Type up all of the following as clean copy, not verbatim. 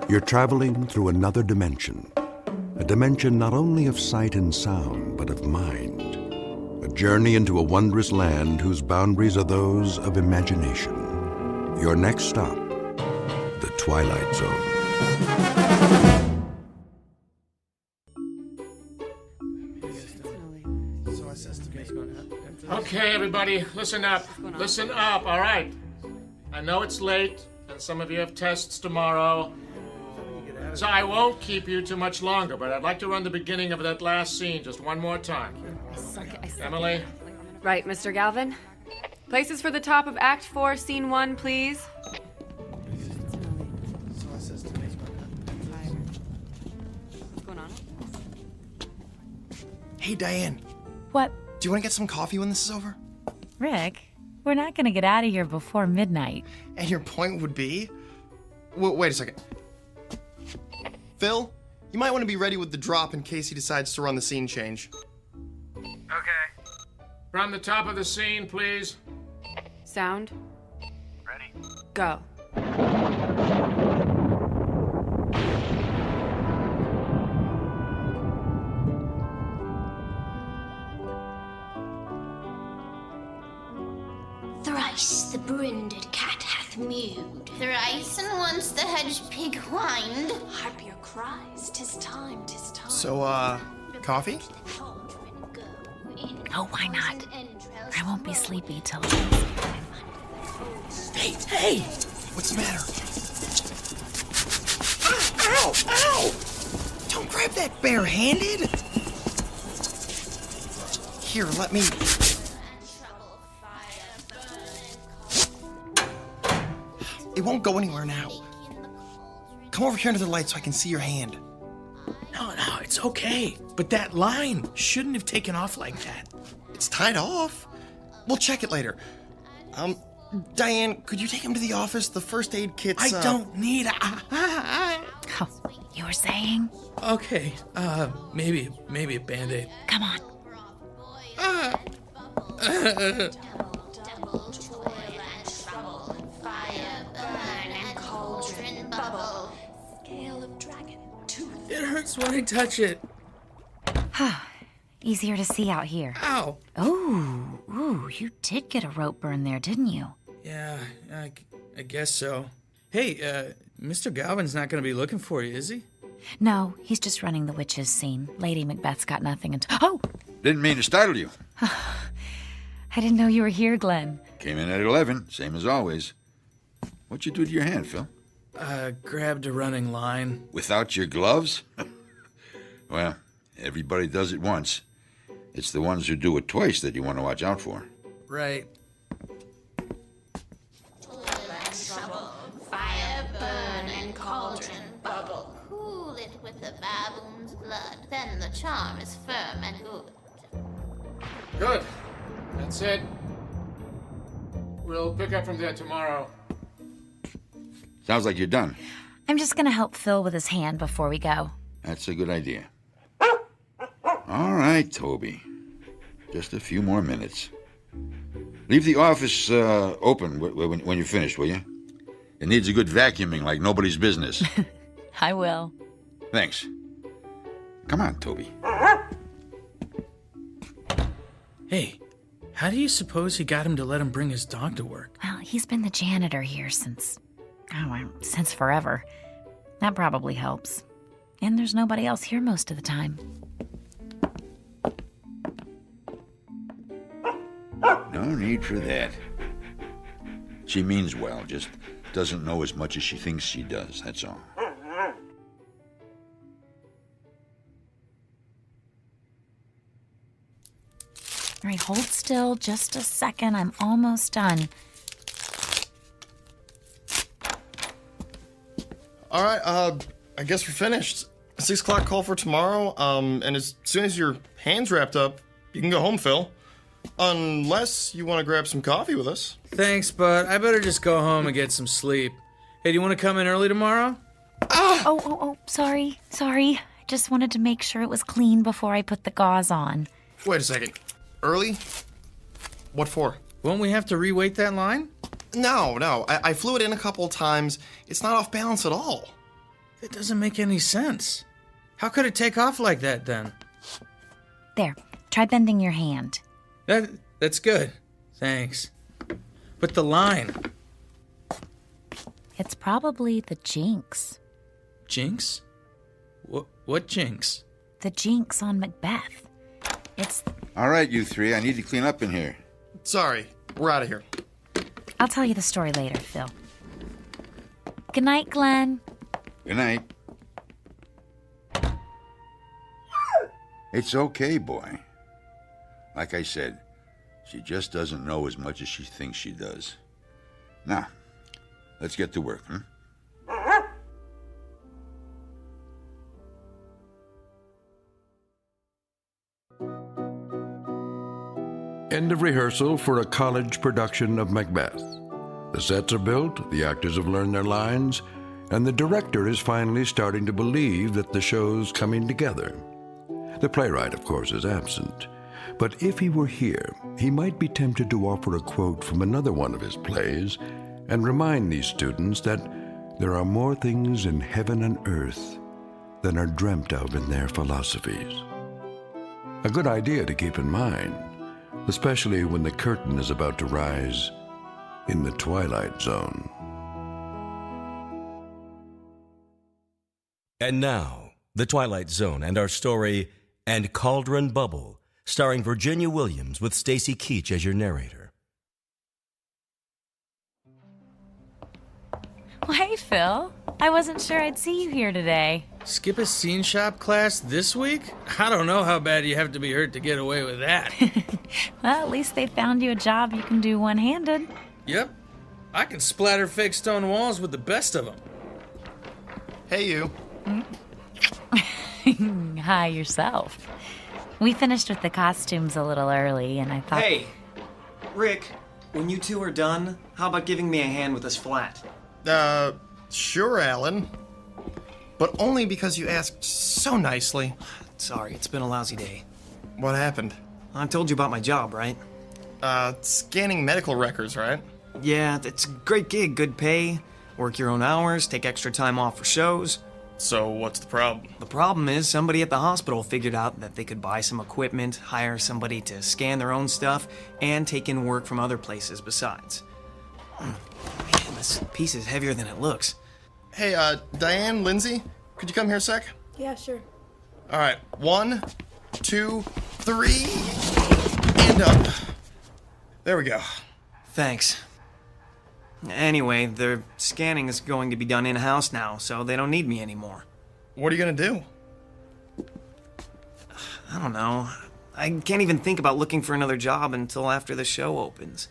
You're traveling through another dimension. A dimension not only of sight and sound, but of mind. A journey into a wondrous land whose boundaries are those of imagination. Your next stop, the Twilight Zone. Okay, everybody, listen up. Listen up, all right? I know it's late, and some of you have tests tomorrow, so I won't keep you too much longer, but I'd like to run the beginning of that last scene just one more time. Emily? Right, Mr. Galvin. Places for the top of Act 4, Scene 1, please. What's going on? Hey, Diane. What? Do you want to get some coffee when this is over? Rick, we're not gonna get out of here before midnight. And your point would be? Wait a second. Phil, you might want to be ready with the drop in case he decides to run the scene change. Okay. From the top of the scene, please. Sound. Ready? Go. Thrice the brinded cat hath mewed. Thrice and once the hedge pig whined. Harp your cries, 'tis time, 'tis time. So, coffee? Oh, why not? I won't be sleepy till... Hey! What's the matter? Ow! Ow! Don't grab that bare-handed! Here, let me... It won't go anywhere now. Come over here under the light so I can see your hand. No, it's okay. But that line shouldn't have taken off like that. It's tied off. We'll check it later. Diane, could you take him to the office? The first aid kit's, I don't need a... Oh, you were saying? Okay, maybe a Band-Aid. Come on. Cauldron Bubble. Scale of dragon, tooth. It hurts when I touch it. Easier to see out here. Ow. Ooh, you did get a rope burn there, didn't you? Yeah, I guess so. Hey, Mr. Galvin's not gonna be looking for you, is he? No, he's just running the witches scene. Lady Macbeth's got nothing until... Oh! Didn't mean to startle you. I didn't know you were here, Glenn. Came in at 11, same as always. What'd you do to your hand, Phil? Grabbed a running line. Without your gloves? Well, everybody does it once. It's the ones who do it twice that you want to watch out for. Right. Trouble, fire burn and cauldron bubble. Cool it with the baboon's blood, then the charm is firm and good. Good. That's it. We'll pick up from there tomorrow. Sounds like you're done. I'm just gonna help Phil with his hand before we go. That's a good idea. All right, Toby. Just a few more minutes. Leave the office open when you're finished, will you? It needs a good vacuuming like nobody's business. I will. Thanks. Come on, Toby. Hey, how do you suppose he got him to let him bring his dog to work? Well, he's been the janitor here since forever. That probably helps. And there's nobody else here most of the time. No need for that. She means well, just doesn't know as much as she thinks she does, that's all. All right, hold still just a second. I'm almost done. All right, I guess we're finished. 6 o'clock call for tomorrow, and as soon as your hand's wrapped up, you can go home, Phil. Unless you want to grab some coffee with us. Thanks, but I better just go home and get some sleep. Hey, do you want to come in early tomorrow? Oh, sorry. I just wanted to make sure it was clean before I put the gauze on. Wait a second. Early? What for? Won't we have to reweight that line? No. I flew it in a couple times. It's not off balance at all. That doesn't make any sense. How could it take off like that then? There, try bending your hand. That's good. Thanks. But the line. It's probably the jinx. Jinx? What jinx? The jinx on Macbeth. It's... All right, you three, I need to clean up in here. Sorry, we're out of here. I'll tell you the story later, Phil. Good night, Glenn. Good night. It's okay, boy. Like I said, she just doesn't know as much as she thinks she does. Now, let's get to work, huh? End of rehearsal for a college production of Macbeth. The sets are built, the actors have learned their lines, and the director is finally starting to believe that the show's coming together. The playwright, of course, is absent, but if he were here, he might be tempted to offer a quote from another one of his plays and remind these students that there are more things in heaven and earth than are dreamt of in their philosophies. A good idea to keep in mind, especially when the curtain is about to rise in the Twilight Zone. And now, The Twilight Zone and our story, And Cauldron Bubble, starring Virginia Williams with Stacy Keach as your narrator. Well, hey, Phil. I wasn't sure I'd see you here today. Skip a scene shop class this week? I don't know how bad you have to be hurt to get away with that. Well, at least they found you a job you can do one-handed. Yep. I can splatter fake stone walls with the best of them. Hey, you. Hi, yourself. We finished with the costumes a little early, and I thought... Hey, Rick, when you two are done, how about giving me a hand with this flat? Sure, Alan. But only because you asked so nicely. Sorry, it's been a lousy day. What happened? I told you about my job, right? Scanning medical records, right? Yeah, it's a great gig, good pay. Work your own hours, take extra time off for shows. So what's the problem? The problem is somebody at the hospital figured out that they could buy some equipment, hire somebody to scan their own stuff, and take in work from other places besides. Man, this piece is heavier than it looks. Hey, Diane, Lindsay, could you come here a sec? Yeah, sure. All right, 1, 2, 3, and up. There we go. Thanks. Anyway, their scanning is going to be done in-house now, so they don't need me anymore. What are you gonna do? I don't know. I can't even think about looking for another job until after the show opens.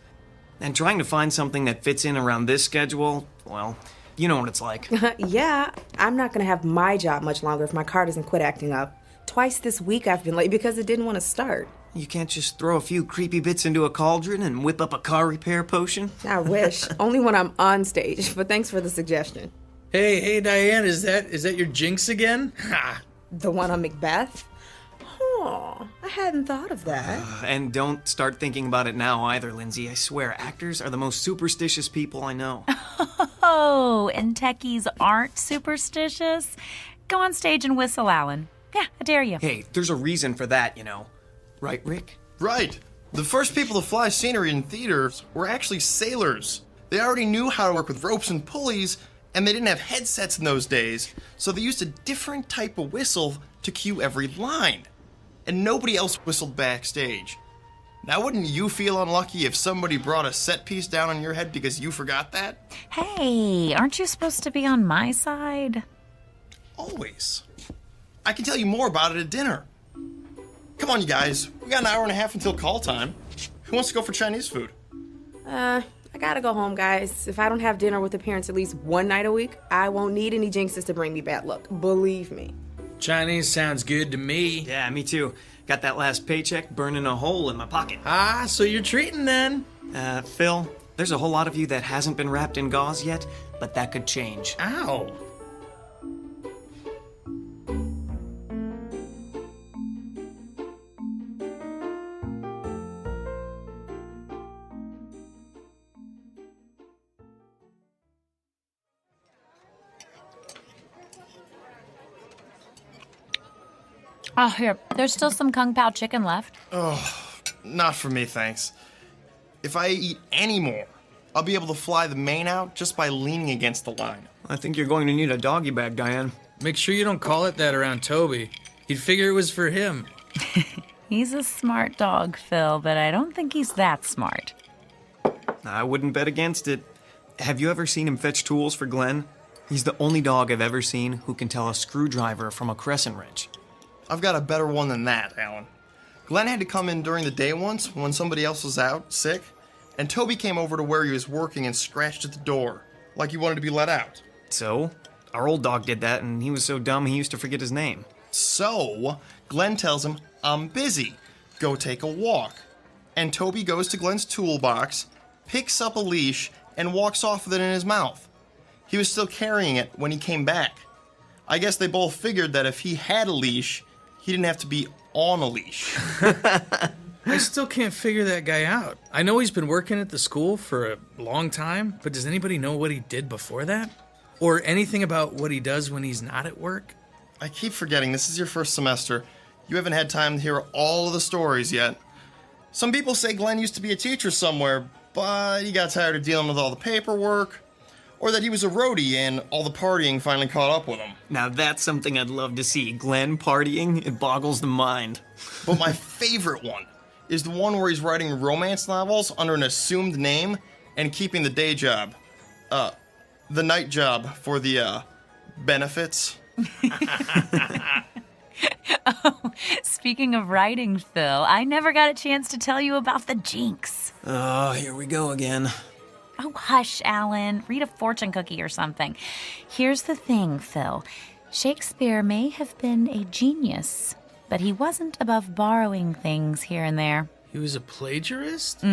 And trying to find something that fits in around this schedule, well, you know what it's like. Yeah, I'm not gonna have my job much longer if my car doesn't quit acting up. Twice this week I've been late because it didn't want to start. You can't just throw a few creepy bits into a cauldron and whip up a car repair potion? I wish. Only when I'm on stage, but thanks for the suggestion. Hey, Diane, is that your jinx again? Ha! The one on Macbeth? Oh, I hadn't thought of that. And don't start thinking about it now either, Lindsay. I swear, actors are the most superstitious people I know. Oh, and techies aren't superstitious? Go on stage and whistle, Alan. Yeah, I dare you. Hey, there's a reason for that, you know. Right, Rick? Right. The first people to fly scenery in theaters were actually sailors. They already knew how to work with ropes and pulleys, and they didn't have headsets in those days, so they used a different type of whistle to cue every line. And nobody else whistled backstage. Now, wouldn't you feel unlucky if somebody brought a set piece down on your head because you forgot that? Hey, aren't you supposed to be on my side? Always. I can tell you more about it at dinner. Come on, you guys. We got an hour and a half until call time. Who wants to go for Chinese food? I gotta go home, guys. If I don't have dinner with the parents at least one night a week, I won't need any jinxes to bring me bad luck. Believe me. Chinese sounds good to me. Yeah, me too. Got that last paycheck burning a hole in my pocket. Ah, so you're treating then? Phil, there's a whole lot of you that hasn't been wrapped in gauze yet, but that could change. Ow. Oh, here. There's still some Kung Pao chicken left. Oh, not for me, thanks. If I eat any more, I'll be able to fly the mane out just by leaning against the line. I think you're going to need a doggy bag, Diane. Make sure you don't call it that around Toby. He'd figure it was for him. He's a smart dog, Phil, but I don't think he's that smart. I wouldn't bet against it. Have you ever seen him fetch tools for Glenn? He's the only dog I've ever seen who can tell a screwdriver from a crescent wrench. I've got a better one than that, Alan. Glenn had to come in during the day once when somebody else was out, sick, and Toby came over to where he was working and scratched at the door, like he wanted to be let out. So, our old dog did that, and he was so dumb he used to forget his name. So, Glenn tells him, "I'm busy. Go take a walk." And Toby goes to Glenn's toolbox, picks up a leash, and walks off with it in his mouth. He was still carrying it when he came back. I guess they both figured that if he had a leash, he didn't have to be on a leash. I still can't figure that guy out. I know he's been working at the school for a long time, but does anybody know what he did before that? Or anything about what he does when he's not at work? I keep forgetting this is your first semester. You haven't had time to hear all of the stories yet. Some people say Glenn used to be a teacher somewhere, but he got tired of dealing with all the paperwork. Or that he was a roadie and all the partying finally caught up with him. Now that's something I'd love to see. Glenn partying, it boggles the mind. But my favorite one is the one where he's writing romance novels under an assumed name and keeping the day job. The night job for the, benefits. Oh, speaking of writing, Phil, I never got a chance to tell you about the jinx. Oh, here we go again. Oh, hush, Alan. Read a fortune cookie or something. Here's the thing, Phil. Shakespeare may have been a genius, but he wasn't above borrowing things here and there. He was a plagiarist?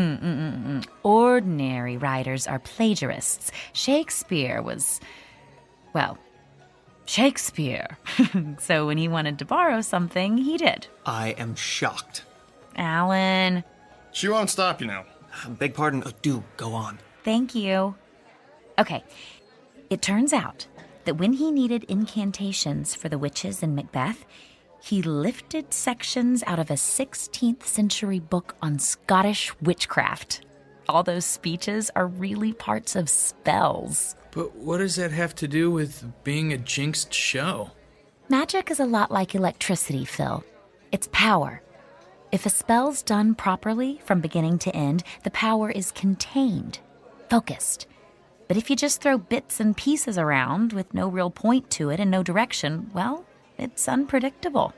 Ordinary writers are plagiarists. Shakespeare was, well, Shakespeare. So when he wanted to borrow something, he did. I am shocked. Alan. She won't stop you now. Beg pardon. Oh, do go on. Thank you. Okay, it turns out that when he needed incantations for the witches in Macbeth, he lifted sections out of a 16th century book on Scottish witchcraft. All those speeches are really parts of spells. But what does that have to do with being a jinxed show? Magic is a lot like electricity, Phil. It's power. If a spell's done properly from beginning to end, the power is contained. Focused. But if you just throw bits and pieces around with no real point to it and no direction, well, it's unpredictable.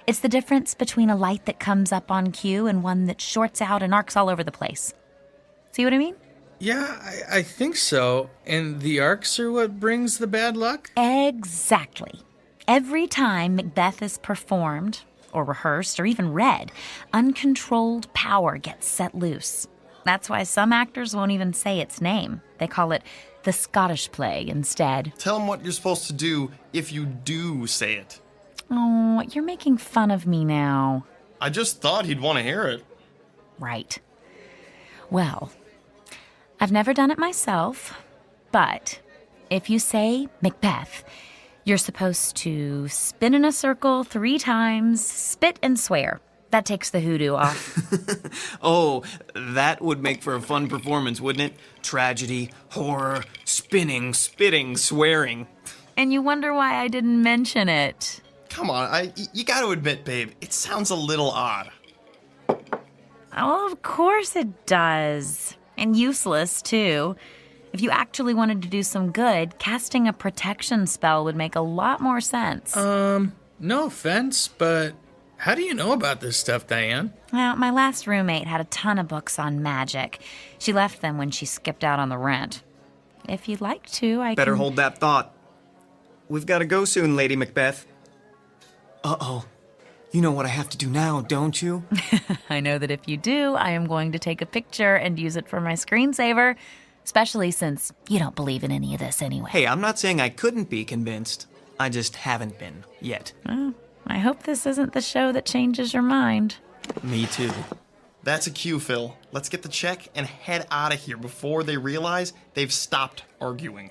It's the difference between a light that comes up on cue and one that shorts out and arcs all over the place. See what I mean? Yeah, I think so. And the arcs are what brings the bad luck? Exactly. Every time Macbeth is performed, or rehearsed, or even read, uncontrolled power gets set loose. That's why some actors won't even say its name. They call it the Scottish play instead. Tell him what you're supposed to do if you do say it. Oh, you're making fun of me now. I just thought he'd want to hear it. Right. Well, I've never done it myself, but if you say Macbeth, you're supposed to spin in a circle 3 times, spit and swear. That takes the hoodoo off. Oh, that would make for a fun performance, wouldn't it? Tragedy, horror, spinning, spitting, swearing. And you wonder why I didn't mention it. Come on, you gotta admit, babe, it sounds a little odd. Oh, of course it does. And useless, too. If you actually wanted to do some good, casting a protection spell would make a lot more sense. No offense, but how do you know about this stuff, Diane? Well, my last roommate had a ton of books on magic. She left them when she skipped out on the rent. If you'd like to, I Better can... hold that thought. We've got to go soon, Lady Macbeth. Uh-oh. You know what I have to do now, don't you? I know that if you do, I am going to take a picture and use it for my screensaver, especially since you don't believe in any of this anyway. Hey, I'm not saying I couldn't be convinced. I just haven't been, yet. Well, I hope this isn't the show that changes your mind. Me too. That's a cue, Phil. Let's get the check and head out of here before they realize they've stopped arguing.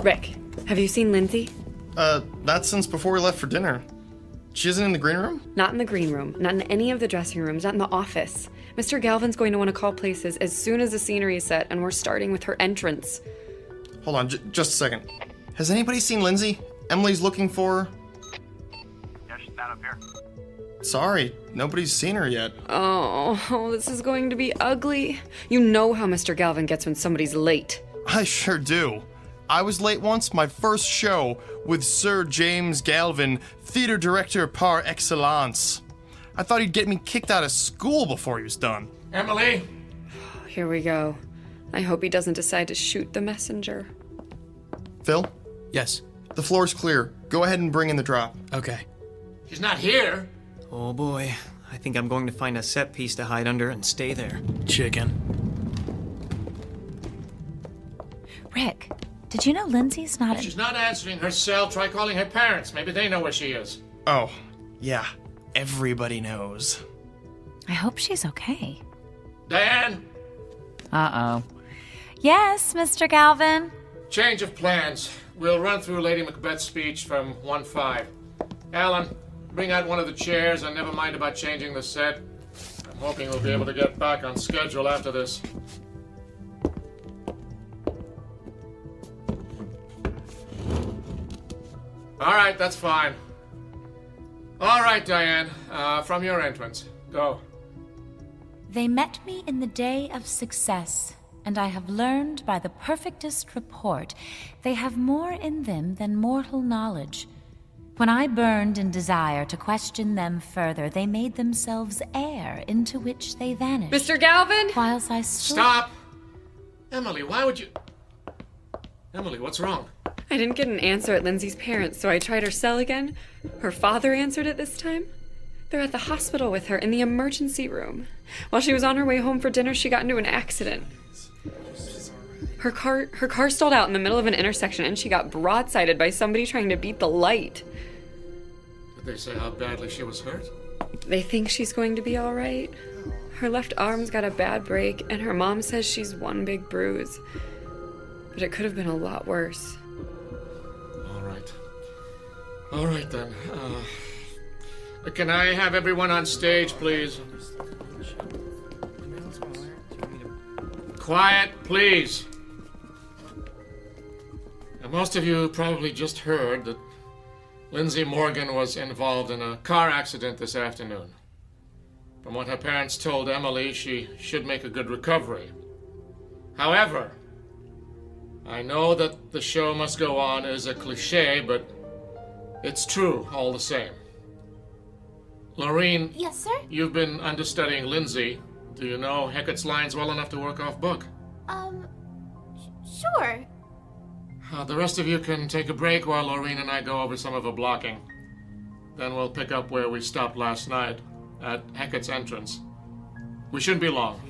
Rick, have you seen Lindsay? Not since before we left for dinner. She isn't in the green room? Not in the green room, not in any of the dressing rooms, not in the office. Mr. Galvin's going to want to call places as soon as the scenery is set, and we're starting with her entrance. Hold on, just a second. Has anybody seen Lindsay? Emily's looking for her. Yeah, she's not up here. Sorry, nobody's seen her yet. Oh, this is going to be ugly. You know how Mr. Galvin gets when somebody's late. I sure do. I was late once, my first show, with Sir James Galvin, theater director par excellence. I thought he'd get me kicked out of school before he was done. Emily? Here we go. I hope he doesn't decide to shoot the messenger. Phil? Yes. The floor's clear. Go ahead and bring in the drop. Okay. She's not here. Oh boy, I think I'm going to find a set piece to hide under and stay there. Chicken. Rick, did you know Lindsay's not If she's not answering her cell, try calling her parents. Maybe they know where she is. Oh, yeah. Everybody knows. I hope she's okay. Diane? Uh-oh. Yes, Mr. Galvin? Change of plans. We'll run through Lady Macbeth's speech from 1-5. Alan, bring out one of the chairs and never mind about changing the set. I'm hoping we'll be able to get back on schedule after this. All right, that's fine. All right, Diane, from your entrance. Go. They met me in the day of success, and I have learned by the perfectest report they have more in them than mortal knowledge. When I burned in desire to question them further, they made themselves air into which they vanished. Mr. Galvin? Whilst I stood... Stop! Emily, why would you... Emily, what's wrong? I didn't get an answer at Lindsay's parents, so I tried her cell again. Her father answered it this time. They're at the hospital with her in the emergency room. While she was on her way home for dinner, she got into an accident. Her car stalled out in the middle of an intersection, and she got broadsided by somebody trying to beat the light. Did they say how badly she was hurt? They think she's going to be all right. Her left arm's got a bad break, and her mom says she's one big bruise. But it could have been a lot worse. All right. All right, then. Can I have everyone on stage, please? Quiet, please. Now, most of you probably just heard that Lindsay Morgan was involved in a car accident this afternoon. From what her parents told Emily, she should make a good recovery. However, I know that the show must go on is a cliche, but it's true all the same. Lorene. Yes, sir? You've been understudying Lindsay. Do you know Hecat's lines well enough to work off book? Sure. The rest of you can take a break while Lorene and I go over some of the blocking. Then we'll pick up where we stopped last night, at Hecat's entrance. We shouldn't be long.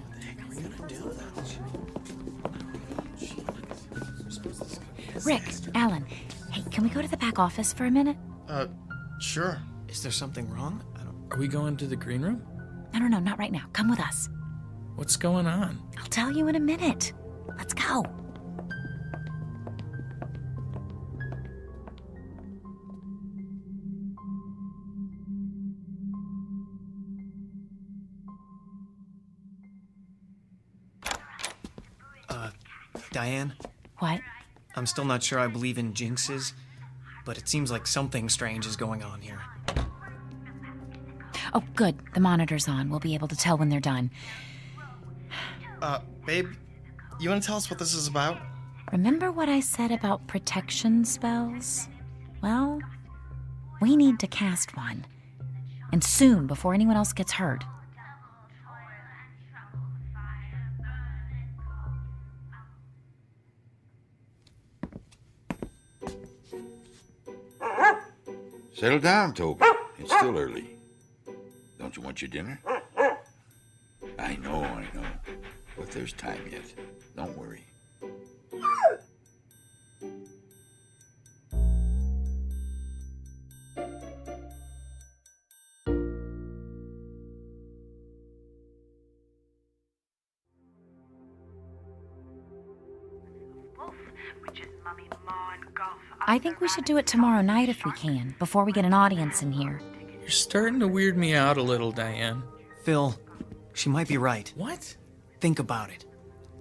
Rick, Alan, hey, can we go to the back office for a minute? Sure. Is there something wrong? Are we going to the green room? No, not right now. Come with us. What's going on? I'll tell you in a minute. Let's go. Diane? What? I'm still not sure I believe in jinxes, but it seems like something strange is going on here. Oh, good. The monitor's on. We'll be able to tell when they're done. Babe, you want to tell us what this is about? Remember what I said about protection spells? Well, we need to cast one. And soon, before anyone else gets hurt. Settle down, Toby. It's still early. Don't you want your dinner? I know. But there's time yet. Don't worry. which is Mummy, Ma, and Guff. I think we should do it tomorrow night if we can, before we get an audience in here. You're starting to weird me out a little, Diane. Phil, she might be right. What? Think about it.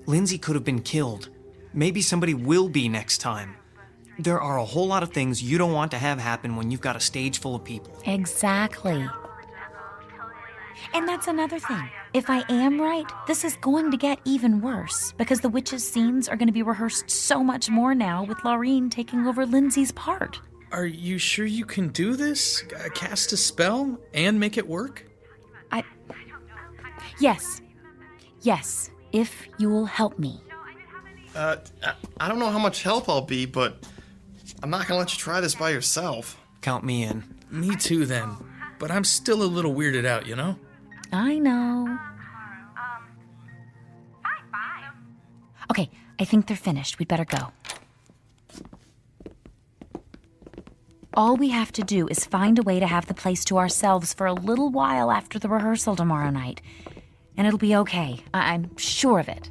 Lindsay could have been killed. Maybe somebody will be next time. There are a whole lot of things you don't want to have happen when you've got a stage full of people. Exactly. And that's another thing. If I am right, this is going to get even worse because the witches' scenes are going to be rehearsed so much more now with Laureen taking over Lindsay's part. Are you sure you can do this? Cast a spell and make it work? Yes. Yes, if you'll help me. I don't know how much help I'll be, but I'm not gonna let you try this by yourself. Count me in. Me too, then. But I'm still a little weirded out, you know? I know. Okay, I think they're finished. We'd better go. All we have to do is find a way to have the place to ourselves for a little while after the rehearsal tomorrow night. And it'll be okay. I'm sure of it.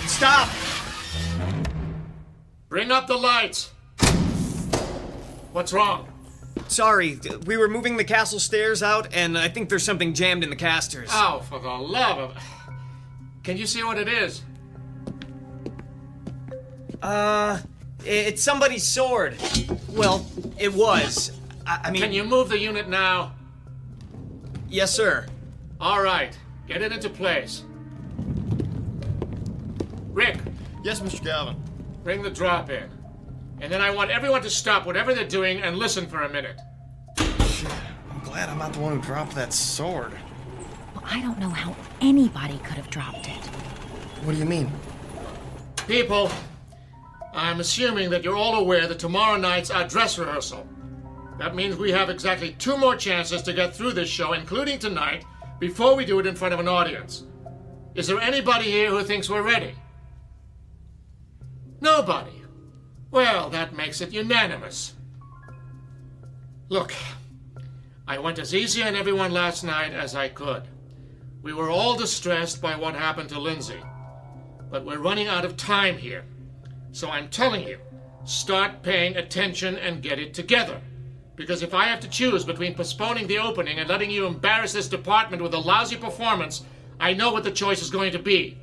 Stop! Bring up the lights. What's wrong? Sorry, we were moving the castle stairs out, and I think there's something jammed in the casters. Oh, for the love of... Can you see what it is? It's somebody's sword. Well, it was. I mean... Can you move the unit now? Yes, sir. All right. Get it into place. Rick. Yes, Mr. Galvin. Bring the drop in. And then I want everyone to stop whatever they're doing and listen for a minute. Shit, I'm glad I'm not the one who dropped that sword. Well, I don't know how anybody could have dropped it. What do you mean? People, I'm assuming that you're all aware that tomorrow night's our dress rehearsal. That means we have exactly 2 more chances to get through this show, including tonight, before we do it in front of an audience. Is there anybody here who thinks we're ready? Nobody. Well, that makes it unanimous. Look, I went as easy on everyone last night as I could. We were all distressed by what happened to Lindsay. But we're running out of time here. So I'm telling you, start paying attention and get it together. Because if I have to choose between postponing the opening and letting you embarrass this department with a lousy performance, I know what the choice is going to be.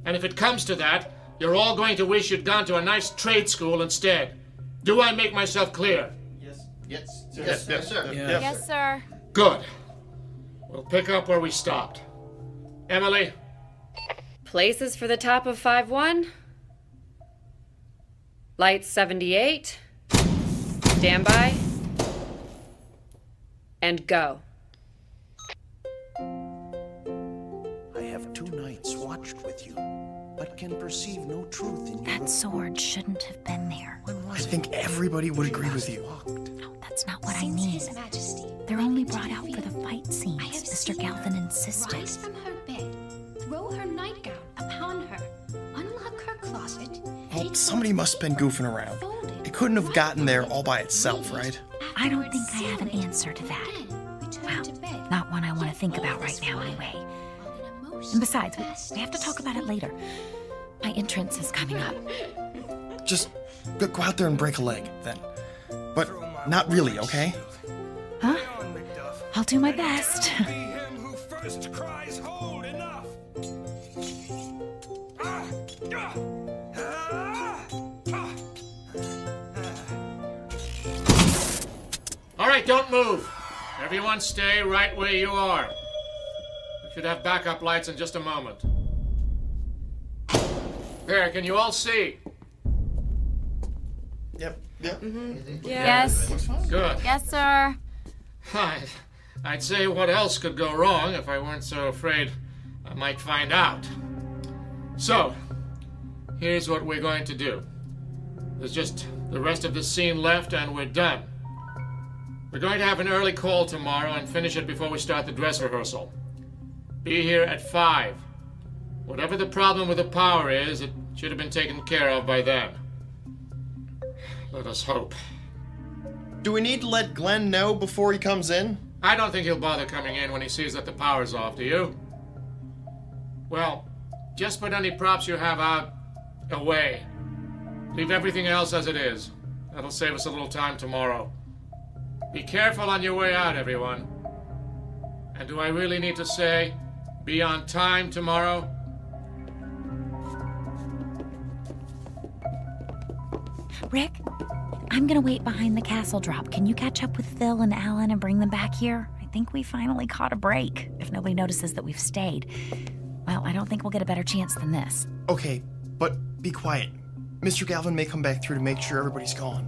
And if it comes to that, you're all going to wish you'd gone to a nice trade school instead. Do I make myself clear? Yes, sir. Yes, sir. Good. We'll pick up where we stopped. Emily? Places for the top of 5-1. Lights 78. Stand by. And go. I have 2 nights watched with you, but can perceive no truth in That sword shouldn't have been there. I think everybody would agree with you. No, that's not what I mean. They're only brought out for the fight scenes, Mr. Galvin insisted. Rise from her bed, roll her nightgown upon her, unlock her closet. Well, somebody must have been goofing around. It couldn't have gotten there all by itself, right? I don't think I have an answer to that. Well, not one I want to think about right now anyway. And besides, we have to talk about it later. My entrance is coming up. Just go out there and break a leg, then. But not really, okay? Huh? I'll do my best. All right, don't move. Everyone stay right where you are. We should have backup lights in just a moment. There, can you all see? Yep. Yes. Good. Yes, sir. I'd say what else could go wrong if I weren't so afraid I might find out. So, here's what we're going to do. There's just the rest of the scene left and we're done. We're going to have an early call tomorrow and finish it before we start the dress rehearsal. Be here at 5. Whatever the problem with the power is, it should have been taken care of by then. Let us hope. Do we need to let Glenn know before he comes in? I don't think he'll bother coming in when he sees that the power's off, do you? Well, just put any props you have out away. Leave everything else as it is. That'll save us a little time tomorrow. Be careful on your way out, everyone. And do I really need to say, be on time tomorrow? Rick, I'm gonna wait behind the castle drop. Can you catch up with Phil and Alan and bring them back here? I think we finally caught a break, if nobody notices that we've stayed. Well, I don't think we'll get a better chance than this. Okay, but be quiet. Mr. Galvin may come back through to make sure everybody's gone.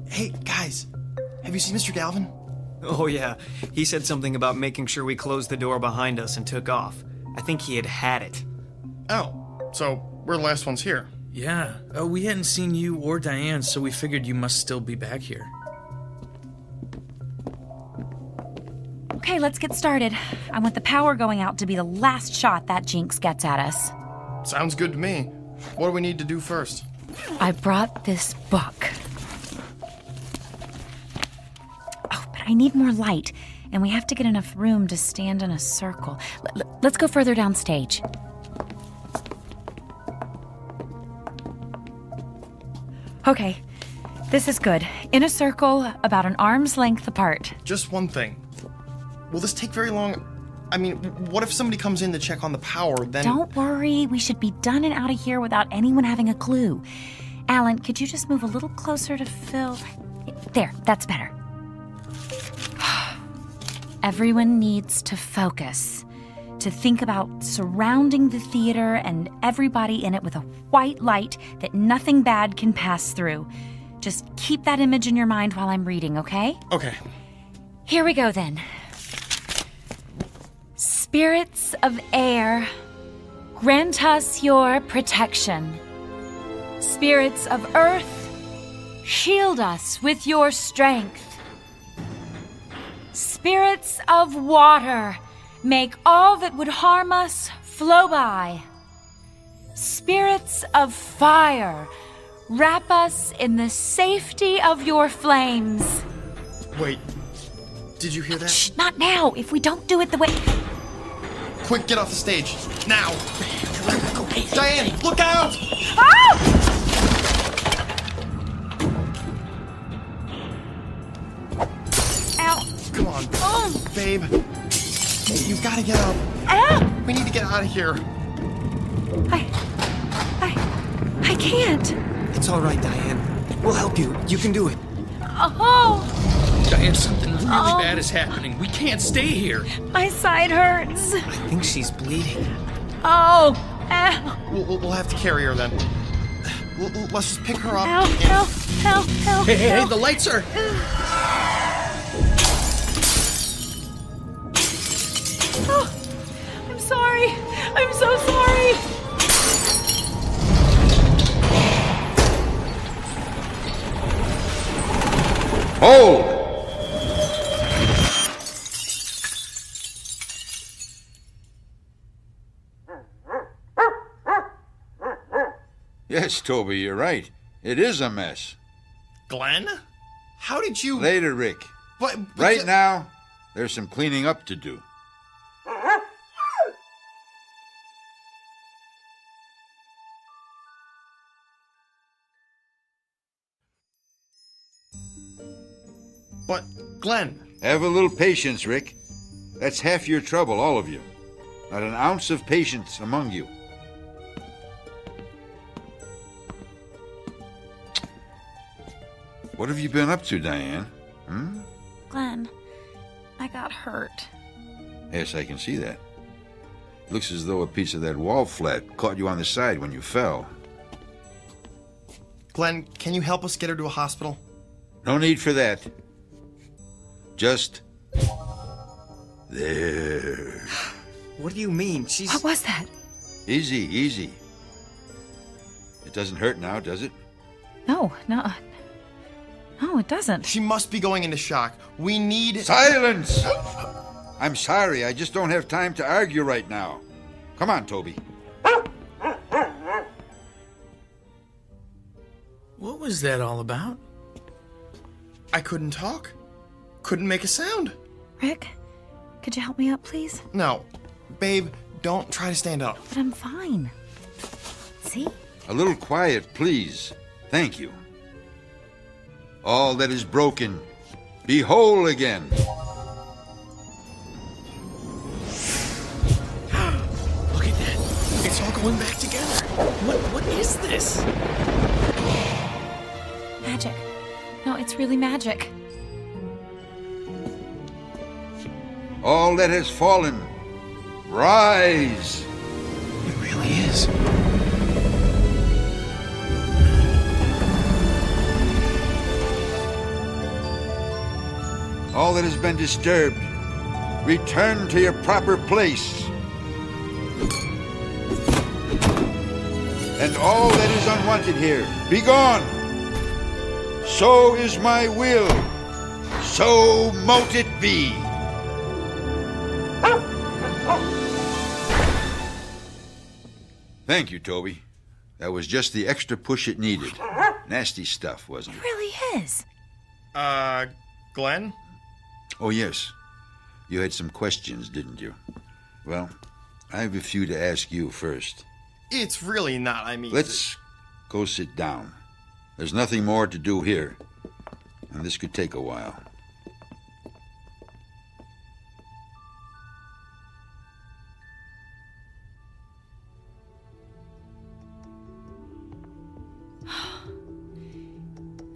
Hey, guys, have you seen Mr. Galvin? Oh, yeah. He said something about making sure we closed the door behind us and took off. I think he had it. Oh, so we're the last ones here. Yeah. We hadn't seen you or Diane, so we figured you must still be back here. Okay, let's get started. I want the power going out to be the last shot that jinx gets at us. Sounds good to me. What do we need to do first? I brought this book. Oh, but I need more light, and we have to get enough room to stand in a circle. Let's go further downstage. Okay, this is good. In a circle, about an arm's length apart. Just one thing. Will this take very long? I mean, what if somebody comes in to check on the power, then... Don't worry, we should be done and out of here without anyone having a clue. Alan, could you just move a little closer to Phil? There, that's better. Everyone needs to focus, to think about surrounding the theater and everybody in it with a white light that nothing bad can pass through. Just keep that image in your mind while I'm reading, okay? Okay. Here we go then. Spirits of air, grant us your protection. Spirits of earth, shield us with your strength. Spirits of water, make all that would harm us flow by. Spirits of fire, wrap us in the safety of your flames. Wait, did you hear that? Shh, not now. If we don't do it the way... Quick, get off the stage. Now! Diane, look out! Oh! Ow. Come on. Oh. Babe. You've got to get up. Ow. We need to get out of here. I can't. It's all right, Diane. We'll help you. You can do it. Oh. Diane, something really bad is happening. We can't stay here. My side hurts. I think she's bleeding. Oh. Ow. We'll have to carry her then. Let's just pick her up. Ow, ow. Hey, the lights are... Oh, I'm sorry. I'm so sorry. Hold! Yes, Toby, you're right. It is a mess. Glenn? How did you... Later, Rick. But right now, there's some cleaning up to do. But, Glenn... Have a little patience, Rick. That's half your trouble, all of you. Not an ounce of patience among you. What have you been up to, Diane? Glenn, I got hurt. Yes, I can see that. It looks as though a piece of that wall flat caught you on the side when you fell. Glenn, can you help us get her to a hospital? No need for that. Just... there. What do you mean? She's... What was that? Easy, easy. It doesn't hurt now, does it? No. Oh, it doesn't. She must be going into shock. We need... Silence! I'm sorry, I just don't have time to argue right now. Come on, Toby. What was that all about? I couldn't talk. Couldn't make a sound. Rick, could you help me up, please? No. Babe, don't try to stand up. But I'm fine. See? A little quiet, please. Thank you. All that is broken, be whole again. Look at that. It's all going back together. What is this? Magic. No, it's really magic. All that has fallen, rise. It really is. All that has been disturbed, return to your proper place. And all that is unwanted here, be gone. So is my will. So mote it be. Thank you, Toby. That was just the extra push it needed. Nasty stuff, wasn't it? It really is. Glenn? Oh, yes. You had some questions, didn't you? Well, I have a few to ask you first. It's really not, I mean... Let's go sit down. There's nothing more to do here, and this could take a while.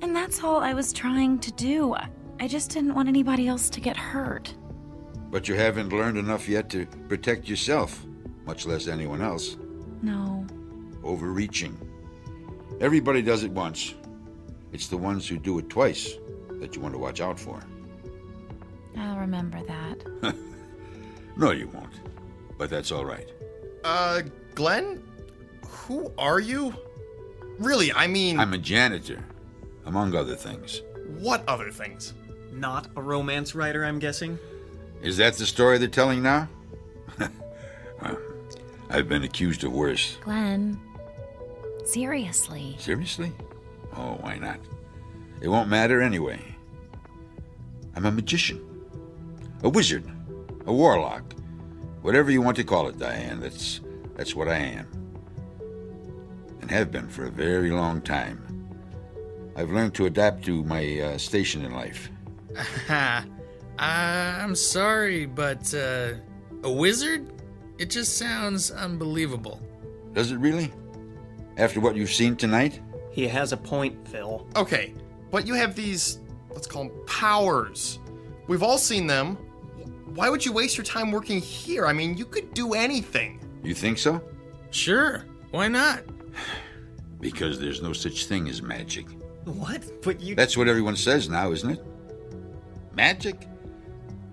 And that's all I was trying to do. I just didn't want anybody else to get hurt. But you haven't learned enough yet to protect yourself, much less anyone else. No. Overreaching. Everybody does it once. It's the ones who do it twice that you want to watch out for. I'll remember that. No, you won't. But that's all right. Glenn? Who are you? Really, I mean... I'm a janitor, among other things. What other things? Not a romance writer, I'm guessing? Is that the story they're telling now? Well, I've been accused of worse. Glenn, seriously. Seriously? Oh, why not? It won't matter anyway. I'm a magician. A wizard. A warlock. Whatever you want to call it, Diane, that's what I am. And have been for a very long time. I've learned to adapt to my station in life. I'm sorry, but a wizard? It just sounds unbelievable. Does it really? After what you've seen tonight? He has a point, Phil. Okay, but you have these, let's call them powers. We've all seen them. Why would you waste your time working here? I mean, you could do anything. You think so? Sure, why not? Because there's no such thing as magic. What? But you... That's what everyone says now, isn't it? Magic?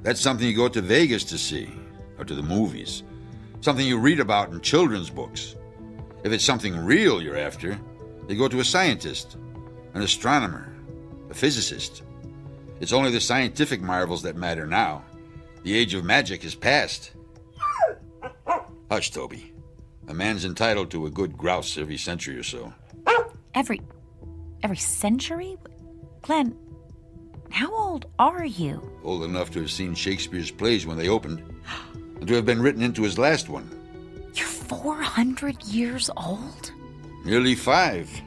That's something you go to Vegas to see, or to the movies. Something you read about in children's books. If it's something real you're after, you go to a scientist, an astronomer, a physicist. It's only the scientific marvels that matter now. The age of magic is past. Hush, Toby. A man's entitled to a good grouse every century or so. Every century? Glenn, how old are you? Old enough to have seen Shakespeare's plays when they opened, and to have been written into his last one. You're 400 years old? Nearly 5.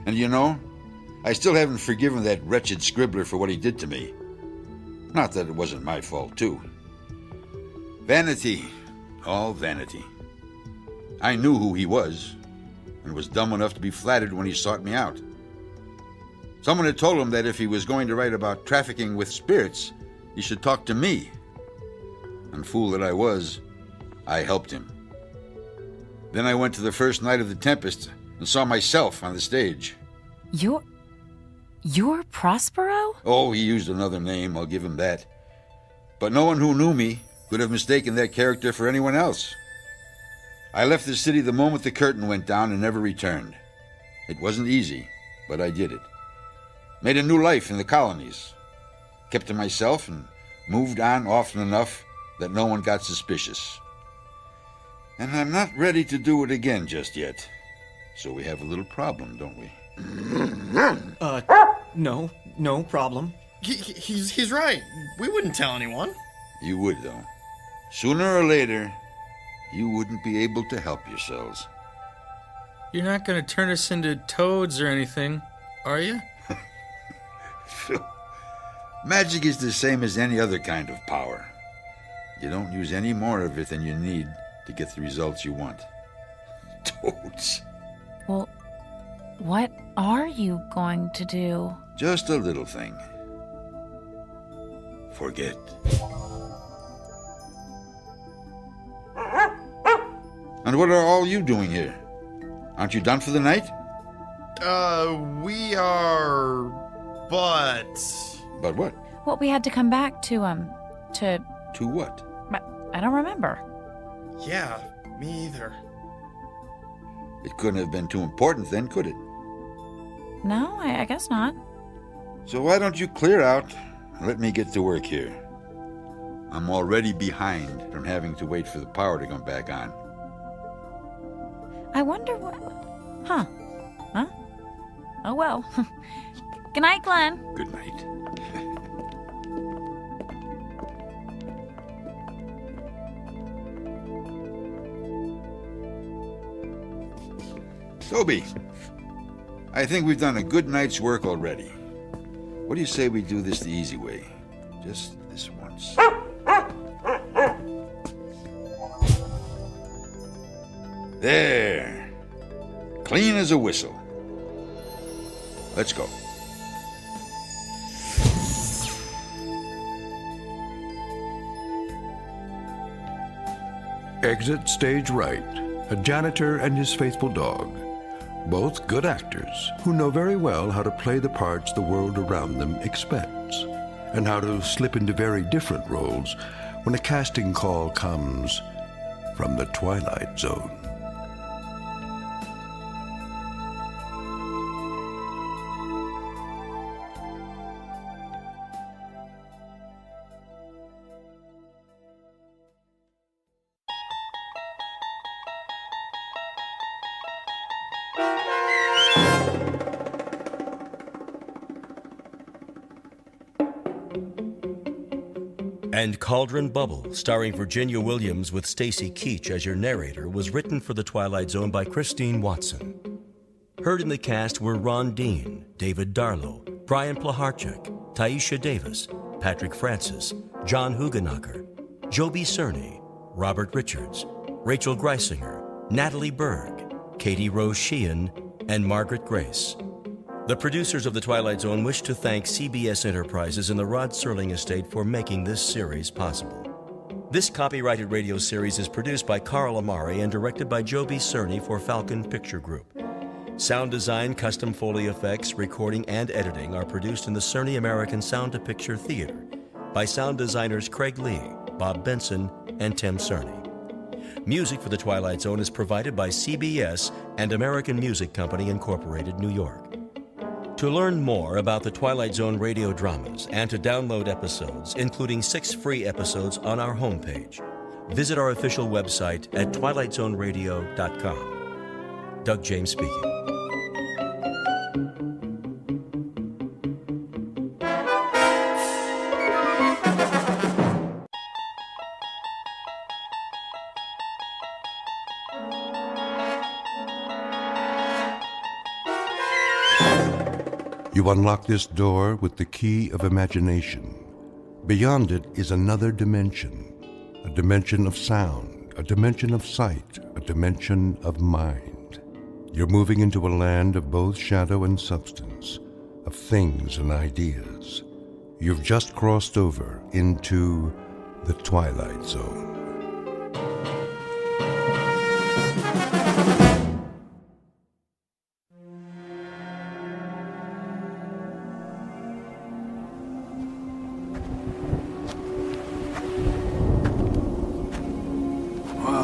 And you know, I still haven't forgiven that wretched scribbler for what he did to me. Not that it wasn't my fault, too. Vanity. All vanity. I knew who he was, and was dumb enough to be flattered when he sought me out. Someone had told him that if he was going to write about trafficking with spirits, he should talk to me. And fool that I was, I helped him. Then I went to the first night of the Tempest and saw myself on the stage. You're Prospero? Oh, he used another name, I'll give him that. But no one who knew me could have mistaken that character for anyone else. I left the city the moment the curtain went down and never returned. It wasn't easy, but I did it. Made a new life in the colonies. Kept to myself and moved on often enough that no one got suspicious. And I'm not ready to do it again just yet. So we have a little problem, don't we? No problem. He's right. We wouldn't tell anyone. You would, though. Sooner or later, you wouldn't be able to help yourselves. You're not going to turn us into toads or anything, are you? Phil, magic is the same as any other kind of power. You don't use any more of it than you need to get the results you want. Toads. Well, what are you going to do? Just a little thing. Forget. And what are all you doing here? Aren't you done for the night? We are... But what? Well, we had to come back to To what? I don't remember. Yeah, me either. It couldn't have been too important then, could it? No, I guess not. So why don't you clear out and let me get to work here? I'm already behind from having to wait for the power to come back on. I wonder what... Huh? Oh, well. Good night, Glenn. Good night. Toby, I think we've done a good night's work already. What do you say we do this the easy way? Just this once. There. Clean as a whistle. Let's go. Exit stage right. A janitor and his faithful dog. Both good actors who know very well how to play the parts the world around them expects, and how to slip into very different roles when a casting call comes from the Twilight Zone. And Cauldron Bubble, starring Virginia Williams with Stacy Keach as your narrator, was written for The Twilight Zone by Christine Watson. Heard in the cast were Ron Dean, David Darlow, Brian Plaharchuk, Taisha Davis, Patrick Francis, John Hugenacher, Joby Cerny, Robert Richards, Rachel Greisinger, Natalie Berg, Katie Rose Sheehan, and Margaret Grace. The producers of The Twilight Zone wish to thank CBS Enterprises and the Rod Serling Estate for making this series possible. This copyrighted radio series is produced by Carl Amari and directed by Joby Cerny for Falcon Picture Group. Sound design, custom Foley effects, recording, and editing are produced in the Cerny American Sound to Picture Theater by sound designers Craig Lee, Bob Benson, and Tim Cerny. Music for The Twilight Zone is provided by CBS and American Music Company, Incorporated, New York. To learn more about the Twilight Zone radio dramas and to download episodes, including 6 free episodes on our homepage, visit our official website at twilightzoneradio.com. Doug James speaking. You unlock this door with the key of imagination. Beyond it is another dimension, a dimension of sound, a dimension of sight, a dimension of mind. You're moving into a land of both shadow and substance, of things and ideas. You've just crossed over into the Twilight Zone.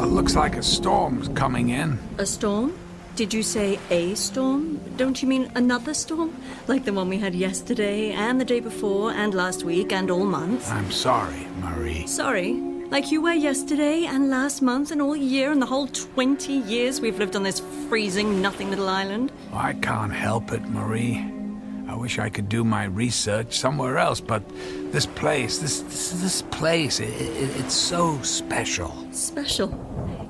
Looks like a storm's coming in. A storm? Did you say a storm? Don't you mean another storm? Like the one we had yesterday, and the day before, and last week, and all month? I'm sorry, Marie. Sorry? Like you were yesterday, and last month, and all year, and the whole 20 years we've lived on this freezing, nothing little island? I can't help it, Marie. I wish I could do my research somewhere else, but this place, this place, it's so special. Special?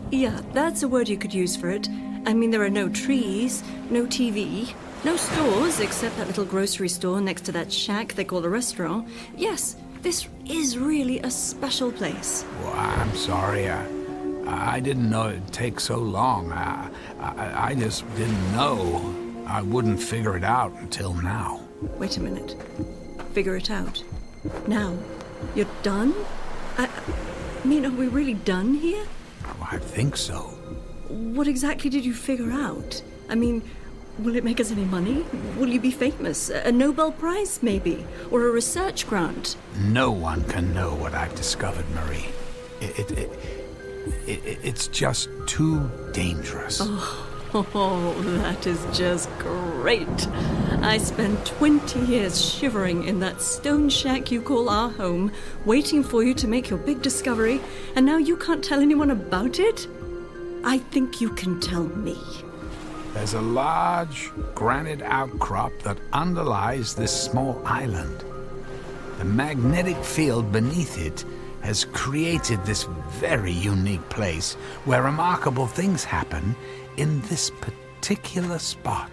Yeah, that's a word you could use for it. I mean, there are no trees, no TV, no stores except that little grocery store next to that shack they call a restaurant. Yes, this is really a special place. Well, I'm sorry. I didn't know it'd take so long. I just didn't know. I wouldn't figure it out until now. Wait a minute. Figure it out. Now, you're done? I mean, are we really done here? Well, I think so. What exactly did you figure out? I mean, will it make us any money? Will you be famous? A Nobel Prize, maybe? Or a research grant? No one can know what I've discovered, Marie. It's just too dangerous. Oh, that is just great. I spent 20 years shivering in that stone shack you call our home, waiting for you to make your big discovery, and now you can't tell anyone about it? I think you can tell me. There's a large granite outcrop that underlies this small island. The magnetic field beneath it has created this very unique place where remarkable things happen in this particular spot.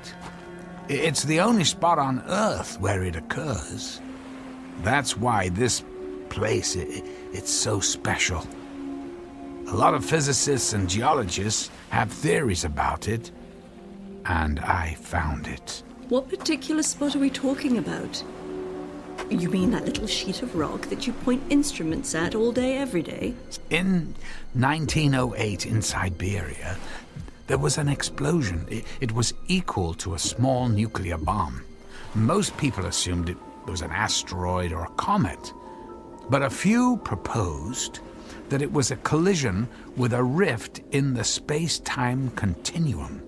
It's the only spot on Earth where it occurs. That's why this place, it's so special. A lot of physicists and geologists have theories about it, and I found it. What particular spot are we talking about? You mean that little sheet of rock that you point instruments at all day, every day? In 1908 in Siberia, there was an explosion. It was equal to a small nuclear bomb. Most people assumed it was an asteroid or a comet, but a few proposed that it was a collision with a rift in the space-time continuum.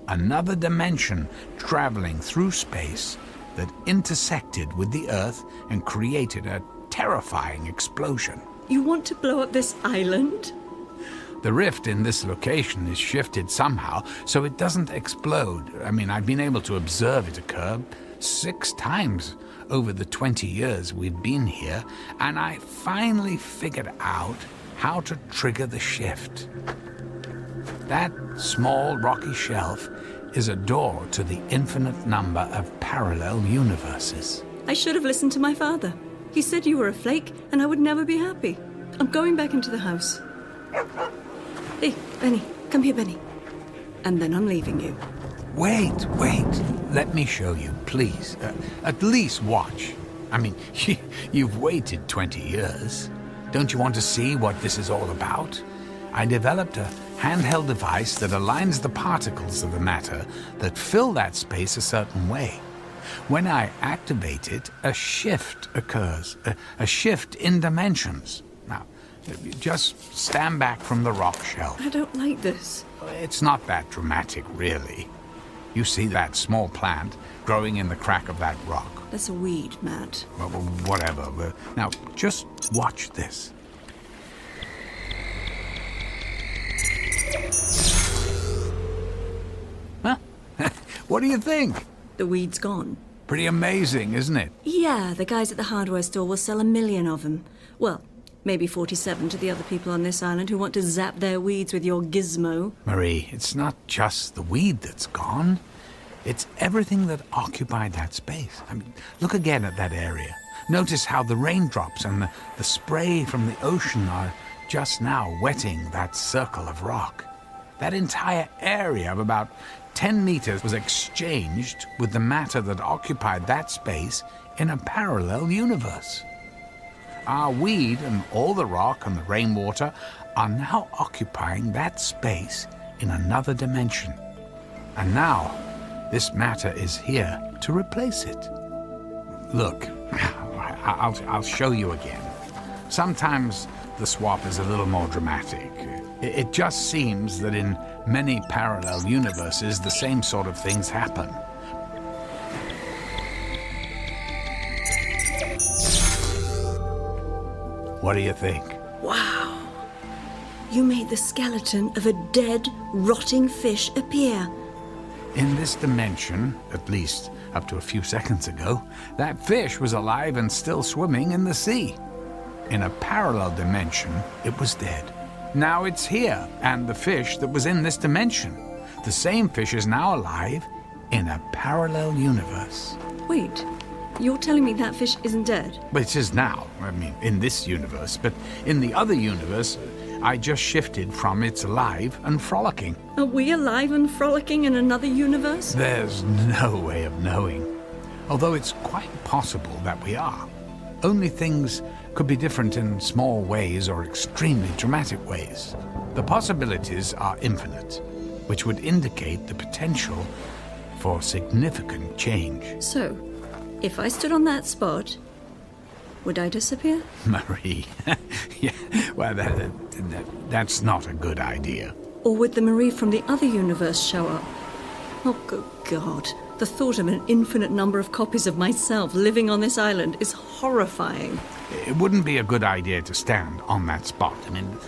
Another dimension traveling through space that intersected with the Earth and created a terrifying explosion. You want to blow up this island? The rift in this location is shifted somehow, so it doesn't explode. I mean, I've been able to observe it occur 6 times over the 20 years we've been here, and I finally figured out how to trigger the shift. That small rocky shelf is a door to the infinite number of parallel universes. I should have listened to my father. He said you were a flake and I would never be happy. I'm going back into the house. Hey, Benny, come here, Benny. And then I'm leaving you. Wait. Let me show you, please. At least watch. I mean, you've waited 20 years. Don't you want to see what this is all about? I developed a handheld device that aligns the particles of the matter that fill that space a certain way. When I activate it, a shift occurs, a shift in dimensions. Now, just stand back from the rock shelf. I don't like this. It's not that dramatic, really. You see that small plant growing in the crack of that rock? That's a weed, Matt. Well, whatever. Now, just watch this. Huh? What do you think? The weed's gone. Pretty amazing, isn't it? Yeah, the guys at the hardware store will sell 1 million of them. Well, maybe 47 to the other people on this island who want to zap their weeds with your gizmo. Marie, it's not just the weed that's gone. It's everything that occupied that space. I mean, look again at that area. Notice how the raindrops and the spray from the ocean are just now wetting that circle of rock. That entire area of about 10 meters was exchanged with the matter that occupied that space in a parallel universe. Our weed and all the rock and the rainwater are now occupying that space in another dimension. And now, this matter is here to replace it. Look, I'll show you again. Sometimes the swap is a little more dramatic. It just seems that in many parallel universes, the same sort of things happen. What do you think? Wow. You made the skeleton of a dead, rotting fish appear. In this dimension, at least up to a few seconds ago, that fish was alive and still swimming in the sea. In a parallel dimension, it was dead. Now it's here, and the fish that was in this dimension. The same fish is now alive in a parallel universe. Wait, you're telling me that fish isn't dead? But it is now, in this universe. But in the other universe, I just shifted from it's alive and frolicking. Are we alive and frolicking in another universe? There's no way of knowing. Although it's quite possible that we are. Only things could be different in small ways or extremely dramatic ways. The possibilities are infinite, which would indicate the potential for significant change. So, if I stood on that spot, would I disappear? Marie, yeah, well, that's not a good idea. Or would the Marie from the other universe show up? Oh, good God. The thought of an infinite number of copies of myself living on this island is horrifying. It wouldn't be a good idea to stand on that spot.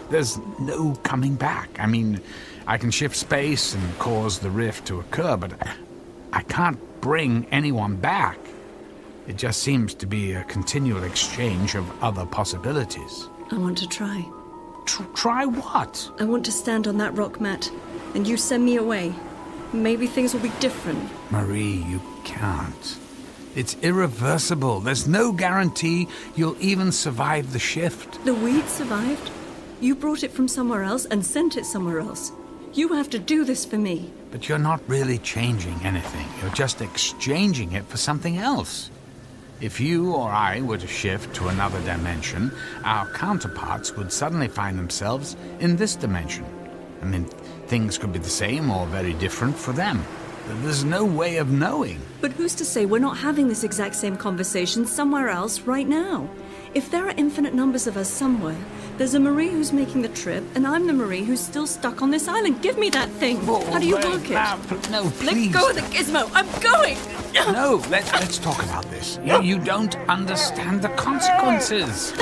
There's no coming back. I can shift space and cause the rift to occur, but I can't bring anyone back. It just seems to be a continual exchange of other possibilities. I want to try. Try what? I want to stand on that rock mat, and you send me away. Maybe things will be different. Marie, you can't. It's irreversible. There's no guarantee you'll even survive the shift. The weed survived. You brought it from somewhere else and sent it somewhere else. You have to do this for me. But you're not really changing anything. You're just exchanging it for something else. If you or I were to shift to another dimension, our counterparts would suddenly find themselves in this dimension. Things could be the same or very different for them. There's no way of knowing. But who's to say we're not having this exact same conversation somewhere else right now? If there are infinite numbers of us somewhere, there's a Marie who's making the trip, and I'm the Marie who's still stuck on this island. Give me that thing. How do you work it? No, please. Let go of the gizmo. I'm going. No, let's talk about this. You don't understand the consequences.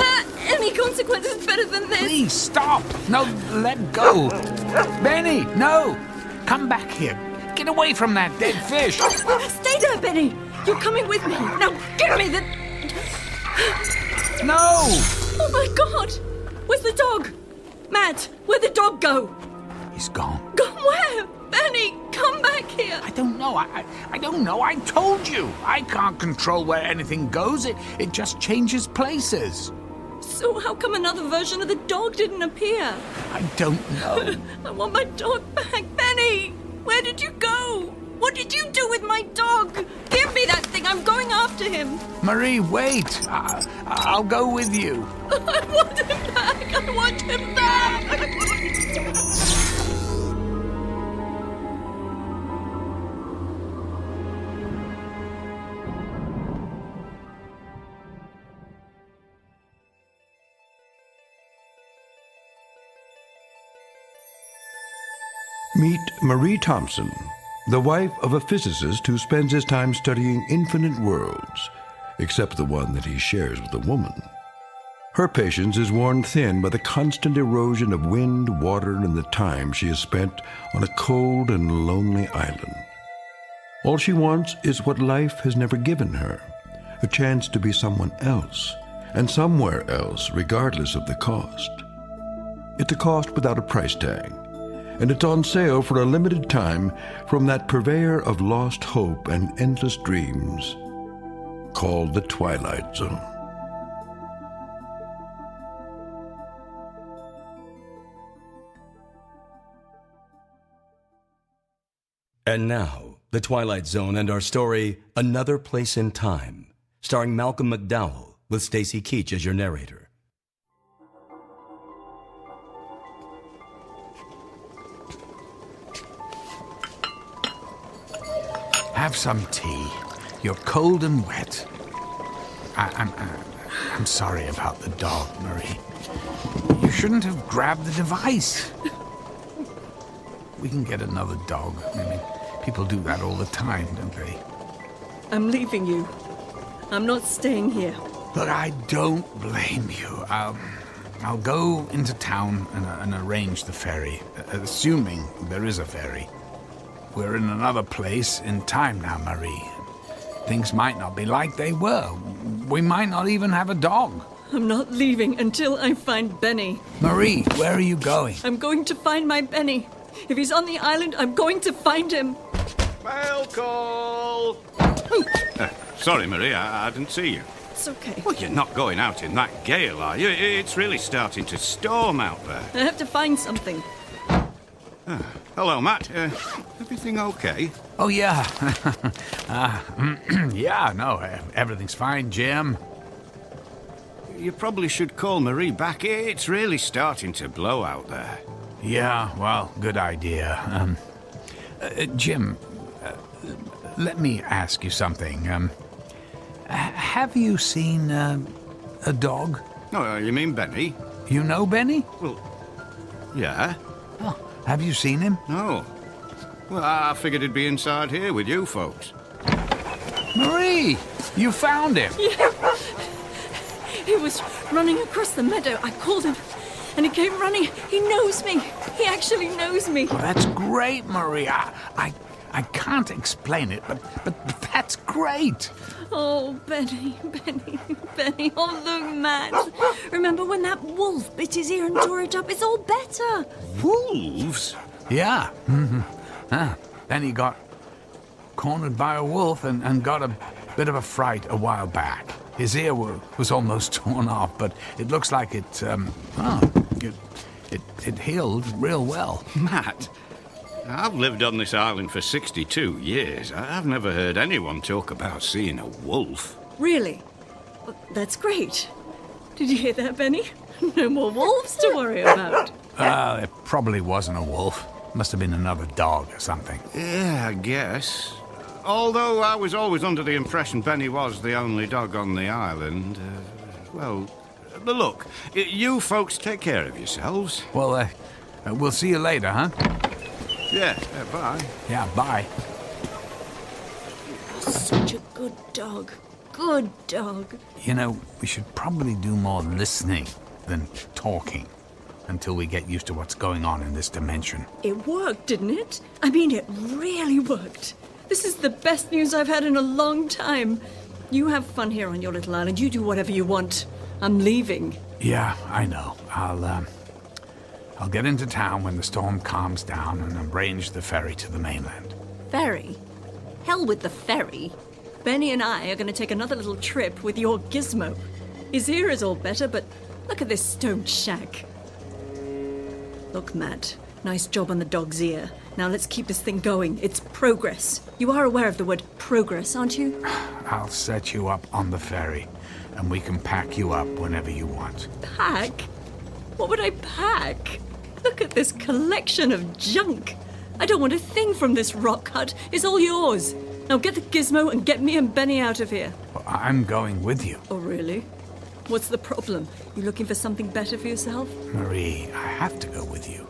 Any consequence is better than this. Please stop. No, let go. Benny, no. Come back here. Get away from that dead fish. Stay there, Benny. You're coming with me. Now give me the... No. Oh my God. Where's the dog? Matt, where'd the dog go? He's gone. Gone where? Benny, come back here. I don't know. I don't know. I told you. I can't control where anything goes. It just changes places. So how come another version of the dog didn't appear? I don't know. I want my dog back. Benny, where did you go? What did you do with my dog? Give me that thing. I'm going after him. Marie, wait. I'll go with you. I want him back. I want him back. Meet Marie Thompson, the wife of a physicist who spends his time studying infinite worlds, except the one that he shares with a woman. Her patience is worn thin by the constant erosion of wind, water, and the time she has spent on a cold and lonely island. All she wants is what life has never given her, a chance to be someone else, and somewhere else, regardless of the cost. It's a cost without a price tag, and it's on sale for a limited time from that purveyor of lost hope and endless dreams called the Twilight Zone. And now, The Twilight Zone and our story, Another Place in Time, starring Malcolm McDowell with Stacy Keach as your narrator. Have some tea. You're cold and wet. I'm sorry about the dog, Marie. You shouldn't have grabbed the device. We can get another dog. I mean, people do that all the time, don't they? I'm leaving you. I'm not staying here. Look, I don't blame you. I'll go into town and arrange the ferry, assuming there is a ferry. We're in another place in time now, Marie. Things might not be like they were. We might not even have a dog. I'm not leaving until I find Benny. Marie, where are you going? I'm going to find my Benny. If he's on the island, I'm going to find him. Mail call! Sorry, Marie, I didn't see you. It's okay. Well, you're not going out in that gale, are you? It's really starting to storm out there. I have to find something. Hello, Matt. Everything okay? Oh, yeah. Yeah, no, everything's fine, Jim. You probably should call Marie back. It's really starting to blow out there. Yeah, well, good idea. Jim, let me ask you something. Have you seen a dog? Oh, you mean Benny? You know Benny? Well, yeah. Oh, have you seen him? No. Well, I figured he'd be inside here with you folks. Marie, you found him. Yeah. He was running across the meadow. I called him, and he came running. He knows me. He actually knows me. Oh, that's great, Marie. I can't explain it, but that's great. Oh, Benny. Oh, look, Matt. Remember when that wolf bit his ear and tore it up? It's all better. Wolves? Yeah. Then he got cornered by a wolf and got a bit of a fright a while back. His ear was almost torn off, but it looks like it healed real well. Matt, I've lived on this island for 62 years. I've never heard anyone talk about seeing a wolf. Really? Well, that's great. Did you hear that, Benny? No more wolves to worry about. It probably wasn't a wolf. Must have been another dog or something. Yeah, I guess. Although I was always under the impression Benny was the only dog on the island. But look, you folks take care of yourselves. Well, we'll see you later, huh? Yeah, bye. Yeah, bye. Such a good dog. Good dog. You know, we should probably do more listening than talking until we get used to what's going on in this dimension. It worked, didn't it? I mean, it really worked. This is the best news I've had in a long time. You have fun here on your little island. You do whatever you want. I'm leaving. Yeah, I know. I'll get into town when the storm calms down and arrange the ferry to the mainland. Ferry? Hell with the ferry. Benny and I are going to take another little trip with your gizmo. His ear is all better, but look at this stone shack. Look, Matt, nice job on the dog's ear. Now let's keep this thing going. It's progress. You are aware of the word progress, aren't you? I'll set you up on the ferry, and we can pack you up whenever you want. Pack? What would I pack? Look at this collection of junk. I don't want a thing from this rock hut. It's all yours. Now get the gizmo and get me and Benny out of here. Well, I'm going with you. Oh, really? What's the problem? You looking for something better for yourself? Marie, I have to go with you.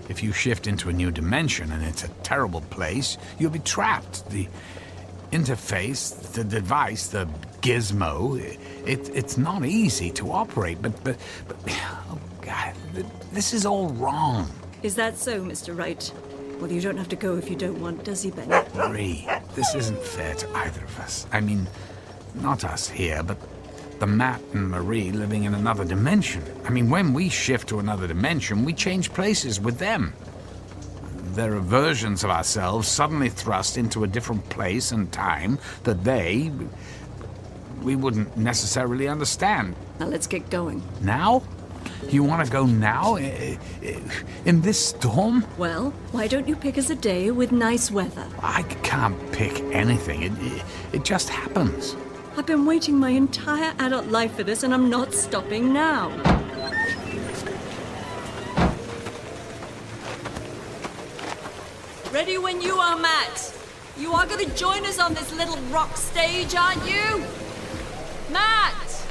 If you shift into a new dimension and it's a terrible place, you'll be trapped. The interface, the device, the gizmo, it's not easy to operate, but oh God, this is all wrong. Is that so, Mr. Wright? Well, you don't have to go if you don't want, does he, Benny? Marie, this isn't fair to either of us. I mean, not us here, but the Matt and Marie living in another dimension. I mean, when we shift to another dimension, we change places with them. There are versions of ourselves suddenly thrust into a different place and time that we wouldn't necessarily understand. Now let's get going. Now? You want to go now? In this storm? Well, why don't you pick us a day with nice weather? I can't pick anything. It just happens. I've been waiting my entire adult life for this, and I'm not stopping now. Ready when you are, Matt. You are going to join us on this little rock stage, aren't you? Matt!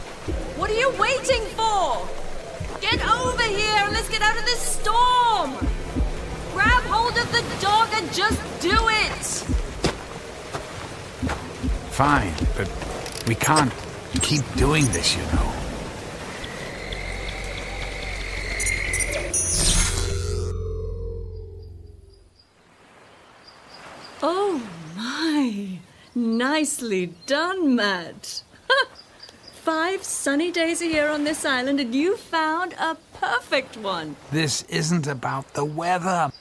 What are you waiting for? Get over here and let's get out of this storm! Grab hold of the dog and just do it! Fine, but we can't keep doing this, you know. Oh my! Nicely done, Matt. 5 sunny days a year on this island and you found a perfect one. This isn't about the weather.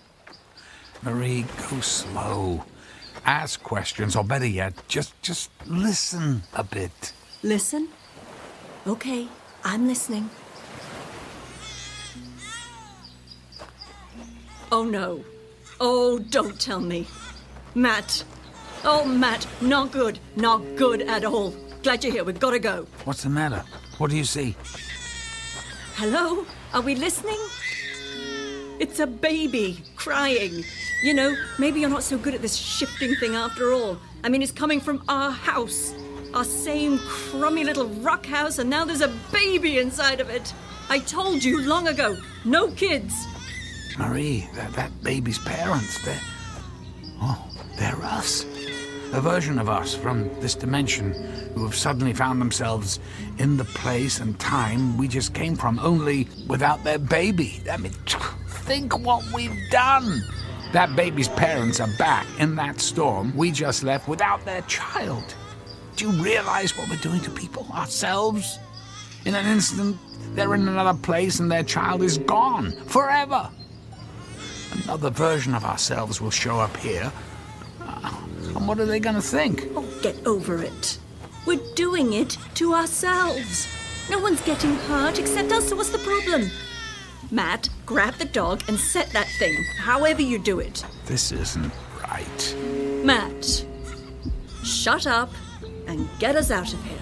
Marie, go slow. Ask questions, or better yet, just listen a bit. Listen? Okay, I'm listening. Oh no. Oh, don't tell me. Matt. Oh, Matt, not good. Not good at all. Glad you're here. We've got to go. What's the matter? What do you see? Hello? Are we listening? It's a baby crying. You know, maybe you're not so good at this shifting thing after all. I mean, it's coming from our house. Our same crummy little rock house, and now there's a baby inside of it. I told you long ago, no kids. Marie, that baby's parents, they're us. A version of us from this dimension who have suddenly found themselves in the place and time we just came from, only without their baby. I mean, think what we've done. That baby's parents are back in that storm we just left without their child. Do you realize what we're doing to people, ourselves? In an instant, they're in another place and their child is gone forever. Another version of ourselves will show up here. And what are they going to think? Oh, get over it. We're doing it to ourselves. No one's getting hurt except us, so what's the problem? Matt, grab the dog and set that thing, however you do it. This isn't right. Matt, shut up and get us out of here.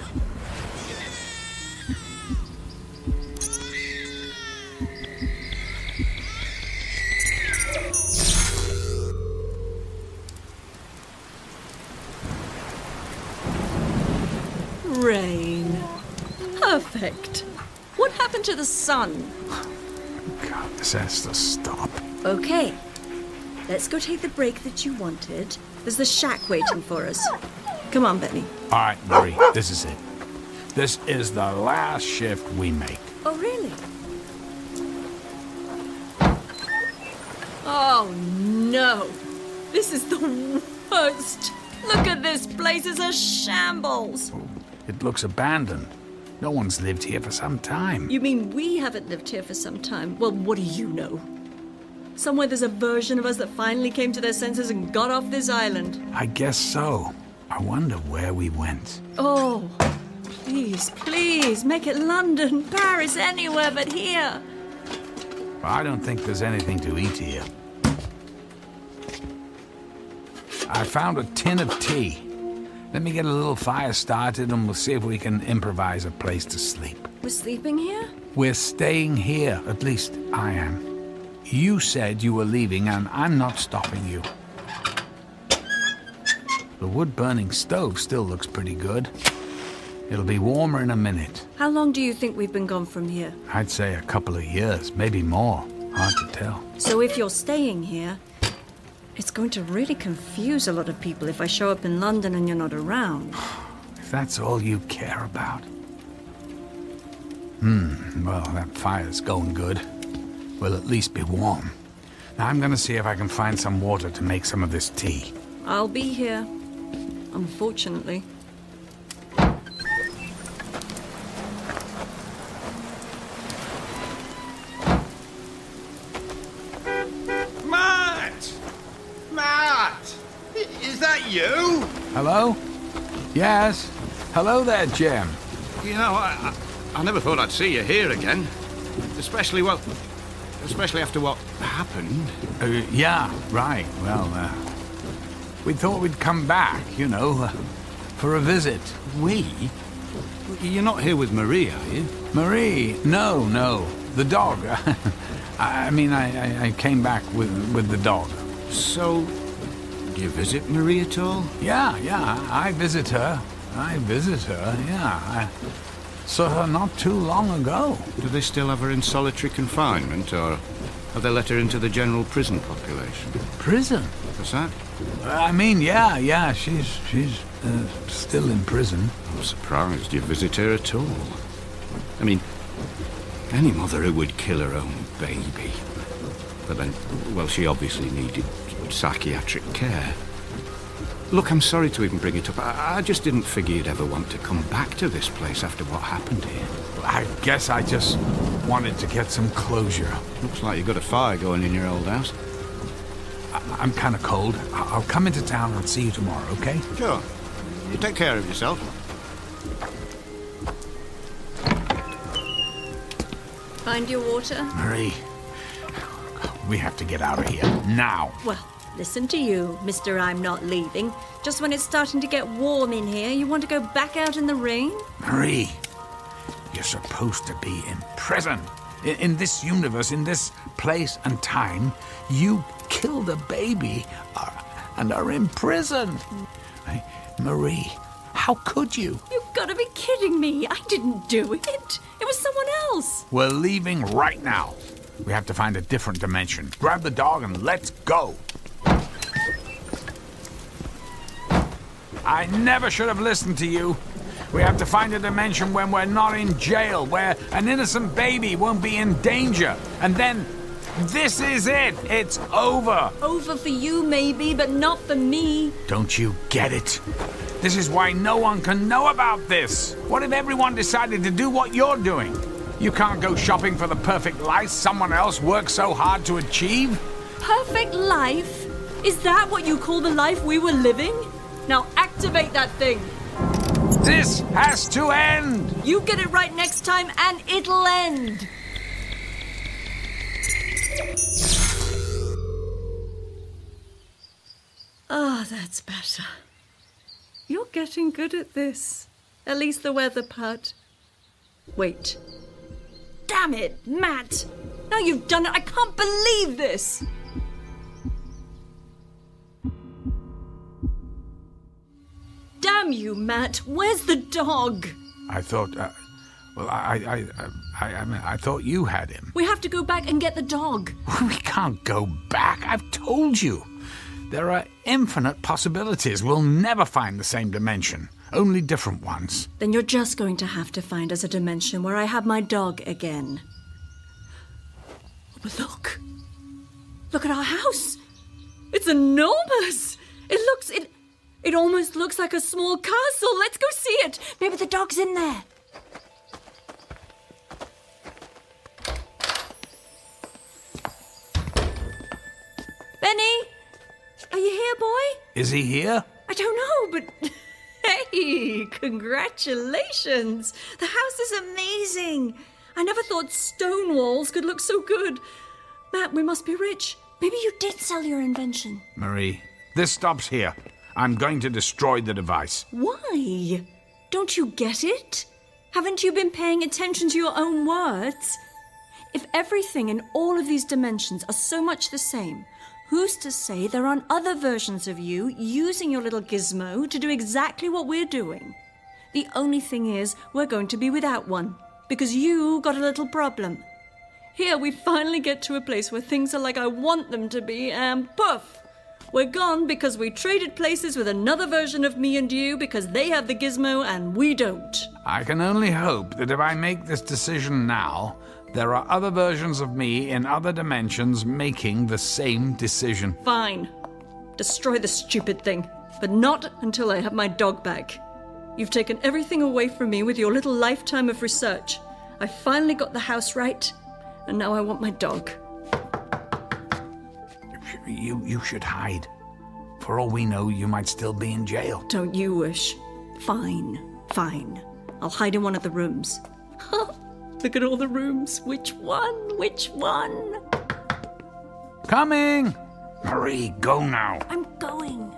Rain. Perfect. What happened to the sun? God, this has to stop. Okay. Let's go take the break that you wanted. There's the shack waiting for us. Come on, Benny. All right, Marie, this is it. This is the last shift we make. Oh, really? Oh, no. This is the worst. Look at this place. It's a shambles. It looks abandoned. No one's lived here for some time. You mean we haven't lived here for some time? Well, what do you know? Somewhere there's a version of us that finally came to their senses and got off this island. I guess so. I wonder where we went. Oh, please, please, make it London, Paris, anywhere but here. I don't think there's anything to eat here. I found a tin of tea. Let me get a little fire started and we'll see if we can improvise a place to sleep. We're sleeping here? We're staying here, at least I am. You said you were leaving and I'm not stopping you. The wood-burning stove still looks pretty good. It'll be warmer in a minute. How long do you think we've been gone from here? I'd say a couple of years, maybe more. Hard to tell. So if you're staying here, it's going to really confuse a lot of people if I show up in London and you're not around. If that's all you care about. Well, that fire's going good. We'll at least be warm. Now I'm gonna see if I can find some water to make some of this tea. I'll be here, unfortunately. Matt! Is that you? Hello? Yes? Hello there, Jim. You know, I never thought I'd see you here again. Especially after what happened. Yeah, right. Well, we thought we'd come back, you know, for a visit. We? You're not here with Marie, are you? Marie? No. The dog. I came back with the dog. So, do you visit Marie at all? Yeah, I visit her. Yeah. Saw her not too long ago. Do they still have her in solitary confinement, or have they let her into the general prison population? Prison? What's that? I mean, yeah, she's still in prison. I'm surprised you visit her at all. I mean, any mother who would kill her own baby. But then, well, she obviously needed psychiatric care. Look, I'm sorry to even bring it up. I just didn't figure you'd ever want to come back to this place after what happened here. I guess I just wanted to get some closure. Looks like you've got a fire going in your old house. I'm kind of cold. I'll come into town and see you tomorrow, okay? Sure. You take care of yourself. Find your water? Marie, we have to get out of here now. Well, listen to you, Mr. I'm not leaving. Just when it's starting to get warm in here, you want to go back out in the rain? Marie, you're supposed to be in prison. In this universe, in this place and time, you killed a baby and are in prison. Marie, how could you? You've got to be kidding me. I didn't do it. It was someone else. We're leaving right now. We have to find a different dimension. Grab the dog and let's go. I never should have listened to you. We have to find a dimension when we're not in jail, where an innocent baby won't be in danger. And then, this is it. It's over. Over for you, maybe, but not for me. Don't you get it? This is why no one can know about this. What if everyone decided to do what you're doing? You can't go shopping for the perfect life someone else worked so hard to achieve. Perfect life? Is that what you call the life we were living? Now activate that thing. This has to end! You get it right next time and it'll end! Ah, that's better. You're getting good at this. At least the weather part. Wait. Damn it, Matt! Now you've done it! I can't believe this! Damn you, Matt! Where's the dog? I thought, I thought you had him. We have to go back and get the dog. We can't go back. I've told you. There are infinite possibilities. We'll never find the same dimension. Only different ones. Then you're just going to have to find us a dimension where I have my dog again. Oh, but look. Look at our house. It's enormous. It almost looks like a small castle. Let's go see it. Maybe the dog's in there. Benny? Are you here, boy? Is he here? I don't know, but... Hey, congratulations. The house is amazing. I never thought stone walls could look so good. Matt, we must be rich. Maybe you did sell your invention. Marie, this stops here. I'm going to destroy the device. Why? Don't you get it? Haven't you been paying attention to your own words? If everything in all of these dimensions are so much the same, who's to say there aren't other versions of you using your little gizmo to do exactly what we're doing? The only thing is, we're going to be without one, because you got a little problem. Here we finally get to a place where things are like I want them to be, and poof! We're gone because we traded places with another version of me and you because they have the gizmo and we don't. I can only hope that if I make this decision now, there are other versions of me in other dimensions making the same decision. Fine. Destroy the stupid thing. But not until I have my dog back. You've taken everything away from me with your little lifetime of research. I finally got the house right, and now I want my dog. You should hide. For all we know, you might still be in jail. Don't you wish? Fine. I'll hide in one of the rooms. Look at all the rooms. Which one? Coming! Marie, go now. I'm going.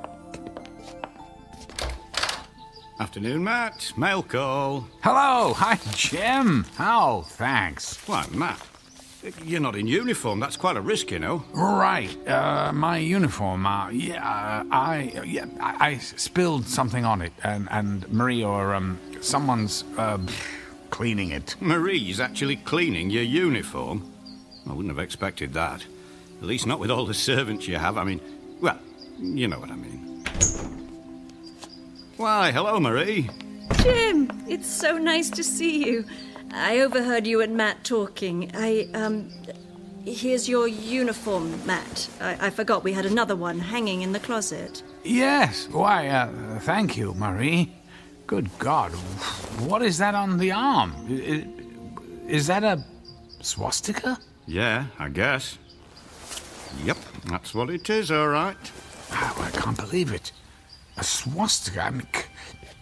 Afternoon, Matt. Mail call. Hello. Hi, Jim. Oh, thanks. Why, Matt? You're not in uniform. That's quite a risk, you know. Right. My uniform. I spilled something on it, and Marie or someone's cleaning it. Marie's actually cleaning your uniform? I wouldn't have expected that. At least not with all the servants you have. I mean, well, you know what I mean. Why, hello, Marie. Jim, it's so nice to see you. I overheard you and Matt talking. Here's your uniform, Matt. I forgot we had another one hanging in the closet. Yes, why, thank you, Marie. Good God, what is that on the arm? Is that a swastika? Yeah, I guess. Yep, that's what it is, all right. Oh, I can't believe it. A swastika? I mean,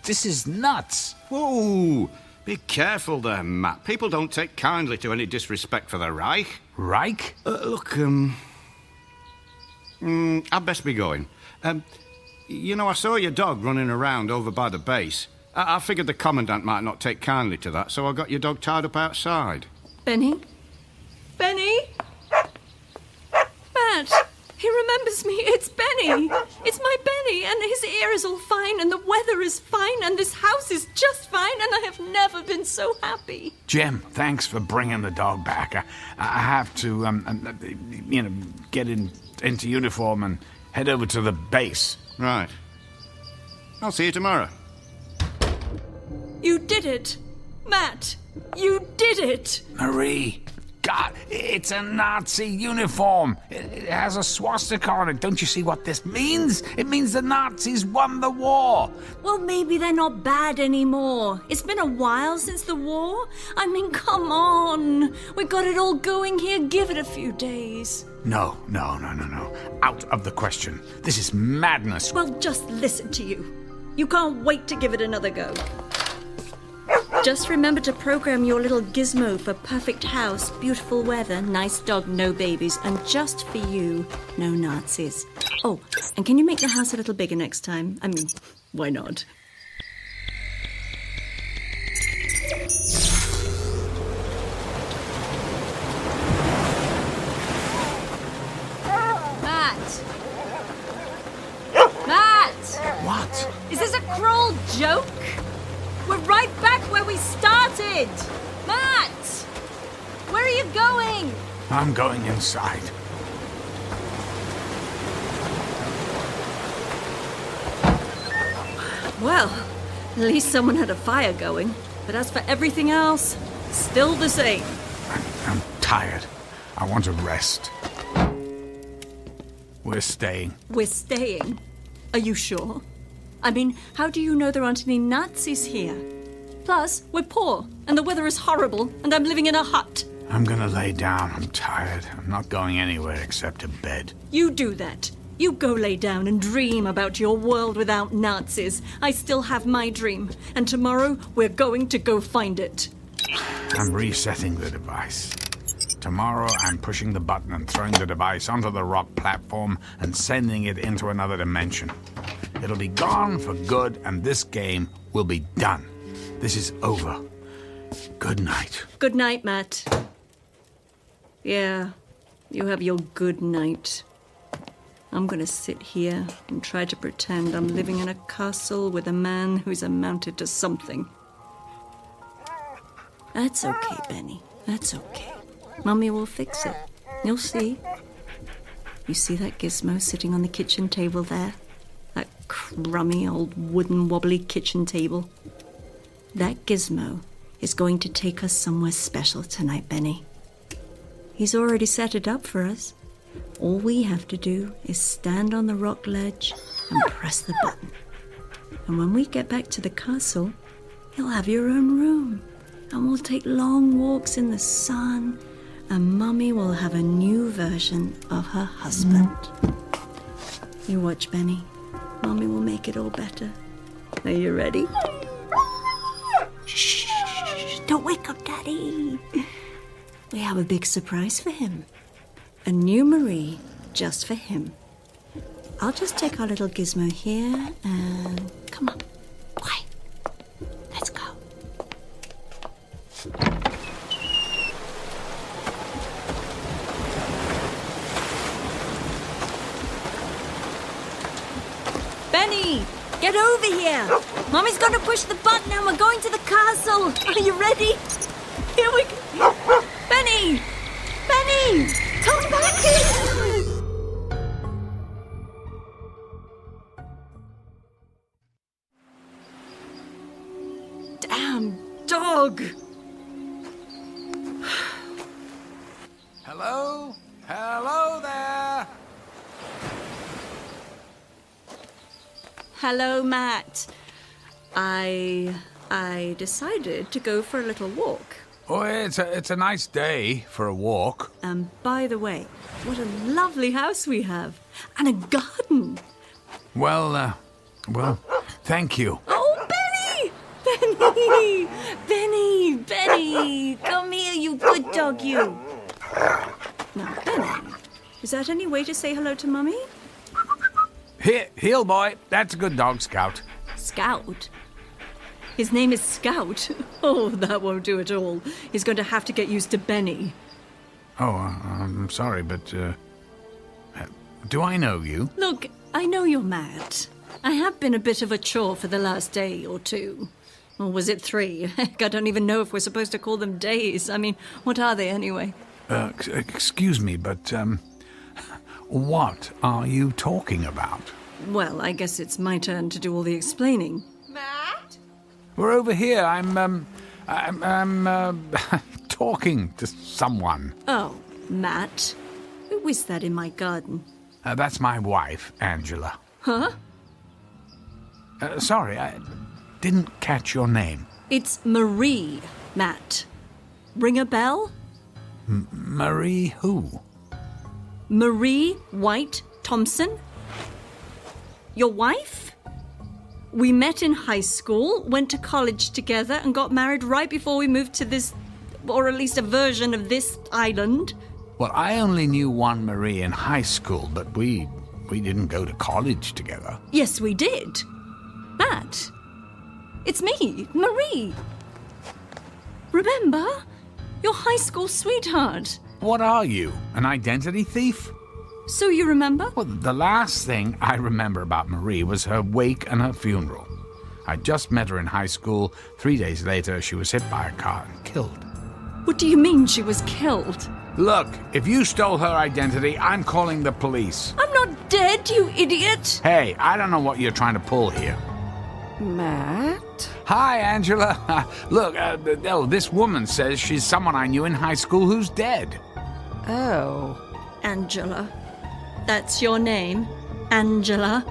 this is nuts. Whoa! Be careful there, Matt. People don't take kindly to any disrespect for the Reich. Reich? Look, I'd best be going. You know, I saw your dog running around over by the base. I figured the Commandant might not take kindly to that, so I got your dog tied up outside. Benny? Benny? Matt, he remembers me. It's Benny. It's my Benny, and his ear is all fine, and the weather is fine, and this house is just fine, and I have never been so happy. Jim, thanks for bringing the dog back. I have to, get into uniform and head over to the base. Right. I'll see you tomorrow. You did it. Matt, you did it. Marie, God, it's a Nazi uniform. It has a swastika on it. Don't you see what this means? It means the Nazis won the war. Well, maybe they're not bad anymore. It's been a while since the war. I mean, come on. We got it all going here. Give it a few days. No. Out of the question. This is madness. Well, just listen to you. You can't wait to give it another go. Just remember to program your little gizmo for perfect house, beautiful weather, nice dog, no babies, and just for you, no Nazis. Oh, and can you make the house a little bigger next time? I mean, why not? Matt! What? Is this a cruel joke? We're right back where we started! Matt! Where are you going? I'm going inside. Well, at least someone had a fire going. But as for everything else, still the same. I'm tired. I want to rest. We're staying. We're staying? Are you sure? I mean, how do you know there aren't any Nazis here? Plus, we're poor, and the weather is horrible, and I'm living in a hut. I'm gonna lay down. I'm tired. I'm not going anywhere except to bed. You do that. You go lay down and dream about your world without Nazis. I still have my dream, and tomorrow we're going to go find it. I'm resetting the device. Tomorrow, I'm pushing the button and throwing the device onto the rock platform and sending it into another dimension. It'll be gone for good, and this game will be done. This is over. Good night. Good night, Matt. Yeah, you have your good night. I'm gonna sit here and try to pretend I'm living in a castle with a man who's amounted to something. That's okay, Benny. That's okay. Mummy will fix it. You'll see. You see that gizmo sitting on the kitchen table there? That crummy old wooden wobbly kitchen table? That gizmo is going to take us somewhere special tonight, Benny. He's already set it up for us. All we have to do is stand on the rock ledge and press the button. And when we get back to the castle, you'll have your own room. And we'll take long walks in the sun. And Mummy will have a new version of her husband. You watch, Benny. Mummy will make it all better. Are you ready? Shh! Don't wake up, Daddy. We have a big surprise for him. A new Marie just for him. I'll just take our little gizmo here and... Come on. Quiet. Let's go. Benny! Get over here! Mommy's going to push the button and we're going to the castle. Are you ready? Here we go. Benny! Benny! Come back here! Damn dog! Hello? Hello there! Hello, Matt. I decided to go for a little walk. Oh, it's a nice day for a walk. And by the way, what a lovely house we have. And a garden. Well, thank you. Oh, Benny! Benny! Benny! Benny! Come here, you good dog, you. Now, Benny, is that any way to say hello to Mummy? Here, heel boy. That's a good dog, Scout. Scout? His name is Scout? Oh, that won't do at all. He's going to have to get used to Benny. Oh, I'm sorry, but, do I know you? Look, I know you're mad. I have been a bit of a chore for the last day or two. Or was it 3? Heck, I don't even know if we're supposed to call them days. I mean, what are they anyway? Excuse me, but, what are you talking about? Well, I guess it's my turn to do all the explaining. Matt? We're over here. I'm talking to someone. Oh, Matt. Who is that in my garden? That's my wife, Angela. Huh? Sorry, I didn't catch your name. It's Marie, Matt. Ring a bell? Marie who? Marie White Thompson? Your wife? We met in high school, went to college together, and got married right before we moved to this, or at least a version of this island. Well, I only knew one Marie in high school, but we didn't go to college together. Yes, we did. Matt, it's me, Marie. Remember? Your high school sweetheart. What are you, an identity thief? So you remember? Well, the last thing I remember about Marie was her wake and her funeral. I just met her in high school. 3 days later, she was hit by a car and killed. What do you mean she was killed? Look, if you stole her identity, I'm calling the police. I'm not dead, you idiot! Hey, I don't know what you're trying to pull here. Matt? Hi, Angela. Look, this woman says she's someone I knew in high school who's dead. Oh. Angela. That's your name? Angela?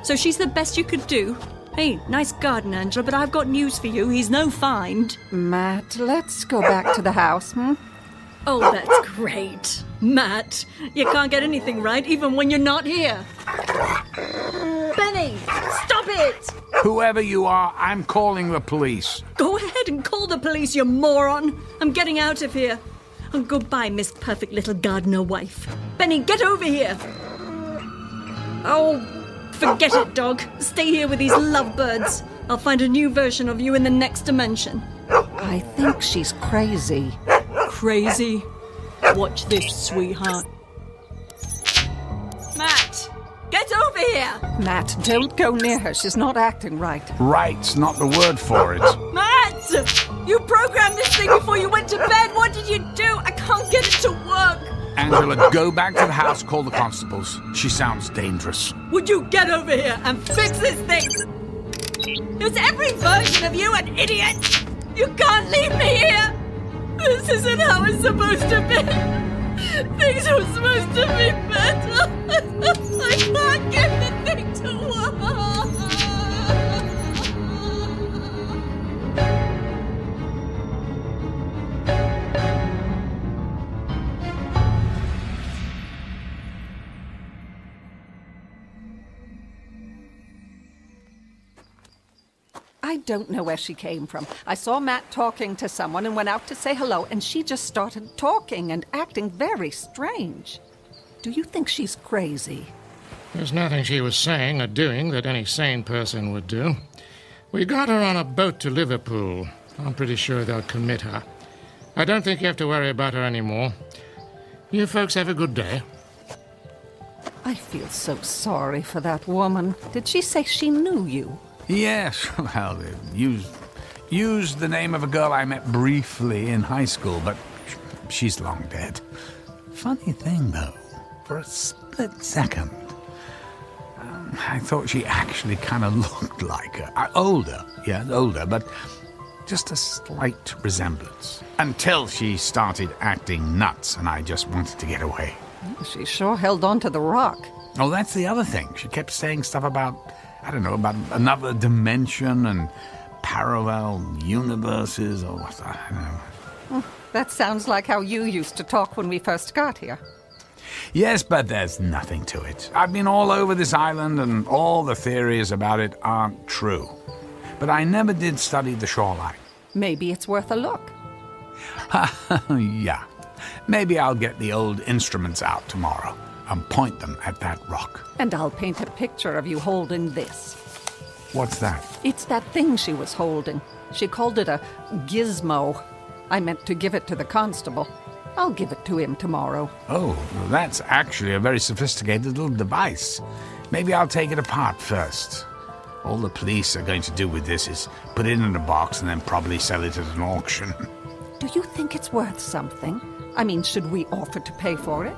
So she's the best you could do? Hey, nice garden, Angela, but I've got news for you. He's no find. Matt, let's go back to the house, Oh, that's great. Matt, you can't get anything right even when you're not here. Benny, stop it! Whoever you are, I'm calling the police. Go ahead and call the police, you moron. I'm getting out of here. And goodbye, Miss Perfect Little Gardener Wife. Benny, get over here. Oh, forget it, dog. Stay here with these lovebirds. I'll find a new version of you in the next dimension. I think she's crazy. Crazy? Watch this, sweetheart. Matt, get over here! Matt, don't go near her. She's not acting right. Right's not the word for it. Matt! You programmed this thing before you went to bed. What did you do? I can't get it to work. Angela, go back to the house, call the constables. She sounds dangerous. Would you get over here and fix this thing? It's every version of you, an idiot! You can't leave me here! This isn't how it's supposed to be. Things were supposed to be better. I can't get the thing to work. I don't know where she came from. I saw Matt talking to someone and went out to say hello, and she just started talking and acting very strange. Do you think she's crazy? There's nothing she was saying or doing that any sane person would do. We got her on a boat to Liverpool. I'm pretty sure they'll commit her. I don't think you have to worry about her anymore. You folks have a good day. I feel so sorry for that woman. Did she say she knew you? Yes, well, used the name of a girl I met briefly in high school, but she's long dead. Funny thing, though, for a split second, I thought she actually kind of looked like her. Older, but just a slight resemblance. Until she started acting nuts, and I just wanted to get away. She sure held on to the rock. Oh, that's the other thing. She kept saying stuff about, about another dimension and parallel universes, or what, I don't know. That sounds like how you used to talk when we first got here. Yes, but there's nothing to it. I've been all over this island, and all the theories about it aren't true. But I never did study the shoreline. Maybe it's worth a look. Yeah. Maybe I'll get the old instruments out tomorrow and point them at that rock. And I'll paint a picture of you holding this. What's that? It's that thing she was holding. She called it a gizmo. I meant to give it to the constable. I'll give it to him tomorrow. Oh, well, that's actually a very sophisticated little device. Maybe I'll take it apart first. All the police are going to do with this is put it in a box and then probably sell it at an auction. Do you think it's worth something? I mean, should we offer to pay for it?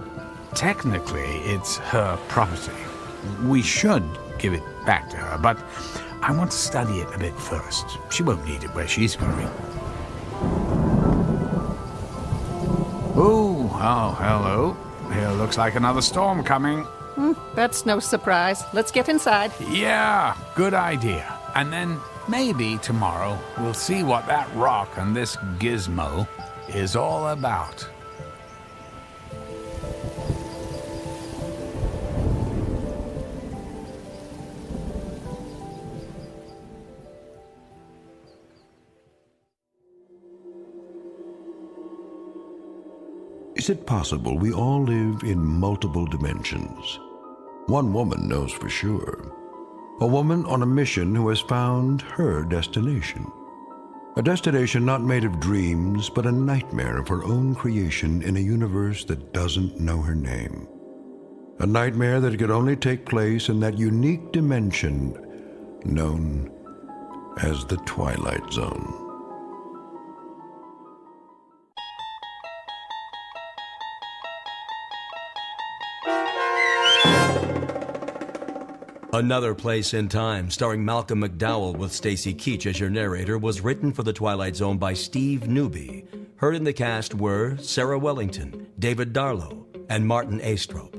Technically, it's her property. We should give it back to her, but I want to study it a bit first. She won't need it where she's going. Oh, hello. Here looks like another storm coming. That's no surprise. Let's get inside. Yeah, good idea. And then maybe tomorrow we'll see what that rock and this gizmo is all about. Is it possible we all live in multiple dimensions? One woman knows for sure. A woman on a mission who has found her destination. A destination not made of dreams, but a nightmare of her own creation in a universe that doesn't know her name. A nightmare that could only take place in that unique dimension known as the Twilight Zone. Another Place in Time, starring Malcolm McDowell with Stacy Keach as your narrator, was written for The Twilight Zone by Steve Newby. Heard in the cast were Sarah Wellington, David Darlow, and Martin Astrop.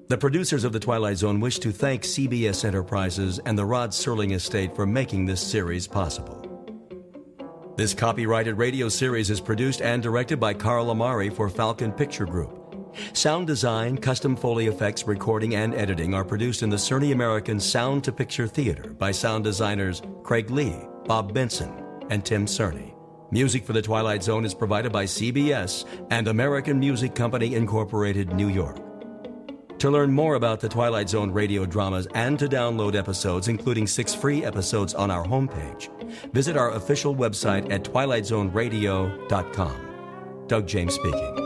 The producers of The Twilight Zone wish to thank CBS Enterprises and the Rod Serling Estate for making this series possible. This copyrighted radio series is produced and directed by Carl Amari for Falcon Picture Group. Sound design, custom Foley effects, recording, and editing are produced in the Cerny American Sound to Picture Theater by sound designers Craig Lee, Bob Benson, and Tim Cerny. Music for The Twilight Zone is provided by CBS and American Music Company Incorporated, New York. To learn more about the Twilight Zone radio dramas and to download episodes, including 6 free episodes on our homepage, visit our official website at twilightzoneradio.com. Doug James speaking.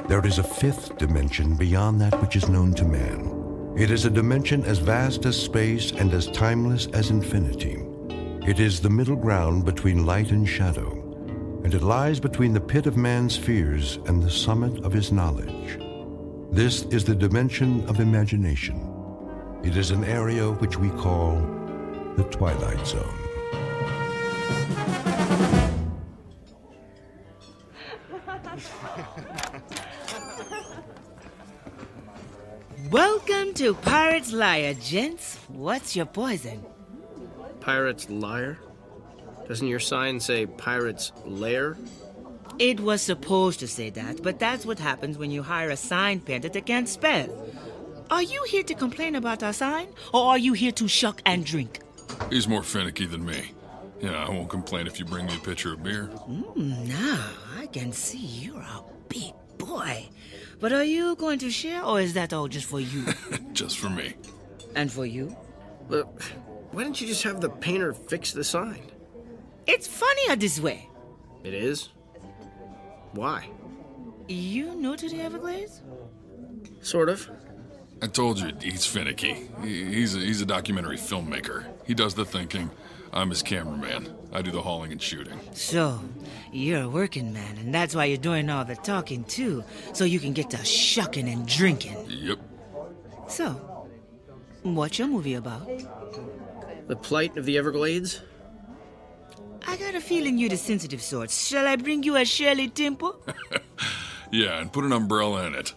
There is a fifth dimension beyond that which is known to man. It is a dimension as vast as space and as timeless as infinity. It is the middle ground between light and shadow, and it lies between the pit of man's fears and the summit of his knowledge. This is the dimension of imagination. It is an area which we call the Twilight Zone. Welcome to Pirate's Lair, gents. What's your poison? Pirate's Lair? Doesn't your sign say Pirate's Lair? It was supposed to say that, but that's what happens when you hire a sign painter that can't spell. Are you here to complain about our sign, or are you here to shuck and drink? He's more finicky than me. Yeah, I won't complain if you bring me a pitcher of beer. Now I can see you're a big boy. boy. But are you going to share, or is that all just for you? Just for me. And for you? Why didn't you just have the painter fix the sign? It's funnier this way. It is? Why? You new to the Everglades? Sort of. I told you, he's finicky. He's a documentary filmmaker. He does the thinking. I'm his cameraman. I do the hauling and shooting. So, you're a working man, and that's why you're doing all the talking, too, so you can get to shucking and drinking. Yep. So, what's your movie about? The plight of the Everglades? I got a feeling you're the sensitive sort. Shall I bring you a Shirley Temple? Yeah, and put an umbrella in it.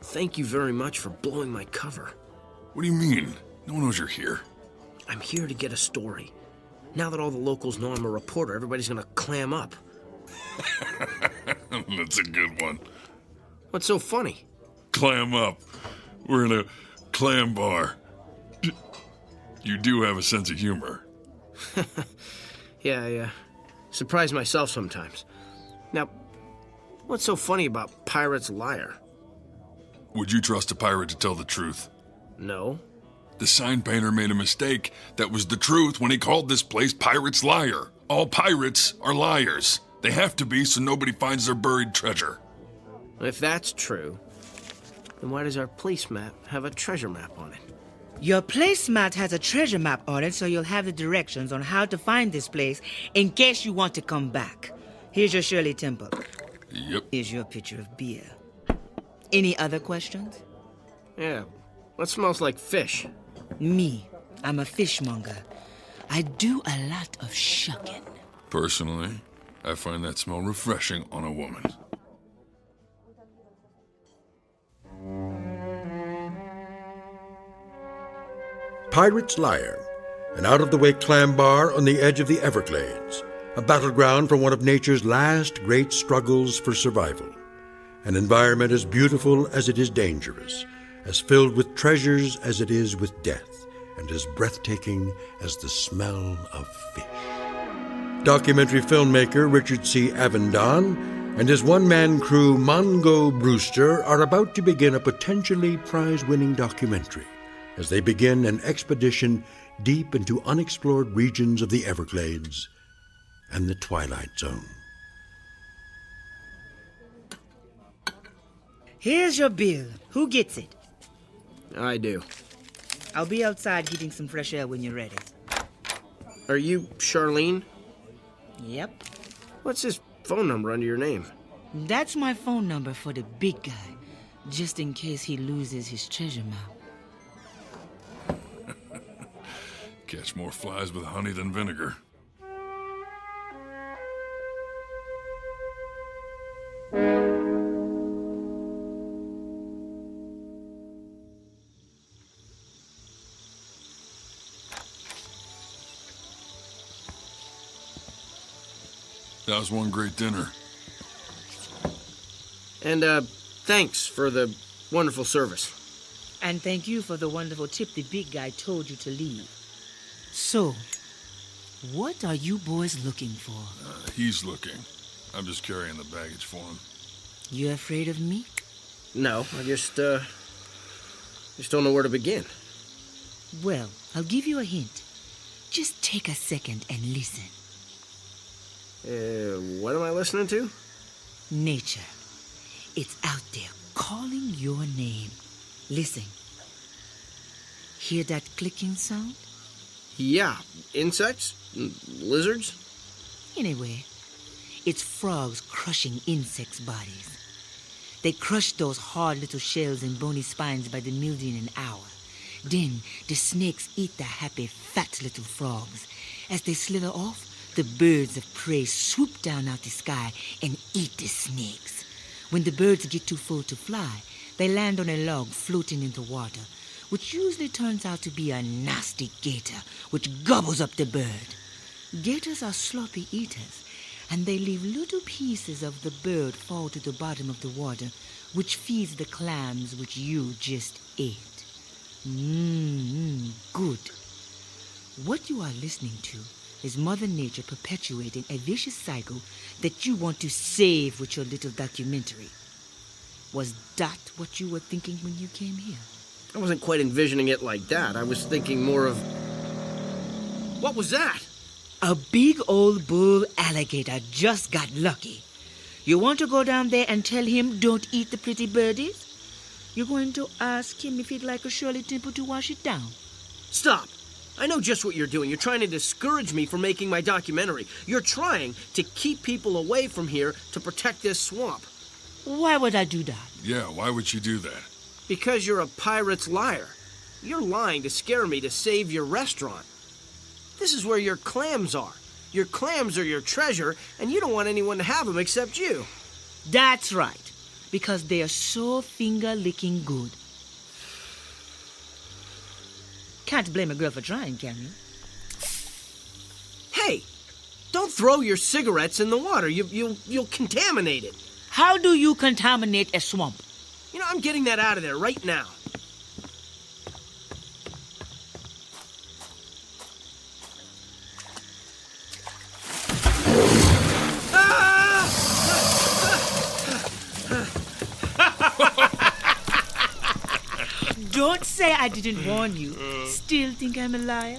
Thank you very much for blowing my cover. What do you mean? No one knows you're here. I'm here to get a story. Now that all the locals know I'm a reporter, everybody's gonna clam up. That's a good one. What's so funny? Clam up. We're in a clam bar. You do have a sense of humor. Yeah, I surprise myself sometimes. Now, what's so funny about Pirate's Liar? Would you trust a pirate to tell the truth? No. The sign painter made a mistake. That was the truth when he called this place Pirate's Liar. All pirates are liars. They have to be so nobody finds their buried treasure. If that's true, then why does our place map have a treasure map on it? Your placemat has a treasure map on it, so you'll have the directions on how to find this place in case you want to come back. Here's your Shirley Temple. Yep. Here's your pitcher of beer. Any other questions? Yeah. What smells like fish? Me. I'm a fishmonger. I do a lot of shucking. Personally, I find that smell refreshing on a woman. Pirate's Liar, an out-of-the-way clam bar on the edge of the Everglades, a battleground for one of nature's last great struggles for survival. An environment as beautiful as it is dangerous, as filled with treasures as it is with death, and as breathtaking as the smell of fish. Documentary filmmaker Richard C. Avendon and his one-man crew Mongo Brewster are about to begin a potentially prize-winning documentary as they begin an expedition deep into unexplored regions of the Everglades and the Twilight Zone. Here's your bill. Who gets it? I do. I'll be outside getting some fresh air when you're ready. Are you Charlene? Yep. What's this phone number under your name? That's my phone number for the big guy, just in case he loses his treasure map. Catch more flies with honey than vinegar. That was one great dinner. And, thanks for the wonderful service. And thank you for the wonderful tip the big guy told you to leave. So, what are you boys looking for? He's looking. I'm just carrying the baggage for him. You afraid of me? No, I just don't know where to begin. Well, I'll give you a hint. Just take a second and listen. What am I listening to? Nature. It's out there calling your name. Listen. Hear that clicking sound? Yeah. Insects? Lizards? Anyway, it's frogs crushing insects' bodies. They crush those hard little shells and bony spines by the million an hour. Then the snakes eat the happy, fat little frogs. As they slither off, the birds of prey swoop down out the sky and eat the snakes. When the birds get too full to fly, they land on a log floating in the water, which usually turns out to be a nasty gator, which gobbles up the bird. Gators are sloppy eaters, and they leave little pieces of the bird fall to the bottom of the water, which feeds the clams which you just ate. Good. What you are listening to is Mother Nature perpetuating a vicious cycle that you want to save with your little documentary. Was that what you were thinking when you came here? I wasn't quite envisioning it like that. I was thinking more of... What was that? A big old bull alligator just got lucky. You want to go down there and tell him don't eat the pretty birdies? You're going to ask him if he'd like a Shirley Temple to wash it down. Stop! I know just what you're doing. You're trying to discourage me from making my documentary. You're trying to keep people away from here to protect this swamp. Why would I do that? Yeah, why would you do that? Because you're a pirate's liar. You're lying to scare me to save your restaurant. This is where your clams are. Your clams are your treasure, and you don't want anyone to have them except you. That's right, because they are so finger-licking good. Can't blame a girl for trying, can you? Hey, don't throw your cigarettes in the water. You'll contaminate it. How do you contaminate a swamp? You know, I'm getting that out of there right now. Don't say I didn't warn you. Still think I'm a liar?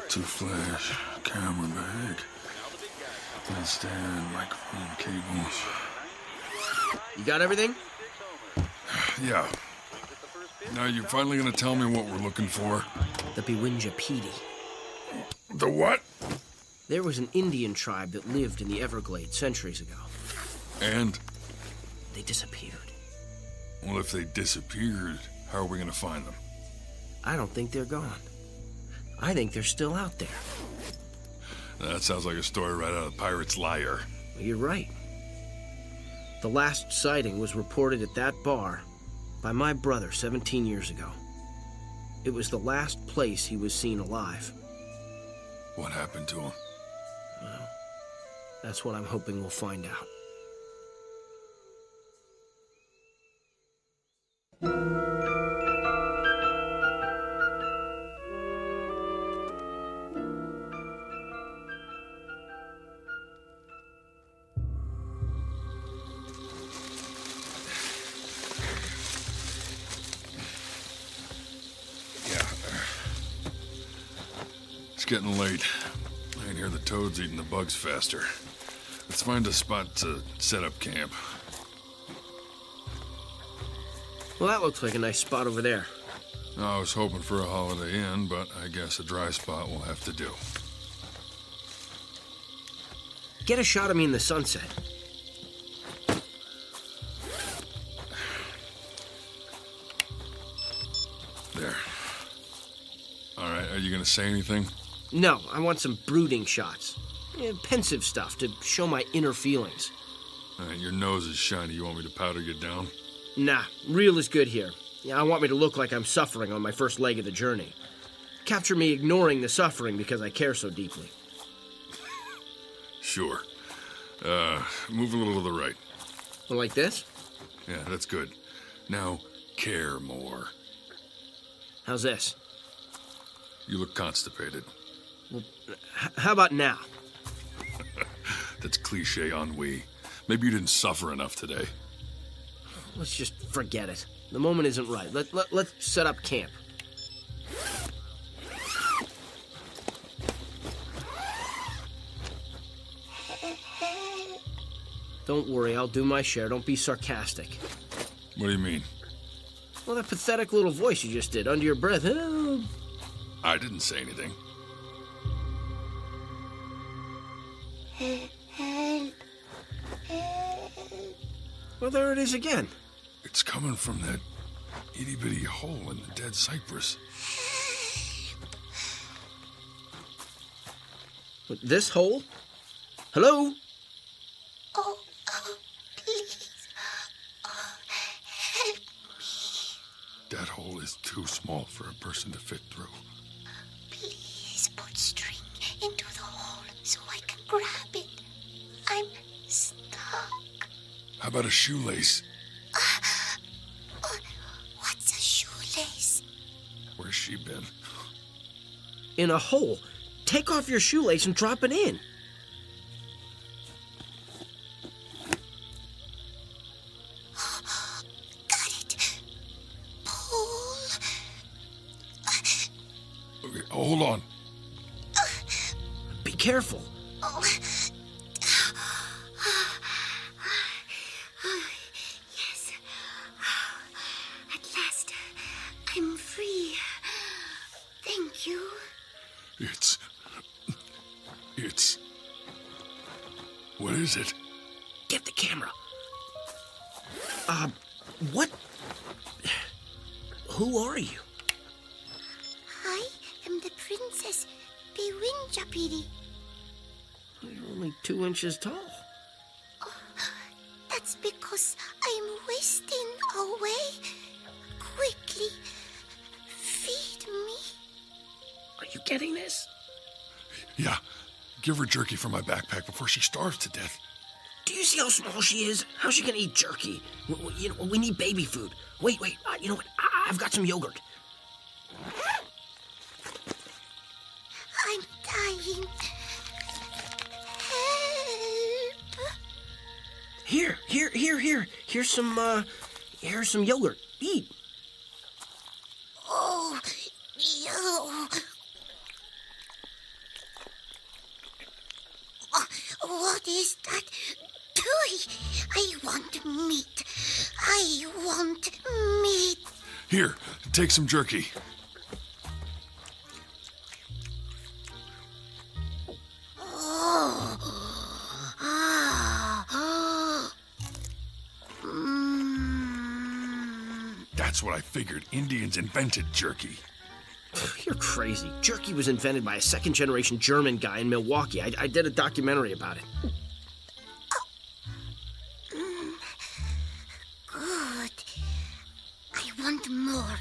Two flash, camera bag, stand, microphone, cables. You got everything? Yeah. Now you're finally gonna tell me what we're looking for? The Beewinjapeedee. The what? There was an Indian tribe that lived in the Everglades centuries ago. And? They disappeared. Well, if they disappeared, how are we gonna find them? I don't think they're gone. I think they're still out there. That sounds like a story right out of Pirate's Liar. You're right. The last sighting was reported at that bar by my brother 17 years ago. It was the last place he was seen alive. What happened to him? Well, that's what I'm hoping we'll find out. It's getting late. I can hear the toads eating the bugs faster. Let's find a spot to set up camp. Well, that looks like a nice spot over there. I was hoping for a Holiday Inn, but I guess a dry spot will have to do. Get a shot of me in the sunset. There. All right, are you gonna say anything? No, I want some brooding shots. Pensive stuff to show my inner feelings. All right, your nose is shiny. You want me to powder you down? Nah, real is good here. I want me to look like I'm suffering on my first leg of the journey. Capture me ignoring the suffering because I care so deeply. Sure. Move a little to the right. Well, like this? Yeah, that's good. Now, care more. How's this? You look constipated. Well, how about now? That's cliche ennui. Maybe you didn't suffer enough today. Let's just forget it. The moment isn't right. Let's set up camp. Don't worry, I'll do my share. Don't be sarcastic. What do you mean? Well, that pathetic little voice you just did under your breath. Oh. I didn't say anything. Well, there it is again. It's coming from that itty-bitty hole in the dead cypress. This hole? Hello? Oh, please. Help me. That hole is too small for a person to fit through. Please put string into the hole so I can grab it. I'm stuck. How about a shoelace? What's a shoelace? Where's she been? In a hole. Take off your shoelace and drop it in. Got it. Pull. Okay, hold on. Be careful. Oh. Yes. At last, I'm free. Thank you. It's... What is it? Get the camera. What? Who are you? I am the Princess Beewinjapeedee. You're only 2 inches tall. That's because I'm wasting away. Quickly, feed me. Are you getting this? Yeah. Give her jerky from my backpack before she starves to death. Do you see how small she is? How's she gonna eat jerky? We need baby food. Wait. You know what? I've got some yogurt. I'm dying. Help! Here. Here's some yogurt. Eat. Oh, you. What is that? I want meat. I want meat. Here, take some jerky. Oh. That's what I figured. Indians invented jerky. You're crazy. Jerky was invented by a second-generation German guy in Milwaukee. I did a documentary about it. Good. I want more.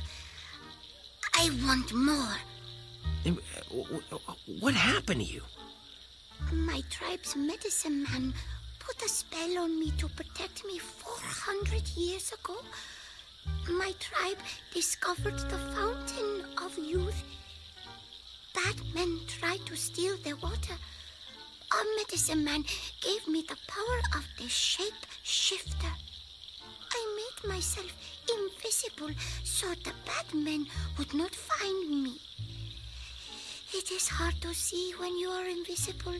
I want more. What happened to you? My tribe's medicine man put a spell on me to protect me 400 years ago. My tribe discovered the fountain of youth. Bad men tried to steal the water. Our medicine man gave me the power of the shape shifter. I made myself invisible so the bad men would not find me. It is hard to see when you are invisible,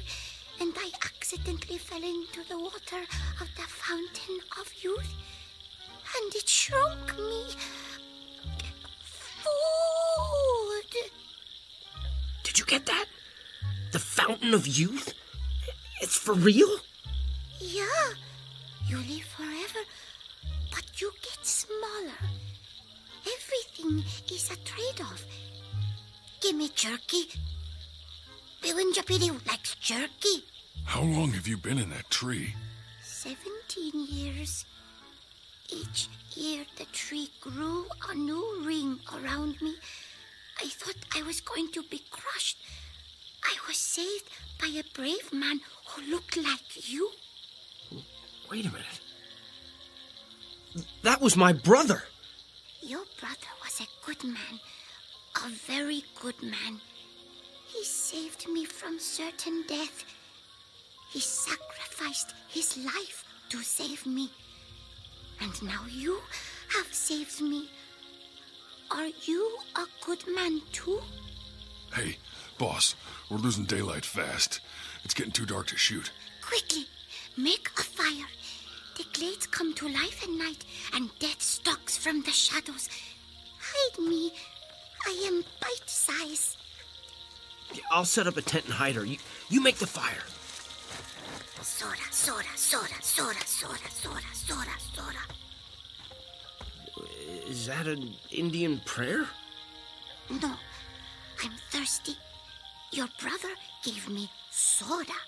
and I accidentally fell into the water of the fountain of youth, and it shrunk me. Food! Did you get that? The fountain of youth? It's for real? Yeah, you live forever, but you get smaller. Everything is a trade-off. Give me jerky. Beewinjapeedee likes jerky. How long have you been in that tree? 17 years. Each year the tree grew a new ring around me. I thought I was going to be crushed. I was saved by a brave man who looked like you. Wait a minute. That was my brother. Your brother was a good man. A very good man. He saved me from certain death. He sacrificed his life to save me. And now you have saved me. Are you a good man too? Hey, boss, we're losing daylight fast. It's getting too dark to shoot. Quickly, make a fire. The glades come to life at night, and death stalks from the shadows. Hide me. I am bite size. I'll set up a tent and hide her. You make the fire. Soda, soda, soda, soda, soda, soda, soda, soda. Is that an Indian prayer? No, I'm thirsty. Your brother gave me soda.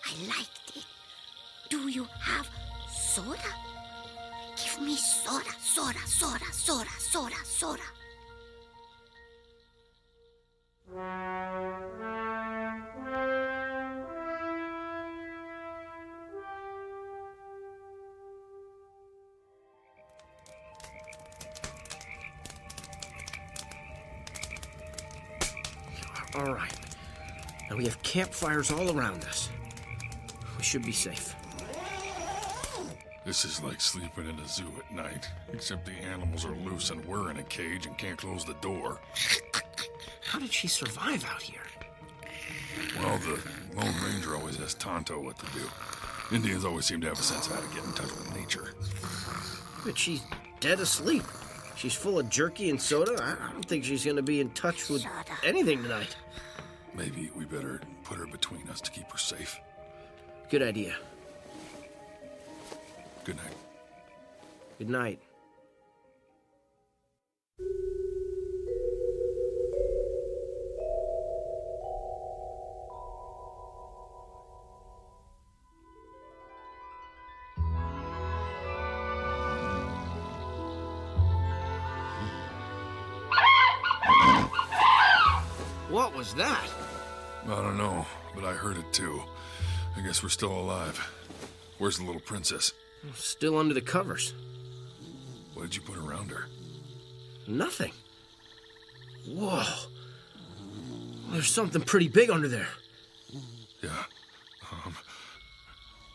I liked it. Do you have soda? Give me soda, soda, soda, soda, soda, soda. All right. Now we have campfires all around us. We should be safe. This is like sleeping in a zoo at night, except the animals are loose and we're in a cage and can't close the door. How did she survive out here? Well, the Lone Ranger always has Tonto what to do. Indians always seem to have a sense of how to get in touch with nature. But she's dead asleep. She's full of jerky and soda. I don't think she's going to be in touch with anything tonight. Maybe we better put her between us to keep her safe. Good idea. Good night. Good night. What was that? I don't know, but I heard it too. I guess we're still alive. Where's the little princess? Still under the covers. What did you put around her? Nothing. Whoa. There's something pretty big under there. Yeah.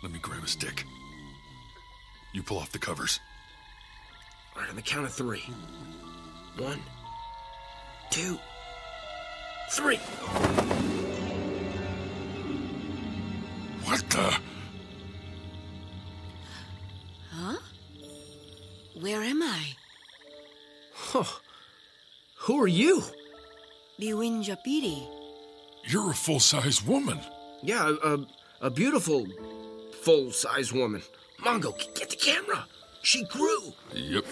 Let me grab a stick. You pull off the covers. All right, on the count of 3. 1, 2, 3. What the? Huh? Where am I? Huh. Who are you? Beewinjapeedee. You're a full-size woman. Yeah, a beautiful, full-size woman. Mongo, get the camera. She grew. Yep.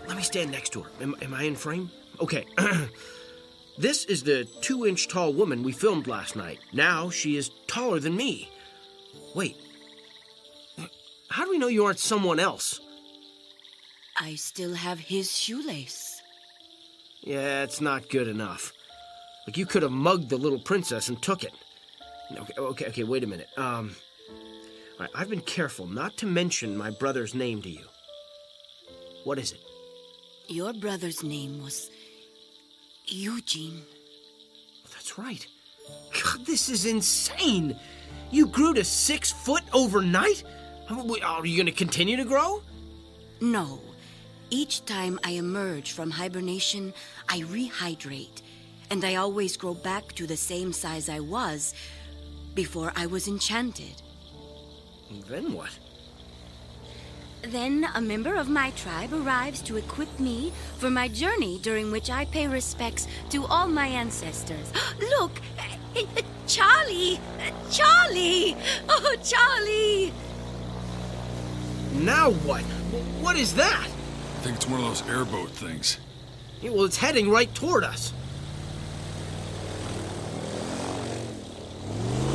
Let me stand next to her. Am I in frame? Okay. This is the 2-inch tall woman we filmed last night. Now she is taller than me. Wait. How do we know you aren't someone else? I still have his shoelace. Yeah, it's not good enough. Like, you could have mugged the little princess and took it. Okay, wait a minute. All right, I've been careful not to mention my brother's name to you. What is it? Your brother's name was Eugene. That's right. God, this is insane. You grew to 6 foot overnight? Are you going to continue to grow? No. Each time I emerge from hibernation, I rehydrate, and I always grow back to the same size I was before I was enchanted. Then what? Then a member of my tribe arrives to equip me for my journey, during which I pay respects to all my ancestors. Look! Charlie! Charlie! Oh, Charlie! Now what? What is that? I think it's one of those airboat things. Yeah, well, it's heading right toward us.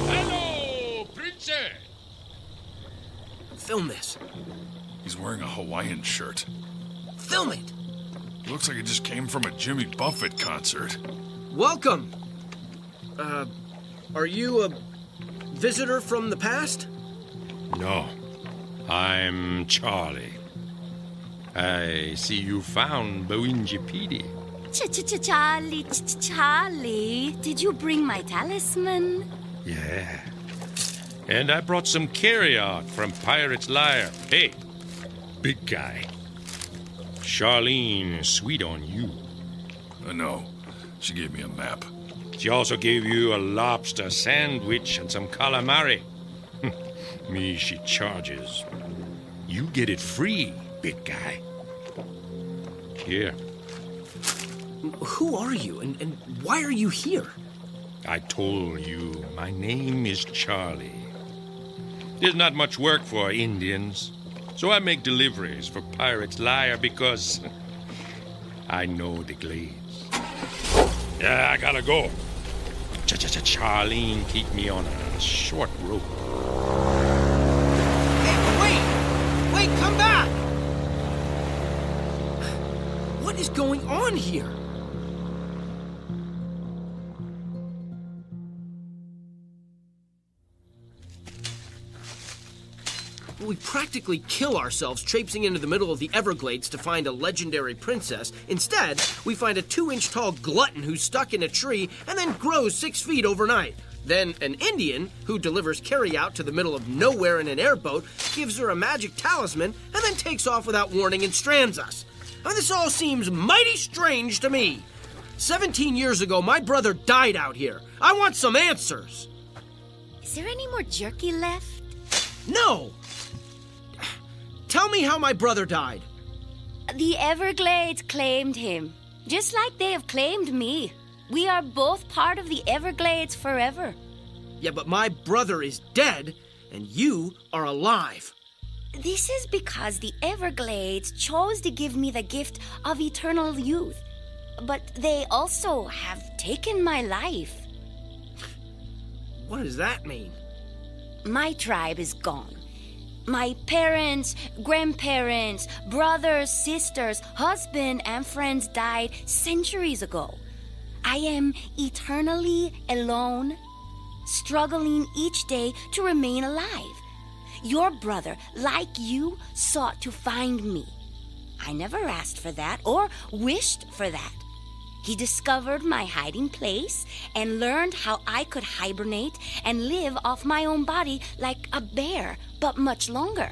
Hello, princess! Film this. He's wearing a Hawaiian shirt. Film it! Looks like it just came from a Jimmy Buffett concert. Welcome! Are you a visitor from the past? No. I'm Charlie. I see you found Beewinjapeedee. Charlie, did you bring my talisman? Yeah. And I brought some carry-out from Pirate's Lair. Hey, big guy. Charlene is sweet on you. I know. She gave me a map. She also gave you a lobster sandwich and some calamari. Me, she charges. You get it free, big guy. Here. Who are you, and why are you here? I told you, my name is Charlie. There's not much work for Indians, so I make deliveries for Pirate's Lair because I know the glades. Yeah, I gotta go. Charlene, keep me on a short rope. Hey, wait, come back! What is going on here? we practically kill ourselves traipsing into the middle of the Everglades to find a legendary princess. Instead, we find a 2-inch tall glutton who's stuck in a tree and then grows 6 feet overnight. Then an Indian, who delivers carry-out to the middle of nowhere in an airboat, gives her a magic talisman and then takes off without warning and strands us. I mean, this all seems mighty strange to me. 17 years ago, my brother died out here. I want some answers. Is there any more jerky left? No! Tell me how my brother died. The Everglades claimed him, just like they have claimed me. We are both part of the Everglades forever. Yeah, but my brother is dead, and you are alive. This is because the Everglades chose to give me the gift of eternal youth. But they also have taken my life. What does that mean? My tribe is gone. My parents, grandparents, brothers, sisters, husband, and friends died centuries ago. I am eternally alone, struggling each day to remain alive. Your brother, like you, sought to find me. I never asked for that or wished for that. He discovered my hiding place and learned how I could hibernate and live off my own body like a bear, but much longer.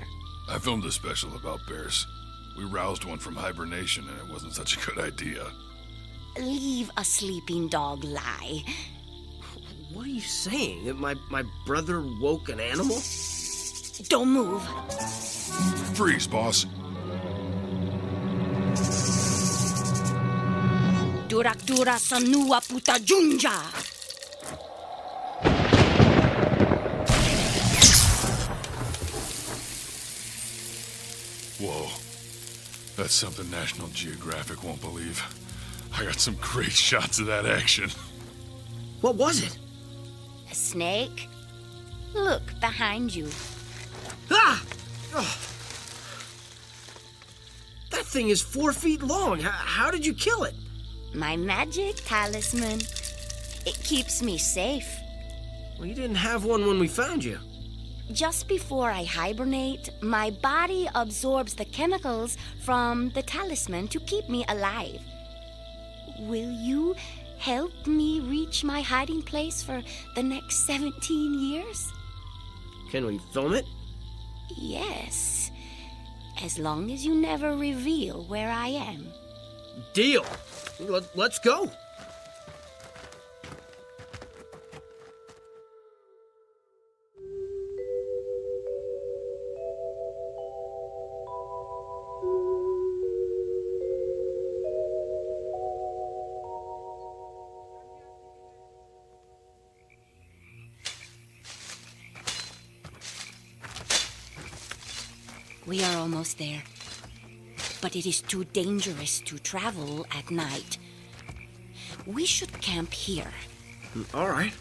I filmed a special about bears. We roused one from hibernation and it wasn't such a good idea. Leave a sleeping dog lie. What are you saying? That my brother woke an animal? Don't move. Freeze, boss. Duraktura sanua puta junja. Whoa. That's something National Geographic won't believe. I got some great shots of that action. What was it? A snake? Look behind you. Ah! Oh. That thing is 4 feet long. How did you kill it? My magic talisman. It keeps me safe. Well, you didn't have one when we found you. Just before I hibernate, my body absorbs the chemicals from the talisman to keep me alive. Will you help me reach my hiding place for the next 17 years? Can we film it? Yes. As long as you never reveal where I am. Deal. Let's go. We are almost there. But it is too dangerous to travel at night. We should camp here. All right.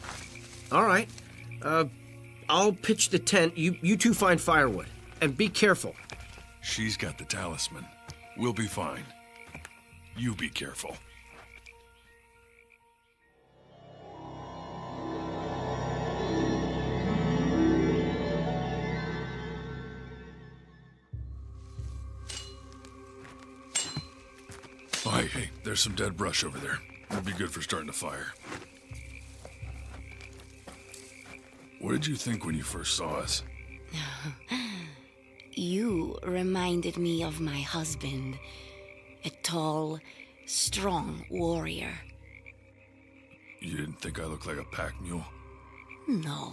I'll pitch the tent. You two find firewood. And be careful. She's got the talisman. We'll be fine. You be careful. Oh, hey, there's some dead brush over there. That'd be good for starting a fire. What did you think when you first saw us? You reminded me of my husband, a tall, strong warrior. You didn't think I looked like a pack mule? No.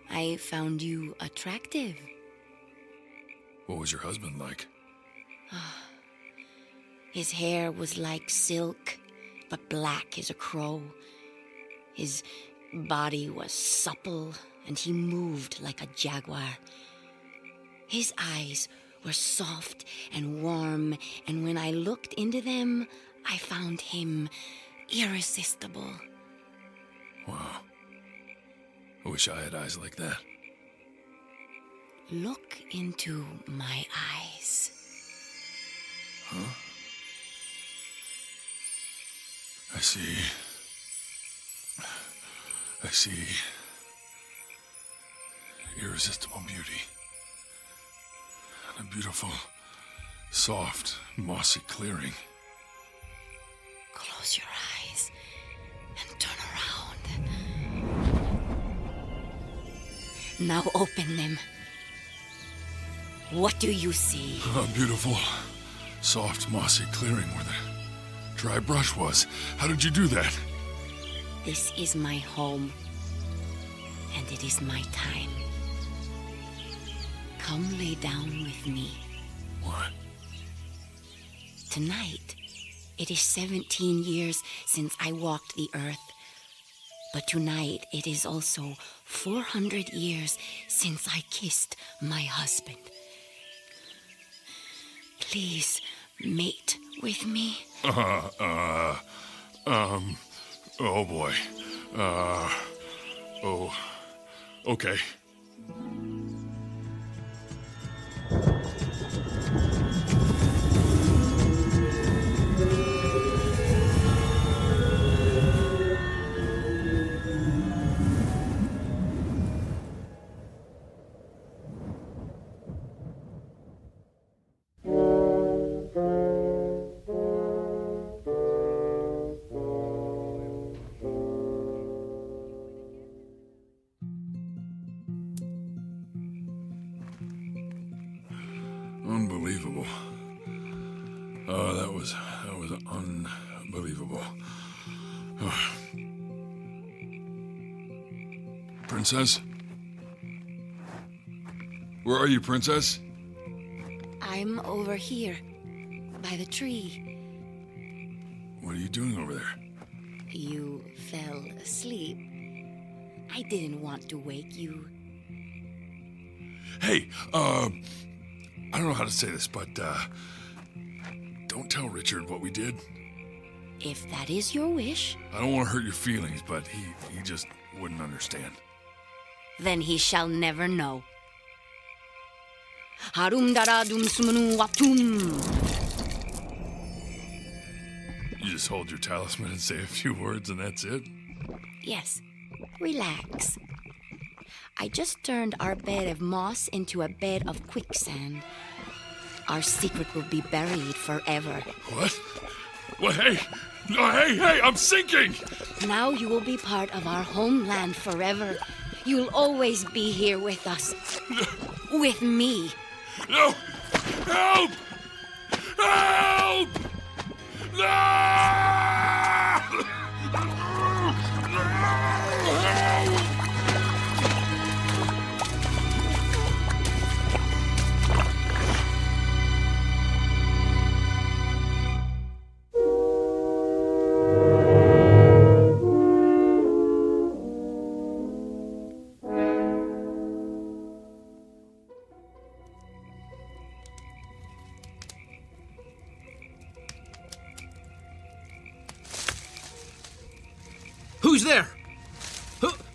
I found you attractive. What was your husband like? His hair was like silk, but black as a crow. His body was supple, and he moved like a jaguar. His eyes were soft and warm, and when I looked into them, I found him irresistible. Wow. I wish I had eyes like that. Look into my eyes. Huh? I see. Irresistible beauty. beautiful, soft, mossy clearing. Close your eyes and turn around. Now open them. What do you see? A beautiful, soft, mossy clearing where the dry brush was. How did you do that? This is my home, and it is my time. Come lay down with me. What? Tonight, it is 17 years since I walked the earth. But tonight, it is also 400 years since I kissed my husband. Please mate with me. Oh boy. Okay. Unbelievable. Oh, that was unbelievable. Princess? Where are you, Princess? I'm over here, by the tree. What are you doing over there? You fell asleep. I didn't want to wake you. Hey, I don't know how to say this, but, don't tell Richard what we did. If that is your wish, I don't want to hurt your feelings, but he just wouldn't understand. then he shall never know. Harum dara dum sumanu watum. You just hold your talisman and say a few words and that's it? Yes, relax. I just turned our bed of moss into a bed of quicksand. Our secret will be buried forever. What? Well, hey! No, hey, I'm sinking! Now you will be part of our homeland forever. You'll always be here with us. With me. No! Help! Help! Who's there?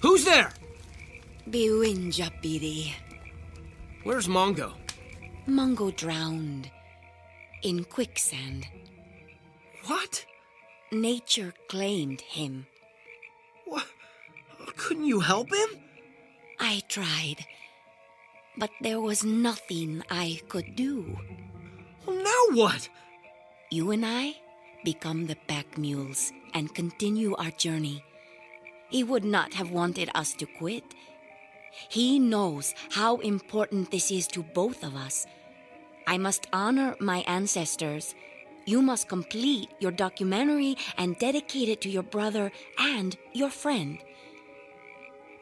Who's there? Beewinjapeedee. Where's Mongo? Mongo drowned in quicksand. What? Nature claimed him. What? Couldn't you help him? I tried, but there was nothing I could do. Well, now what? You and I become the pack mules and continue our journey. He would not have wanted us to quit. He knows how important this is to both of us. I must honor my ancestors. You must complete your documentary and dedicate it to your brother and your friend.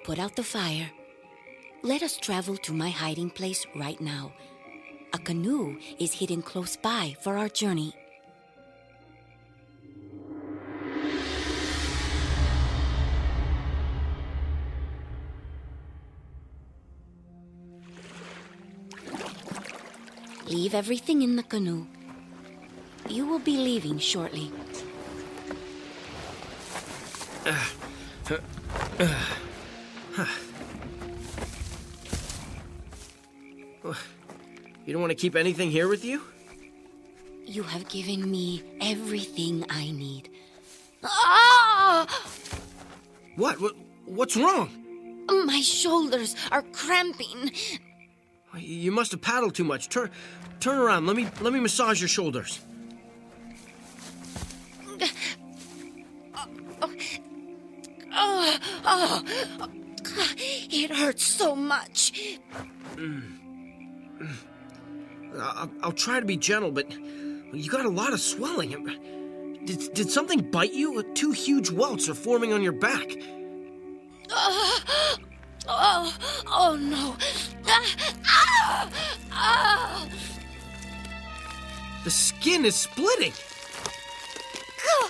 Put out the fire. Let us travel to my hiding place right now. A canoe is hidden close by for our journey. Leave everything in the canoe. You will be leaving shortly. You don't want to keep anything here with you? You have given me everything I need. Ah! What's wrong? My shoulders are cramping. You must have paddled too much. Turn around. Let me massage your shoulders. It hurts so much. I'll try to be gentle, but you got a lot of swelling. Did something bite you? 2 huge welts are forming on your back. Oh no. The skin is splitting.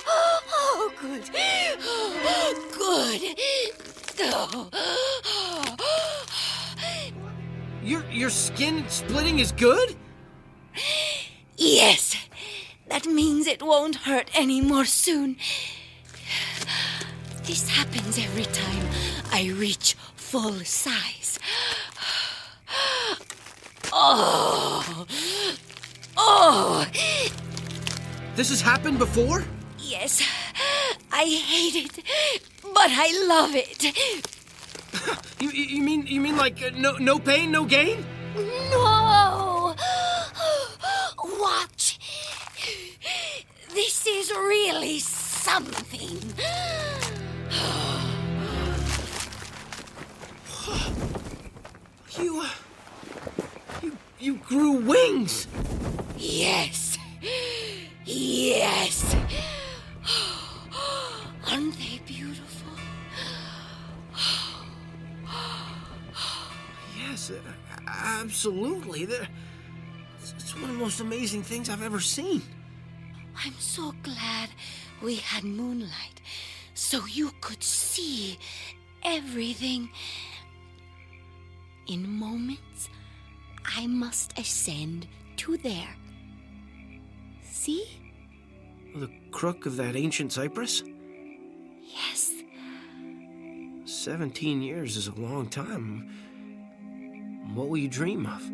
Oh, good. Good. Oh. Your skin splitting is good? Yes. That means it won't hurt anymore soon. This happens every time I reach full size. Oh. This has happened before? Yes. I hate it, but I love it. You mean like no pain, no gain? No! Watch. This is really something. You grew wings. Yes. Yes. Aren't they beautiful? Yes, absolutely. It's one of the most amazing things I've ever seen. I'm so glad we had moonlight so you could see everything. In moments, I must ascend to there. See? The crook of that ancient cypress? Yes. 17 years is a long time. What will you dream of?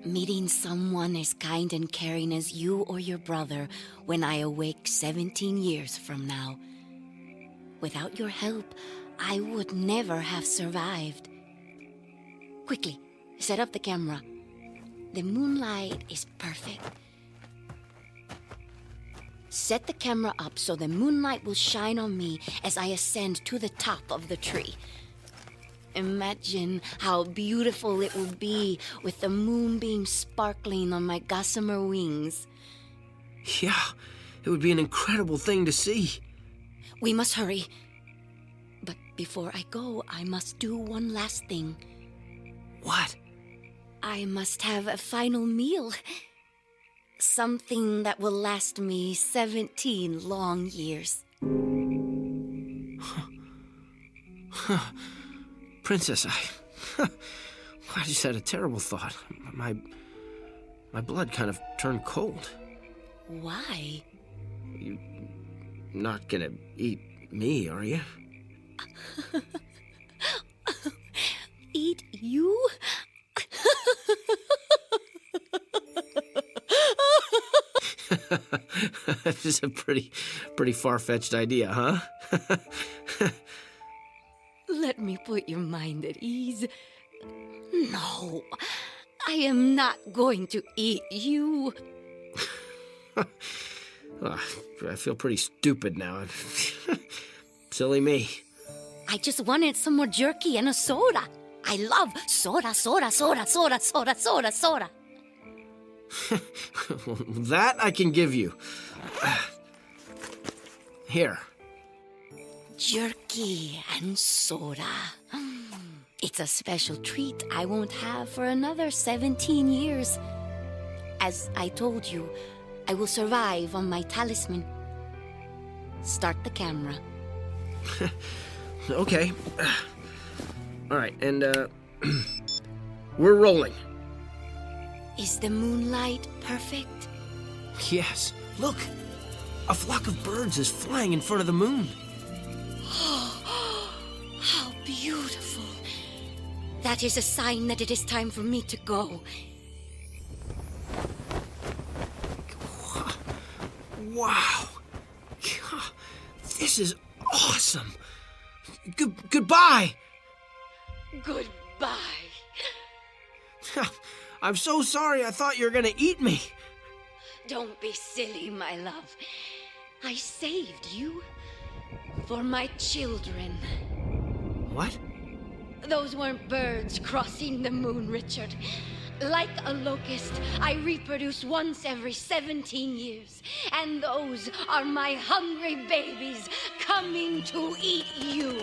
Meeting someone as kind and caring as you or your brother when I awake 17 years from now. Without your help, I would never have survived. Quickly, set up the camera. The moonlight is perfect. Set the camera up so the moonlight will shine on me as I ascend to the top of the tree. Imagine how beautiful it will be with the moonbeam sparkling on my gossamer wings. Yeah, it would be an incredible thing to see. We must hurry. But before I go, I must do one last thing. What? I must have a final meal. Something that will last me 17 long years. Princess, I just had a terrible thought. My blood kind of turned cold. Why? You're not gonna eat me, are you? Eat you? This is a pretty far-fetched idea, huh? Let me put your mind at ease. No, I am not going to eat you. I feel pretty stupid now. Silly me. I just wanted some more jerky and a soda. I love soda. That I can give you. Here. Jerky and soda. It's a special treat I won't have for another 17 years. As I told you, I will survive on my talisman. Start the camera. Okay. All right, and we're rolling. Is the moonlight perfect? Yes. Look, a flock of birds is flying in front of the moon. How beautiful. That is a sign that it is time for me to go. Wow. This is awesome. Goodbye. Goodbye. I'm so sorry. I thought you were gonna eat me. Don't be silly, my love. I saved you for my children. What? Those weren't birds crossing the moon, Richard. Like a locust, I reproduce once every 17 years. And those are my hungry babies coming to eat you.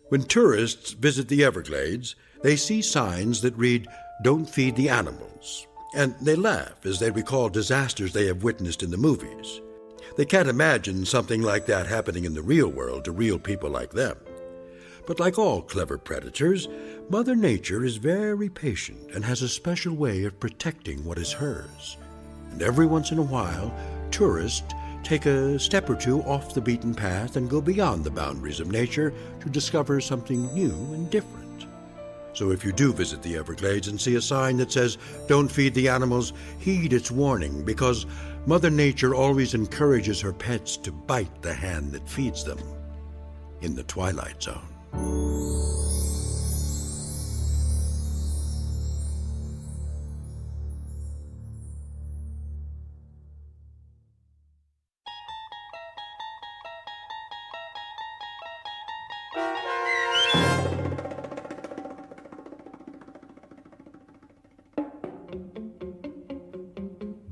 When tourists visit the Everglades, they see signs that read, "Don't feed the animals," and they laugh as they recall disasters they have witnessed in the movies. They can't imagine something like that happening in the real world to real people like them. But like all clever predators, Mother Nature is very patient and has a special way of protecting what is hers. And every once in a while, tourists take a step or two off the beaten path and go beyond the boundaries of nature to discover something new and different. So if you do visit the Everglades and see a sign that says, "Don't feed the animals," heed its warning, because Mother Nature always encourages her pets to bite the hand that feeds them. In the Twilight Zone.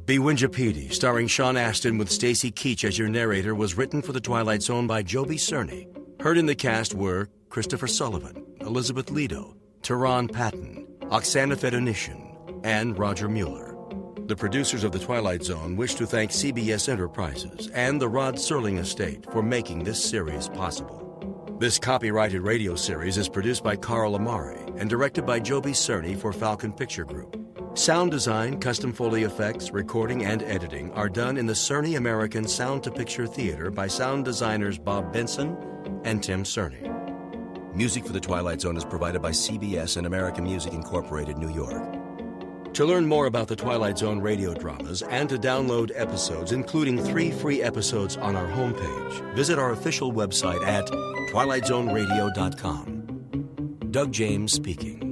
Beewinjapeedee, starring Sean Astin with Stacy Keach as your narrator, was written for The Twilight Zone by Joby Cerny. Heard in the cast were Christopher Sullivan, Elizabeth Lido, Tehran Patton, Oksana Fedonishin, and Roger Mueller. The producers of The Twilight Zone wish to thank CBS Enterprises and the Rod Serling Estate for making this series possible. This copyrighted radio series is produced by Carl Amari and directed by Joby Cerny for Falcon Picture Group. Sound design, custom Foley effects, recording, and editing are done in the Cerny American Sound-to-Picture Theater by sound designers Bob Benson and Tim Cerny. Music for The Twilight Zone is provided by CBS and American Music Incorporated, New York. To learn more about the Twilight Zone radio dramas and to download episodes, including 3 free episodes on our homepage, visit our official website at twilightzoneradio.com. Doug James speaking.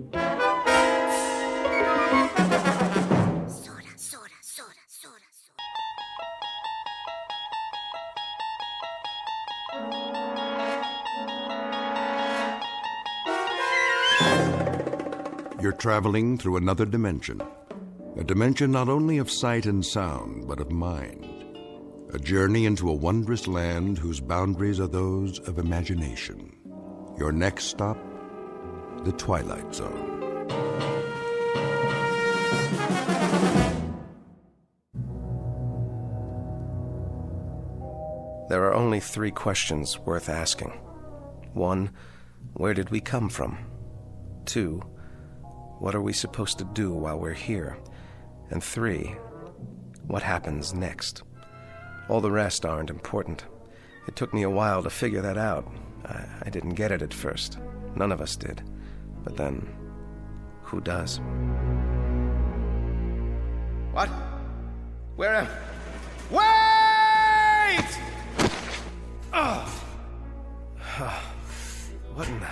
You're traveling through another dimension. A dimension not only of sight and sound, but of mind. A journey into a wondrous land whose boundaries are those of imagination. Your next stop, the Twilight Zone. There are only 3 questions worth asking. 1, where did we come from? 2, what are we supposed to do while we're here? And 3, what happens next? All the rest aren't important. It took me a while to figure that out. I didn't get it at first. None of us did. But then, who does? What? Where am... Wait! Oh. What in the...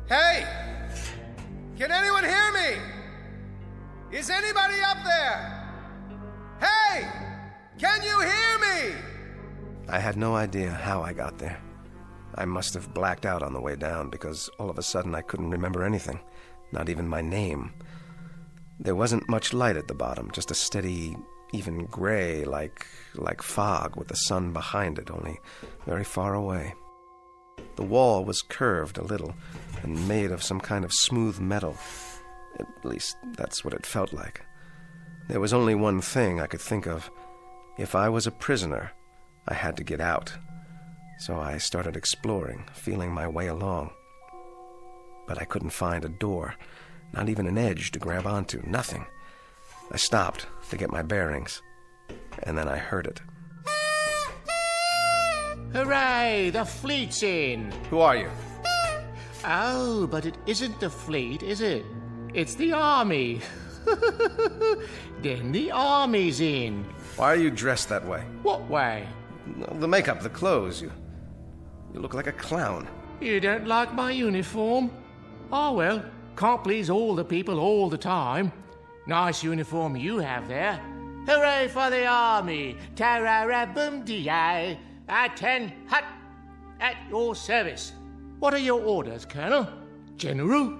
Hey! Can anyone hear me? Is anybody up there? Hey! Can you hear me? I had no idea how I got there. I must have blacked out on the way down because all of a sudden I couldn't remember anything, not even my name. There wasn't much light at the bottom, just a steady, even gray, like fog with the sun behind it, only very far away. The wall was curved a little and made of some kind of smooth metal. At least, that's what it felt like. There was only one thing I could think of. If I was a prisoner, I had to get out. So I started exploring, feeling my way along. But I couldn't find a door, not even an edge to grab onto, nothing. I stopped to get my bearings, and then I heard it. Hooray! The fleet's in! Who are you? Oh, but it isn't the fleet, is it? It's the army. Then the army's in. Why are you dressed that way? What way? The makeup, the clothes. You look like a clown. You don't like my uniform? Oh, well, can't please all the people all the time. Nice uniform you have there. Hooray for the army! Tararabum-dee-ay! At-10 hut! At your service. What are your orders, Colonel? General?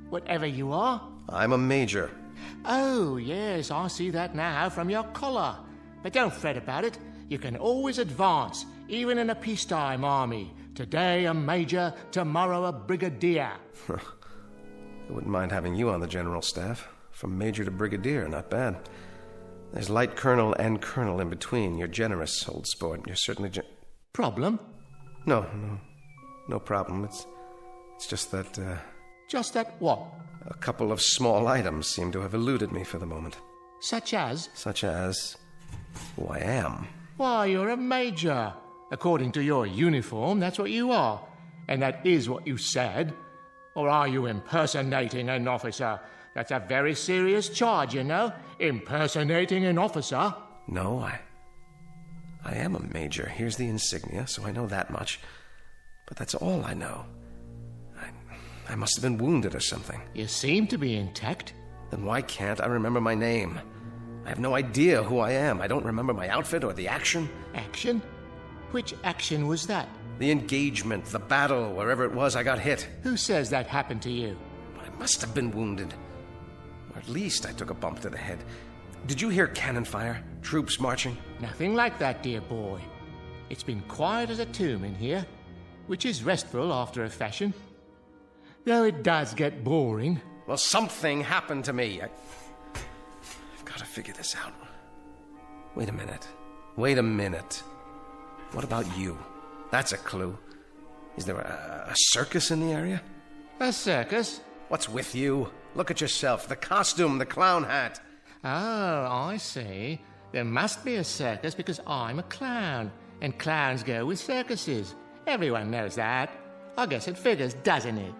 Whatever you are? I'm a major. Oh, yes, I see that now from your collar. But don't fret about it. You can always advance, even in a peacetime army. Today a major, tomorrow a brigadier. I wouldn't mind having you on the general staff. From major to brigadier, not bad. There's light colonel and colonel in between. You're generous, old sport. You're certainly Problem? No problem. It's just that, Just that what? A couple of small items seem to have eluded me for the moment. Such as? Such as who I am. Why, you're a major. According to your uniform, that's what you are. And that is what you said. Or are you impersonating an officer? That's a very serious charge, you know. Impersonating an officer. No, I am a major. Here's the insignia, so I know that much. But that's all I know. I must have been wounded or something. You seem to be intact. Then why can't I remember my name? I have no idea who I am. I don't remember my outfit or the action. Action? Which action was that? The engagement, the battle, wherever it was I got hit. Who says that happened to you? I must have been wounded. Or at least I took a bump to the head. Did you hear cannon fire? Troops marching? Nothing like that, dear boy. It's been quiet as a tomb in here, which is restful after a fashion. Though it does get boring. Well, something happened to me. I've got to figure this out. Wait a minute. What about you? That's a clue. Is there a circus in the area? A circus? What's with you? Look at yourself. The costume, the clown hat. Oh, I see. There must be a circus because I'm a clown. And clowns go with circuses. Everyone knows that. I guess it figures, doesn't it?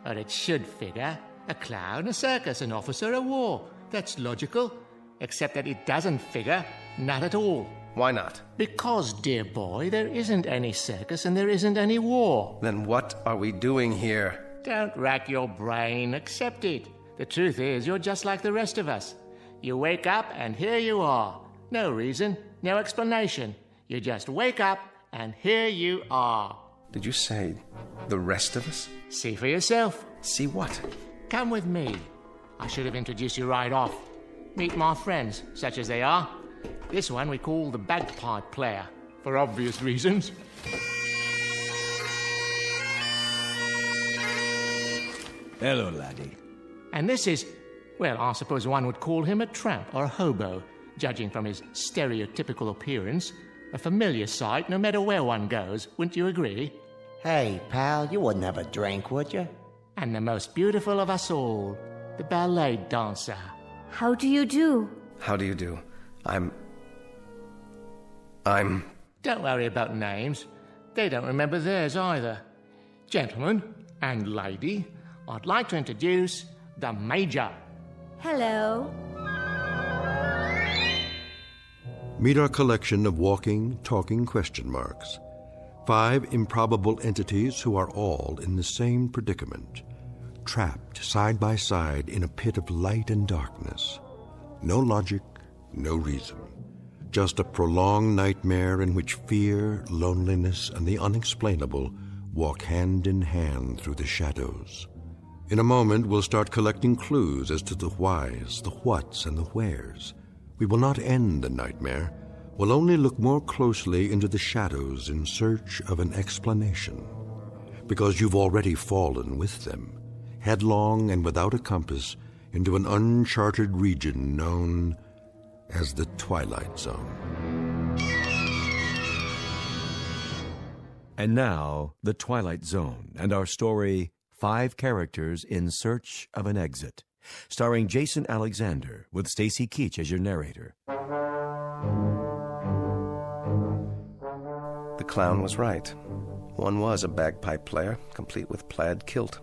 Or it should figure. A clown, a circus, an officer, a war. That's logical. Except that it doesn't figure. Not at all. Why not? Because, dear boy, there isn't any circus and there isn't any war. Then what are we doing here? Don't rack your brain. Accept it. The truth is, you're just like the rest of us. You wake up and here you are. No reason, no explanation. You just wake up and here you are. Did you say the rest of us? See for yourself. See what? Come with me. I should have introduced you right off. Meet my friends, such as they are. This one we call the bagpipe player, for obvious reasons. Hello, laddie. And this is, well, I suppose one would call him a tramp or a hobo, judging from his stereotypical appearance. A familiar sight no matter where one goes, wouldn't you agree? Hey, pal, you wouldn't have a drink, would you? And the most beautiful of us all, the ballet dancer. How do you do? How do you do? I'm... Don't worry about names. They don't remember theirs either. Gentlemen and lady, I'd like to introduce the Major. Hello. Meet our collection of walking, talking question marks. 5 improbable entities who are all in the same predicament, trapped side by side in a pit of light and darkness. No logic, no reason. Just a prolonged nightmare in which fear, loneliness, and the unexplainable walk hand in hand through the shadows. In a moment, we'll start collecting clues as to the whys, the whats, and the wheres. We will not end the nightmare. We'll only look more closely into the shadows in search of an explanation. Because you've already fallen with them, headlong and without a compass, into an uncharted region known as the Twilight Zone. And now, the Twilight Zone, and our story, 5 Characters in Search of an Exit, starring Jason Alexander, with Stacy Keach as your narrator. The clown was right. One was a bagpipe player, complete with plaid kilt.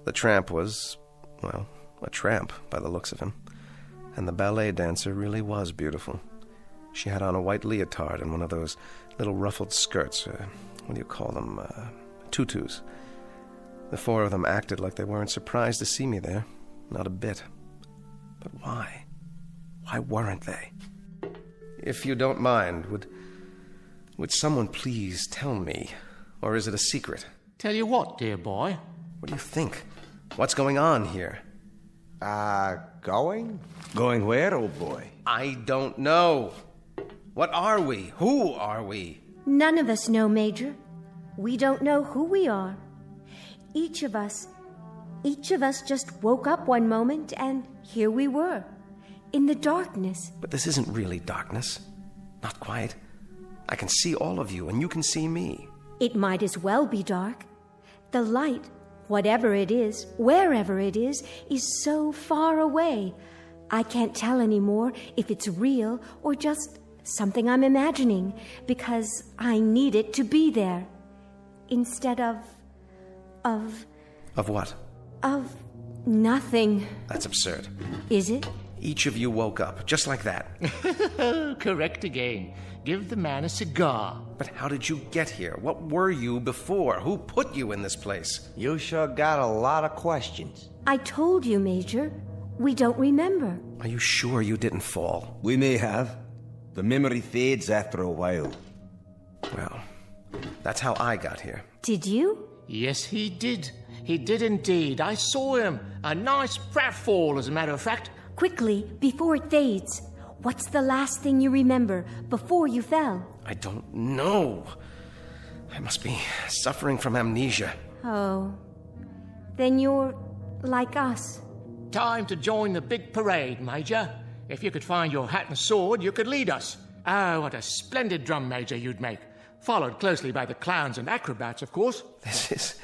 The tramp was, well, a tramp by the looks of him. And the ballet dancer really was beautiful. She had on a white leotard and one of those little ruffled skirts. What do you call them? Tutus. The four of them acted like they weren't surprised to see me there. Not a bit. But why? Why weren't they? If you don't mind, would someone please tell me? Or is it a secret? Tell you what, dear boy? What do you think? What's going on here? Going? Going where, old boy? I don't know. What are we? Who are we? None of us know, Major. We don't know who we are. Each of us just woke up one moment and here we were. In the darkness. But this isn't really darkness. Not quite. I can see all of you and you can see me. It might as well be dark. The light, whatever it is, wherever it is so far away. I can't tell anymore if it's real or just something I'm imagining, because I need it to be there. Instead of what? Of nothing. That's absurd. Is it? Each of you woke up, just like that. Correct again. Give the man a cigar. But how did you get here? What were you before? Who put you in this place? You sure got a lot of questions. I told you, Major. We don't remember. Are you sure you didn't fall? We may have. The memory fades after a while. Well, that's how I got here. Did you? Yes, he did. He did indeed. I saw him. A nice pratfall, as a matter of fact. Quickly, before it fades. What's the last thing you remember before you fell? I don't know. I must be suffering from amnesia. Oh. Then you're like us. Time to join the big parade, Major. If you could find your hat and sword, you could lead us. Oh, what a splendid drum major you'd make. Followed closely by the clowns and acrobats, of course. This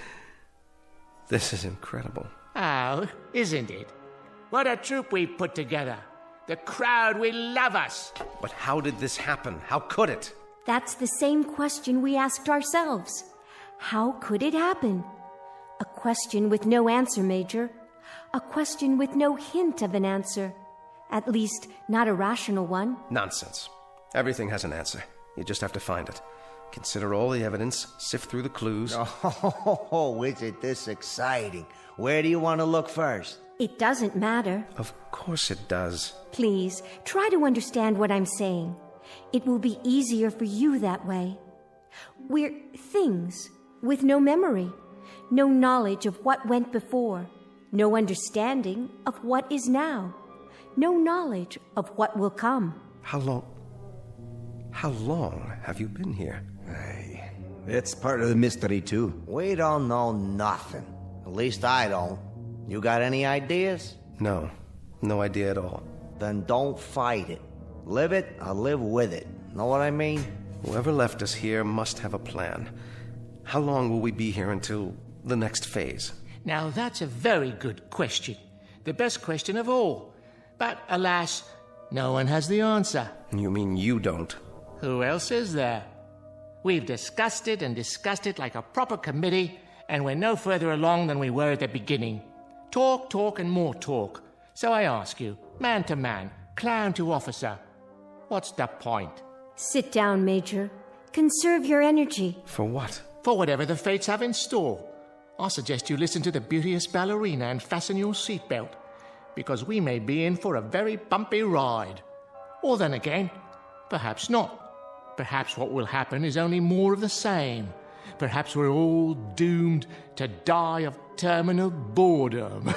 is incredible. Oh, isn't it? What a troupe we've put together. The crowd will love us. But how did this happen? How could it? That's the same question we asked ourselves. How could it happen? A question with no answer, Major. A question with no hint of an answer. At least, not a rational one. Nonsense. Everything has an answer. You just have to find it. Consider all the evidence, sift through the clues. Oh, is it this exciting? Where do you want to look first? It doesn't matter. Of course it does. Please, try to understand what I'm saying. It will be easier for you that way. We're things with no memory, no knowledge of what went before, no understanding of what is now, no knowledge of what will come. How long have you been here? Hey, it's part of the mystery, too. We don't know nothing. At least I don't. You got any ideas? No idea at all. Then don't fight it. Live it or live with it. Know what I mean? Whoever left us here must have a plan. How long will we be here until the next phase? Now, that's a very good question. The best question of all. But, alas, no one has the answer. You mean you don't? Who else is there? We've discussed it like a proper committee, and we're no further along than we were at the beginning. Talk, and more talk. So I ask you, man to man, clown to officer, what's the point? Sit down, Major. Conserve your energy. For what? For whatever the fates have in store. I suggest you listen to the beauteous ballerina and fasten your seatbelt, because we may be in for a very bumpy ride. Or then again, perhaps not. Perhaps what will happen is only more of the same. Perhaps we're all doomed to die of terminal boredom.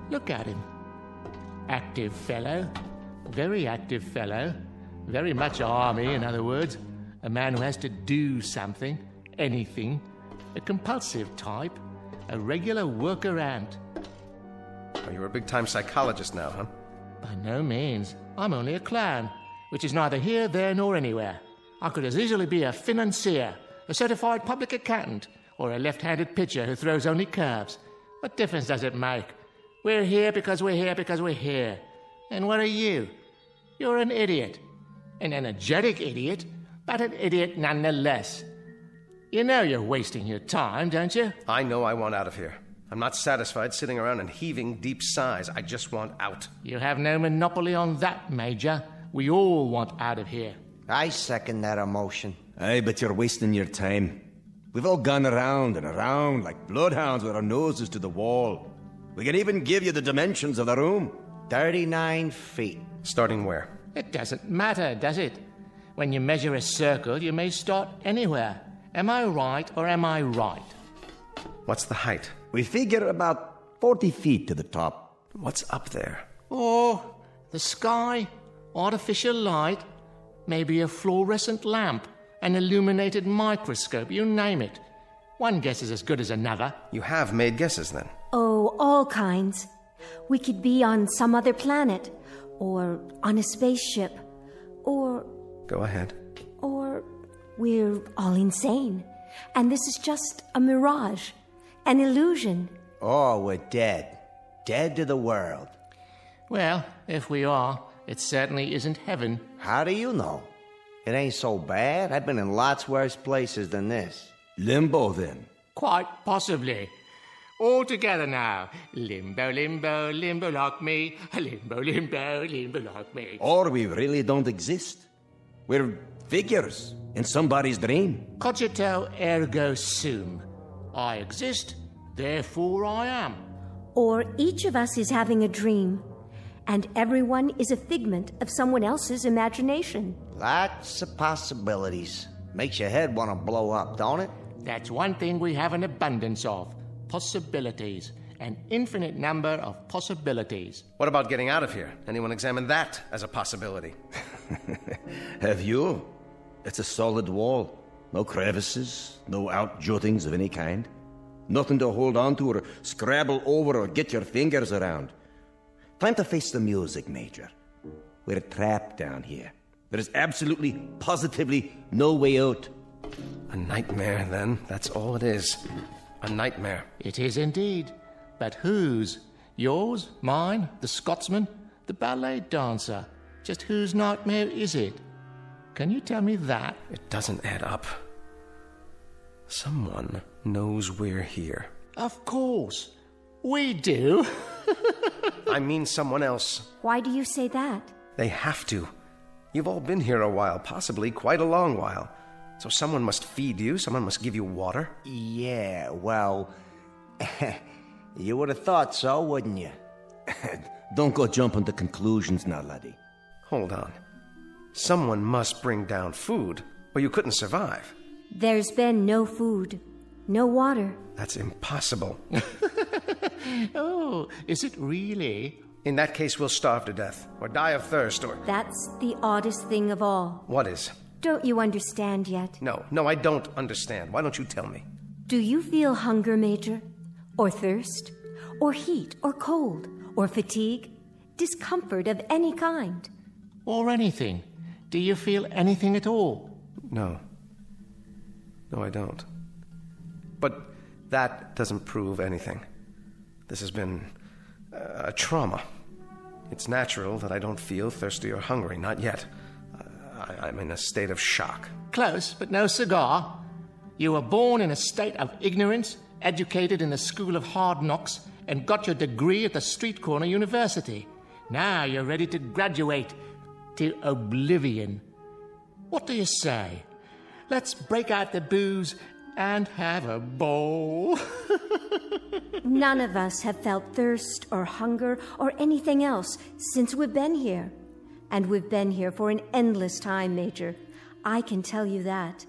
Look at him. Active fellow. Very active fellow. Very much army, in other words. A man who has to do something, anything. A compulsive type. A regular worker ant. Oh, you're a big-time psychologist now, huh? By no means. I'm only a clown, which is neither here, there, nor anywhere. I could as easily be a financier, a certified public accountant, or a left-handed pitcher who throws only curves. What difference does it make? We're here because we're here because we're here. And what are you? You're an idiot. An energetic idiot, but an idiot nonetheless. You know you're wasting your time, don't you? I know I want out of here. I'm not satisfied sitting around and heaving deep sighs. I just want out. You have no monopoly on that, Major. We all want out of here. I second that emotion. Aye, but you're wasting your time. We've all gone around and around like bloodhounds with our noses to the wall. We can even give you the dimensions of the room. 39 feet. Starting where? It doesn't matter, does it? When you measure a circle, you may start anywhere. Am I right or am I right? What's the height? We figure about 40 feet to the top. What's up there? Oh, the sky, artificial light, maybe a fluorescent lamp, an illuminated microscope, you name it. One guess is as good as another. You have made guesses, then? Oh, all kinds. We could be on some other planet, or on a spaceship, or... Go ahead. Or we're all insane, and this is just a mirage, an illusion. Oh, we're dead. Dead to the world. Well, if we are, it certainly isn't heaven. How do you know? It ain't so bad. I've been in lots worse places than this. Limbo, then? Quite possibly. All together now. Limbo, limbo, limbo like me. Limbo, limbo, limbo like me. Or we really don't exist. We're figures in somebody's dream. Cogito ergo sum. I exist, therefore I am. Or each of us is having a dream, and everyone is a figment of someone else's imagination. Lots of possibilities. Makes your head want to blow up, don't it? That's one thing we have an abundance of. Possibilities. An infinite number of possibilities. What about getting out of here? Anyone examine that as a possibility? Have you? It's a solid wall. No crevices, no outjuttings of any kind. Nothing to hold on to or scrabble over or get your fingers around. Time to face the music, Major. We're trapped down here. There is absolutely, positively no way out. A nightmare, then. That's all it is. A nightmare. It is indeed. But whose? Yours? Mine? The Scotsman? The ballet dancer? Just whose nightmare is it? Can you tell me that? It doesn't add up. Someone knows we're here. Of course. We do. I mean someone else. Why do you say that? They have to. You've all been here a while, possibly quite a long while. So someone must feed you, someone must give you water. Yeah, well, you would have thought so, wouldn't you? Don't go jumping to conclusions now, laddie. Hold on. Someone must bring down food, or you couldn't survive. There's been no food, no water. That's impossible. Oh, is it really? In that case, we'll starve to death, or die of thirst, or... That's the oddest thing of all. What is? Don't you understand yet? No, I don't understand. Why don't you tell me? Do you feel hunger, Major? Or thirst? Or heat? Or cold? Or fatigue? Discomfort of any kind? Or anything? Do you feel anything at all? No. No, I don't. But that doesn't prove anything. This has been a trauma. It's natural that I don't feel thirsty or hungry, not yet. I'm in a state of shock. Close, but no cigar. You were born in a state of ignorance, educated in the school of hard knocks, and got your degree at the street corner university. Now you're ready to graduate to oblivion. What do you say? Let's break out the booze and have a bowl. None of us have felt thirst or hunger or anything else since we've been here. And we've been here for an endless time, Major. I can tell you that.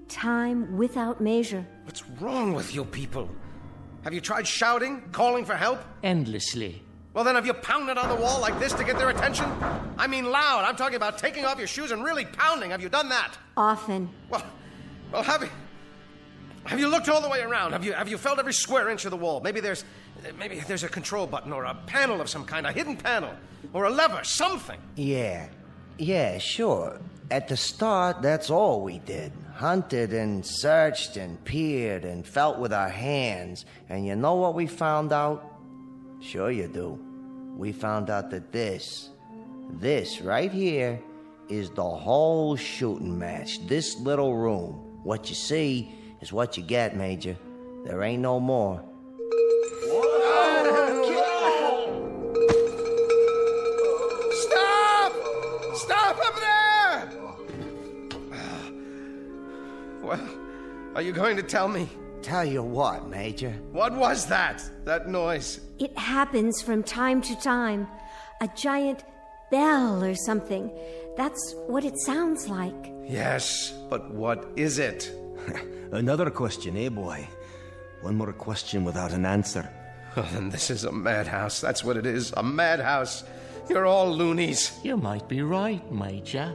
Time without measure. What's wrong with you people? Have you tried shouting, calling for help? Endlessly. Well, then have you pounded on the wall like this to get their attention? I mean loud. I'm talking about taking off your shoes and really pounding. Have you done that? Often. Well, have you looked all the way around? Have you felt every square inch of the wall? Maybe there's a control button or a panel of some kind, a hidden panel, or a lever, something. Yeah, sure. At the start, that's all we did. Hunted and searched and peered and felt with our hands. And you know what we found out? Sure you do. We found out that this This right here is the whole shooting match. This little room. What you see is what you get, Major. There ain't no more. Stop! Stop up there! Well, are you going to tell me? Tell you what, Major. What was that? That noise? It happens from time to time. A giant bell or something. That's what it sounds like. Yes, but what is it? Another question, eh, boy? One more question without an answer. Oh, then this is a madhouse. That's what it is. A madhouse. You're all loonies. You might be right, Major.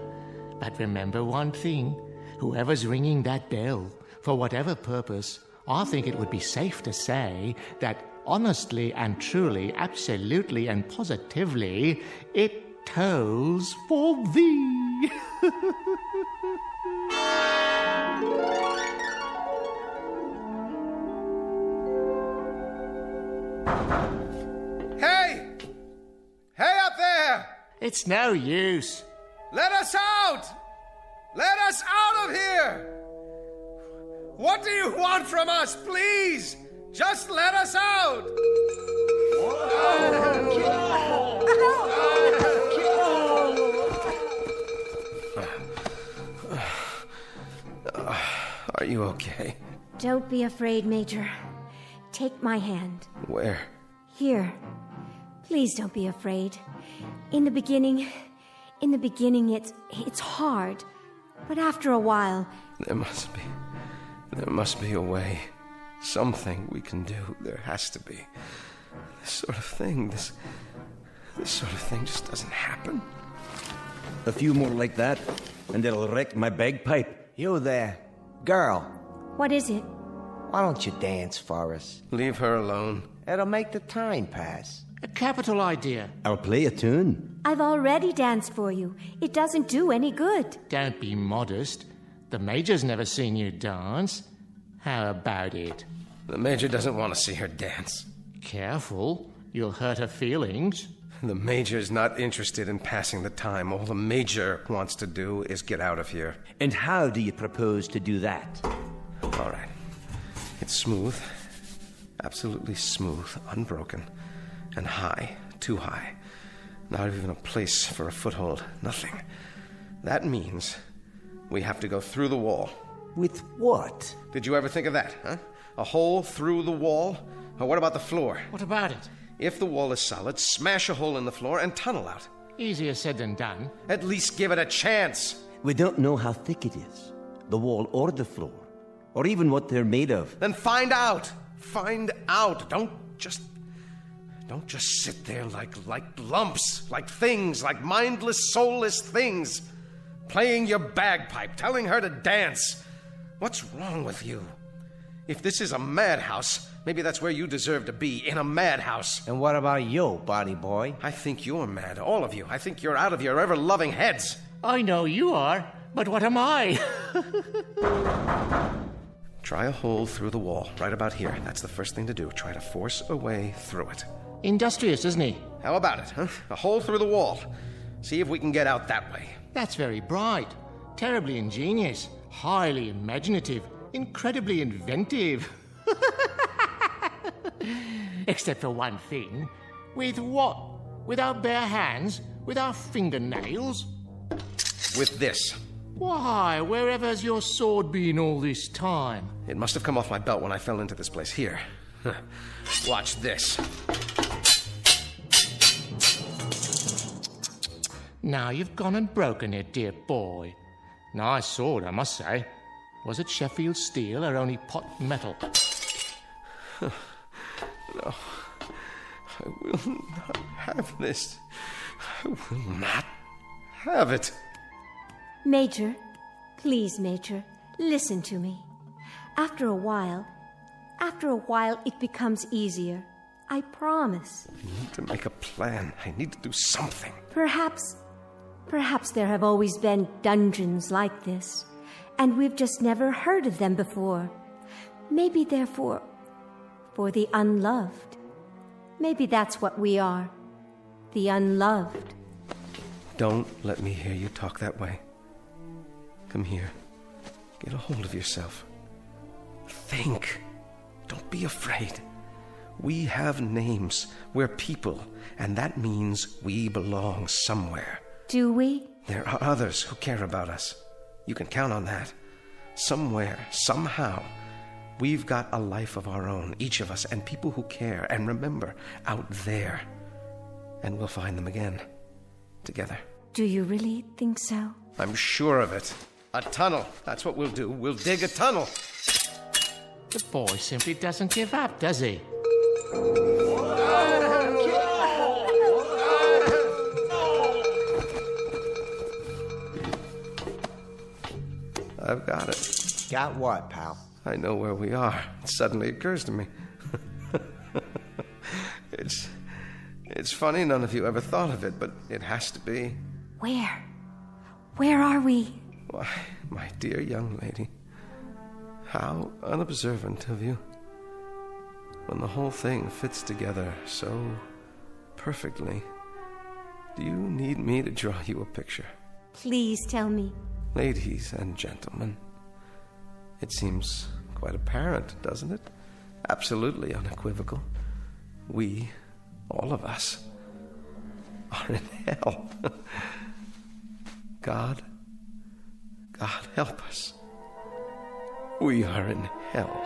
But remember one thing. Whoever's ringing that bell, for whatever purpose, I think it would be safe to say that honestly and truly, absolutely and positively, it tolls for thee. Hey! Hey up there! It's no use. Let us out! Let us out of here! What do you want from us, please? Just let us out! Are you okay? Don't be afraid, Major. Take my hand. Where? Here. Please don't be afraid. In the beginning, it's hard. But after a while... There must be a way. Something we can do. There has to be. This sort of thing just doesn't happen. A few more like that, and it'll wreck my bagpipe. You there. Girl. What is it? Why don't you dance for us? Leave her alone. It'll make the time pass. A capital idea. I'll play a tune. I've already danced for you. It doesn't do any good. Don't be modest. The Major's never seen you dance. How about it? The Major doesn't want to see her dance. Careful. You'll hurt her feelings. The Major's not interested in passing the time. All the Major wants to do is get out of here. And how do you propose to do that? All right. It's smooth. Absolutely smooth. Unbroken. And high. Too high. Not even a place for a foothold. Nothing. That means we have to go through the wall. With what? Did you ever think of that, huh? A hole through the wall? Or what about the floor? What about it? If the wall is solid, smash a hole in the floor and tunnel out. Easier said than done. At least give it a chance. We don't know how thick it is. The wall or the floor. Or even what they're made of. Then find out. Find out. Don't just sit there like lumps, like things, like mindless, soulless things. Playing your bagpipe, telling her to dance. What's wrong with you? If this is a madhouse, maybe that's where you deserve to be, in a madhouse. And what about you, body boy? I think you're mad, all of you. I think you're out of your ever-loving heads. I know you are, but what am I? Try a hole through the wall, right about here. That's the first thing to do. Try to force a way through it. Industrious, isn't he? How about it, huh? A hole through the wall. See if we can get out that way. That's very bright, terribly ingenious, highly imaginative, incredibly inventive. Except for one thing. With what? With our bare hands? With our fingernails? With this. Why, wherever's your sword been all this time? It must have come off my belt when I fell into this place. Here. Watch this. Now you've gone and broken it, dear boy. Nice sword, I must say. Was it Sheffield steel or only pot metal? No. I will not have this. I will not have it. Major, please, Major, listen to me. After a while, it becomes easier. I promise. I need to make a plan. I need to do something. Perhaps there have always been dungeons like this, and we've just never heard of them before. Maybe they're for the unloved. Maybe that's what we are. The unloved. Don't let me hear you talk that way. Come here. Get a hold of yourself. Think. Don't be afraid. We have names. We're people, and that means we belong somewhere. Do we? There are others who care about us. You can count on that. Somewhere, somehow, we've got a life of our own, each of us, and people who care and remember out there. And we'll find them again, together. Do you really think so? I'm sure of it. A tunnel. That's what we'll do. We'll dig a tunnel. The boy simply doesn't give up, does he? I've got it. Got what, pal? I know where we are. It suddenly occurs to me. It's funny none of you ever thought of it, but it has to be. Where? Where are we? Why, my dear young lady, how unobservant of you. When the whole thing fits together so perfectly, do you need me to draw you a picture? Please tell me. Ladies and gentlemen, it seems quite apparent, doesn't it? Absolutely unequivocal. We, all of us, are in hell. God help us. We are in hell.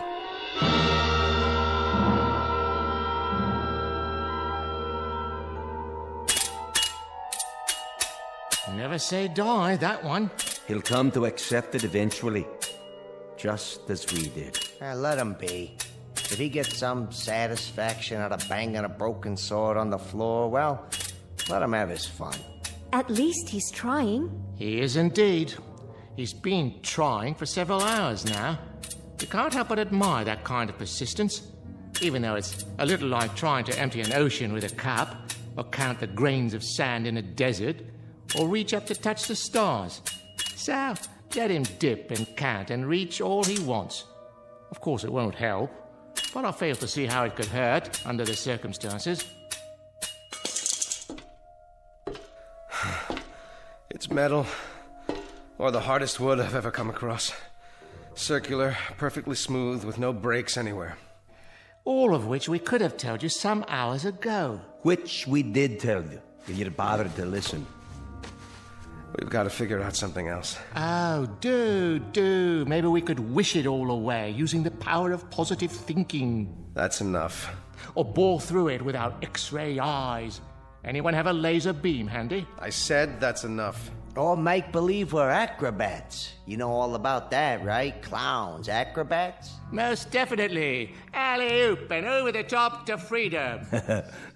Never say die, that one. He'll come to accept it eventually, just as we did. Let him be. If he gets some satisfaction out of banging a broken sword on the floor, well, let him have his fun. At least he's trying. He is indeed. He's been trying for several hours now. You can't help but admire that kind of persistence, even though it's a little like trying to empty an ocean with a cup, or count the grains of sand in a desert, or reach up to touch the stars. So, let him dip and count and reach all he wants. Of course, it won't help, but I fail to see how it could hurt under the circumstances. It's metal, or the hardest wood I've ever come across. Circular, perfectly smooth, with no breaks anywhere. All of which we could have told you some hours ago. Which we did tell you, if you'd bothered to listen. We've got to figure out something else. Oh, do. Maybe we could wish it all away using the power of positive thinking. That's enough. Or bore through it with our X-ray eyes. Anyone have a laser beam handy? I said that's enough. Or make believe we're acrobats. You know all about that, right? Clowns, acrobats? Most definitely. Alley-oop and over the top to freedom.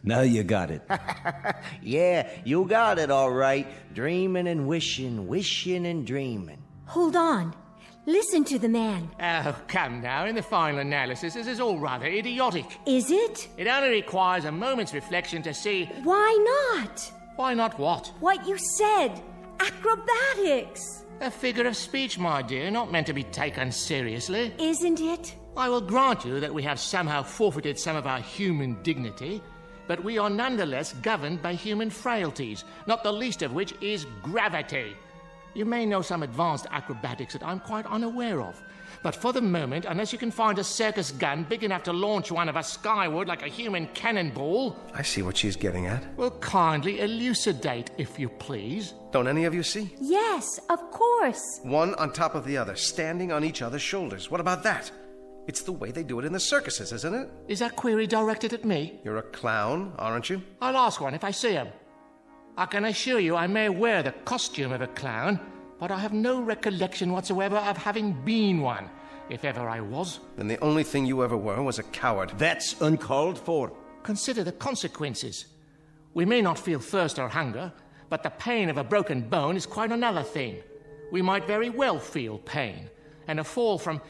Now you got it. Yeah, you got it all right. Dreaming and wishing, wishing and dreaming. Hold on. Listen to the man. Oh, come now. In the final analysis, this is all rather idiotic. Is it? It only requires a moment's reflection to see... Why not? Why not what? What you said. Acrobatics. A figure of speech, my dear, not meant to be taken seriously. Isn't it? I will grant you that we have somehow forfeited some of our human dignity, but we are nonetheless governed by human frailties, not the least of which is gravity. You may know some advanced acrobatics that I'm quite unaware of, but for the moment, unless you can find a circus gun big enough to launch one of us skyward like a human cannonball... I see what she's getting at. Well, kindly elucidate, if you please. Don't any of you see? Yes, of course. One on top of the other, standing on each other's shoulders. What about that? It's the way they do it in the circuses, isn't it? Is that query directed at me? You're a clown, aren't you? I'll ask one if I see him. I can assure you I may wear the costume of a clown, but I have no recollection whatsoever of having been one, if ever I was. Then the only thing you ever were was a coward. That's uncalled for. Consider the consequences. We may not feel thirst or hunger, but the pain of a broken bone is quite another thing. We might very well feel pain, and a fall from,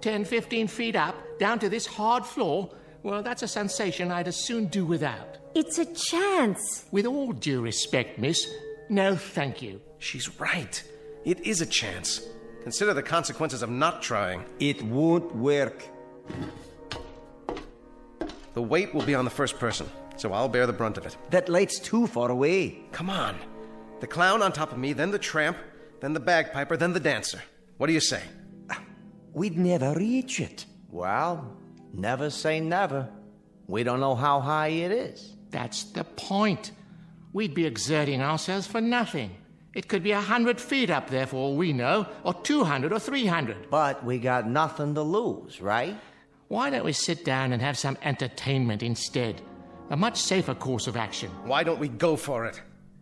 10, 15 feet up, down to this hard floor, well, that's a sensation I'd as soon do without. It's a chance. With all due respect, miss, no thank you. She's right. It is a chance. Consider the consequences of not trying. It won't work. The weight will be on the first person, so I'll bear the brunt of it. That light's too far away. Come on. The clown on top of me, then the tramp, then the bagpiper, then the dancer. What do you say? We'd never reach it. Well, never say never. We don't know how high it is. That's the point. We'd be exerting ourselves for nothing. It could be 100 feet up there for all we know, or 200 or 300. But we got nothing to lose, right? Why don't we sit down and have some entertainment instead? A much safer course of action. Why don't we go for it?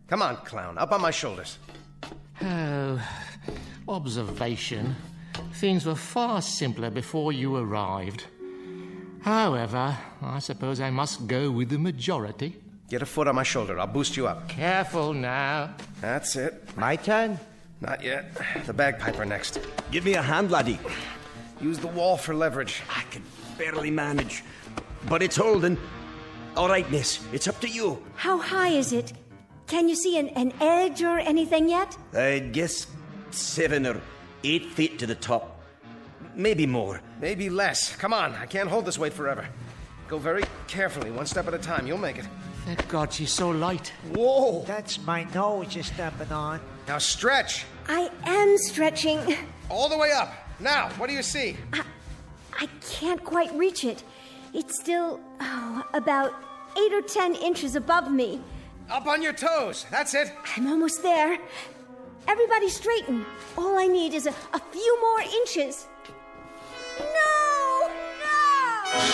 Come on, clown, up on my shoulders. Oh, observation. Things were far simpler before you arrived. However, I suppose I must go with the majority. Get a foot on my shoulder. I'll boost you up. Careful now. That's it. My turn? Not yet. The bagpiper next. Give me a hand, laddie. Use the wall for leverage. I can barely manage. But it's holding. All right, miss. It's up to you. How high is it? Can you see an edge or anything yet? I'd guess 7 or 8 feet to the top. Maybe more. Maybe less. Come on. I can't hold this weight forever. Go very carefully, one step at a time. You'll make it. Thank God she's so light. Whoa! That's my nose you're stepping on. Now stretch. I am stretching. All the way up. Now, what do you see? I can't quite reach it. It's still, about 8 or 10 inches above me. Up on your toes. That's it. I'm almost there. Everybody straighten. All I need is a few more inches. No! No!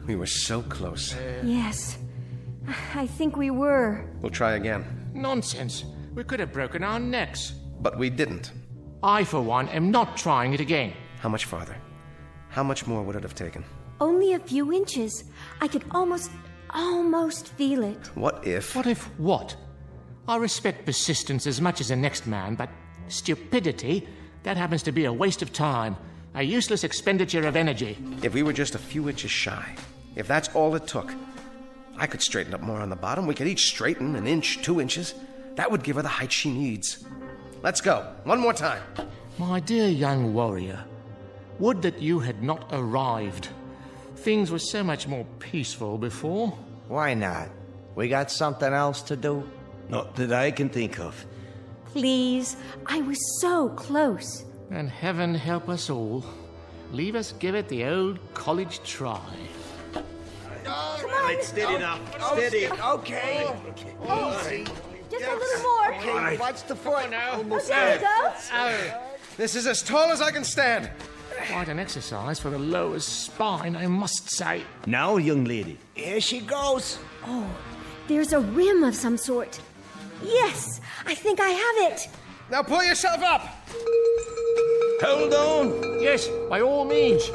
We were so close. Yes, I think we were. We'll try again. Nonsense. We could have broken our necks. But we didn't. I, for one, am not trying it again. How much farther? How much more would it have taken? Only a few inches. I could almost feel it. What if... What if what? I respect persistence as much as the next man, but stupidity, that happens to be a waste of time. A useless expenditure of energy. If we were just a few inches shy, if that's all it took, I could straighten up more on the bottom. We could each straighten an inch, 2 inches. That would give her the height she needs. Let's go. One more time. My dear young warrior, would that you had not arrived. Things were so much more peaceful before. Why not? We got something else to do? Not that I can think of. Please, I was so close. And heaven help us all. Leave us give it the old college try. Right, steady now. Steady. Okay. Easy. Just a little more. Okay, right. Watch the foot. Almost there. There you go. This is as tall as I can stand. Quite an exercise for the lower spine, I must say. Now, young lady. Here she goes. Oh, there's a rim of some sort. Yes, I think I have it. Now pull yourself up. Hold on. Yes, by all means.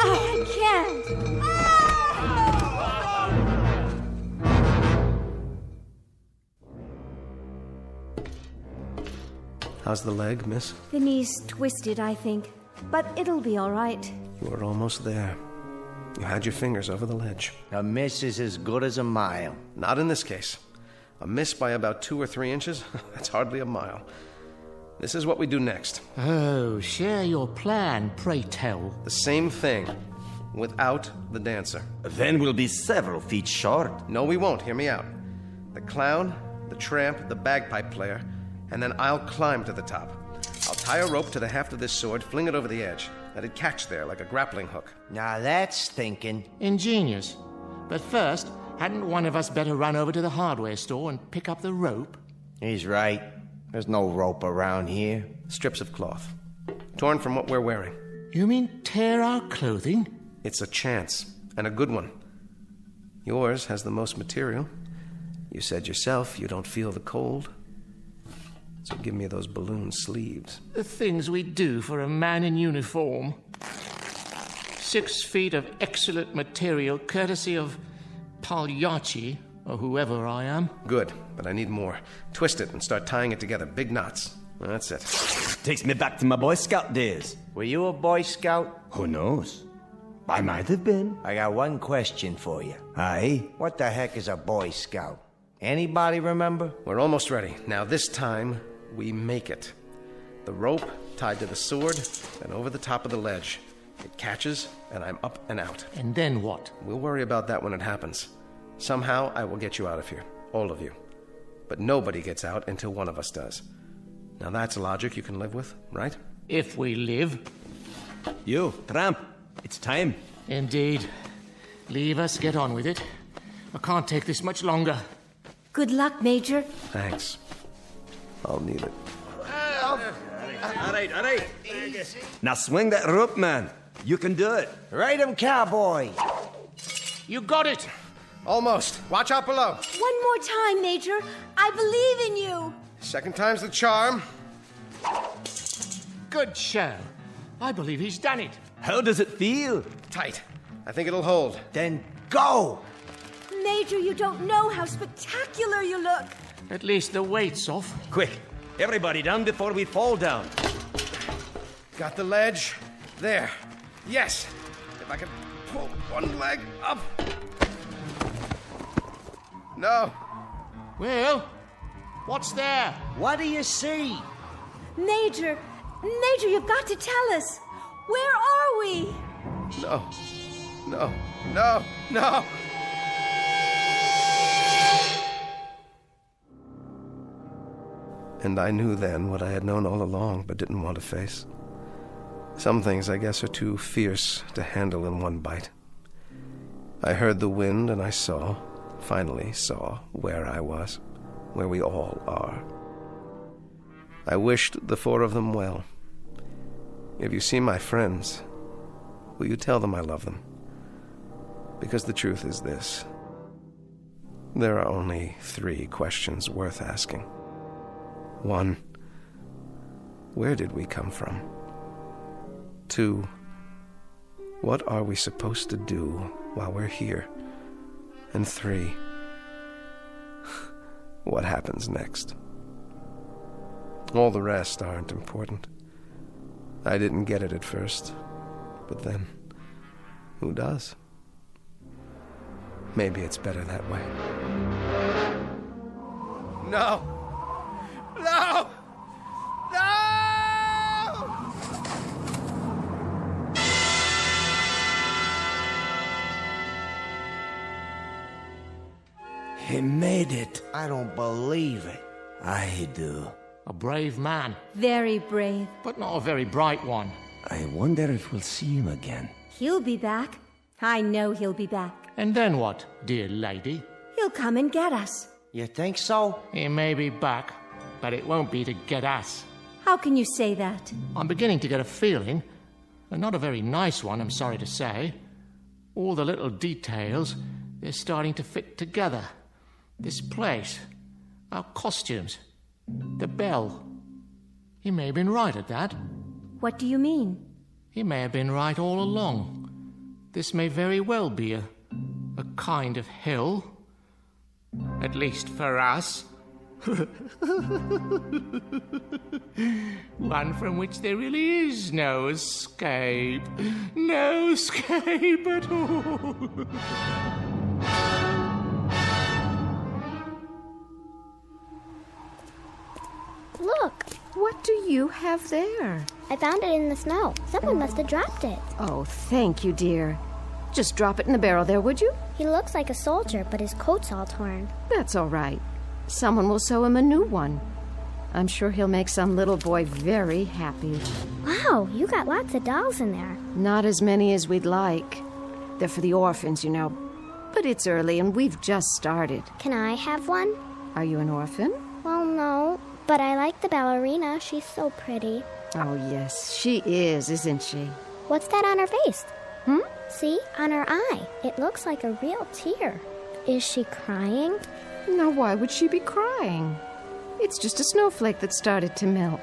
I can't. How's the leg, miss? The knee's twisted, I think. But it'll be all right. You were almost there. You had your fingers over the ledge. A miss is as good as a mile. Not in this case. A miss by about 2 or 3 inches? That's hardly a mile. This is what we do next. Oh, share your plan, pray tell. The same thing, without the dancer. Then we'll be several feet short. No, we won't. Hear me out. The clown, the tramp, the bagpipe player, and then I'll climb to the top. I'll tie a rope to the haft of this sword, fling it over the edge. Let it catch there like a grappling hook. Now that's thinking. Ingenious. But first, hadn't one of us better run over to the hardware store and pick up the rope? He's right. There's no rope around here. Strips of cloth. Torn from what we're wearing. You mean tear our clothing? It's a chance, and a good one. Yours has the most material. You said yourself you don't feel the cold. So give me those balloon sleeves. The things we do for a man in uniform. 6 feet of excellent material, courtesy of Pall, or whoever I am. Good, but I need more. Twist it and start tying it together. Big knots. That's it. Takes me back to my Boy Scout days. Were you a Boy Scout? Who knows? I might have been. I got one question for you. Aye? What the heck is a Boy Scout? Anybody remember? We're almost ready. Now this time, we make it. The rope tied to the sword, and over the top of the ledge. It catches, and I'm up and out. And then what? We'll worry about that when it happens. Somehow, I will get you out of here. All of you. But nobody gets out until one of us does. Now that's logic you can live with, right? If we live. You, tramp. It's time. Indeed. Leave us get on with it. I can't take this much longer. Good luck, Major. Thanks. I'll need it. All right. Now swing that rope, man. You can do it. Ride him, cowboy. You got it. Almost. Watch out below. One more time, Major. I believe in you. Second time's the charm. Good show. I believe he's done it. How does it feel? Tight. I think it'll hold. Then go. Major, you don't know how spectacular you look. At least the weight's off. Quick, everybody down before we fall down. Got the ledge. There. Yes. If I can pull one leg up. No. Well, what's there? What do you see? Major, you've got to tell us. Where are we? No. And I knew then what I had known all along but didn't want to face. Some things, I guess, are too fierce to handle in one bite. I heard the wind and I finally saw where I was, where we all are. I wished the four of them well. If you see my friends, will you tell them I love them? Because the truth is this. There are only 3 questions worth asking. 1, where did we come from? 2, what are we supposed to do while we're here? And 3, what happens next? All the rest aren't important. I didn't get it at first, but then, who does? Maybe it's better that way. No! No! No! He made it. I don't believe it. I do. A brave man. Very brave. But not a very bright one. I wonder if we'll see him again. He'll be back. I know he'll be back. And then what, dear lady? He'll come and get us. You think so? He may be back, but it won't be to get us. How can you say that? I'm beginning to get a feeling, and not a very nice one, I'm sorry to say. All the little details, they're starting to fit together. This place, our costumes, the bell. He may have been right at that. What do you mean? He may have been right all along. This may very well be a kind of hell. At least for us. One from which there really is no escape. No escape at all. Look. What do you have there? I found it in the snow. Someone must have dropped it. Oh, thank you, dear. Just drop it in the barrel there, would you? He looks like a soldier, but his coat's all torn. That's all right. Someone will sew him a new one. I'm sure he'll make some little boy very happy. Wow, you got lots of dolls in there. Not as many as we'd like. They're for the orphans, you know. But it's early and we've just started. Can I have one? Are you an orphan? Well, no. But I like the ballerina. She's so pretty. Oh, yes, she is, isn't she? What's that on her face? See? On her eye. It looks like a real tear. Is she crying? Now, why would she be crying? It's just a snowflake that started to melt.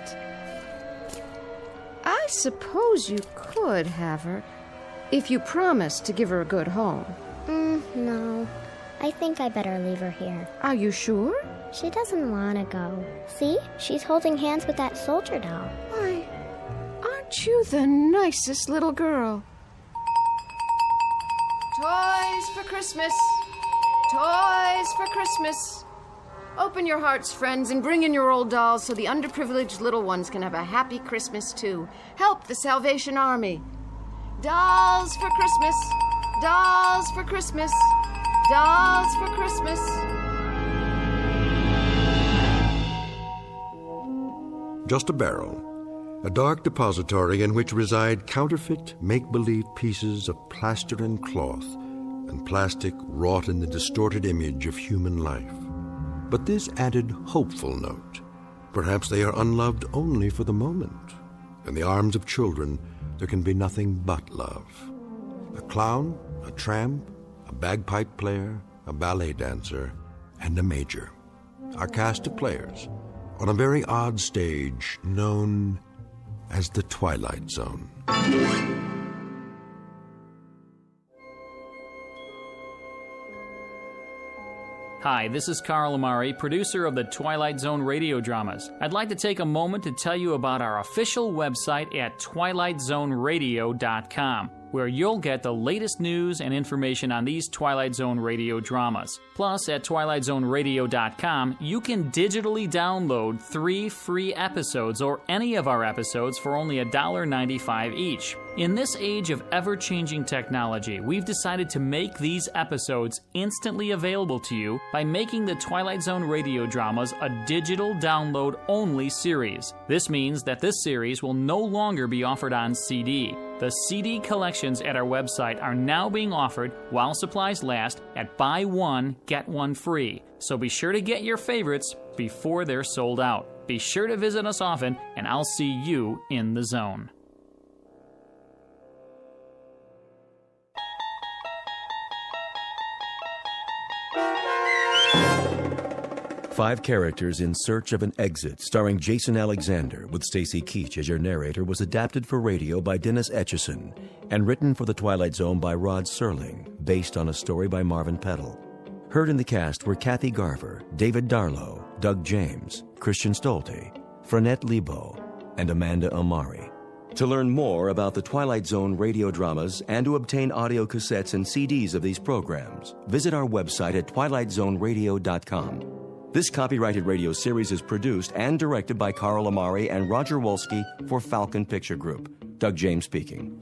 I suppose you could have her, if you promised to give her a good home. No. I think I better leave her here. Are you sure? She doesn't want to go. See? She's holding hands with that soldier doll. Why, aren't you the nicest little girl? Toys for Christmas. Toys for Christmas. Open your hearts, friends, and bring in your old dolls so the underprivileged little ones can have a happy Christmas, too. Help the Salvation Army. Dolls for Christmas. Dolls for Christmas. Dolls for Christmas. Just a barrel. A dark depository in which reside counterfeit, make-believe pieces of plaster and cloth and plastic wrought in the distorted image of human life. But this added hopeful note. Perhaps they are unloved only for the moment. In the arms of children, there can be nothing but love. A clown, a tramp, a bagpipe player, a ballet dancer, and a major. Our cast of players on a very odd stage known as the Twilight Zone. Hi, this is Carl Amari, producer of the Twilight Zone radio dramas. I'd like to take a moment to tell you about our official website at twilightzoneradio.com, where you'll get the latest news and information on these Twilight Zone radio dramas. Plus, at twilightzoneradio.com, you can digitally download 3 free episodes or any of our episodes for only $1.95 each. In this age of ever-changing technology, we've decided to make these episodes instantly available to you by making the Twilight Zone radio dramas a digital download-only series. This means that this series will no longer be offered on CD. The CD collections at our website are now being offered while supplies last at buy one, get one free. So be sure to get your favorites before they're sold out. Be sure to visit us often, and I'll see you in the zone. Five Characters in Search of an Exit, starring Jason Alexander, with Stacy Keach as your narrator, was adapted for radio by Dennis Etchison and written for The Twilight Zone by Rod Serling, based on a story by Marvin Peddle. Heard in the cast were Kathy Garver, David Darlow, Doug James, Christian Stolte, Frenette Lebo, and Amanda Amari. To learn more about the Twilight Zone radio dramas and to obtain audio cassettes and CDs of these programs, visit our website at twilightzoneradio.com. This copyrighted radio series is produced and directed by Carl Amari and Roger Wolski for Falcon Picture Group. Doug James speaking.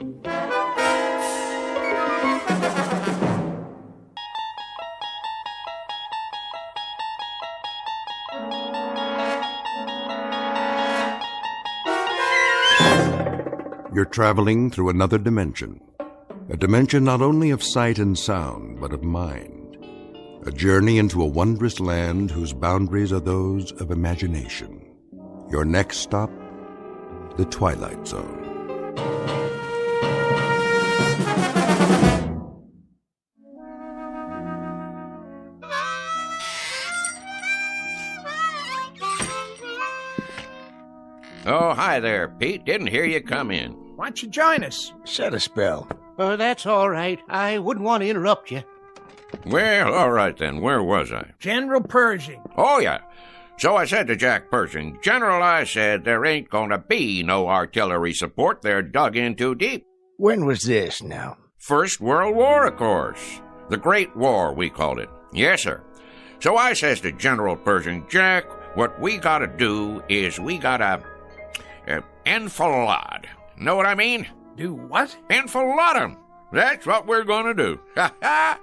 You're traveling through another dimension. A dimension not only of sight and sound, but of mind. A journey into a wondrous land whose boundaries are those of imagination. Your next stop, the Twilight Zone. Oh, hi there, Pete. Didn't hear you come in. Why don't you join us? Set a spell. That's all right. I wouldn't want to interrupt you. Well, all right then. Where was I? General Pershing. Oh, yeah. So I said to Jack Pershing, General, I said, there ain't gonna be no artillery support. They're dug in too deep. When was this now? First World War, of course. The Great War, we called it. Yes, sir. So I says to General Pershing, Jack, what we gotta do is we gotta enfilade. Know what I mean? Do what? Enfilade 'em. That's what we're gonna do. Ha ha!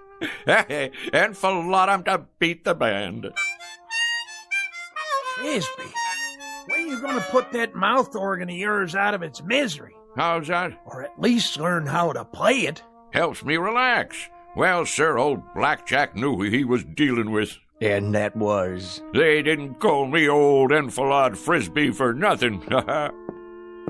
Enfilade 'em to beat the band. Frisby, when are you going to put that mouth organ of yours out of its misery? How's that? Or at least learn how to play it. Helps me relax. Well, sir, old Blackjack knew who he was dealing with. And that was? They didn't call me old Enfilade Frisby for nothing.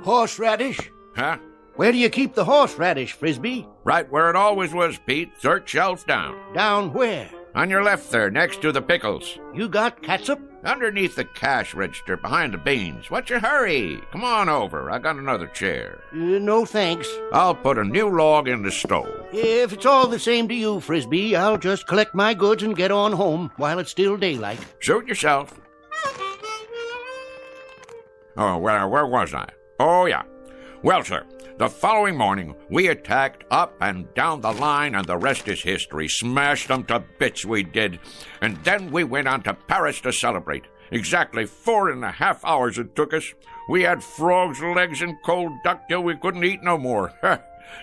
Horseradish? Huh? Where do you keep the horseradish, Frisby? Right where it always was, Pete. Third shelf down. Down where? On your left there, next to the pickles. You got catsup? Underneath the cash register, behind the beans. What's your hurry? Come on over. I got another chair. No thanks. I'll put a new log in the stove. If it's all the same to you, Frisby, I'll just collect my goods and get on home while it's still daylight. Suit yourself. Oh, well, where was I? Oh, yeah. Well, sir, the following morning, we attacked up and down the line, and the rest is history. Smashed them to bits, we did. And then we went on to Paris to celebrate. Exactly 4.5 hours it took us. We had frogs' legs and cold duck till we couldn't eat no more.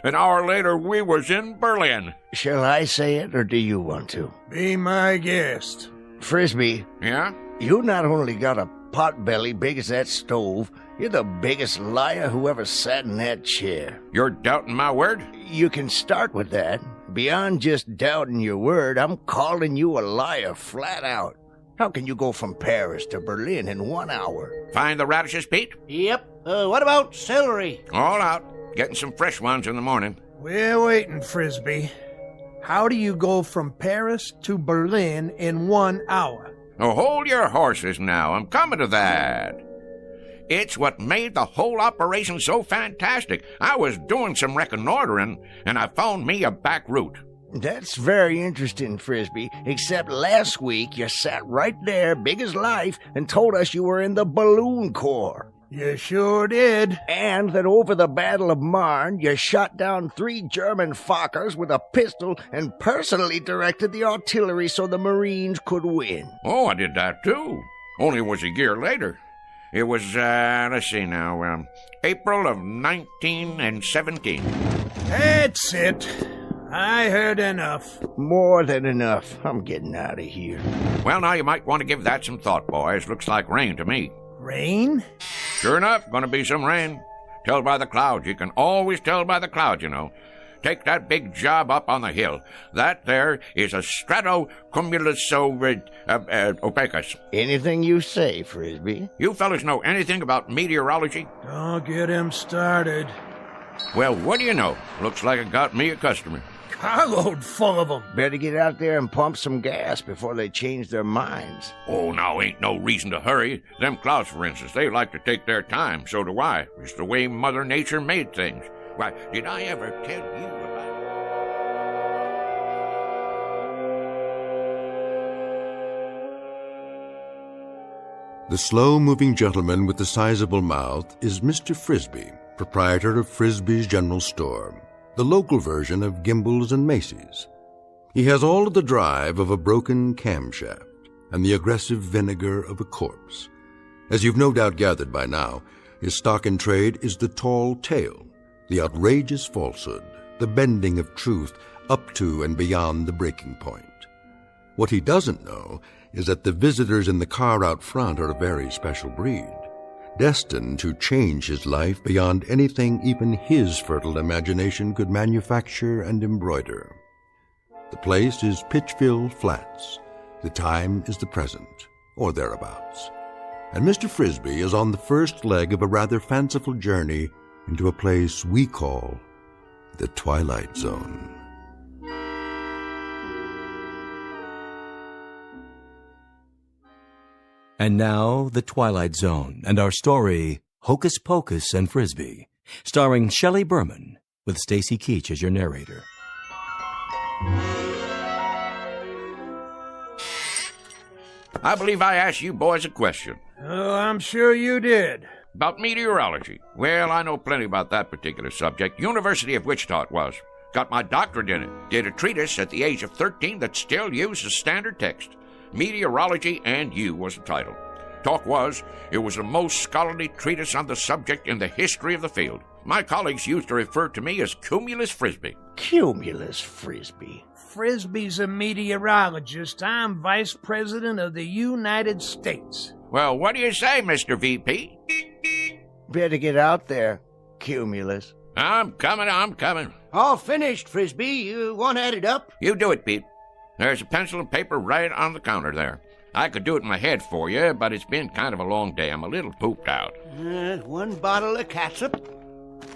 An hour later, we was in Berlin. Shall I say it, or do you want to? Be my guest. Frisby. Yeah? You not only got a pot belly big as that stove, you're the biggest liar who ever sat in that chair. You're doubting my word? You can start with that. Beyond just doubting your word, I'm calling you a liar flat out. How can you go from Paris to Berlin in 1 hour? Find the radishes, Pete? Yep. What about celery? All out. Getting some fresh ones in the morning. We're waiting, Frisby. How do you go from Paris to Berlin in 1 hour? Oh, hold your horses now. I'm coming to that. It's what made the whole operation so fantastic. I was doing some reconnoitering, and I found me a back route. That's very interesting, Frisby, except last week you sat right there, big as life, and told us you were in the Balloon Corps. You sure did. And that over the Battle of Marne, you shot down 3 German Fokkers with a pistol and personally directed the artillery so the Marines could win. Oh, I did that too. Only it was a year later. It was, let's see now, April of 1917. That's it. I heard enough. More than enough. I'm getting out of here. Well, now you might want to give that some thought, boys. Looks like rain to me. Rain? Sure enough, gonna be some rain. Tell by the clouds. You can always tell by the clouds, you know. Take that big job up on the hill. That there is a stratocumulus opacus. Anything you say, Frisby. You fellas know anything about meteorology? Don't get him started. Well, what do you know? Looks like it got me a customer. Carload full of them. Better get out there and pump some gas before they change their minds. Oh, now ain't no reason to hurry. Them clouds, for instance, they like to take their time. So do I. It's the way Mother Nature made things. Why, did I ever tell you about... The slow-moving gentleman with the sizable mouth is Mr. Frisby, proprietor of Frisby's General Store, the local version of Gimbel's and Macy's. He has all of the drive of a broken camshaft and the aggressive vinegar of a corpse. As you've no doubt gathered by now, his stock in trade is the tall tale, the outrageous falsehood, the bending of truth up to and beyond the breaking point. What he doesn't know is that the visitors in the car out front are a very special breed, destined to change his life beyond anything even his fertile imagination could manufacture and embroider. The place is Pitchville Flats. The time is the present, or thereabouts. And Mr. Frisby is on the first leg of a rather fanciful journey into a place we call the Twilight Zone. And now, The Twilight Zone, and our story, Hocus Pocus and Frisby, starring Shelley Berman, with Stacy Keach as your narrator. I believe I asked you boys a question. Oh, I'm sure you did. About meteorology. Well, I know plenty about that particular subject. University of Wichita it was. Got my doctorate in it. Did a treatise at the age of 13 that still uses standard text. Meteorology and You was the title. Talk was, it was the most scholarly treatise on the subject in the history of the field. My colleagues used to refer to me as Cumulus Frisby. Cumulus Frisby? Frisby's a meteorologist. I'm Vice President of the United States. Well, what do you say, Mr. VP? Better get out there, Cumulus. I'm coming. All finished, Frisby. You want to add it up? You do it, Pete. There's a pencil and paper right on the counter there. I could do it in my head for you, but it's been kind of a long day. I'm a little pooped out. 1 bottle of catsup,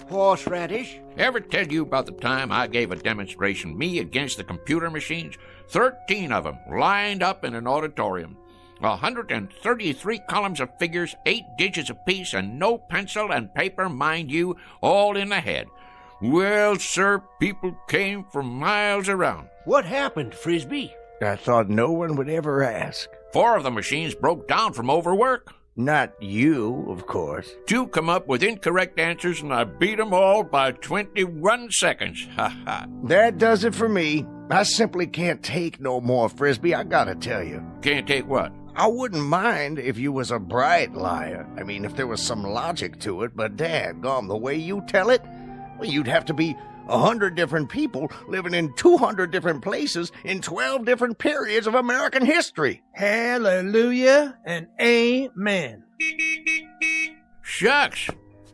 horseradish. Ever tell you about the time I gave a demonstration, me against the computer machines? 13 of them, lined up in an auditorium. 133 columns of figures, 8 digits apiece, and no pencil and paper, mind you, all in the head. Well, sir, people came from miles around. What happened, Frisby? I thought no one would ever ask. 4 of the machines broke down from overwork. Not you, of course. Two come up with incorrect answers, and I beat 'em all by 21 seconds. Ha ha. That does it for me. I simply can't take no more, Frisby, I gotta tell you. Can't take what? I wouldn't mind if you was a bright liar. I mean, if there was some logic to it, but dadgum, the way you tell it, well, you'd have to be 100 different people living in 200 different places in 12 different periods of American history. Hallelujah and amen. Shucks!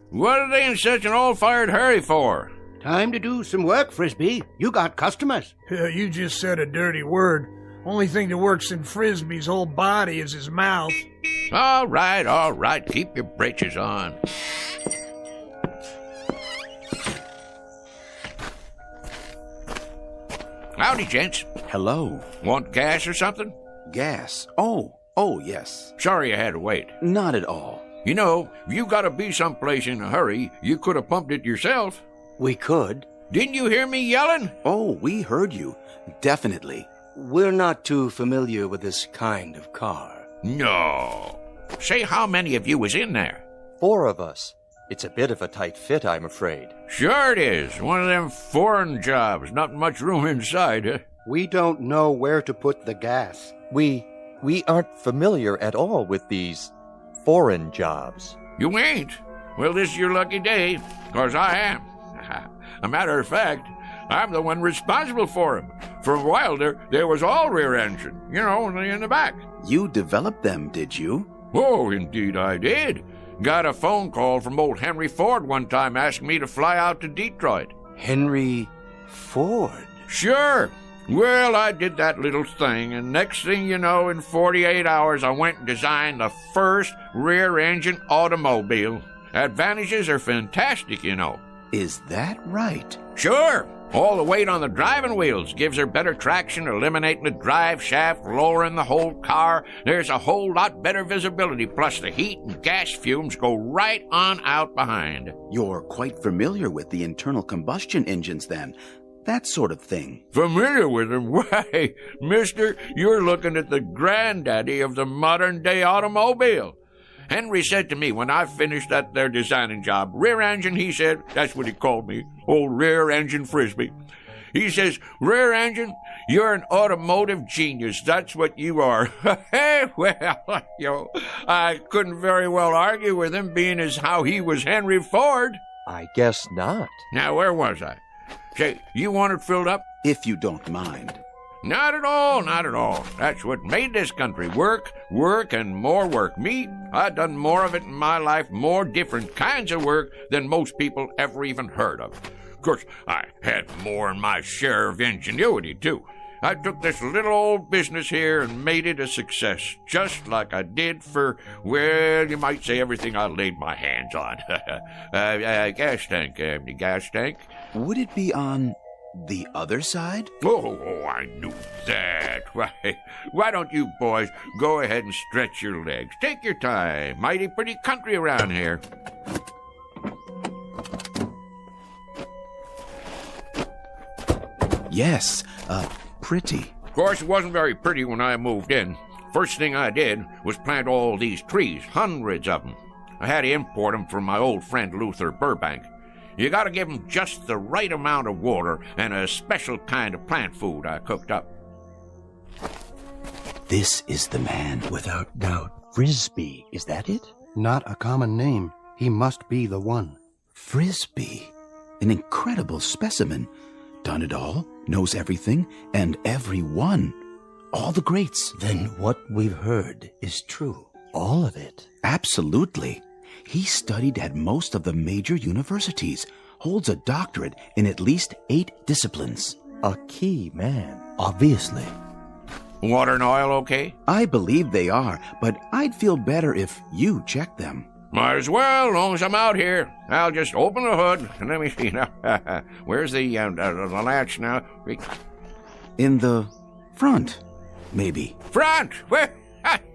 What are they in such an all-fired hurry for? Time to do some work, Frisby. You got customers. You just said a dirty word. Only thing that works in Frisby's whole body is his mouth. All right. Keep your breeches on. Howdy, gents. Hello. Want gas or something? Gas? Oh, yes. Sorry I had to wait. Not at all. You know, if you gotta be someplace in a hurry, you could have pumped it yourself. We could. Didn't you hear me yelling? Oh, we heard you. Definitely. We're not too familiar with this kind of car. No. Say, how many of you was in there? 4 of us. It's a bit of a tight fit, I'm afraid. Sure it is. One of them foreign jobs. Not much room inside, huh? We don't know where to put the gas. We aren't familiar at all with these foreign jobs. You ain't? Well, this is your lucky day, 'cause I am. A matter of fact, I'm the one responsible for them. For a while there was all rear engine, only in the back. You developed them, did you? Oh, indeed I did. Got a phone call from old Henry Ford one time asking me to fly out to Detroit. Henry Ford? Sure. Well, I did that little thing, and next thing you know, in 48 hours, I went and designed the first rear-engine automobile. Advantages are fantastic, Is that right? Sure. All the weight on the driving wheels gives her better traction, eliminating the drive shaft, lowering the whole car. There's a whole lot better visibility, plus the heat and gas fumes go right on out behind. You're quite familiar with the internal combustion engines, then. That sort of thing. Familiar with them? Why, mister, you're looking at the granddaddy of the modern-day automobile. Henry said to me when I finished that there designing job, rear engine, he said, that's what he called me, old rear engine Frisby. He says, rear engine, you're an automotive genius. That's what you are. Hey, well, I couldn't very well argue with him, being as how he was Henry Ford. I guess not. Now, where was I? Say, you want it filled up? If you don't mind. Not at all. That's what made this country work, and more work. Me, I've done more of it in my life, more different kinds of work than most people ever even heard of. Of course, I had more than my share of ingenuity, too. I took this little old business here and made it a success, just like I did for, well, you might say everything I laid my hands on. Gas tank. Would it be on the other side? Oh, I knew that. Why don't you boys go ahead and stretch your legs? Take your time. Mighty pretty country around here. Yes, pretty. Of course, it wasn't very pretty when I moved in. First thing I did was plant all these trees, hundreds of them. I had to import them from my old friend Luther Burbank. You gotta give them just the right amount of water and a special kind of plant food I cooked up. This is the man, without doubt. Frisby, is that it? Not a common name. He must be the one. Frisby, an incredible specimen. Done it all, knows everything, and everyone. All the greats. Then what we've heard is true. All of it. Absolutely. He studied at most of the major universities, holds a doctorate in at least 8 disciplines. A key man, obviously. Water and oil okay? I believe they are, but I'd feel better if you checked them. Might as well, as long as I'm out here. I'll just open the hood and let me see now. Where's the latch now? In the front, maybe. Front? Where?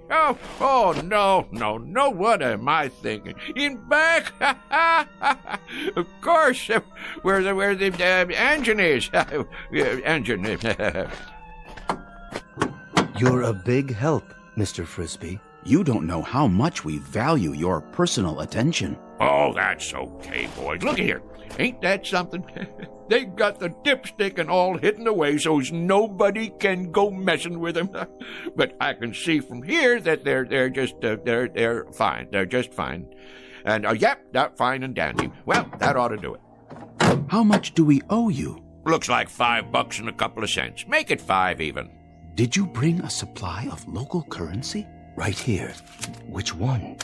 Oh, no, what am I thinking? In back? Of course, where the engine is. You're a big help, Mr. Frisby. You don't know how much we value your personal attention. Oh, that's okay, boys. Look here. Ain't that something? They got the dipstick and all hidden away so's nobody can go messing with them. But I can see from here that they're just they're fine. They're just fine. And yep, that's fine and dandy. Well, that ought to do it. How much do we owe you? Looks like $5 and a couple of cents. Make it 5 even. Did you bring a supply of local currency? Right here. Which one?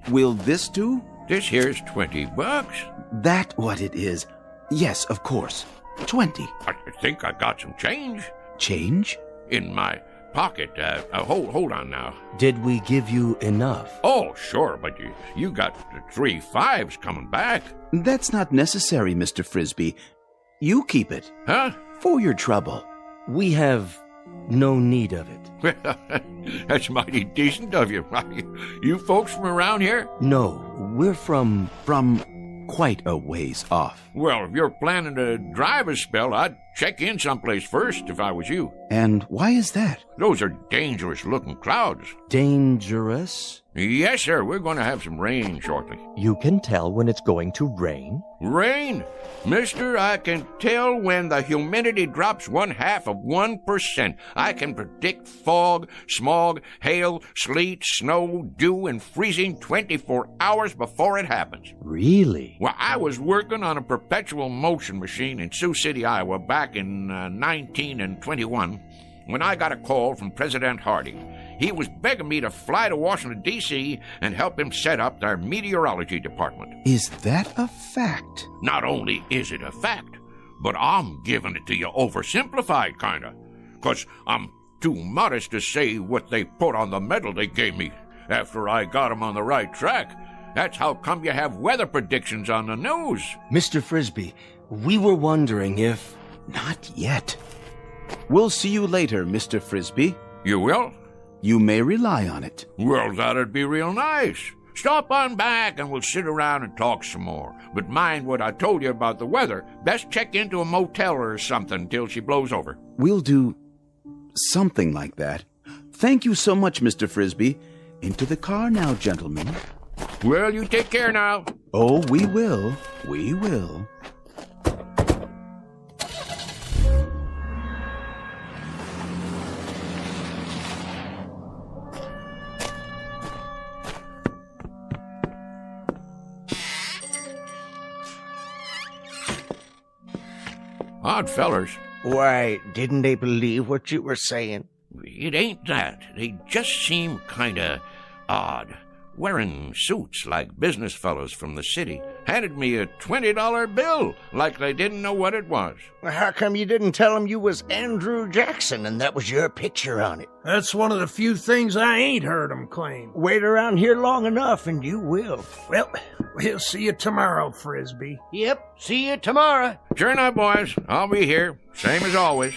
Will this do? This here's $20. That what it is? Yes, of course. 20. I think I got some change. Change? In my pocket. Hold on now. Did we give you enough? Oh, sure, but you got 3 5s coming back. That's not necessary, Mr. Frisby. You keep it. Huh? For your trouble. We have no need of it. Well, that's mighty decent of you. You folks from around here? No, we're from quite a ways off. Well, if you're planning to drive a spell, I'd check in someplace first if I was you. And why is that? Those are dangerous-looking clouds. Dangerous? Yes, sir. We're going to have some rain shortly. You can tell when it's going to rain? Rain? Mister, I can tell when the humidity drops 0.5%. I can predict fog, smog, hail, sleet, snow, dew, and freezing 24 hours before it happens. Really? Well, I was working on a perpetual motion machine in Sioux City, Iowa, back in 1921, when I got a call from President Harding. He was begging me to fly to Washington, D.C. and help him set up their meteorology department. Is that a fact? Not only is it a fact, but I'm giving it to you oversimplified, kinda. 'Cause I'm too modest to say what they put on the medal they gave me after I got 'em on the right track. That's how come you have weather predictions on the news. Mr. Frisby, we were wondering if... Not yet. We'll see you later, Mr. Frisby. You will? You may rely on it. Well, that'd be real nice. Stop on back and we'll sit around and talk some more. But mind what I told you about the weather. Best check into a motel or something till she blows over. We'll do something like that. Thank you so much, Mr. Frisby. Into the car now, gentlemen. Well, you take care now. Oh, we will. We will. Odd fellers. Why, didn't they believe what you were saying? It ain't that. They just seem kinda odd. Wearing suits like business fellows from the city. Handed me a $20 bill like they didn't know what it was. Well, how come you didn't tell them you was Andrew Jackson and that was your picture on it? That's one of the few things I ain't heard 'em claim. Wait around here long enough and you will. Well, we'll see you tomorrow, Frisby. Yep, see you tomorrow. Sure enough, boys. I'll be here. Same as always.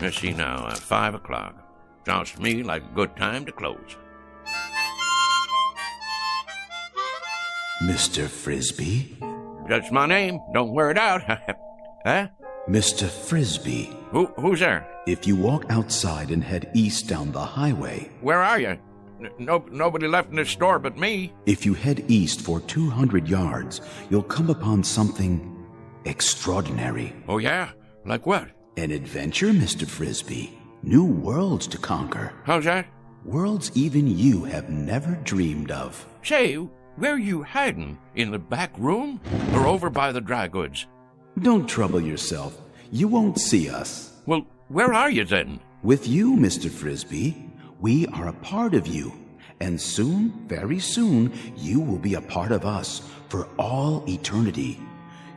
Let's see now, 5 o'clock. Sounds to me like a good time to close. Mr. Frisby? That's my name. Don't wear it out. Huh? Mr. Frisby. Who's there? If you walk outside and head east down the highway... Where are you? Nobody left in this store but me. If you head east for 200 yards, you'll come upon something extraordinary. Oh, yeah? Like what? An adventure, Mr. Frisby. New worlds to conquer. How's that? Worlds even you have never dreamed of. Say, where you hiding? In the back room? Or over by the dry goods? Don't trouble yourself. You won't see us. Well, where are you then? With you, Mr. Frisby. We are a part of you. And soon, very soon, you will be a part of us for all eternity.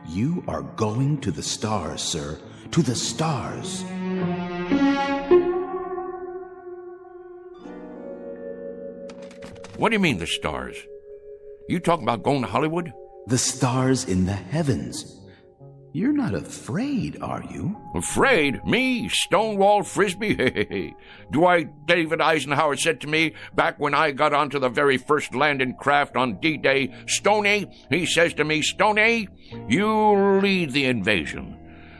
You are going to the stars, sir. To the stars. What do you mean, the stars? You talking about going to Hollywood? The stars in the heavens. You're not afraid, are you? Afraid? Me? Stonewall Frisby? Dwight David Eisenhower said to me back when I got onto the very first landing craft on D-Day, Stoney, he says to me, Stoney, you lead the invasion.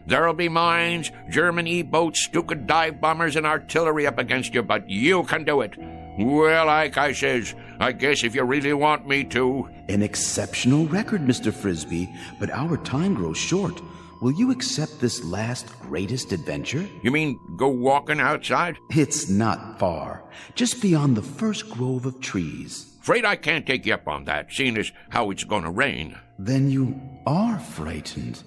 There'll be mines, German E-boats, Stuka dive bombers, and artillery up against you, but you can do it. Well, like I says, I guess if you really want me to. An exceptional record, Mr. Frisby, but our time grows short. Will you accept this last greatest adventure? You mean go walking outside? It's not far, just beyond the first grove of trees. Afraid I can't take you up on that, seeing as how it's going to rain. Then you are frightened.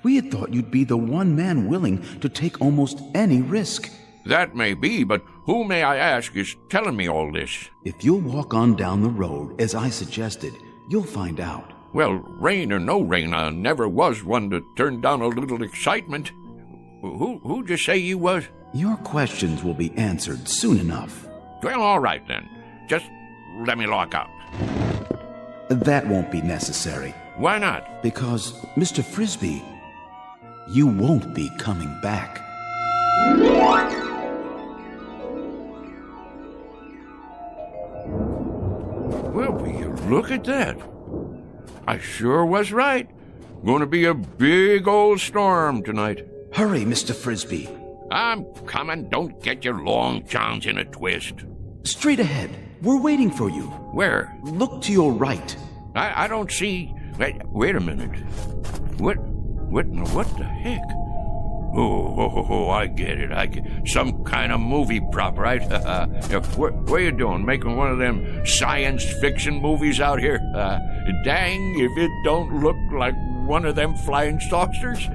We had thought you'd be the one man willing to take almost any risk. That may be, but who, may I ask, is telling me all this? If you'll walk on down the road, as I suggested, you'll find out. Well, rain or no rain, I never was one to turn down a little excitement. Who'd you say you was? Your questions will be answered soon enough. Well, all right then. Just let me lock up. That won't be necessary. Why not? Because, Mr. Frisby, you won't be coming back. Well, will you look at that? I sure was right. Going to be a big old storm tonight. Hurry, Mr. Frisby. I'm coming. Don't get your long johns in a twist. Straight ahead. We're waiting for you. Where? Look to your right. I don't see... Wait a minute. What the heck? Oh, I get it. Some kind of movie prop, right? What are you doing? Making one of them science fiction movies out here? Dang if it don't look like one of them flying saucers.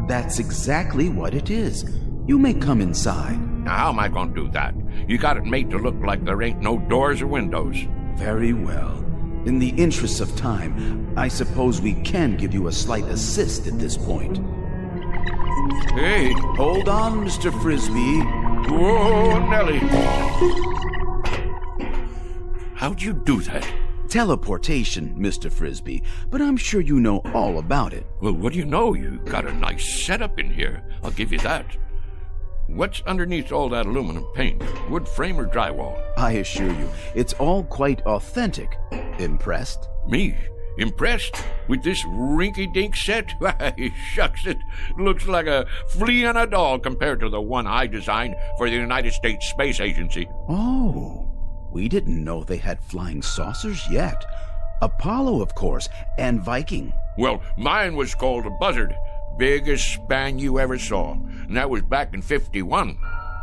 That's exactly what it is. You may come inside. Now, how am I going to do that? You got it made to look like there ain't no doors or windows. Very well. In the interests of time, I suppose we can give you a slight assist at this point. Hey. Hold on, Mr. Frisby. Whoa, Nellie. How'd you do that? Teleportation, Mr. Frisby, but I'm sure you know all about it. Well, what do you know? You got a nice setup in here. I'll give you that. What's underneath all that aluminum paint? Wood frame or drywall? I assure you, it's all quite authentic. Impressed? Me? Impressed? With this rinky-dink set? Why, shucks, it looks like a flea on a doll compared to the one I designed for the United States Space Agency. Oh, we didn't know they had flying saucers yet. Apollo, of course, and Viking. Well, mine was called a Buzzard. Biggest span you ever saw. And that was back in 51.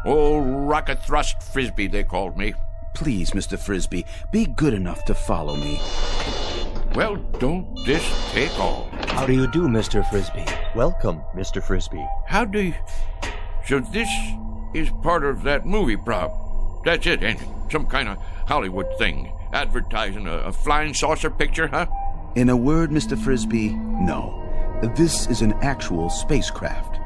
Old Rocket Thrust Frisbee, they called me. Please, Mr. Frisby, be good enough to follow me. Well, don't this take all? How do you do, Mr. Frisby? Welcome, Mr. Frisby. How do you... So this is part of that movie prop. That's it, ain't it? Some kind of Hollywood thing. Advertising a flying saucer picture, huh? In a word, Mr. Frisby, no. This is an actual spacecraft.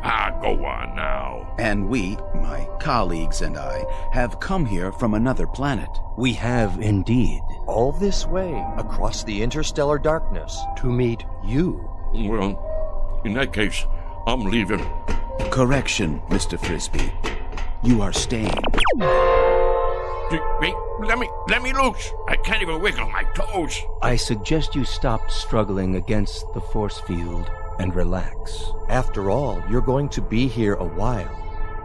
Go on now. And we, my colleagues and I, have come here from another planet. We have indeed. All this way, across the interstellar darkness, to meet you. Well, in that case, I'm leaving. Correction, Mr. Frisby. You are staying. Wait, let me loose. I can't even wiggle my toes. I suggest you stop struggling against the force field and relax. After all, you're going to be here a while.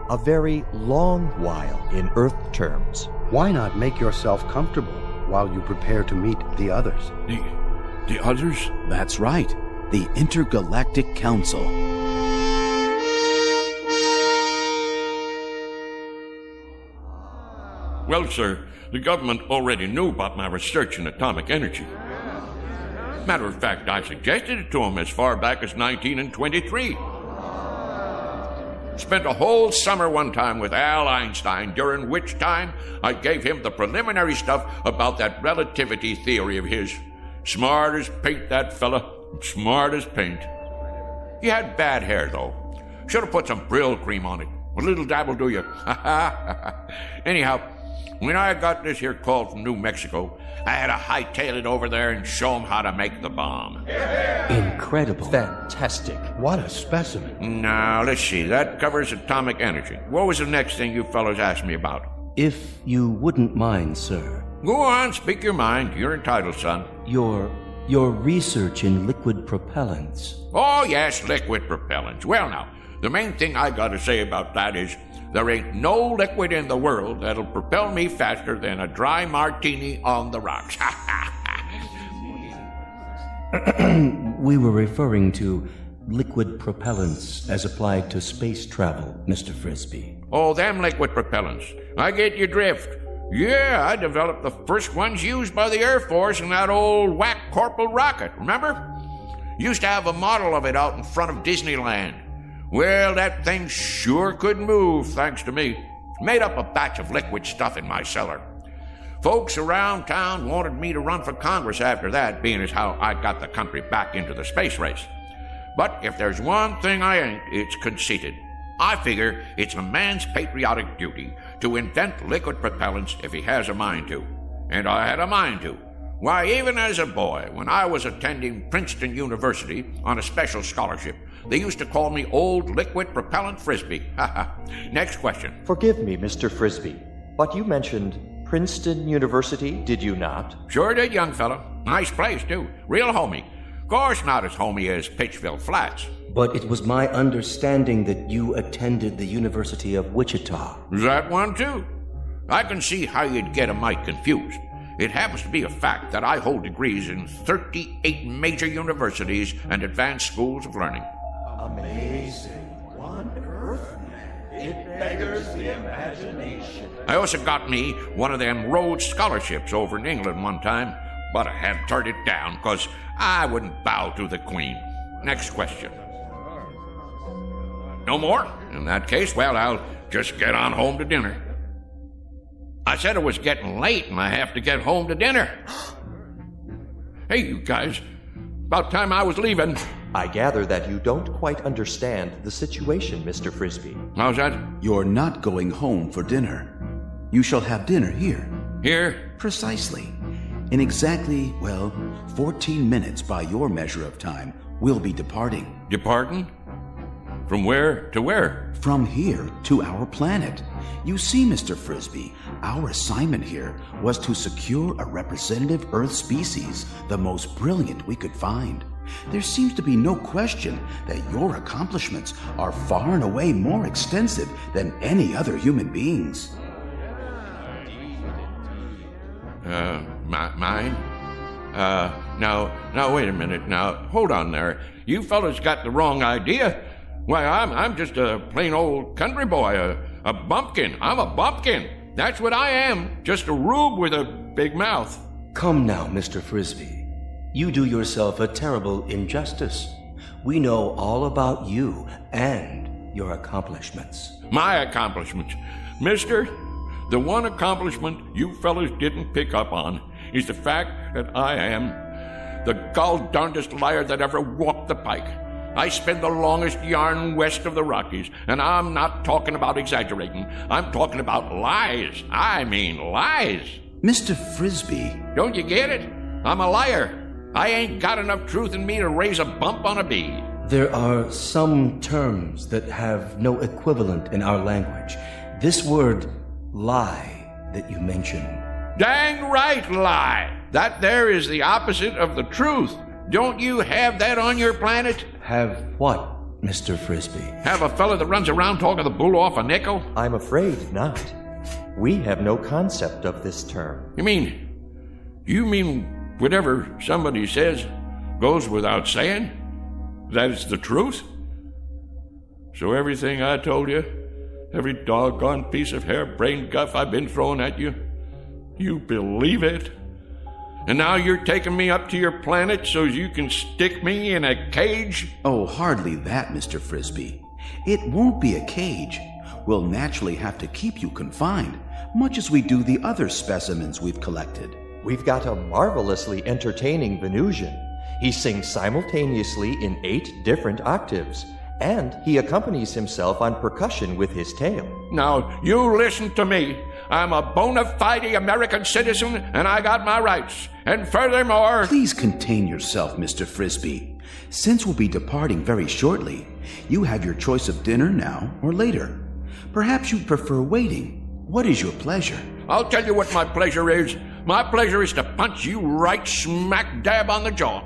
A very long while in Earth terms. Why not make yourself comfortable while you prepare to meet the others? The others? That's right. The Intergalactic Council. Well, sir, the government already knew about my research in atomic energy. Matter of fact, I suggested it to them as far back as 1923. Spent a whole summer one time with Al Einstein, during which time I gave him the preliminary stuff about that relativity theory of his. Smart as paint, that fella. Smart as paint. He had bad hair, though. Should have put some Brill cream on it. A little dabble do you. Anyhow, when I got this here call from New Mexico, I had to hightail it over there and show them how to make the bomb. Incredible. Fantastic. What a specimen. Now, let's see. That covers atomic energy. What was the next thing you fellows asked me about? If you wouldn't mind, sir. Go on, speak your mind. You're entitled, son. Your Your research in liquid propellants. Oh, yes, liquid propellants. Well, now, the main thing I gotta say about that is there ain't no liquid in the world that'll propel me faster than a dry martini on the rocks. We were referring to liquid propellants as applied to space travel, Mr. Frisby. Oh, them liquid propellants. I get your drift. Yeah, I developed the first ones used by the Air Force in that old whack Corporal rocket, remember? Used to have a model of it out in front of Disneyland. Well, that thing sure could move, thanks to me. Made up a batch of liquid stuff in my cellar. Folks around town wanted me to run for Congress after that, being as how I got the country back into the space race. But if there's one thing I ain't, it's conceited. I figure it's a man's patriotic duty to invent liquid propellants if he has a mind to. And I had a mind to. Why, even as a boy, when I was attending Princeton University on a special scholarship, they used to call me Old Liquid Propellant Frisby. Next question. Forgive me, Mr. Frisby, but you mentioned Princeton University, did you not? Sure did, young fella. Nice place, too. Real homey. Course not as homey as Pittsville Flats. But it was my understanding that you attended the University of Wichita. That one, too. I can see how you'd get a mite confused. It happens to be a fact that I hold degrees in 38 major universities and advanced schools of learning. Amazing. One earth, man. It beggars the imagination. I also got me one of them Rhodes scholarships over in England one time, but I had to turn it down because I wouldn't bow to the Queen. Next question. No more? In that case, well, I'll just get on home to dinner. I said it was getting late and I have to get home to dinner. Hey, you guys. About time I was leaving. I gather that you don't quite understand the situation, Mr. Frisby. How's that? You're not going home for dinner. You shall have dinner here. Here? Precisely. In exactly, 14 minutes by your measure of time, we'll be departing. Departing? From where to where? From here to our planet. You see, Mr. Frisby, our assignment here was to secure a representative Earth species, the most brilliant we could find. There seems to be no question that your accomplishments are far and away more extensive than any other human beings. Mine? Now, wait a minute. Now, hold on there. You fellas got the wrong idea. Why, I'm just a plain old country boy, a bumpkin. I'm a bumpkin. That's what I am. Just a rube with a big mouth. Come now, Mr. Frisby. You do yourself a terrible injustice. We know all about you and your accomplishments. My accomplishments? Mister, the one accomplishment you fellas didn't pick up on is the fact that I am the gall-darndest liar that ever walked the pike. I spin the longest yarn west of the Rockies, and I'm not talking about exaggerating. I'm talking about lies. I mean lies. Mr. Frisby. Don't you get it? I'm a liar. I ain't got enough truth in me to raise a bump on a bee. There are some terms that have no equivalent in our language. This word, lie, that you mentioned. Dang right, lie. That there is the opposite of the truth. Don't you have that on your planet? Have what, Mr. Frisby? Have a fella that runs around talking the bull off a nickel? I'm afraid not. We have no concept of this term. You mean whatever somebody says goes without saying? That is the truth? So everything I told you, every doggone piece of harebrained guff I've been throwing at you, you believe it? And now you're taking me up to your planet so you can stick me in a cage? Oh, hardly that, Mr. Frisby. It won't be a cage. We'll naturally have to keep you confined, much as we do the other specimens we've collected. We've got a marvelously entertaining Venusian. He sings simultaneously in 8 different octaves, and he accompanies himself on percussion with his tail. Now, you listen to me. I'm a bona fide American citizen, and I got my rights. And furthermore... Please contain yourself, Mr. Frisby. Since we'll be departing very shortly, you have your choice of dinner now or later. Perhaps you'd prefer waiting. What is your pleasure? I'll tell you what my pleasure is. My pleasure is to punch you right smack dab on the jaw.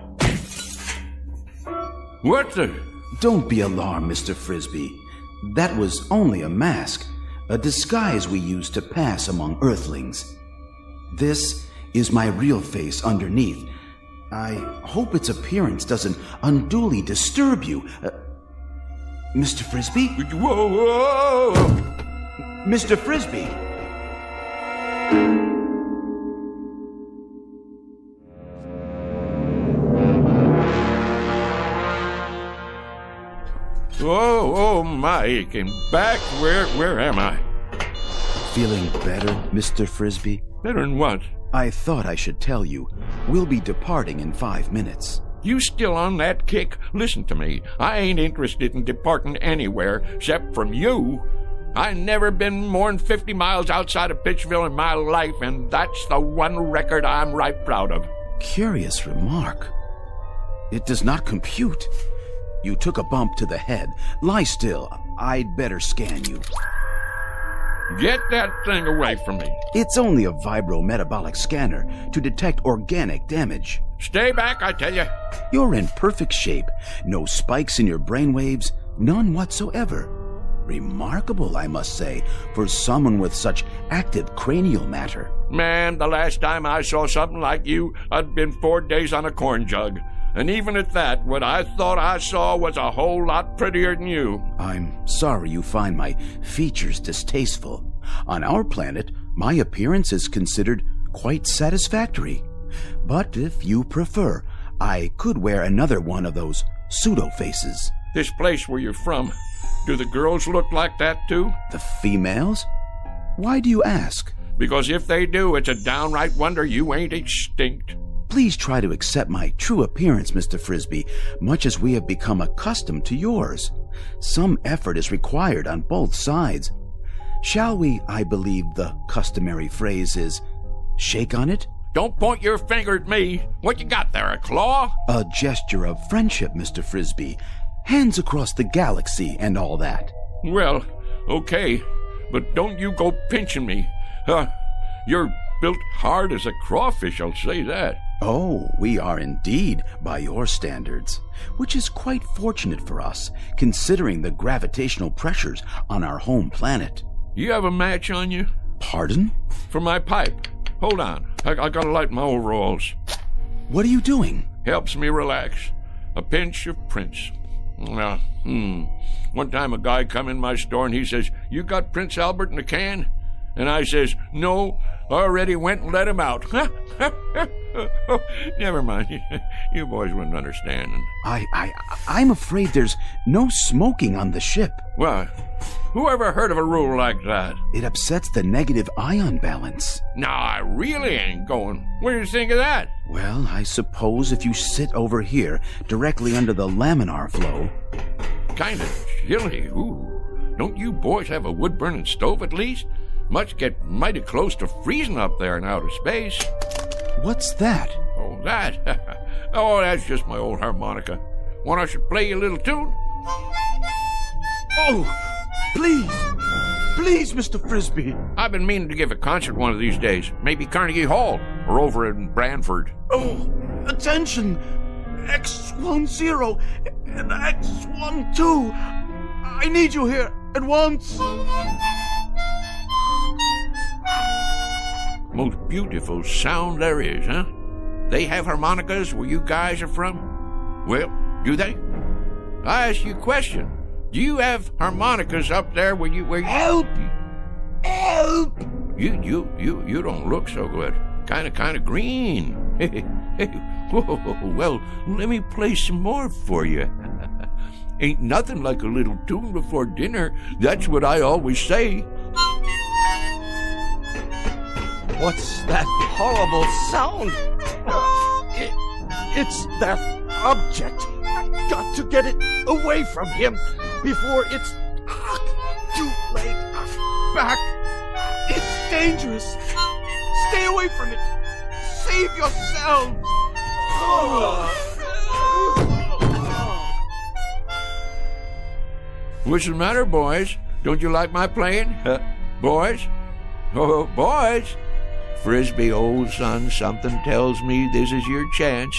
What the? Don't be alarmed, Mr. Frisby. That was only a mask, a disguise we use to pass among Earthlings. This is my real face underneath. I hope its appearance doesn't unduly disturb you. Mr. Frisby? Whoa, whoa, whoa. Mr. Frisby! Oh my, aching back. Where am I? Feeling better, Mr. Frisby? Better than what? I thought I should tell you. We'll be departing in 5 minutes. You still on that kick? Listen to me. I ain't interested in departing anywhere except from you. I never been more than 50 miles outside of Pittsville in my life, and that's the one record I'm right proud of. Curious remark. It does not compute. You took a bump to the head. Lie still. I'd better scan you. Get that thing away from me. It's only a vibrometabolic scanner to detect organic damage. Stay back, I tell you. You're in perfect shape. No spikes in your brainwaves, none whatsoever. Remarkable, I must say, for someone with such active cranial matter. Man, the last time I saw something like you, I'd been 4 days on a corn jug. And even at that, what I thought I saw was a whole lot prettier than you. I'm sorry you find my features distasteful. On our planet, my appearance is considered quite satisfactory. But if you prefer, I could wear another one of those pseudo-faces. This place where you're from, do the girls look like that too? The females? Why do you ask? Because if they do, it's a downright wonder you ain't extinct. Please try to accept my true appearance, Mr. Frisby, much as we have become accustomed to yours. Some effort is required on both sides. Shall we, I believe the customary phrase is, shake on it? Don't point your finger at me. What you got there, a claw? A gesture of friendship, Mr. Frisby. Hands across the galaxy and all that. Well, okay, but don't you go pinching me. You're built hard as a crawfish, I'll say that. Oh, we are indeed, by your standards, which is quite fortunate for us, considering the gravitational pressures on our home planet. You have a match on you? Pardon? For my pipe. Hold on, I gotta light my overalls. What are you doing? Helps me relax. A pinch of Prince. One time a guy come in my store and he says, "You got Prince Albert in a can?" And I says, "No, I already went and let him out." Never mind. You boys wouldn't understand. I'm afraid there's no smoking on the ship. Well, who ever heard of a rule like that? It upsets the negative ion balance. No, I really ain't going. What do you think of that? Well, I suppose if you sit over here, directly under the laminar flow. Kind of chilly. Ooh. Don't you boys have a wood-burning stove at least? Must get mighty close to freezing up there in outer space. What's that? Oh, that? Oh, that's just my old harmonica. Want I should play you a little tune? Oh, please. Please, Mr. Frisby. I've been meaning to give a concert one of these days. Maybe Carnegie Hall or over in Branford. Oh, attention! X10 and X12. I need you here at once. Most beautiful sound there is, huh? They have harmonicas where you guys are from? Well, do they? I ask you a question. Do you have harmonicas up there where you... Help! Help! You don't look so good. Kind of green. Whoa, well, let me play some more for you. Ain't nothing like a little tune before dinner. That's what I always say. What's that horrible sound? It's that object. I've got to get it away from him before it's too late. Back. It's dangerous. Stay away from it. Save yourselves. What's the matter, boys? Don't you like my playing? Boys? Oh, boys? Frisby, old son, something tells me this is your chance.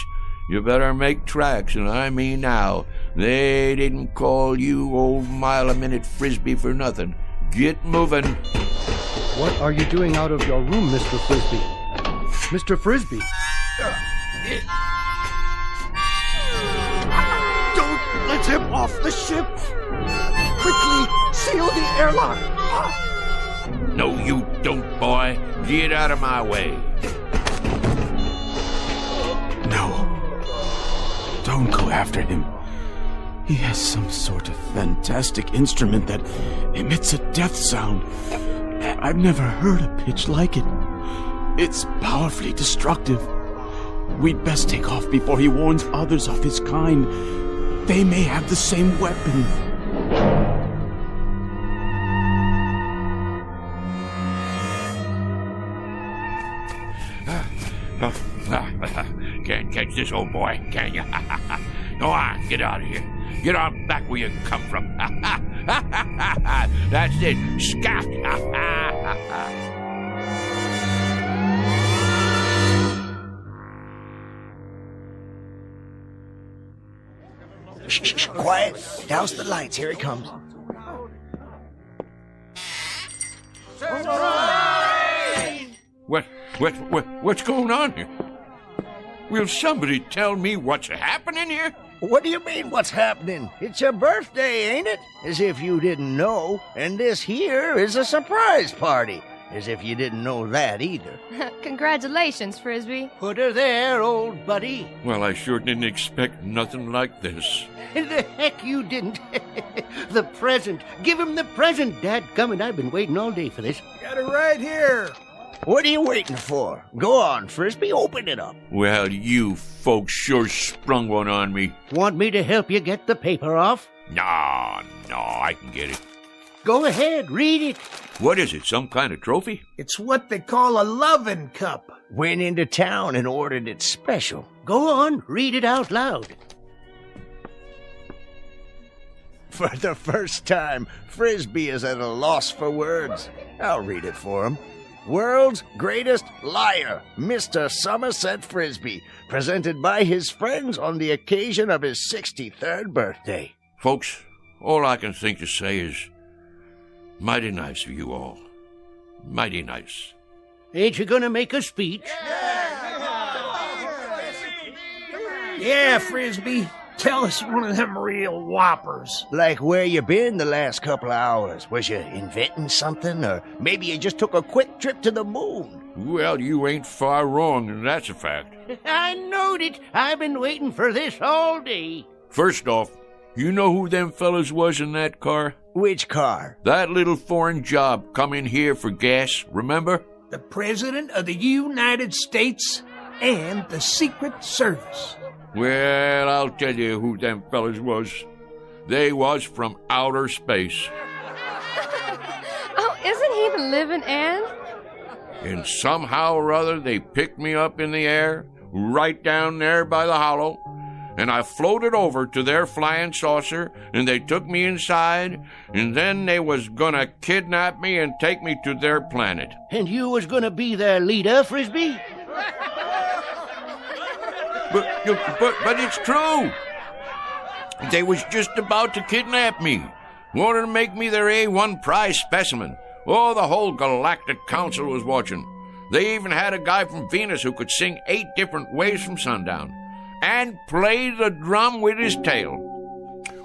You better make tracks, and I mean now. They didn't call you old mile-a-minute Frisby for nothing. Get moving. What are you doing out of your room, Mr. Frisby? Mr. Frisby! Don't let him off the ship! Quickly, seal the airlock! No, you don't, boy. Get out of my way. No. Don't go after him. He has some sort of fantastic instrument that emits a death sound. I've never heard a pitch like it. It's powerfully destructive. We'd best take off before he warns others of his kind. They may have the same weapon. Can't catch this old boy, can you? Go on, get out of here. Get on back where you come from. That's it. Scat. Shh, quiet. Douse the lights. Here it comes. What's going on here? Will somebody tell me what's happening here? What do you mean, what's happening? It's your birthday, ain't it? As if you didn't know. And this here is a surprise party. As if you didn't know that either. Congratulations, Frisby. Put her there, old buddy. Well, I sure didn't expect nothing like this. The heck you didn't. The present. Give him the present, dadgummit. I've been waiting all day for this. Got it right here. What are you waiting for? Go on, Frisby, open it up. Well, you folks sure sprung one on me. Want me to help you get the paper off? No, I can get it. Go ahead, read it. What is it, some kind of trophy? It's what they call a lovin' cup. Went into town and ordered it special. Go on, read it out loud. For the first time, Frisby is at a loss for words. I'll read it for him. World's greatest liar, Mr. Somerset Frisby, presented by his friends on the occasion of his 63rd birthday. Folks, all I can think to say is, mighty nice of you all. Mighty nice. Ain't you gonna make a speech? Yeah, Frisby. Tell us one of them real whoppers. Like where you been the last couple of hours? Was you inventing something? Or maybe you just took a quick trip to the moon? Well, you ain't far wrong, and that's a fact. I knowed it. I've been waiting for this all day. First off, you know who them fellas was in that car? Which car? That little foreign job come in here for gas, remember? The President of the United States and the Secret Service. Well, I'll tell you who them fellas was. They was from outer space. Oh, isn't he the living end? And somehow or other they picked me up in the air, right down there by the hollow, and I floated over to their flying saucer, and they took me inside, and then they was gonna kidnap me and take me to their planet. And you was gonna be their leader, Frisby? But it's true. They was just about to kidnap me. Wanted to make me their A1 prize specimen. Oh, the whole Galactic Council was watching. They even had a guy from Venus who could sing 8 different ways from sundown. And play the drum with his tail.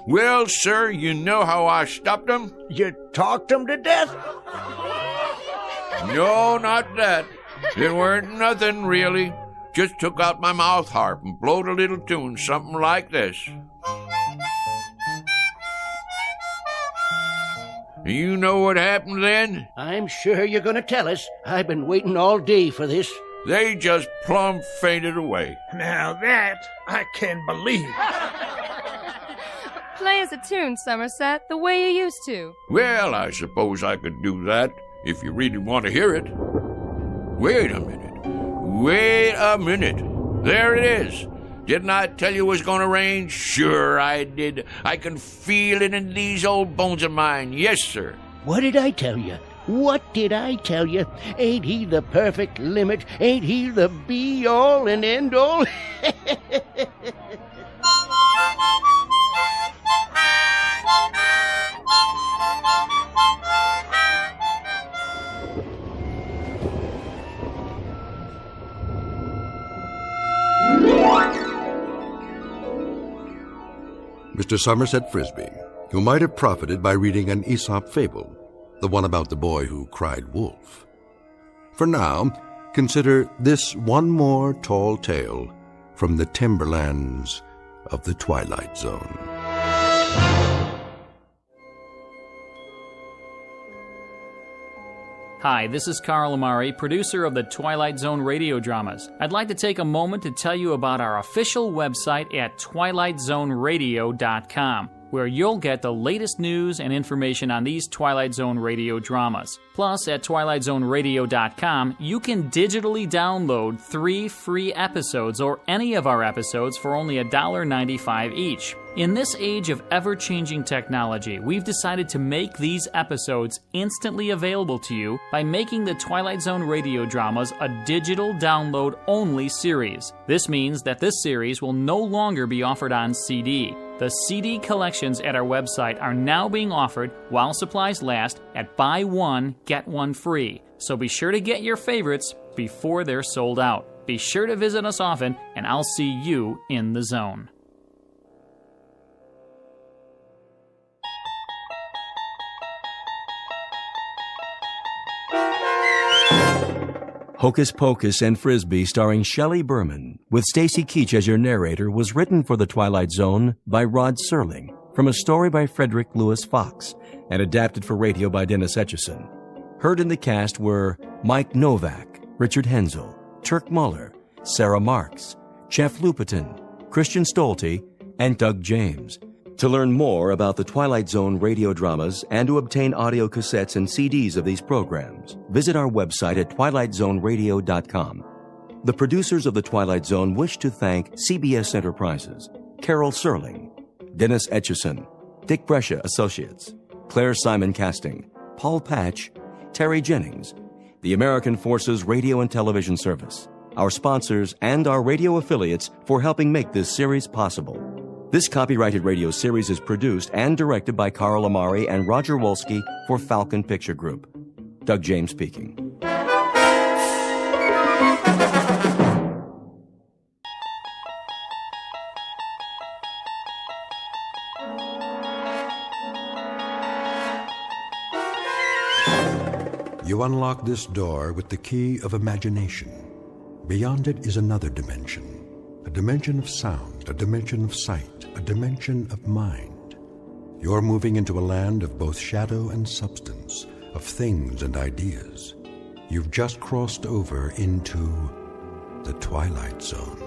Well, sir, you know how I stopped them? You talked them to death? No, not that. It weren't nothing, really. Just took out my mouth harp and blowed a little tune, something like this. You know what happened then? I'm sure you're gonna tell us. I've been waiting all day for this. They just plumb fainted away. Now that I can believe. Play us a tune, Somerset, the way you used to. Well, I suppose I could do that, if you really want to hear it. Wait a minute. There it is. Didn't I tell you it was going to rain? Sure I did. I can feel it in these old bones of mine. Yes, sir. What did I tell you? What did I tell you? Ain't he the perfect limit? Ain't he the be-all and end-all? Mr. Somerset Frisby, who might have profited by reading an Aesop fable, the one about the boy who cried wolf. For now, consider this one more tall tale from the timberlands of the Twilight Zone. Hi, this is Carl Amari, producer of the Twilight Zone radio dramas. I'd like to take a moment to tell you about our official website at twilightzoneradio.com, where you'll get the latest news and information on these Twilight Zone radio dramas. Plus, at twilightzoneradio.com, you can digitally download 3 free episodes or any of our episodes for only $1.95 each. In this age of ever-changing technology, we've decided to make these episodes instantly available to you by making the Twilight Zone radio dramas a digital download-only series. This means that this series will no longer be offered on CD. The CD collections at our website are now being offered while supplies last at buy one, get one free. So be sure to get your favorites before they're sold out. Be sure to visit us often, and I'll see you in the zone. Hocus Pocus and Frisby, starring Shelley Berman, with Stacy Keach as your narrator, was written for the Twilight Zone by Rod Serling, from a story by Frederick Lewis Fox, and adapted for radio by Dennis Etchison. Heard in the cast were Mike Novak, Richard Hensel, Turk Muller, Sarah Marks, Jeff Lupetin, Christian Stolte, and Doug James. To learn more about the Twilight Zone radio dramas and to obtain audio cassettes and CDs of these programs, visit our website at twilightzoneradio.com. The producers of the Twilight Zone wish to thank CBS Enterprises, Carol Serling, Dennis Etchison, Dick Brescia Associates, Claire Simon Casting, Paul Patch, Terry Jennings, the American Forces Radio and Television Service, our sponsors, and our radio affiliates for helping make this series possible. This copyrighted radio series is produced and directed by Carl Amari and Roger Wolski for Falcon Picture Group. Doug James speaking. You unlock this door with the key of imagination. Beyond it is another dimension. A dimension of sound, a dimension of sight, a dimension of mind. You're moving into a land of both shadow and substance, of things and ideas. You've just crossed over into the Twilight Zone.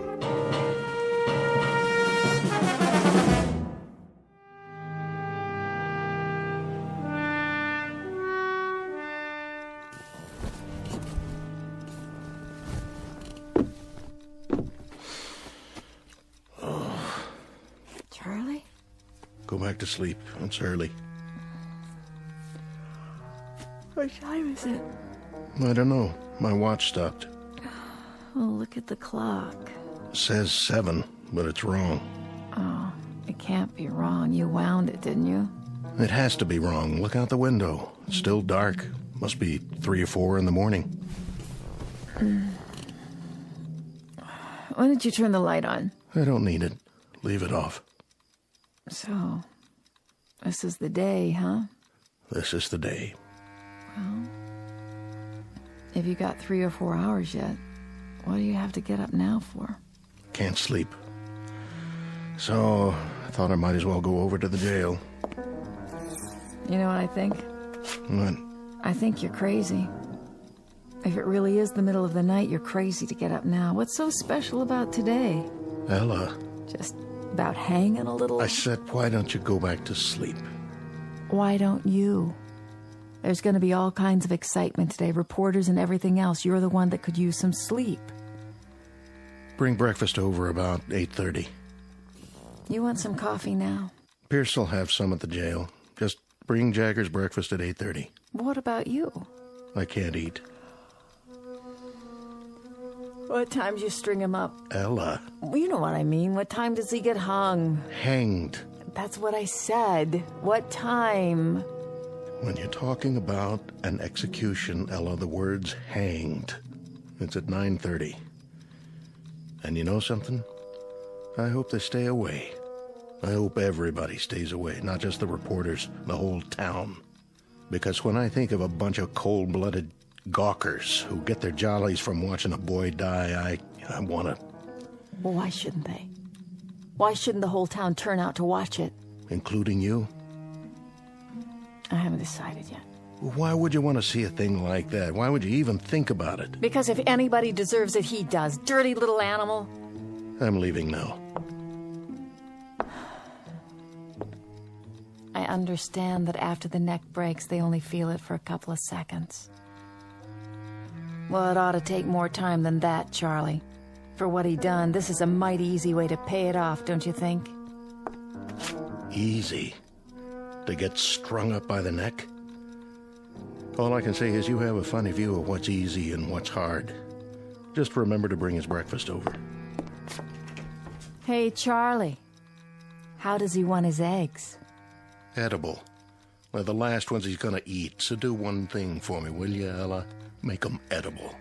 Go back to sleep. It's early. What time is it? I don't know. My watch stopped. Oh, look at the clock. It says 7, but it's wrong. Oh, it can't be wrong. You wound it, didn't you? It has to be wrong. Look out the window. It's still dark. Must be 3 or 4 in the morning. When did you turn the light on? I don't need it. Leave it off. So, this is the day, huh? This is the day. Well, if you got 3 or 4 hours yet, what do you have to get up now for? Can't sleep. So, I thought I might as well go over to the jail. You know what I think? What? I think you're crazy. If it really is the middle of the night, you're crazy to get up now. What's so special about today? Ella. Just about hanging a little? I said, why don't you go back to sleep? Why don't you? There's going to be all kinds of excitement today, reporters and everything else. You're the one that could use some sleep. Bring breakfast over about 8:30. You want some coffee now? Pierce will have some at the jail. Just bring Jagger's breakfast at 8:30. What about you? I can't eat. What time do you string him up? Ella. Well, you know what I mean. What time does he get hung? Hanged. That's what I said. What time? When you're talking about an execution, Ella, the word's hanged. It's at 9:30. And you know something? I hope they stay away. I hope everybody stays away, not just the reporters, the whole town. Because when I think of a bunch of cold-blooded gawkers who get their jollies from watching a boy die, I want to... Well, why shouldn't they? Why shouldn't the whole town turn out to watch it? Including you? I haven't decided yet. Why would you want to see a thing like that? Why would you even think about it? Because if anybody deserves it, he does. Dirty little animal. I'm leaving now. I understand that after the neck breaks, they only feel it for a couple of seconds. Well, it ought to take more time than that, Charlie. For what he done, this is a mighty easy way to pay it off, don't you think? Easy? To get strung up by the neck? All I can say is you have a funny view of what's easy and what's hard. Just remember to bring his breakfast over. Hey, Charlie. How does he want his eggs? Edible. They're the last ones he's gonna eat, so do one thing for me, will you, Ella? Make them edible.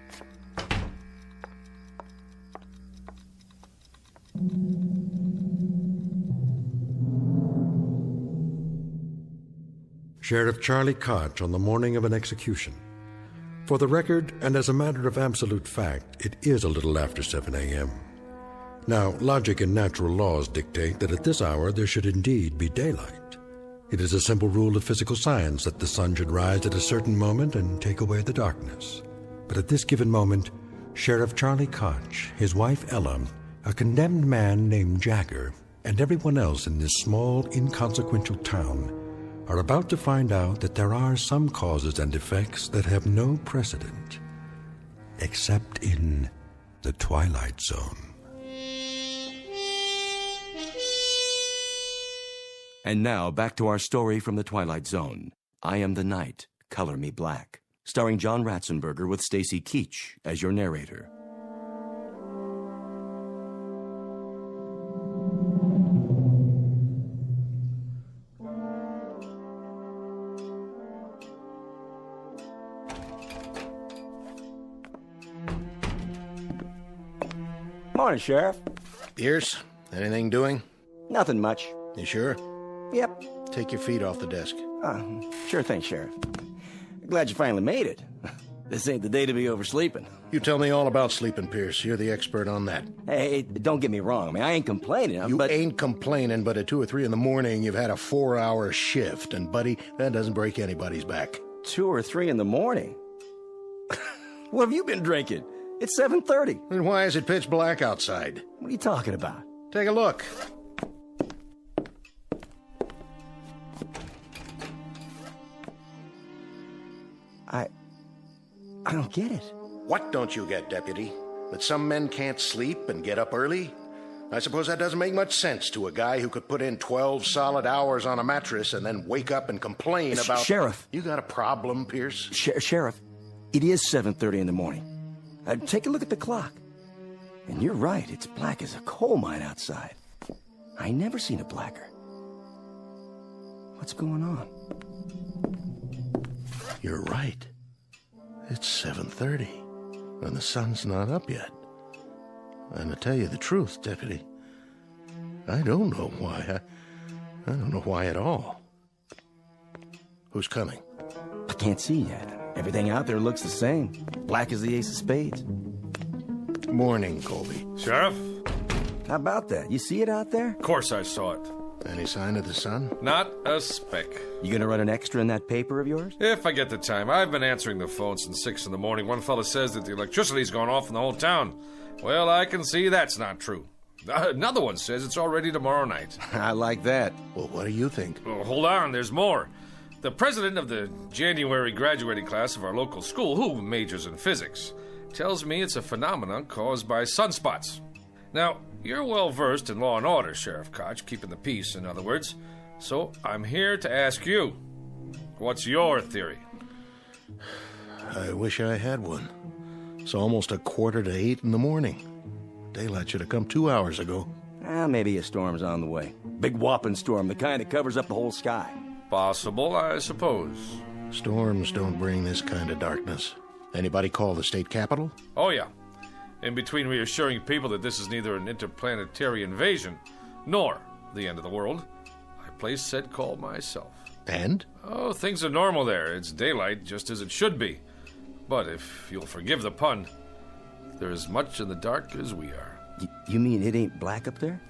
Sheriff Charlie Koch on the morning of an execution. For the record, and as a matter of absolute fact, it is a little after 7 a.m. Now, logic and natural laws dictate that at this hour there should indeed be daylight. It is a simple rule of physical science that the sun should rise at a certain moment and take away the darkness. But at this given moment, Sheriff Charlie Koch, his wife Ella, a condemned man named Jagger, and everyone else in this small, inconsequential town are about to find out that there are some causes and effects that have no precedent, except in the Twilight Zone. And now, back to our story from the Twilight Zone. I Am the Night, Color Me Black, starring John Ratzenberger with Stacy Keach as your narrator. Morning, Sheriff. Pierce, anything doing? Nothing much. You sure? Yep. Take your feet off the desk. Sure thing, Sheriff. Glad you finally made it. This ain't the day to be oversleeping. You tell me all about sleeping, Pierce. You're the expert on that. Hey, don't get me wrong. I mean, I ain't complaining. You ain't complaining, but at 2 or 3 in the morning, you've had a 4-hour shift. And, buddy, that doesn't break anybody's back. 2 or 3 in the morning? What have you been drinking? It's 7:30. Then why is it pitch black outside? What are you talking about? Take a look. I don't get it. What don't you get, Deputy? That some men can't sleep and get up early? I suppose that doesn't make much sense to a guy who could put in 12 solid hours on a mattress and then wake up and complain about... Sheriff. You got a problem, Pierce? Sheriff, it is 7:30 in the morning. Take a look at the clock. And you're right, it's black as a coal mine outside. I never seen it blacker. What's going on? You're right. It's 7:30, and the sun's not up yet. And to tell you the truth, Deputy, I don't know why. I don't know why at all. Who's coming? I can't see yet. Everything out there looks the same. Black as the ace of spades. Morning, Colby. Sheriff? How about that? You see it out there? Of course I saw it. Any sign of the sun? Not a speck. You gonna run an extra in that paper of yours? If I get the time. I've been answering the phone since 6 in the morning. One fella says that the electricity's gone off in the whole town. Well, I can see that's not true. Another one says it's already tomorrow night. I like that. Well, what do you think? Well, hold on, there's more. The president of the January graduating class of our local school, who majors in physics, tells me it's a phenomenon caused by sunspots. Now, you're well versed in law and order, Sheriff Koch, keeping the peace, in other words. So I'm here to ask you, what's your theory? I wish I had one. It's almost 7:45 in the morning. Daylight should have come 2 hours ago. Maybe a storm's on the way. Big whopping storm, the kind that covers up the whole sky. Possible, I suppose. Storms don't bring this kind of darkness. Anybody call the state capitol? Oh, yeah. In between reassuring people that this is neither an interplanetary invasion nor the end of the world, I placed said call myself. And? Oh, things are normal there. It's daylight, just as it should be. But if you'll forgive the pun, they're as much in the dark as we are. You mean it ain't black up there?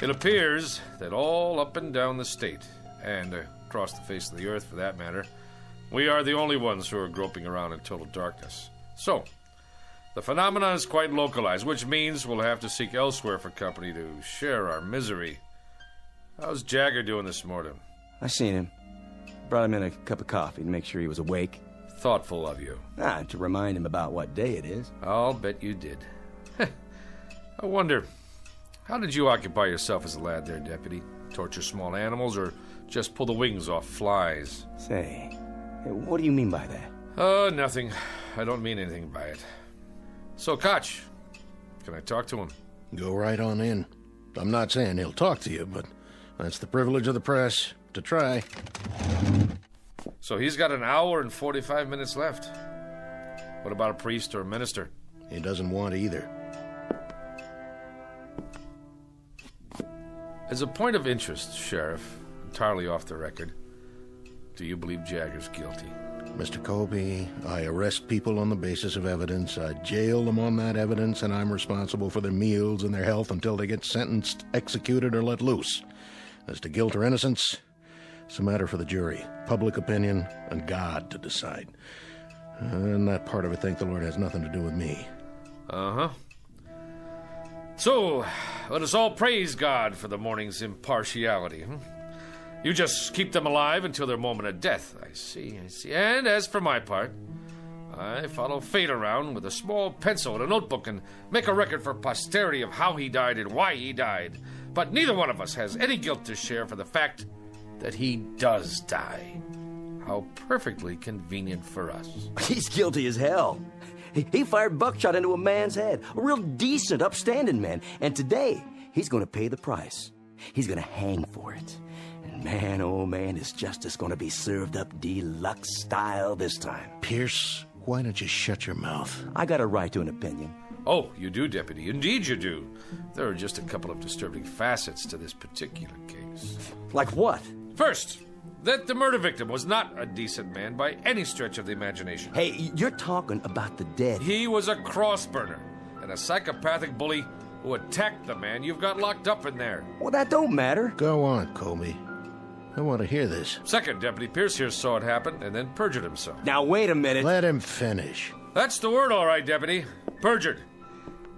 It appears that all up and down the state, and across the face of the earth for that matter, we are the only ones who are groping around in total darkness. So, the phenomenon is quite localized, which means we'll have to seek elsewhere for company to share our misery. How's Jagger doing this morning? I seen him. Brought him in a cup of coffee to make sure he was awake. Thoughtful of you. To remind him about what day it is. I'll bet you did. I wonder, how did you occupy yourself as a lad there, Deputy? Torture small animals or just pull the wings off flies? Say, what do you mean by that? Nothing. I don't mean anything by it. So, Koch, can I talk to him? Go right on in. I'm not saying he'll talk to you, but that's the privilege of the press, to try. So he's got an hour and 45 minutes left. What about a priest or a minister? He doesn't want either. As a point of interest, Sheriff, entirely off the record, do you believe Jagger's guilty? Mr. Colby, I arrest people on the basis of evidence. I jail them on that evidence, and I'm responsible for their meals and their health until they get sentenced, executed, or let loose. As to guilt or innocence, it's a matter for the jury, public opinion, and God to decide. And that part of it, thank the Lord, has nothing to do with me. Uh-huh. So, let us all praise God for the morning's impartiality. You just keep them alive until their moment of death. I see. And as for my part, I follow fate around with a small pencil and a notebook and make a record for posterity of how he died and why he died. But neither one of us has any guilt to share for the fact that he does die. How perfectly convenient for us. He's guilty as hell. He fired buckshot into a man's head. A real decent, upstanding man. And today, he's going to pay the price. He's going to hang for it. And man, oh man, his justice going to be served up deluxe style this time. Pierce, why don't you shut your mouth? I got a right to an opinion. Oh, you do, Deputy. Indeed you do. There are just a couple of disturbing facets to this particular case. Like what? First, that the murder victim was not a decent man by any stretch of the imagination. Hey, you're talking about the dead. He was a cross-burner and a psychopathic bully who attacked the man you've got locked up in there. Well, that don't matter. Go on, Colby. I want to hear this. Second, Deputy Pierce here saw it happen and then perjured himself. Now, wait a minute. Let him finish. That's the word, all right, Deputy. Perjured.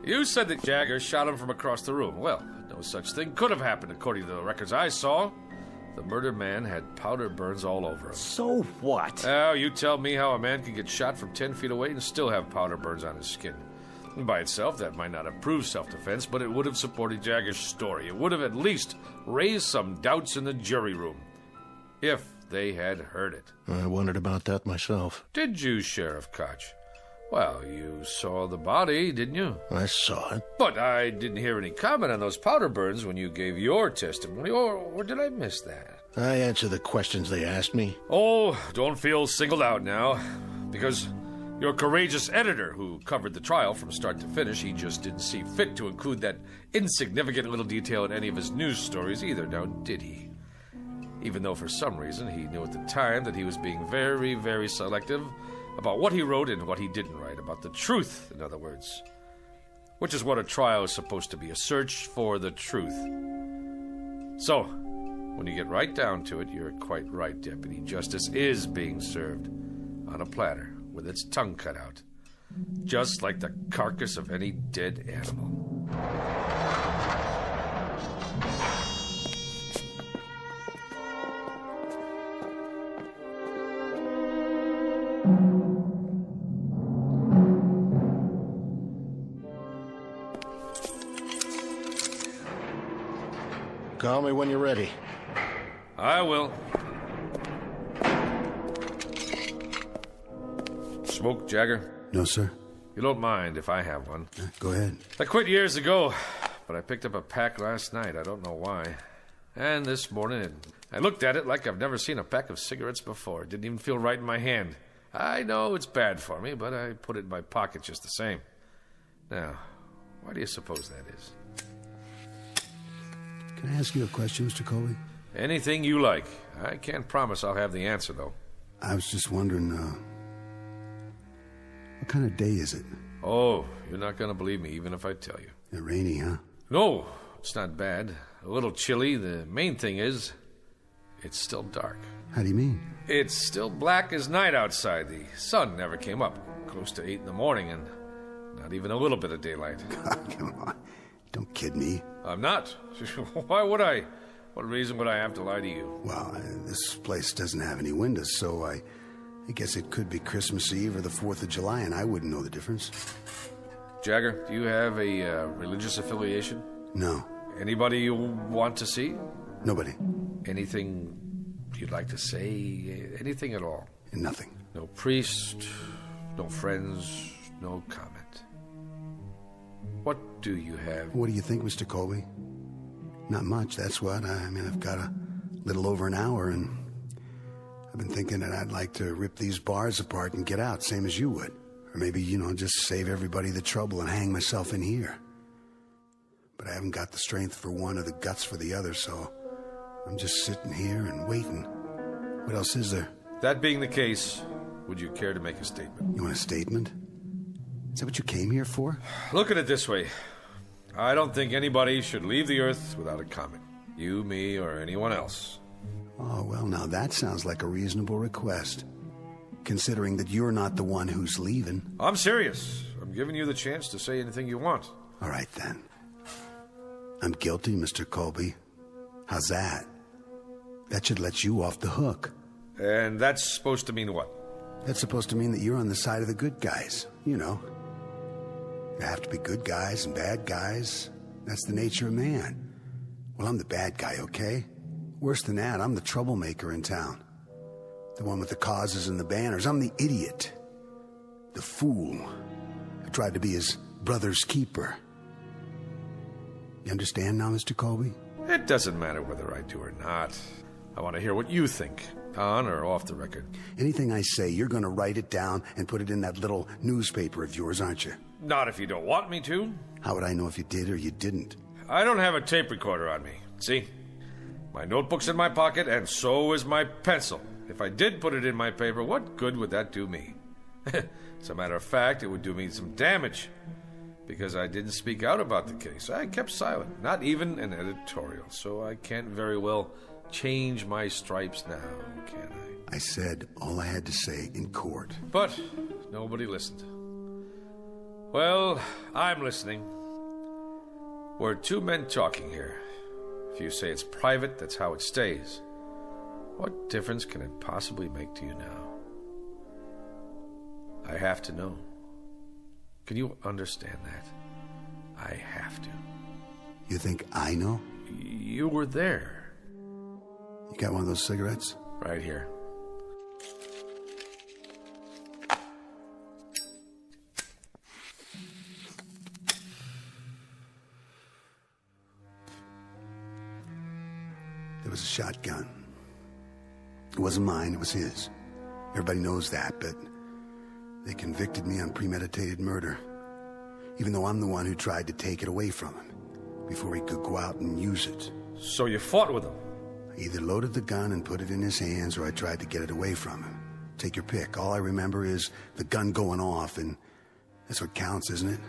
You said that Jagger shot him from across the room. Well, no such thing could have happened according to the records I saw. The murdered man had powder burns all over him. So what? Oh, you tell me how a man can get shot from 10 feet away and still have powder burns on his skin. By itself, that might not have proved self-defense, but it would have supported Jagger's story. It would have at least raised some doubts in the jury room, if they had heard it. I wondered about that myself. Did you, Sheriff Koch? Well, you saw the body, didn't you? I saw it. But I didn't hear any comment on those powder burns when you gave your testimony, or did I miss that? I answered the questions they asked me. Oh, don't feel singled out now, because your courageous editor who covered the trial from start to finish, he just didn't see fit to include that insignificant little detail in any of his news stories either, now did he? Even though for some reason he knew at the time that he was being very, very selective about what he wrote and what he didn't write, about the truth, in other words. Which is what a trial is supposed to be, a search for the truth. So, when you get right down to it, you're quite right, Deputy. Justice is being served on a platter with its tongue cut out, just like the carcass of any dead animal. Call me when you're ready. I will. smoke, Jagger? No, sir. You don't mind if I have one? Go ahead. I quit years ago, but I picked up a pack last night. I don't know why. And this morning, I looked at it like I've never seen a pack of cigarettes before. It didn't even feel right in my hand. I know it's bad for me, but I put it in my pocket just the same. Now, why do you suppose that is? Can I ask you a question, Mr. Colby? Anything you like. I can't promise I'll have the answer, though. I was just wondering, what kind of day is it? Oh, you're not going to believe me, even if I tell you. Rainy, huh? No, it's not bad. A little chilly. The main thing is, it's still dark. How do you mean? It's still black as night outside. The sun never came up. Close to 8 in the morning, and not even a little bit of daylight. God, come on. Don't kid me. I'm not. Why would I? What reason would I have to lie to you? Well, this place doesn't have any windows, so I guess it could be Christmas Eve or the 4th of July, and I wouldn't know the difference. Jagger, do you have a religious affiliation? No. Anybody you want to see? Nobody. Anything you'd like to say? Anything at all? Nothing. No priest, no friends, no comment. What do you have? What do you think, Mr. Colby? Not much, that's what. I mean, I've got a little over an hour, and I've been thinking that I'd like to rip these bars apart and get out, same as you would. Or maybe, just save everybody the trouble and hang myself in here. But I haven't got the strength for one or the guts for the other, so I'm just sitting here and waiting. What else is there? That being the case, would you care to make a statement? You want a statement? Is that what you came here for? Look at it this way. I don't think anybody should leave the Earth without a comment. You, me, or anyone else. Oh, well, now that sounds like a reasonable request. Considering that you're not the one who's leaving. I'm serious. I'm giving you the chance to say anything you want. All right, then. I'm guilty, Mr. Colby. How's that? That should let you off the hook. And that's supposed to mean what? That's supposed to mean that you're on the side of the good guys. There have to be good guys and bad guys. That's the nature of man. Well, I'm the bad guy, okay? Worse than that, I'm the troublemaker in town. The one with the causes and the banners. I'm the idiot. The fool. I tried to be his brother's keeper. You understand now, Mr. Colby? It doesn't matter whether I do or not. I want to hear what you think, on or off the record. Anything I say, you're going to write it down and put it in that little newspaper of yours, aren't you? Not if you don't want me to. How would I know if you did or you didn't? I don't have a tape recorder on me. See? My notebook's in my pocket, and so is my pencil. If I did put it in my paper, what good would that do me? As a matter of fact, it would do me some damage. Because I didn't speak out about the case. I kept silent. Not even an editorial. So I can't very well change my stripes now, can I? I said all I had to say in court. But nobody listened. Well, I'm listening. We're two men talking here. If you say it's private, that's how it stays. What difference can it possibly make to you now? I have to know. Can you understand that? I have to. You think I know? You were there. You got one of those cigarettes? Right here. There was a shotgun. It wasn't mine, it was his. Everybody knows that, but they convicted me on premeditated murder. Even though I'm the one who tried to take it away from him before he could go out and use it. So you fought with him? I either loaded the gun and put it in his hands, or I tried to get it away from him. Take your pick. All I remember is the gun going off, and that's what counts, isn't it?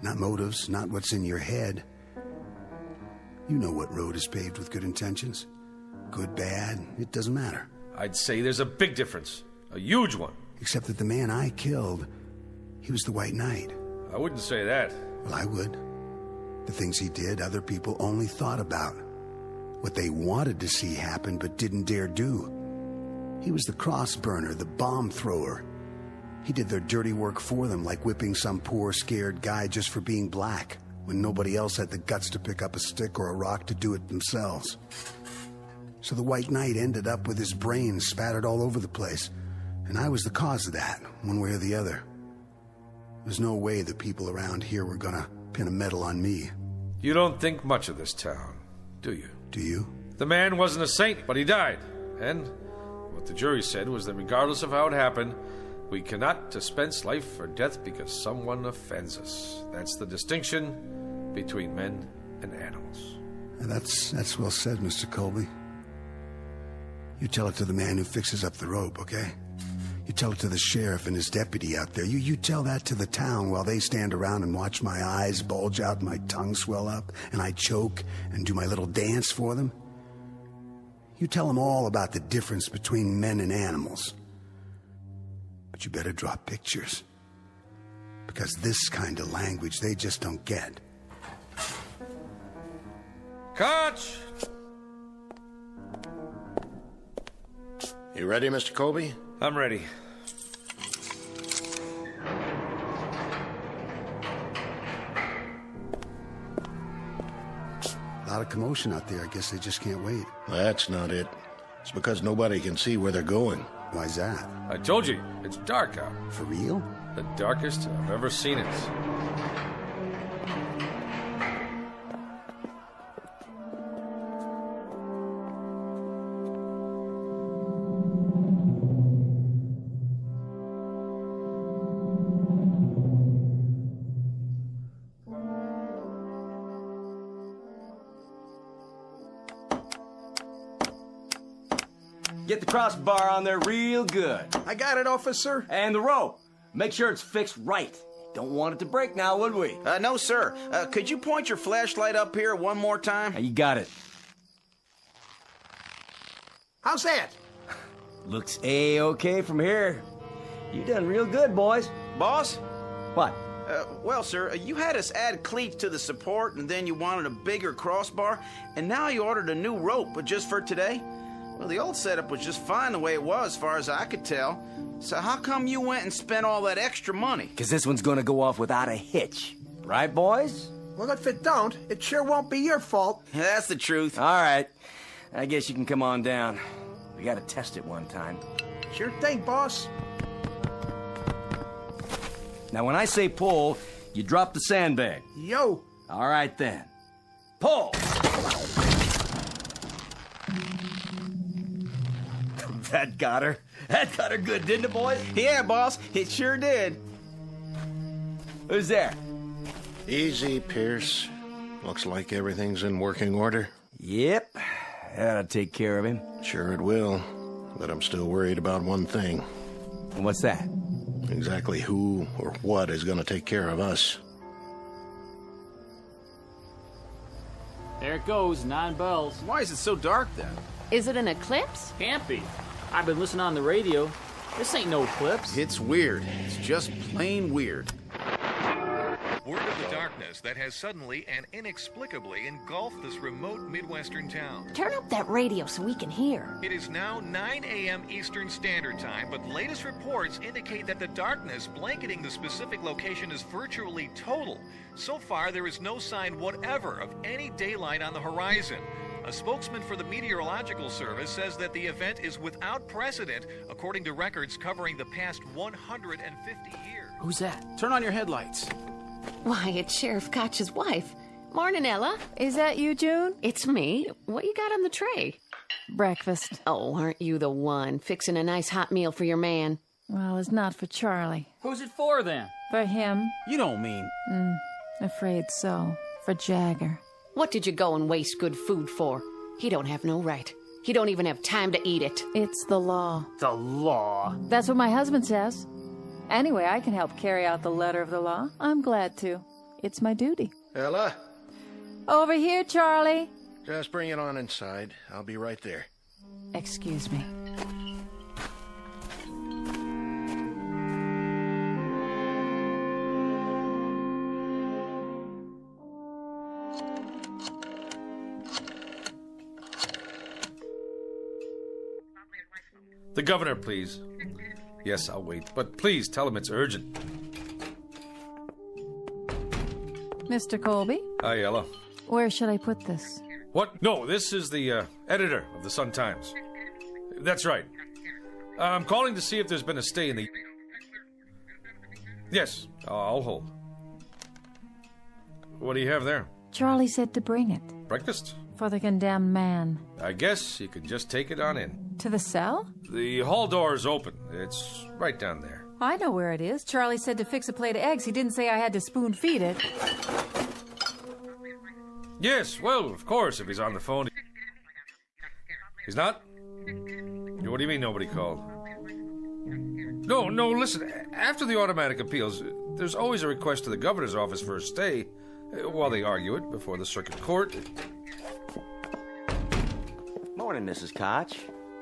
Not motives, not what's in your head. You know what road is paved with good intentions. Good, bad, it doesn't matter. I'd say there's a big difference. A huge one. Except that the man I killed, he was the White Knight. I wouldn't say that. Well, I would. The things he did, other people only thought about. What they wanted to see happen but didn't dare do. He was the cross burner, the bomb thrower. He did their dirty work for them, like whipping some poor, scared guy just for being black, when nobody else had the guts to pick up a stick or a rock to do it themselves. So the White Knight ended up with his brains spattered all over the place, And I was the cause of that, one way or the other. There's no way the people around here were gonna pin a medal on me. You don't think much of this town, do you? Do you? The man wasn't a saint, but he died. And what the jury said was that regardless of how it happened, we cannot dispense life or death because someone offends us. That's the distinction between men and animals. And that's well said, Mr. Colby. You tell it to the man who fixes up the rope, okay? You tell it to the sheriff and his deputy out there. You tell that to the town while they stand around and watch my eyes bulge out and my tongue swell up and I choke and do my little dance for them. You tell them all about the difference between men and animals. But you better draw pictures. Because this kind of language they just don't get. Koch! You ready, Mr. Colby? I'm ready. A lot of commotion out there. I guess they just can't wait. That's not it. It's because nobody can see where they're going. Why's that? I told you, it's dark out. For real? The darkest I've ever seen it. Get the crossbar on there real good. I got it, officer. And the rope. Make sure it's fixed right. Don't want it to break now, would we? No, sir. Could you point your flashlight up here one more time? You got it. How's that? Looks A-okay from here. You done real good, boys. Boss? What? Well, sir, you had us add cleats to the support, and then you wanted a bigger crossbar, and now you ordered a new rope, but just for today? Well, the old setup was just fine the way it was, as far as I could tell. So how come you went and spent all that extra money? Because this one's gonna go off without a hitch. Right, boys? Well, if it don't, it sure won't be your fault. That's the truth. All right. I guess you can come on down. We gotta test it one time. Sure thing, boss. Now, when I say pull, you drop the sandbag. Yo. All right, then. Pull! That got her. That got her good, didn't it, boys? Yeah, boss. It sure did. Who's there? Easy, Pierce. Looks like everything's in working order. Yep. That'll take care of him. Sure it will. But I'm still worried about one thing. And what's that? Exactly who or what is going to take care of us. There it goes, 9 bells. Why is it so dark then? Is it an eclipse? Can't be. I've been listening on the radio. This ain't no eclipse. It's weird. It's just plain weird. Word of the darkness that has suddenly and inexplicably engulfed this remote Midwestern town. Turn up that radio so we can hear. It is now 9 a.m. Eastern Standard Time, but latest reports indicate that the darkness blanketing the specific location is virtually total. So far, there is no sign whatever of any daylight on the horizon. A spokesman for the Meteorological Service says that the event is without precedent, according to records covering the past 150 years. Who's that? Turn on your headlights. Why, it's Sheriff Koch's wife. Morning, Ella. Is that you, June? It's me. What you got on the tray? Breakfast. Oh, aren't you the one? Fixing a nice hot meal for your man. Well, it's not for Charlie. Who's it for, then? For him. You don't mean... Afraid so. For Jagger. What did you go and waste good food for? He don't have no right. He don't even have time to eat it. It's the law. The law? That's what my husband says. Anyway, I can help carry out the letter of the law. I'm glad to. It's my duty. Ella? Over here, Charlie. Just bring it on inside. I'll be right there. Excuse me. The governor, please. Yes, I'll wait, but please tell him it's urgent. Mr. Colby? Hi, Ella. Where should I put this? What? No, this is the editor of the Sun-Times. That's right. I'm calling to see if there's been a stay in the... Yes, I'll hold. What do you have there? Charlie said to bring it. Breakfast? For the condemned man. I guess you can just take it on in. To the cell? The hall door is open. It's right down there. I know where it is. Charlie said to fix a plate of eggs. He didn't say I had to spoon feed it. Yes, well, of course, if he's on the phone. He's not? What do you mean nobody called? No, listen. After the automatic appeals, there's always a request to the governor's office for a stay while they argue it before the circuit court. Morning, Mrs. Koch.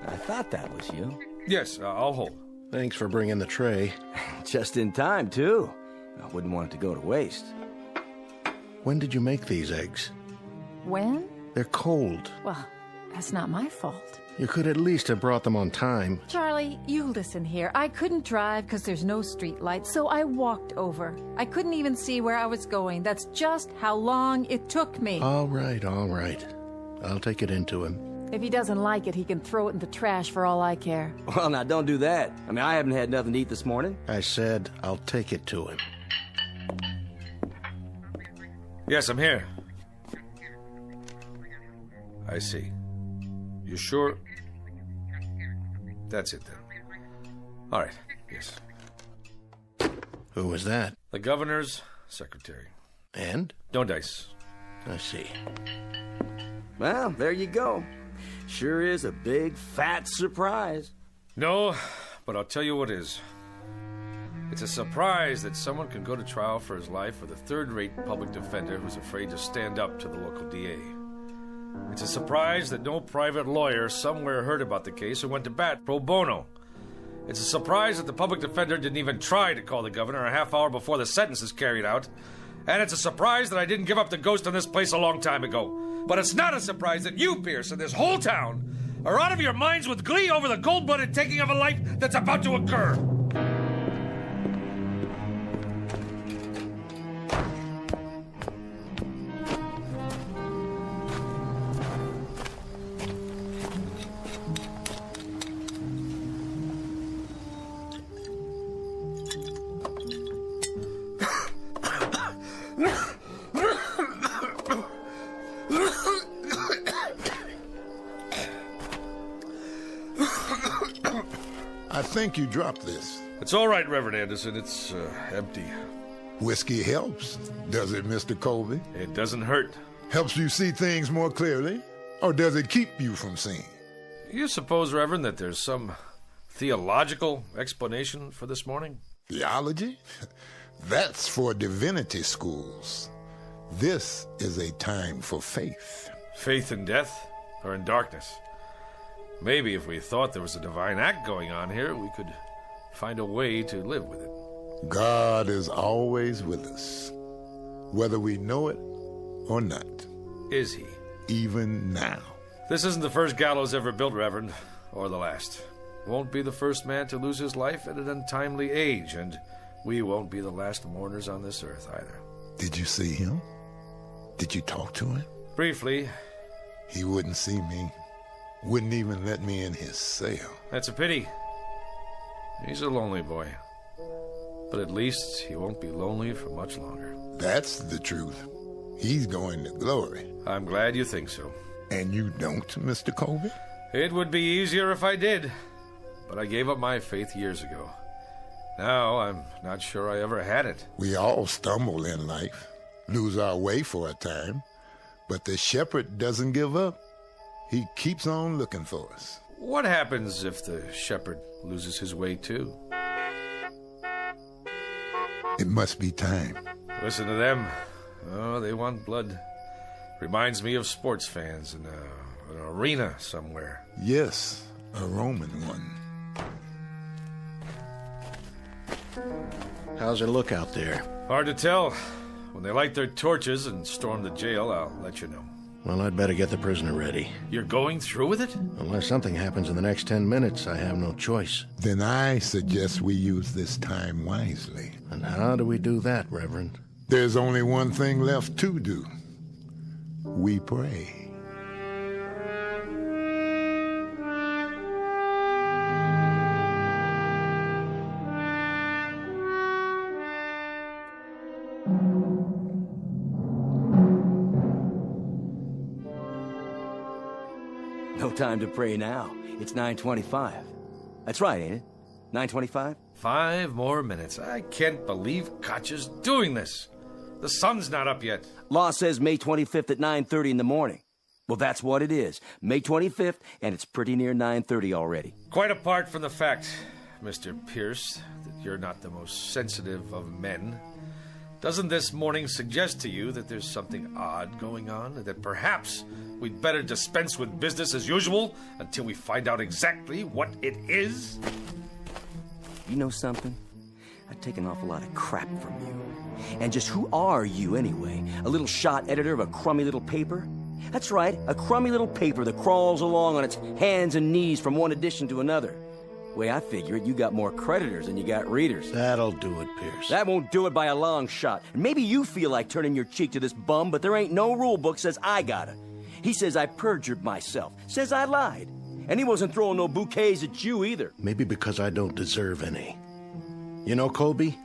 I thought that was you. Yes, I'll hold. Thanks for bringing the tray. Just in time, too. I wouldn't want it to go to waste. When did you make these eggs? When? They're cold. Well, that's not my fault. You could at least have brought them on time. Charlie, you listen here. I couldn't drive because there's no street lights, so I walked over. I couldn't even see where I was going. That's just how long it took me. All right. I'll take it into him. If he doesn't like it, he can throw it in the trash for all I care. Well, now, don't do that. I mean, I haven't had nothing to eat this morning. I said I'll take it to him. Yes, I'm here. I see. You sure? That's it, then. All right, yes. Who was that? The governor's secretary. And? No dice. I see. Well, there you go. Sure is a big, fat surprise. No, but I'll tell you what is. It's a surprise that someone can go to trial for his life with a third-rate public defender who's afraid to stand up to the local DA. It's a surprise that no private lawyer somewhere heard about the case and went to bat pro bono. It's a surprise that the public defender didn't even try to call the governor a half hour before the sentence is carried out. And it's a surprise that I didn't give up the ghost on this place a long time ago. But it's not a surprise that you, Pierce, and this whole town are out of your minds with glee over the cold-blooded taking of a life that's about to occur. I think you dropped this. It's all right, Reverend Anderson. It's empty. Whiskey helps, does it, Mr. Colby? It doesn't hurt. Helps you see things more clearly? Or does it keep you from seeing? You suppose, Reverend, that there's some theological explanation for this morning? Theology? That's for divinity schools. This is a time for faith. Faith in death or in darkness? Maybe if we thought there was a divine act going on here, we could find a way to live with it. God is always with us, whether we know it or not. Is he? Even now. This isn't the first gallows ever built, Reverend, or the last. Won't be the first man to lose his life at an untimely age, and we won't be the last mourners on this earth either. Did you see him? Did you talk to him? Briefly. He wouldn't see me. Wouldn't even let me in his cell. That's a pity. He's a lonely boy. But at least he won't be lonely for much longer. That's the truth. He's going to glory. I'm glad you think so. And you don't, Mr. Colby? It would be easier if I did. But I gave up my faith years ago. Now I'm not sure I ever had it. We all stumble in life, lose our way for a time. But the shepherd doesn't give up. He keeps on looking for us. What happens if the shepherd loses his way too? It must be time. Listen to them. Oh, they want blood. Reminds me of sports fans in an arena somewhere. Yes, a Roman one. How's it look out there? Hard to tell. When they light their torches and storm the jail, I'll let you know. Well, I'd better get the prisoner ready. You're going through with it? Unless something happens in the next 10 minutes, I have no choice. Then I suggest we use this time wisely. And how do we do that, Reverend? There's only one thing left to do. We pray. No time to pray now. It's 9:25. That's right, ain't it? 9:25? 5 more minutes. I can't believe Gotcha's doing this. The sun's not up yet. Law says May 25th at 9:30 in the morning. Well, that's what it is. May 25th, and it's pretty near 9:30 already. Quite apart from the fact, Mr. Pierce, that you're not the most sensitive of men, doesn't this morning suggest to you that there's something odd going on, and that perhaps we'd better dispense with business as usual until we find out exactly what it is? You know something? I take an awful lot of crap from you. And just who are you, anyway? A little shot editor of a crummy little paper? That's right, a crummy little paper that crawls along on its hands and knees from one edition to another. The way I figure it, you got more creditors than you got readers. That'll do it, Pierce. That won't do it by a long shot. And maybe you feel like turning your cheek to this bum, but there ain't no rule book says I gotta. He says I perjured myself, says I lied. And he wasn't throwing no bouquets at you either. Maybe because I don't deserve any. You know, Colby,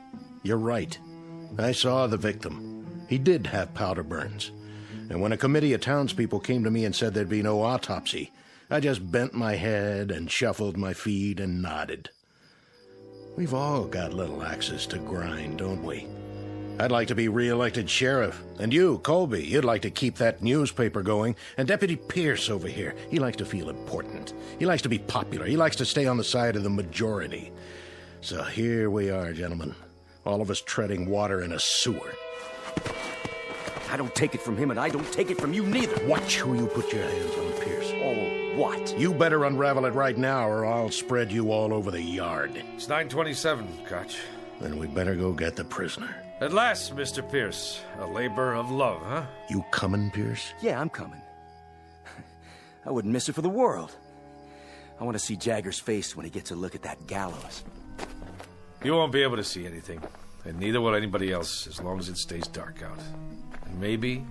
you're right. I saw the victim. He did have powder burns. And when a committee of townspeople came to me and said there'd be no autopsy, I just bent my head and shuffled my feet and nodded. We've all got little axes to grind, don't we? I'd like to be re-elected sheriff. And you, Colby, you'd like to keep that newspaper going. And Deputy Pierce over here, he likes to feel important. He likes to be popular. He likes to stay on the side of the majority. So here we are, gentlemen. All of us treading water in a sewer. I don't take it from him, and I don't take it from you neither. Watch who you put your hands on, Pierce. Oh, what? You better unravel it right now, or I'll spread you all over the yard. It's 9:27, Gotch. Then we better go get the prisoner. At last, Mr. Pierce. A labor of love, huh? You coming, Pierce? Yeah, I'm coming. I wouldn't miss it for the world. I want to see Jagger's face when he gets a look at that gallows. You won't be able to see anything, and neither will anybody else as long as it stays dark out. And maybe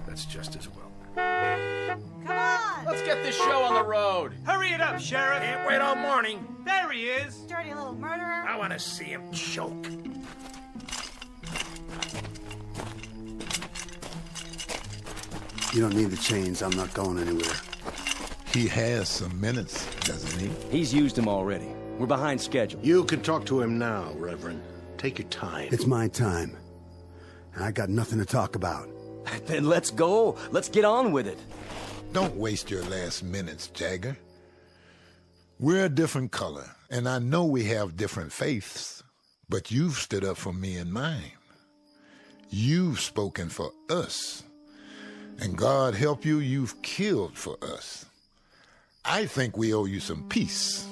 that's just as well. Come on! Let's get this show on the road. Hurry it up, Sheriff! Can't wait all morning. There he is! Dirty little murderer! I want to see him choke. You don't need the chains. I'm not going anywhere. He has some minutes, doesn't he? He's used them already. We're behind schedule. You can talk to him now, Reverend. Take your time. It's my time. And I got nothing to talk about. Then let's go. Let's get on with it. Don't waste your last minutes, Jagger. We're a different color, and I know we have different faiths, but you've stood up for me and mine. You've spoken for us. And God help you, you've killed for us. I think we owe you some peace,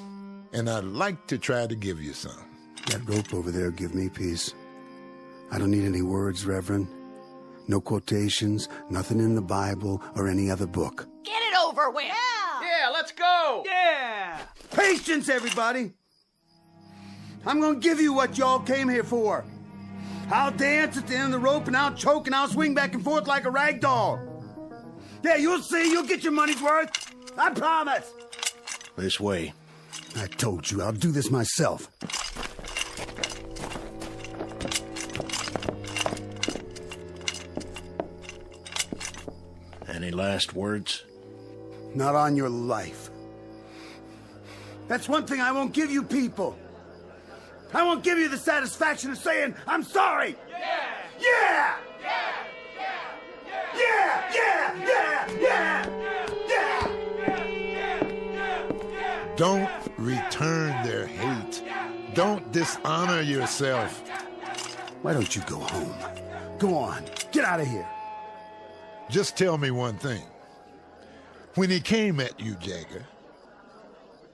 and I'd like to try to give you some. That rope over there give me peace. I don't need any words, Reverend. No quotations, nothing in the Bible or any other book. Get it over with! Yeah, let's go! Yeah! Patience, everybody! I'm gonna give you what y'all came here for. I'll dance at the end of the rope, and I'll choke, and I'll swing back and forth like a rag doll. Yeah, you'll see. You'll get your money's worth. I promise. This way. I told you, I'll do this myself. Any last words? Not on your life. That's one thing I won't give you people. I won't give you the satisfaction of saying, I'm sorry. Yeah! Yeah! Yeah! Yeah! Yeah! Don't return their hate. Don't dishonor yourself. Why don't you go home? Go on. Get out of here. Just tell me one thing. When he came at you, Jagger,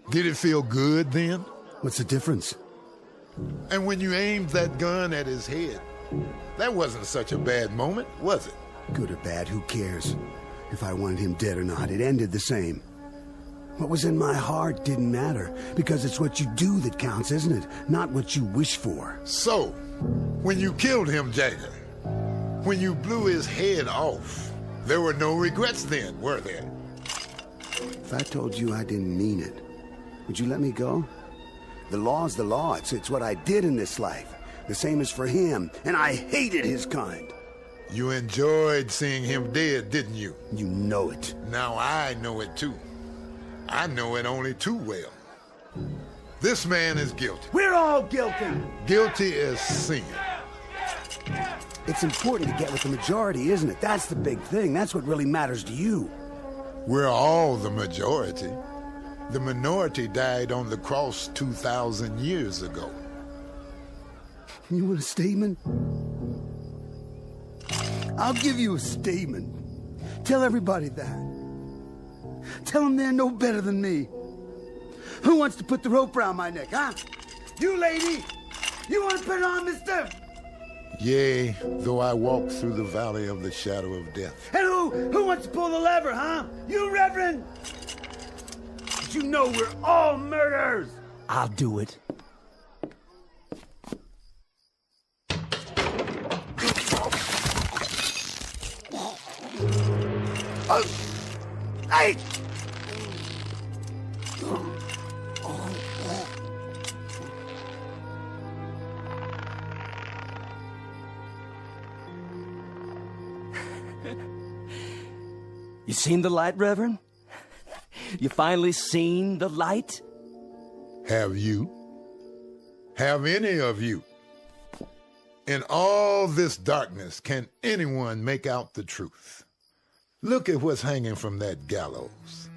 did it feel good then? What's the difference? And when you aimed that gun at his head, that wasn't such a bad moment, was it? Good or bad, who cares? If I wanted him dead or not, it ended the same. What was in my heart didn't matter, because it's what you do that counts, isn't it? Not what you wish for. So, when you killed him, Jagger, when you blew his head off, there were no regrets then, were there? If I told you I didn't mean it, would you let me go? The law's the law. It's what I did in this life. The same as for him, and I hated his kind. You enjoyed seeing him dead, didn't you? You know it. Now I know it too. I know it only too well. This man is guilty. We're all guilty. Guilty as sin. It's important to get with the majority, isn't it? That's the big thing. That's what really matters to you. We're all the majority. The minority died on the cross 2,000 years ago. You want a statement? I'll give you a statement. Tell everybody that. Tell them they're no better than me. Who wants to put the rope around my neck, huh? You, lady! You want to put it on, mister? Yea, though I walk through the valley of the shadow of death. And who wants to pull the lever, huh? You, Reverend? But you know we're all murderers! I'll do it. Hey! You seen the light, Reverend? You finally seen the light? Have you? Have any of you? In all this darkness, can anyone make out the truth? Look at what's hanging from that gallows.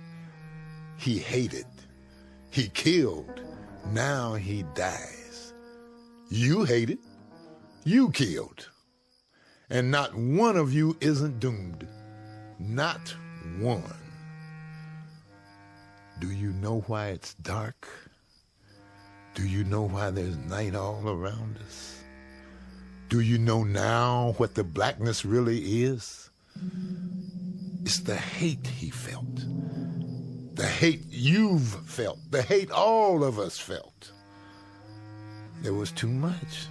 He hated. He killed. Now he dies. You hated. You killed. And not one of you isn't doomed. Not one. Do you know why it's dark? Do you know why there's night all around us? Do you know now what the blackness really is? It's the hate he felt. The hate you've felt. The hate all of us felt. There was too much.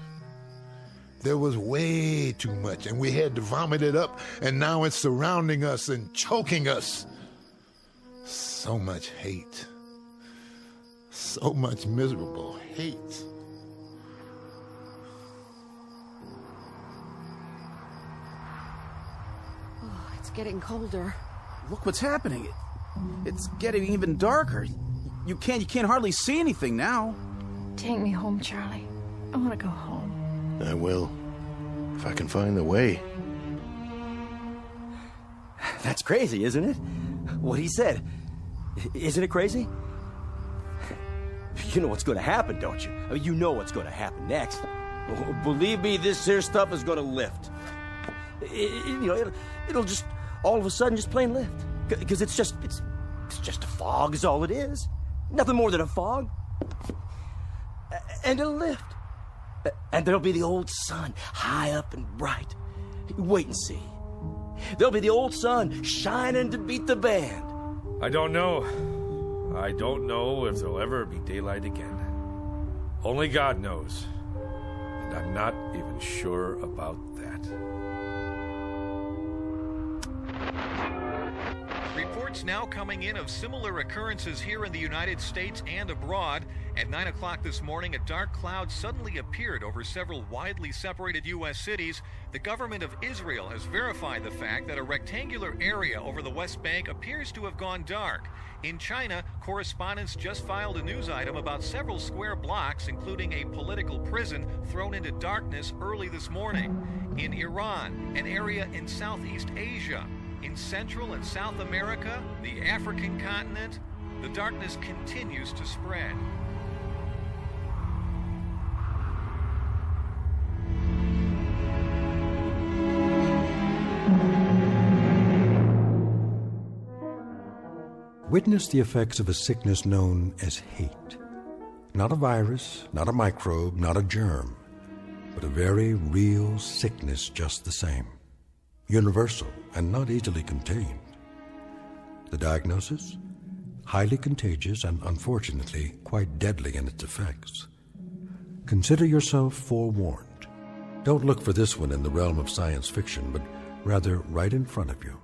There was way too much, and we had to vomit it up, and now it's surrounding us and choking us. So much hate. So much miserable hate. Oh, it's getting colder. Look what's happening. It's getting even darker. You can't hardly see anything now. Take me home, Charlie. I want to go home. I will, if I can find the way. That's crazy, isn't it? What he said. Isn't it crazy? You know what's going to happen, don't you? I mean, you know what's going to happen next. Oh, believe me, this here stuff is going to lift. It'll just all of a sudden just plain lift. Because it's just a fog is all it is. Nothing more than a fog. And it'll lift. And there'll be the old sun, high up and bright. Wait and see. There'll be the old sun shining to beat the band. I don't know. I don't know if there'll ever be daylight again. Only God knows. And I'm not even sure about that. Reports now coming in of similar occurrences here in the United States and abroad. At 9 o'clock this morning, a dark cloud suddenly appeared over several widely separated U.S. cities. The government of Israel has verified the fact that a rectangular area over the West Bank appears to have gone dark. In China, correspondents just filed a news item about several square blocks, including a political prison, thrown into darkness early this morning. In Iran, an area in Southeast Asia. In Central and South America, the African continent, the darkness continues to spread. Witness the effects of a sickness known as hate. Not a virus, not a microbe, not a germ, but a very real sickness just the same. Universal and not easily contained. The diagnosis? Highly contagious and unfortunately quite deadly in its effects. Consider yourself forewarned. Don't look for this one in the realm of science fiction, but rather right in front of you,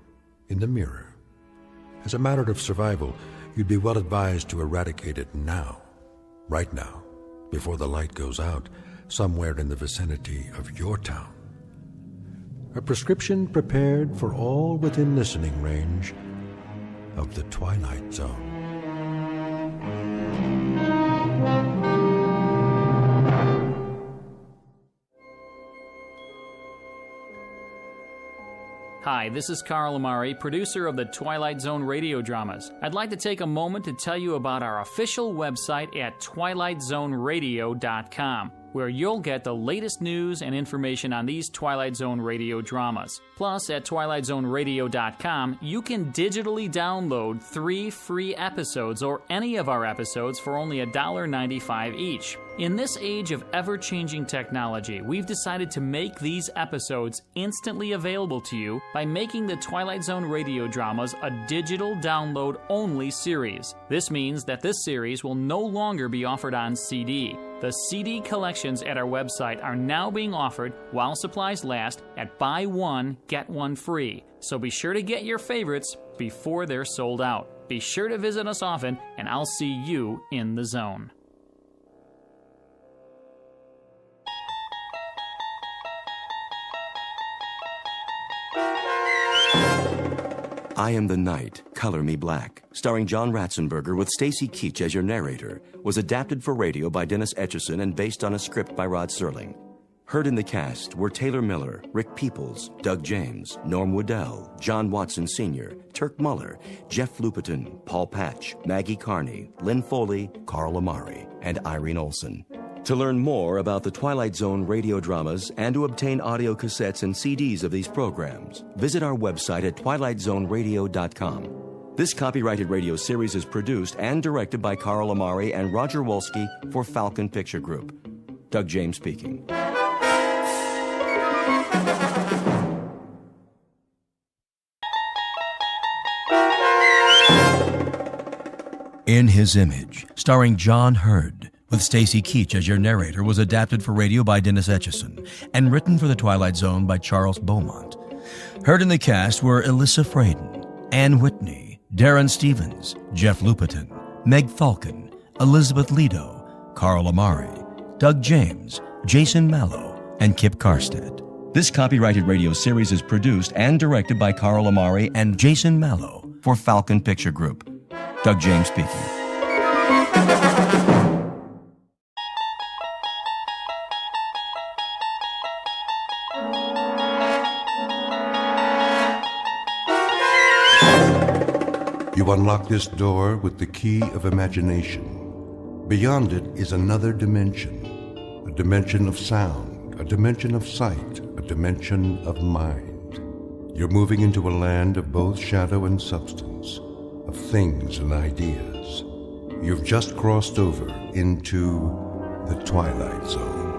in the mirror. As a matter of survival, you'd be well advised to eradicate it now, right now, before the light goes out, somewhere in the vicinity of your town. A prescription prepared for all within listening range of the Twilight Zone. Hi, this is Carl Amari, producer of the Twilight Zone radio dramas. I'd like to take a moment to tell you about our official website at twilightzoneradio.com, where you'll get the latest news and information on these Twilight Zone radio dramas. Plus, at twilightzoneradio.com, you can digitally download 3 free episodes or any of our episodes for only $1.95 each. In this age of ever-changing technology, we've decided to make these episodes instantly available to you by making the Twilight Zone radio dramas a digital download-only series. This means that this series will no longer be offered on CD. The CD collections at our website are now being offered while supplies last at buy one, get one free. So be sure to get your favorites before they're sold out. Be sure to visit us often, and I'll see you in the zone. I Am the Night, Color Me Black, starring John Ratzenberger with Stacy Keach as your narrator, was adapted for radio by Dennis Etchison and based on a script by Rod Serling. Heard in the cast were Taylor Miller, Rick Peoples, Doug James, Norm Woodell, John Watson Sr., Turk Muller, Jeff Lupetin, Paul Patch, Maggie Carney, Lynn Foley, Carl Amari, and Irene Olson. To learn more about the Twilight Zone radio dramas and to obtain audio cassettes and CDs of these programs, visit our website at twilightzoneradio.com. This copyrighted radio series is produced and directed by Carl Amari and Roger Wolski for Falcon Picture Group. Doug James speaking. In His Image, starring John Hurd, with Stacy Keach as your narrator, was adapted for radio by Dennis Etchison and written for The Twilight Zone by Charles Beaumont. Heard in the cast were Alyssa Fraden, Ann Whitney, Darren Stevens, Jeff Lupetin, Meg Falcon, Elizabeth Lido, Carl Amari, Doug James, Jason Mallow, and Kip Karstedt. This copyrighted radio series is produced and directed by Carl Amari and Jason Mallow for Falcon Picture Group. Doug James speaking. You unlock this door with the key of imagination. Beyond it is another dimension, a dimension of sound, a dimension of sight, a dimension of mind. You're moving into a land of both shadow and substance, of things and ideas. You've just crossed over into the Twilight Zone.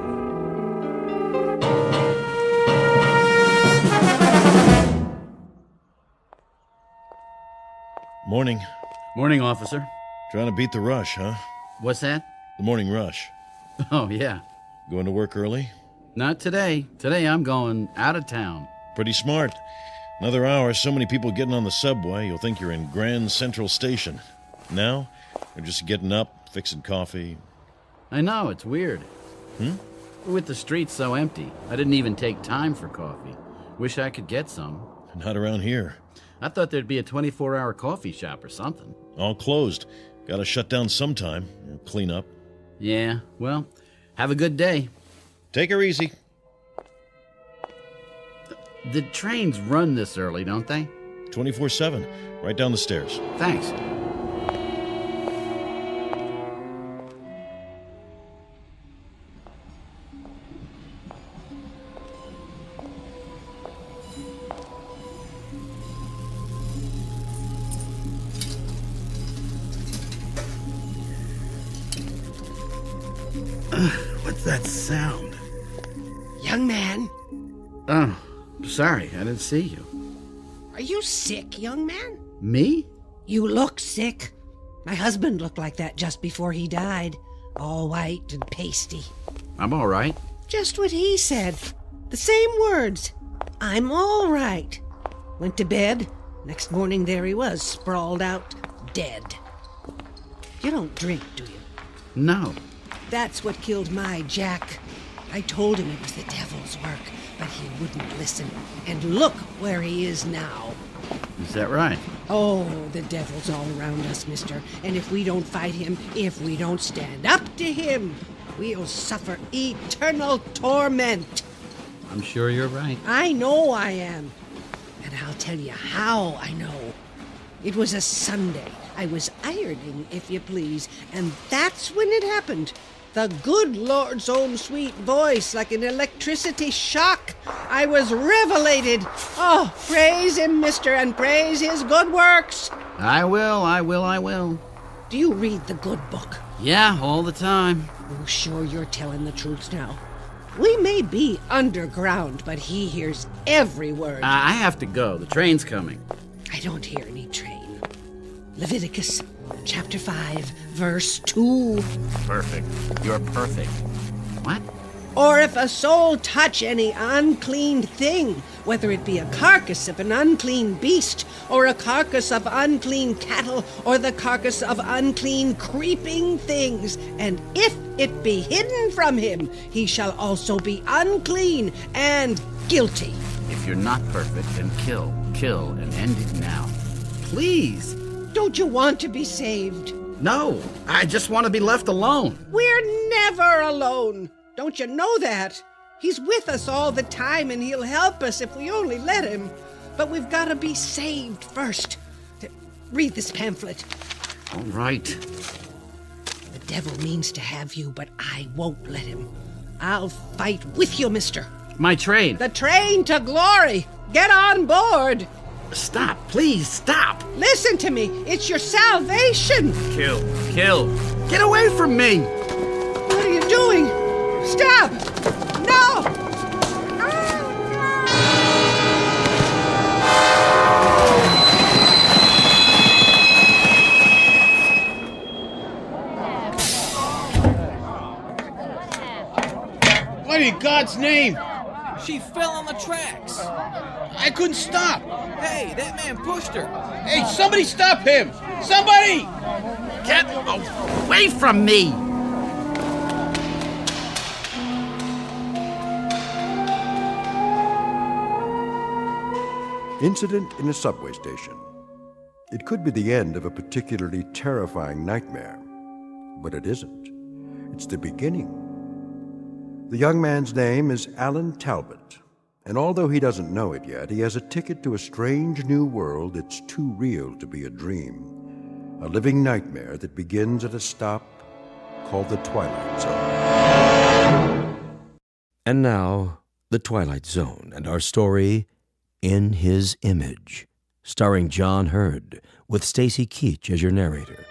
Morning. Morning, officer. Trying to beat the rush, huh? What's that? The morning rush. Oh, yeah. Going to work early? Not today. Today I'm going out of town. Pretty smart. Another hour, so many people getting on the subway, you'll think you're in Grand Central Station. Now, they're just getting up, fixing coffee. I know, it's weird. With the streets so empty, I didn't even take time for coffee. Wish I could get some. Not around here. I thought there'd be a 24-hour coffee shop or something. All closed. Gotta shut down sometime. Clean up. Yeah, well, have a good day. Take her easy. The trains run this early, don't they? 24/7. Right down the stairs. Thanks. What's that sound? Young man, Oh, sorry, I didn't see you. are you sick, young man? Me? You look sick. My husband looked like that just before he died. All white and pasty. I'm all right. Just what he said. The same words. I'm all right. Went to bed. Next morning there he was, sprawled out, dead. You don't drink, do you? No. That's what killed my Jack. I told him it was the devil's work, but he wouldn't listen. And look where he is now. Is that right? Oh, the devil's all around us, mister. And if we don't fight him, if we don't stand up to him, we'll suffer eternal torment. I'm sure you're right. I know I am. And I'll tell you how I know. It was a Sunday. I was ironing, if you please, and that's when it happened. The good Lord's own sweet voice, like an electricity shock. I was revelated. Oh, praise him, mister, and praise his good works. I will. Do you read the good book? Yeah, all the time. Oh, sure you're telling the truth now. We may be underground, but he hears every word. I have to go. The train's coming. I don't hear any train. Leviticus chapter 5, verse 2. Perfect. You're perfect. What? Or if a soul touch any unclean thing, whether it be a carcass of an unclean beast, or a carcass of unclean cattle, or the carcass of unclean creeping things, and if it be hidden from him, he shall also be unclean and guilty. If you're not perfect, then kill, and end it now. Please. Don't you want to be saved? No, I just want to be left alone. We're never alone. Don't you know that? He's with us all the time, and he'll help us if we only let him. But we've got to be saved first. Read this pamphlet. All right. The devil means to have you, but I won't let him. I'll fight with you, mister. My train. The train to glory. Get on board. Stop, please, stop. Listen to me. It's your salvation. Kill. Get away from me. What are you doing? Stop! No! What in God's name? She fell on the tracks. I couldn't stop. Hey, that man pushed her. Hey, somebody stop him! Somebody! Get away from me! Incident in a subway station. It could be the end of a particularly terrifying nightmare, but it isn't. It's the beginning. The young man's name is Alan Talbot, and although he doesn't know it yet, he has a ticket to a strange new world that's too real to be a dream, a living nightmare that begins at a stop called the Twilight Zone. And now, the Twilight Zone and our story, In His Image, starring John Hurd, with Stacy Keach as your narrator.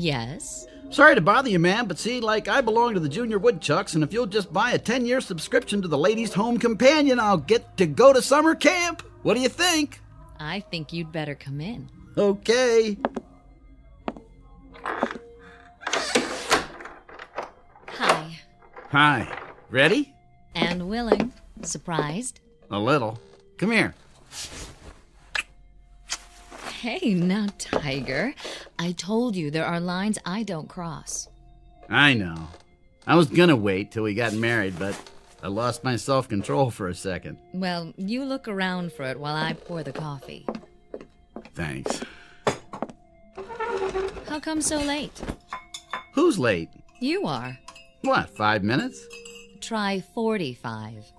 Yes? Sorry to bother you, ma'am, but see, I belong to the Junior Woodchucks, and if you'll just buy a 10-year subscription to the Ladies' Home Companion, I'll get to go to summer camp. What do you think? I think you'd better come in. Okay. Hi. Hi. Ready? And willing. Surprised? A little. Come here. Hey, now, Tiger. I told you there are lines I don't cross. I know. I was gonna wait till we got married, but I lost my self-control for a second. Well, you look around for it while I pour the coffee. Thanks. How come so late? Who's late? You are. What, 5 minutes? Try 45.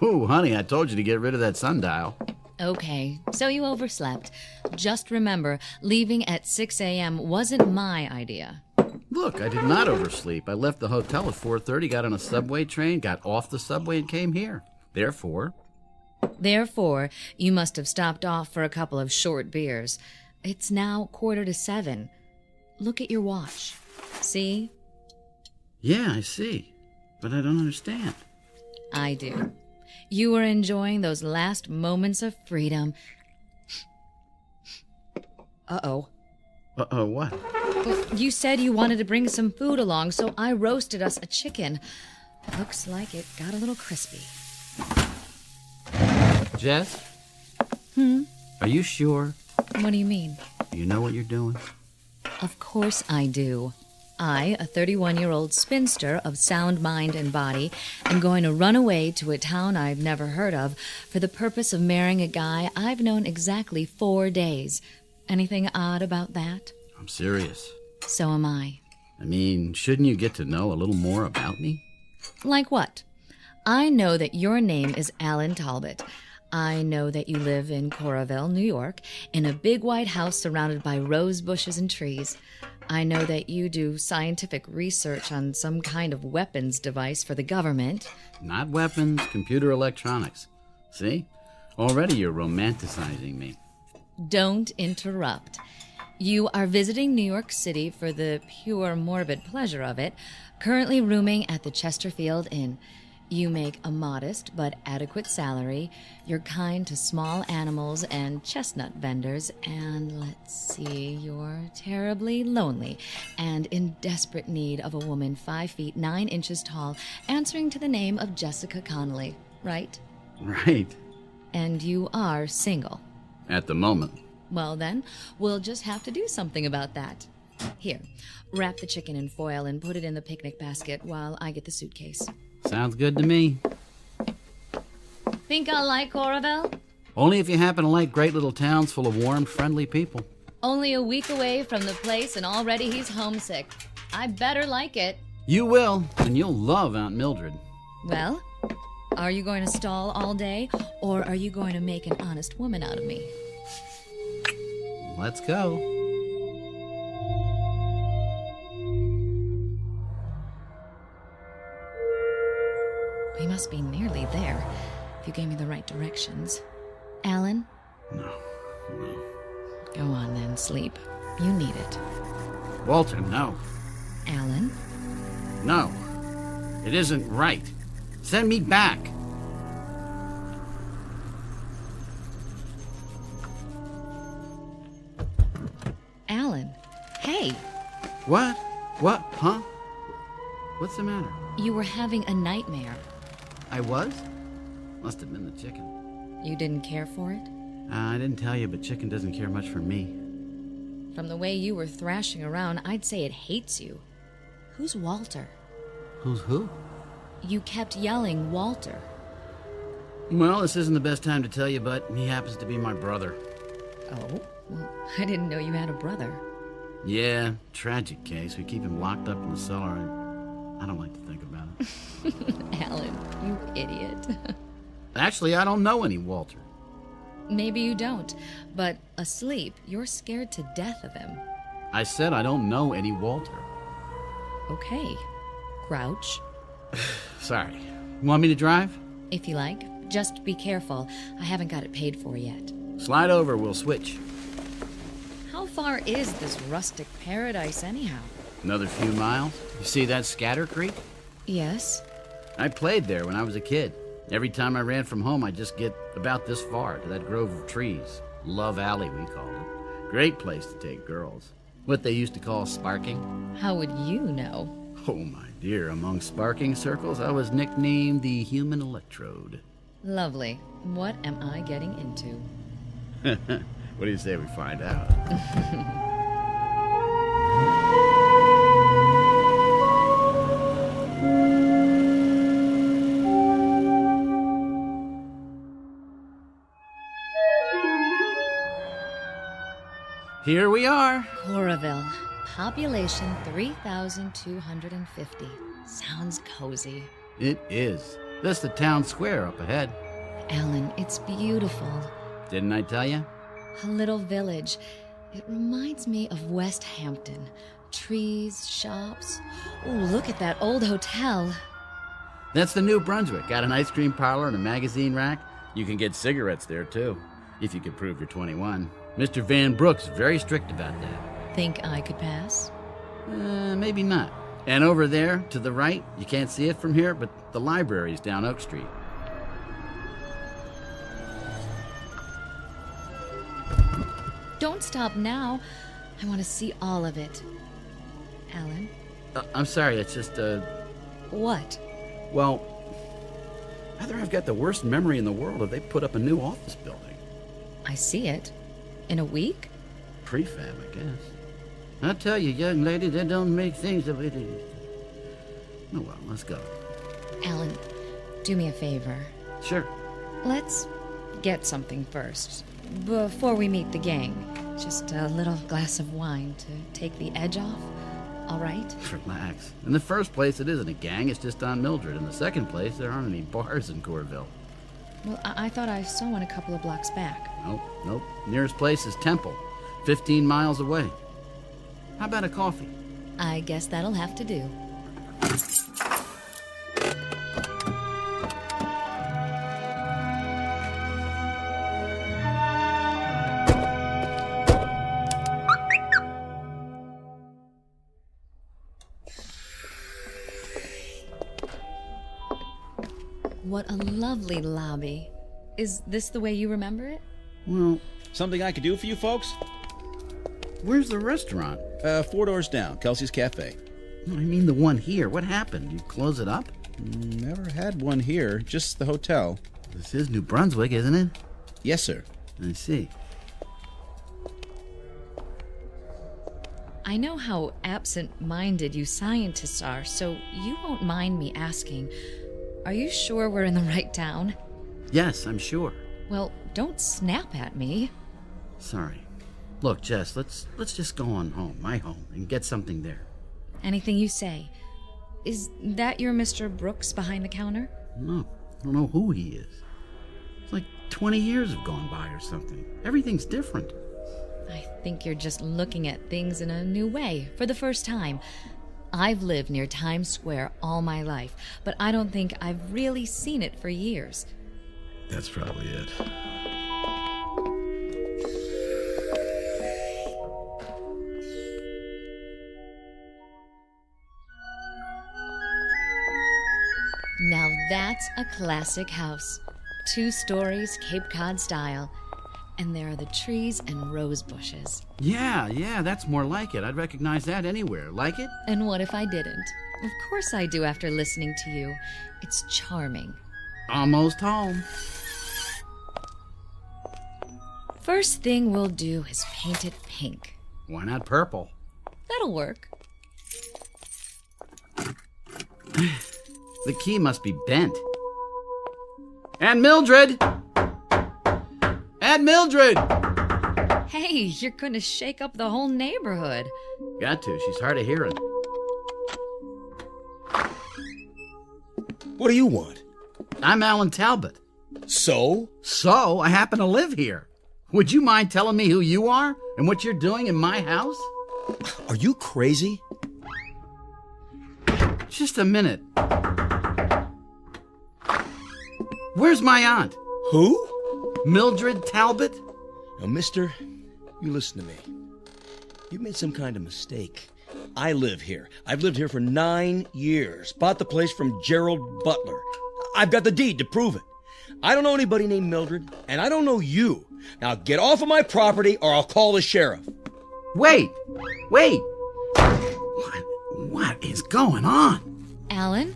Ooh, honey, I told you to get rid of that sundial. Okay, so you overslept. Just remember, leaving at 6 a.m. wasn't my idea. Look, I did not oversleep. I left the hotel at 4:30, got on a subway train, got off the subway, and came here. Therefore, you must have stopped off for a couple of short beers. It's now 6:45. Look at your watch. See? Yeah, I see. But I don't understand. I do. You were enjoying those last moments of freedom. Uh-oh. Uh-oh, what? Well, you said you wanted to bring some food along, so I roasted us a chicken. Looks like it got a little crispy. Jess? Hmm? Are you sure? What do you mean? You know what you're doing? Of course I do. I, a 31-year-old spinster of sound mind and body, am going to run away to a town I've never heard of for the purpose of marrying a guy I've known exactly 4 days. Anything odd about that? I'm serious. So am I. I mean, shouldn't you get to know a little more about me? Like what? I know that your name is Alan Talbot. I know that you live in Coralville, New York, in a big white house surrounded by rose bushes and trees. I know that you do scientific research on some kind of weapons device for the government. Not weapons, computer electronics. See? Already you're romanticizing me. Don't interrupt. You are visiting New York City for the pure morbid pleasure of it, currently rooming at the Chesterfield Inn. You make a modest but adequate salary. You're kind to small animals and chestnut vendors. And let's see, you're terribly lonely and in desperate need of a woman 5 feet 9 inches tall, answering to the name of Jessica Connolly, right? Right. And you are single. At the moment. Well then, we'll just have to do something about that. Here, wrap the chicken in foil and put it in the picnic basket while I get the suitcase. Sounds good to me. Think I'll like Coralville? Only if you happen to like great little towns full of warm, friendly people. Only a week away from the place and already he's homesick. I better like it. You will, and you'll love Aunt Mildred. Well, are you going to stall all day, or are you going to make an honest woman out of me? Let's go. We must be nearly there, if you gave me the right directions. Alan? No. Go on then, sleep. You need it. Walter, no. Alan? No. It isn't right. Send me back. Alan, hey. What? What? Huh? What's the matter? You were having a nightmare. I was? Must have been the chicken. You didn't care for it? I didn't tell you, but chicken doesn't care much for me. From the way you were thrashing around, I'd say it hates you. Who's Walter? Who's who? You kept yelling Walter. Well, this isn't the best time to tell you, but he happens to be my brother. Oh? Well, I didn't know you had a brother. Yeah, tragic case. We keep him locked up in the cellar, and I don't like to think about it. Alan, you idiot. Actually, I don't know any Walter. Maybe you don't, but asleep, you're scared to death of him. I said I don't know any Walter. Okay. Grouch. Sorry. You want me to drive? If you like. Just be careful. I haven't got it paid for yet. Slide over, we'll switch. How far is this rustic paradise, anyhow? Another few miles. You see that Scatter Creek? Yes. I played there when I was a kid. Every time I ran from home, I'd just get about this far to that grove of trees. Love Alley, we called it. Great place to take girls. What they used to call sparking. How would you know? Oh, my dear. Among sparking circles, I was nicknamed the Human Electrode. Lovely. What am I getting into? What do you say we find out? Here we are. Coralville. Population 3,250. Sounds cozy. It is. That's the town square up ahead. Alan, it's beautiful. Didn't I tell you? A little village. It reminds me of West Hampton. Trees, shops. Oh, look at that old hotel. That's the New Brunswick. Got an ice cream parlor and a magazine rack. You can get cigarettes there, too, if you can prove you're 21. Mr. Van Brook's very strict about that. Think I could pass? Maybe not. And over there, to the right, you can't see it from here, but the library's down Oak Street. Don't stop now. I want to see all of it. Alan? I'm sorry, it's just, What? Well, either I've got the worst memory in the world or they put up a new office building. I see it. In a week? Prefab, I guess. I tell you, young lady, they don't make things the way they used to. Oh, well, let's go. Alan, do me a favor. Sure. Let's get something first, before we meet the gang. Just a little glass of wine to take the edge off, all right? Relax. In the first place, it isn't a gang, it's just Don Mildred. In the second place, there aren't any bars in Corville. Well, I thought I saw one a couple of blocks back. Nope. Nearest place is Temple, 15 miles away. How about a coffee? I guess that'll have to do. What a lovely lobby. Is this the way you remember it? Well, something I could do for you folks? Where's the restaurant? 4 doors down, Kelsey's Cafe. I mean the one here. What happened? You close it up? Never had one here, just the hotel. This is New Brunswick, isn't it? Yes, sir. I see. I know how absent-minded you scientists are, so you won't mind me asking, are you sure we're in the right town? Yes, I'm sure. Well, don't snap at me. Sorry. Look, Jess, let's just go on home, my home, and get something there. Anything you say. Is that your Mr. Brooks behind the counter? No, I don't know who he is. It's like 20 years have gone by or something. Everything's different. I think you're just looking at things in a new way for the first time. I've lived near Times Square all my life, but I don't think I've really seen it for years. That's probably it. Now that's a classic house. 2 stories, Cape Cod style. And there are the trees and rose bushes. Yeah, that's more like it. I'd recognize that anywhere. Like it? And what if I didn't? Of course I do after listening to you. It's charming. Almost home. First thing we'll do is paint it pink. Why not purple? That'll work. The key must be bent. Aunt Mildred! Aunt Mildred! Hey, you're gonna shake up the whole neighborhood. Got to. She's hard of hearing. What do you want? I'm Alan Talbot. So? So, I happen to live here. Would you mind telling me who you are and what you're doing in my house? Are you crazy? Just a minute. Where's my aunt? Who? Mildred Talbot? Now, mister, you listen to me. You made some kind of mistake. I live here. I've lived here for 9 years. Bought the place from Gerald Butler. I've got the deed to prove it. I don't know anybody named Mildred, and I don't know you. Now get off of my property or I'll call the sheriff. Wait! What is going on? Alan?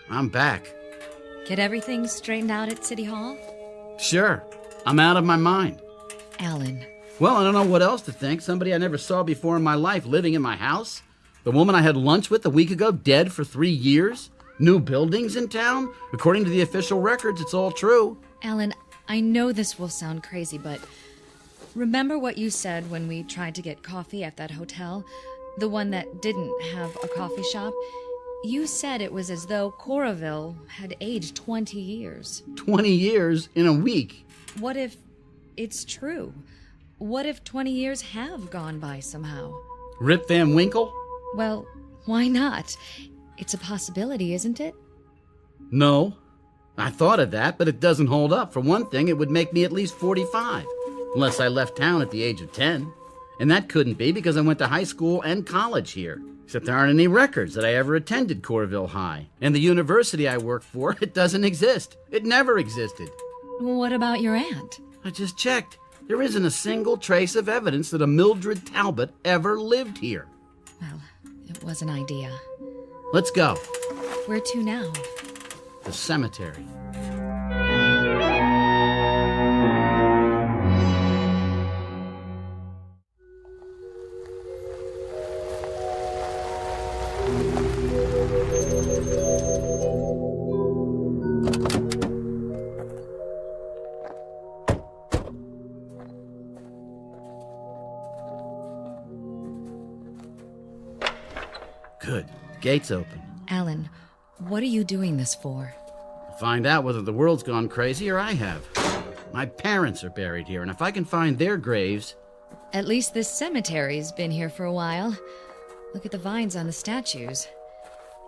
I'm back. Get everything straightened out at City Hall? Sure. I'm out of my mind. Alan. Well, I don't know what else to think. Somebody I never saw before in my life living in my house. The woman I had lunch with a week ago dead for 3 years. New buildings in town. According to the official records, it's all true. Alan, I know this will sound crazy, but remember what you said when we tried to get coffee at that hotel? The one that didn't have a coffee shop? You said it was as though Coralville had aged 20 years. 20 years in a week. What if it's true? What if 20 years have gone by somehow? Rip Van Winkle? Well, why not? It's a possibility, isn't it? No. I thought of that, but it doesn't hold up. For one thing, it would make me at least 45. Unless I left town at the age of 10. And that couldn't be because I went to high school and college here. Except there aren't any records that I ever attended Corville High. And the university I work for, it doesn't exist. It never existed. What about your aunt? I just checked. There isn't a single trace of evidence that a Mildred Talbot ever lived here. Well, it was an idea. Let's go. Where to now? The cemetery. Good. Gate's open. Alan, what are you doing this for? Find out whether the world's gone crazy or I have. My parents are buried here, and if I can find their graves... At least this cemetery's been here for a while. Look at the vines on the statues.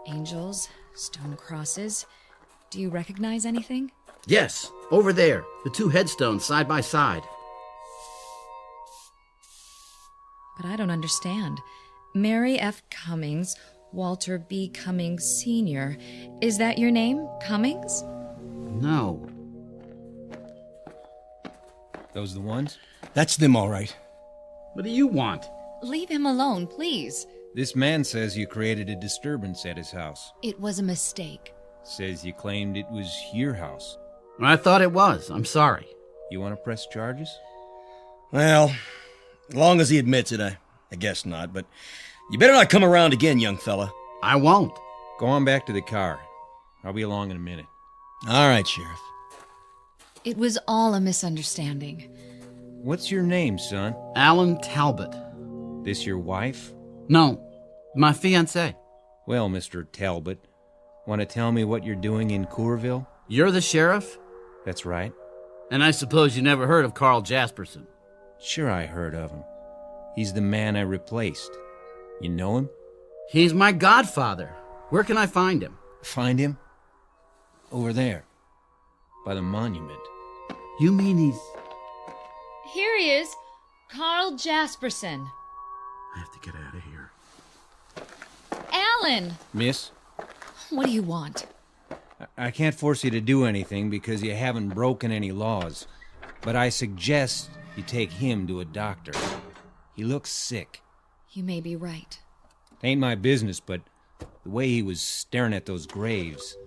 Angels, stone crosses. Do you recognize anything? Yes, over there. The two headstones side by side. But I don't understand. Mary F. Cummings, Walter B. Cummings Sr. Is that your name, Cummings? No. Those the ones? That's them, all right. What do you want? Leave him alone, please. This man says you created a disturbance at his house. It was a mistake. Says you claimed it was your house. I thought it was. I'm sorry. You want to press charges? Well, as long as he admits it, I guess not, but you better not come around again, young fella. I won't. Go on back to the car. I'll be along in a minute. All right, Sheriff. It was all a misunderstanding. What's your name, son? Alan Talbot. This your wife? No, my fiancée. Well, Mr. Talbot, want to tell me what you're doing in Coorville? You're the sheriff? That's right. And I suppose you never heard of Carl Jasperson? Sure I heard of him. He's the man I replaced. You know him? He's my godfather. Where can I find him? Find him? Over there. By the monument. You mean he's... Here he is. Carl Jasperson. I have to get out of here. Alan! Miss? What do you want? I can't force you to do anything because you haven't broken any laws. But I suggest you take him to a doctor. He looks sick. You may be right. Ain't my business, but the way he was staring at those graves...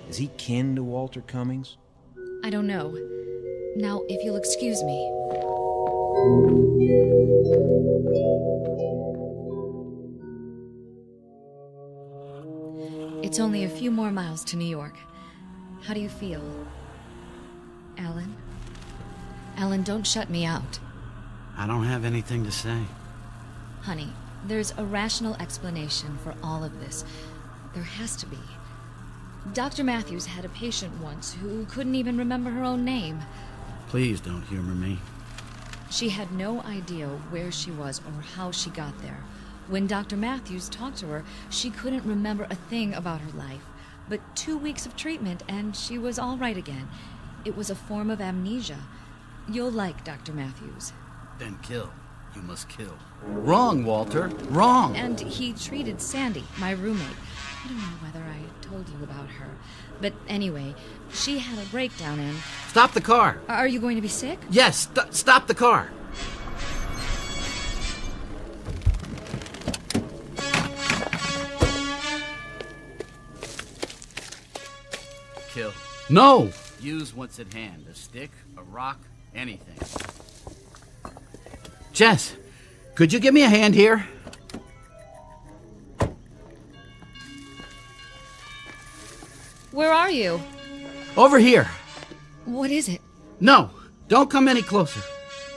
Is he kin to Walter Cummings? I don't know. Now, if you'll excuse me. It's only a few more miles to New York. How do you feel? Alan? Alan, don't shut me out. I don't have anything to say. Honey, there's a rational explanation for all of this. There has to be. Dr. Matthews had a patient once who couldn't even remember her own name. Please don't humor me. She had no idea where she was or how she got there. When Dr. Matthews talked to her, she couldn't remember a thing about her life. But 2 weeks of treatment and she was all right again. It was a form of amnesia. You'll like Dr. Matthews. Then kill. You must kill. Wrong, Walter. Wrong. And he treated Sandy, my roommate. I don't know whether I told you about her. But anyway, she had a breakdown and... Stop the car. Are you going to be sick? Yes, stop the car. Kill. No! Use what's at hand. A stick, a rock, anything. Jess, could you give me a hand here? Where are you? Over here. What is it? No, don't come any closer.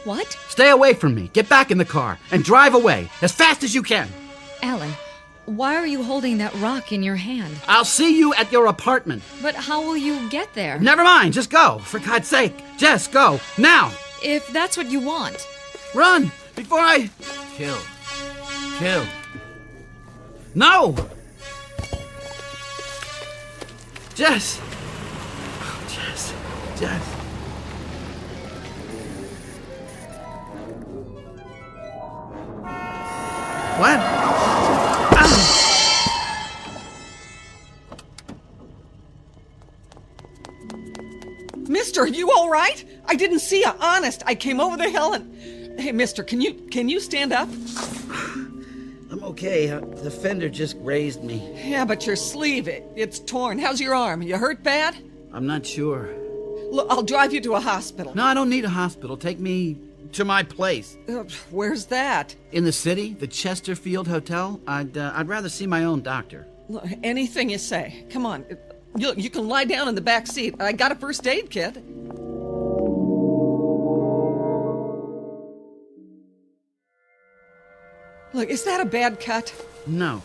What? Stay away from me. Get back in the car and drive away as fast as you can. Alan, why are you holding that rock in your hand? I'll see you at your apartment. But how will you get there? Never mind, just go. For God's sake. Jess, go. Now. If that's what you want. Run before I... Kill. Kill. No! Jess! Oh, Jess. Jess. What? Mister, are you all right? I didn't see you, honest. I came over the hill and... Hey, mister, can you stand up? I'm okay. The fender just grazed me. Yeah, but your sleeve, it's torn. How's your arm? You hurt bad? I'm not sure. Look, I'll drive you to a hospital. No, I don't need a hospital. Take me to my place. Where's that? In the city, the Chesterfield Hotel. I'd rather see my own doctor. Look, anything you say. Come on. You can lie down in the back seat. I got a first aid kit. Look, is that a bad cut? No.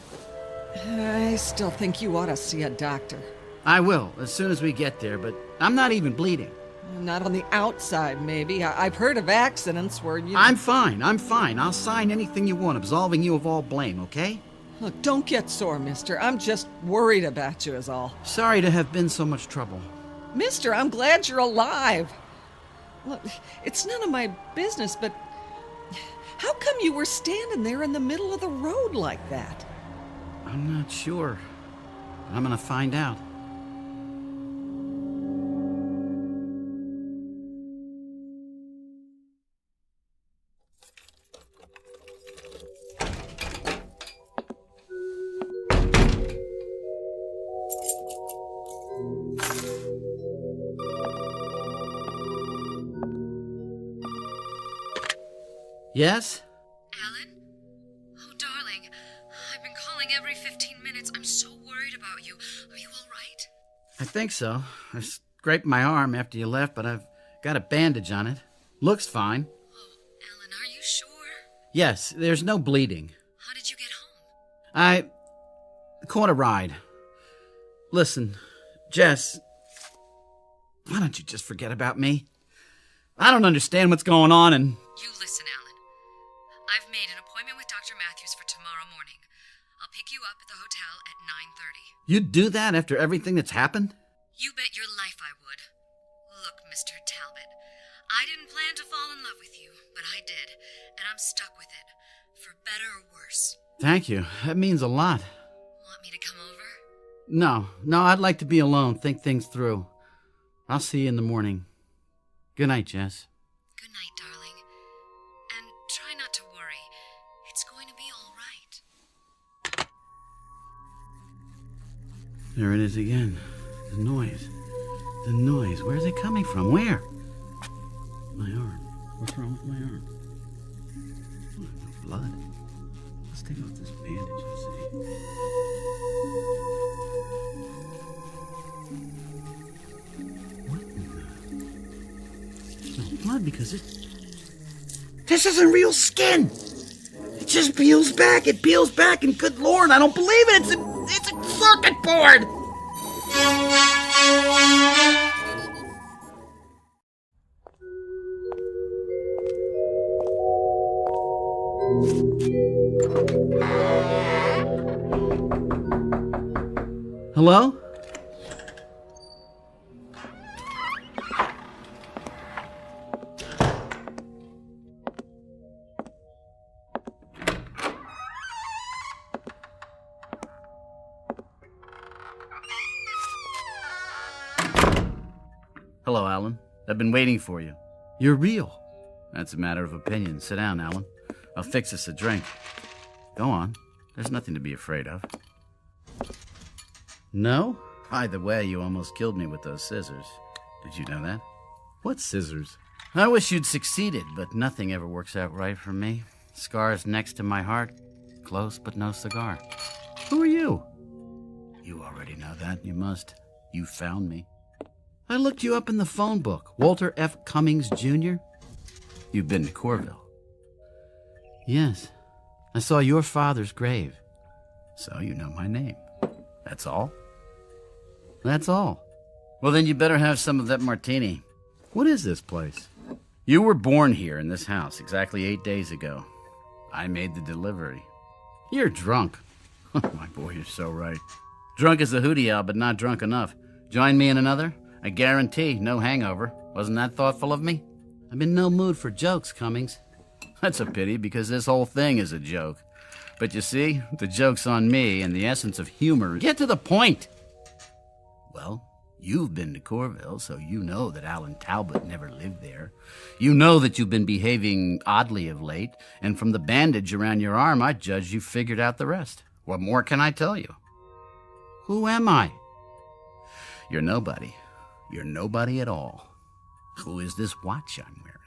I still think you ought to see a doctor. I will, as soon as we get there, but I'm not even bleeding. Not on the outside, maybe. I've heard of accidents where you... I'm fine. I'll sign anything you want, absolving you of all blame, okay? Look, don't get sore, mister. I'm just worried about you is all. Sorry to have been so much trouble. Mister, I'm glad you're alive. Look, it's none of my business, but how come you were standing there in the middle of the road like that? I'm not sure. I'm gonna find out. Yes? Alan? Oh, darling. I've been calling every 15 minutes. I'm so worried about you. Are you all right? I think so. I scraped my arm after you left, but I've got a bandage on it. Looks fine. Oh, Alan, are you sure? Yes, there's no bleeding. How did you get home? I caught a ride. Listen, Jess, why don't you just forget about me? I don't understand what's going on and... You listen, Alan. I've made an appointment with Dr. Matthews for tomorrow morning. I'll pick you up at the hotel at 9:30. You'd do that after everything that's happened? You bet your life I would. Look, Mr. Talbot, I didn't plan to fall in love with you, but I did, and I'm stuck with it, for better or worse. Thank you. That means a lot. Want me to come over? No, I'd like to be alone, think things through. I'll see you in the morning. Good night, Jess. Good night, darling. And try not to worry. It's going to be all right. There it is again. The noise. The noise. Where's it coming from? Where? My arm. What's wrong with my arm? Oh, no blood. Let's take off this bandage and see. What in the... No blood because it... This isn't real skin! It just peels back, and good Lord, I don't believe it! It's a circuit board! Hello? Hello, Alan. I've been waiting for you. You're real. That's a matter of opinion. Sit down, Alan. I'll fix us a drink. Go on. There's nothing to be afraid of. No? By the way, you almost killed me with those scissors. Did you know that? What scissors? I wish you'd succeeded, but nothing ever works out right for me. Scars next to my heart. Close, but no cigar. Who are you? You already know that. You must. You found me. I looked you up in the phone book. Walter F. Cummings, Jr.? You've been to Corville. Yes. I saw your father's grave. So you know my name. That's all? That's all. Well, then you better have some of that martini. What is this place? You were born here in this house exactly 8 days ago. I made the delivery. You're drunk. My boy, you're so right. Drunk as a hootie owl, but not drunk enough. Join me in another? I guarantee no hangover. Wasn't that thoughtful of me? I'm in no mood for jokes, Cummings. That's a pity, because this whole thing is a joke. But you see, the joke's on me, and the essence of humor... Get to the point! Well, You've been to Corville, so you know that Alan Talbot never lived there. You know that you've been behaving oddly of late, and from the bandage around your arm, I judge you've figured out the rest. What more can I tell you? Who am I? You're nobody. You're nobody at all. Who is this watch I'm wearing?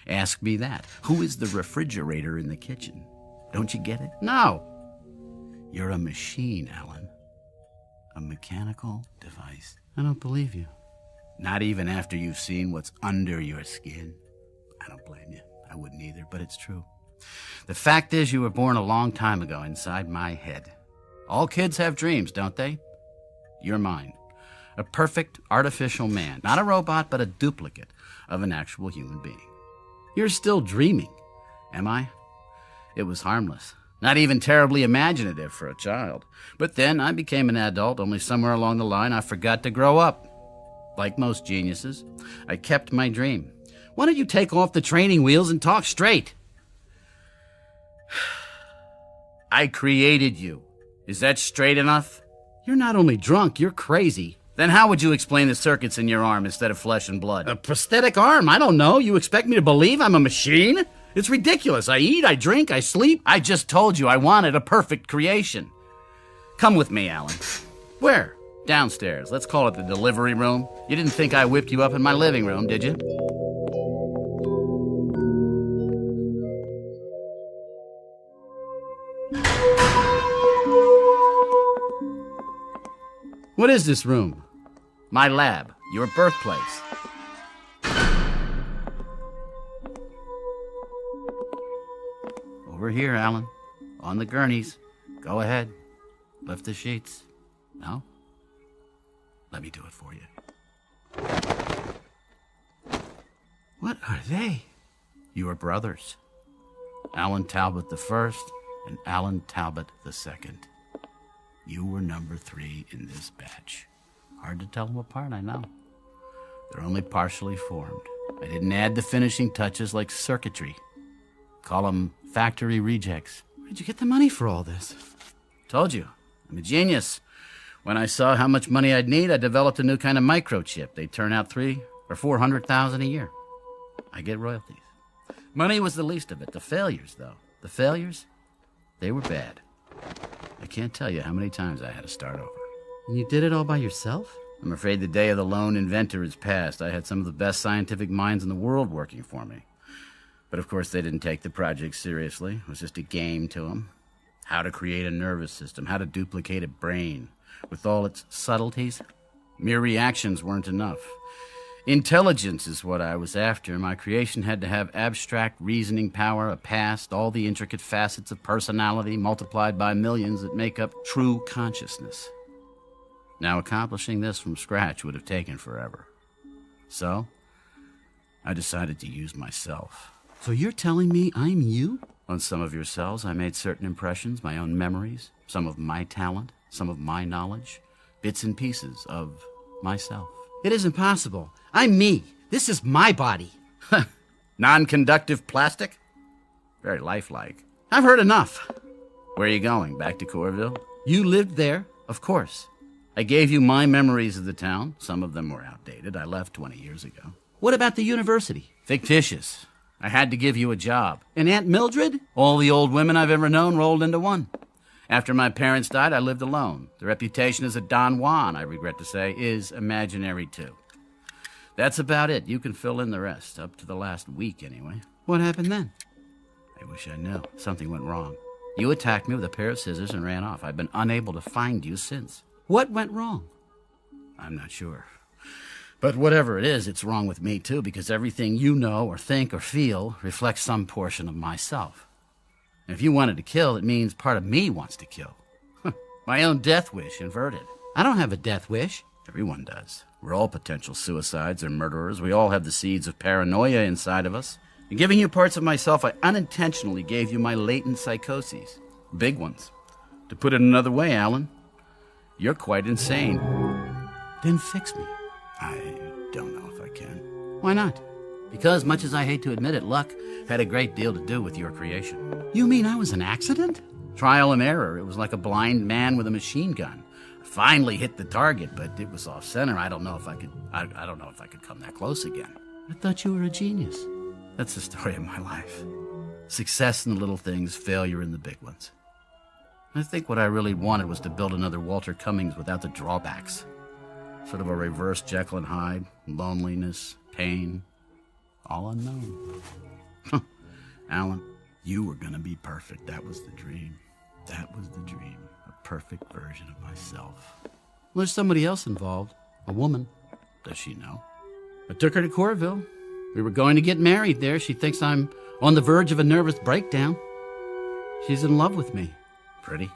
Ask me that. Who is the refrigerator in the kitchen? Don't you get it? No. You're a machine, Alan. A mechanical device. I don't believe you. Not even after you've seen what's under your skin. I don't blame you. I wouldn't either, but it's true. The fact is, you were born a long time ago inside my head. All kids have dreams, don't they? You're mine. A perfect artificial man. Not a robot, but a duplicate of an actual human being. You're still dreaming, am I? It was harmless. Not even terribly imaginative for a child. But then I became an adult, only somewhere along the line I forgot to grow up. Like most geniuses, I kept my dream. Why don't you take off the training wheels and talk straight? I created you. Is that straight enough? You're not only drunk, you're crazy. Then how would you explain the circuits in your arm instead of flesh and blood? A prosthetic arm? I don't know. You expect me to believe I'm a machine? It's ridiculous. I eat, I drink, I sleep. I just told you I wanted a perfect creation. Come with me, Alan. Where? Downstairs. Let's call it the delivery room. You didn't think I whipped you up in my living room, did you? What is this room? My lab. Your birthplace. Over here, Alan. On the gurneys. Go ahead. Lift the sheets. No? Let me do it for you. What are they? You are brothers. Alan Talbot the first and Alan Talbot the second. You were number 3 in this batch. Hard to tell them apart, I know. They're only partially formed. I didn't add the finishing touches like circuitry. Call them factory rejects. Where'd you get the money for all this? Told you, I'm a genius. When I saw how much money I'd need, I developed a new kind of microchip. They turn out $300,000 or $400,000 a year. I get royalties. Money was the least of it. The failures, though. The failures, they were bad. I can't tell you how many times I had to start over. And you did it all by yourself? I'm afraid the day of the lone inventor is past. I had some of the best scientific minds in the world working for me. But of course they didn't take the project seriously. It was just a game to them. How to create a nervous system, how to duplicate a brain. With all its subtleties, mere reactions weren't enough. Intelligence is what I was after. My creation had to have abstract reasoning power, a past, all the intricate facets of personality multiplied by millions that make up true consciousness. Now, accomplishing this from scratch would have taken forever. So, I decided to use myself. So you're telling me I'm you? On some of your cells, I made certain impressions, my own memories, some of my talent, some of my knowledge, bits and pieces of myself. It isn't possible. I'm me. This is my body. Non-conductive plastic? Very lifelike. I've heard enough. Where are you going? Back to Corville? You lived there, of course. I gave you my memories of the town. Some of them were outdated. I left 20 years ago. What about the university? Fictitious. I had to give you a job. And Aunt Mildred? All the old women I've ever known rolled into one. After my parents died, I lived alone. The reputation as a Don Juan, I regret to say, is imaginary too. That's about it. You can fill in the rest, up to the last week anyway. What happened then? I wish I knew. Something went wrong. You attacked me with a pair of scissors and ran off. I've been unable to find you since. What went wrong? I'm not sure. But whatever it is, it's wrong with me too, because everything you know or think or feel reflects some portion of myself. And if you wanted to kill, it means part of me wants to kill. My own death wish inverted. I don't have a death wish. Everyone does. We're all potential suicides or murderers. We all have the seeds of paranoia inside of us. In giving you parts of myself, I unintentionally gave you my latent psychoses. Big ones. To put it another way, Alan, you're quite insane. Then fix me. I don't know if I can. Why not? Because, much as I hate to admit it, luck had a great deal to do with your creation. You mean I was an accident? Trial and error. It was like a blind man with a machine gun. A Finally hit the target, but it was off center. I don't know if I could come that close again. I thought you were a genius. That's the story of my life. Success in the little things, failure in the big ones. I think what I really wanted was to build another Walter Cummings without the drawbacks. Sort of a reverse Jekyll and Hyde, loneliness, pain, all unknown. Alan, you were gonna be perfect. That was the dream. That was the dream. A perfect version of myself. Well, there's somebody else involved. A woman. Does she know? I took her to Corville. We were going to get married there. She thinks I'm on the verge of a nervous breakdown. She's in love with me. Pretty.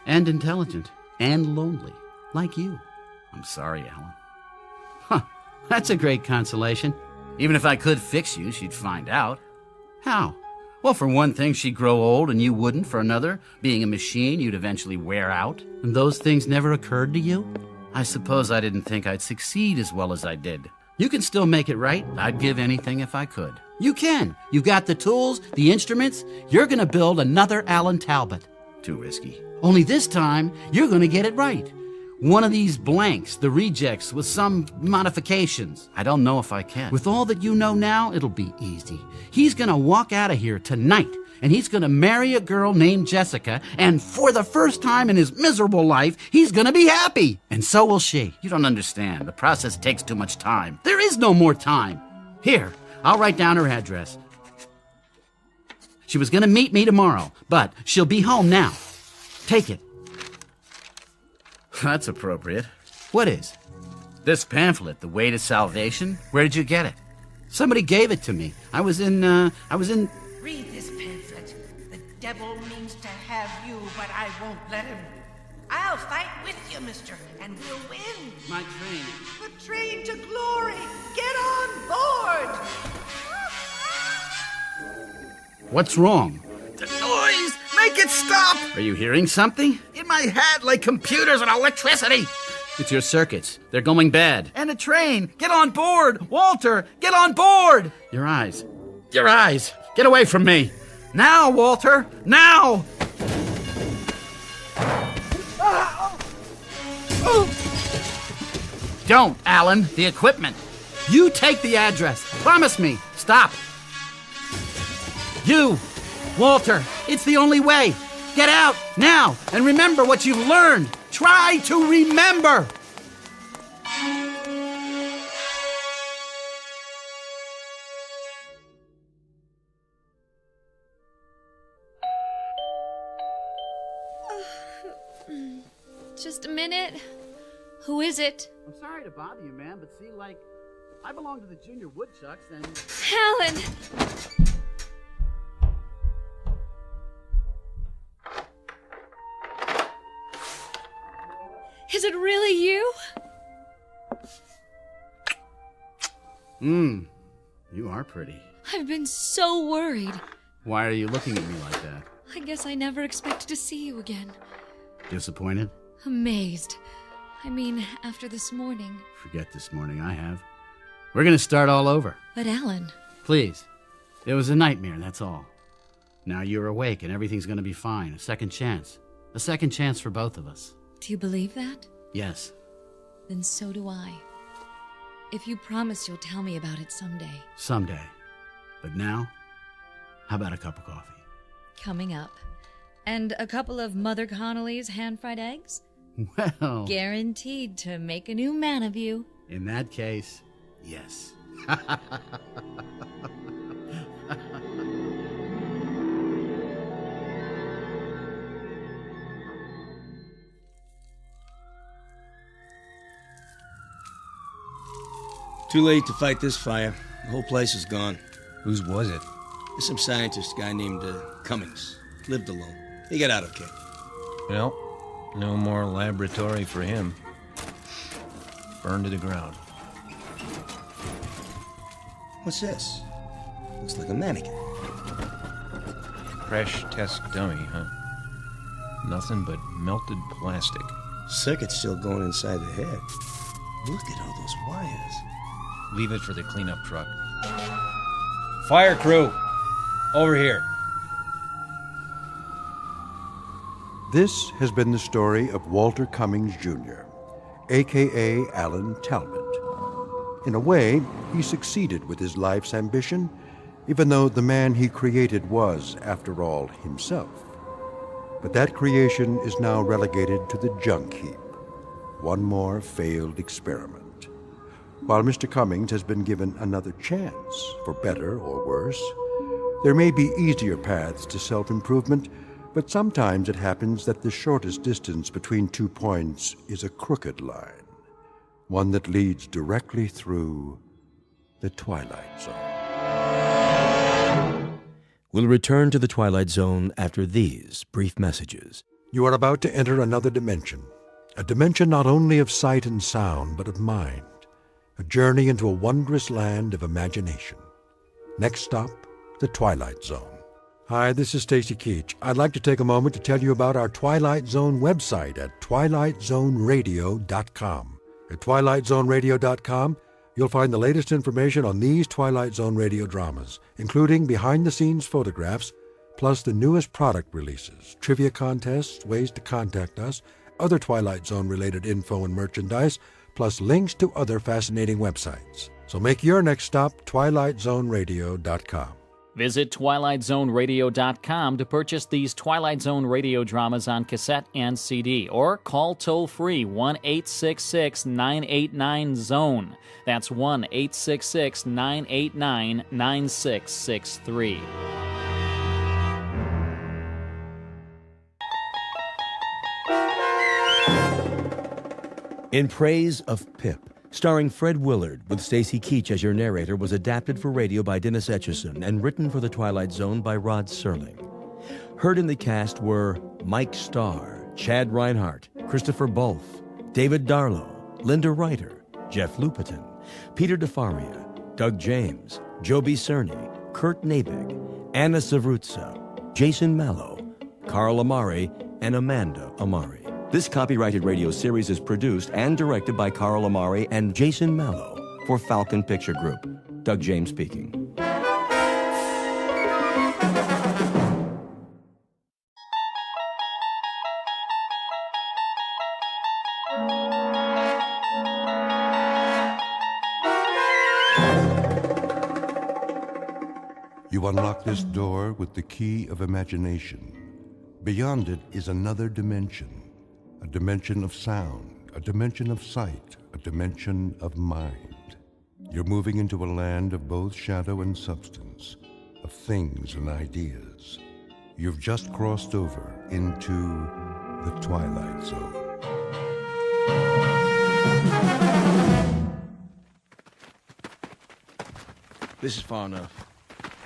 And intelligent. And lonely. Like you. I'm sorry, Alan. Huh. That's a great consolation. Even if I could fix you, she'd find out. How? Well, for one thing, she'd grow old and you wouldn't. For another, being a machine, you'd eventually wear out. And those things never occurred to you? I suppose I didn't think I'd succeed as well as I did. You can still make it right. I'd give anything if I could. You can. You've got the tools, the instruments. You're going to build another Alan Talbot. Too risky. Only this time, you're going to get it right. One of these blanks, the rejects, with some modifications. I don't know if I can. With all that you know now, it'll be easy. He's going to walk out of here tonight, and he's going to marry a girl named Jessica, and for the first time in his miserable life, he's going to be happy. And so will she. You don't understand. The process takes too much time. There is no more time. Here, I'll write down her address. She was going to meet me tomorrow, but she'll be home now. Take it. That's appropriate. What is? This pamphlet, The Way to Salvation? Where did you get it? Somebody gave it to me. I was in... Read this pamphlet. The devil means to have you, but I won't let him. I'll fight with you, mister, and we'll win. My train. The train to glory. Get on board. What's wrong? The noise! Make it stop! Are you hearing something? In my head, like computers and electricity. It's your circuits. They're going bad. And a train. Get on board! Walter, get on board! Your eyes. Your eyes! Get away from me! Now, Walter! Now! Don't, Alan. The equipment. You take the address. Promise me. Stop. You, Walter, it's the only way. Get out now and remember what you've learned. Try to remember. Just a minute. Who is it? I'm sorry to bother you, man, but see, like, I belong to the Junior Woodchucks and... Alan! Is it really you? You are pretty. I've been so worried. Why are you looking at me like that? I guess I never expected to see you again. Disappointed? Amazed. I mean, after this morning. Forget this morning, I have. We're gonna start all over. But Alan... Please. It was a nightmare, that's all. Now you're awake and everything's gonna be fine. A second chance. A second chance for both of us. Do you believe that? Yes. Then so do I. If you promise you'll tell me about it someday. Someday. But now, how about a cup of coffee? Coming up. And a couple of Mother Connolly's hand-fried eggs? Well... Guaranteed to make a new man of you. In that case, yes. Too late to fight this fire. The whole place is gone. Whose was it? There's some scientist guy named Cummings. Lived alone. He got out okay. Well, no more laboratory for him. Burned to the ground. What's this? Looks like a mannequin. Crash test dummy, huh? Nothing but melted plastic. Circuit's still going inside the head. Look at all those wires. Leave it for the cleanup truck. Fire crew! Over here. This has been the story of Walter Cummings, Jr., a.k.a. Alan Talbot. In a way, he succeeded with his life's ambition, even though the man he created was, after all, himself. But that creation is now relegated to the junk heap. One more failed experiment. While Mr. Cummings has been given another chance, for better or worse, there may be easier paths to self-improvement, but sometimes it happens that the shortest distance between 2 points is a crooked line, one that leads directly through the Twilight Zone. We'll return to the Twilight Zone after these brief messages. You are about to enter another dimension, a dimension not only of sight and sound, but of mind, a journey into a wondrous land of imagination. Next stop, the Twilight Zone. Hi, this is Stacy Keach. I'd like to take a moment to tell you about our Twilight Zone website at twilightzoneradio.com. At twilightzoneradio.com, you'll find the latest information on these Twilight Zone radio dramas, including behind-the-scenes photographs, plus the newest product releases, trivia contests, ways to contact us, other Twilight Zone-related info and merchandise, plus links to other fascinating websites. So make your next stop twilightzoneradio.com. Visit twilightzoneradio.com to purchase these Twilight Zone radio dramas on cassette and CD, or call toll-free 1-866-989-ZONE. That's 1-866-989-9663. In Praise of Pip, starring Fred Willard with Stacy Keach as your narrator, was adapted for radio by Dennis Etchison and written for the Twilight Zone by Rod Serling. Heard in the cast were Mike Starr, Chad Reinhardt, Christopher Bulf, David Darlow, Linda Ryder, Jeff Lupetin, Peter DeFaria, Doug James, Joby Cerny, Kurt Nabig, Anna Savrutsa, Jason Mallow, Carl Amari, and Amanda Amari. This copyrighted radio series is produced and directed by Carl Amari and Jason Mallow for Falcon Picture Group. Doug James speaking. You unlock this door with the key of imagination. Beyond it is another dimension. A dimension of sound, a dimension of sight, a dimension of mind. You're moving into a land of both shadow and substance, of things and ideas. You've just crossed over into the Twilight Zone. This is far enough.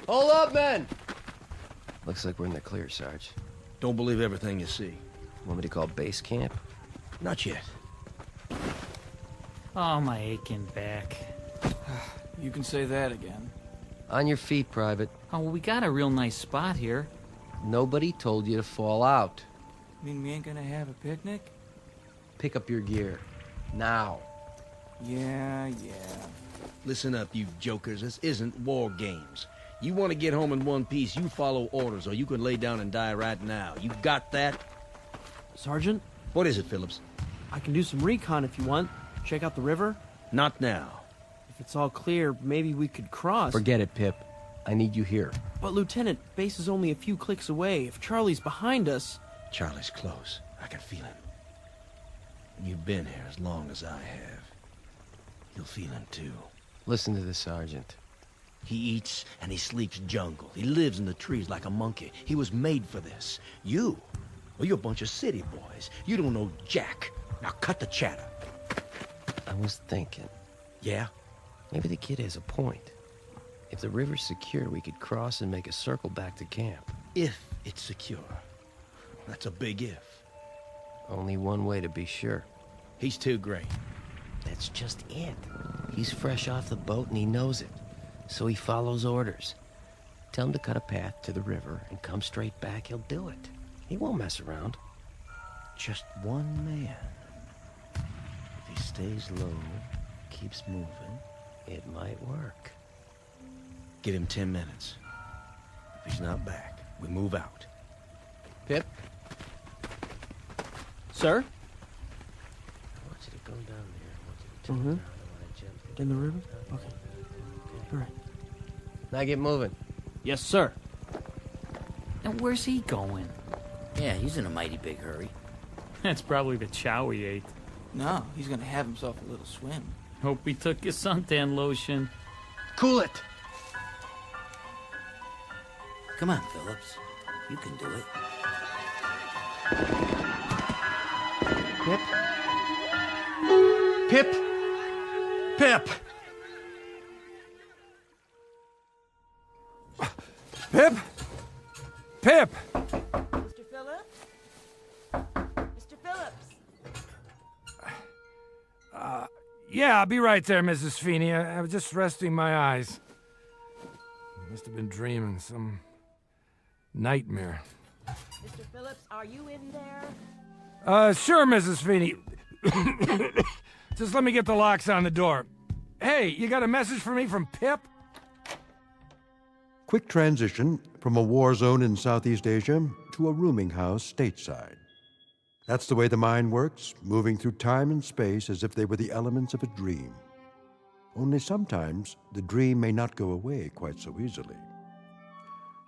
Hold up, men! Looks like we're in the clear, Sarge. Don't believe everything you see. Want me to call base camp? Not yet. Oh, my aching back. You can say that again. On your feet, Private. Oh, well, we got a real nice spot here. Nobody told you to fall out. Mean we ain't gonna have a picnic? Pick up your gear. Now. Yeah. Listen up, you jokers. This isn't war games. You want to get home in one piece, you follow orders, or you can lay down and die right now. You got that? Sergeant? What is it, Phillips? I can do some recon if you want. Check out the river. Not now. If it's all clear, maybe we could cross. Forget it, Pip. I need you here. But, Lieutenant, base is only a few clicks away. If Charlie's behind us... Charlie's close. I can feel him. You've been here as long as I have. You'll feel him, too. Listen to the sergeant. He eats and he sleeps jungle. He lives in the trees like a monkey. He was made for this. Well, you're a bunch of city boys. You don't know jack. Now cut the chatter. I was thinking. Yeah? Maybe the kid has a point. If the river's secure, we could cross and make a circle back to camp. If it's secure. That's a big if. Only one way to be sure. He's too great. That's just it. He's fresh off the boat and he knows it. So he follows orders. Tell him to cut a path to the river and come straight back, he'll do it. He won't mess around. Just one man. If he stays low, keeps moving, it might work. Give him 10 minutes. If he's not back, we move out. Pip? Sir? I want you to go Mm-hmm. In the river? Okay. All right. Now get moving. Yes, sir. Now, where's he going? Yeah, he's in a mighty big hurry. That's probably the chow he ate. No, he's gonna have himself a little swim. Hope he took his suntan lotion. Cool it. Come on, Phillips. You can do it. Pip? Pip! Pip? Pip! Mr. Phillips? Mr. Phillips? Yeah, I'll be right there, Mrs. Feeney. I was just resting my eyes. Must have been dreaming some nightmare. Mr. Phillips, are you in there? Sure, Mrs. Feeney. Just let me get the locks on the door. Hey, you got a message for me from Pip? Quick transition from a war zone in Southeast Asia to a rooming house stateside. That's the way the mind works, moving through time and space as if they were the elements of a dream. Only sometimes the dream may not go away quite so easily.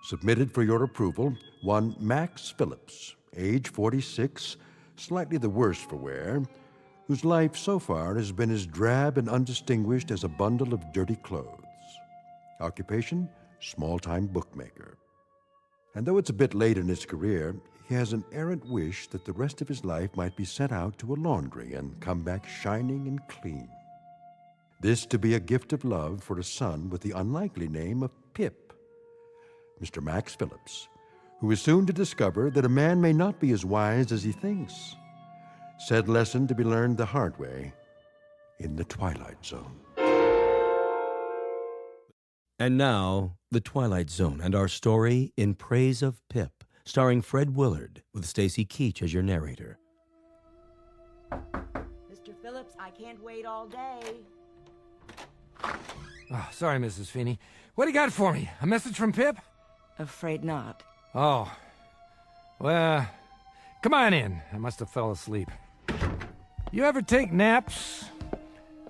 Submitted for your approval, one Max Phillips, age 46, slightly the worse for wear, whose life so far has been as drab and undistinguished as a bundle of dirty clothes. Occupation, small-time bookmaker. And though it's a bit late in his career, he has an errant wish that the rest of his life might be sent out to a laundry and come back shining and clean. This to be a gift of love for a son with the unlikely name of Pip. Mr. Max Phillips, who is soon to discover that a man may not be as wise as he thinks. Said lesson to be learned the hard way in the Twilight Zone. And now, The Twilight Zone and our story in Praise of Pip, starring Fred Willard, with Stacy Keach as your narrator. Mr. Phillips, I can't wait all day. Oh, sorry, Mrs. Feeney. What do you got for me? A message from Pip? Afraid not. Oh. Well, come on in. I must have fell asleep. You ever take naps?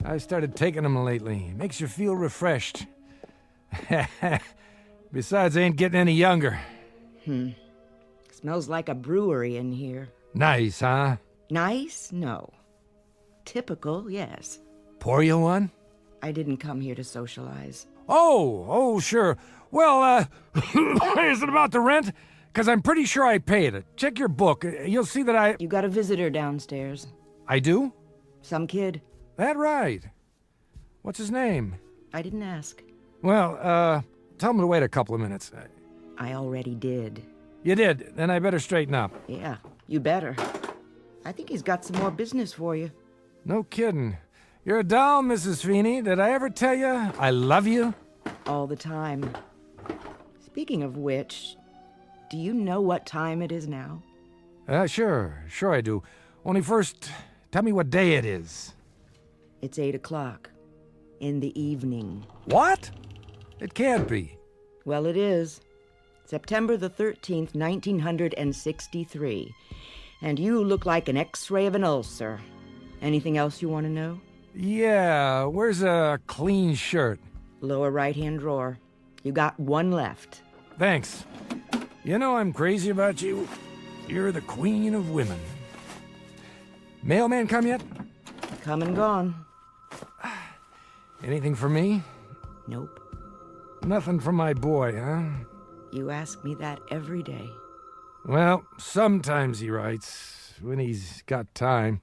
I started taking them lately. It makes you feel refreshed. Besides, I ain't getting any younger. Smells like a brewery in here. Nice, huh? Nice? No. Typical, yes. Pour you one? I didn't come here to socialize. Oh, sure. Well, is it about the rent? Because I'm pretty sure I paid it. Check your book. You'll see that I... You got a visitor downstairs. I do? Some kid. That right. What's his name? I didn't ask. Well, tell him to wait a couple of minutes. I already did. You did? Then I better straighten up. Yeah, you better. I think he's got some more business for you. No kidding. You're a doll, Mrs. Feeney. Did I ever tell you I love you? All the time. Speaking of which, do you know what time it is now? Sure I do. Only first, tell me what day it is. It's 8 o'clock. In the evening. What? It can't be. Well, it is. September the 13th, 1963. And you look like an X-ray of an ulcer. Anything else you want to know? Yeah, where's a clean shirt? Lower right-hand drawer. You got one left. Thanks. You know I'm crazy about you. You're the queen of women. Mailman come yet? Come and gone. Anything for me? Nope. Nothing for my boy, huh? You ask me that every day. Well, sometimes he writes, when he's got time.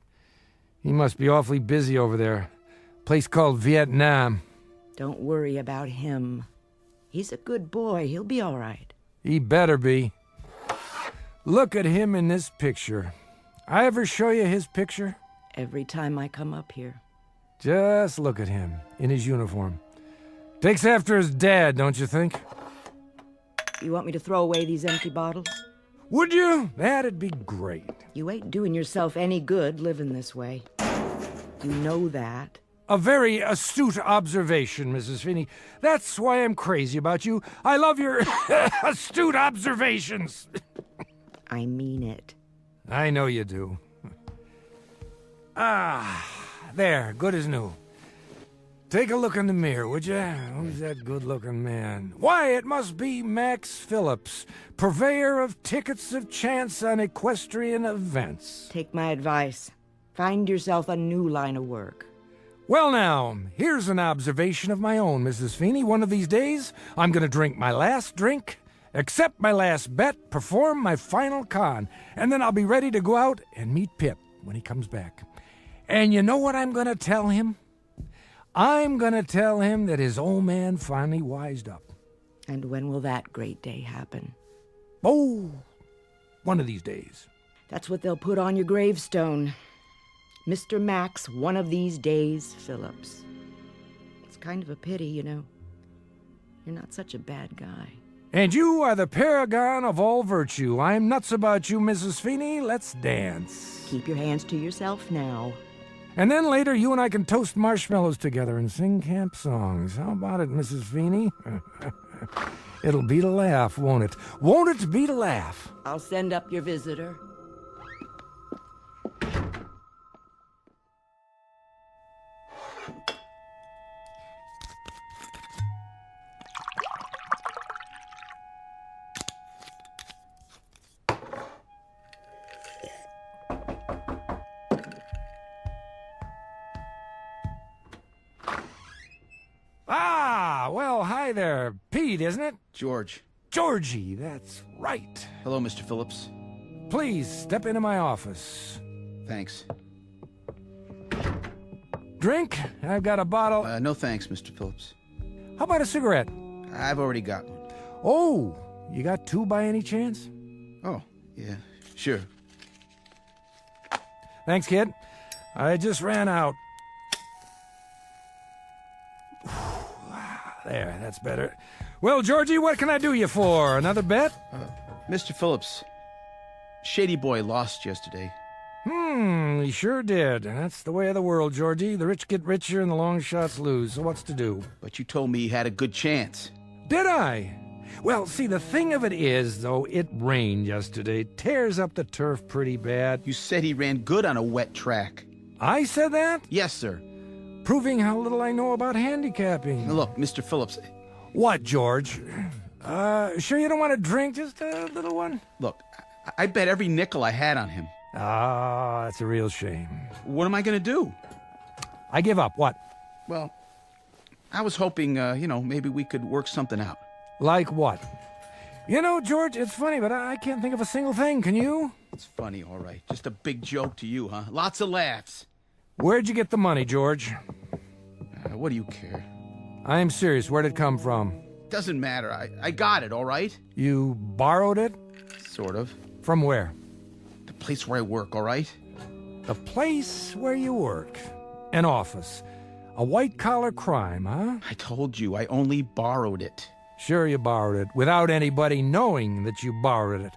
He must be awfully busy over there. Place called Vietnam. Don't worry about him. He's a good boy. He'll be all right. He better be. Look at him in this picture. I ever show you his picture? Every time I come up here. Just look at him, in his uniform. Takes after his dad, don't you think? You want me to throw away these empty bottles? Would you? That'd be great. You ain't doing yourself any good living this way. You know that. A very astute observation, Mrs. Finney. That's why I'm crazy about you. I love your astute observations. I mean it. I know you do. There, good as new. Take a look in the mirror, would you? Who's that good-looking man? Why, it must be Max Phillips, purveyor of tickets of chance on equestrian events. Take my advice. Find yourself a new line of work. Well now, here's an observation of my own, Mrs. Feeney. One of these days, I'm going to drink my last drink, accept my last bet, perform my final con, and then I'll be ready to go out and meet Pip when he comes back. And you know what I'm going to tell him? I'm going to tell him that his old man finally wised up. And when will that great day happen? Oh, one of these days. That's what they'll put on your gravestone. Mr. Max, one of these days, Phillips. It's kind of a pity, you know. You're not such a bad guy. And you are the paragon of all virtue. I'm nuts about you, Mrs. Feeney. Let's dance. Keep your hands to yourself now. And then later, you and I can toast marshmallows together and sing camp songs. How about it, Mrs. Feeney? It'll be to laugh, won't it? Won't it be to laugh? I'll send up your visitor. Ah, well, hi there. Pete, isn't it? George. Georgie, that's right. Hello, Mr. Phillips. Please, step into my office. Thanks. Drink? I've got a bottle. No thanks, Mr. Phillips. How about a cigarette? I've already got one. Oh, you got two by any chance? Oh, yeah, sure. Thanks, kid. I just ran out. There, that's better. Well, Georgie, what can I do you for? Another bet? Mr. Phillips, Shady Boy lost yesterday. He sure did. That's the way of the world, Georgie. The rich get richer and the long shots lose. So what's to do? But you told me he had a good chance. Did I? Well, see, the thing of it is, though, it rained yesterday. Tears up the turf pretty bad. You said he ran good on a wet track. I said that? Yes, sir. Proving how little I know about handicapping. Now look, Mr. Phillips. What, George? Sure you don't want to drink? Just a little one? Look, I bet every nickel I had on him. Ah, that's a real shame. What am I going to do? I give up. What? Well, I was hoping, maybe we could work something out. Like what? You know, George, it's funny, but I can't think of a single thing. Can you? It's funny, all right. Just a big joke to you, huh? Lots of laughs. Where'd you get the money, George? What do you care? I'm serious. Where'd it come from? Doesn't matter. I got it, all right? You borrowed it? Sort of. From where? The place where I work, all right? The place where you work. An office. A white-collar crime, huh? I told you, I only borrowed it. Sure you borrowed it, without anybody knowing that you borrowed it.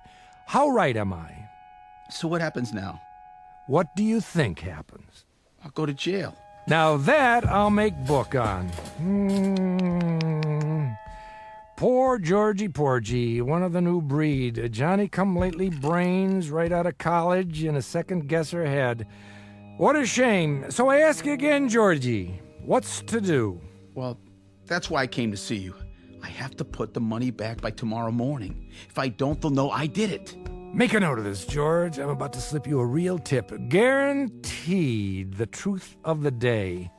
How right am I? So what happens now? What do you think happens? I'll go to jail. Now that I'll make book on. Poor Georgie Porgy, one of the new breed. A Johnny-come-lately brains right out of college and a second-guesser head. What a shame. So I ask you again, Georgie, what's to do? Well, that's why I came to see you. I have to put the money back by tomorrow morning. If I don't, they'll know I did it. Make a note of this, George. I'm about to slip you a real tip. Guaranteed the truth of the day.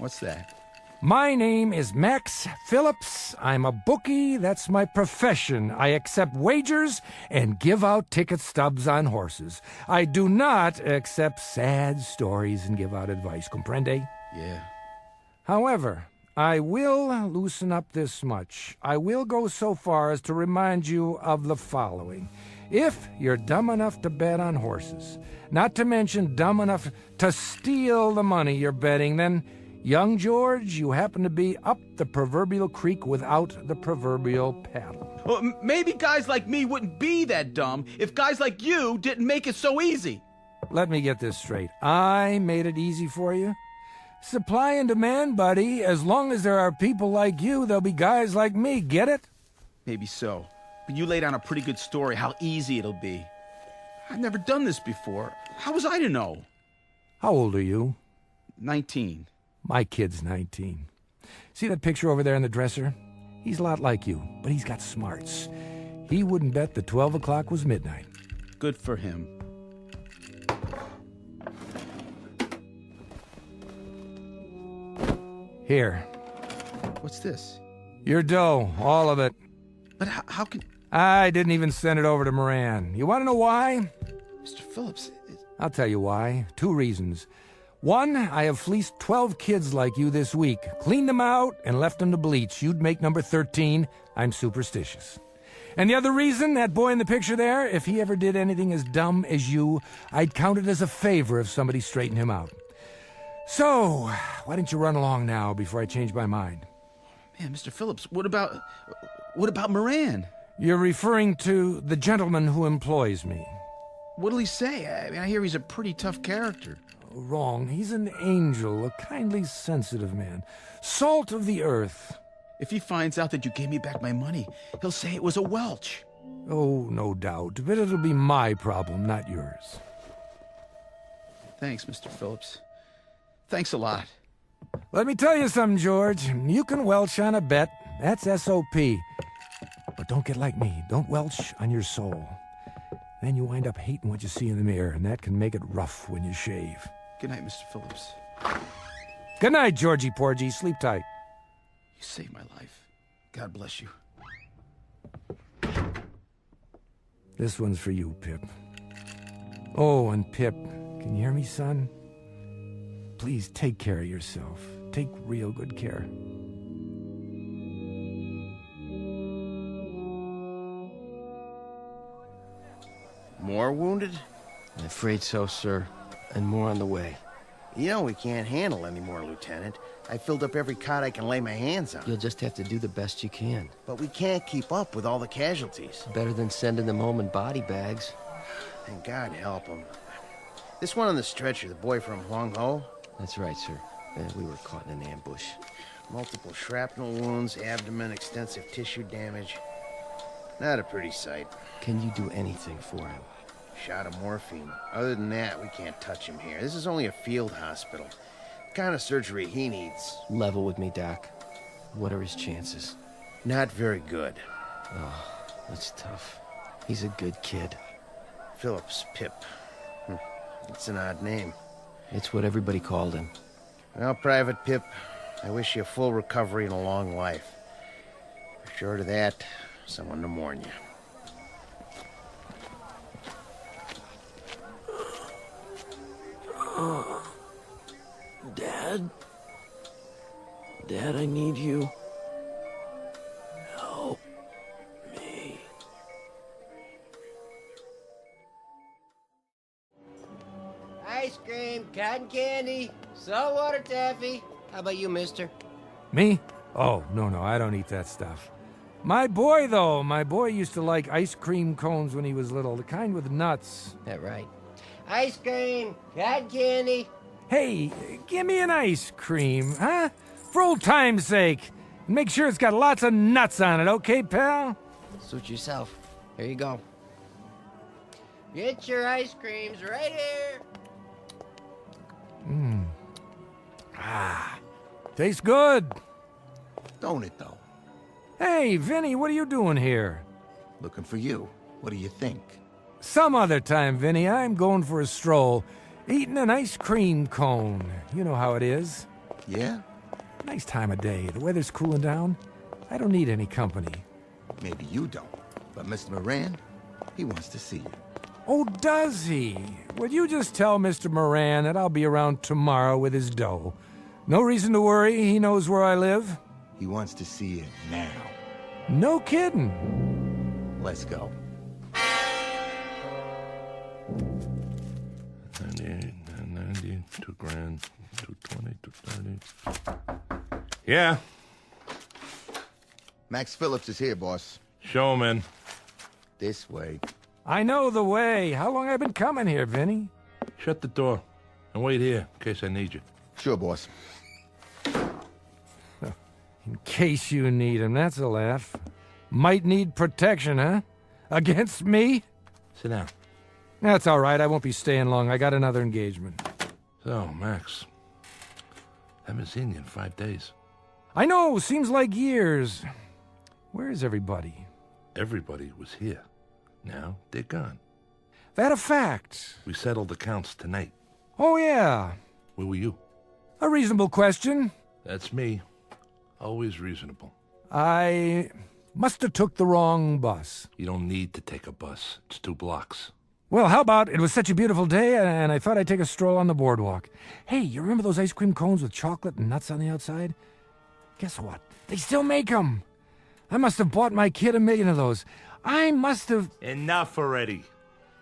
What's that? My name is Max Phillips. I'm a bookie. That's my profession. I accept wagers and give out ticket stubs on horses. I do not accept sad stories and give out advice. Comprende? Yeah. However, I will loosen up this much. I will go so far as to remind you of the following. If you're dumb enough to bet on horses, not to mention dumb enough to steal the money you're betting, then, young George, you happen to be up the proverbial creek without the proverbial paddle. Well, maybe guys like me wouldn't be that dumb if guys like you didn't make it so easy. Let me get this straight. I made it easy for you? Supply and demand, buddy. As long as there are people like you, there'll be guys like me. Get it? Maybe so. But you laid down a pretty good story how easy it'll be. I've never done this before. How was I to know? How old are you? 19. My kid's 19. See that picture over there in the dresser? He's a lot like you, but he's got smarts. He wouldn't bet that 12 o'clock was midnight. Good for him. Here. What's this? Your dough, all of it. But how can... I didn't even send it over to Moran. You want to know why? Mr. Phillips... I'll tell you why. 2 reasons. 1, I have fleeced 12 kids like you this week, cleaned them out, and left them to bleach. You'd make number 13. I'm superstitious. And the other reason, that boy in the picture there, if he ever did anything as dumb as you, I'd count it as a favor if somebody straightened him out. So, why don't you run along now before I change my mind? Man, Mr. Phillips, what about Moran? You're referring to the gentleman who employs me. What'll he say? I mean, I hear he's a pretty tough character. Wrong. He's an angel, a kindly, sensitive man. Salt of the earth. If he finds out that you gave me back my money, he'll say it was a welch. Oh, no doubt. But it'll be my problem, not yours. Thanks, Mr. Phillips. Thanks a lot. Let me tell you something, George. You can welch on a bet. That's S.O.P. But don't get like me. Don't welch on your soul. Then you wind up hating what you see in the mirror, and that can make it rough when you shave. Good night, Mr. Phillips. Good night, Georgie Porgy. Sleep tight. You saved my life. God bless you. This one's for you, Pip. Oh, and Pip, can you hear me, son? Please take care of yourself. Take real good care. More wounded? I'm afraid so, sir. And more on the way. You know we can't handle any more, Lieutenant. I filled up every cot I can lay my hands on. You'll just have to do the best you can. But we can't keep up with all the casualties. Better than sending them home in body bags. And God help them. This one on the stretcher, the boy from Huang Ho? That's right, sir. We were caught in an ambush. Multiple shrapnel wounds, abdomen, extensive tissue damage. Not a pretty sight. Can you do anything for him? Shot of morphine. Other than that, we can't touch him here. This is only a field hospital. The kind of surgery he needs. Level with me, Doc. What are his chances? Not very good. Oh, that's tough. He's a good kid. Phillips Pip. It's an odd name. It's what everybody called him. Well, Private Pip, I wish you a full recovery and a long life. Short of that, someone to mourn you. Dad? Dad, I need you. Help me. Ice cream, cotton candy, saltwater taffy. How about you, mister? Me? Oh, no, I don't eat that stuff. My boy, though. My boy used to like ice cream cones when he was little, the kind with nuts. That right. Ice cream, cotton candy. Hey, give me an ice cream, huh? For old time's sake. Make sure it's got lots of nuts on it, okay, pal? Suit yourself. Here you go. Get your ice creams right here. Tastes good. Don't it, though? Hey, Vinny, what are you doing here? Looking for you. What do you think? Some other time, Vinny. I'm going for a stroll. Eating an ice cream cone. You know how it is. Yeah? Nice time of day. The weather's cooling down. I don't need any company. Maybe you don't. But Mr. Moran, he wants to see you. Oh, does he? Well, you just tell Mr. Moran that I'll be around tomorrow with his dough. No reason to worry. He knows where I live. He wants to see you now. No kidding. Let's go. 98, 90, 2 grand, 220, 230. Yeah? Max Phillips is here, boss. Show him in. This way. I know the way. How long have I been coming here, Vinny? Shut the door and wait here in case I need you. Sure, boss. In case you need him, that's a laugh. Might need protection, huh? Against me? Sit down. That's all right. I won't be staying long. I got another engagement. So, Max, Haven't seen you in 5 days. I know, seems like years. Where is everybody? Everybody was here. Now they're gone. That a fact? We settled accounts tonight. Oh, yeah. Where were you? A reasonable question. That's me. Always reasonable. I must have took the wrong bus. You don't need to take a bus. It's 2 blocks. Well, how about it was such a beautiful day, and I thought I'd take a stroll on the boardwalk. Hey, you remember those ice cream cones with chocolate and nuts on the outside? Guess what? They still make them. I must have bought my kid 1,000,000 of those. I must have... Enough already.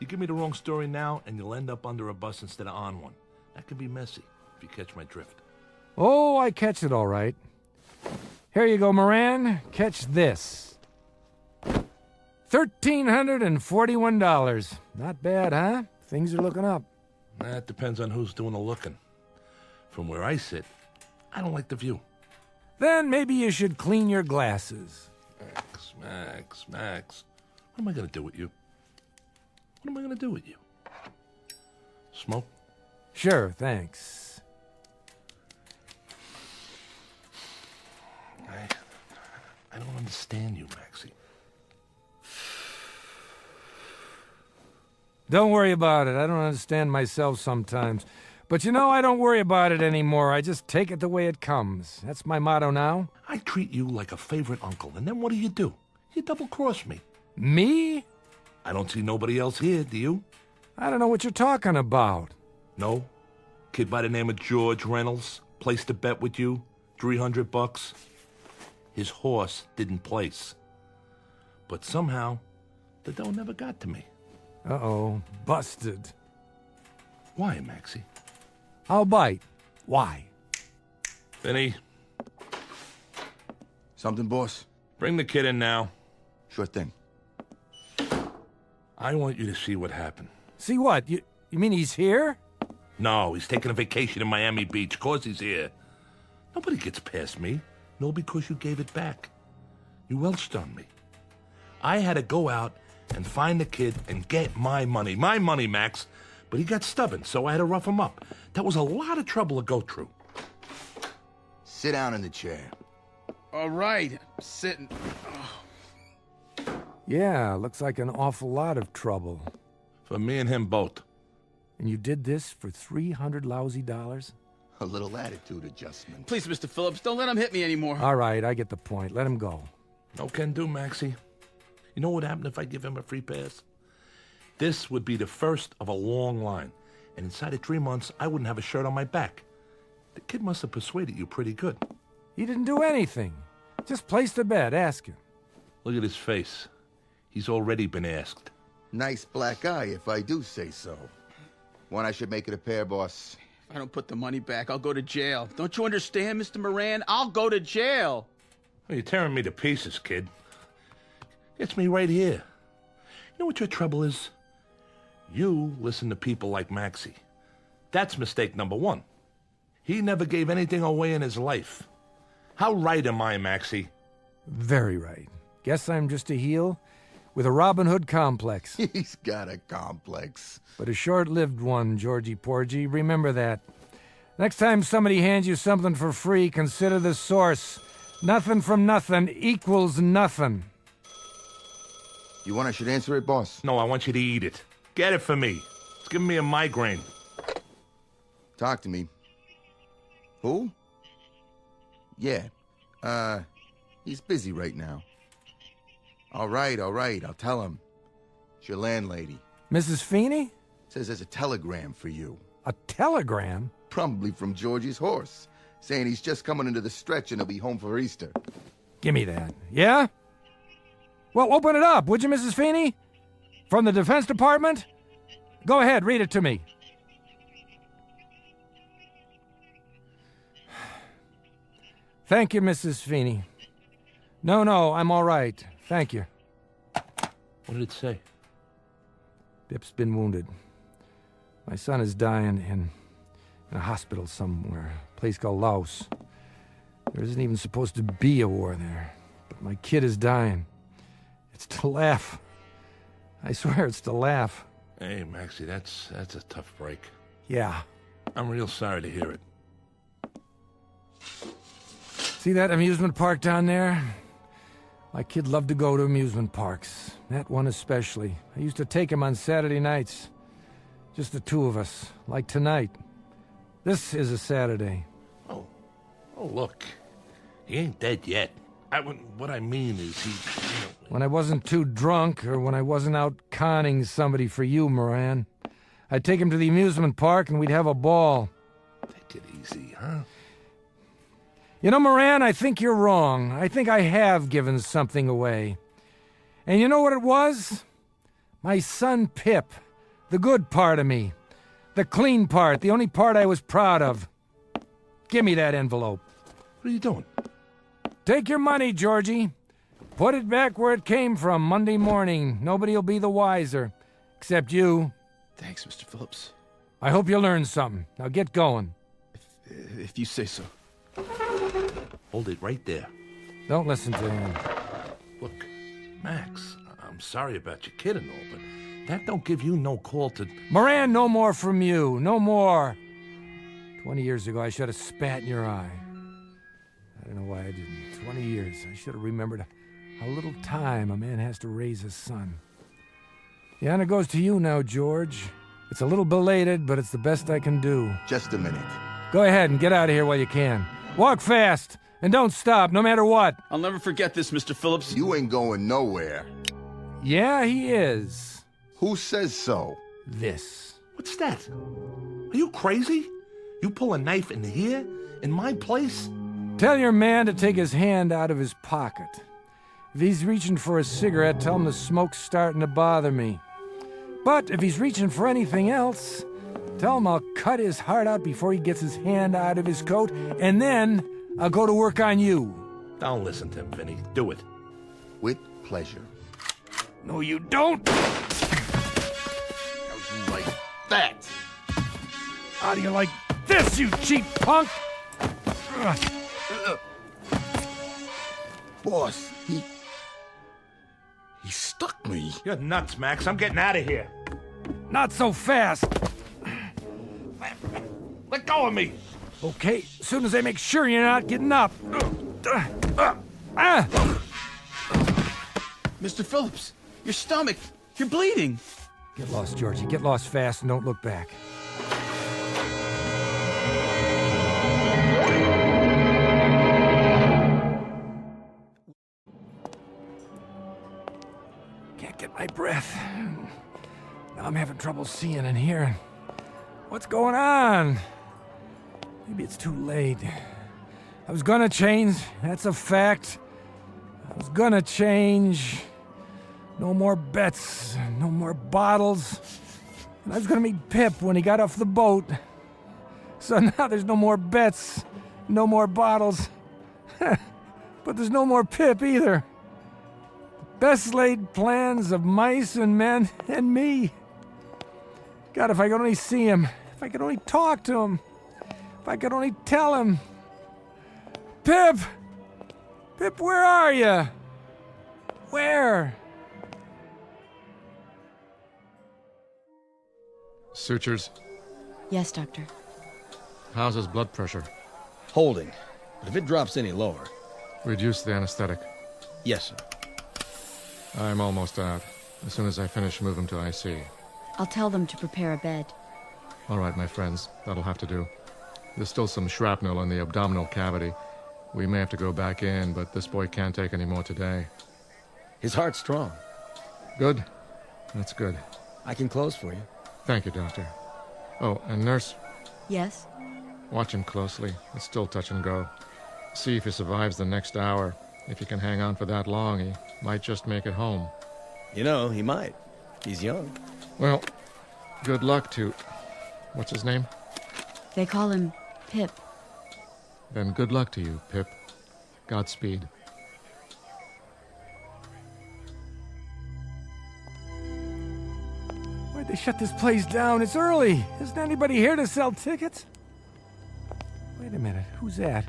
You give me the wrong story now, and you'll end up under a bus instead of on one. That can be messy, if you catch my drift. Oh, I catch it all right. Here you go, Moran. Catch this. $1,341. Not bad, huh? Things are looking up. That depends on who's doing the looking. From where I sit, I don't like the view. Then maybe you should clean your glasses. Max. What am I going to do with you? What am I going to do with you? Smoke? Sure, thanks. I don't understand you, Maxie. Don't worry about it. I don't understand myself sometimes. But you know, I don't worry about it anymore. I just take it the way it comes. That's my motto now. I treat you like a favorite uncle, and then what do? You double-cross me. Me? I don't see nobody else here, do you? I don't know what you're talking about. No? Kid by the name of George Reynolds placed a bet with you, $300. His horse didn't place. But somehow, the dough never got to me. Uh-oh, busted. Why, Maxie? I'll bite. Why? Vinny. Something, boss? Bring the kid in now. Sure thing. I want you to see what happened. See what? You mean he's here? No, he's taking a vacation in Miami Beach. Of course he's here. Nobody gets past me. No, because you gave it back. You welched on me. I had to go out and find the kid and get my money. My money, Max. But he got stubborn, so I had to rough him up. That was a lot of trouble to go through. Sit down in the chair. All right, sitting. Yeah, looks like an awful lot of trouble. For me and him both. And you did this for $300 lousy dollars? A little attitude adjustment. Please, Mr. Phillips, don't let him hit me anymore. All right, I get the point. Let him go. No can do, Maxie. You know what happened if I give him a free pass? This would be the first of a long line. And inside of 3 months, I wouldn't have a shirt on my back. The kid must have persuaded you pretty good. He didn't do anything. Just placed a bet. Ask him. Look at his face. He's already been asked. Nice black eye, if I do say so. One, I should make it a pair, boss. If I don't put the money back, I'll go to jail. Don't you understand, Mr. Moran? I'll go to jail. Well, you're tearing me to pieces, kid. It's me right here. You know what your trouble is? You listen to people like Maxie. That's mistake number 1. He never gave anything away in his life. How right am I, Maxie? Very right. Guess I'm just a heel with a Robin Hood complex. He's got a complex. But a short-lived one, Georgie Porgy. Remember that. Next time somebody hands you something for free, consider the source. Nothing from nothing equals nothing. You want I should answer it, boss? No, I want you to eat it. Get it for me. It's giving me a migraine. Talk to me. Who? Yeah. He's busy right now. All right, I'll tell him. It's your landlady. Mrs. Feeney? Says there's a telegram for you. A telegram? Probably from Georgie's horse, saying he's just coming into the stretch and he'll be home for Easter. Give me that. Yeah? Well, open it up, would you, Mrs. Feeney? From the Defense Department? Go ahead, read it to me. Thank you, Mrs. Feeney. No, I'm all right. Thank you. What did it say? Pip's been wounded. My son is dying in a hospital somewhere, a place called Laos. There isn't even supposed to be a war there, but my kid is dying. It's to laugh. I swear it's to laugh. Hey, Maxie, that's a tough break. Yeah. I'm real sorry to hear it. See that amusement park down there? My kid loved to go to amusement parks. That one especially. I used to take him on Saturday nights. Just the two of us, like tonight. This is a Saturday. Oh, look. He ain't dead yet. What I mean is he... When I wasn't too drunk, or when I wasn't out conning somebody for you, Moran, I'd take him to the amusement park and we'd have a ball. Take it easy, huh? You know, Moran, I think you're wrong. I think I have given something away. And you know what it was? My son Pip. The good part of me. The clean part. The only part I was proud of. Give me that envelope. What are you doing? Take your money, Georgie. Put it back where it came from Monday morning. Nobody'll be the wiser. Except you. Thanks, Mr. Phillips. I hope you learned something. Now get going. If you say so. Hold it right there. Don't listen to him. Look, Max, I'm sorry about your kid and all, but that don't give you no call to... Moran, no more from you. No more. 20 years ago, I should have spat in your eye. I don't know why I didn't. 20 years. I should have remembered how little time a man has to raise his son. The honor goes to you now, George. It's a little belated, but it's the best I can do. Just a minute. Go ahead and get out of here while you can. Walk fast, and don't stop, no matter what. I'll never forget this, Mr. Phillips. You ain't going nowhere. Yeah, he is. Who says so? This. What's that? Are you crazy? You pull a knife in here? In my place? Tell your man to take his hand out of his pocket. If he's reaching for a cigarette, tell him the smoke's starting to bother me. But if he's reaching for anything else, tell him I'll cut his heart out before he gets his hand out of his coat, and then I'll go to work on you. Don't listen to him, Vinny. Do it. With pleasure. No, you don't. How'd you like that? How do you like this, you cheap punk? Boss, he stuck me. You're nuts, Max. I'm getting out of here. Not so fast. Let go of me. Okay, as soon as I make sure you're not getting up. Mr. Phillips, your stomach. You're bleeding. Get lost, Georgie. Get lost fast and don't look back. Can't get my breath. Now I'm having trouble seeing and hearing. What's going on? Maybe it's too late. I was gonna change, that's a fact. I was gonna change. No more bets, no more bottles. And I was gonna meet Pip when he got off the boat. So now there's no more bets, no more bottles. But there's no more Pip either. The best laid plans of mice and men and me. God, if I could only see him. If I could only talk to him. If I could only tell him. Pip! Pip, where are you? Where? Sutures. Yes, Doctor. How's his blood pressure? Holding. But if it drops any lower... Reduce the anesthetic. Yes, sir. I'm almost out. As soon as I finish, move him to IC. I'll tell them to prepare a bed. All right, my friends. That'll have to do. There's still some shrapnel in the abdominal cavity. We may have to go back in, but this boy can't take any more today. His heart's strong. Good. That's good. I can close for you. Thank you, Doctor. Oh, and nurse, Yes? watch him closely. It's still touch and go. See if he survives the next hour. If he can hang on for that long, he might just make it home. You know, he might. He's young. Well, good luck to... What's his name? They call him Pip. Then good luck to you, Pip. Godspeed. Why'd they shut this place down? It's early. Isn't anybody here to sell tickets? Wait a minute. Who's that?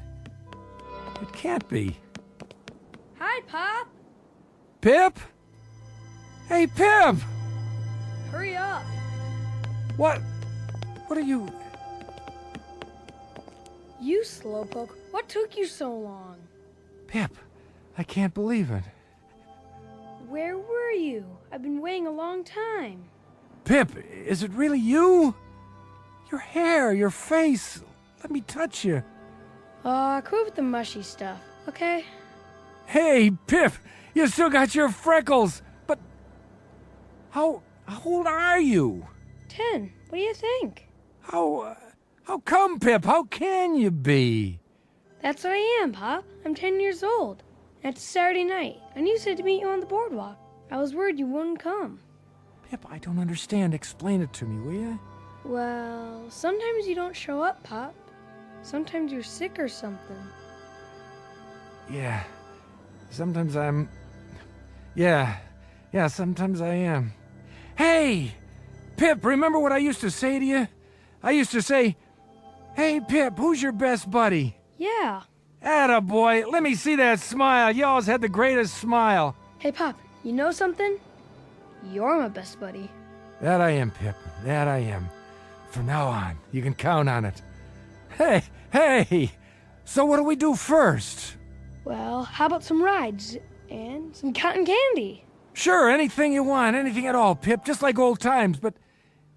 It can't be. Hi, Pop. Pip? Hey, Pip! Hurry up. What? What are you... You slowpoke. What took you so long? Pip, I can't believe it. Where were you? I've been waiting a long time. Pip, is it really you? Your hair, your face. Let me touch you. Quit with the mushy stuff, okay? Hey, Pip, you still got your freckles. But how old are you? 10. What do you think? How come, Pip? How can you be? That's what I am, Pop. I'm 10 years old. And it's Saturday night, and you said to meet you on the boardwalk. I was worried you wouldn't come. Pip, I don't understand. Explain it to me, will you? Well, sometimes you don't show up, Pop. Sometimes you're sick or something. Yeah. Sometimes I'm... Yeah, sometimes I am. Hey! Pip, remember what I used to say to you? I used to say, "Hey, Pip, who's your best buddy?" Yeah. Attaboy, let me see that smile. You always had the greatest smile. Hey, Pop, you know something? You're my best buddy. That I am, Pip. That I am. From now on, you can count on it. Hey! So what do we do first? Well, how about some rides and some cotton candy? Sure, anything you want, anything at all, Pip, just like old times, but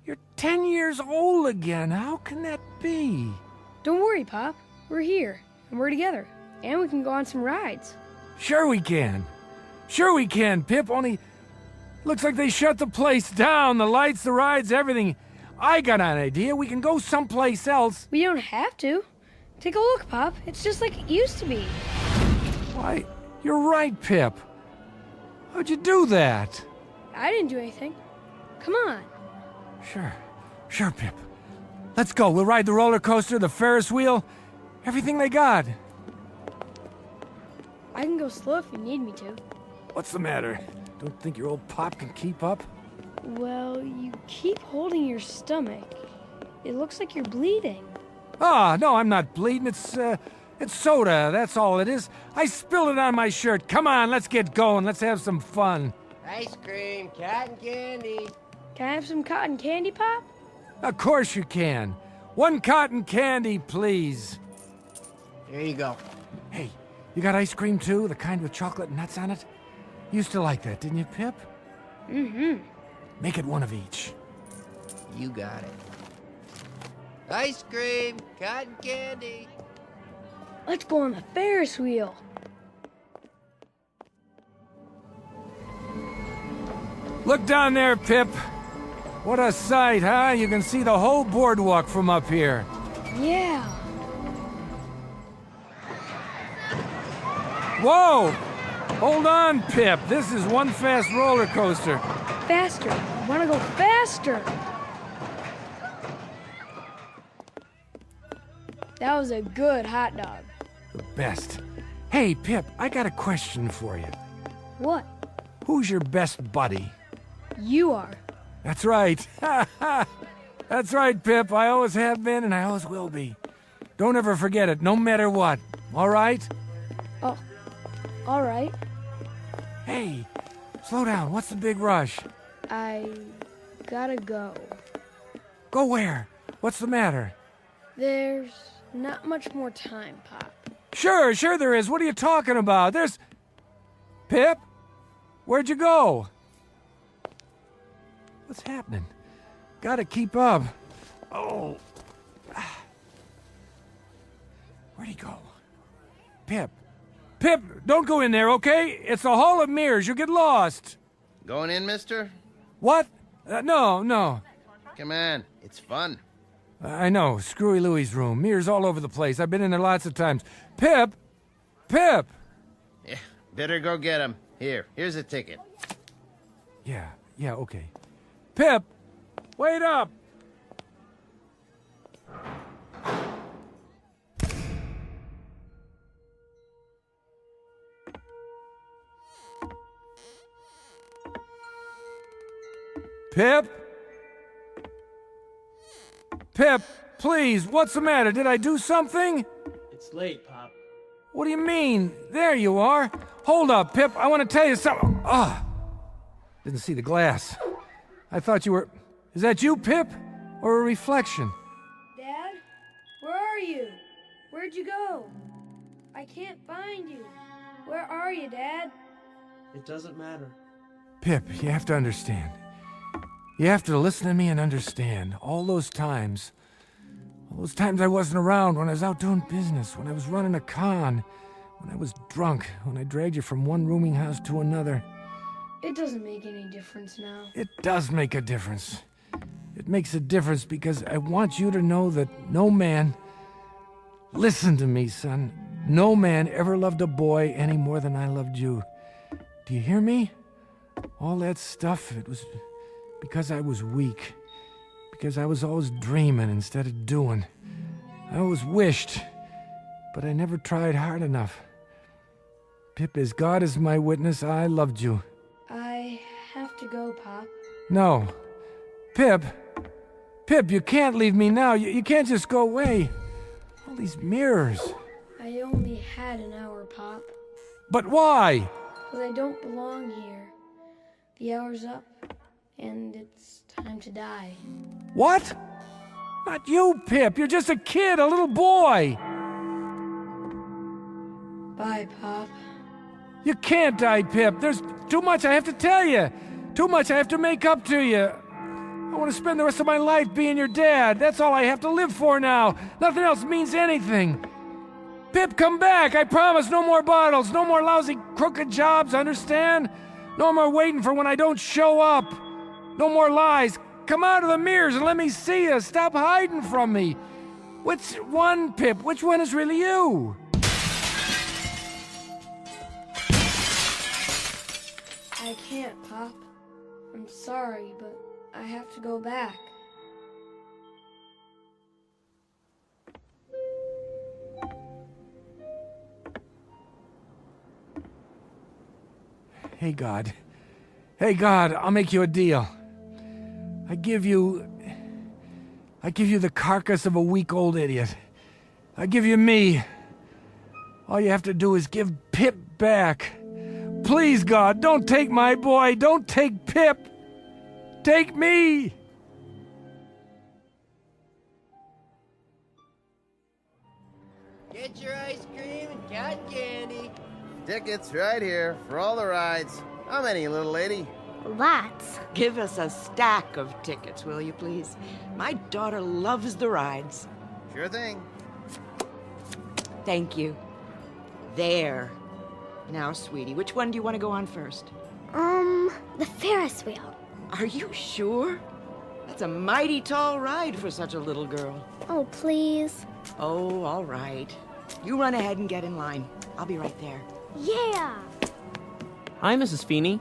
you're 10 years old again. How can that be? Don't worry, Pop. We're here, and we're together, and we can go on some rides. Sure we can. Sure we can, Pip, only looks like they shut the place down, the lights, the rides, everything. I got an idea. We can go someplace else. We don't have to. Take a look, Pop. It's just like it used to be. Why, you're right, Pip. How'd you do that? I didn't do anything. Come on. Sure, Pip. Let's go. We'll ride the roller coaster, the Ferris wheel, everything they got. I can go slow if you need me to. What's the matter? Don't think your old pop can keep up? Well, you keep holding your stomach. It looks like you're bleeding. Ah, no, I'm not bleeding. It's soda, that's all it is. I spilled it on my shirt. Come on, let's get going. Let's have some fun. Ice cream, cotton candy. Can I have some cotton candy, Pop? Of course you can. One cotton candy, please. Here you go. Hey, you got ice cream too? The kind with chocolate and nuts on it? You used to like that, didn't you, Pip? Mm-hmm. Make it one of each. You got it. Ice cream, cotton candy. Let's go on the Ferris wheel. Look down there, Pip. What a sight, huh? You can see the whole boardwalk from up here. Yeah. Whoa! Hold on, Pip. This is one fast roller coaster. Faster. I want to go faster. That was a good hot dog. The best. Hey, Pip, I got a question for you. What? Who's your best buddy? You are. That's right. That's right, Pip. I always have been and I always will be. Don't ever forget it, no matter what. All right? Oh, all right. Hey, slow down. What's the big rush? I gotta go. Go where? What's the matter? There's not much more time, Pop. Sure there is. What are you talking about? There's... Pip? Where'd you go? What's happening? Gotta keep up. Oh. Where'd he go? Pip. Pip, don't go in there, okay? It's a hall of mirrors. You'll get lost. Going in, mister? What? No. Come on, it's fun. I know. Screwy Louie's room. Mirrors all over the place. I've been in there lots of times. Pip! Yeah, better go get him. Here's a ticket. Yeah, okay. Pip! Wait up! Pip? Pip, please, what's the matter? Did I do something? It's late, Pop. What do you mean? There you are. Hold up, Pip. I want to tell you something. Didn't see the glass. I thought you were... Is that you, Pip? Or a reflection? Dad? Where are you? Where'd you go? I can't find you. Where are you, Dad? It doesn't matter. Pip, you have to understand. You have to listen to me and understand. All those times I wasn't around, when I was out doing business, when I was running a con, when I was drunk, when I dragged you from one rooming house to another. It doesn't make any difference now. It does make a difference. It makes a difference because I want you to know that no man... Listen to me, son. No man ever loved a boy any more than I loved you. Do you hear me? All that stuff, it was because I was weak. Because I was always dreaming instead of doing. I always wished, but I never tried hard enough. Pip, as God is my witness, I loved you. I have to go, Pop. No. Pip, you can't leave me now. You can't just go away. All these mirrors. I only had an hour, Pop. But why? Because I don't belong here. The hour's up, and it's time to die. What? Not you, Pip. You're just a kid, a little boy. Bye, Pop. You can't die, Pip. There's too much I have to tell you. Too much I have to make up to you. I want to spend the rest of my life being your dad. That's all I have to live for now. Nothing else means anything. Pip, come back. I promise. No more bottles. No more lousy, crooked jobs, understand? No more waiting for when I don't show up. No more lies. Come out of the mirrors and let me see you. Stop hiding from me. Which one, Pip? Which one is really you? I can't, Pop. I'm sorry, but I have to go back. Hey, God. Hey, God, I'll make you a deal. I give you the carcass of a weak old idiot. I give you me. All you have to do is give Pip back. Please, God, don't take my boy. Don't take Pip. Take me. Get your ice cream and cotton candy. Tickets right here for all the rides. How many, little lady? Lots. Give us a stack of tickets, will you, please? My daughter loves the rides. Sure thing. Thank you. There. Now, sweetie, which one do you want to go on first? The Ferris wheel. Are you sure? That's a mighty tall ride for such a little girl. Oh, please. Oh, all right. You run ahead and get in line. I'll be right there. Yeah. Hi, Mrs. Feeney.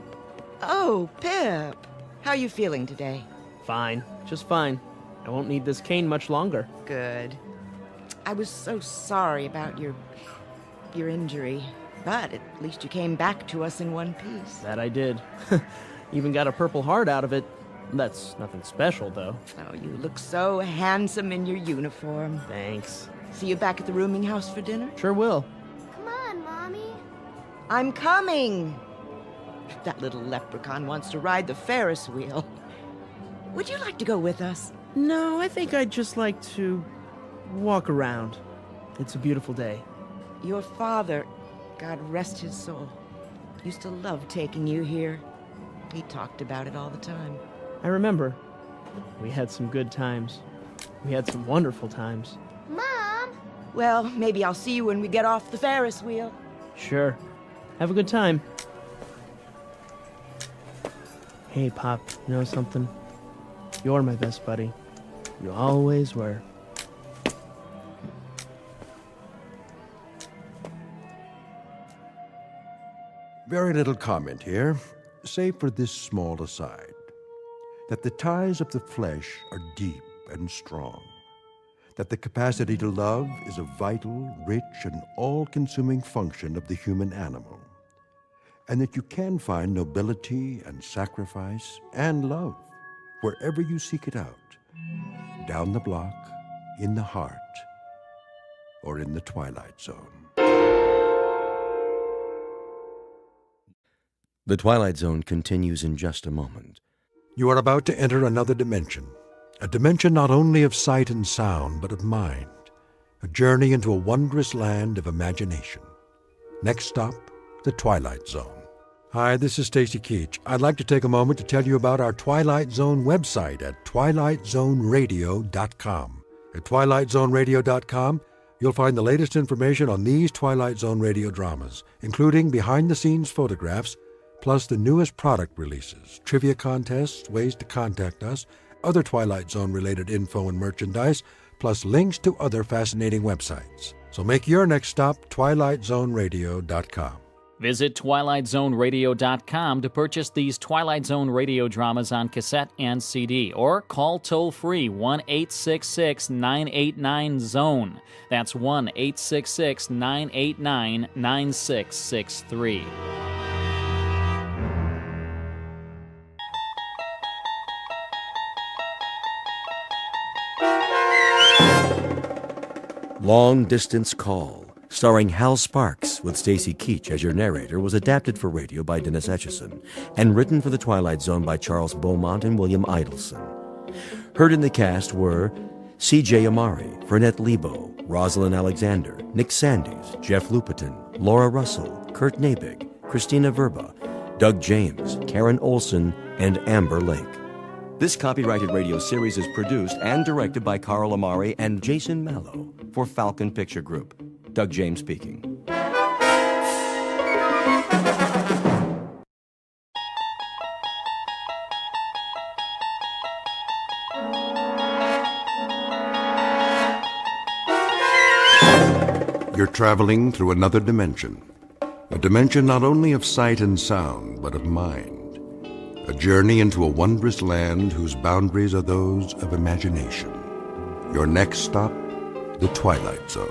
Oh, Pip. How you feeling today? Fine. Just fine. I won't need this cane much longer. Good. I was so sorry about your injury. But at least you came back to us in one piece. That I did. Even got a Purple Heart out of it. That's nothing special, though. Oh, you look so handsome in your uniform. Thanks. See you back at the rooming house for dinner? Sure will. Come on, Mommy. I'm coming. That little leprechaun wants to ride the Ferris wheel. Would you like to go with us? No, I think I'd just like to walk around. It's a beautiful day. Your father, God rest his soul, used to love taking you here. He talked about it all the time. I remember. We had some good times. We had some wonderful times. Mom! Well, maybe I'll see you when we get off the Ferris wheel. Sure. Have a good time. Hey, Pop, you know something? You're my best buddy. You always were. Very little comment here, save for this small aside, that the ties of the flesh are deep and strong, that the capacity to love is a vital, rich, and all-consuming function of the human animal, and that you can find nobility and sacrifice and love wherever you seek it out, down the block, in the heart, or in the Twilight Zone. The Twilight Zone continues in just a moment. You are about to enter another dimension, a dimension not only of sight and sound, but of mind, a journey into a wondrous land of imagination. Next stop, the Twilight Zone. Hi, this is Stacy Keach. I'd like to take a moment to tell you about our Twilight Zone website at twilightzoneradio.com. At twilightzoneradio.com, you'll find the latest information on these Twilight Zone radio dramas, including behind-the-scenes photographs, plus the newest product releases, trivia contests, ways to contact us, other Twilight Zone-related info and merchandise, plus links to other fascinating websites. So make your next stop twilightzoneradio.com. Visit twilightzoneradio.com to purchase these Twilight Zone radio dramas on cassette and CD, or call toll-free 1-866-989-ZONE. That's 1-866-989-9663. Long Distance Call, starring Hal Sparks with Stacy Keach as your narrator, was adapted for radio by Dennis Etchison and written for The Twilight Zone by Charles Beaumont and William Idelson. Heard in the cast were C.J. Amari, Fernette Lebo, Rosalind Alexander, Nick Sandys, Jeff Lupetin, Laura Russell, Kurt Nabig, Christina Verba, Doug James, Karen Olson, and Amber Lake. This copyrighted radio series is produced and directed by Carl Amari and Jason Mallow for Falcon Picture Group. Doug James speaking. You're traveling through another dimension. A dimension not only of sight and sound, but of mind. A journey into a wondrous land whose boundaries are those of imagination. Your next stop, the Twilight Zone.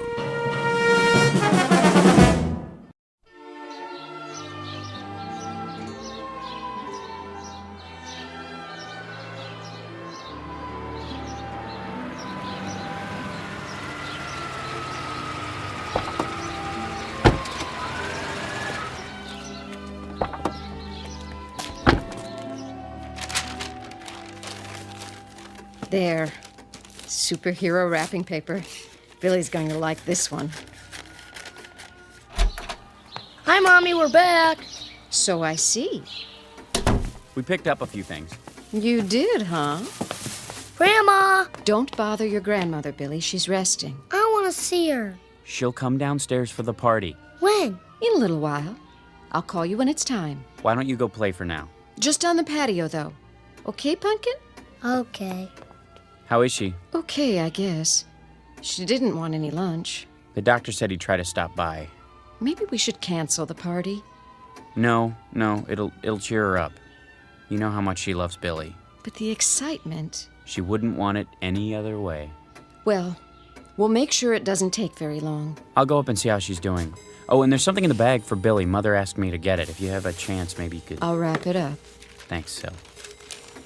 There. Superhero wrapping paper. Billy's going to like this one. Hi, Mommy, we're back. So I see. We picked up a few things. You did, huh? Grandma! Don't bother your grandmother, Billy. She's resting. I want to see her. She'll come downstairs for the party. When? In a little while. I'll call you when it's time. Why don't you go play for now? Just on the patio, though. Okay, Pumpkin? Okay. How is she? Okay, I guess. She didn't want any lunch. The doctor said he'd try to stop by. Maybe we should cancel the party. No, it'll cheer her up. You know how much she loves Billy. But the excitement... She wouldn't want it any other way. Well, we'll make sure it doesn't take very long. I'll go up and see how she's doing. Oh, and there's something in the bag for Billy. Mother asked me to get it. If you have a chance, maybe you could... I'll wrap it up. Thanks, Sil.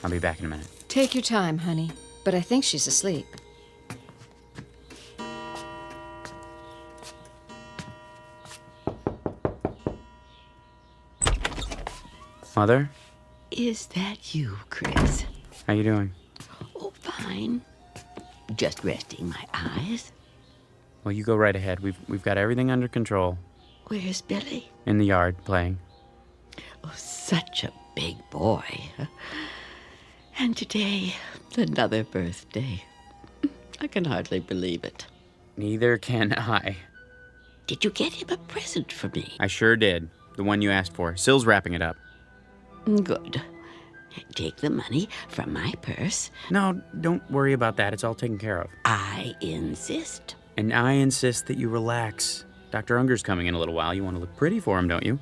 I'll be back in a minute. Take your time, honey. But I think she's asleep. Mother? Is that you, Chris? How you doing? Oh, fine. Just resting my eyes. Well, you go right ahead. We've got everything under control. Where's Billy? In the yard, playing. Oh, such a big boy. And today, another birthday. I can hardly believe it. Neither can I. Did you get him a present for me? I sure did. The one you asked for. Sil's wrapping it up. Good. Take the money from my purse. No, don't worry about that. It's all taken care of. I insist. And I insist that you relax. Dr. Unger's coming in a little while. You want to look pretty for him, don't you?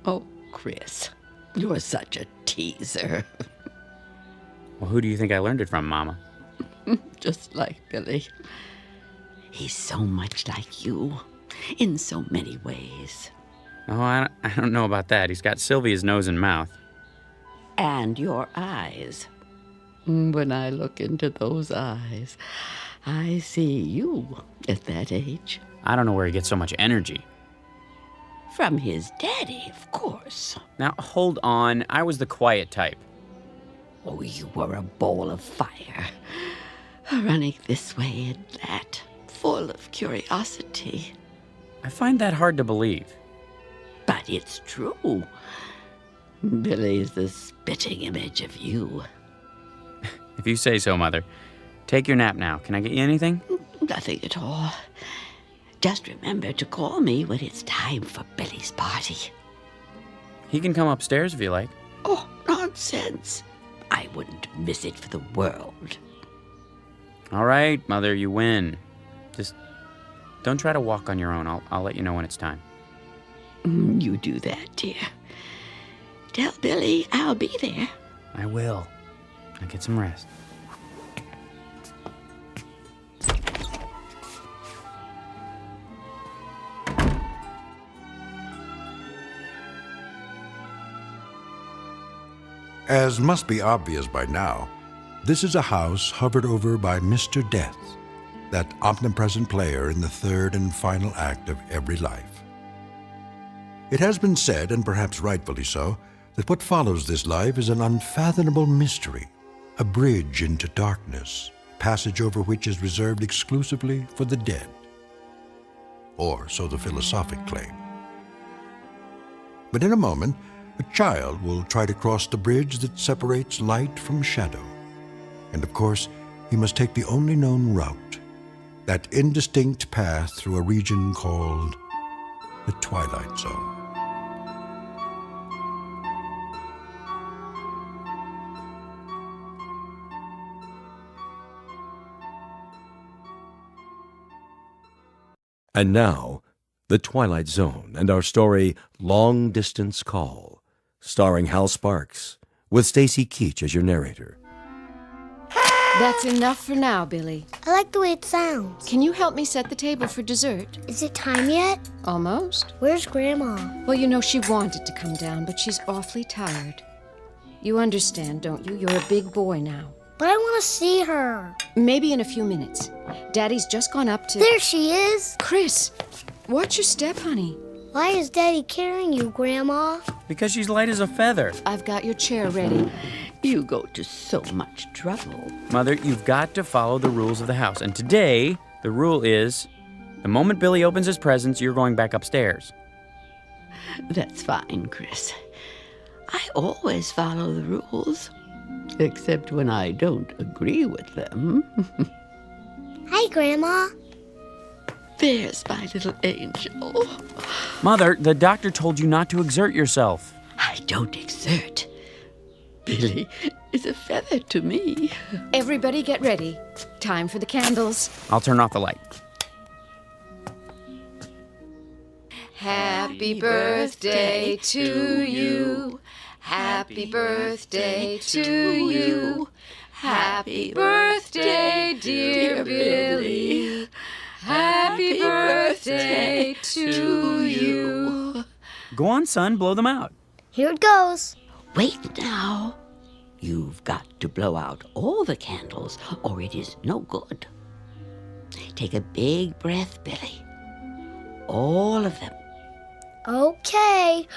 Oh, Chris, you're such a teaser. Well, who do you think I learned it from, Mama? Just like Billy. He's so much like you, in so many ways. Oh, I don't know about that. He's got Sylvia's nose and mouth. And your eyes. When I look into those eyes, I see you at that age. I don't know where he gets so much energy. From his daddy, of course. Now, hold on. I was the quiet type. Oh, you were a ball of fire. Running this way and that, full of curiosity. I find that hard to believe. But it's true. Billy's the spitting image of you. If you say so, Mother. Take your nap now. Can I get you anything? Nothing at all. Just remember to call me when it's time for Billy's party. He can come upstairs if you like. Oh, nonsense. I wouldn't miss it for the world. All right, Mother, you win. Just don't try to walk on your own. I'll let you know when it's time. You do that, dear. Tell Billy I'll be there. I will. Now get some rest. As must be obvious by now, this is a house hovered over by Mr. Death, that omnipresent player in the third and final act of every life. It has been said, and perhaps rightfully so, that what follows this life is an unfathomable mystery, a bridge into darkness, passage over which is reserved exclusively for the dead. Or so the philosophic claim. But in a moment, a child will try to cross the bridge that separates light from shadow. And of course, he must take the only known route, that indistinct path through a region called the Twilight Zone. And now, The Twilight Zone and our story, Long Distance Call, starring Hal Sparks, with Stacy Keach as your narrator. That's enough for now, Billy. I like the way it sounds. Can you help me set the table for dessert? Is it time yet? Almost. Where's Grandma? Well, you know, she wanted to come down, but she's awfully tired. You understand, don't you? You're a big boy now. But I want to see her. Maybe in a few minutes. Daddy's just gone up to... There she is. Chris, watch your step, honey. Why is Daddy carrying you, Grandma? Because she's light as a feather. I've got your chair ready. You go to so much trouble. Mother, you've got to follow the rules of the house. And today, the rule is, the moment Billy opens his presents, you're going back upstairs. That's fine, Chris. I always follow the rules, except when I don't agree with them. Hi, Grandma. There's my little angel. Mother, the doctor told you not to exert yourself. I don't exert. Billy is a feather to me. Everybody get ready. Time for the candles. I'll turn off the light. Happy birthday to you. Happy birthday to you. Happy birthday, dear Billy. Happy birthday to you. Go on, son, blow them out. Here it goes. Wait now. You've got to blow out all the candles, or it is no good. Take a big breath, Billy. All of them. Okay.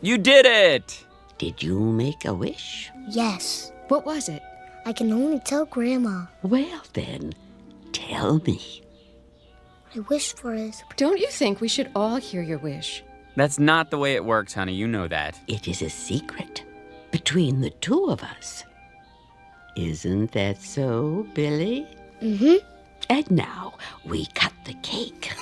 You did it! Did you make a wish? Yes. What was it? I can only tell Grandma. Well, then, tell me. I wish for is... Don't you think we should all hear your wish? That's not the way it works, honey. You know that. It is a secret between the two of us. Isn't that so, Billy? Mm-hmm. And now we cut the cake.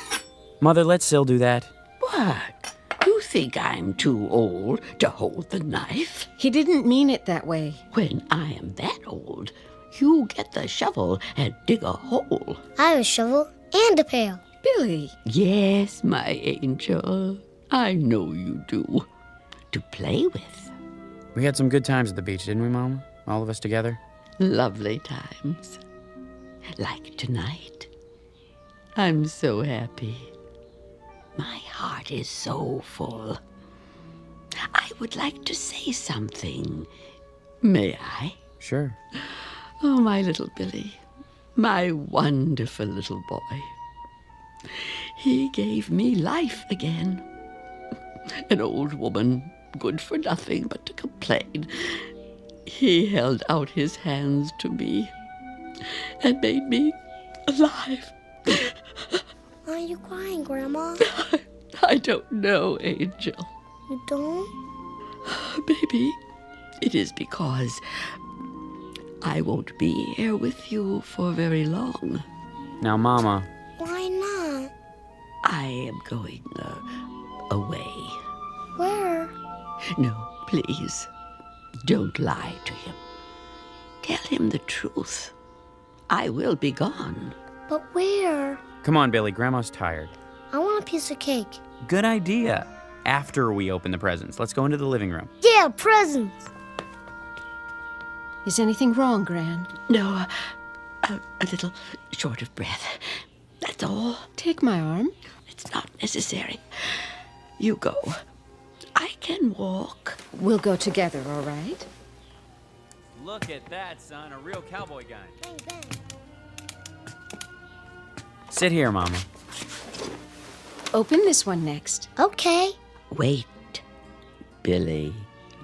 Mother, let Syl do that. What? You think I'm too old to hold the knife? He didn't mean it that way. When I am that old, you get the shovel and dig a hole. I have a shovel and a pail. Billy. Yes, my angel. I know you do. To play with. We had some good times at the beach, didn't we, Mama? All of us together? Lovely times. Like tonight. I'm so happy. My heart is so full. I would like to say something. May I? Sure. Oh, my little Billy. My wonderful little boy. He gave me life again. An old woman, good for nothing but to complain. He held out his hands to me and made me alive. Why are you crying, Grandma? I don't know, Angel. You don't? Maybe it is because I won't be here with you for very long. Now, Mama. Why not? I am going away. Where? No, please. Don't lie to him. Tell him the truth. I will be gone. But where? Come on, Billy. Grandma's tired. I want a piece of cake. Good idea. After we open the presents, let's go into the living room. Yeah, presents. Is anything wrong, Gran? No, a little short of breath. That's all. Take my arm. It's not necessary. You go. I can walk. We'll go together, all right? Look at that, son. A real cowboy gun. Bang, bang. Sit here, Mama. Open this one next. Okay. Wait, Billy.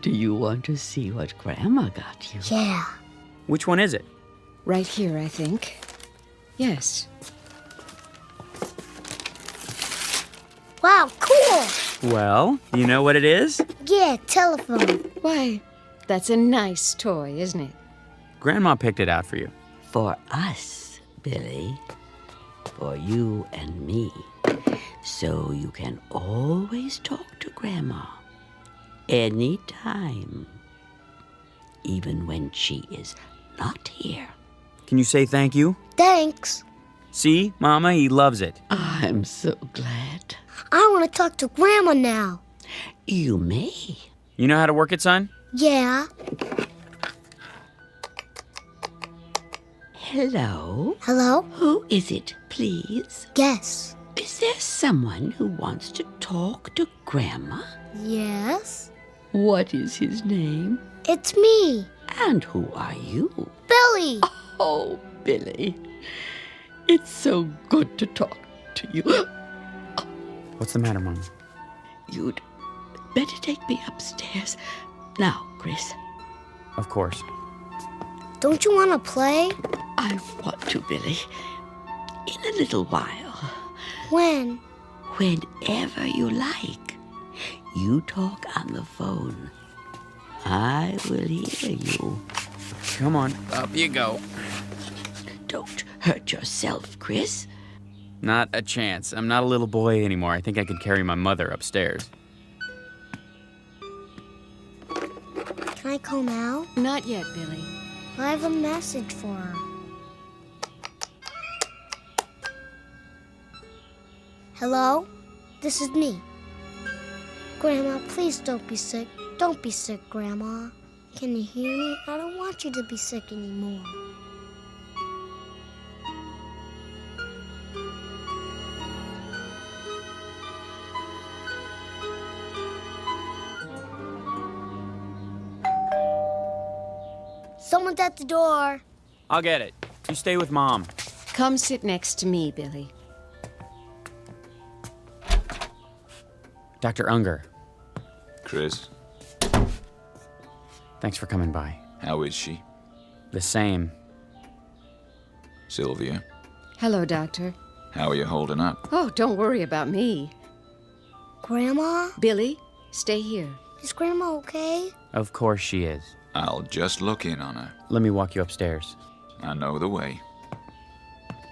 Do you want to see what Grandma got you? Yeah. Which one is it? Right here, I think. Yes. Wow, cool. Well, you know what it is? Yeah, telephone. Why, that's a nice toy, isn't it? Grandma picked it out for you. For us, Billy. For you and me. So you can always talk to Grandma. Anytime. Even when she is not here. Can you say thank you? Thanks. See, Mama, he loves it. I'm so glad. I want to talk to Grandma now. You may. You know how to work it, son? Yeah. Hello? Hello? Who is it, please? Yes. Is there someone who wants to talk to Grandma? Yes. What is his name? It's me. And who are you? Billy. Oh, Billy. It's so good to talk to you. What's the matter, Mama? You'd better take me upstairs. Now, Chris. Of course. Don't you want to play? I want to, Billy. In a little while. When? Whenever you like. You talk on the phone. I will hear you. Come on, up you go. Don't hurt yourself, Chris. Not a chance. I'm not a little boy anymore. I think I could carry my mother upstairs. Can I call now? Not yet, Billy. I have a message for her. Hello? This is me. Grandma, please don't be sick. Don't be sick, Grandma. Can you hear me? I don't want you to be sick anymore. Someone's at the door. I'll get it. You stay with Mom. Come sit next to me, Billy. Dr. Unger. Chris, Thanks for coming by. how is she? The same. Sylvia, Hello, Doctor. how are you holding up? Oh, don't worry about me. Grandma? Billy, stay here. Is Grandma okay? Of course she is. I'll just look in on her. Let me walk you upstairs. I know the way.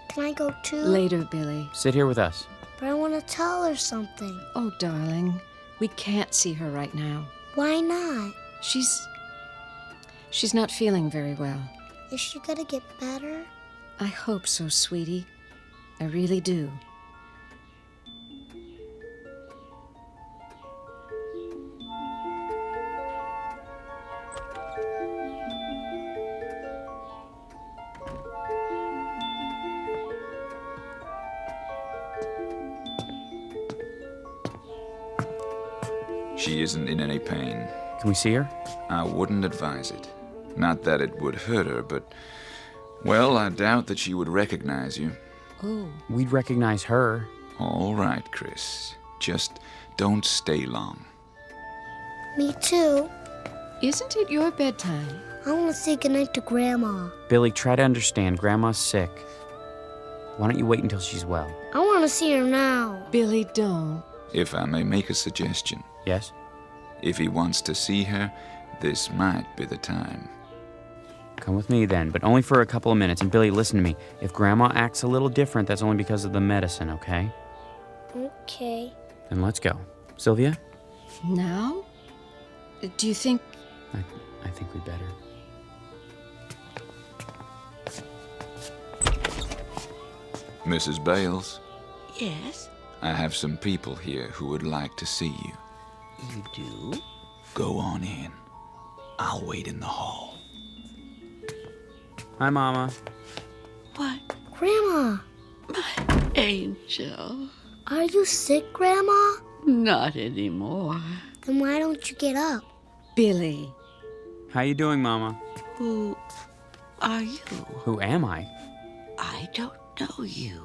Can I go too? Later, Billy. Sit here with us. But I want to tell her something. Oh, darling, we can't see her right now. Why not? She's not feeling very well. Is she gonna get better? I hope so, sweetie. I really do. She isn't in any pain. Can we see her? I wouldn't advise it. Not that it would hurt her, but... Well, I doubt that she would recognize you. Oh. We'd recognize her. All right, Chris. Just don't stay long. Me too. Isn't it your bedtime? I want to say goodnight to Grandma. Billy, try to understand. Grandma's sick. Why don't you wait until she's well? I want to see her now. Billy, don't. If I may make a suggestion. Yes? If he wants to see her, this might be the time. Come with me then, but only for a couple of minutes. And Billy, listen to me. If Grandma acts a little different, that's only because of the medicine, okay? Okay. Then let's go. Sylvia? Now? Do you think... I think we better. Mrs. Bales, Yes? I have some people here who would like to see you. You do? Go on in. I'll wait in the hall. Hi, Mama. What? Grandma, Angel. are you sick, Grandma? Not anymore. Then why don't you get up? Billy. How you doing, Mama? Who are you? Who am I? I don't know you.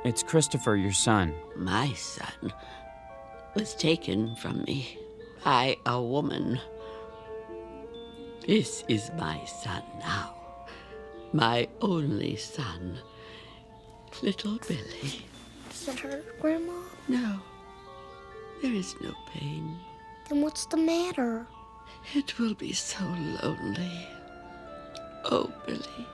It's Christopher, your son. My son was taken from me by a woman. This is my son now. My only son. Little Billy. Does it hurt, Grandma? No. There is no pain. Then what's the matter? It will be so lonely. Oh, Billy.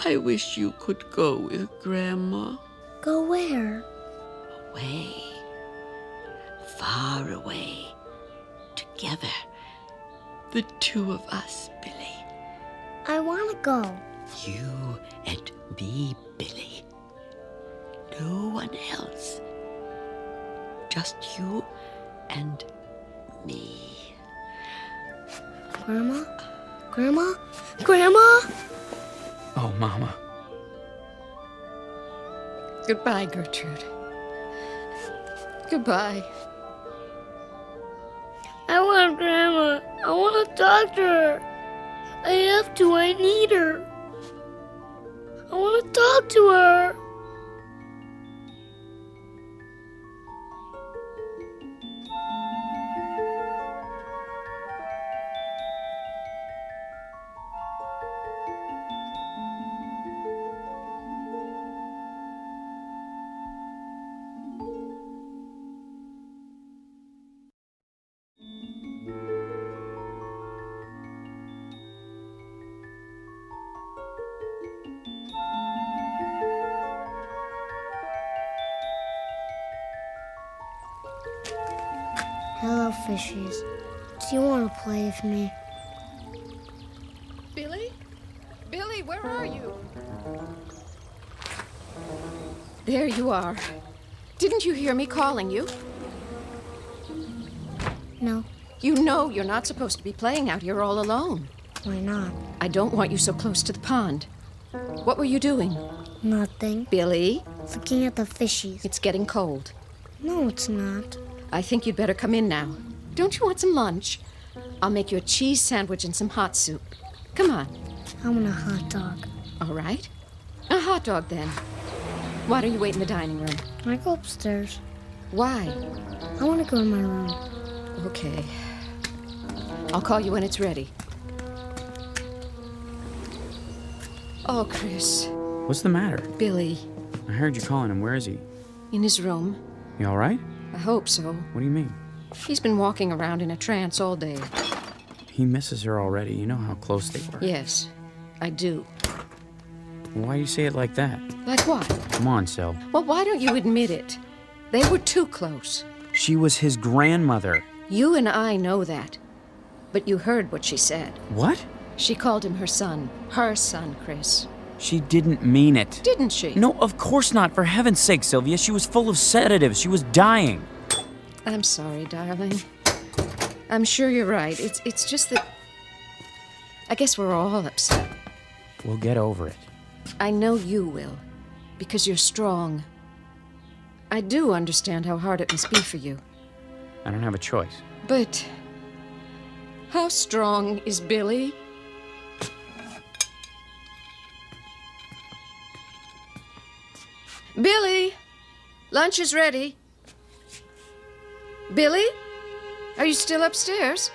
I wish you could go with Grandma. Go where? Away. Far away. Together. The two of us, Billy. I want to go. You and me, Billy. No one else. Just you and me. Grandma? Grandma? Grandma? Oh, Mama. Goodbye, Gertrude. Goodbye. I want Grandma. I want to talk to her. I have to. I need her. I want to talk to her. Hello, fishies. Do you want to play with me? Billy? Billy, where are you? There you are. Didn't you hear me calling you? No. You know you're not supposed to be playing out here all alone. Why not? I don't want you so close to the pond. What were you doing? Nothing. Billy? Looking at the fishies. It's getting cold. No, it's not. I think you'd better come in now. Don't you want some lunch? I'll make you a cheese sandwich and some hot soup. Come on. I want a hot dog. All right. A hot dog, then. Why don't you wait in the dining room? I go upstairs. Why? I want to go in my room. Okay. I'll call you when it's ready. Oh, Chris. What's the matter? Billy. I heard you calling him. Where is he? In his room. You all right? I hope so. What do you mean? He's been walking around in a trance all day. He misses her already. You know how close they were. Yes, I do. Why do you say it like that? Like what? Come on, Sil. Well, why don't you admit it? They were too close. She was his grandmother. You and I know that. But you heard what she said. What? She called him her son. Her son, Chris. She didn't mean it. Didn't she? No, of course not. For heaven's sake, Sylvia. She was full of sedatives. She was dying. I'm sorry, darling. I'm sure you're right. It's just that... I guess we're all upset. We'll get over it. I know you will. Because you're strong. I do understand how hard it must be for you. I don't have a choice. But... how strong is Billy? Billy! Lunch is ready. Billy? Are you still upstairs?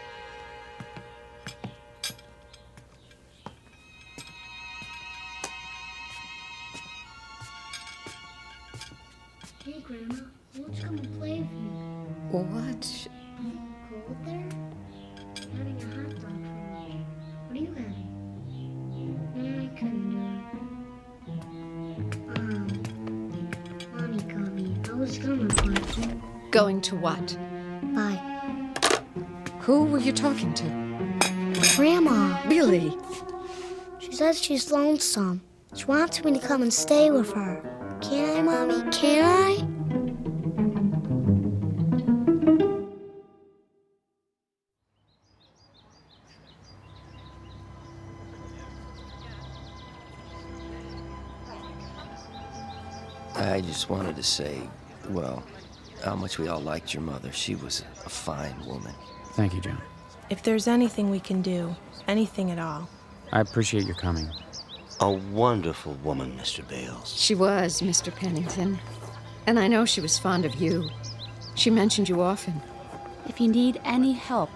Let's come and play with you. What? Cold there? I'm having a hot dog for me. What are you having? I couldn't do it. Mommy got me. I was gonna but... Going to what? Bye. Who were you talking to? Grandma. Billy. She says she's lonesome. She wants me to come and stay with her. Can I, Mommy? Can I? I just wanted to say, well, how much we all liked your mother. She was a fine woman. Thank you, John. If there's anything we can do, anything at all. I appreciate your coming. A wonderful woman, Mr. Bales. She was, Mr. Pennington. And I know she was fond of you. She mentioned you often. If you need any help,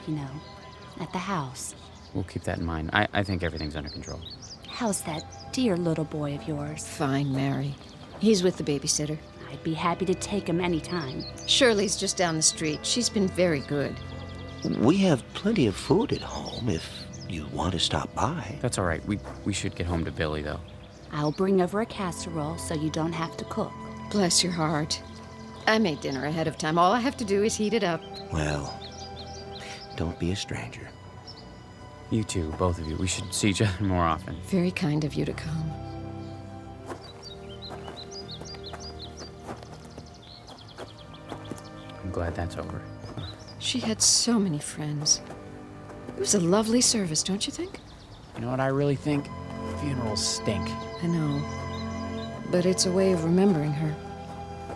at the house. We'll keep that in mind. I think everything's under control. How's that dear little boy of yours? Fine, Mary. He's with the babysitter. I'd be happy to take him anytime. Shirley's just down the street. She's been very good. We have plenty of food at home if you want to stop by. That's all right. We should get home to Billy, though. I'll bring over a casserole so you don't have to cook. Bless your heart. I made dinner ahead of time. All I have to do is heat it up. Well, don't be a stranger. You two, both of you. We should see each other more often. Very kind of you to come. I'm glad that's over. She had so many friends. It was a lovely service, don't you think? You know what I really think? Funerals stink. I know. But it's a way of remembering her.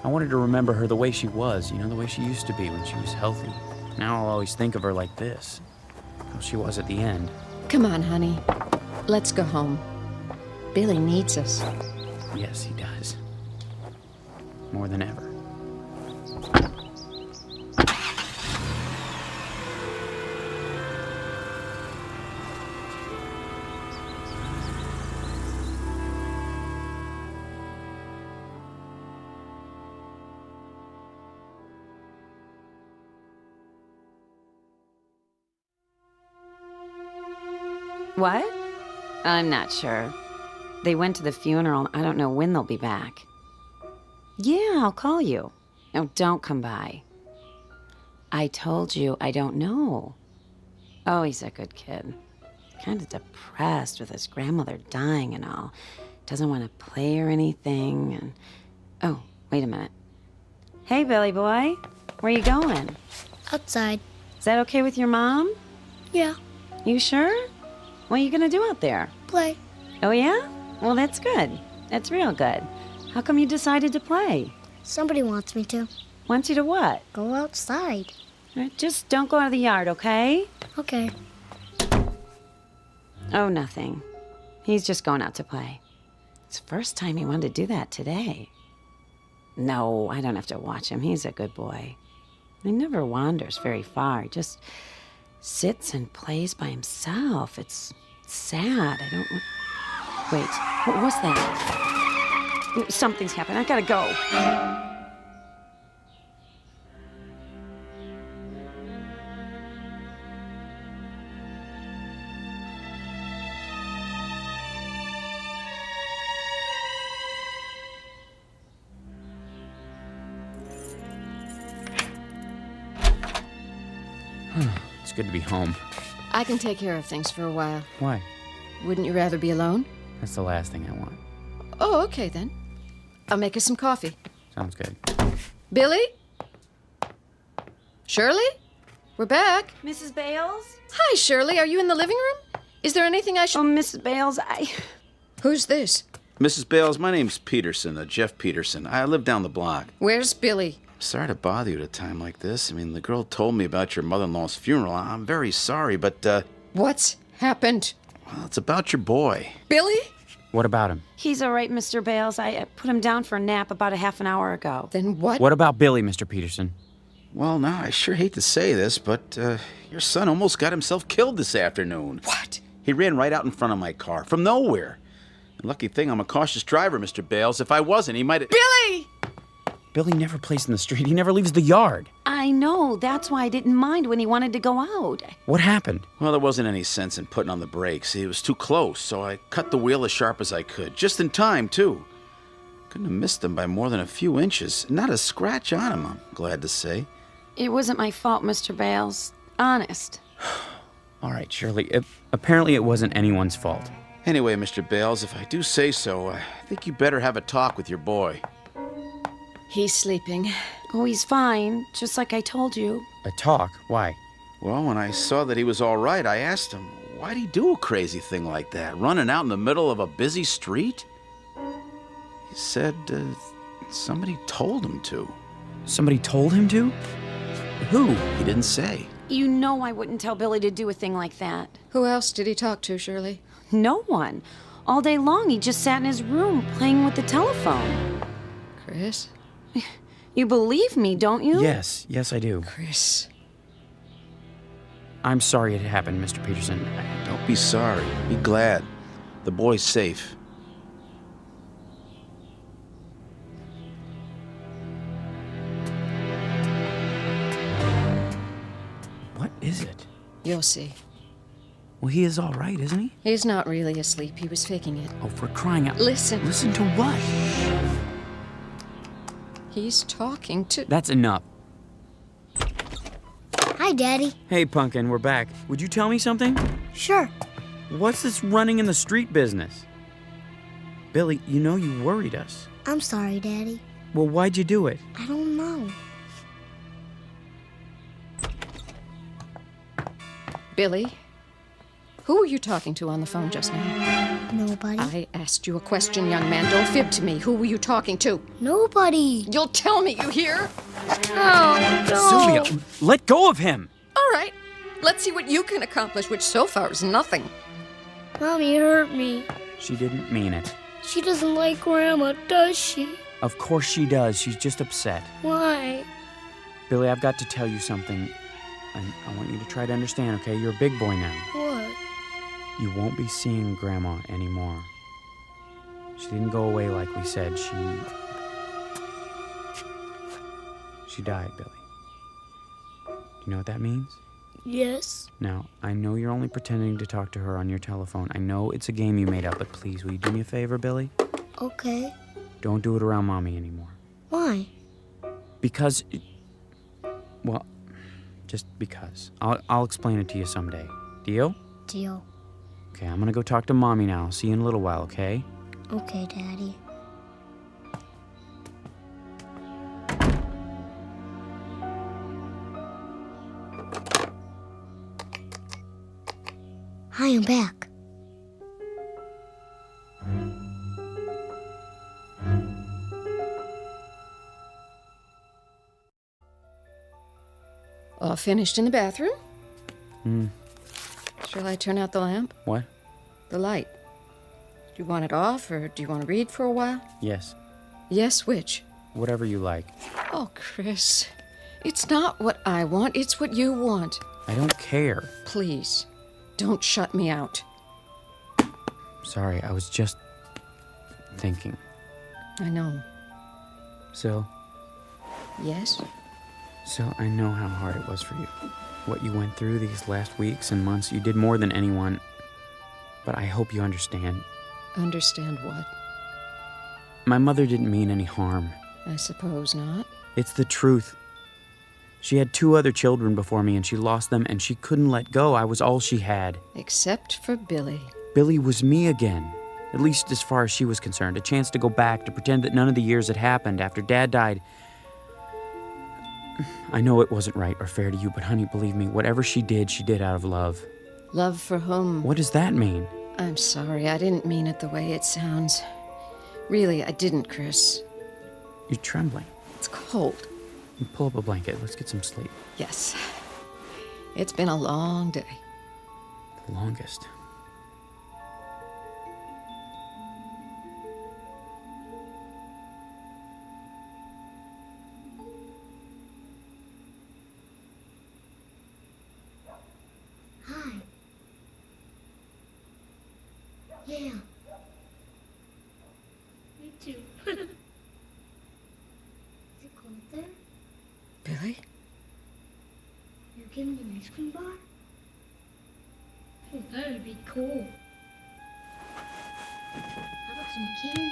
I wanted to remember her the way she was, the way she used to be when she was healthy. Now I'll always think of her like this. How she was at the end. Come on, honey. Let's go home. Billy needs us. Yes, he does. More than ever. What? I'm not sure. They went to the funeral. I don't know when they'll be back. Yeah, I'll call you. No, don't come by. I told you I don't know. Oh, he's a good kid. Kind of depressed with his grandmother dying and all. Doesn't want to play or anything. And oh, wait a minute. Hey, Billy boy. Where you going? Outside. Is that okay with your mom? Yeah. You sure? What are you gonna do out there? Play. Oh, yeah? Well, that's good. That's real good. How come you decided to play? Somebody wants me to. Wants you to what? Go outside. Just don't go out of the yard, okay? Okay. Oh, nothing. He's just going out to play. It's the first time he wanted to do that today. No, I don't have to watch him. He's a good boy. He never wanders very far. He just sits and plays by himself. It's sad. I don't... Wait, what was that? Something's happened. I gotta go. It's good to be home. I can take care of things for a while. Why? Wouldn't you rather be alone? That's the last thing I want. Oh, okay then. I'll make us some coffee. Sounds good. Billy? Shirley? We're back. Mrs. Bales? Hi, Shirley. Are you in the living room? Is there anything I should... Oh, Mrs. Bales, Who's this? Mrs. Bales, my name's Peterson, Jeff Peterson. I live down the block. Where's Billy? Sorry to bother you at a time like this. I mean, the girl told me about your mother-in-law's funeral. I'm very sorry, but, What's happened? Well, it's about your boy. Billy? What about him? He's all right, Mr. Bales. I put him down for a nap about a half an hour ago. Then what? What about Billy, Mr. Peterson? Well, now, I sure hate to say this, but, your son almost got himself killed this afternoon. What? He ran right out in front of my car, from nowhere. And lucky thing I'm a cautious driver, Mr. Bales. If I wasn't, he might have... Billy! Billy never plays in the street. He never leaves the yard. I know. That's why I didn't mind when he wanted to go out. What happened? Well, there wasn't any sense in putting on the brakes. He was too close, so I cut the wheel as sharp as I could. Just in time, too. Couldn't have missed him by more than a few inches. Not a scratch on him, I'm glad to say. It wasn't my fault, Mr. Bales. Honest. All right, Shirley. Apparently it wasn't anyone's fault. Anyway, Mr. Bales, if I do say so, I think you better have a talk with your boy. He's sleeping. Oh, he's fine, just like I told you. A talk? Why? Well, when I saw that he was all right, I asked him, why'd he do a crazy thing like that, running out in the middle of a busy street? He said somebody told him to. Somebody told him to? Who? He didn't say. You know I wouldn't tell Billy to do a thing like that. Who else did he talk to, Shirley? No one. All day long, he just sat in his room playing with the telephone. Chris? You believe me, don't you? Yes, I do. Chris. I'm sorry it happened, Mr. Peterson. Don't be sorry. Be glad. The boy's safe. What is it? You'll see. Well, he is all right, isn't he? He's not really asleep. He was faking it. Oh, for crying out... Listen. Listen to what? He's talking to... That's enough. Hi, Daddy. Hey, Pumpkin, we're back. Would you tell me something? Sure. What's this running in the street business? Billy, you know you worried us. I'm sorry, Daddy. Well, why'd you do it? I don't know. Billy? Who were you talking to on the phone just now? Nobody. I asked you a question, young man. Don't fib to me. Who were you talking to? Nobody. You'll tell me, you hear? Oh, no. Sylvia, let go of him. All right. Let's see what you can accomplish, which so far is nothing. Mommy hurt me. She didn't mean it. She doesn't like Grandma, does she? Of course she does. She's just upset. Why? Billy, I've got to tell you something. I want you to try to understand, okay? You're a big boy now. What? You won't be seeing Grandma anymore. She didn't go away like we said. She died, Billy. Do you know what that means? Yes. Now, I know you're only pretending to talk to her on your telephone. I know it's a game you made up, but please, will you do me a favor, Billy? Okay. Don't do it around Mommy anymore. Why? Because... Well, just because. I'll explain it to you someday. Deal? Deal. Okay, I'm gonna go talk to Mommy now. See you in a little while, okay? Okay, Daddy. Hi, I'm back. All finished in the bathroom? Hmm. Shall I turn out the lamp? What? The light. Do you want it off, or do you want to read for a while? Yes. Yes, which? Whatever you like. Oh, Chris. It's not what I want, it's what you want. I don't care. Please, don't shut me out. Sorry, I was just thinking. I know. Sil, Yes? I know how hard it was for you. What you went through these last weeks and months, you did more than anyone. But I hope you understand. Understand what? My mother didn't mean any harm. I suppose not. It's the truth. She had 2 other children before me, and she lost them, and she couldn't let go. I was all she had. Except for Billy. Billy was me again. At least as far as she was concerned. A chance to go back, to pretend that none of the years had happened after Dad died. I know it wasn't right or fair to you, but honey, believe me, whatever she did out of love. Love for whom? What does that mean? I'm sorry, I didn't mean it the way it sounds. Really, I didn't, Chris. You're trembling. It's cold. Pull up a blanket. Let's get some sleep. Yes. It's been a long day. The longest. Hi. Yeah. Me too. give me an ice cream bar? Oh, that would be cool. How about some candy?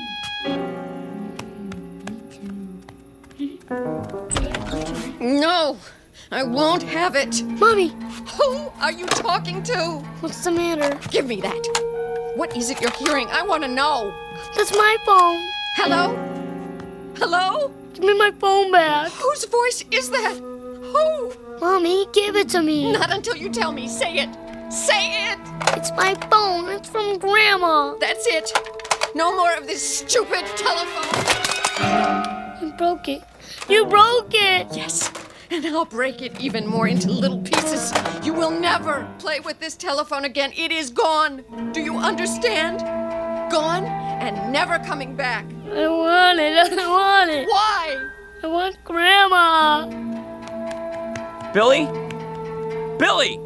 No! I won't have it! Mommy! Who are you talking to? What's the matter? Give me that! What is it you're hearing? I want to know! That's my phone! Hello? Hello? Give me my phone back! Whose voice is that? Who? Mommy, give it to me! Not until you tell me. Say it! Say it! It's my phone! It's from Grandma! That's it! No more of this stupid telephone! You broke it! You broke it! Yes, and I'll break it even more into little pieces. You will never play with this telephone again. It is gone. Do you understand? Gone and never coming back. I want it. I want it. Why? I want Grandma. Billy? Billy!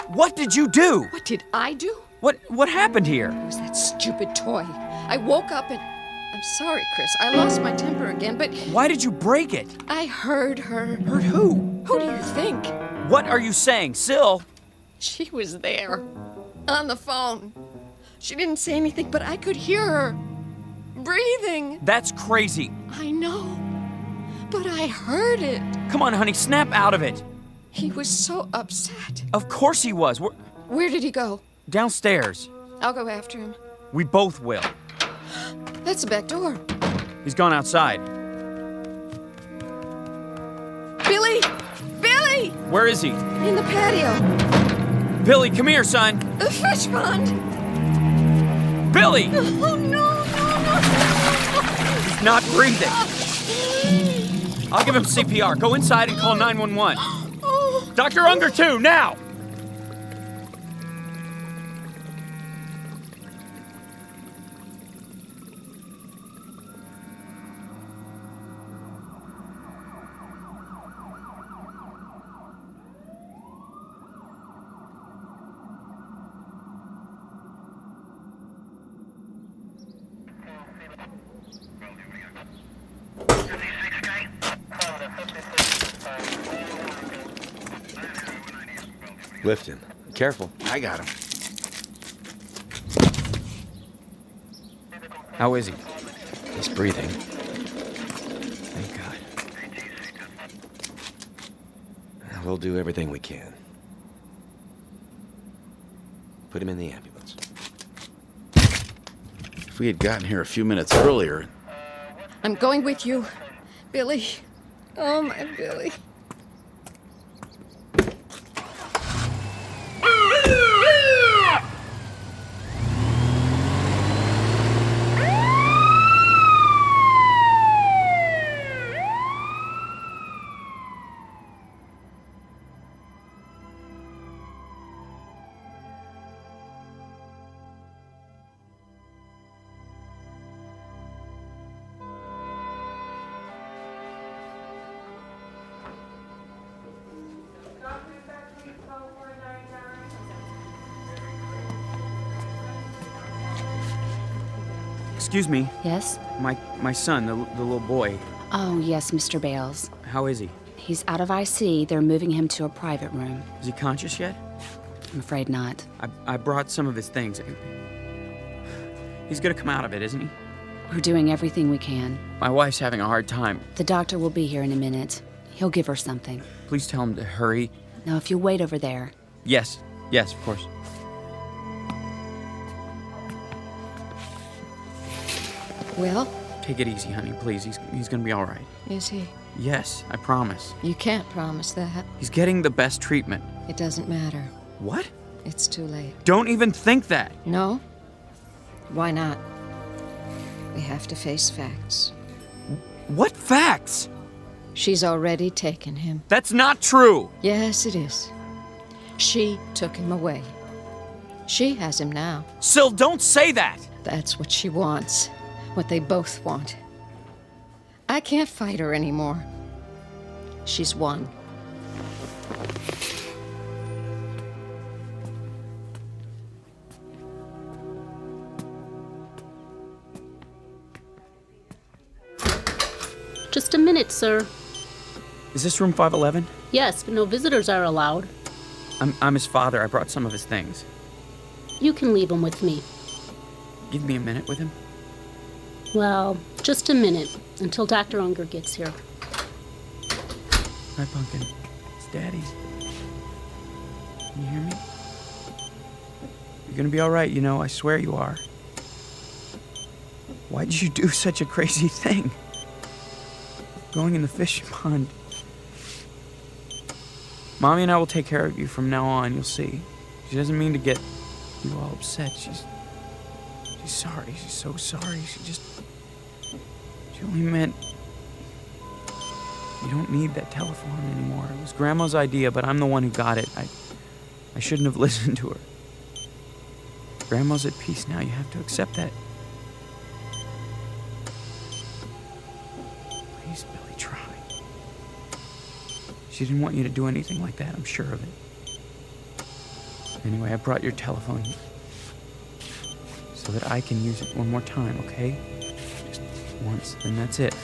What did you do? What did I do? What happened here? It was that stupid toy. I woke up and... I'm sorry, Chris. I lost my temper again, but... Why did you break it? I heard her. Heard who? Who do you think? What are you saying, Syl? She was there. On the phone. She didn't say anything, but I could hear her. Breathing. That's crazy. I know. But I heard it. Come on, honey, snap out of it. He was so upset. Of course he was. Where did he go? Downstairs. I'll go after him. We both will. That's the back door. He's gone outside. Billy! Billy! Where is he? In the patio. Billy, come here, son. The fish pond. Billy! Oh, no. He's not breathing. I'll give him CPR. Go inside and call 911. Dr. Unger, too, now! Lift him. Careful. I got him. How is he? He's breathing. Thank God. We'll do everything we can. Put him in the ambulance. If we had gotten here a few minutes earlier... I'm going with you, Billy. Oh, my Billy. Excuse me. Yes? My son, the little boy. Oh, yes, Mr. Bales. How is he? He's out of IC. They're moving him to a private room. Is he conscious yet? I'm afraid not. I brought some of his things. He's gonna come out of it, isn't he? We're doing everything we can. My wife's having a hard time. The doctor will be here in a minute. He'll give her something. Please tell him to hurry. Now, if you'll wait over there. Yes, of course. Well? Take it easy, honey, please. He's gonna be all right. Is he? Yes, I promise. You can't promise that. He's getting the best treatment. It doesn't matter. What? It's too late. Don't even think that. No? Why not? We have to face facts. What facts? She's already taken him. That's not true! Yes, it is. She took him away. She has him now. Syl, don't say that! That's what she wants. What they both want. I can't fight her anymore. She's won. Just a minute, sir. Is this room 511? Yes, but no visitors are allowed. I'm his father. I brought some of his things. You can leave him with me. Give me a minute with him. Well, just a minute, until Dr. Unger gets here. Hi, Pumpkin. It's Daddy. Can you hear me? You're gonna be all right, you know. I swear you are. Why did you do such a crazy thing? Going in the fish pond. Mommy and I will take care of you from now on, you'll see. She doesn't mean to get you all upset. She's sorry. She's so sorry. She only meant you don't need that telephone anymore. It was Grandma's idea, but I'm the one who got it. I shouldn't have listened to her. Grandma's at peace now. You have to accept that. Please, Billy, try. She didn't want you to do anything like that, I'm sure of it. Anyway, I brought your telephone so that I can use it one more time, okay? Just once, and that's it.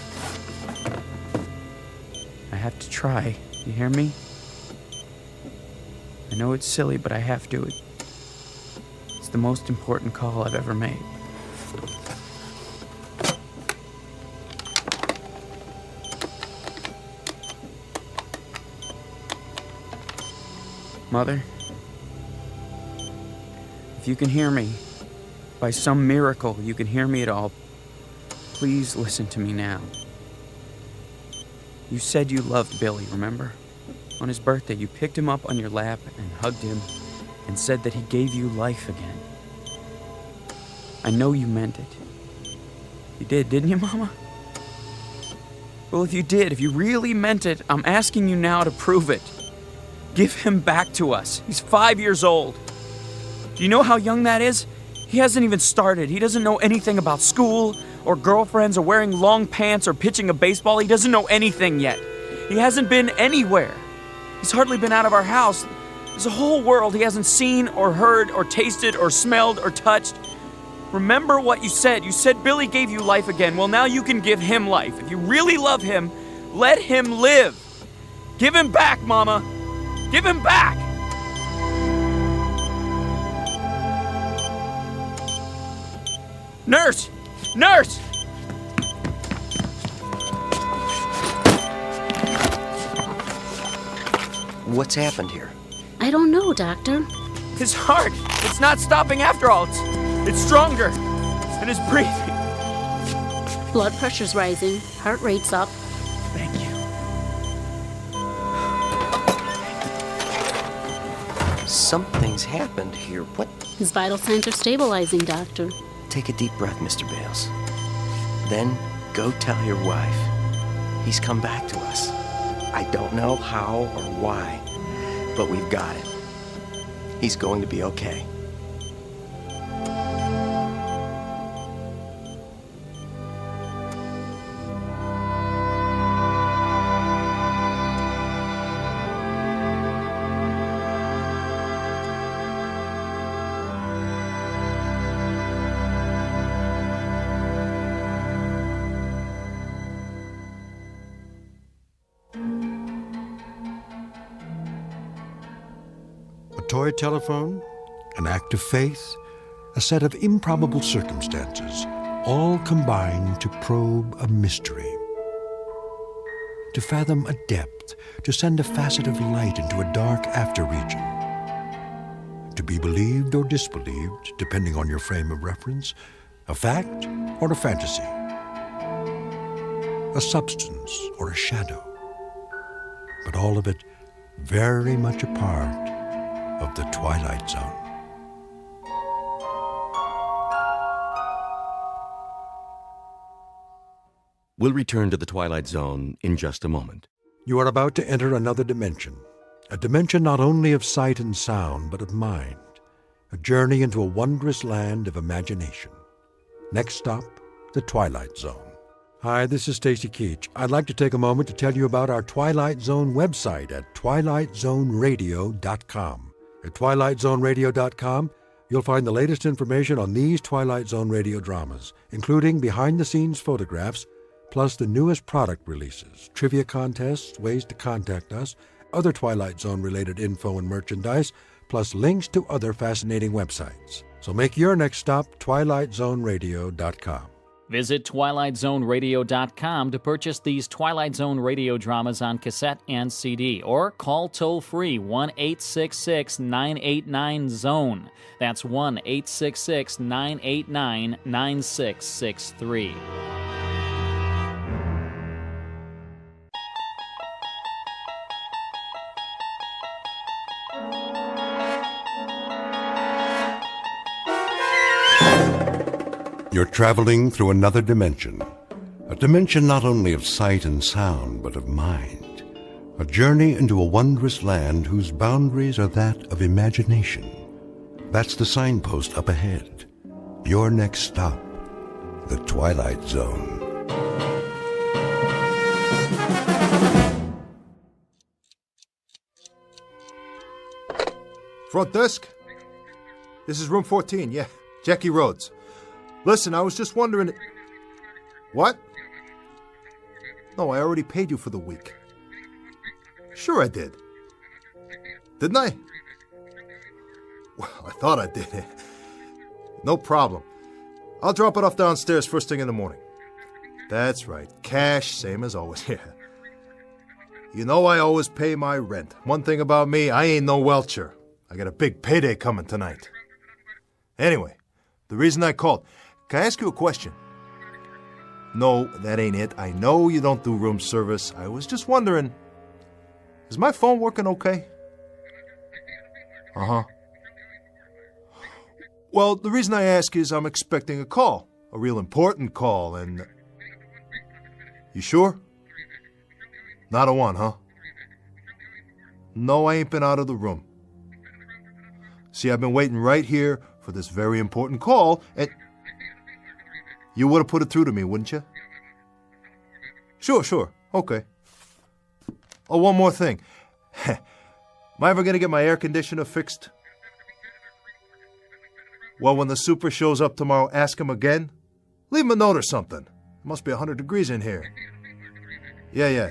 I have to try. You hear me? I know it's silly, but I have to. It's the most important call I've ever made. Mother, if you can hear me, by some miracle you can hear me at all, please listen to me now. You said you loved Billy, remember? On his birthday, you picked him up on your lap and hugged him and said that he gave you life again. I know you meant it. You did, didn't you, Mama? Well, if you did, if you really meant it, I'm asking you now to prove it. Give him back to us. He's 5 years old. Do you know how young that is? He hasn't even started. He doesn't know anything about school or girlfriends or wearing long pants or pitching a baseball. He doesn't know anything yet. He hasn't been anywhere. He's hardly been out of our house. There's a whole world he hasn't seen or heard or tasted or smelled or touched. Remember what you said. You said Billy gave you life again. Well, now you can give him life. If you really love him, let him live. Give him back, Mama. Give him back! Nurse! Nurse! What's happened here? I don't know, Doctor. His heart! It's not stopping after all. It's stronger. And his breathing. Blood pressure's rising. Heart rate's up. Thank you. Something's happened here. What? His vital signs are stabilizing, Doctor. Take a deep breath, Mr. Bales. Then go tell your wife. He's come back to us. I don't know how or why, but we've got him. He's going to be okay. A toy telephone, an act of faith, a set of improbable circumstances, all combine to probe a mystery. To fathom a depth, to send a facet of light into a dark after-region. To be believed or disbelieved, depending on your frame of reference, a fact or a fantasy. A substance or a shadow. But all of it very much a part of the Twilight Zone. We'll return to the Twilight Zone in just a moment. You are about to enter another dimension. A dimension not only of sight and sound, but of mind. A journey into a wondrous land of imagination. Next stop, the Twilight Zone. Hi, this is Stacy Keach. I'd like to take a moment to tell you about our Twilight Zone website at twilightzoneradio.com. At twilightzoneradio.com, you'll find the latest information on these Twilight Zone radio dramas, including behind-the-scenes photographs, plus the newest product releases, trivia contests, ways to contact us, other Twilight Zone-related info and merchandise, plus links to other fascinating websites. So make your next stop TwilightZoneRadio.com. Visit TwilightZoneRadio.com to purchase these Twilight Zone radio dramas on cassette and CD, or call toll-free 1-866-989-ZONE. That's 1-866-989-9663. You're traveling through another dimension, a dimension not only of sight and sound, but of mind, a journey into a wondrous land whose boundaries are that of imagination. That's the signpost up ahead. Your next stop, the Twilight Zone. Front desk? This is room 14, yeah. Jackie Rhodes. Listen, I was just wondering... What? No, I already paid you for the week. Sure I did. Didn't I? Well, I thought I did. No problem. I'll drop it off downstairs first thing in the morning. That's right. Cash, same as always. Yeah. You know I always pay my rent. One thing about me, I ain't no welcher. I got a big payday coming tonight. Anyway, the reason I called... Can I ask you a question? No, that ain't it. I know you don't do room service. I was just wondering, is my phone working okay? Uh-huh. Well, the reason I ask is I'm expecting a call. A real important call, and... You sure? Not a one, huh? No, I ain't been out of the room. See, I've been waiting right here for this very important call, and... You would have put it through to me, wouldn't you? Sure. Okay. Oh, one more thing. Am I ever going to get my air conditioner fixed? Well, when the super shows up tomorrow, ask him again. Leave him a note or something. It must be 100 degrees in here. Yeah.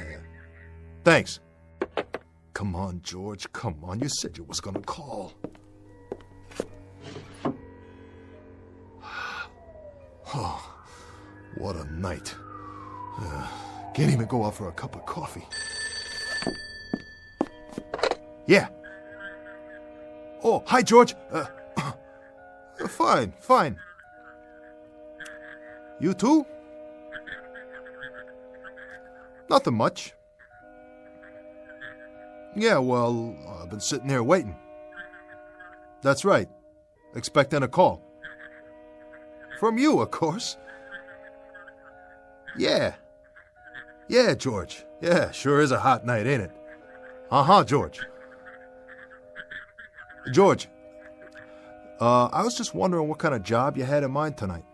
Thanks. Come on, George. Come on. You said you was going to call. Oh. What a night. Can't even go out for a cup of coffee. Yeah. Oh, hi, George. Fine. You too? Nothing much. Yeah, well, I've been sitting here waiting. That's right. Expecting a call. From you, of course. Yeah, George. Yeah, sure is a hot night, ain't it? Uh-huh, George. George, I was just wondering what kind of job you had in mind tonight.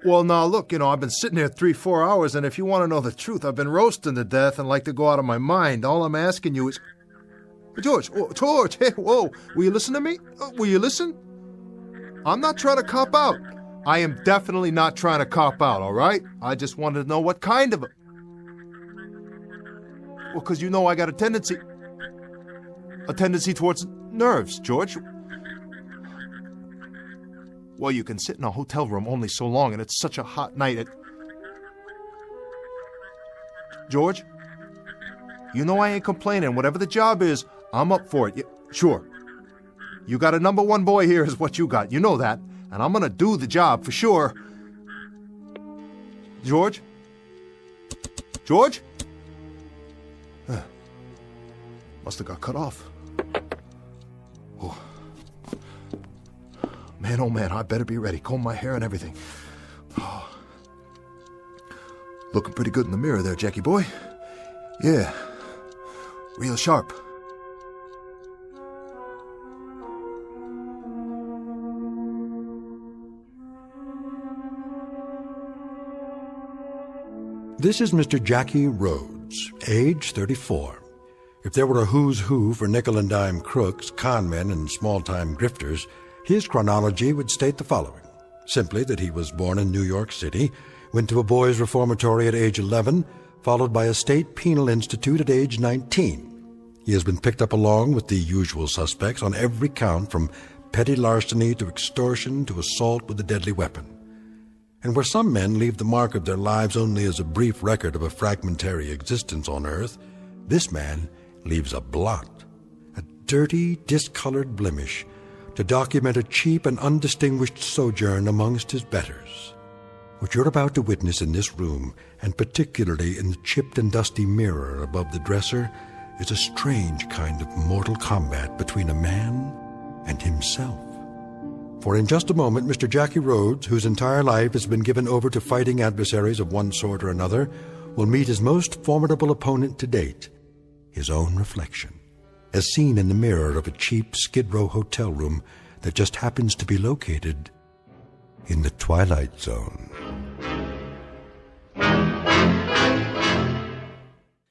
Well, now, look, I've been sitting here 3-4 hours, and if you want to know the truth, I've been roasting to death and like to go out of my mind. All I'm asking you is... George, hey, whoa, will you listen to me? Will you listen? I'm not trying to cop out. I am definitely not trying to cop out, all right? I just wanted to know what kind of a... Well, because I got a tendency towards nerves, George. Well, you can sit in a hotel room only so long, and it's such a hot night. George, I ain't complaining. Whatever the job is, I'm up for it. Yeah, sure. You got a number one boy here is what you got. You know that. And I'm going to do the job for sure. George? Must have got cut off. Oh. Man, I better be ready. Comb my hair and everything. Oh. Looking pretty good in the mirror there, Jackie boy. Yeah. Real sharp. This is Mr. Jackie Rhodes, age 34. If there were a who's who for nickel and dime crooks, conmen, and small-time grifters, his chronology would state the following. Simply that he was born in New York City, went to a boys' reformatory at age 11, followed by a state penal institute at age 19. He has been picked up along with the usual suspects on every count, from petty larceny to extortion to assault with a deadly weapon. And where some men leave the mark of their lives only as a brief record of a fragmentary existence on earth, this man leaves a blot, a dirty, discolored blemish, to document a cheap and undistinguished sojourn amongst his betters. What you're about to witness in this room, and particularly in the chipped and dusty mirror above the dresser, is a strange kind of mortal combat between a man and himself. For in just a moment, Mr. Jackie Rhodes, whose entire life has been given over to fighting adversaries of one sort or another, will meet his most formidable opponent to date, his own reflection, as seen in the mirror of a cheap Skid Row hotel room that just happens to be located in the Twilight Zone.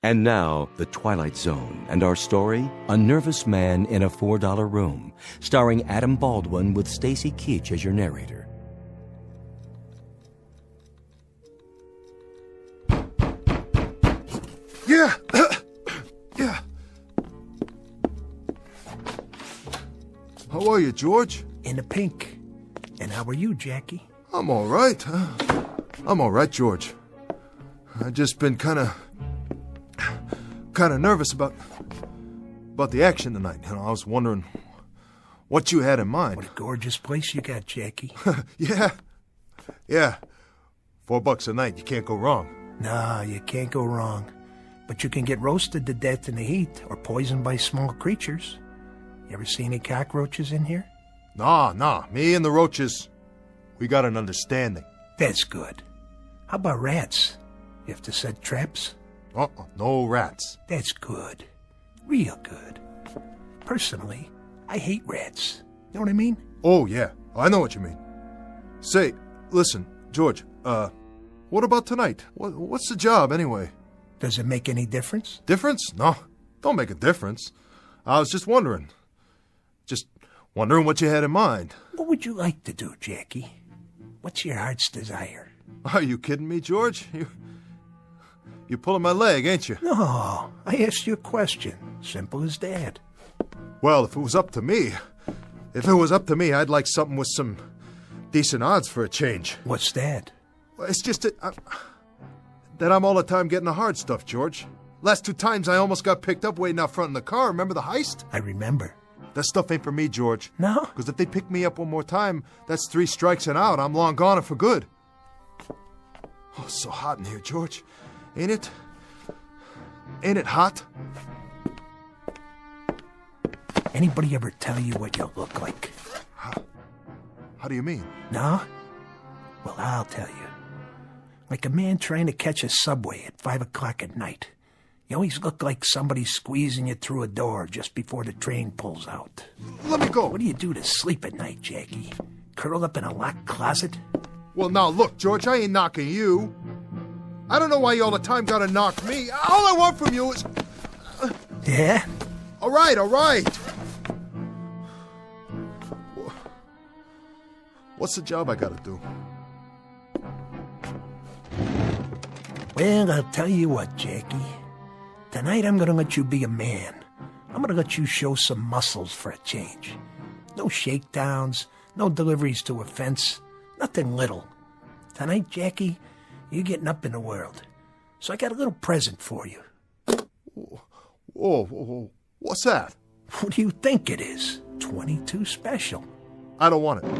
And now, The Twilight Zone, and our story, A Nervous Man in a $4 Room, starring Adam Baldwin with Stacy Keach as your narrator. Yeah! Yeah. How are you, George? In the pink. And how are you, Jackie? I'm all right. I'm all right, George. I've just been kind of nervous about the action tonight. You know, I was wondering what you had in mind. What a gorgeous place you got, Jackie. Yeah. $4 a night. You can't go wrong. No, you can't go wrong. But you can get roasted to death in the heat or poisoned by small creatures. You ever see any cockroaches in here? Nah. Me and the roaches, we got an understanding. That's good. How about rats? You have to set traps? No rats. That's good. Real good. Personally, I hate rats. You know what I mean? Oh, yeah. I know what you mean. Say, listen, George, what about tonight? What's the job, anyway? Does it make any difference? Difference? No, don't make a difference. I was just wondering. Just wondering what you had in mind. What would you like to do, Jackie? What's your heart's desire? Are you kidding me, George? You're pulling my leg, ain't you? No, I asked you a question. Simple as that. Well, if it was up to me, I'd like something with some decent odds for a change. What's that? Well, it's just that I'm all the time getting the hard stuff, George. Last 2 times I almost got picked up waiting out front in the car. Remember the heist? I remember. That stuff ain't for me, George. No? Because if they pick me up one more time, that's 3 strikes and out. I'm long gone and for good. Oh, it's so hot in here, George. Ain't it? Ain't it hot? Anybody ever tell you what you look like? How do you mean? No? Well, I'll tell you. Like a man trying to catch a subway at 5 o'clock at night. You always look like somebody squeezing you through a door just before the train pulls out. Let me go. What do you do to sleep at night, Jackie? Curl up in a locked closet? Well, now look, George, I ain't knocking you. I don't know why you all the time gotta knock me. All I want from you is... Yeah? All right. What's the job I gotta do? Well, I'll tell you what, Jackie. Tonight I'm gonna let you be a man. I'm gonna let you show some muscles for a change. No shakedowns, no deliveries to a fence, nothing little. Tonight, Jackie, you're getting up in the world. So I got a little present for you. Whoa. What's that? What do you think it is? 22 special. I don't want it.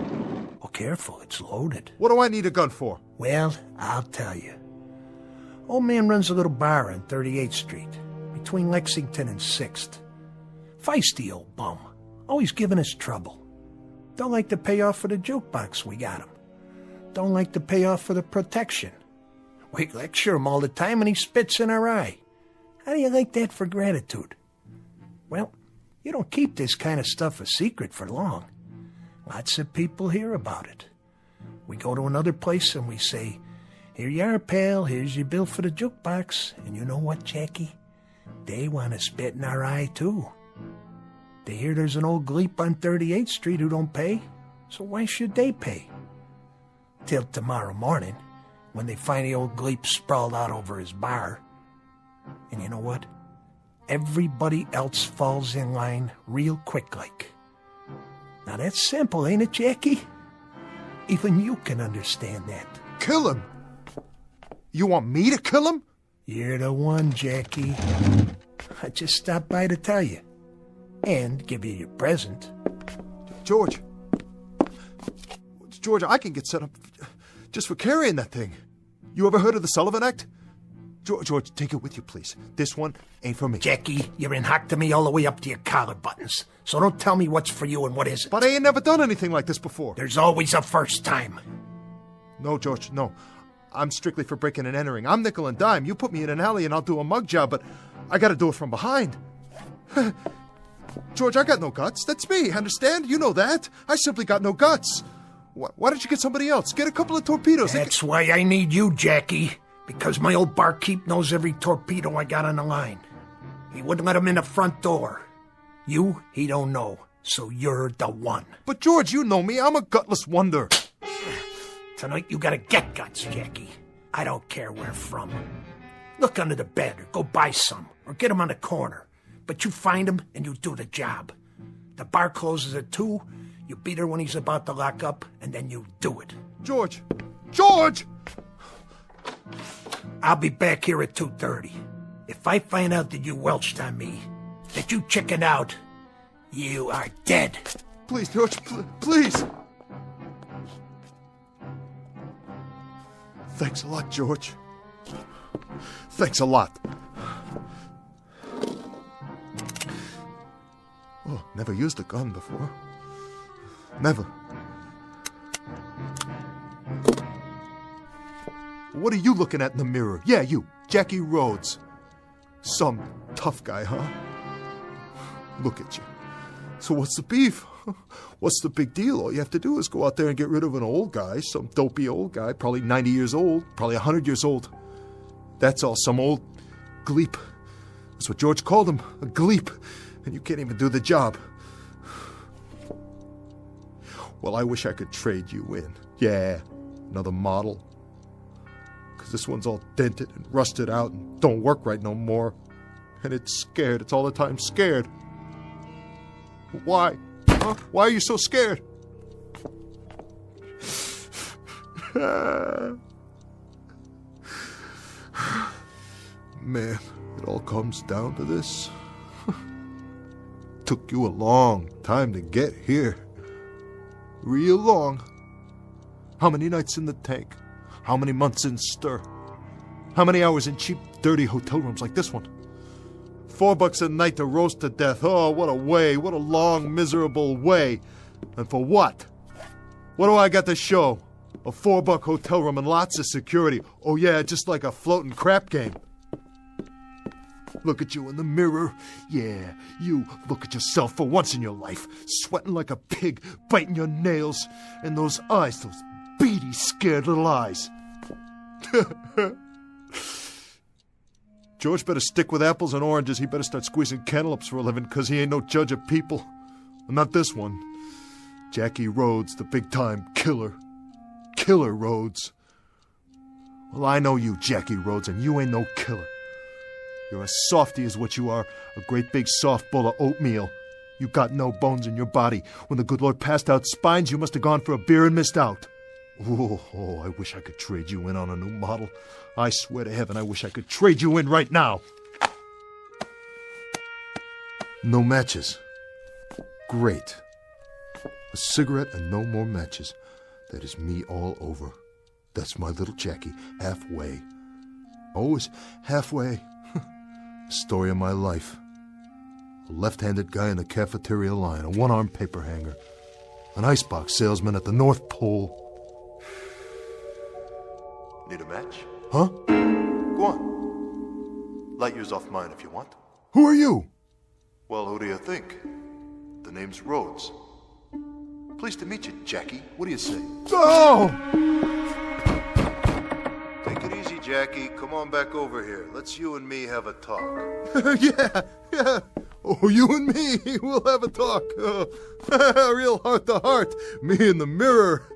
Oh, careful, it's loaded. What do I need a gun for? Well, I'll tell you. Old man runs a little bar on 38th Street, between Lexington and 6th. Feisty old bum, always giving us trouble. Don't like to pay off for the jukebox we got him. Don't like to pay off for the protection. We lecture him all the time and he spits in our eye. How do you like that for gratitude? Well, you don't keep this kind of stuff a secret for long. Lots of people hear about it. We go to another place and we say, "Here you are, pal, here's your bill for the jukebox." And you know what, Jackie? They want to spit in our eye, too. They hear there's an old gleep on 38th Street who don't pay, so why should they pay? Till tomorrow morning, when they find the old gleep sprawled out over his bar. And you know what? Everybody else falls in line real quick like. Now that's simple, ain't it, Jackie? Even you can understand that. Kill him? You want me to kill him? You're the one, Jackie. I just stopped by to tell you. And give you your present. George, I can get set up just for carrying that thing. You ever heard of the Sullivan Act? George, take it with you, please. This one ain't for me. Jackie, you're in hock to me all the way up to your collar buttons. So don't tell me what's for you and what isn't. But I ain't never done anything like this before. There's always a first time. No, George, no. I'm strictly for breaking and entering. I'm nickel and dime. You put me in an alley and I'll do a mug job, but I gotta do it from behind. George, I got no guts. That's me, understand? You know that. I simply got no guts. Why don't you get somebody else? Get a couple of torpedoes. That's why I need you, Jackie. Because my old barkeep knows every torpedo I got on the line. He wouldn't let him in the front door. You, he don't know. So you're the one. But George, you know me. I'm a gutless wonder. Tonight you gotta get guts, Jackie. I don't care where from. Look under the bed or go buy some. Or get them on the corner. But you find him and you do the job. The bar closes at 2. You beat her when he's about to lock up, and then you do it. George! George! I'll be back here at 2:30. If I find out that you welched on me, that you chickened out, you are dead. Please, George, please. Thanks a lot, George. Thanks a lot. Oh, never used a gun before. Never. What are you looking at in the mirror? Yeah, you, Jackie Rhodes. Some tough guy, huh? Look at you. So what's the beef? What's the big deal? All you have to do is go out there and get rid of an old guy, some dopey old guy, probably 90 years old, probably 100 years old. That's all, some old gleep. That's what George called him, a gleep. And you can't even do the job. Well, I wish I could trade you in. Yeah, another model. Because this one's all dented and rusted out and don't work right no more. And it's scared. It's all the time scared. Why? Huh? Why are you so scared? Man, it all comes down to this. Took you a long time to get here. Real long. How many nights in the tank? How many months in stir? How many hours in cheap, dirty hotel rooms like this one? $4 a night to roast to death. Oh, what a way. What a long, miserable way. And for what? What do I got to show? A $4 hotel room and lots of security. Oh yeah, just like a floating crap game. Look at you in the mirror. Yeah, you look at yourself for once in your life. Sweating like a pig, biting your nails. And those eyes, those beady, scared little eyes. George better stick with apples and oranges. He better start squeezing cantaloupes for a living, because he ain't no judge of people. Not this one. Jackie Rhodes, the big-time killer. Killer Rhodes. Well, I know you, Jackie Rhodes, and you ain't no killer. You're a softy is what you are, a great big soft bowl of oatmeal. You got no bones in your body. When the good Lord passed out spines, you must have gone for a beer and missed out. Oh, I wish I could trade you in on a new model. I swear to heaven, I wish I could trade you in right now. No matches. Great. A cigarette and no more matches. That is me all over. That's my little Jackie, halfway. Always halfway. Story of my life. A left-handed guy in a cafeteria line, a one-armed paper hanger, an icebox salesman at the North Pole. Need a match? Huh? Go on. Light yours off mine if you want. Who are you? Well, who do you think? The name's Rhodes. Pleased to meet you, Jackie. What do you say? Oh! Take it easy, Jackie. Come on back over here. Let's you and me have a talk. Yeah. Oh, you and me, we'll have a talk. Real heart to heart. Me in the mirror.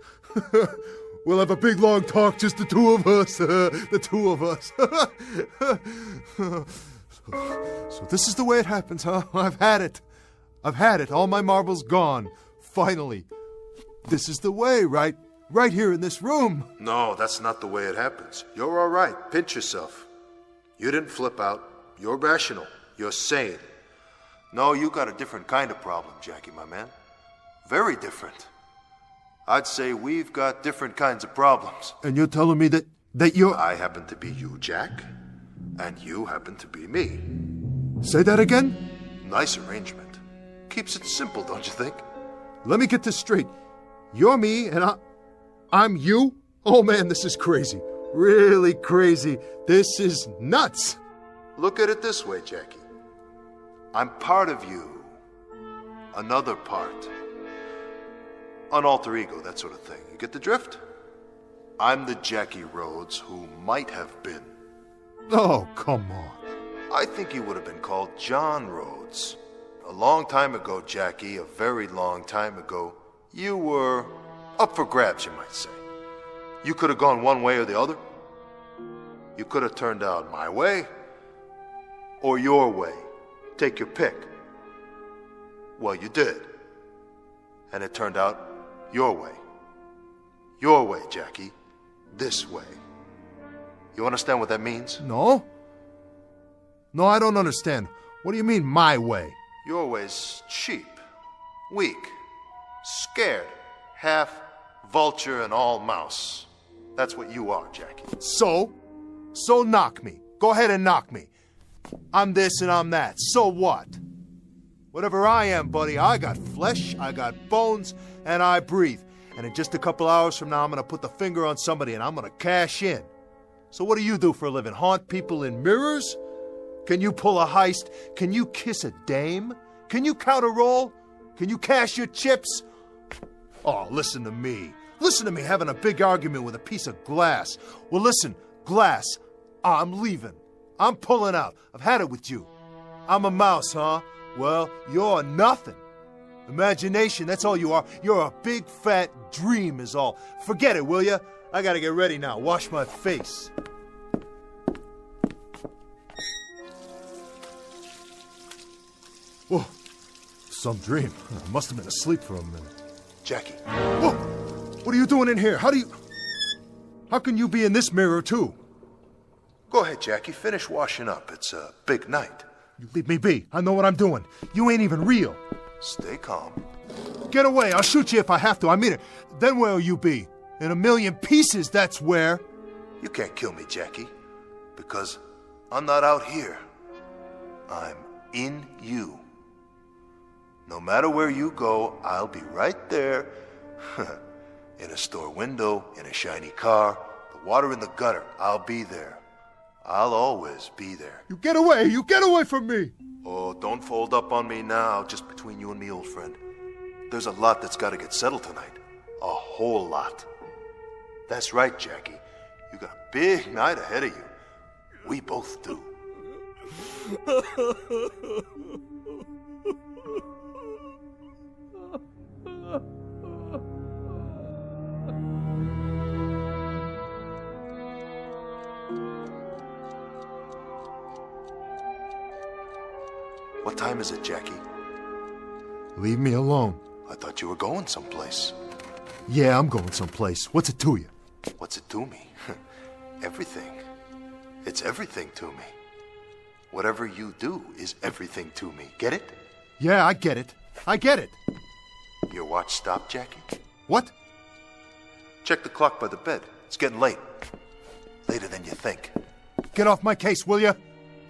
We'll have a big long talk, just the two of us. The two of us. So this is the way it happens, huh? I've had it. I've had it. All my marbles gone. Finally. This is the way, right? Right here in this room. No, that's not the way it happens. You're all right. Pinch yourself. You didn't flip out. You're rational. You're sane. No, you got a different kind of problem, Jackie, my man. Very different. I'd say we've got different kinds of problems. And you're telling me that you're... I happen to be you, Jack, and you happen to be me. Say that again? Nice arrangement. Keeps it simple, don't you think? Let me get this straight. You're me, and I'm you? Oh, man, this is crazy. Really crazy. This is nuts. Look at it this way, Jackie. I'm part of you. Another part. An alter ego, that sort of thing. You get the drift? I'm the Jackie Rhodes who might have been. Oh, come on. I think you would have been called John Rhodes. A long time ago, Jackie, a very long time ago, you were up for grabs, you might say. You could have gone one way or the other. You could have turned out my way or your way. Take your pick. Well, you did. And it turned out your way. Your way, Jackie. This way. You understand what that means? No. No, I don't understand. What do you mean, my way? Your way's cheap, weak, scared, half vulture and all mouse. That's what you are, Jackie. So knock me. Go ahead and knock me. I'm this and I'm that. So what? Whatever I am, buddy, I got flesh, I got bones, and I breathe. And in just a couple hours from now, I'm gonna put the finger on somebody and I'm gonna cash in. So what do you do for a living? Haunt people in mirrors? Can you pull a heist? Can you kiss a dame? Can you count a roll? Can you cash your chips? Oh, listen to me. Listen to me having a big argument with a piece of glass. Well, listen, glass, I'm leaving. I'm pulling out. I've had it with you. I'm a mouse, huh? Well, you're nothing. Imagination, that's all you are. You're a big fat dream is all. Forget it, will ya? I gotta get ready now. Wash my face. Whoa, some dream. I must have been asleep for a minute. Jackie. Whoa, what are you doing in here? How can you be in this mirror too? Go ahead, Jackie. Finish washing up. It's a big night. You leave me be. I know what I'm doing. You ain't even real. Stay calm. Get away. I'll shoot you if I have to. I mean it. Then where'll you be? In a million pieces, that's where. You can't kill me, Jackie, because I'm not out here. I'm in you. No matter where you go, I'll be right there. In a store window, in a shiny car, the water in the gutter, I'll be there. I'll always be there. You get away! You get away from me! Oh, don't fold up on me now, just between you and me, old friend. There's a lot that's got to get settled tonight. A whole lot. That's right, Jackie. You got a big night ahead of you. We both do. What time is it, Jackie? Leave me alone. I thought you were going someplace. Yeah, I'm going someplace. What's it to you? What's it to me? Everything. It's everything to me. Whatever you do is everything to me. Get it? Yeah, I get it. I get it. Your watch stopped, Jackie? What? Check the clock by the bed. It's getting late. Later than you think. Get off my case, will you?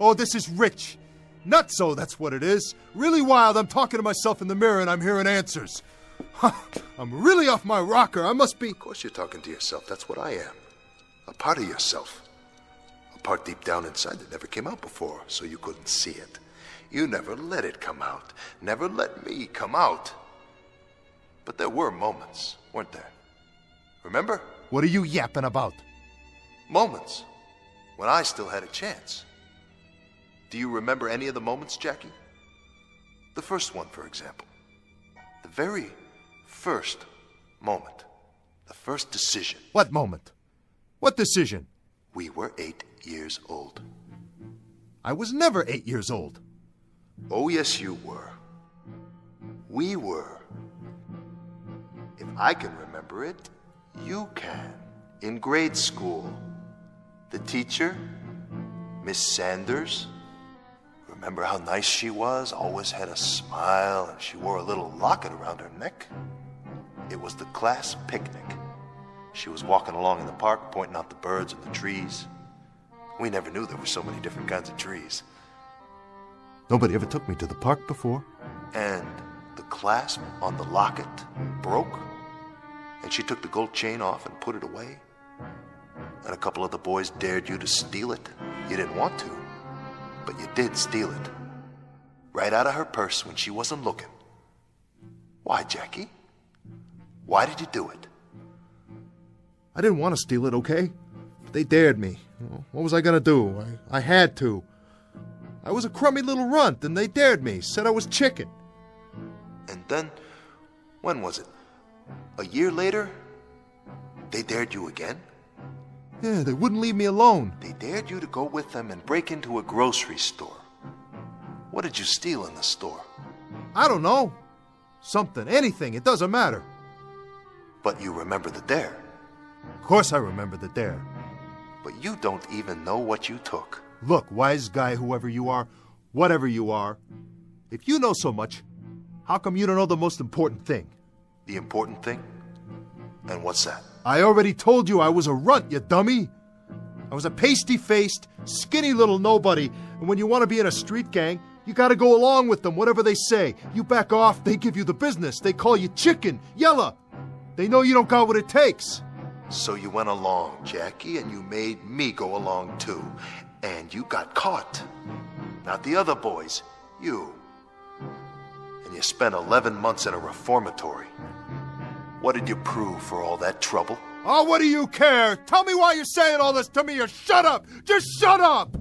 Oh, this is rich. Nutso, that's what it is. Really wild. I'm talking to myself in the mirror and I'm hearing answers. I'm really off my rocker. I must be... Of course you're talking to yourself. That's what I am. A part of yourself. A part deep down inside that never came out before, so you couldn't see it. You never let it come out. Never let me come out. But there were moments, weren't there? Remember? What are you yapping about? Moments. When I still had a chance. Do you remember any of the moments, Jackie? The first one, for example. The very first moment The first decision. What moment? What decision? We were 8 years old. I was never 8 years old. Oh, yes, you were. We were. If I can remember it, you can. In grade school. The teacher, Miss Sanders. Remember how nice she was? Always had a smile, and she wore a little locket around her neck. It was the class picnic. She was walking along in the park, pointing out the birds and the trees. We never knew there were so many different kinds of trees. Nobody ever took me to the park before. And the clasp on the locket broke, and she took the gold chain off and put it away. And a couple of the boys dared you to steal it. You didn't want to, but you did steal it. Right out of her purse when she wasn't looking. Why, Jackie? Why did you do it? I didn't want to steal it, okay? They dared me. What was I going to do? I had to. I was a crummy little runt, and they dared me, said I was chicken. And then, when was it? A year later? They dared you again? Yeah, they wouldn't leave me alone. They dared you to go with them and break into a grocery store. What did you steal in the store? I don't know. Something, anything, it doesn't matter. But you remember the dare. Of course I remember the dare. But you don't even know what you took. Look, wise guy, whoever you are, whatever you are, if you know so much, how come you don't know the most important thing? The important thing? And what's that? I already told you I was a runt, you dummy. I was a pasty-faced, skinny little nobody, and when you want to be in a street gang, you gotta go along with them, whatever they say. You back off, they give you the business. They call you chicken, yella. They know you don't got what it takes. So you went along, Jackie, and you made me go along too. And you got caught. Not the other boys, you. And you spent 11 months in a reformatory. What did you prove for all that trouble? Oh, what do you care? Tell me why you're saying all this to me, or shut up! Just shut up!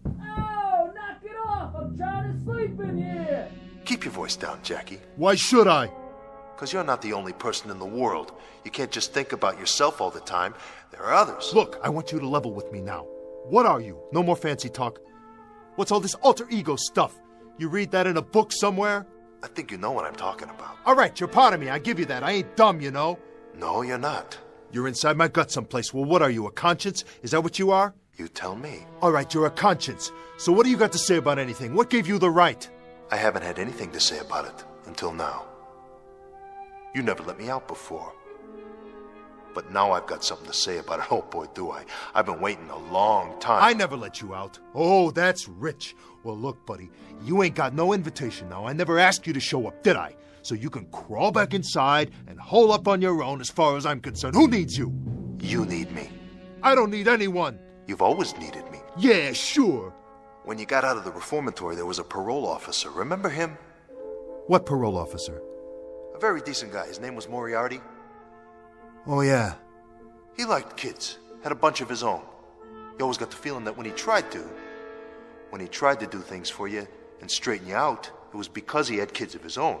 Oh, knock it off! I'm trying to sleep in here! Keep your voice down, Jackie. Why should I? Because you're not the only person in the world. You can't just think about yourself all the time. There are others. Look, I want you to level with me now. What are you? No more fancy talk. What's all this alter ego stuff? You read that in a book somewhere? I think you know what I'm talking about. All right, you're part of me. I give you that. I ain't dumb, you know. No, you're not. You're inside my gut someplace. Well, what are you, a conscience? Is that what you are? You tell me. All right, you're a conscience. So what do you got to say about anything? What gave you the right? I haven't had anything to say about it until now. You never let me out before. But now I've got something to say about it. Oh, boy, do I. I've been waiting a long time. I never let you out. Oh, that's rich. Well, look, buddy, you ain't got no invitation now. I never asked you to show up, did I? So you can crawl back inside and hole up on your own as far as I'm concerned. Who needs you? You need me. I don't need anyone. You've always needed me. Yeah, sure. When you got out of the reformatory, there was a parole officer. Remember him? What parole officer? A very decent guy. His name was Moriarty. Oh, yeah. He liked kids. Had a bunch of his own. You always got the feeling that when he tried to do things for you and straighten you out, it was because he had kids of his own.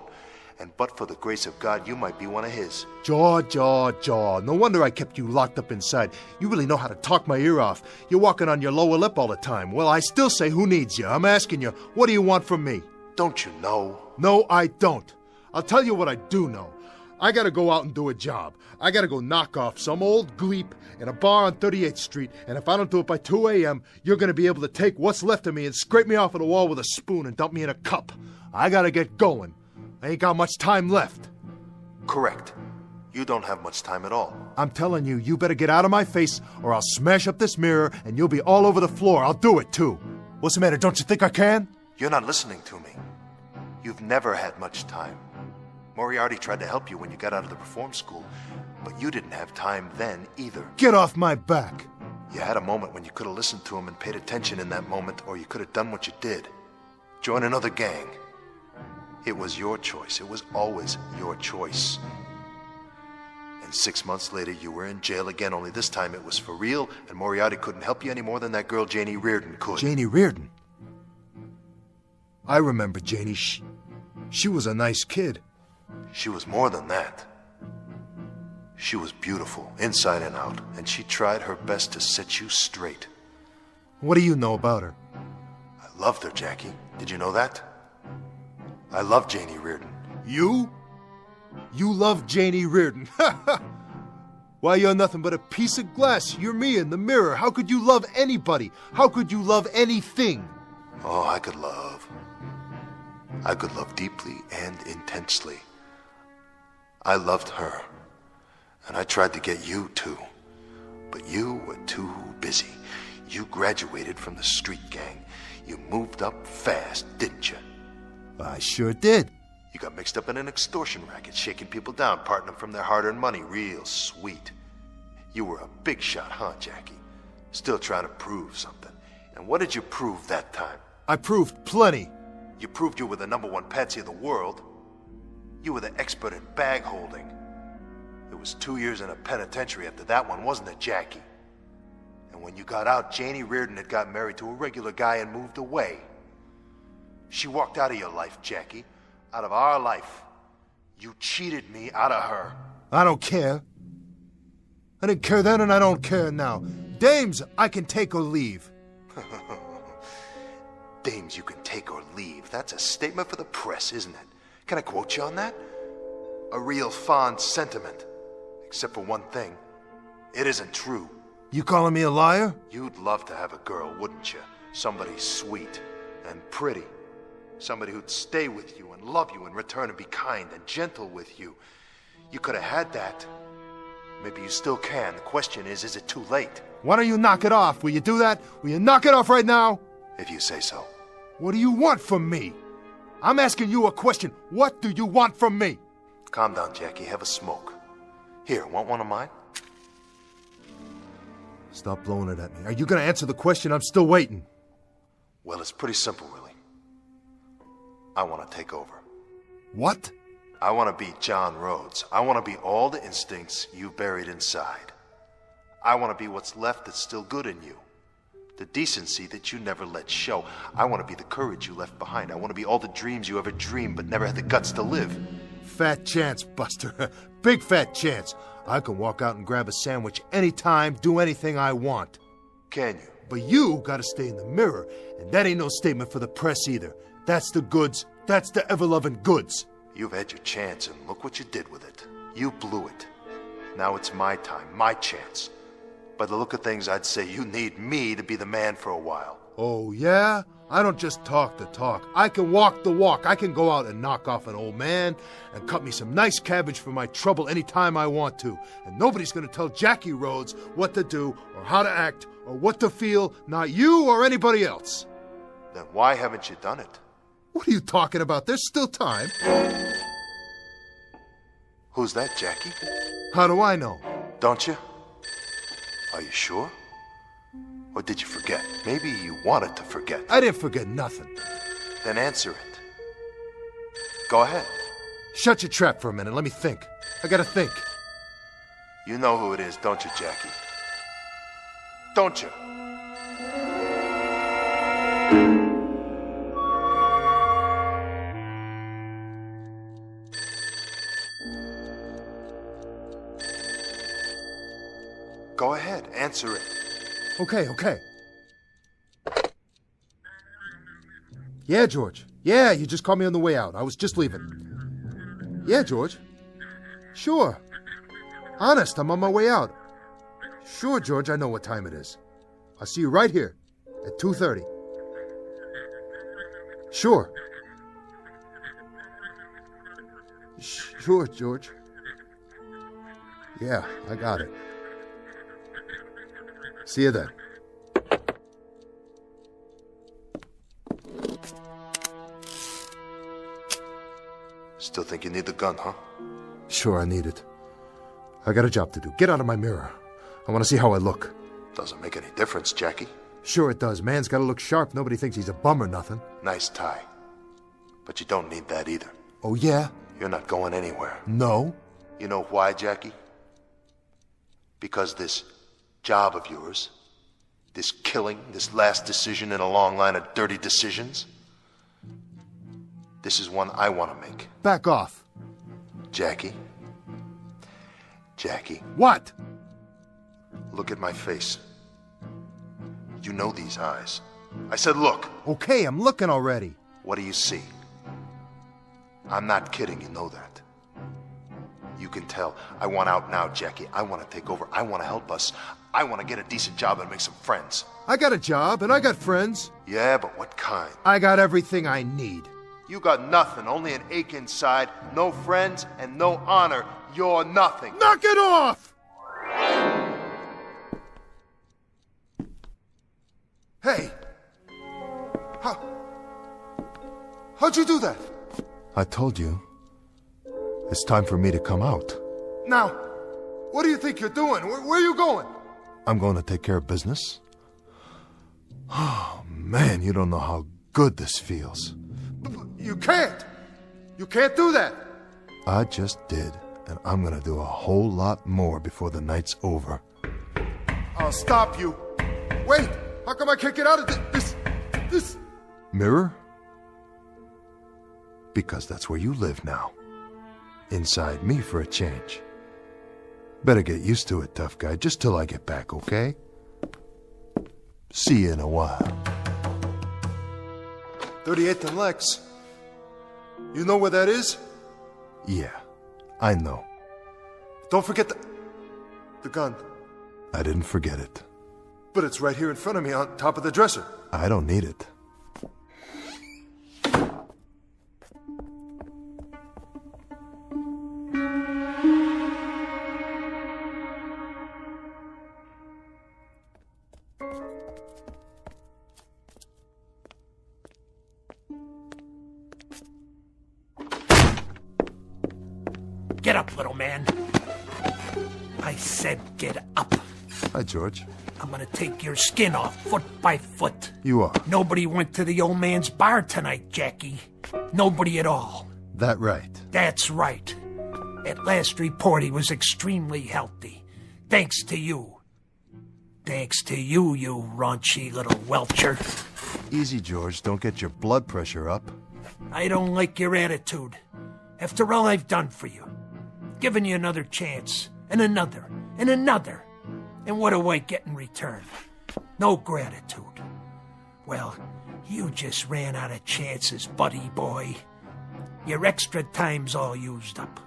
And but for the grace of God, you might be one of his. Jaw. No wonder I kept you locked up inside. You really know how to talk my ear off. You're walking on your lower lip all the time. Well, I still say, who needs you? I'm asking you, what do you want from me? Don't you know? No, I don't. I'll tell you what I do know. I gotta go out and do a job. I gotta go knock off some old gleep in a bar on 38th Street, and if I don't do it by 2 a.m., you're gonna be able to take what's left of me and scrape me off of the wall with a spoon and dump me in a cup. I gotta get going. I ain't got much time left. Correct. You don't have much time at all. I'm telling you, you better get out of my face, or I'll smash up this mirror, and you'll be all over the floor. I'll do it, too. What's the matter? Don't you think I can? You're not listening to me. You've never had much time. Moriarty tried to help you when you got out of the reform school, but you didn't have time then either. Get off my back! You had a moment when you could have listened to him and paid attention in that moment, or you could have done what you did. Join another gang. It was your choice. It was always your choice. And 6 months later, you were in jail again, only this time it was for real, and Moriarty couldn't help you any more than that girl Janie Reardon could. Janie Reardon? I remember Janie. She was a nice kid. She was more than that. She was beautiful, inside and out, and she tried her best to set you straight. What do you know about her? I loved her, Jackie. Did you know that? I love Janie Reardon. You? You love Janie Reardon. Why, you're nothing but a piece of glass. You're me in the mirror. How could you love anybody? How could you love anything? Oh, I could love. I could love deeply and intensely. I loved her. And I tried to get you, too. But you were too busy. You graduated from the street gang. You moved up fast, didn't you? I sure did. You got mixed up in an extortion racket, shaking people down, parting them from their hard-earned money. Real sweet. You were a big shot, huh, Jackie? Still trying to prove something. And what did you prove that time? I proved plenty. You proved you were the #1 patsy of the world. You were the expert in bag holding. It was 2 years in a penitentiary after that one, wasn't it, Jackie? And when you got out, Janie Reardon had got married to a regular guy and moved away. She walked out of your life, Jackie. Out of our life. You cheated me out of her. I don't care. I didn't care then and I don't care now. Dames, I can take or leave. Dames you can take or leave. That's a statement for the press, isn't it? Can I quote you on that? A real fond sentiment. Except for one thing. It isn't true. You calling me a liar? You'd love to have a girl, wouldn't you? Somebody sweet and pretty. Somebody who'd stay with you and love you in return and be kind and gentle with you. You could have had that. Maybe you still can. The question is it too late? Why don't you knock it off? Will you do that? Will you knock it off right now? If you say so. What do you want from me? I'm asking you a question. What do you want from me? Calm down, Jackie. Have a smoke. Here, want one of mine? Stop blowing it at me. Are you going to answer the question? I'm still waiting. Well, it's pretty simple, really. I want to take over. What? I want to be John Rhodes. I want to be all the instincts you buried inside. I want to be what's left that's still good in you. The decency that you never let show. I want to be the courage you left behind. I want to be all the dreams you ever dreamed but never had the guts to live. Fat chance, Buster. Big fat chance. I can walk out and grab a sandwich anytime, do anything I want. Can you? But you gotta stay in the mirror, and that ain't no statement for the press either. That's the goods. That's the ever-loving goods. You've had your chance, and look what you did with it. You blew it. Now it's my time, my chance. By the look of things, I'd say you need me to be the man for a while. Oh, yeah? I don't just talk the talk. I can walk the walk. I can go out and knock off an old man and cut me some nice cabbage for my trouble anytime I want to. And nobody's going to tell Jackie Rhodes what to do or how to act or what to feel, not you or anybody else. Then why haven't you done it? What are you talking about? There's still time. Who's that, Jackie? How do I know? Don't you? Are you sure? Or did you forget? Maybe you wanted to forget. I didn't forget nothing. Then answer it. Go ahead. Shut your trap for a minute. Let me think. I gotta think. You know who it is, don't you, Jackie? Don't you? Go ahead, answer it. Okay. Yeah, George. Yeah, you just called me on the way out. I was just leaving. Yeah, George. Sure. Honest, I'm on my way out. Sure, George, I know what time it is. I'll see you right here at 2:30. Sure. Sure, George. Yeah, I got it. See you then. Still think you need the gun, huh? Sure, I need it. I got a job to do. Get out of my mirror. I want to see how I look. Doesn't make any difference, Jackie. Sure it does. Man's got to look sharp. Nobody thinks he's a bum or nothing. Nice tie. But you don't need that either. Oh, yeah? You're not going anywhere. No. You know why, Jackie? Because this job of yours, this killing, this last decision in a long line of dirty decisions, this is one I want to make. Back off. Jackie, Jackie, What? look at my face. You know these eyes. I said look. Okay, I'm looking already. What do you see? I'm not kidding, you know that. You can tell. I want out now, Jackie. I want to take over. I want to help us. I want to get a decent job and make some friends. I got a job and I got friends. Yeah, but what kind? I got everything I need. You got nothing, only an ache inside, no friends, and no honor. You're nothing. Knock it off! Hey! How'd you do that? I told you. It's time for me to come out. Now, what do you think you're doing? Where are you going? I'm going to take care of business. Oh, man, you don't know how good this feels. You can't! You can't do that! I just did, and I'm going to do a whole lot more before the night's over. I'll stop you. Wait! How come I can't get out of this? Mirror? Because that's where you live now. Inside me for a change. Better get used to it, tough guy, just till I get back, okay? See you in a while. 38th and Lex. You know where that is? Yeah, I know. Don't forget the gun. I didn't forget it. But it's right here in front of me on top of the dresser. I don't need it. Get up, little man. I said get up. Hi, George. I'm gonna take your skin off foot by foot. You are. Nobody went to the old man's bar tonight, Jackie. Nobody at all. That right. That's right. At last report, he was extremely healthy. Thanks to you. Thanks to you, you raunchy little welcher. Easy, George. Don't get your blood pressure up. I don't like your attitude. After all I've done for you. Given you another chance. And another. And another. And what do I get in return? No gratitude. Well, you just ran out of chances, buddy boy. Your extra time's all used up.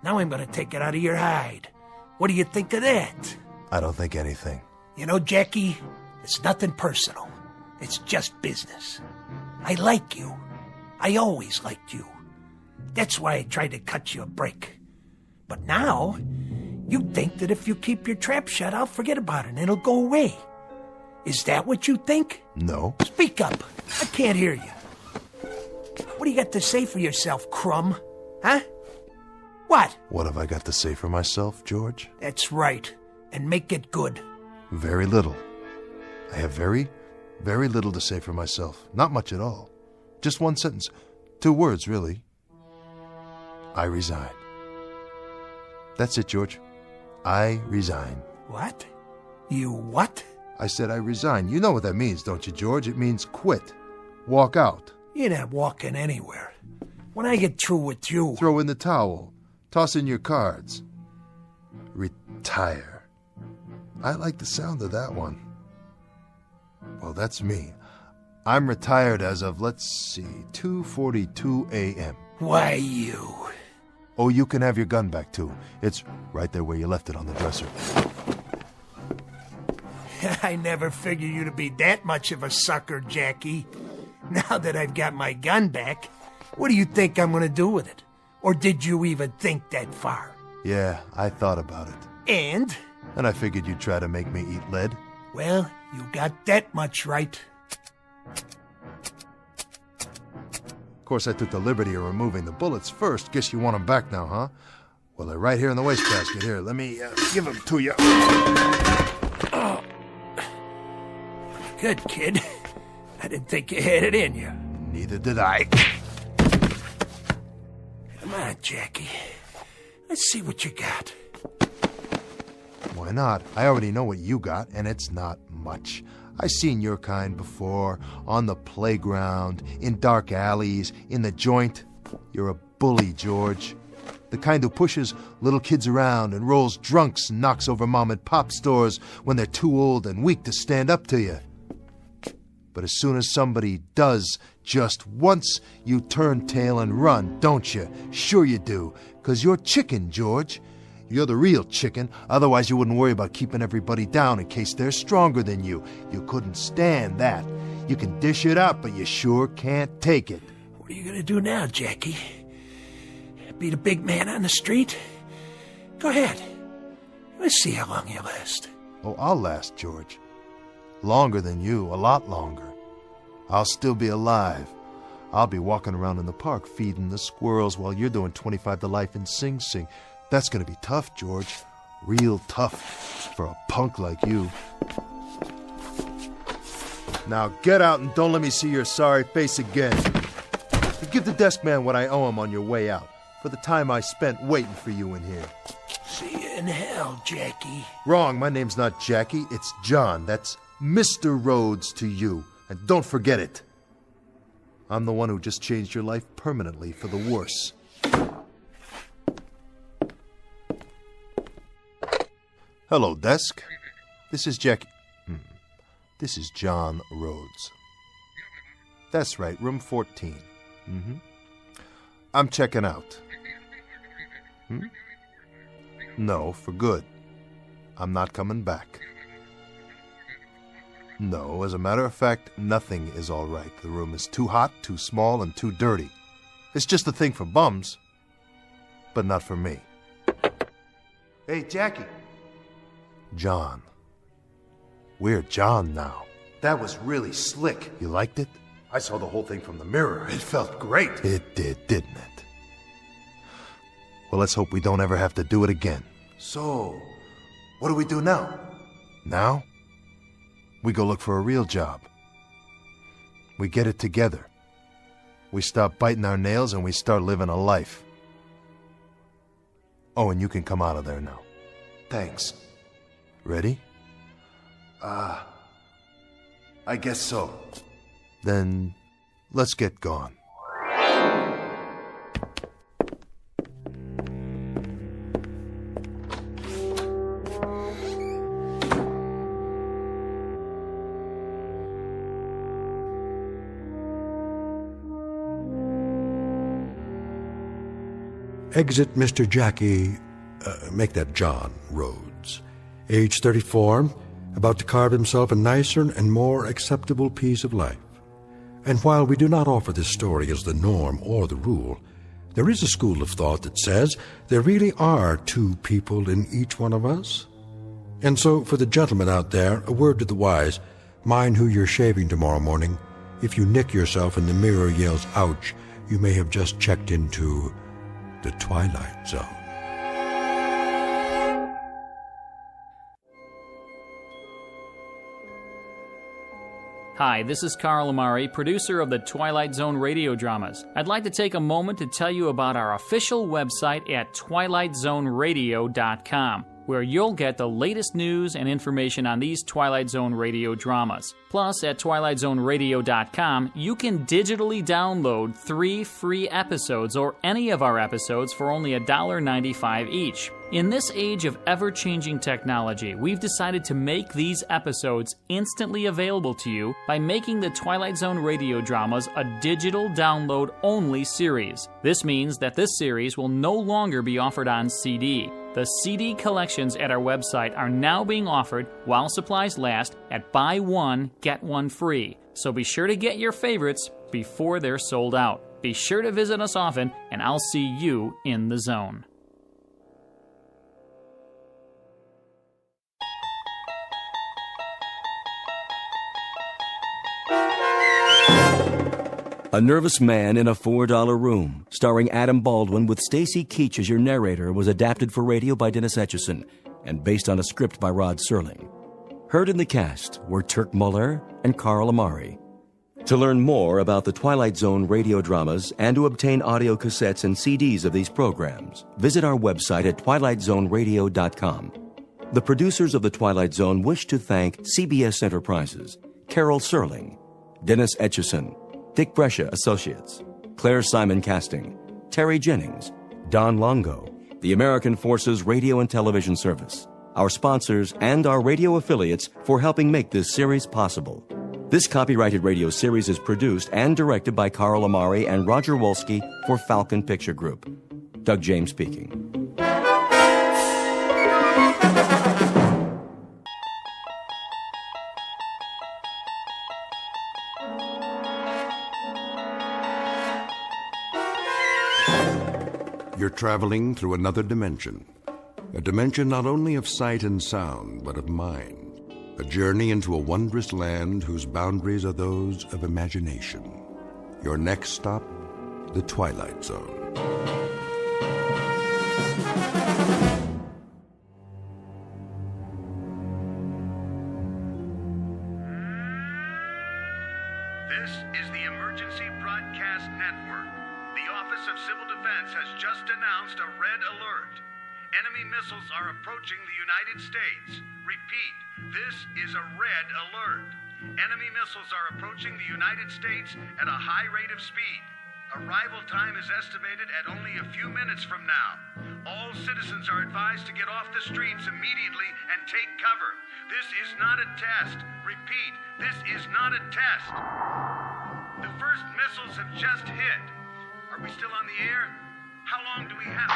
Now I'm gonna take it out of your hide. What do you think of that? I don't think anything. You know, Jackie, it's nothing personal. It's just business. I like you. I always liked you. That's why I tried to cut you a break. But now, you think that if you keep your trap shut, I'll forget about it and it'll go away. Is that what you think? No. Speak up. I can't hear you. What do you got to say for yourself, Crumb? Huh? What? What have I got to say for myself, George? That's right. And make it good. Very little. I have very, very little to say for myself. Not much at all. Just one sentence. 2 words, really. I resign. That's it, George. I resign. What? You what? I said I resign. You know what that means, don't you, George? It means quit. Walk out. You're not walking anywhere. When I get through with you... Throw in the towel. Toss in your cards. Retire. I like the sound of that one. Well, that's me. I'm retired as of, let's see, 2:42 a.m. Why, you... Oh, you can have your gun back, too. It's right there where you left it on the dresser. I never figured you to be that much of a sucker, Jackie. Now that I've got my gun back, what do you think I'm going to do with it? Or did you even think that far? Yeah, I thought about it. And? And I figured you'd try to make me eat lead. Well, you got that much right. Of course, I took the liberty of removing the bullets first. Guess you want them back now, huh? Well, they're right here in the wastebasket. Here, let me give them to you. Oh. Good kid. I didn't think you had it in you. Neither did I. Come on, Jackie. Let's see what you got. Why not? I already know what you got, and it's not much. I've seen your kind before, on the playground, in dark alleys, in the joint. You're a bully, George. The kind who pushes little kids around and rolls drunks and knocks over mom and pop stores when they're too old and weak to stand up to you. But as soon as somebody does just once, you turn tail and run, don't you? Sure you do, 'cause you're chicken, George. You're the real chicken, otherwise you wouldn't worry about keeping everybody down in case they're stronger than you. You couldn't stand that. You can dish it up, but you sure can't take it. What are you gonna do now, Jackie? Beat a big man on the street? Go ahead. Let's see how long you last. Oh, I'll last, George. Longer than you, a lot longer. I'll still be alive. I'll be walking around in the park feeding the squirrels while you're doing 25 to life in Sing Sing. That's gonna be tough, George. Real tough for a punk like you. Now get out and don't let me see your sorry face again. Give the desk man what I owe him on your way out, for the time I spent waiting for you in here. See you in hell, Jackie. Wrong, my name's not Jackie, it's John. That's Mr. Rhodes to you, and don't forget it. I'm the one who just changed your life permanently for the worse. Hello, desk. This is Jackie. This is John Rhodes. That's right, room 14. I'm checking out. No, for good. I'm not coming back. No, as a matter of fact, nothing is all right. The room is too hot, too small, and too dirty. It's just a thing for bums, but not for me. Hey, Jackie. John. We're John now. That was really slick. You liked it? I saw the whole thing from the mirror. It felt great. It did, didn't it? Well, let's hope we don't ever have to do it again. So, what do we do now? Now? We go look for a real job. We get it together. We stop biting our nails and we start living a life. Oh, and you can come out of there now. Thanks. Ready? I guess so. Then, let's get gone. Exit Mr. Jackie, make that John Rhodes, age 34, about to carve himself a nicer and more acceptable piece of life. And while we do not offer this story as the norm or the rule, there is a school of thought that says there really are two people in each one of us. And so, for the gentlemen out there, a word to the wise, mind who you're shaving tomorrow morning. If you nick yourself and the mirror yells, ouch, you may have just checked into the Twilight Zone. Hi, this is Carl Amari, producer of the Twilight Zone radio dramas. I'd like to take a moment to tell you about our official website at twilightzoneradio.com, where you'll get the latest news and information on these Twilight Zone radio dramas. Plus, at twilightzoneradio.com, you can digitally download 3 free episodes or any of our episodes for only $1.95 each. In this age of ever-changing technology, we've decided to make these episodes instantly available to you by making the Twilight Zone radio dramas a digital download-only series. This means that this series will no longer be offered on CD. The CD collections at our website are now being offered, while supplies last, at buy one, get one free. So be sure to get your favorites before they're sold out. Be sure to visit us often, and I'll see you in the zone. A Nervous Man in a $4 Room, starring Adam Baldwin with Stacy Keach as your narrator, was adapted for radio by Dennis Etchison and based on a script by Rod Serling. Heard in the cast were Turk Muller and Carl Amari. To learn more about the Twilight Zone radio dramas and to obtain audio cassettes and CDs of these programs, visit our website at twilightzoneradio.com. The producers of The Twilight Zone wish to thank CBS Enterprises, Carol Serling, Dennis Etchison, Dick Brescia Associates, Claire Simon Casting, Terry Jennings, Don Longo, the American Forces Radio and Television Service, our sponsors, and our radio affiliates for helping make this series possible. This copyrighted radio series is produced and directed by Carl Amari and Roger Wolski for Falcon Picture Group. Doug James speaking. You're traveling through another dimension. A dimension not only of sight and sound, but of mind. A journey into a wondrous land whose boundaries are those of imagination. Your next stop, the Twilight Zone. This is the Emergency Broadcast Network. The Office of Civil Defense has just announced a red alert. Enemy missiles are approaching the United States. Repeat, this is a red alert. Enemy missiles are approaching the United States at a high rate of speed. Arrival time is estimated at only a few minutes from now. All citizens are advised to get off the streets immediately and take cover. This is not a test. Repeat, this is not a test. The first missiles have just hit. Are we still on the air? How long do we have?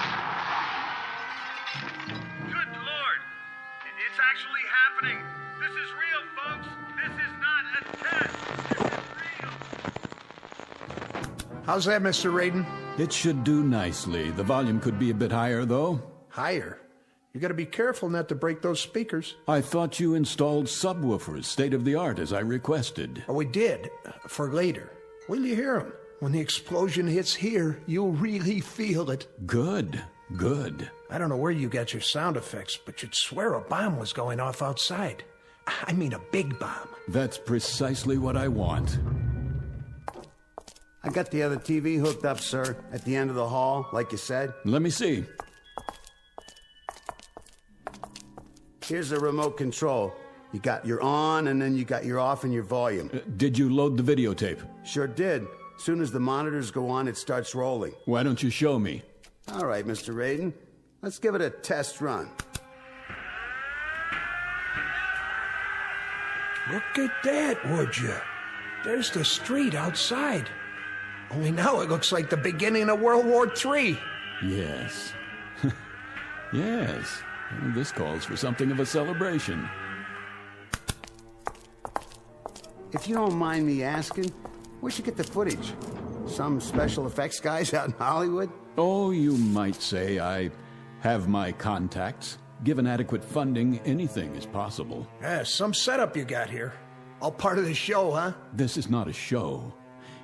Good Lord! It's actually happening! This is real, folks! This is not a test! This is real! How's that, Mr. Radin? It should do nicely. The volume could be a bit higher, though. Higher? You gotta be careful not to break those speakers. I thought you installed subwoofers, state-of-the-art, as I requested. Oh, we did. For later. Will you hear them? When the explosion hits here, you'll really feel it. Good. Good. I don't know where you got your sound effects, but you'd swear a bomb was going off outside. I mean a big bomb. That's precisely what I want. I got the other TV hooked up, sir, at the end of the hall, like you said. Let me see. Here's the remote control. You got your on, and then you got your off and your volume. Did you load the videotape? Sure did. Soon as the monitors go on, it starts rolling. Why don't you show me? All right, Mr. Radin. Let's give it a test run. Look at that, would you? There's the street outside. Only now it looks like the beginning of World War III. Yes. Yes. This calls for something of a celebration. If you don't mind me asking, where'd you get the footage? Some special effects guys out in Hollywood? Oh, you might say I have my contacts. Given adequate funding, anything is possible. Yeah, some setup you got here. All part of the show, huh? This is not a show.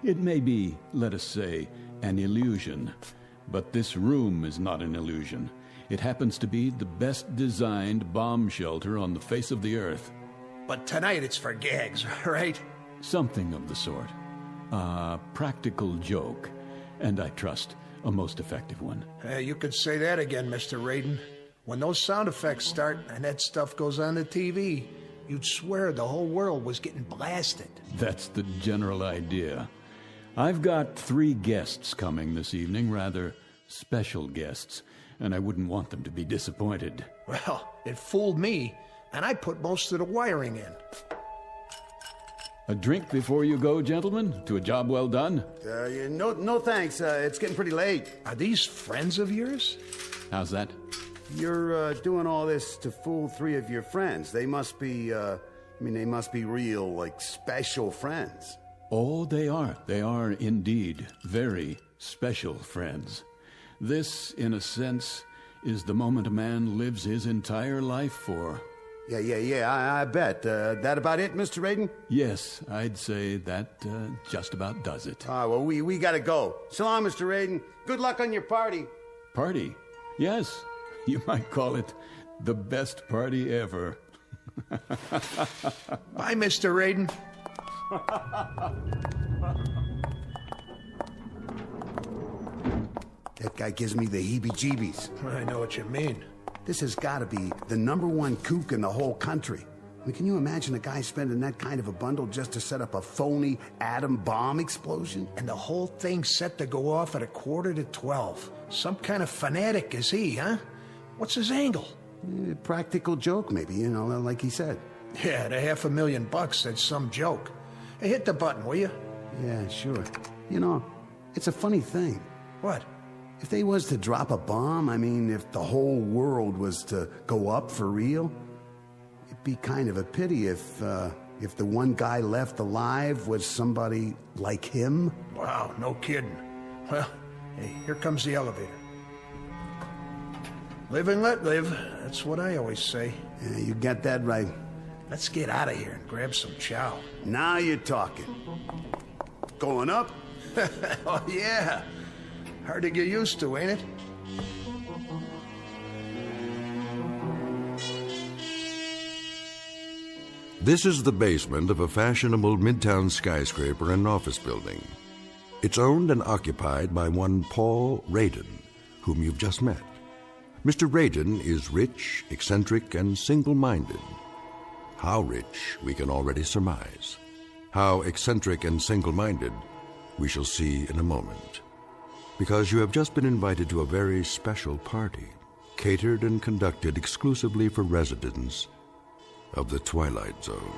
It may be, let us say, an illusion. But this room is not an illusion. It happens to be the best designed bomb shelter on the face of the earth. But tonight it's for gags, right? Something of the sort. A practical joke, and I trust a most effective one. You could say that again, Mr. Radin. When those sound effects start and that stuff goes on the TV, you'd swear the whole world was getting blasted. That's the general idea. I've got 3 guests coming this evening, rather special guests, and I wouldn't want them to be disappointed. Well, it fooled me, and I put most of the wiring in. A drink before you go, gentlemen? To a job well done? No thanks. It's getting pretty late. Are these friends of yours? How's that? You're doing all this to fool 3 of your friends. They must be, they must be real, like, special friends. Oh, they are. They are indeed very special friends. This, in a sense, is the moment a man lives his entire life for. Yeah, I bet. That about it, Mr. Radin? Yes, I'd say that just about does it. Well, we gotta go. So long, Mr. Radin. Good luck on your party. Party? Yes, you might call it the best party ever. Bye, Mr. Radin. That guy gives me the heebie-jeebies. I know what you mean. This has got to be the #1 kook in the whole country. I mean, can you imagine a guy spending that kind of a bundle just to set up a phony atom bomb explosion? And the whole thing's set to go off at 11:45. Some kind of fanatic is he, huh? What's his angle? Practical joke, maybe, you know, like he said. Yeah, the $500,000, that's some joke. Hey, hit the button, will you? Yeah, sure. You know, it's a funny thing. What? If they was to drop a bomb, I mean, if the whole world was to go up for real, it'd be kind of a pity if the one guy left alive was somebody like him. Wow, no kidding. Well, hey, here comes the elevator. Live and let live. That's what I always say. Yeah, you got that right. Let's get out of here and grab some chow. Now you're talking. Going up? Oh, yeah. Hard to get used to, ain't it? This is the basement of a fashionable midtown skyscraper and office building. It's owned and occupied by one Paul Radin, whom you've just met. Mr. Radin is rich, eccentric, and single-minded. How rich, we can already surmise. How eccentric and single-minded, we shall see in a moment. Because you have just been invited to a very special party, catered and conducted exclusively for residents of the Twilight Zone.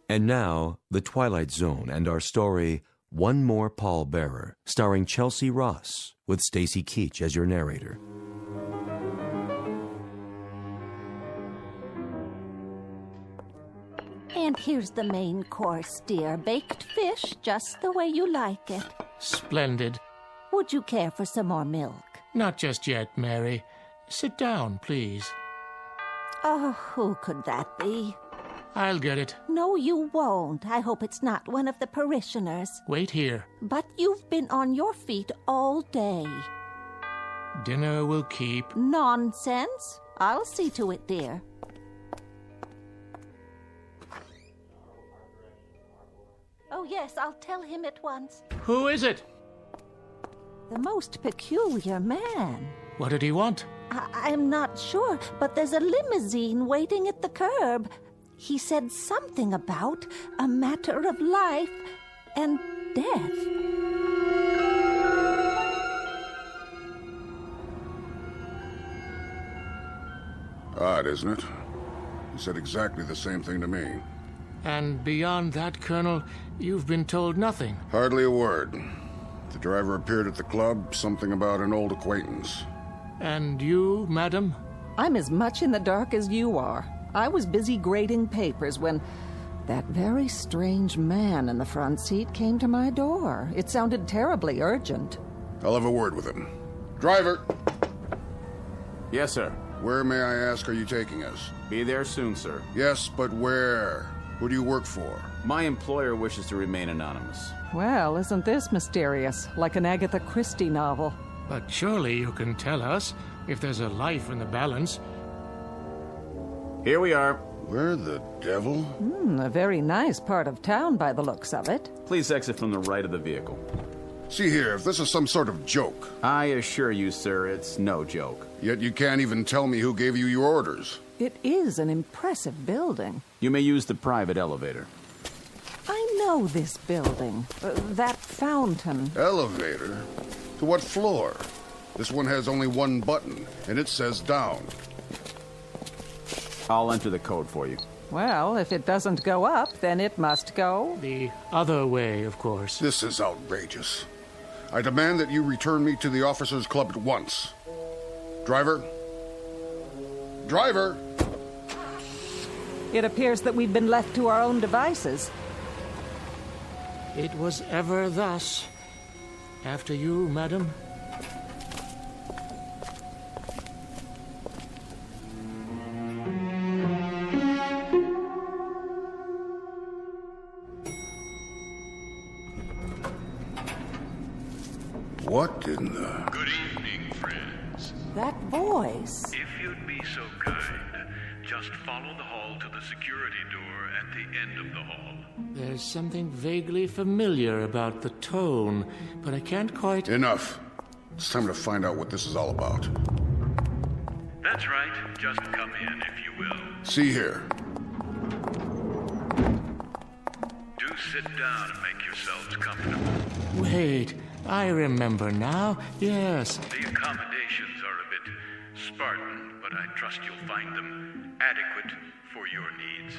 And now, The Twilight Zone and our story, One More Pallbearer, starring Chelsea Ross, with Stacy Keach as your narrator. And here's the main course, dear. Baked fish, just the way you like it. Splendid. Would you care for some more milk? Not just yet, Mary. Sit down, please. Oh, who could that be? I'll get it. No, you won't. I hope it's not one of the parishioners. Wait here. But you've been on your feet all day. Dinner will keep. Nonsense. I'll see to it, dear. Oh, yes, I'll tell him at once. Who is it? The most peculiar man. What did he want? I'm not sure, but there's a limousine waiting at the curb. He said something about a matter of life and death. Odd, isn't it? He said exactly the same thing to me. And beyond that, Colonel, you've been told nothing. Hardly a word. The driver appeared at the club, something about an old acquaintance. And you, madam? I'm as much in the dark as you are. I was busy grading papers when that very strange man in the front seat came to my door. It sounded terribly urgent. I'll have a word with him. Driver! Yes, sir. Where, may I ask, are you taking us? Be there soon, sir. Yes, but where? Who do you work for? My employer wishes to remain anonymous. Well, isn't this mysterious? Like an Agatha Christie novel. But surely you can tell us if there's a life in the balance. Here we are. Where the devil? A very nice part of town by the looks of it. Please exit from the right of the vehicle. See here, if this is some sort of joke. I assure you, sir, it's no joke. Yet you can't even tell me who gave you your orders. It is an impressive building. You may use the private elevator. I know this building. That fountain. Elevator? To what floor? This one has only one button, and it says down. I'll enter the code for you. Well, if it doesn't go up, then it must go the other way, of course. This is outrageous. I demand that you return me to the officers' club at once. Driver? Driver! It appears that we've been left to our own devices. It was ever thus. After you, madam. What in the... Good evening, friends. That voice. If you'd be so kind, just follow the hall to the security door at the end of the hall. There's something vaguely familiar about the tone, but I can't quite... Enough. It's time to find out what this is all about. That's right. Just come in, if you will. See here. Do sit down and make yourselves comfortable. Wait, I remember now. Yes. The accommodations are a bit Spartan, but I trust you'll find them adequate for your needs.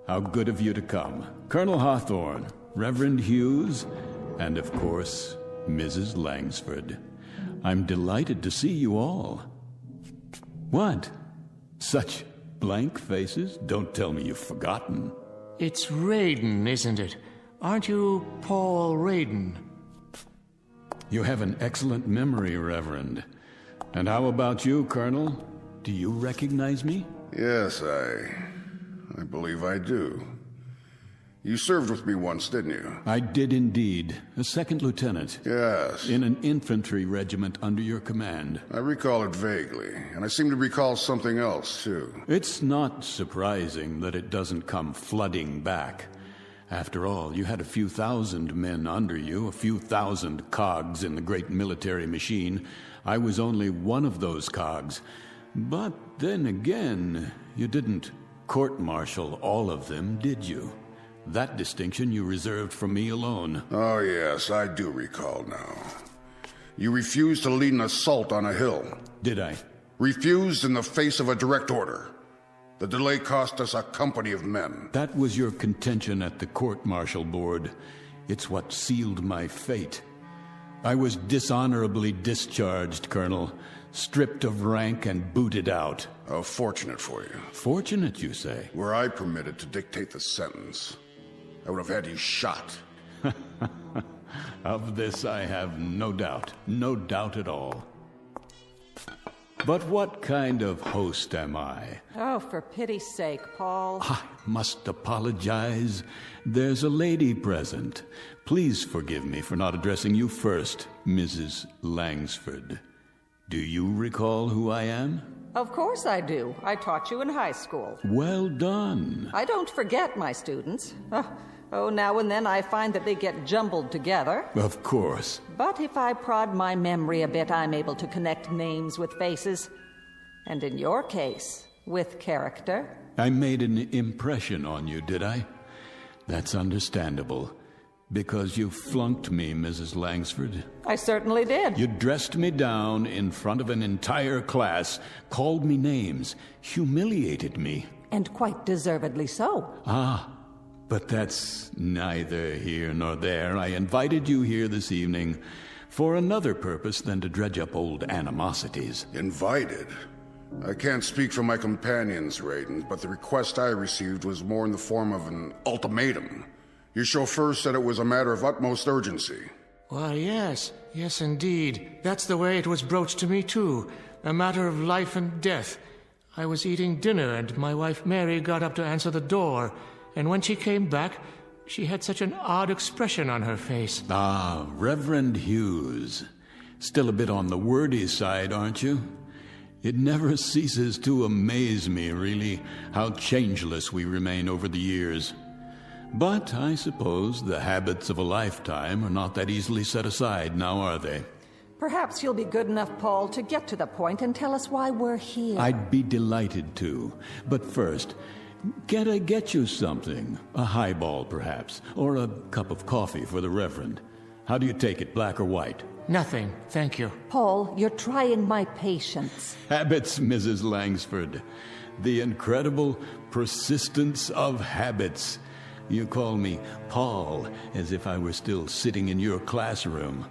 How good of you to come. Colonel Hawthorne, Reverend Hughes, and of course, Mrs. Langsford. I'm delighted to see you all. What? Such blank faces? Don't tell me you've forgotten. It's Raiden, isn't it? Aren't you Paul Raiden? You have an excellent memory, Reverend. And how about you, Colonel? Do you recognize me? Yes, I believe I do. You served with me once, didn't you? I did indeed. A second lieutenant. Yes. In an infantry regiment under your command. I recall it vaguely, and I seem to recall something else, too. It's not surprising that it doesn't come flooding back. After all, you had a few thousand men under you, a few thousand cogs in the great military machine. I was only one of those cogs. But then again, you didn't court-martial all of them, did you? That distinction you reserved for me alone. Oh, yes, I do recall now. You refused to lead an assault on a hill. Did I? Refused in the face of a direct order. The delay cost us a company of men. That was your contention at the court-martial board. It's what sealed my fate. I was dishonorably discharged, Colonel. Stripped of rank and booted out. Oh, fortunate for you. Fortunate, you say? Were I permitted to dictate the sentence, I would have had you shot. Of this I have no doubt. No doubt at all. But what kind of host am I? Oh, for pity's sake, Paul. I must apologize. There's a lady present. Please forgive me for not addressing you first, Mrs. Langsford. Do you recall who I am? Of course I do. I taught you in high school. Well done. I don't forget my students. Oh, now and then I find that they get jumbled together. Of course. But if I prod my memory a bit, I'm able to connect names with faces. And in your case, with character. I made an impression on you, did I? That's understandable. Because you flunked me, Mrs. Langsford. I certainly did. You dressed me down in front of an entire class, called me names, humiliated me. And quite deservedly so. Ah, but that's neither here nor there. I invited you here this evening for another purpose than to dredge up old animosities. Invited? I can't speak for my companions, Raiden, but the request I received was more in the form of an ultimatum. Your chauffeur said it was a matter of utmost urgency. Why, yes. Yes, indeed. That's the way it was broached to me, too. A matter of life and death. I was eating dinner, and my wife Mary got up to answer the door. And when she came back, she had such an odd expression on her face. Ah, Reverend Hughes. Still a bit on the wordy side, aren't you? It never ceases to amaze me, really, how changeless we remain over the years. But I suppose the habits of a lifetime are not that easily set aside, now are they? Perhaps you'll be good enough, Paul, to get to the point and tell us why we're here. I'd be delighted to. But first, can't I get you something? A highball, perhaps, or a cup of coffee for the Reverend. How do you take it, black or white? Nothing, thank you. Paul, you're trying my patience. Habits, Mrs. Langsford. The incredible persistence of habits. You call me Paul, as if I were still sitting in your classroom.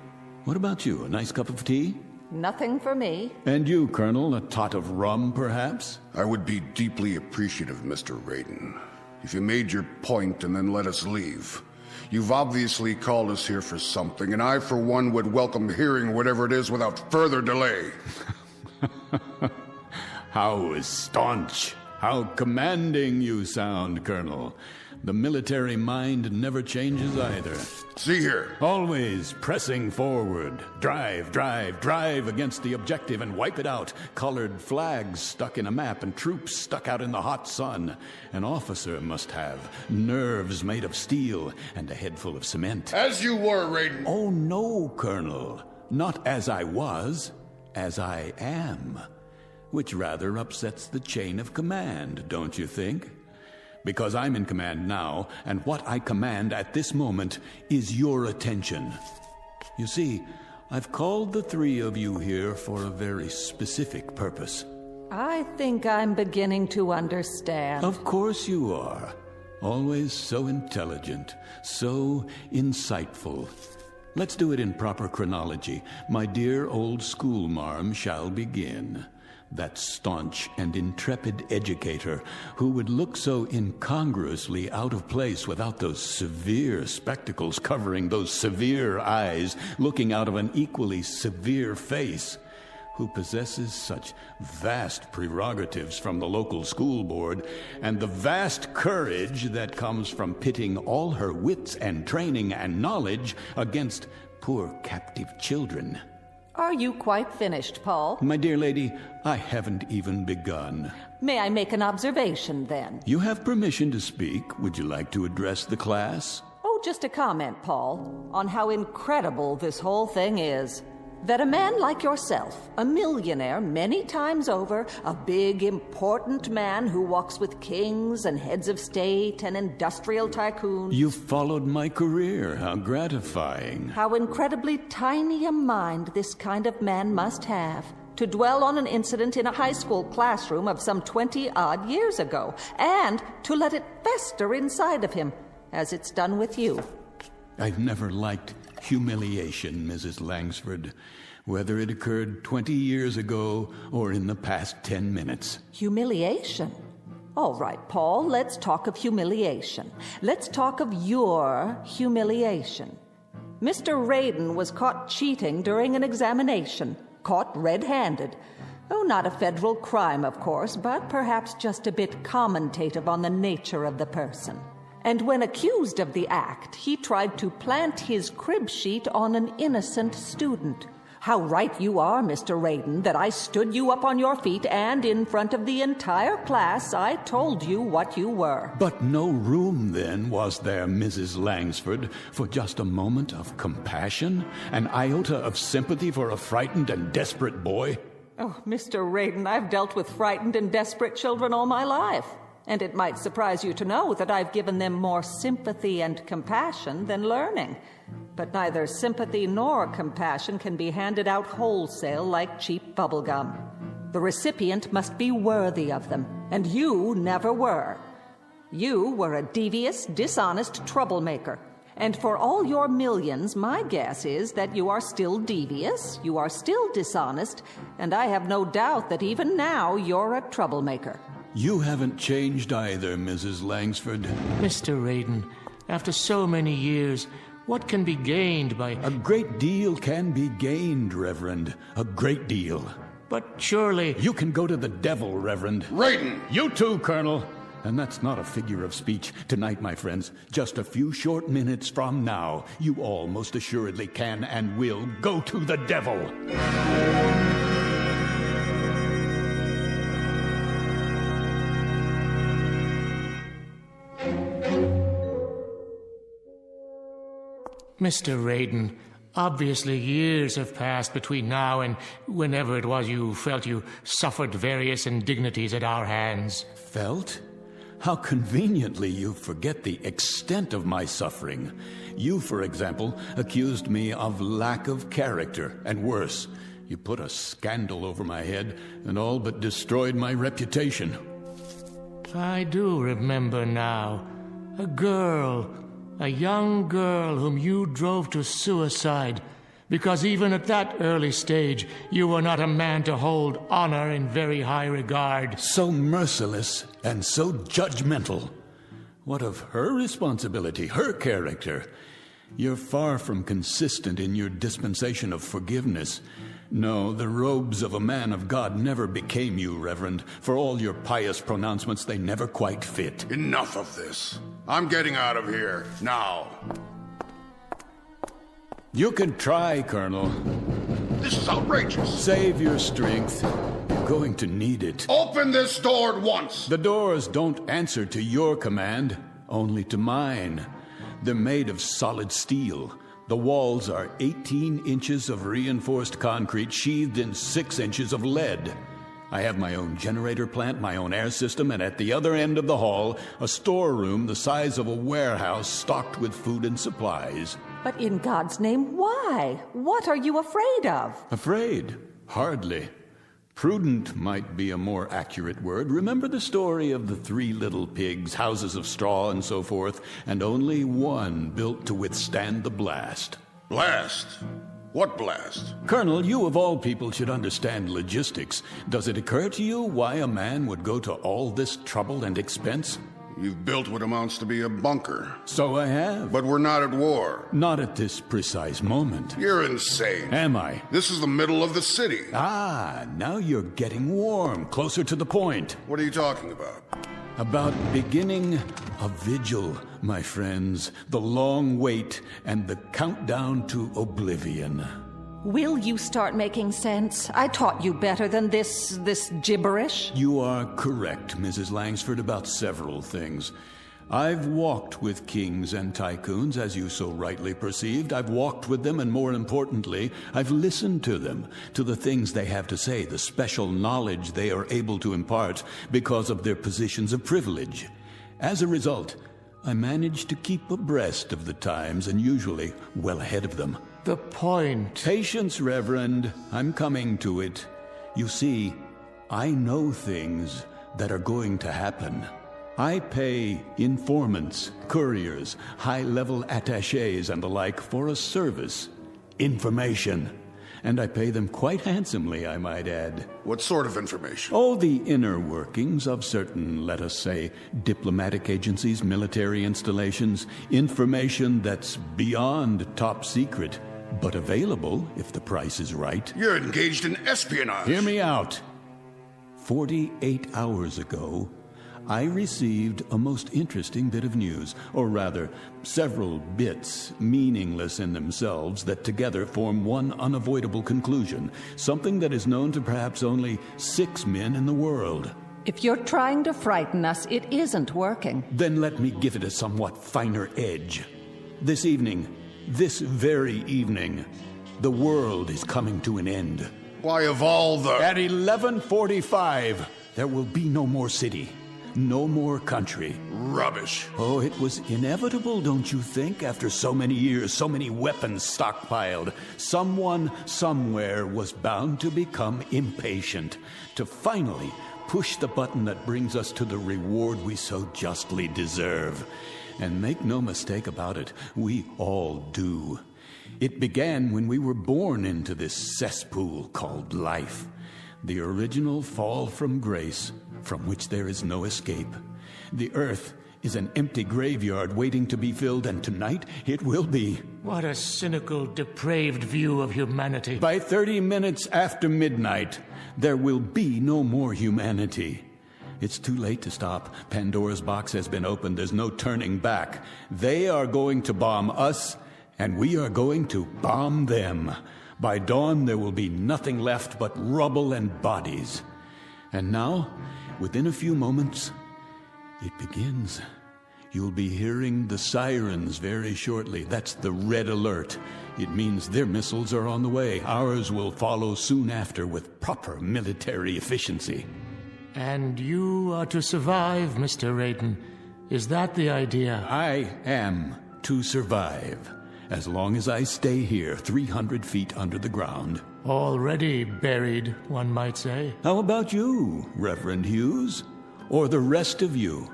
What about you, a nice cup of tea? Nothing for me. And you, Colonel, a tot of rum, perhaps? I would be deeply appreciative, Mr. Raiden, if you made your point and then let us leave. You've obviously called us here for something, and I, for one, would welcome hearing whatever it is without further delay. How staunch, how commanding you sound, Colonel. The military mind never changes either. See here. Always pressing forward. Drive, drive, drive against the objective and wipe it out. Colored flags stuck in a map and troops stuck out in the hot sun. An officer must have nerves made of steel and a head full of cement. As you were, Raiden. Oh, no, Colonel. Not as I was. as I am, which rather upsets the chain of command, don't you think? Because I'm in command now, and what I command at this moment is your attention. You see, I've called the three of you here for a very specific purpose. I think I'm beginning to understand. Of course you are. Always so intelligent, so insightful. Let's do it in proper chronology. My dear old schoolmarm shall begin. That staunch and intrepid educator who would look so incongruously out of place without those severe spectacles covering those severe eyes looking out of an equally severe face, who possesses such vast prerogatives from the local school board and the vast courage that comes from pitting all her wits and training and knowledge against poor captive children. Are you quite finished, Paul? My dear lady, I haven't even begun. May I make an observation, then? You have permission to speak. Would you like to address the class? Oh, just a comment, Paul, on how incredible this whole thing is. That a man like yourself, a millionaire many times over, a big, important man who walks with kings and heads of state and industrial tycoons... You followed my career. How gratifying. How incredibly tiny a mind this kind of man must have, to dwell on an incident in a high school classroom of some 20-odd years ago, and to let it fester inside of him, as it's done with you. I've never liked humiliation, Mrs. Langsford, whether it occurred 20 years ago or in the past 10 minutes. Humiliation? All right, Paul, let's talk of humiliation. Let's talk of your humiliation. Mr. Raiden was caught cheating during an examination, caught red-handed. Oh, not a federal crime, of course, but perhaps just a bit commentative on the nature of the person. And when accused of the act, he tried to plant his crib sheet on an innocent student. How right you are, Mr. Raiden, that I stood you up on your feet and in front of the entire class I told you what you were. But no room then, was there, Mrs. Langsford, for just a moment of compassion? An iota of sympathy for a frightened and desperate boy? Oh, Mr. Raiden, I've dealt with frightened and desperate children all my life. And it might surprise you to know that I've given them more sympathy and compassion than learning. But neither sympathy nor compassion can be handed out wholesale like cheap bubblegum. The recipient must be worthy of them, and you never were. You were a devious, dishonest troublemaker. And for all your millions, my guess is that you are still devious, you are still dishonest, and I have no doubt that even now you're a troublemaker. You haven't changed either, Mrs. Langsford. Mr. Raiden, after so many years, what can be gained by... A great deal can be gained, Reverend. A great deal. But surely... You can go to the devil, Reverend. Raiden! You too, Colonel. And that's not a figure of speech. Tonight, my friends, just a few short minutes from now, you all most assuredly can and will go to the devil. Mr. Raiden, obviously years have passed between now and whenever it was you felt you suffered various indignities at our hands. Felt? How conveniently you forget the extent of my suffering. You, for example, accused me of lack of character, and worse, you put a scandal over my head and all but destroyed my reputation. I do remember now. A young girl whom you drove to suicide, because even at that early stage you were not a man to hold honor in very high regard. So merciless and so judgmental. What of her responsibility, her character? You're far from consistent in your dispensation of forgiveness. No, the robes of a man of God never became you, Reverend. For all your pious pronouncements, they never quite fit. Enough of this. I'm getting out of here, now. You can try, Colonel. This is outrageous. Save your strength. You're going to need it. Open this door at once. The doors don't answer to your command, only to mine. They're made of solid steel. The walls are 18 inches of reinforced concrete sheathed in 6 inches of lead. I have my own generator plant, my own air system, and at the other end of the hall, a storeroom the size of a warehouse stocked with food and supplies. But in God's name, why? What are you afraid of? Afraid? Hardly. Prudent might be a more accurate word. Remember the story of the 3 little pigs, houses of straw and so forth, and only one built to withstand the blast. Blast? What blast? Colonel, you of all people should understand logistics. Does it occur to you why a man would go to all this trouble and expense? You've built what amounts to be a bunker. So I have. But we're not at war. Not at this precise moment. You're insane. Am I? This is the middle of the city. Ah, now you're getting warm. Closer to the point. What are you talking about? About beginning a vigil, my friends. The long wait and the countdown to oblivion. Will you start making sense? I taught you better than this gibberish. You are correct, Mrs. Langsford, about several things. I've walked with kings and tycoons, as you so rightly perceived. I've walked with them, and more importantly, I've listened to them, to the things they have to say, the special knowledge they are able to impart because of their positions of privilege. As a result, I managed to keep abreast of the times and usually well ahead of them. The point. Patience, Reverend. I'm coming to it. You see, I know things that are going to happen. I pay informants, couriers, high-level attachés and the like for a service. Information. And I pay them quite handsomely, I might add. What sort of information? Oh, the inner workings of certain, let us say, diplomatic agencies, military installations. Information that's beyond top secret, but available if the price is right. You're engaged in espionage. Hear me out. 48 hours ago, I received a most interesting bit of news, or rather, several bits, meaningless in themselves, that together form one unavoidable conclusion, something that is known to perhaps only 6 men in the world. If you're trying to frighten us, it isn't working. Then let me give it a somewhat finer edge. This evening, this very evening, the world is coming to an end. Why, of all the... At 11:45, there will be no more city. No more country. Rubbish. Oh, it was inevitable, don't you think? After so many years, so many weapons stockpiled, someone somewhere was bound to become impatient, to finally push the button that brings us to the reward we so justly deserve. And make no mistake about it, we all do. It began when we were born into this cesspool called life. The original fall from grace, from which there is no escape. The earth is an empty graveyard waiting to be filled, and tonight it will be. What a cynical, depraved view of humanity. By 30 minutes after midnight, there will be no more humanity. It's too late to stop. Pandora's box has been opened. There's no turning back. They are going to bomb us, and we are going to bomb them. By dawn, there will be nothing left but rubble and bodies. And now, within a few moments, it begins. You'll be hearing the sirens very shortly. That's the red alert. It means their missiles are on the way. Ours will follow soon after with proper military efficiency. And you are to survive, Mr. Raiden. Is that the idea? I am to survive. As long as I stay here, 300 feet under the ground. Already buried, one might say. How about you, Reverend Hughes? Or the rest of you?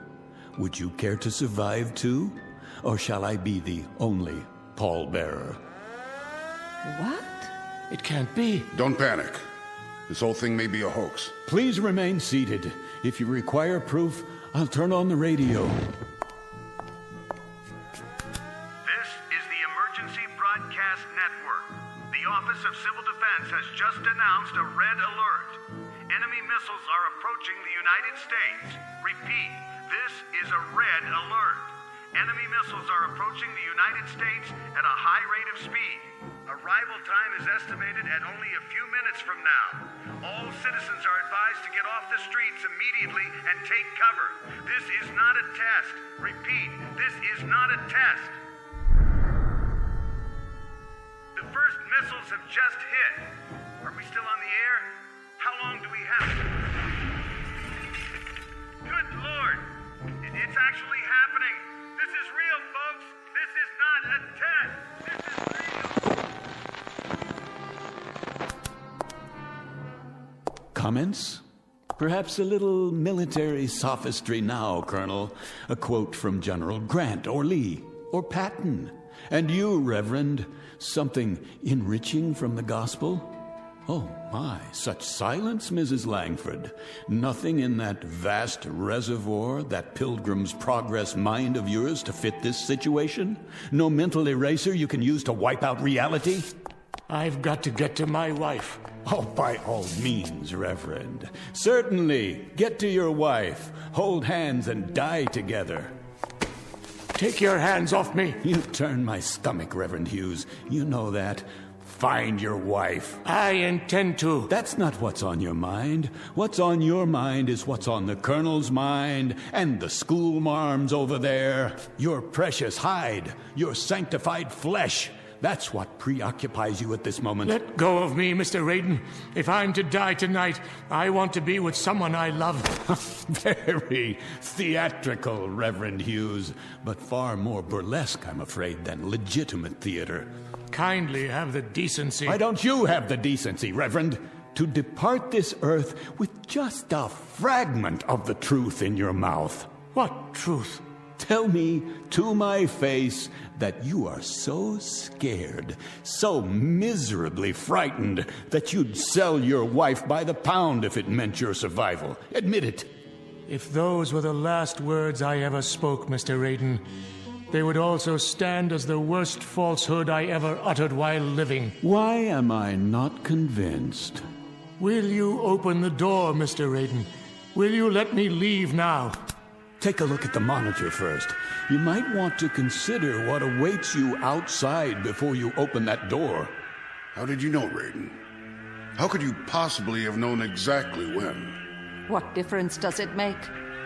Would you care to survive too? Or shall I be the only pallbearer? What? It can't be. Don't panic. This whole thing may be a hoax. Please remain seated. If you require proof, I'll turn on the radio. Broadcast Network. The Office of Civil Defense has just announced a red alert. Enemy missiles are approaching the United States. Repeat, this is a red alert. Enemy missiles are approaching the United States at a high rate of speed. Arrival time is estimated at only a few minutes from now. All citizens are advised to get off the streets immediately and take cover. This is not a test. Repeat, this is not a test. have just hit. Are we still on the air? How long do we have? Good Lord! It's actually happening! This is real, folks! This is not a test! Comments? Perhaps a little military sophistry now, Colonel. A quote from General Grant or Lee or Patton. And you, Reverend, something enriching from the gospel? Oh, my, such silence, Mrs. Langford. Nothing in that vast reservoir, that Pilgrim's Progress mind of yours to fit this situation? No mental eraser you can use to wipe out reality? I've got to get to my wife. Oh, by all means, Reverend. Certainly. Get to your wife. Hold hands and die together. Take your hands off me. You turn my stomach, Reverend Hughes. You know that. Find your wife. I intend to. That's not what's on your mind. What's on your mind is what's on the Colonel's mind and the schoolmarm's over there. Your precious hide, your sanctified flesh. That's what preoccupies you at this moment. Let go of me, Mr. Raiden. If I'm to die tonight, I want to be with someone I love. Very theatrical, Reverend Hughes, but far more burlesque, I'm afraid, than legitimate theater. Kindly have the decency. Why don't you have the decency, Reverend, to depart this earth with just a fragment of the truth in your mouth? What truth? Tell me to my face that you are so scared, so miserably frightened, that you'd sell your wife by the pound if it meant your survival. Admit it. If those were the last words I ever spoke, Mr. Raiden, they would also stand as the worst falsehood I ever uttered while living. Why am I not convinced? Will you open the door, Mr. Raiden? Will you let me leave now? Take a look at the monitor first. You might want to consider what awaits you outside before you open that door. How did you know, Raiden? How could you possibly have known exactly when? What difference does it make?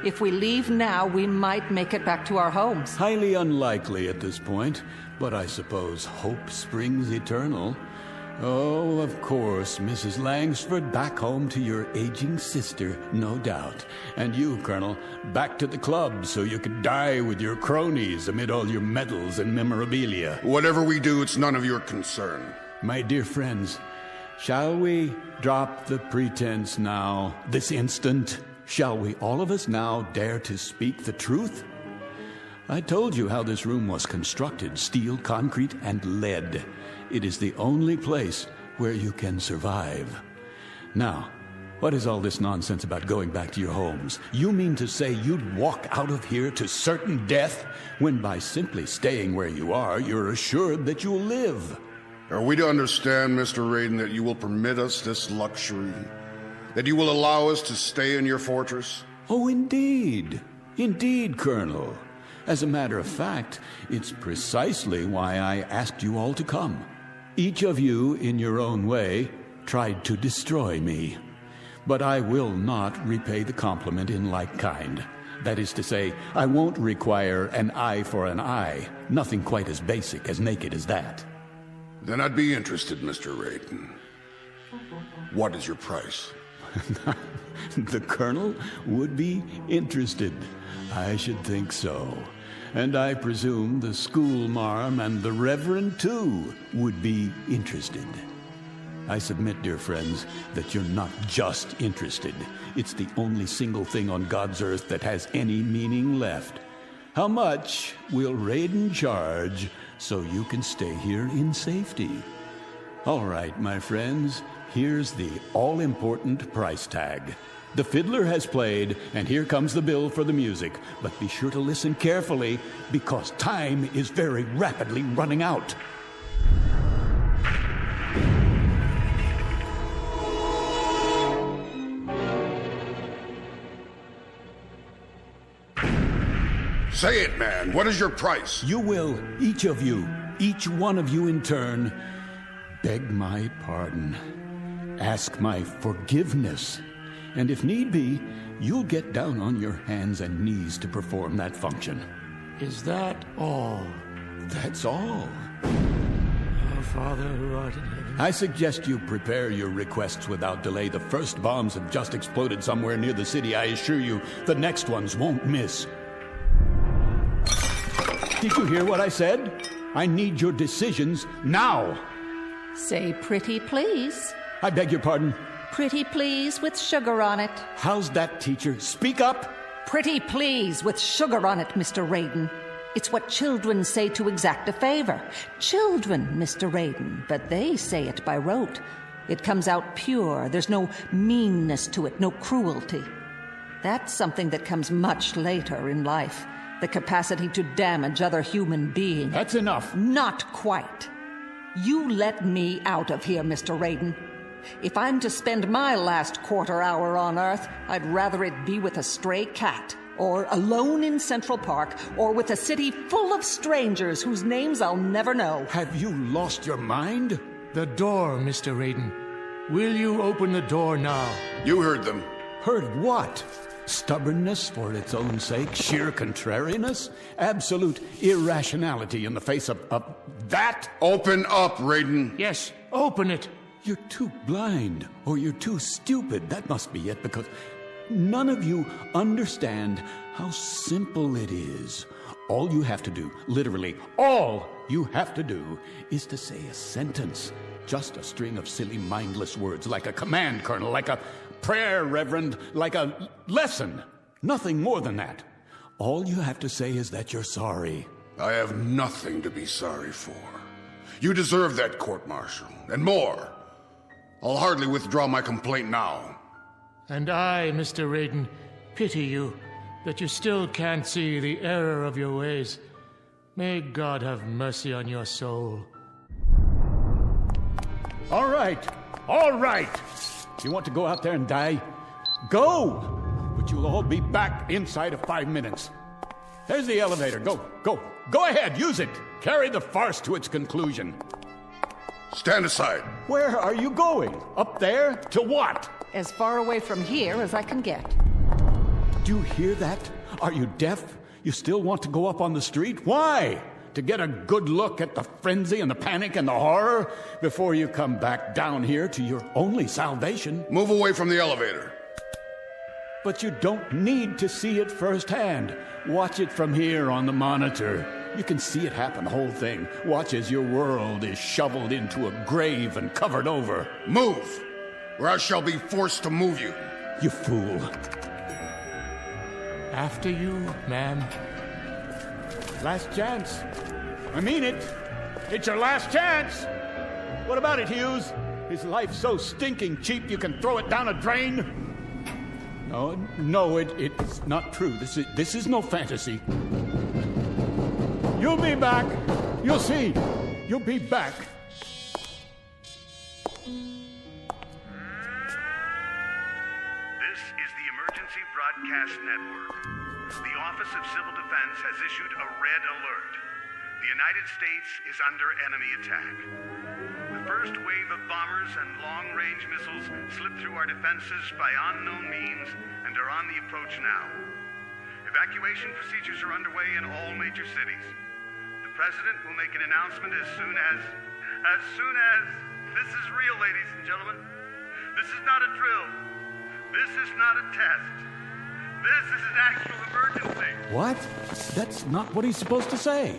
If we leave now, we might make it back to our homes. Highly unlikely at this point, but I suppose hope springs eternal. Oh, of course, Mrs. Langsford, back home to your aging sister, no doubt. And you, Colonel, back to the club so you could die with your cronies amid all your medals and memorabilia. Whatever we do, it's none of your concern. My dear friends, shall we drop the pretense now, this instant? Shall we all of us now dare to speak the truth? I told you how this room was constructed, steel, concrete, and lead. It is the only place where you can survive. Now, what is all this nonsense about going back to your homes? You mean to say you'd walk out of here to certain death, when by simply staying where you are, you're assured that you'll live? Are we to understand, Mr. Raiden, that you will permit us this luxury? That you will allow us to stay in your fortress? Oh, indeed. Indeed, Colonel. As a matter of fact, it's precisely why I asked you all to come. Each of you, in your own way, tried to destroy me. But I will not repay the compliment in like kind. That is to say, I won't require an eye for an eye. Nothing quite as basic, as naked as that. Then I'd be interested, Mr. Raiden. What is your price? The Colonel would be interested. I should think so. And I presume the schoolmarm and the Reverend, too, would be interested. I submit, dear friends, that you're not just interested. It's the only single thing on God's earth that has any meaning left. How much will Raiden charge so you can stay here in safety? All right, my friends, here's the all-important price tag. The fiddler has played, and here comes the bill for the music. But be sure to listen carefully, because time is very rapidly running out. Say it, man. What is your price? You will, each of you, each one of you in turn, beg my pardon, ask my forgiveness. And if need be, you'll get down on your hands and knees to perform that function. Is that all? That's all. Father who art in heaven. I suggest you prepare your requests without delay. The first bombs have just exploded somewhere near the city. I assure you, the next ones won't miss. Did you hear what I said? I need your decisions now. Say pretty please. I beg your pardon? Pretty please with sugar on it. How's that, teacher? Speak up. Pretty please with sugar on it, Mr. Raiden. It's what children say to exact a favor. Children, Mr. Raiden, but they say it by rote. It comes out pure. There's no meanness to it, no cruelty. That's something that comes much later in life. The capacity to damage other human beings. That's enough. Not quite. You let me out of here, Mr. Raiden. If I'm to spend my last quarter hour on Earth, I'd rather it be with a stray cat, or alone in Central Park, or with a city full of strangers whose names I'll never know. Have you lost your mind? The door, Mr. Raiden. Will you open the door now? You heard them. Heard what? Stubbornness for its own sake? Sheer contrariness? Absolute irrationality in the face of that? Open up, Raiden. Yes, open it. You're too blind, or you're too stupid. That must be it, because none of you understand how simple it is. All you have to do, literally all you have to do, is to say a sentence. Just a string of silly, mindless words, like a command, Colonel, like a prayer, Reverend, like a lesson. Nothing more than that. All you have to say is that you're sorry. I have nothing to be sorry for. You deserve that, court-martial, and more. I'll hardly withdraw my complaint now. And I, Mr. Raiden, pity you that you still can't see the error of your ways. May God have mercy on your soul. All right. You want to go out there and die? Go! But you'll all be back inside of 5 minutes. There's the elevator. Go ahead, use it. Carry the farce to its conclusion. Stand aside. Where are you going? Up there? To what? As far away from here as I can get. Do you hear that? Are you deaf? You still want to go up on the street? Why? To get a good look at the frenzy and the panic and the horror before you come back down here to your only salvation? Move away from the elevator. But you don't need to see it firsthand. Watch it from here on the monitor. You can see it happen, the whole thing. Watch as your world is shoveled into a grave and covered over. Move, or I shall be forced to move you. You fool. After you, ma'am. Last chance. I mean it. It's your last chance. What about it, Hughes? Is life so stinking cheap you can throw it down a drain? No, it's not true. This is no fantasy. You'll be back. You'll see. You'll be back. This is the Emergency Broadcast Network. The Office of Civil Defense has issued a red alert. The United States is under enemy attack. The first wave of bombers and long-range missiles slipped through our defenses by unknown means and are on the approach now. Evacuation procedures are underway in all major cities. The President will make an announcement as soon as this is real, ladies and gentlemen. This is not a drill. This is not a test. This is an actual emergency. What? That's not what he's supposed to say.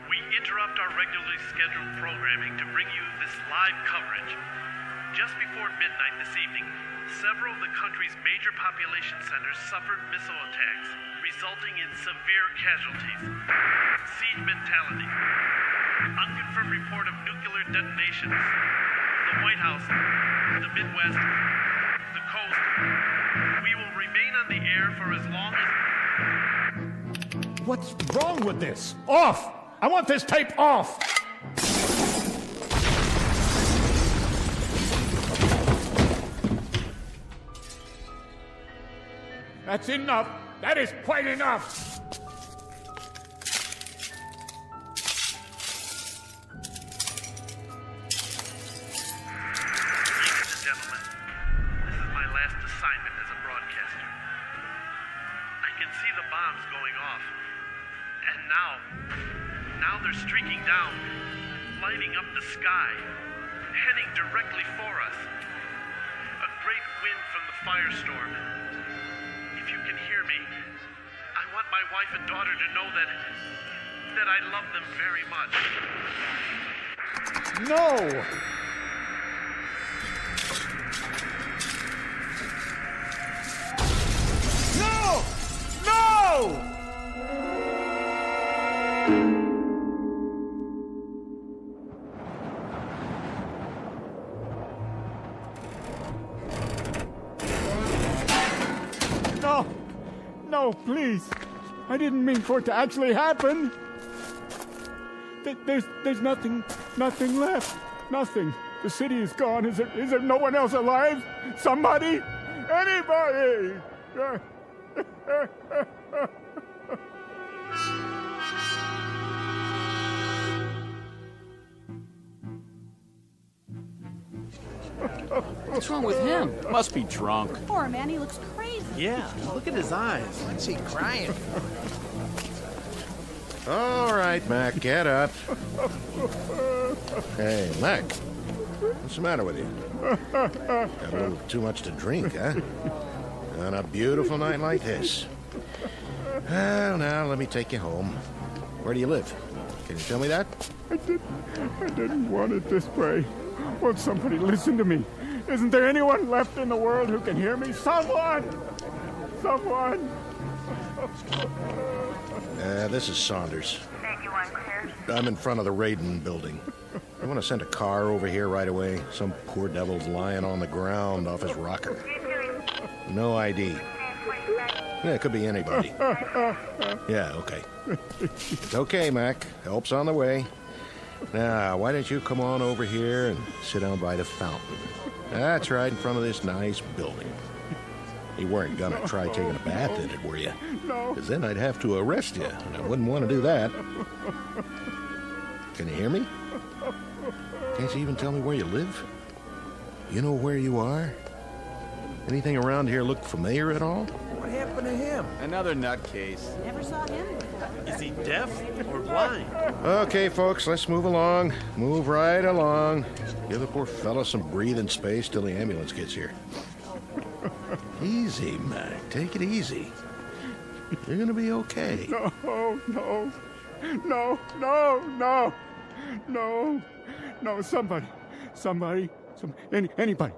We interrupt our regularly scheduled programming to bring you this live coverage. Just before midnight this evening, several of the country's major population centers suffered missile attacks, resulting in severe casualties. Siege mentality. Unconfirmed report of nuclear detonations. The White House, the Midwest, the coast. We will remain on the air for as long as... What's wrong with this? Off! I want this tape off! That's enough. That is quite enough. Ladies and gentlemen, this is my last assignment as a broadcaster. I can see the bombs going off, and Now they're streaking down, lighting up the sky, heading directly for us. A great wind from the firestorm. If you can hear me, I want my wife and daughter to know that I love them very much. No! No! No! No! No, please! I didn't mean for it to actually happen! There's nothing left. Nothing. The city is gone. Is there no one else alive? Somebody? Anybody? What's wrong with him? Must be drunk. Poor man, he looks crazy. Yeah, look at his eyes. What's he crying? All right, Mac, get up. Hey, Mac, what's the matter with you? Got a little too much to drink, huh? On a beautiful night like this. Well, now, let me take you home. Where do you live? Can you tell me that? I didn't want it this way. Won't somebody listen to me? Isn't there anyone left in the world who can hear me? Someone! Someone! This is Saunders. I'm in front of the Raiden building. I want to send a car over here right away. Some poor devil's lying on the ground off his rocker. No ID. Yeah, it could be anybody. Yeah, okay. It's okay, Mac. Help's on the way. Now, why don't you come on over here and sit down by the fountain? That's right, in front of this nice building. You weren't gonna try taking a bath in it, were you? No. Because then I'd have to arrest you, and I wouldn't want to do that. Can you hear me? Can't you even tell me where you live? You know where you are? Anything around here look familiar at all? What happened to him? Another nutcase. Never saw him before. Is he deaf or blind? Okay, folks, let's move along. Move right along. Give the poor fella some breathing space till the ambulance gets here. Easy, Mac. Take it easy. You're gonna be okay. No. Somebody. Anybody.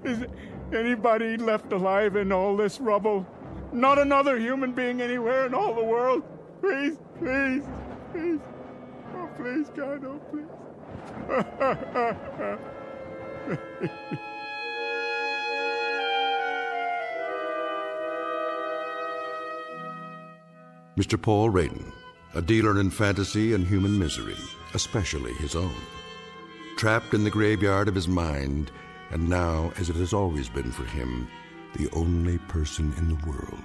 Is anybody left alive in all this rubble? Not another human being anywhere in all the world? Please. Oh, please, God, oh, please. Mr. Paul Raiden, a dealer in fantasy and human misery, especially his own. Trapped in the graveyard of his mind, and now, as it has always been for him, the only person in the world.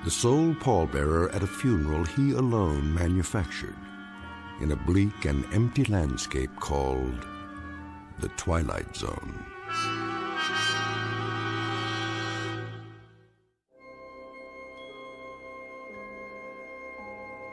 The sole pallbearer at a funeral he alone manufactured, in a bleak and empty landscape called the Twilight Zone.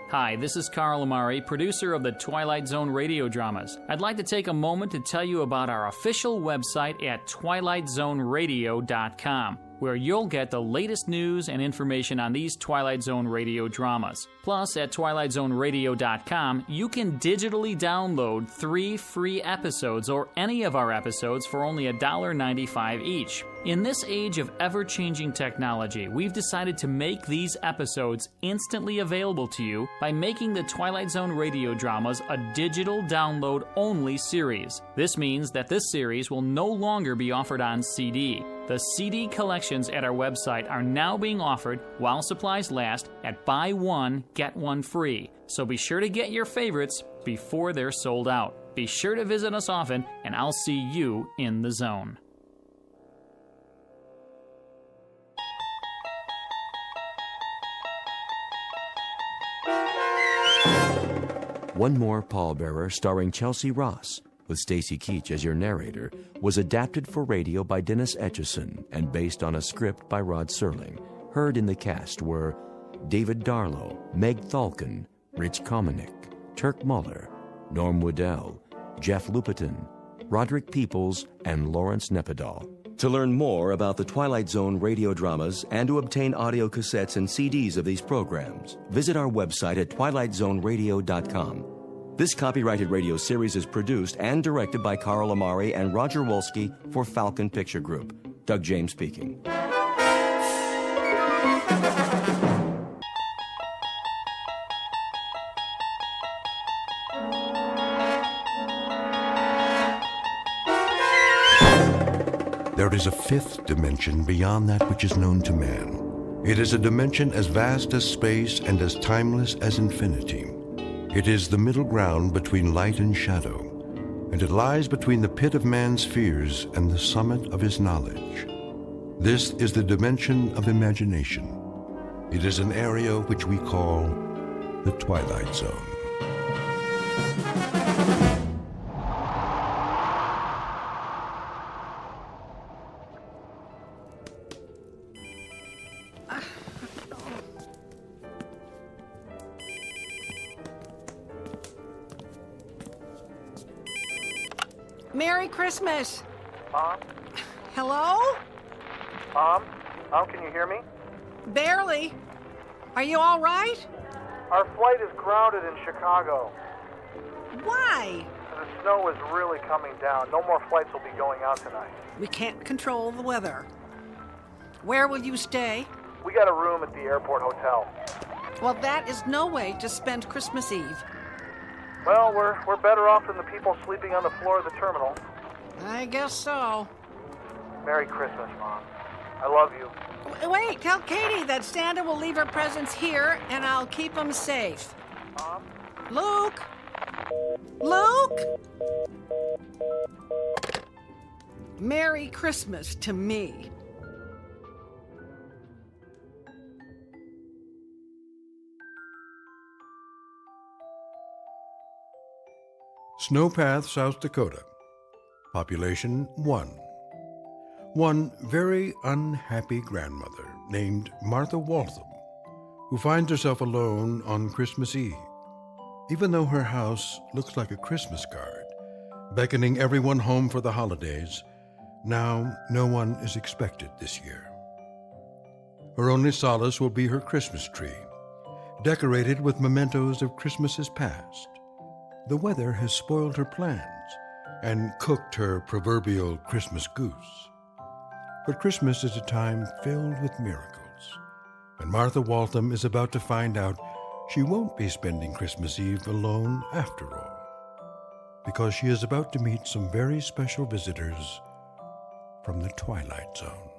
Hi, this is Carl Amari, producer of the Twilight Zone radio dramas. I'd like to take a moment to tell you about our official website at twilightzoneradio.com, where you'll get the latest news and information on these Twilight Zone radio dramas. Plus, at twilightzoneradio.com, you can digitally download 3 free episodes or any of our episodes for only $1.95 each. In this age of ever-changing technology, we've decided to make these episodes instantly available to you by making the Twilight Zone radio dramas a digital download-only series. This means that this series will no longer be offered on CD. The CD collections at our website are now being offered, while supplies last, at buy one, get one free. So be sure to get your favorites before they're sold out. Be sure to visit us often, and I'll see you in the zone. One More Pallbearer, starring Chelsea Ross, with Stacy Keach as your narrator, was adapted for radio by Dennis Etchison and based on a script by Rod Serling. Heard in the cast were David Darlow, Meg Thalken, Rich Komanek, Turk Muller, Norm Woodell, Jeff Lupiton, Roderick Peoples, and Lawrence Nepidal. To learn more about the Twilight Zone radio dramas and to obtain audio cassettes and CDs of these programs, visit our website at twilightzoneradio.com. This copyrighted radio series is produced and directed by Carl Amari and Roger Wolski for Falcon Picture Group. Doug James speaking. There is a fifth dimension beyond that which is known to man. It is a dimension as vast as space and as timeless as infinity. It is the middle ground between light and shadow, and it lies between the pit of man's fears and the summit of his knowledge. This is the dimension of imagination. It is an area which we call the Twilight Zone. Merry Christmas! Mom? Hello? Mom, can you hear me? Barely. Are you all right? Our flight is grounded in Chicago. Why? The snow is really coming down. No more flights will be going out tonight. We can't control the weather. Where will you stay? We got a room at the airport hotel. Well, that is no way to spend Christmas Eve. Well, we're better off than the people sleeping on the floor of the terminal. I guess so. Merry Christmas, Mom. I love you. Wait, tell Katie that Santa will leave her presents here, and I'll keep them safe. Mom? Luke? Luke? Merry Christmas to me. Snowpath, South Dakota. Population 1. One very unhappy grandmother named Martha Waltham, who finds herself alone on Christmas Eve, even though her house looks like a Christmas card, beckoning everyone home for the holidays. Now no one is expected this year. Her only solace will be her Christmas tree, decorated with mementos of Christmases past. The weather has spoiled her plans and cooked her proverbial Christmas goose. But Christmas is a time filled with miracles, and Martha Waltham is about to find out she won't be spending Christmas Eve alone after all, because she is about to meet some very special visitors from the Twilight Zone.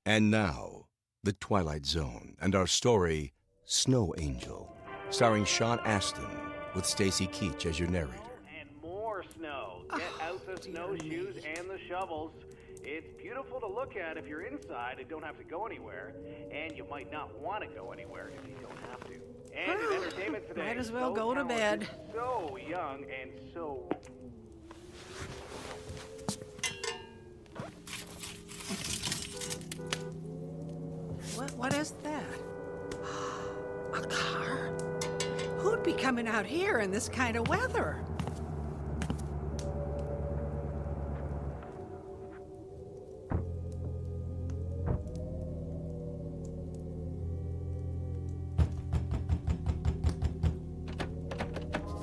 And now, The Twilight Zone and our story, Snow Angel, starring Sean Astin with Stacy Keach as your narrator. And more snow. Get out the snowshoes and the shovels. It's beautiful to look at if you're inside and don't have to go anywhere. And you might not want to go anywhere if you don't have to. And in entertainment today, Might as well so go to bed. So young and so... What is that? A car? Who'd be coming out here in this kind of weather?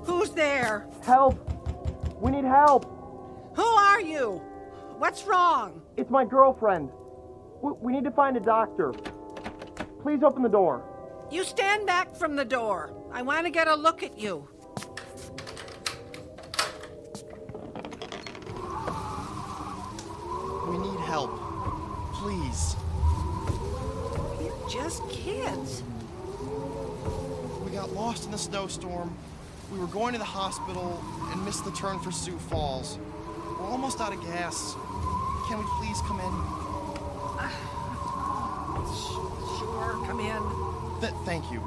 Who's there? Help! We need help! Who are you? What's wrong? It's my girlfriend. We need to find a doctor. Please open the door. You stand back from the door. I want to get a look at you. We need help. Please. You're just kids. We got lost in the snowstorm. We were going to the hospital and missed the turn for Sioux Falls. We're almost out of gas. Can we please come in? Sure, come in. Thank you.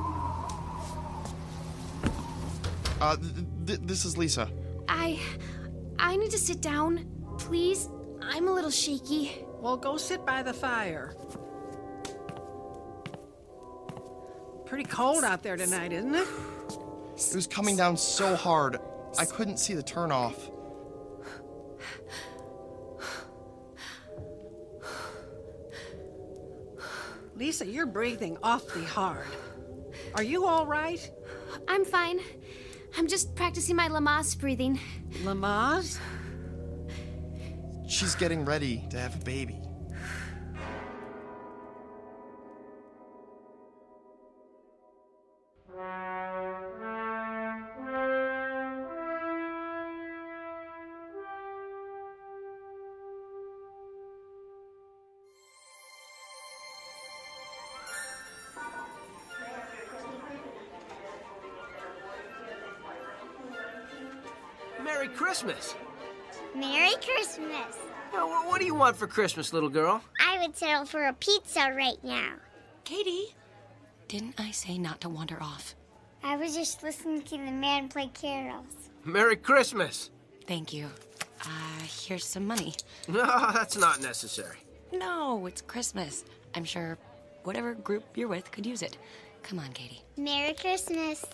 This is Lisa. I need to sit down, please. I'm a little shaky. Well, go sit by the fire. Pretty cold out there tonight, isn't it? It was coming down so hard, I couldn't see the turnoff. Lisa, you're breathing awfully hard. Are you all right? I'm fine. I'm just practicing my Lamaze breathing. Lamaze? She's getting ready to have a baby. Merry Christmas! Merry Christmas! Well, what do you want for Christmas, little girl? I would settle for a pizza right now. Katie, didn't I say not to wander off? I was just listening to the man play carols. Merry Christmas! Thank you. Here's some money. No, that's not necessary. No, it's Christmas. I'm sure whatever group you're with could use it. Come on, Katie. Merry Christmas.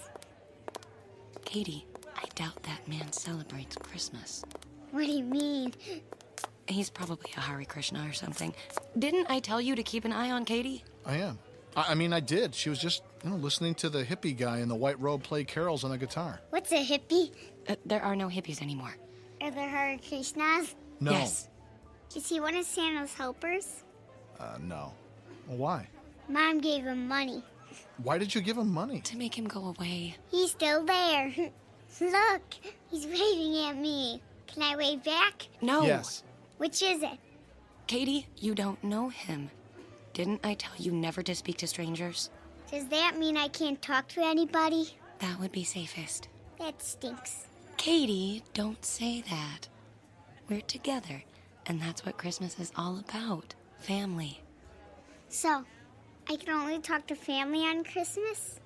Katie, I doubt that man celebrates Christmas. What do you mean? He's probably a Hare Krishna or something. Didn't I tell you to keep an eye on Katie? I am. I mean, I did. She was just, listening to the hippie guy in the white robe play carols on a guitar. What's a hippie? There are no hippies anymore. Are there Hare Krishnas? No. Yes. Is he one of Santa's helpers? No. Well, why? Mom gave him money. Why did you give him money? To make him go away. He's still there. Look, he's waving at me. Can I wave back? No. Yes. Which is it? Katie, you don't know him. Didn't I tell you never to speak to strangers? Does that mean I can't talk to anybody? That would be safest. That stinks. Katie, don't say that. We're together, and that's what Christmas is all about. Family. So, I can only talk to family on Christmas?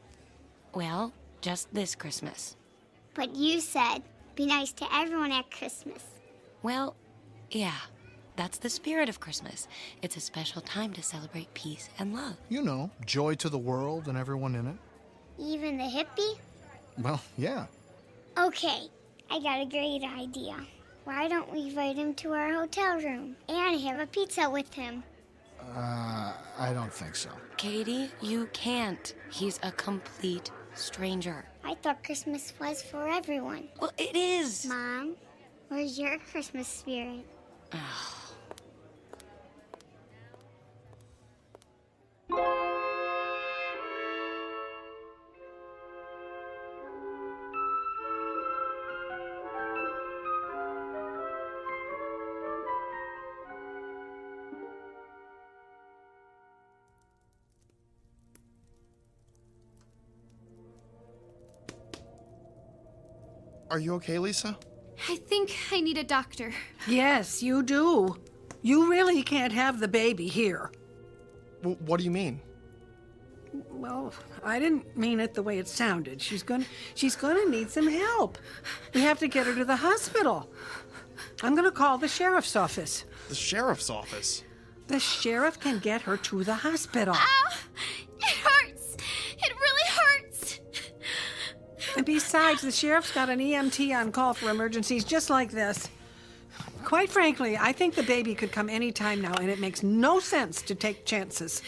Well, just this Christmas. But you said, be nice to everyone at Christmas. Well, yeah. That's the spirit of Christmas. It's a special time to celebrate peace and love. Joy to the world and everyone in it. Even the hippie? Well, yeah. Okay, I got a great idea. Why don't we invite him to our hotel room and have a pizza with him? I don't think so. Katie, you can't. He's a complete stranger. I thought Christmas was for everyone. Well, it is. Mom, where's your Christmas spirit? Are you okay, Lisa? I think I need a doctor. Yes, you do. You really can't have the baby here. What do you mean? Well, I didn't mean it the way it sounded. She's gonna need some help. We have to get her to the hospital. I'm gonna call the sheriff's office. The sheriff's office? The sheriff can get her to the hospital. Ow! It hurts! It really hurts! And besides, the sheriff's got an EMT on call for emergencies just like this. Quite frankly, I think the baby could come any time now, and it makes no sense to take chances.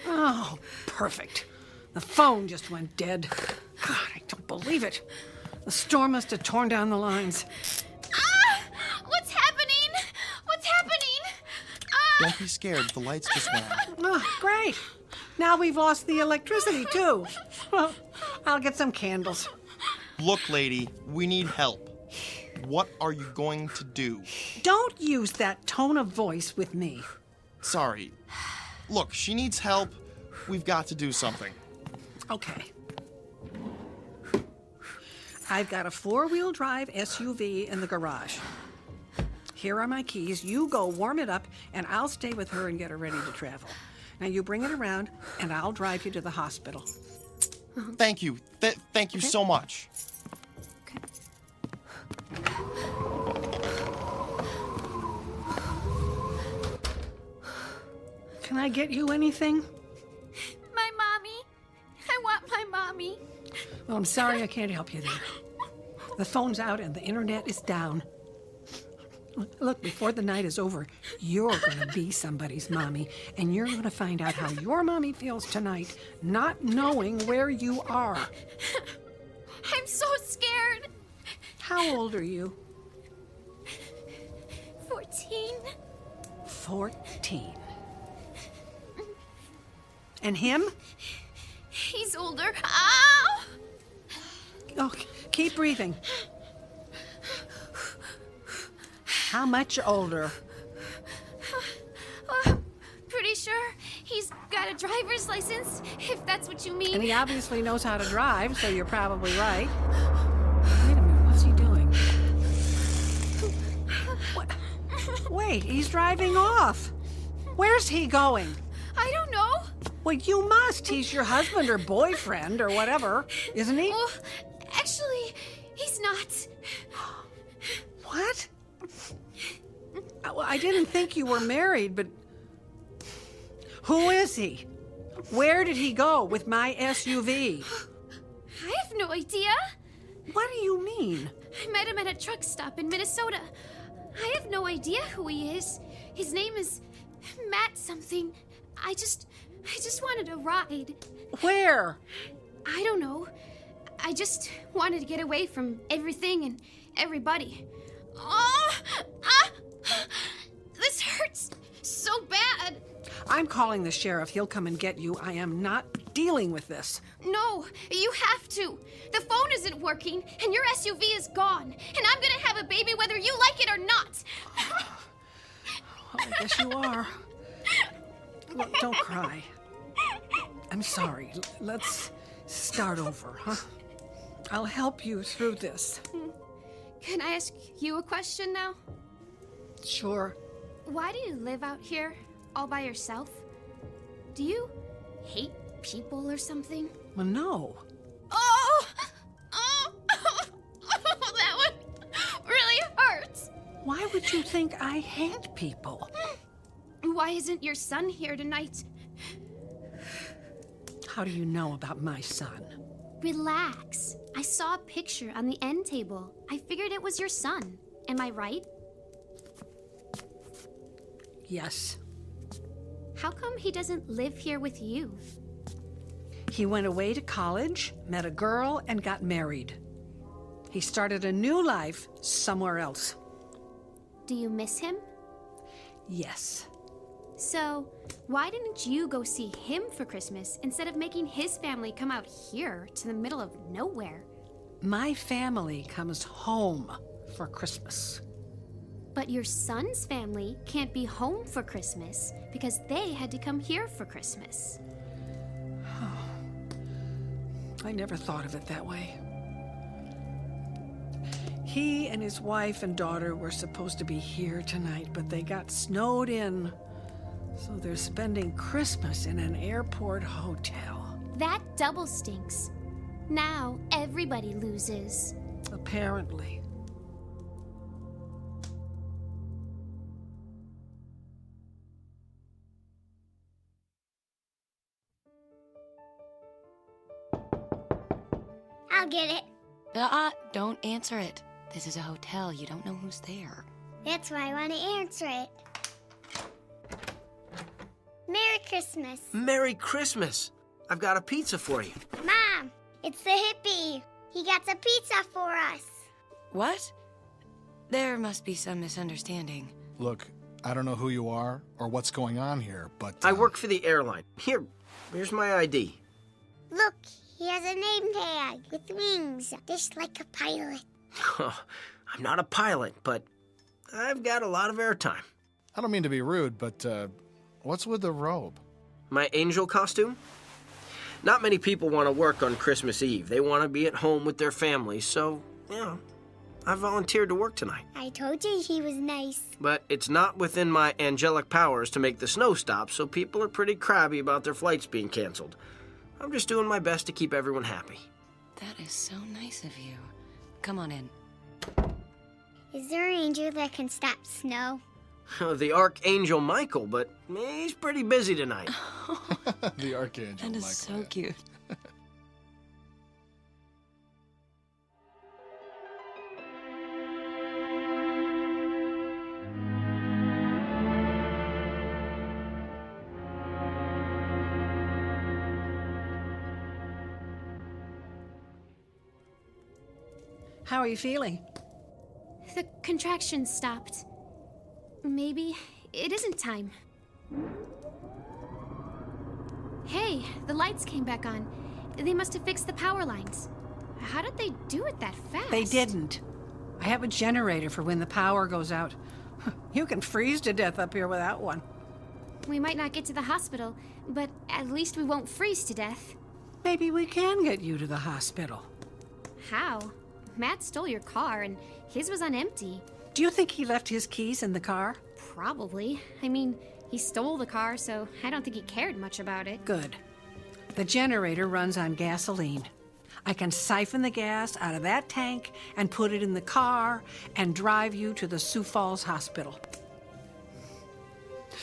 Oh, perfect. The phone just went dead. God, I don't believe it. The storm must have torn down the lines. Ah! What's happening? What's happening? Ah! Don't be scared. The lights just went out. Oh, great. Now we've lost the electricity, too. Well, I'll get some candles. Look, lady, we need help. What are you going to do? Don't use that tone of voice with me. Sorry. Look, she needs help. We've got to do something. Okay. I've got a 4-wheel drive SUV in the garage. Here are my keys. You go warm it up, and I'll stay with her and get her ready to travel. Now you bring it around, and I'll drive you to the hospital. Thank you. Thank you so much. Can I get you anything? Mommy. Well, I'm sorry I can't help you there. The phone's out and the internet is down. Look, before the night is over, you're going to be somebody's mommy, and you're going to find out how your mommy feels tonight, not knowing where you are. I'm so scared. How old are you? 14. 14. And him? He's older. Ow! Oh, keep breathing. How much older? Pretty sure he's got a driver's license, if that's what you mean. And he obviously knows how to drive, so you're probably right. Wait a minute, what's he doing? What? Wait, he's driving off. Where's he going? I don't know. Well, you must. He's your husband or boyfriend or whatever, isn't he? Well, actually, he's not. What? Well, I didn't think you were married, but who is he? Where did he go with my SUV? I have no idea. What do you mean? I met him at a truck stop in Minnesota. I have no idea who he is. His name is Matt something. I just wanted a ride. Where? I don't know. I just wanted to get away from everything and everybody. This hurts so bad. I'm calling the sheriff. He'll come and get you. I am not dealing with this. No, you have to. The phone isn't working, and your SUV is gone. And I'm gonna have a baby whether you like it or not. Well, I guess you are. Look, don't cry. I'm sorry. Let's start over, huh? I'll help you through this. Can I ask you a question now? Sure. Why do you live out here all by yourself? Do you hate people or something? Well, no. Oh! That one really hurts. Why would you think I hate people? Why isn't your son here tonight? How do you know about my son? Relax. I saw a picture on the end table. I figured it was your son. Am I right? Yes. How come he doesn't live here with you? He went away to college, met a girl, and got married. He started a new life somewhere else. Do you miss him? Yes. So, why didn't you go see him for Christmas instead of making his family come out here to the middle of nowhere? My family comes home for Christmas. But your son's family can't be home for Christmas because they had to come here for Christmas. I never thought of it that way. He and his wife and daughter were supposed to be here tonight, but they got snowed in. So they're spending Christmas in an airport hotel. That double stinks. Now everybody loses. Apparently. I'll get it. Don't answer it. This is a hotel. You don't know who's there. That's why I want to answer it. Merry Christmas. Merry Christmas. I've got a pizza for you. Mom, it's the hippie. He got some pizza for us. What? There must be some misunderstanding. Look, I don't know who you are or what's going on here, but... I work for the airline. Here's my ID. Look, he has a name tag with wings, just like a pilot. I'm not a pilot, but I've got a lot of airtime. I don't mean to be rude, but what's with the robe? My angel costume? Not many people want to work on Christmas Eve. They want to be at home with their families, so, I volunteered to work tonight. I told you he was nice. But it's not within my angelic powers to make the snow stop, so people are pretty crabby about their flights being canceled. I'm just doing my best to keep everyone happy. That is so nice of you. Come on in. Is there an angel that can stop snow? The Archangel Michael, but he's pretty busy tonight. The Archangel That is Michael. so cute. How are you feeling? The contractions stopped. Maybe it isn't time. Hey, the lights came back on. They must have fixed the power lines. How did they do it that fast? They didn't. I have a generator for when the power goes out. You can freeze to death up here without one. We might not get to the hospital, but at least we won't freeze to death. Maybe we can get you to the hospital. How? Matt stole your car, and his was on empty. Do you think he left his keys in the car? Probably. I mean, he stole the car, so I don't think he cared much about it. Good. The generator runs on gasoline. I can siphon the gas out of that tank and put it in the car and drive you to the Sioux Falls Hospital.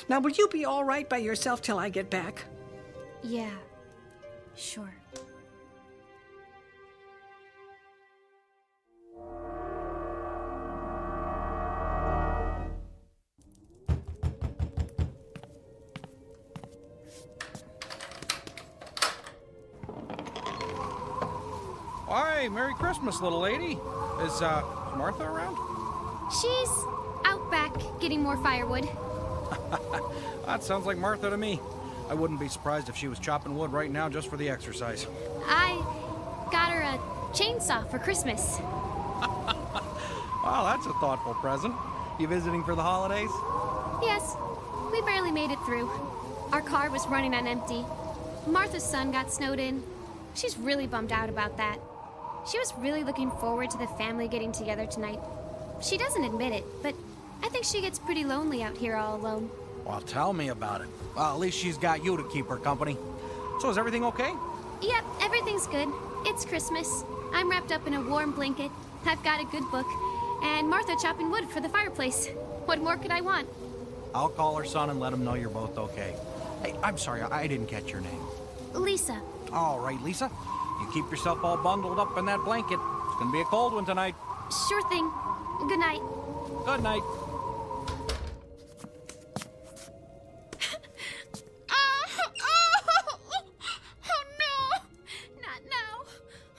Now, will you be all right by yourself till I get back? Yeah, sure. Hi, Merry Christmas, little lady. Is Martha around? She's out back getting more firewood. That sounds like Martha to me. I wouldn't be surprised if she was chopping wood right now just for the exercise. I got her a chainsaw for Christmas. Wow, that's a thoughtful present. You visiting for the holidays? Yes, we barely made it through. Our car was running on empty. Martha's son got snowed in. She's really bummed out about that. She was really looking forward to the family getting together tonight. She doesn't admit it, but I think she gets pretty lonely out here all alone. Well, tell me about it. Well, at least she's got you to keep her company. So is everything okay? Yep, everything's good. It's Christmas. I'm wrapped up in a warm blanket. I've got a good book. And Martha chopping wood for the fireplace. What more could I want? I'll call her son and let him know you're both okay. Hey, I'm sorry, I didn't catch your name. Lisa. All right, Lisa. You keep yourself all bundled up in that blanket. It's gonna be a cold one tonight. Sure thing. Good night. Good night. Oh no! Not now.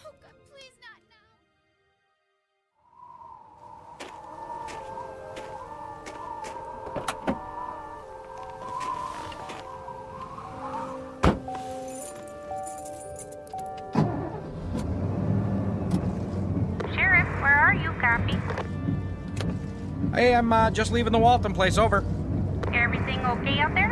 Oh God, please not Sheriff, where are you, copy? Hey, I'm just leaving the Walton place, over. Everything okay out there?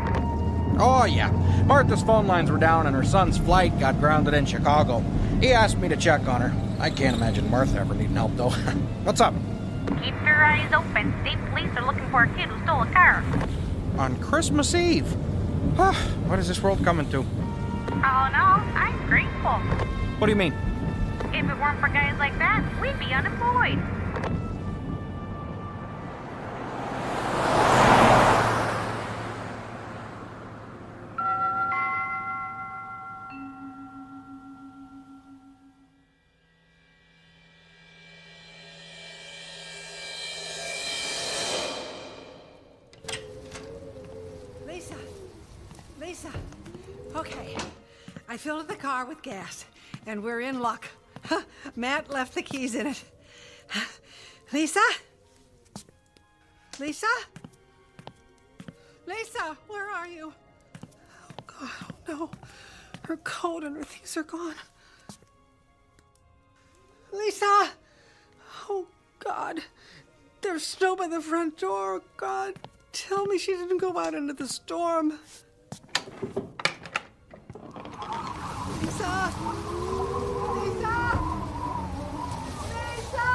Oh, yeah. Martha's phone lines were down and her son's flight got grounded in Chicago. He asked me to check on her. I can't imagine Martha ever needing help, though. What's up? Keep your eyes open. State police are looking for a kid who stole a car. On Christmas Eve? What is this world coming to? Oh, no, I'm grateful. What do you mean? If it weren't for guys like that, we'd be unemployed. Lisa. Okay. I filled the car with gas, and we're in luck. Matt left the keys in it. Lisa? Lisa? Lisa, where are you? Oh, God, oh, no. Her coat and her things are gone. Lisa! Oh, God. There's snow by the front door. God, tell me she didn't go out into the storm. Lisa! Lisa! Lisa!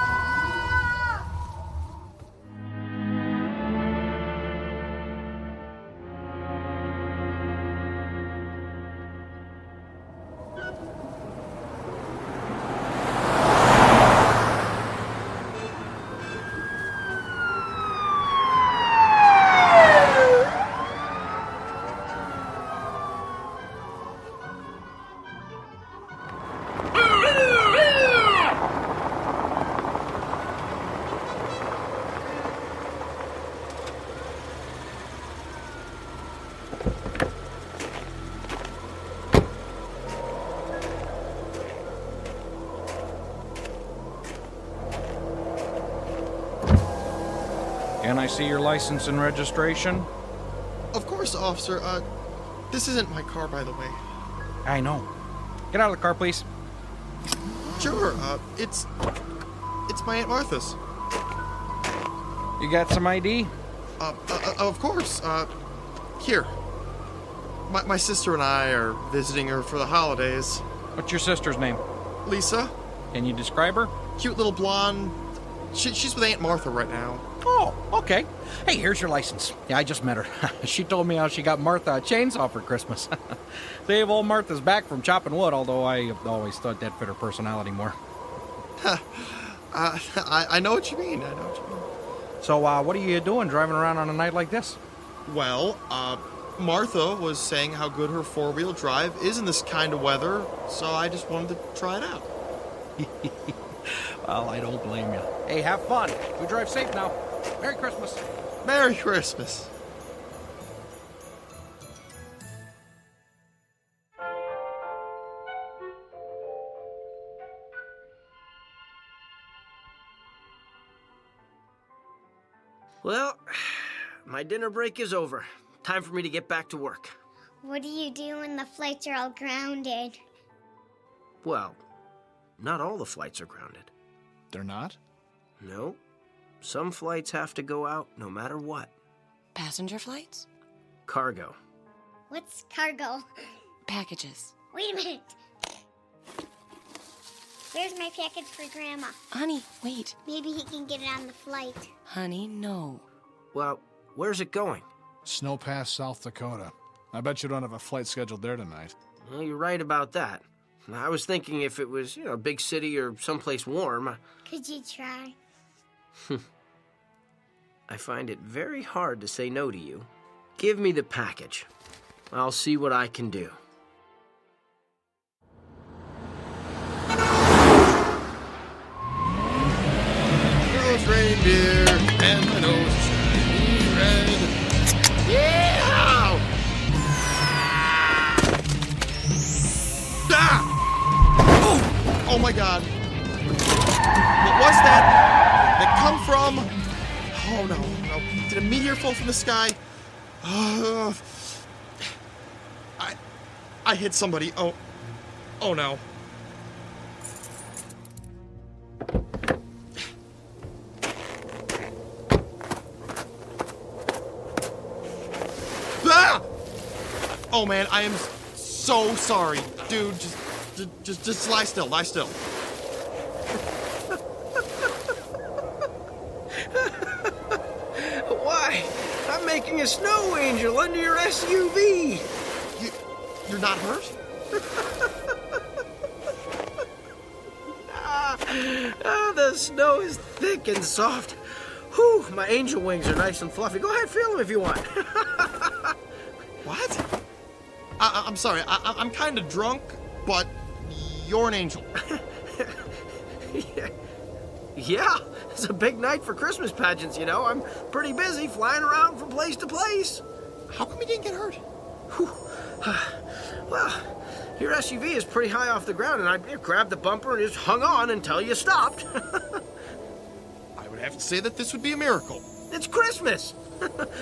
Can I see your license and registration? Of course, officer. This isn't my car, by the way. I know. Get out of the car, please. Sure, it's my Aunt Martha's. You got some ID? Of course. Here. My sister and I are visiting her for the holidays. What's your sister's name? Lisa. Can you describe her? Cute little blonde. She's with Aunt Martha right now. Oh, okay. Hey, here's your license. Yeah, I just met her. She told me how she got Martha a chainsaw for Christmas. Save old Martha's back from chopping wood, although I always thought that fit her personality more. I know what you mean. So, what are you doing driving around on a night like this? Well, Martha was saying how good her four-wheel drive is in this kind of weather, so I just wanted to try it out. Well, I don't blame you. Hey, have fun. You drive safe now. Merry Christmas. Merry Christmas. Well, my dinner break is over. Time for me to get back to work. What do you do when the flights are all grounded? Well, not all the flights are grounded. They're not? No. Some flights have to go out no matter what. Passenger flights? Cargo. What's cargo? Packages. Wait a minute. There's my package for Grandma. Honey, wait. Maybe he can get it on the flight. Honey, no. Well, where's it going? Snow Pass, South Dakota. I bet you don't have a flight scheduled there tonight. Well, you're right about that. I was thinking if it was, a big city or someplace warm. Could you try? I find it very hard to say no to you. Give me the package. I'll see what I can do. Those reindeer and the nose is shiny red. Yeah! Ah! Oh my God! What was that? That come from? Oh no! Did a meteor fall from the sky? I hit somebody. Oh no! Ah! Oh man, I am so sorry, dude. Just lie still. Lie still. Why? I'm making a snow angel under your SUV. You're not hurt? The snow is thick and soft. Whew, my angel wings are nice and fluffy. Go ahead, feel them if you want. What? I'm sorry. I'm kind of drunk, but you're an angel. Yeah, it's a big night for Christmas pageants, I'm pretty busy flying around from place to place. How come you didn't get hurt? Well, your SUV is pretty high off the ground, and I grabbed the bumper and just hung on until you stopped. I would have to say that this would be a miracle. It's Christmas.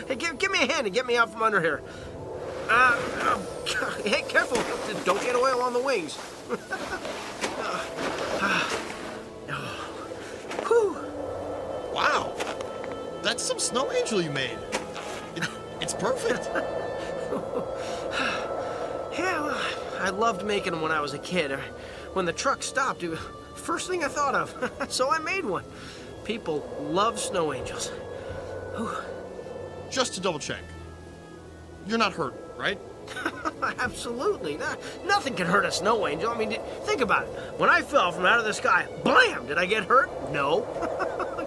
Hey, give me a hand and get me out from under here. Hey, careful. Don't get oil on the wings. Wow. That's some snow angel you made. It's perfect. Yeah, well, I loved making them when I was a kid. When the truck stopped, it was the first thing I thought of. So I made one. People love snow angels. Just to double check. You're not hurt, right? Absolutely. Nothing can hurt a snow angel. I mean, think about it. When I fell from out of the sky, blam! Did I get hurt? No.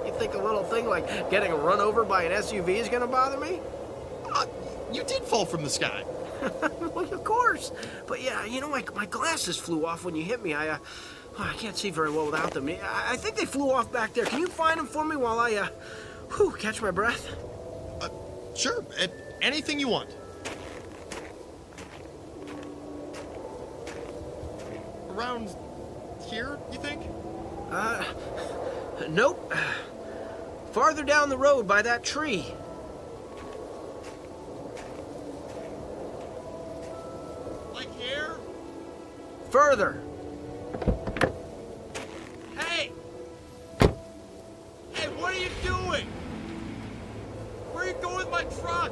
You think a little thing like getting run over by an SUV is going to bother me? You did fall from the sky. Well, of course. But yeah, my glasses flew off when you hit me. I can't see very well without them. I think they flew off back there. Can you find them for me while I, catch my breath? Sure. Anything you want. Around here, you think? Nope. Farther down the road by that tree. Like here? Further. Hey! Hey, what are you doing? Where are you going with my truck?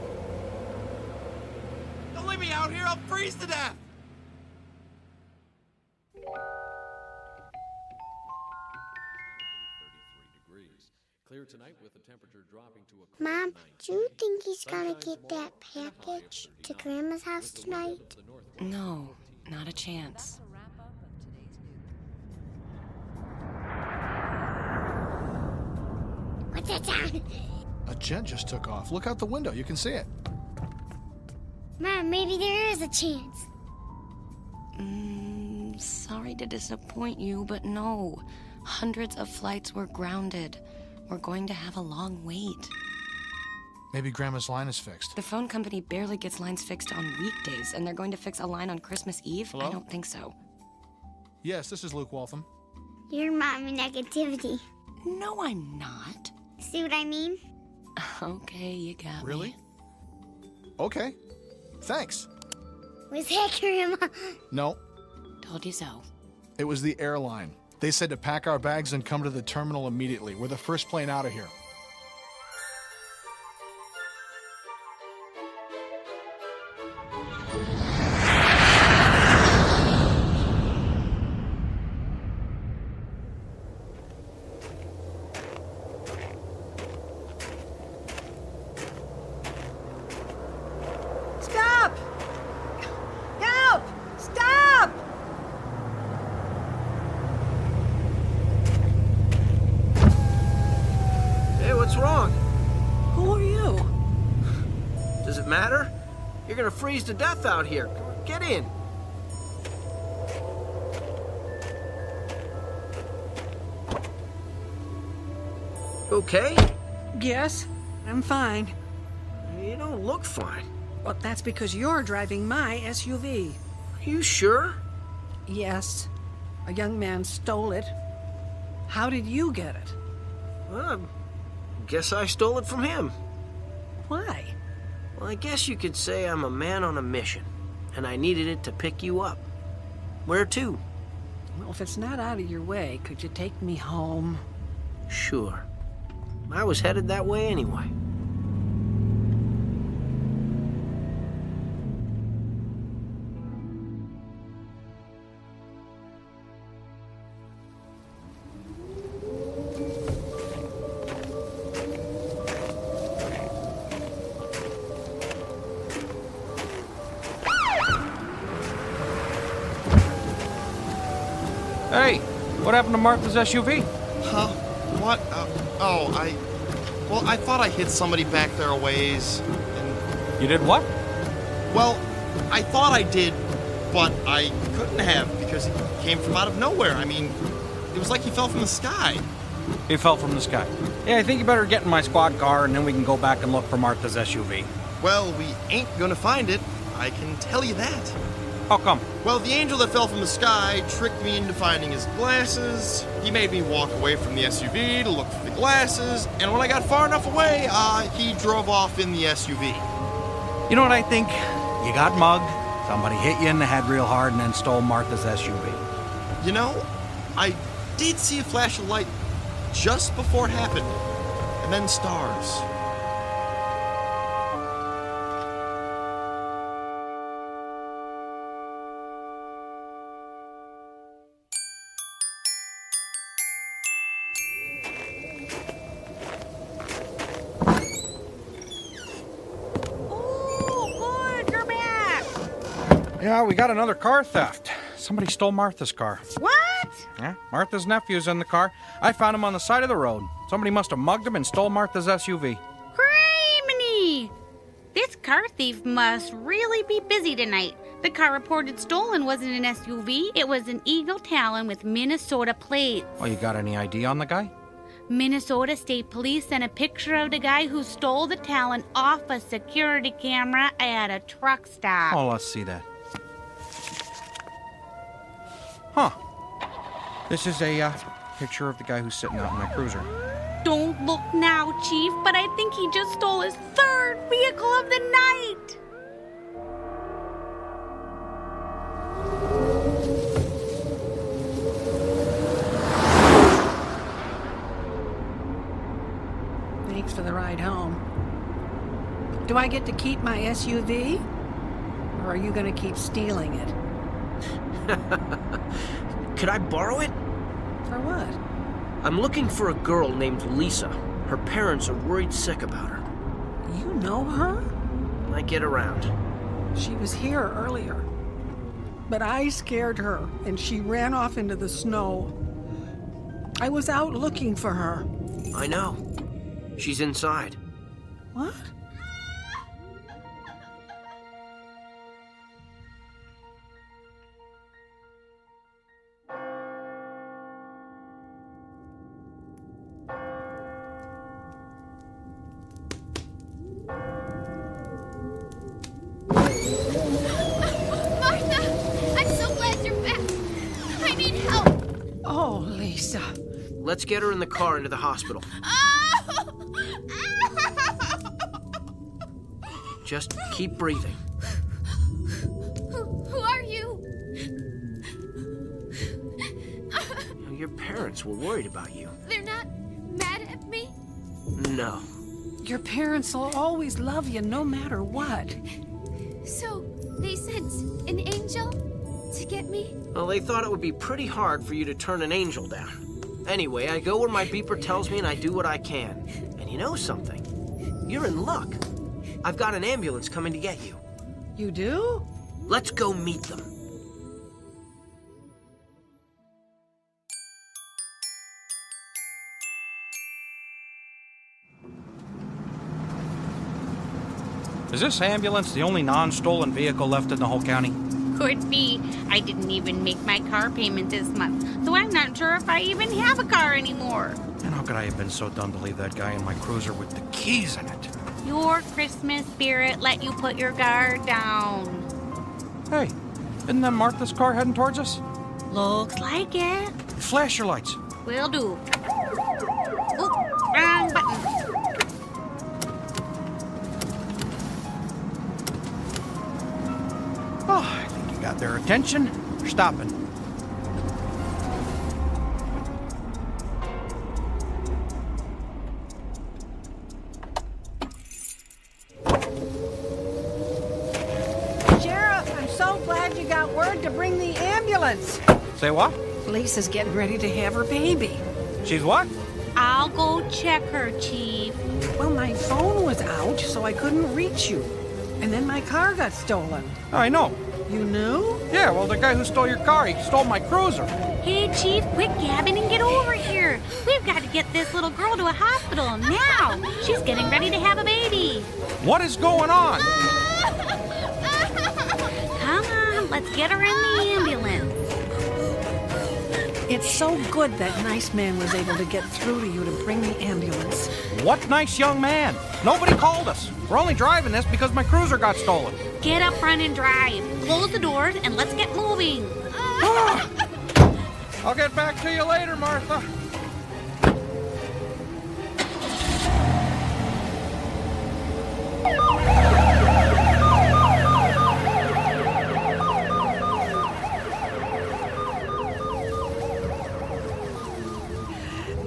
Don't leave me out here, I'll freeze to death! Clear tonight with the temperature dropping to a Mom, do you think he's gonna get that package to Grandma's house tonight? No, not a chance. What's that sound? A jet just took off. Look out the window. You can see it. Mom, maybe there is a chance. Sorry to disappoint you, but no. Hundreds of flights were grounded. We're going to have a long wait. Maybe Grandma's line is fixed. The phone company barely gets lines fixed on weekdays, and they're going to fix a line on Christmas Eve? Hello? I don't think so. Yes, this is Luke Waltham. You're Mommy Negativity. No, I'm not. See what I mean? Okay, you got me. Really? Okay. Thanks. Was that Grandma? No. Told you so. It was the airline. They said to pack our bags and come to the terminal immediately. We're the first plane out of here. Stop! Help! Stop! Hey, what's wrong? Who are you? Does it matter? You're gonna freeze to death out here. Get in. Okay? Yes, I'm fine. You don't look fine. Well, that's because you're driving my SUV. Are you sure? Yes. A young man stole it. How did you get it? Well, I guess I stole it from him. Why? Well, I guess you could say I'm a man on a mission, and I needed it to pick you up. Where to? Well, if it's not out of your way, could you take me home? Sure. I was headed that way anyway. Hey, what happened to Martha's SUV? Huh? What? Well, I thought I hit somebody back there a ways, and... You did what? Well, I thought I did, but I couldn't have, because he came from out of nowhere. I mean, it was like he fell from the sky. He fell from the sky. Yeah, I think you better get in my squad car, and then we can go back and look for Martha's SUV. Well, we ain't gonna find it. I can tell you that. How come? Well, the angel that fell from the sky tricked me into finding his glasses. He made me walk away from the SUV to look for the glasses, and when I got far enough away, he drove off in the SUV. You know what I think? You got mugged, somebody hit you in the head real hard, and then stole Martha's SUV. You know, I did see a flash of light just before it happened, and then stars. Yeah, we got another car theft. Somebody stole Martha's car. What? Yeah, Martha's nephew's in the car. I found him on the side of the road. Somebody must have mugged him and stole Martha's SUV. Criminy! This car thief must really be busy tonight. The car reported stolen wasn't an SUV. It was an Eagle Talon with Minnesota plates. Oh, you got any ID on the guy? Minnesota State Police sent a picture of the guy who stole the Talon off a security camera at a truck stop. Oh, let's see that. Huh. This is a picture of the guy who's sitting out in my cruiser. Don't look now, Chief, but I think he just stole his third vehicle of the night. Thanks for the ride home. Do I get to keep my SUV? Or are you going to keep stealing it? Could I borrow it? For what? I'm looking for a girl named Lisa. Her parents are worried sick about her. You know her? I get around. She was here earlier. But I scared her, and she ran off into the snow. I was out looking for her. I know. She's inside. What? Let's get her in the car into the hospital. Just keep breathing. Who are you? Your parents were worried about you. They're not mad at me? No. Your parents will always love you no matter what. So, they sent an angel to get me? Well, they thought it would be pretty hard for you to turn an angel down. Anyway, I go where my beeper tells me and I do what I can. And you know something? You're in luck. I've got an ambulance coming to get you. You do? Let's go meet them. Is this ambulance the only non-stolen vehicle left in the whole county? Could be. I didn't even make my car payment this month, so I'm not sure if I even have a car anymore. And how could I have been so dumb to leave that guy in my cruiser with the keys in it? Your Christmas spirit let you put your guard down. Hey, isn't that Martha's car heading towards us? Looks like it. Flash your lights. Will do. Oh, wrong button. Oh, I think you got their attention. They're stopping. Sheriff, I'm so glad you got word to bring the ambulance. Say what? Lisa's getting ready to have her baby. She's what? I'll go check her, Chief. Well, my phone was out, so I couldn't reach you. And then my car got stolen. I know. You knew? Yeah, well, the guy who stole your car, he stole my cruiser. Hey, Chief, quit gabbing and get over here. We've got to get this little girl to a hospital now. She's getting ready to have a baby. What is going on? Come on, let's get her in the ambulance. It's so good that nice man was able to get through to you to bring the ambulance. What nice young man? Nobody called us. We're only driving this because my cruiser got stolen. Get up front and drive. Close the doors and let's get moving. I'll get back to you later, Martha.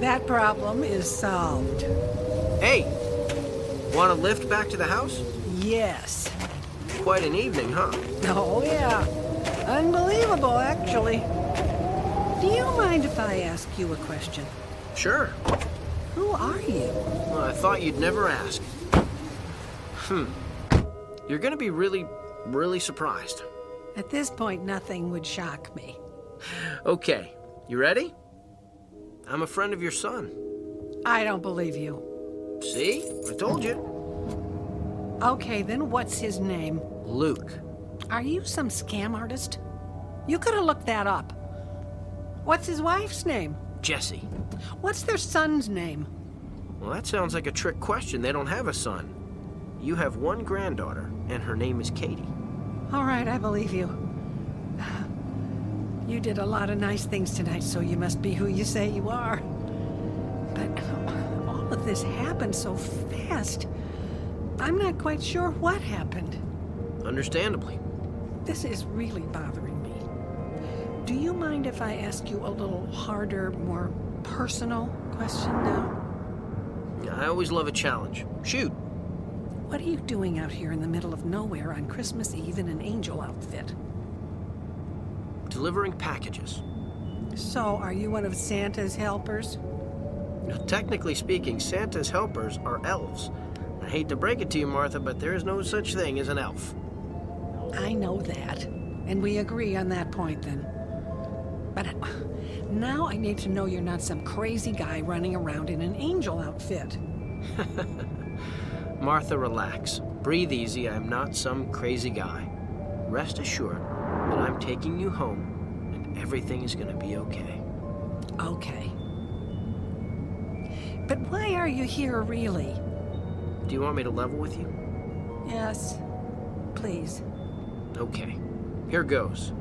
That problem is solved. Hey, want a lift back to the house? Yes. Quite an evening, huh? Oh, yeah. Unbelievable, actually. Do you mind if I ask you a question? Sure. Who are you? Well, I thought you'd never ask. You're gonna be really, really surprised. At this point, nothing would shock me. Okay, you ready? I'm a friend of your son. I don't believe you. See? I told you. Okay, then what's his name? Luke. Are you some scam artist? You could have looked that up. What's his wife's name? Jesse. What's their son's name? Well, that sounds like a trick question. They don't have a son. You have one granddaughter, and her name is Katie. All right, I believe you. You did a lot of nice things tonight, so you must be who you say you are. But this happened so fast. I'm not quite sure what happened. Understandably. This is really bothering me. Do you mind if I ask you a little harder, more personal question now? I always love a challenge. Shoot. What are you doing out here in the middle of nowhere on Christmas Eve in an angel outfit? Delivering packages. So, are you one of Santa's helpers? Now, technically speaking, Santa's helpers are elves. I hate to break it to you, Martha, but there is no such thing as an elf. I know that, and we agree on that point then. But now I need to know you're not some crazy guy running around in an angel outfit. Martha, relax. Breathe easy. I'm not some crazy guy. Rest assured that I'm taking you home, and everything is going to be okay. Okay. But why are you here, really? Do you want me to level with you? Yes, please. Okay. Here goes.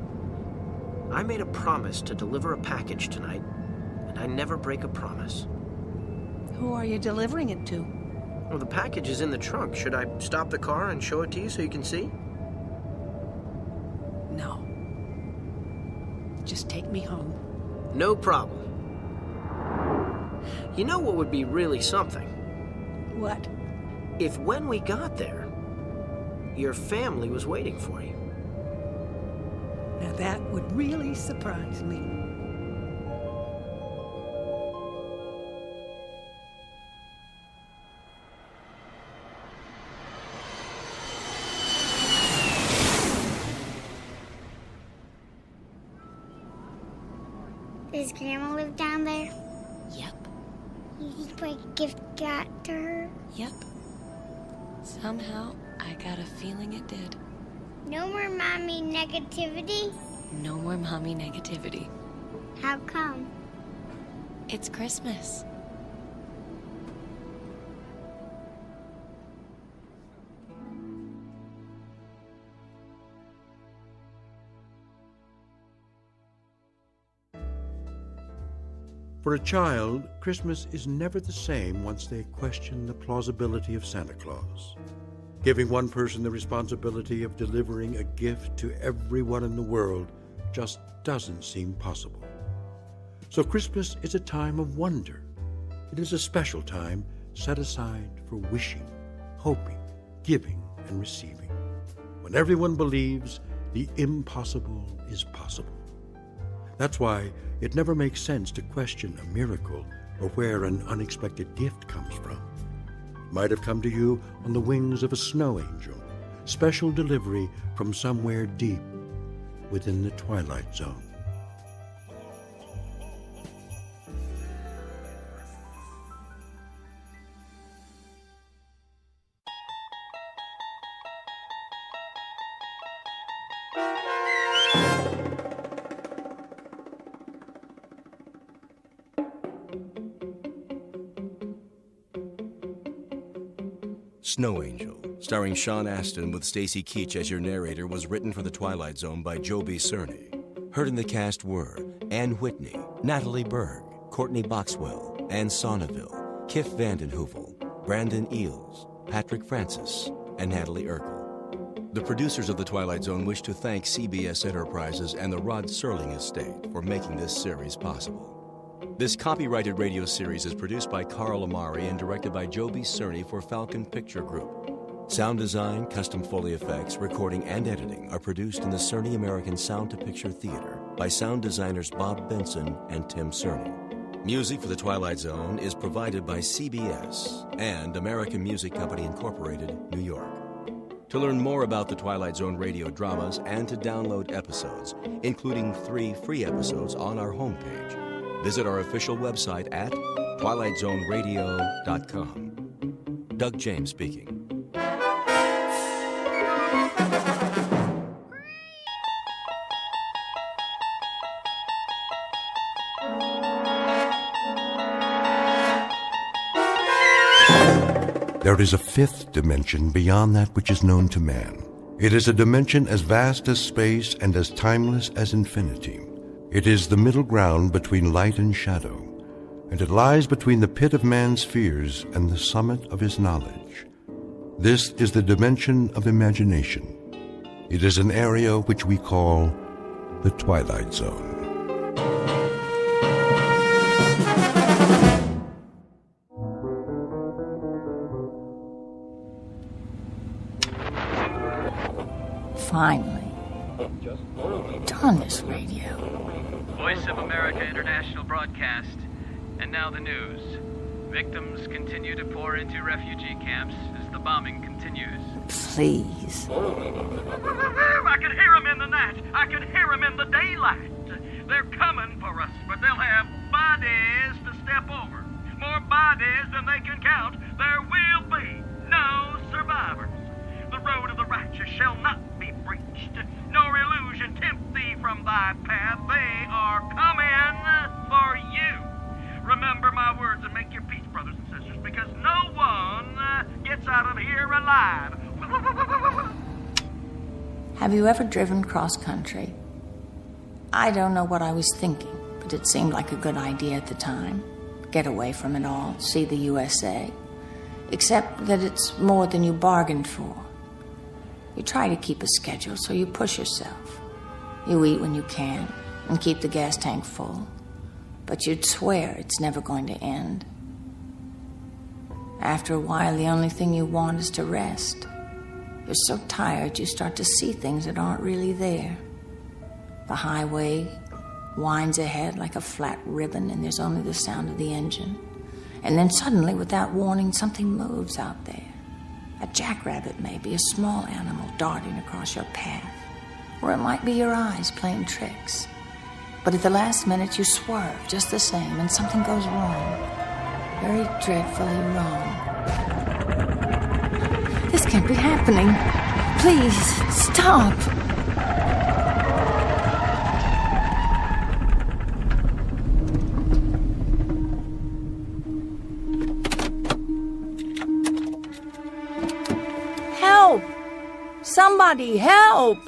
I made a promise to deliver a package tonight, and I never break a promise. Who are you delivering it to? Well, the package is in the trunk. Should I stop the car and show it to you so you can see? No. Just take me home. No problem. You know what would be really something? What? If when we got there, your family was waiting for you. Now that would really surprise me. Does Grandma live down there? Yep. You think my gift got to her? Yep. Somehow, I got a feeling it did. No more mommy negativity? No more mommy negativity. How come? It's Christmas. For a child, Christmas is never the same once they question the plausibility of Santa Claus. Giving one person the responsibility of delivering a gift to everyone in the world just doesn't seem possible. So Christmas is a time of wonder. It is a special time set aside for wishing, hoping, giving, and receiving, when everyone believes the impossible is possible. That's why it never makes sense to question a miracle or where an unexpected gift comes from. It might have come to you on the wings of a snow angel, special delivery from somewhere deep within the Twilight Zone. Snow Angel, starring Sean Astin with Stacy Keach as your narrator, was written for The Twilight Zone by Joe B. Cerny. Heard in the cast were Ann Whitney, Natalie Berg, Courtney Boxwell, Ann Sonneville, Kif Vanden Heuvel, Brandon Eels, Patrick Francis, and Natalie Urkel. The producers of The Twilight Zone wish to thank CBS Enterprises and the Rod Serling Estate for making this series possible. This copyrighted radio series is produced by Carl Amari and directed by Joe B. Cerny for Falcon Picture Group. Sound design, custom Foley effects, recording, and editing are produced in the Cerny American Sound to Picture Theater by sound designers Bob Benson and Tim Cerny. Music for The Twilight Zone is provided by CBS and American Music Company Incorporated, New York. To learn more about the Twilight Zone radio dramas and to download episodes, including 3 free episodes on our homepage, visit our official website at twilightzoneradio.com. Doug James speaking. There is a 5th dimension beyond that which is known to man. It is a dimension as vast as space and as timeless as infinity. It is the middle ground between light and shadow, and it lies between the pit of man's fears and the summit of his knowledge. This is the dimension of imagination. It is an area which we call the Twilight Zone. Finally. Darn this radio. Voice of America International Broadcast. And now the news. Victims continue to pour into refugee camps as the bombing continues. Please. I can hear them in the night. I can hear them in the daylight. They're coming for us, but they'll have bodies to step over. More bodies than they can count. There will be no survivors. The road of the righteous shall not be breached, nor illusion tempt thee from thy path. They are coming for you. Remember my words and make your peace, brothers and sisters, because no one gets out of here alive. Have you ever driven cross-country? I don't know what I was thinking, but it seemed like a good idea at the time. Get away from it all, see the USA. Except that it's more than you bargained for. You try to keep a schedule, so you push yourself. You eat when you can, and keep the gas tank full. But you'd swear it's never going to end. After a while, the only thing you want is to rest. You're so tired, you start to see things that aren't really there. The highway winds ahead like a flat ribbon, and there's only the sound of the engine. And then suddenly, without warning, something moves out there. A jackrabbit, maybe, a small animal darting across your path. Or it might be your eyes playing tricks. But at the last minute, you swerve just the same, and something goes wrong. Very dreadfully wrong. This can't be happening. Please, stop. Help! Somebody help!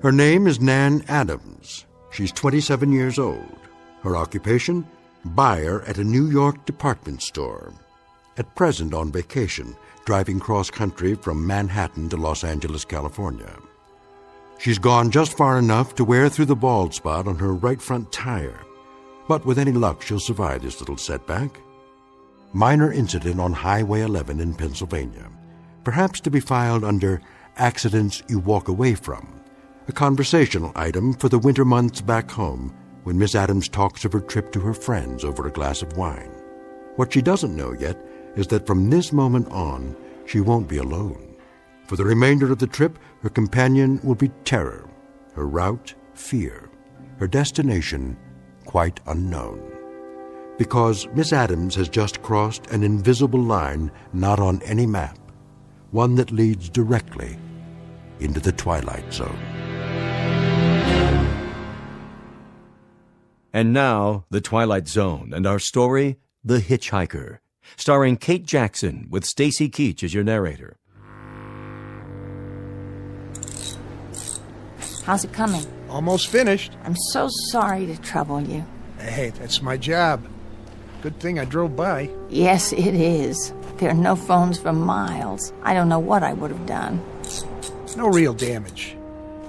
Her name is Nan Adams. She's 27 years old. Her occupation? Buyer at a New York department store. At present on vacation, driving cross-country from Manhattan to Los Angeles, California. She's gone just far enough to wear through the bald spot on her right front tire. But with any luck, she'll survive this little setback. Minor incident on Highway 11 in Pennsylvania. Perhaps to be filed under accidents you walk away from. A conversational item for the winter months back home when Miss Adams talks of her trip to her friends over a glass of wine. What she doesn't know yet is that from this moment on, she won't be alone. For the remainder of the trip, her companion will be terror, her route, fear, her destination, quite unknown. Because Miss Adams has just crossed an invisible line not on any map, one that leads directly into the Twilight Zone. And now, The Twilight Zone and our story, The Hitch Hiker, starring Kate Jackson with Stacy Keach as your narrator. How's it coming? Almost finished. I'm so sorry to trouble you. Hey, that's my job. Good thing I drove by. Yes, it is. There are no phones for miles. I don't know what I would have done. No real damage.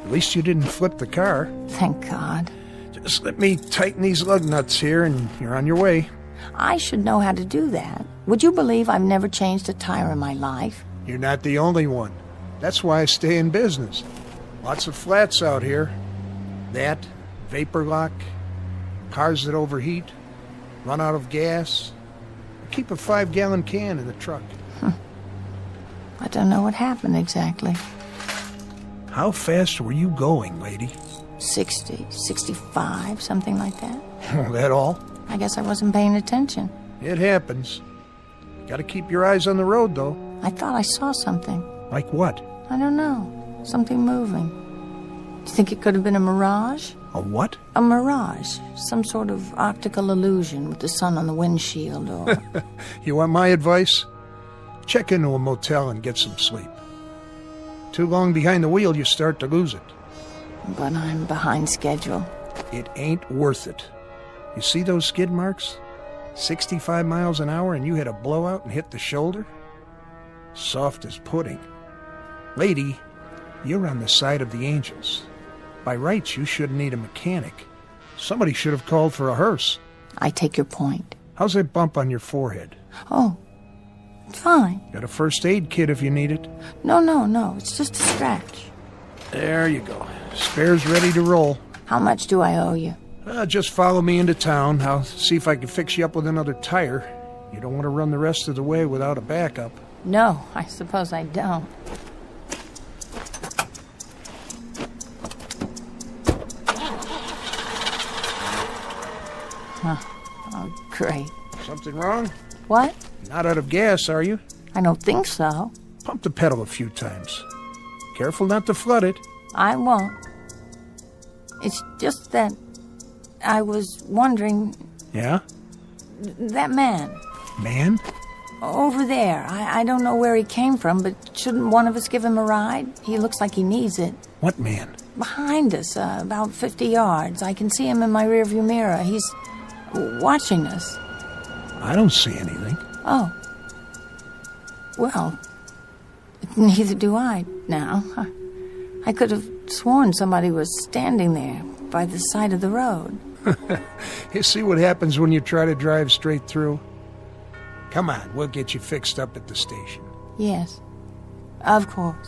At least you didn't flip the car. Thank God. Just let me tighten these lug nuts here and you're on your way. I should know how to do that. Would you believe I've never changed a tire in my life? You're not the only one. That's why I stay in business. Lots of flats out here. That, vapor lock, cars that overheat, run out of gas. I keep a 5-gallon can in the truck. I don't know what happened exactly. How fast were you going, lady? 60, 65, something like that. Oh, that all? I guess I wasn't paying attention. It happens. Gotta keep your eyes on the road, though. I thought I saw something. Like what? I don't know. Something moving. Do you think it could have been a mirage? A what? A mirage. Some sort of optical illusion with the sun on the windshield or... You want my advice? Check into a motel and get some sleep. Too long behind the wheel, you start to lose it. but I'm behind schedule. It ain't worth it. You see those skid marks? 65 miles an hour and you hit a blowout and hit the shoulder? Soft as pudding. Lady, you're on the side of the angels. By rights, you shouldn't need a mechanic. Somebody should have called for a hearse. I take your point. How's that bump on your forehead? Oh, fine. Got a first aid kit if you need it. No, it's just a scratch. There you go. Spare's ready to roll. How much do I owe you? Just follow me into town. I'll see if I can fix you up with another tire. You don't want to run the rest of the way without a backup. No, I suppose I don't. Huh. Oh, great. Something wrong? What? Not out of gas, are you? I don't think so. Pump the pedal a few times. Careful not to flood it. I won't. It's just that I was wondering... Yeah? That man. Man? Over there. I don't know where he came from, but shouldn't one of us give him a ride? He looks like he needs it. What man? Behind us, about 50 yards. I can see him in my rearview mirror. He's watching us. I don't see anything. Oh. Well, neither do I now. I could have sworn somebody was standing there by the side of the road. You see what happens when you try to drive straight through? Come on, we'll get you fixed up at the station. Yes, of course.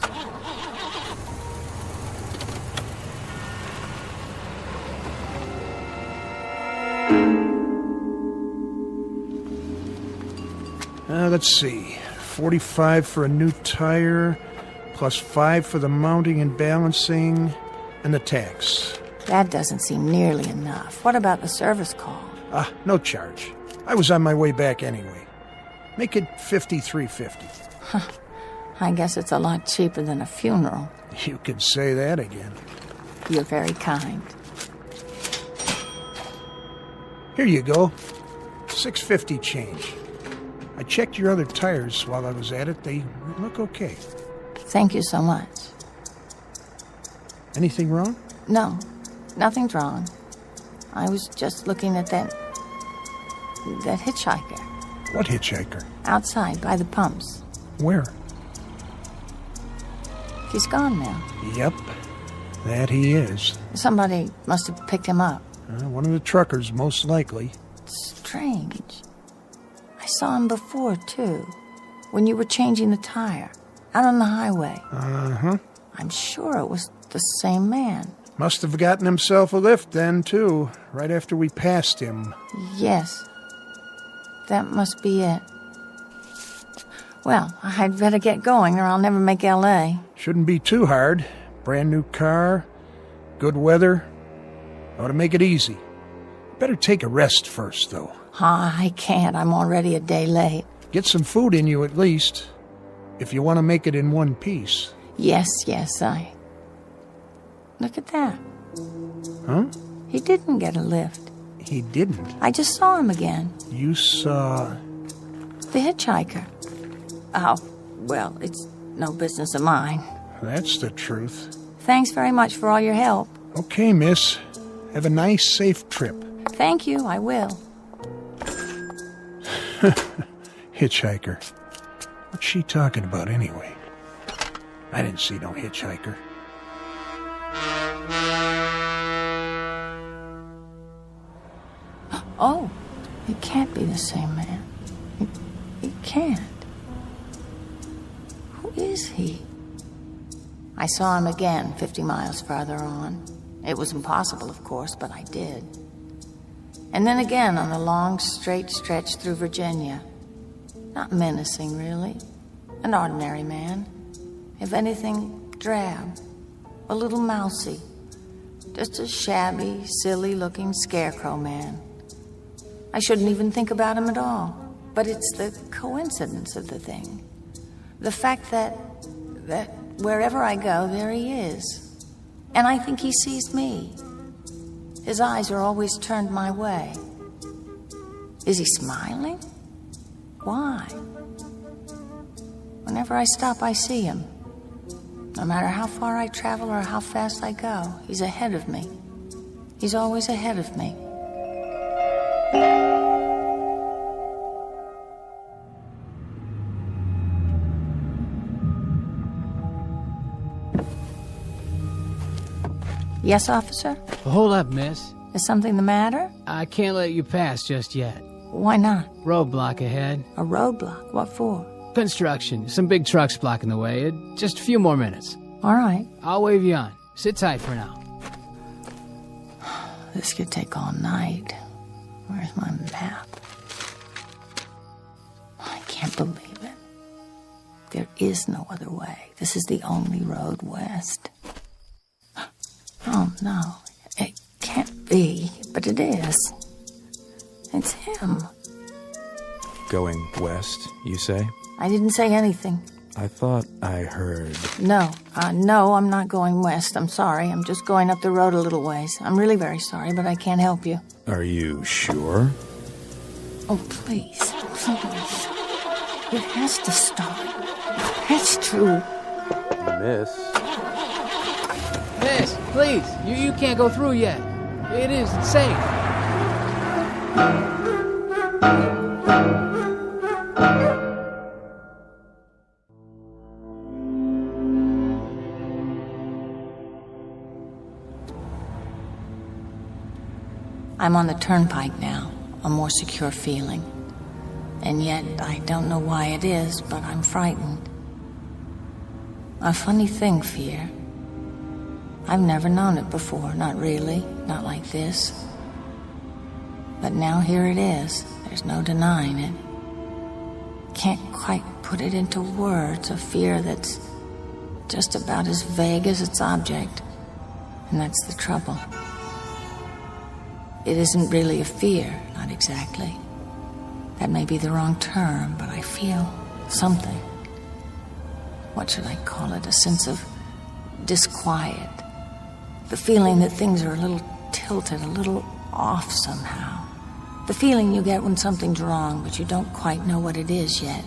Let's see. 45 for a new tire, plus 5 for the mounting and balancing, and the tax. That doesn't seem nearly enough. What about the service call? No charge. I was on my way back anyway. Make it $53.50. I guess it's a lot cheaper than a funeral. You could say that again. You're very kind. Here you go. $6.50 change. I checked your other tires while I was at it. They look okay. Thank you so much. Anything wrong? No, nothing's wrong. I was just looking at that hitchhiker. What hitchhiker? Outside, by the pumps. Where? He's gone now. Yep, that he is. Somebody must have picked him up. One of the truckers, most likely. Strange. I saw him before, too. When you were changing the tire. Out on the highway. Uh-huh. I'm sure it was the same man. Must have gotten himself a lift then, too. Right after we passed him. Yes. That must be it. Well, I'd better get going or I'll never make L.A. Shouldn't be too hard. Brand new car. Good weather. Ought to make it easy. Better take a rest first, though. I can't. I'm already a day late. Get some food in you at least. If you want to make it in one piece. Yes, I... Look at that. Huh? He didn't get a lift. He didn't? I just saw him again. You saw... The hitchhiker. Oh, well, it's no business of mine. That's the truth. Thanks very much for all your help. Okay, miss. Have a nice, safe trip. Thank you, I will. Hitchhiker. What's she talking about anyway? I didn't see no hitchhiker. Oh, it can't be the same man. It can't. Who is he? I saw him again 50 miles farther on. It was impossible, of course, but I did. And then again on a long, straight stretch through Virginia. Not menacing, really. An ordinary man. If anything, drab. A little mousy. Just a shabby, silly-looking scarecrow man. I shouldn't even think about him at all. But it's the coincidence of the thing. The fact that wherever I go, there he is. And I think he sees me. His eyes are always turned my way. Is he smiling? Why? Whenever I stop, I see him. No matter how far I travel or how fast I go, he's ahead of me. He's always ahead of me. Yes, officer? Hold up, miss. Is something the matter? I can't let you pass just yet. Why not? Roadblock ahead. A roadblock? What for? Construction. Some big trucks blocking the way. Just a few more minutes. All right. I'll wave you on. Sit tight for now. This could take all night. Where's my map? I can't believe it. There is no other way. This is the only road west. Oh, no. It can't be, but it is. It's him. Going west, you say? I didn't say anything. I thought I heard. No, I'm not going west. I'm sorry. I'm just going up the road a little ways. I'm really very sorry, but I can't help you. Are you sure? Oh, please. Please. It has to stop. That's true. Miss. Miss, please. You can't go through yet. It isn't safe. I'm on the turnpike now, a more secure feeling. And yet, I don't know why it is, but I'm frightened. A funny thing, fear. I've never known it before, not really, not like this. But now here it is, there's no denying it. Can't quite put it into words, a fear that's just about as vague as its object. And that's the trouble. It isn't really a fear, not exactly. That may be the wrong term, but I feel something. What should I call it? A sense of disquiet. The feeling that things are a little tilted, a little off somehow. The feeling you get when something's wrong, but you don't quite know what it is yet.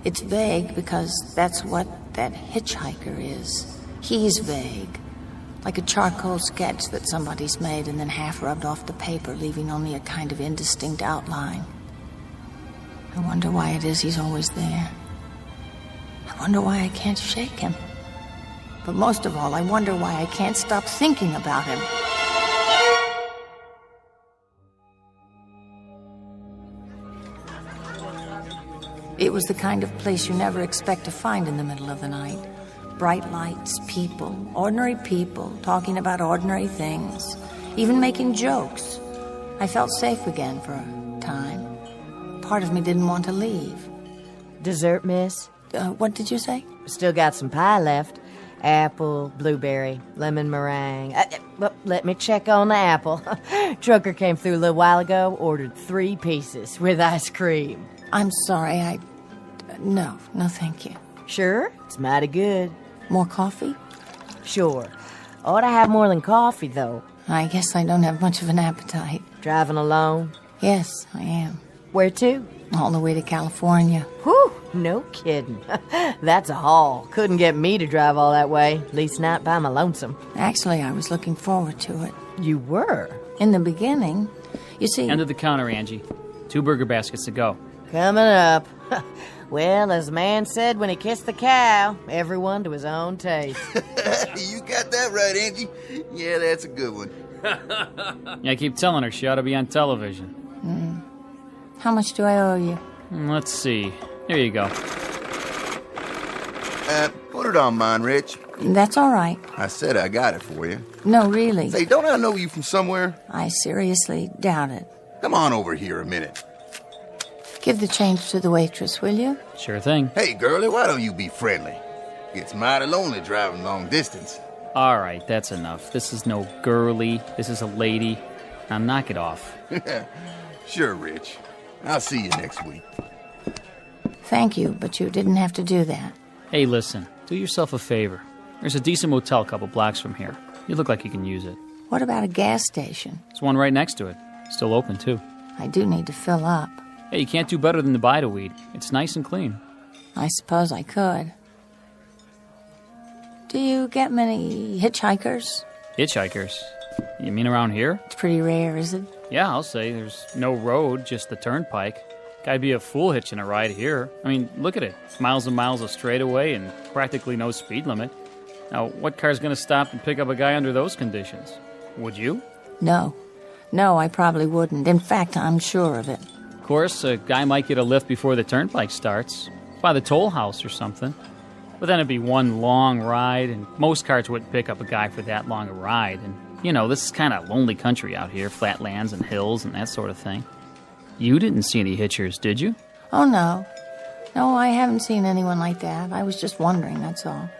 It's vague because that's what that hitchhiker is. He's vague. Like a charcoal sketch that somebody's made and then half rubbed off the paper, leaving only a kind of indistinct outline. I wonder why it is he's always there. I wonder why I can't shake him. But most of all, I wonder why I can't stop thinking about him. It was the kind of place you never expect to find in the middle of the night. Bright lights, people, ordinary people, talking about ordinary things, even making jokes. I felt safe again for a time. Part of me didn't want to leave. Dessert, miss? What did you say? Still got some pie left. Apple, blueberry, lemon meringue. Well, let me check on the apple. Trucker came through a little while ago, ordered 3 pieces with ice cream. I'm sorry, No, thank you. Sure? It's mighty good. More coffee? Sure. Ought to have more than coffee, though. I guess I don't have much of an appetite. Driving alone? Yes, I am. Where to? All the way to California. Whew, no kidding. That's a haul. Couldn't get me to drive all that way, at least not by my lonesome. Actually, I was looking forward to it. You were? In the beginning. You see... End of the counter, Angie. 2 burger baskets to go. Coming up. Well, as the man said when he kissed the cow, everyone to his own taste. You got that right, Angie. Yeah, that's a good one. Yeah, I keep telling her she ought to be on television. How much do I owe you? Let's see. Here you go. Put it on mine, Rich. That's all right. I said I got it for you. No, really. Say, don't I know you from somewhere? I seriously doubt it. Come on over here a minute. Give the change to the waitress, will you? Sure thing. Hey, girlie, why don't you be friendly? It's mighty lonely driving long distance. All right, that's enough. This is no girly. This is a lady. Now knock it off. Sure, Rich. I'll see you next week. Thank you, but you didn't have to do that. Hey, listen. Do yourself a favor. There's a decent motel a couple blocks from here. You look like you can use it. What about a gas station? There's one right next to it. Still open, too. I do need to fill up. Hey, you can't do better than the Bide-A-Weed. It's nice and clean. I suppose I could. Do you get many hitchhikers? Hitchhikers? You mean around here? It's pretty rare, is it? Yeah, I'll say. There's no road, just the turnpike. Guy'd be a fool hitching a ride here. I mean, look at it. Miles and miles of straightaway and practically no speed limit. Now, what car's going to stop and pick up a guy under those conditions? Would you? No. No, I probably wouldn't. In fact, I'm sure of it. Of course, a guy might get a lift before the turnpike starts, by the toll house or something. But then it'd be one long ride, and most cars wouldn't pick up a guy for that long a ride. And, you know, this is kind of lonely country out here, flatlands and hills and that sort of thing. You didn't see any hitchers, did you? Oh, no. No, I haven't seen anyone like that. I was just wondering, that's all.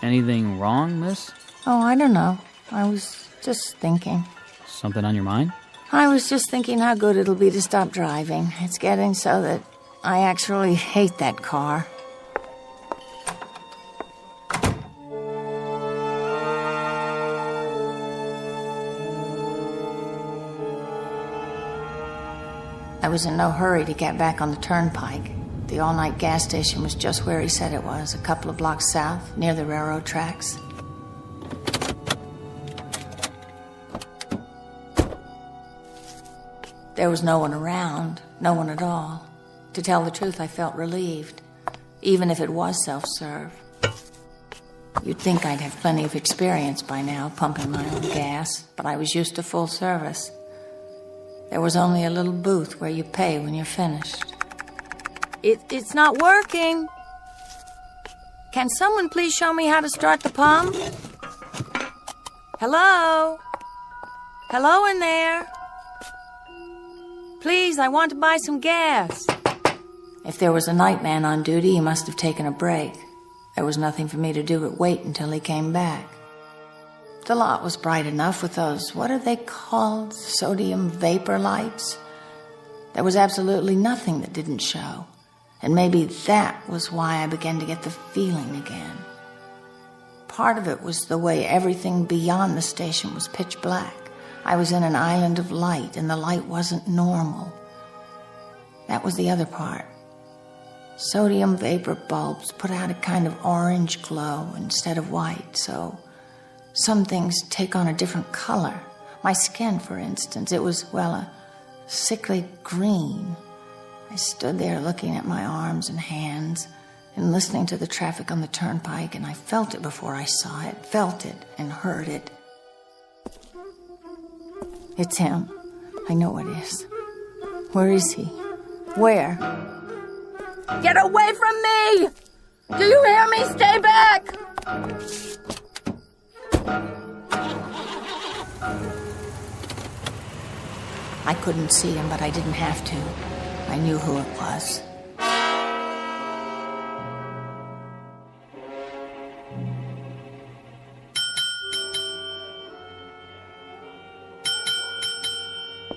Anything wrong, miss? Oh, I don't know. I was just thinking. Something on your mind? I was just thinking how good it'll be to stop driving. It's getting so that I actually hate that car. I was in no hurry to get back on the turnpike. The all-night gas station was just where he said it was, a couple of blocks south, near the railroad tracks. There was no one around, no one at all. To tell the truth, I felt relieved, even if it was self-serve. You'd think I'd have plenty of experience by now, pumping my own gas, but I was used to full service. There was only a little booth where you pay when you're finished. It's not working. Can someone please show me how to start the pump? Hello? Hello in there? Please, I want to buy some gas. If there was a night man on duty, he must have taken a break. There was nothing for me to do but wait until he came back. The lot was bright enough with those, what are they called, sodium vapor lights? There was absolutely nothing that didn't show. And maybe that was why I began to get the feeling again. Part of it was the way everything beyond the station was pitch black. I was in an island of light, and the light wasn't normal. That was the other part. Sodium vapor bulbs put out a kind of orange glow instead of white, so some things take on a different color. My skin, for instance, it was, well, a sickly green. I stood there looking at my arms and hands and listening to the traffic on the turnpike, and I felt it before I saw it, felt it and heard it. It's him. I know it is. Where is he? Where? Get away from me! Do you hear me? Stay back! I couldn't see him, but I didn't have to. I knew who it was.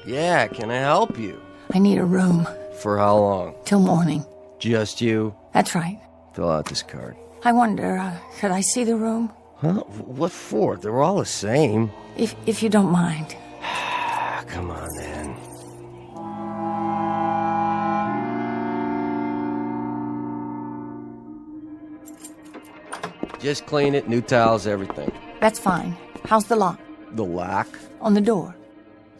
Yeah, can I help you? I need a room. For how long? Till morning. Just you? That's right. Fill out this card. I wonder, could I see the room? Huh? What for? They're all the same. If you don't mind. Come on, then. Just clean it, new tiles, everything. That's fine. How's the lock? The lock? On the door.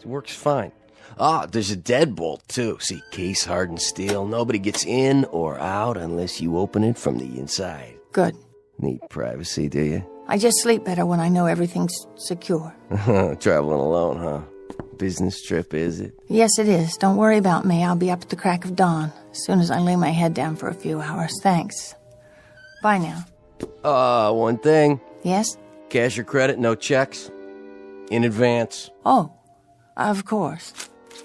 It works fine. Ah, there's a deadbolt, too. See, case hardened steel. Nobody gets in or out unless you open it from the inside. Good. Need privacy, do you? I just sleep better when I know everything's secure. Traveling alone, huh? Business trip, is it? Yes, it is. Don't worry about me. I'll be up at the crack of dawn, as soon as I lay my head down for a few hours. Thanks. Bye now. One thing. Yes? Cash or credit, no checks. In advance. Oh, of course.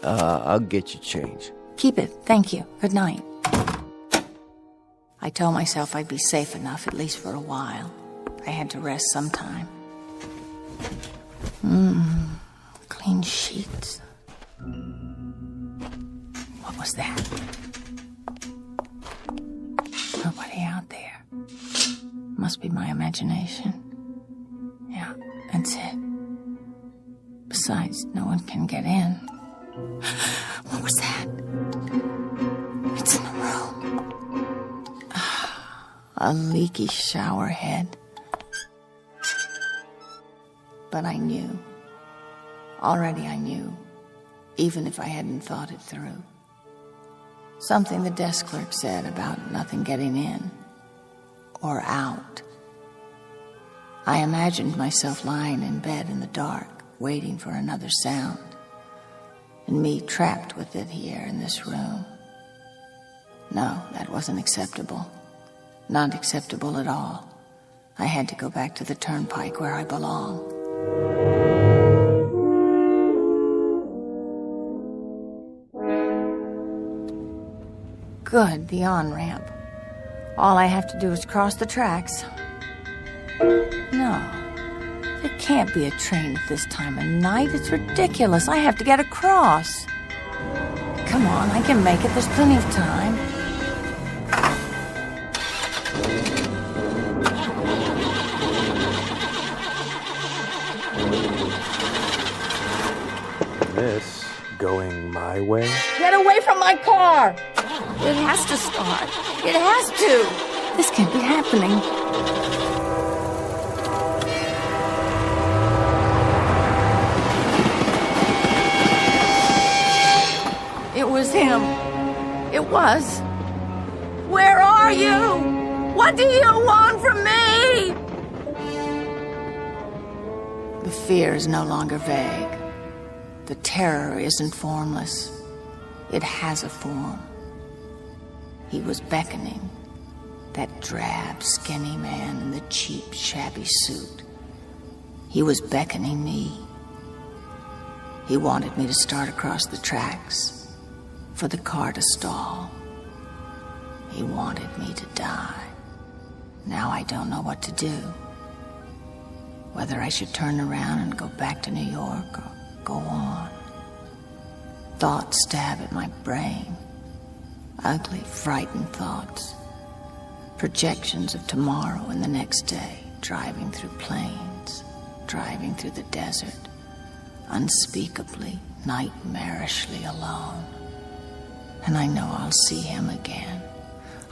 I'll get you change. Keep it. Thank you. Good night. I told myself I'd be safe enough, at least for a while. I had to rest sometime. Clean sheets. What was that? Nobody out there. Must be my imagination. Yeah, that's it. Besides, no one can get in. What was that? It's in the room. a leaky shower head. But I knew. Already I knew, even if I hadn't thought it through. Something the desk clerk said about nothing getting in or out. I imagined myself lying in bed in the dark, waiting for another sound, and me trapped with it here in this room. No, that wasn't acceptable. Not acceptable at all. I had to go back to the turnpike where I belong. Good, the on-ramp. All I have to do is cross the tracks. No, there can't be a train at this time of night. It's ridiculous. I have to get across. Come on, I can make it. There's plenty of time. Miss, going my way? Get away from my car! It has to start. It has to. This can't be happening. It was him. It was. Where are you? What do you want from me? The fear is no longer vague. The terror isn't formless. It has a form. He was beckoning. That drab, skinny man in the cheap, shabby suit. He was beckoning me. He wanted me to start across the tracks, for the car to stall. He wanted me to die. Now I don't know what to do. Whether I should turn around and go back to New York or go on. Thoughts stab at my brain. Ugly, frightened thoughts. Projections of tomorrow and the next day, driving through plains, driving through the desert, unspeakably, nightmarishly alone. And I know I'll see him again.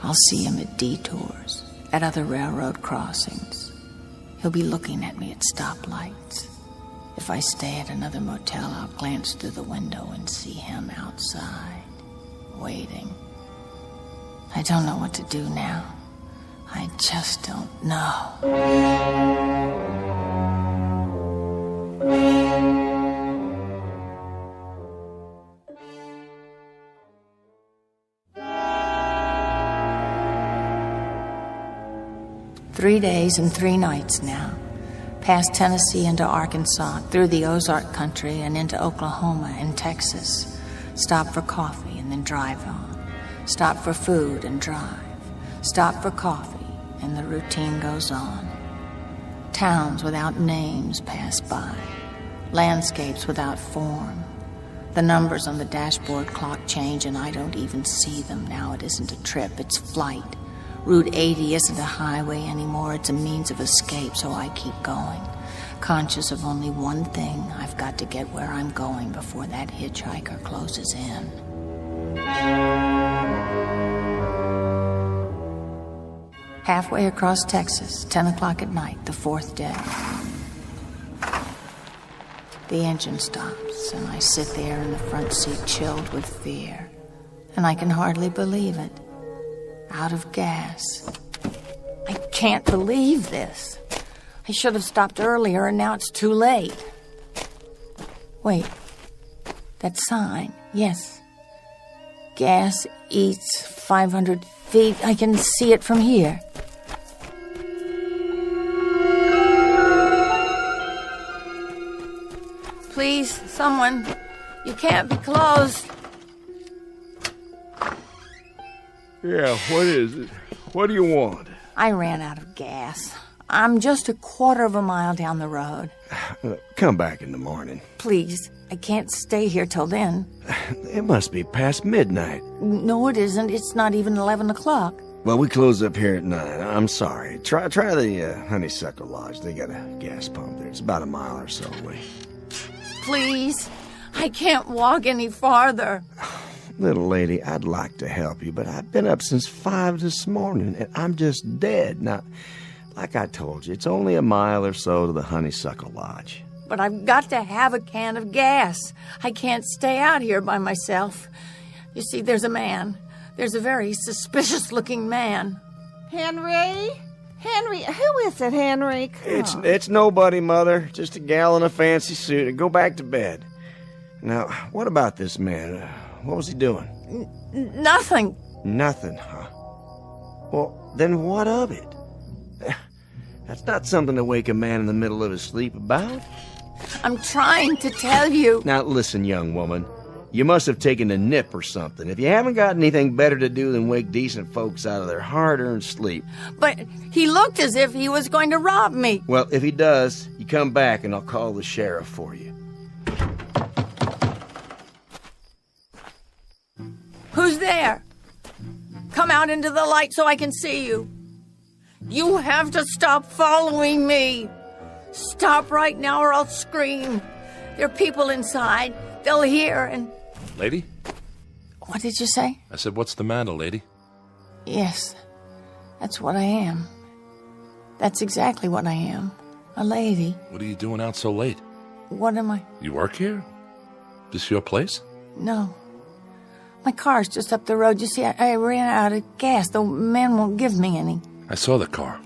I'll see him at detours, at other railroad crossings. He'll be looking at me at stoplights. If I stay at another motel, I'll glance through the window and see him outside, waiting. I don't know what to do now. I just don't know. 3 days and 3 nights now. Past Tennessee into Arkansas, through the Ozark country and into Oklahoma and Texas. Stop for coffee and then drive on. Stop for food and drive. Stop for coffee, and the routine goes on. Towns without names pass by. Landscapes without form. The numbers on the dashboard clock change, and I don't even see them. Now it isn't a trip, it's flight. Route 80 isn't a highway anymore, it's a means of escape, so I keep going. Conscious of only one thing, I've got to get where I'm going before that hitch hiker closes in. Halfway across Texas, 10 o'clock at night, the 4th day. The engine stops, and I sit there in the front seat chilled with fear. And I can hardly believe it. Out of gas. I can't believe this. I should have stopped earlier, and now it's too late. Wait. That sign. Yes. Gas eats 500 feet. I can see it from here. Please, someone. You can't be closed. Yeah, what is it? What do you want? I ran out of gas. I'm just a quarter of a mile down the road. Come back in the morning. Please, I can't stay here till then. It must be past midnight. No, it isn't. It's not even 11 o'clock. Well, we close up here at 9. I'm sorry. Try the Honeysuckle Lodge. They got a gas pump there. It's about a mile or so away. Please, I can't walk any farther. Little lady, I'd like to help you, but I've been up since 5 this morning, and I'm just dead. Now, like I told you, it's only a mile or so to the Honeysuckle Lodge. But I've got to have a can of gas. I can't stay out here by myself. You see, there's a man. There's a very suspicious-looking man. Henry? Henry, who is it, Henry? It's nobody, Mother. Just a gal in a fancy suit. Go back to bed. Now, what about this man? What was he doing? Nothing. Nothing, huh? Well, then what of it? That's not something to wake a man in the middle of his sleep about. I'm trying to tell you. Now, listen, young woman. You must have taken a nip or something. If you haven't got anything better to do than wake decent folks out of their hard-earned sleep. But he looked as if he was going to rob me. Well, if he does, you come back and I'll call the sheriff for you. Who's there? Come out into the light so I can see you. You have to stop following me. Stop right now or I'll scream. There are people inside. They'll hear and... Lady? What did you say? I said, what's the matter, lady? Yes, that's what I am. That's exactly what I am. A lady. What are you doing out so late? What am I? You work here? This your place? No. My car's just up the road. You see, I ran out of gas. The man won't give me any. I saw the car.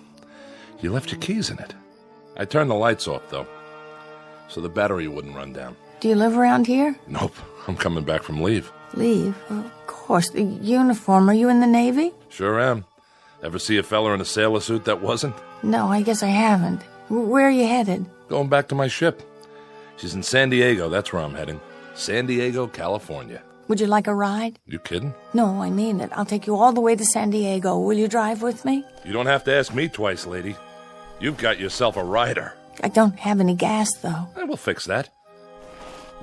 You left your keys in it. I turned the lights off, though, so the battery wouldn't run down. Do you live around here? Nope. I'm coming back from leave. Leave? Of course. The uniform. Are you in the Navy? Sure am. Ever see a fella in a sailor suit that wasn't? No, I guess I haven't. Where are you headed? Going back to my ship. She's in San Diego. That's where I'm heading. San Diego, California. Would you like a ride? You kidding? No, I mean it. I'll take you all the way to San Diego. Will you drive with me? You don't have to ask me twice, lady. You've got yourself a rider. I don't have any gas, though. We'll fix that.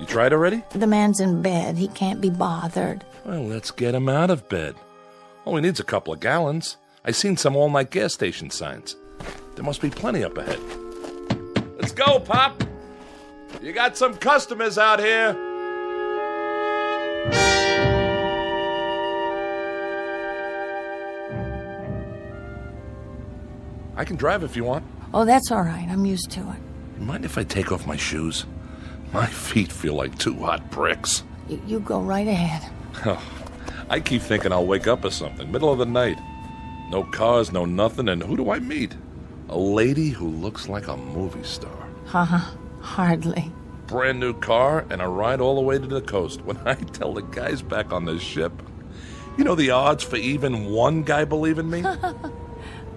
You tried already? The man's in bed. He can't be bothered. Well, let's get him out of bed. All he needs a couple of gallons. I seen some all-night gas station signs. There must be plenty up ahead. Let's go, Pop! You got some customers out here. I can drive if you want. Oh, that's all right. I'm used to it. You mind if I take off my shoes? My feet feel like 2 hot bricks. You go right ahead. Oh, I keep thinking I'll wake up or something, middle of the night. No cars, no nothing, and who do I meet? A lady who looks like a movie star. Hardly. Brand new car and a ride all the way to the coast. When I tell the guys back on this ship, you know the odds for even one guy believing me?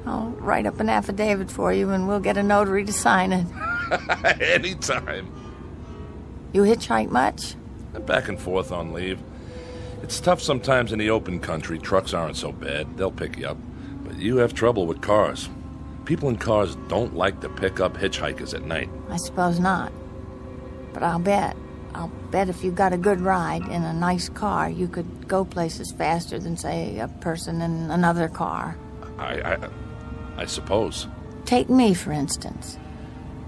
I'll write up an affidavit for you and we'll get a notary to sign it. Anytime. You hitchhike much? I'm back and forth on leave. It's tough sometimes in the open country. Trucks aren't so bad. They'll pick you up. But you have trouble with cars. People in cars don't like to pick up hitchhikers at night. I suppose not. But I'll bet if you got a good ride in a nice car, you could go places faster than, say, a person in another car. I suppose. Take me, for instance.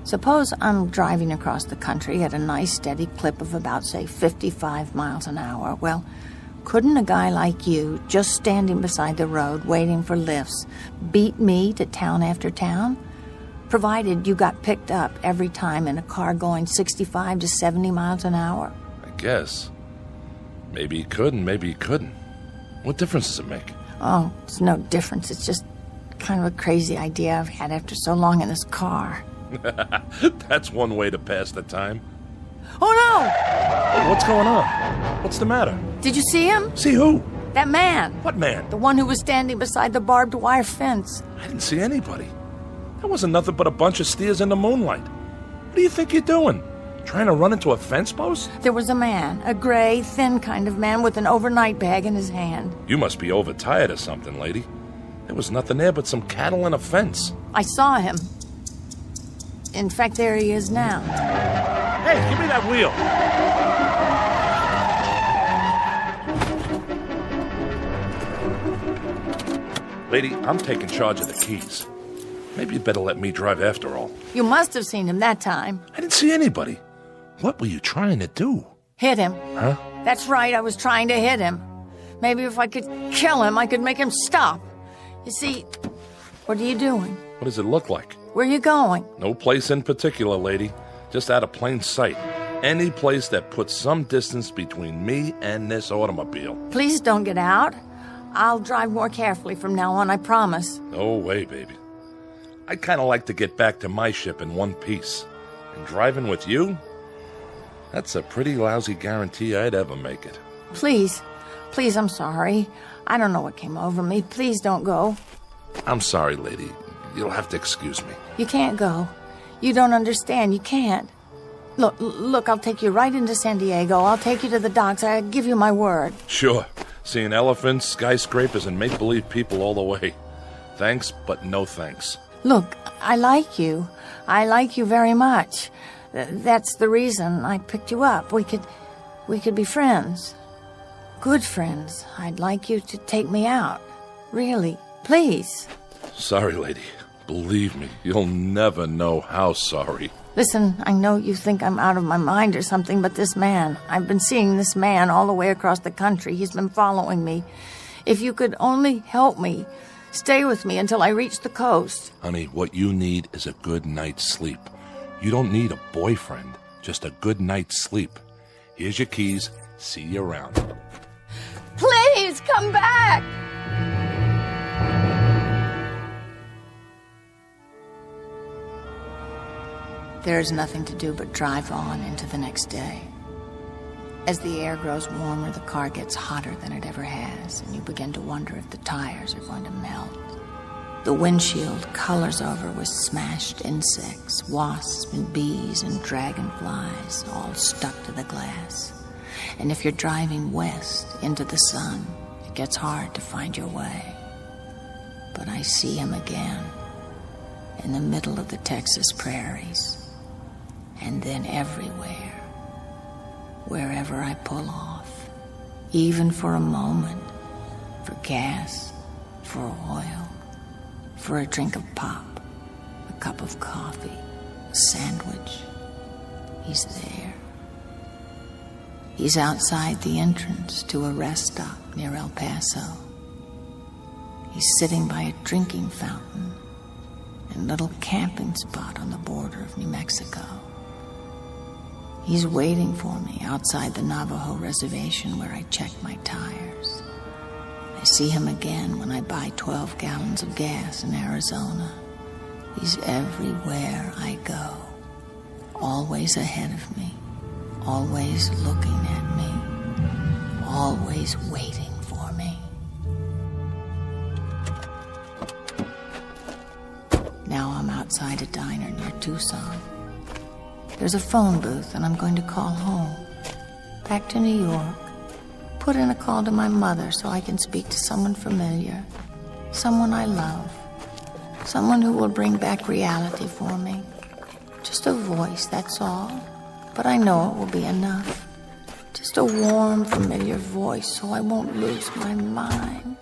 Suppose I'm driving across the country at a nice steady clip of about, say, 55 miles an hour. Well, couldn't a guy like you, just standing beside the road waiting for lifts, beat me to town after town? Provided you got picked up every time in a car going 65 to 70 miles an hour. I guess. Maybe he could and maybe he couldn't. What difference does it make? Oh, it's no difference. It's just kind of a crazy idea I've had after so long in this car. That's one way to pass the time. Oh, no! Oh, what's going on? What's the matter? Did you see him? See who? That man. What man? The one who was standing beside the barbed wire fence. I didn't see anybody. That wasn't nothing but a bunch of steers in the moonlight. What do you think you're doing? Trying to run into a fence post? There was a man, a gray, thin kind of man with an overnight bag in his hand. You must be overtired or something, lady. There was nothing there but some cattle and a fence. I saw him. In fact, there he is now. Hey, give me that wheel. Lady, I'm taking charge of the keys. Maybe you'd better let me drive after all. You must have seen him that time. I didn't see anybody. What were you trying to do? Hit him. Huh? That's right, I was trying to hit him. Maybe if I could kill him, I could make him stop. You see, what are you doing? What does it look like? Where are you going? No place in particular, lady. Just out of plain sight. Any place that puts some distance between me and this automobile. Please don't get out. I'll drive more carefully from now on, I promise. No way, baby. I'd kind of like to get back to my ship in one piece. And driving with you? That's a pretty lousy guarantee I'd ever make it. Please, I'm sorry. I don't know what came over me. Please don't go. I'm sorry, lady. You'll have to excuse me. You can't go. You don't understand. You can't. Look, I'll take you right into San Diego. I'll take you to the docks. I give you my word. Sure. Seeing elephants, skyscrapers, and make-believe people all the way. Thanks, but no thanks. Look, I like you. I like you very much. That's the reason I picked you up. We could be friends. Good friends. I'd like you to take me out. Really. Please. Sorry, lady. Believe me, you'll never know how sorry. Listen, I know you think I'm out of my mind or something, but this man, I've been seeing this man all the way across the country. He's been following me. If you could only help me, stay with me until I reach the coast. Honey, what you need is a good night's sleep. You don't need a boyfriend, just a good night's sleep. Here's your keys. See you around. Please, come back! There's nothing to do but drive on into the next day. As the air grows warmer, the car gets hotter than it ever has, and you begin to wonder if the tires are going to melt. The windshield colors over with smashed insects, wasps and bees and dragonflies, all stuck to the glass. And if you're driving west into the sun, it gets hard to find your way. But I see him again, in the middle of the Texas prairies. And then everywhere, wherever I pull off, even for a moment, for gas, for oil, for a drink of pop, a cup of coffee, a sandwich, he's there. He's outside the entrance to a rest stop near El Paso. He's sitting by a drinking fountain and a little camping spot on the border of New Mexico. He's waiting for me outside the Navajo reservation where I check my tires. I see him again when I buy 12 gallons of gas in Arizona. He's everywhere I go, always ahead of me, always looking at me, always waiting for me. Now I'm outside a diner near Tucson. There's a phone booth, and I'm going to call home. Back to New York. Put in a call to my mother so I can speak to someone familiar. Someone I love. Someone who will bring back reality for me. Just a voice, that's all. But I know it will be enough. Just a warm, familiar voice so I won't lose my mind.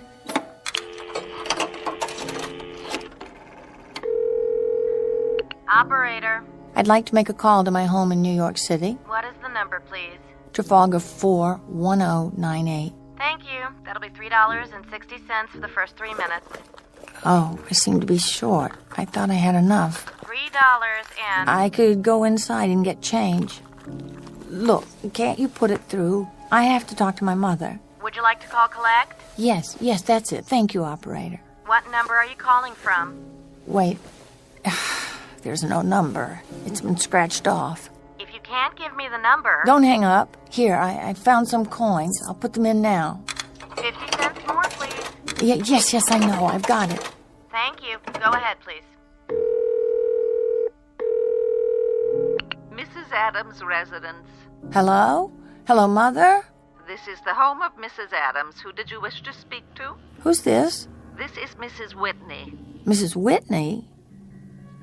Operator. I'd like to make a call to my home in New York City. What is the number, please? Trafalgar 41098. Thank you. That'll be $3.60 for the first 3 minutes. Oh, I seem to be short. I thought I had enough. $3 and... I could go inside and get change. Look, can't you put it through? I have to talk to my mother. Would you like to call collect? Yes, that's it. Thank you, operator. What number are you calling from? Wait. There's no number. It's been scratched off. If you can't give me the number... Don't hang up. Here, I found some coins. I'll put them in now. 50 cents more, please. Yes, I know. I've got it. Thank you. Go ahead, please. Mrs. Adams' residence. Hello? Hello, Mother? This is the home of Mrs. Adams. Who did you wish to speak to? Who's this? This is Mrs. Whitney. Mrs. Whitney?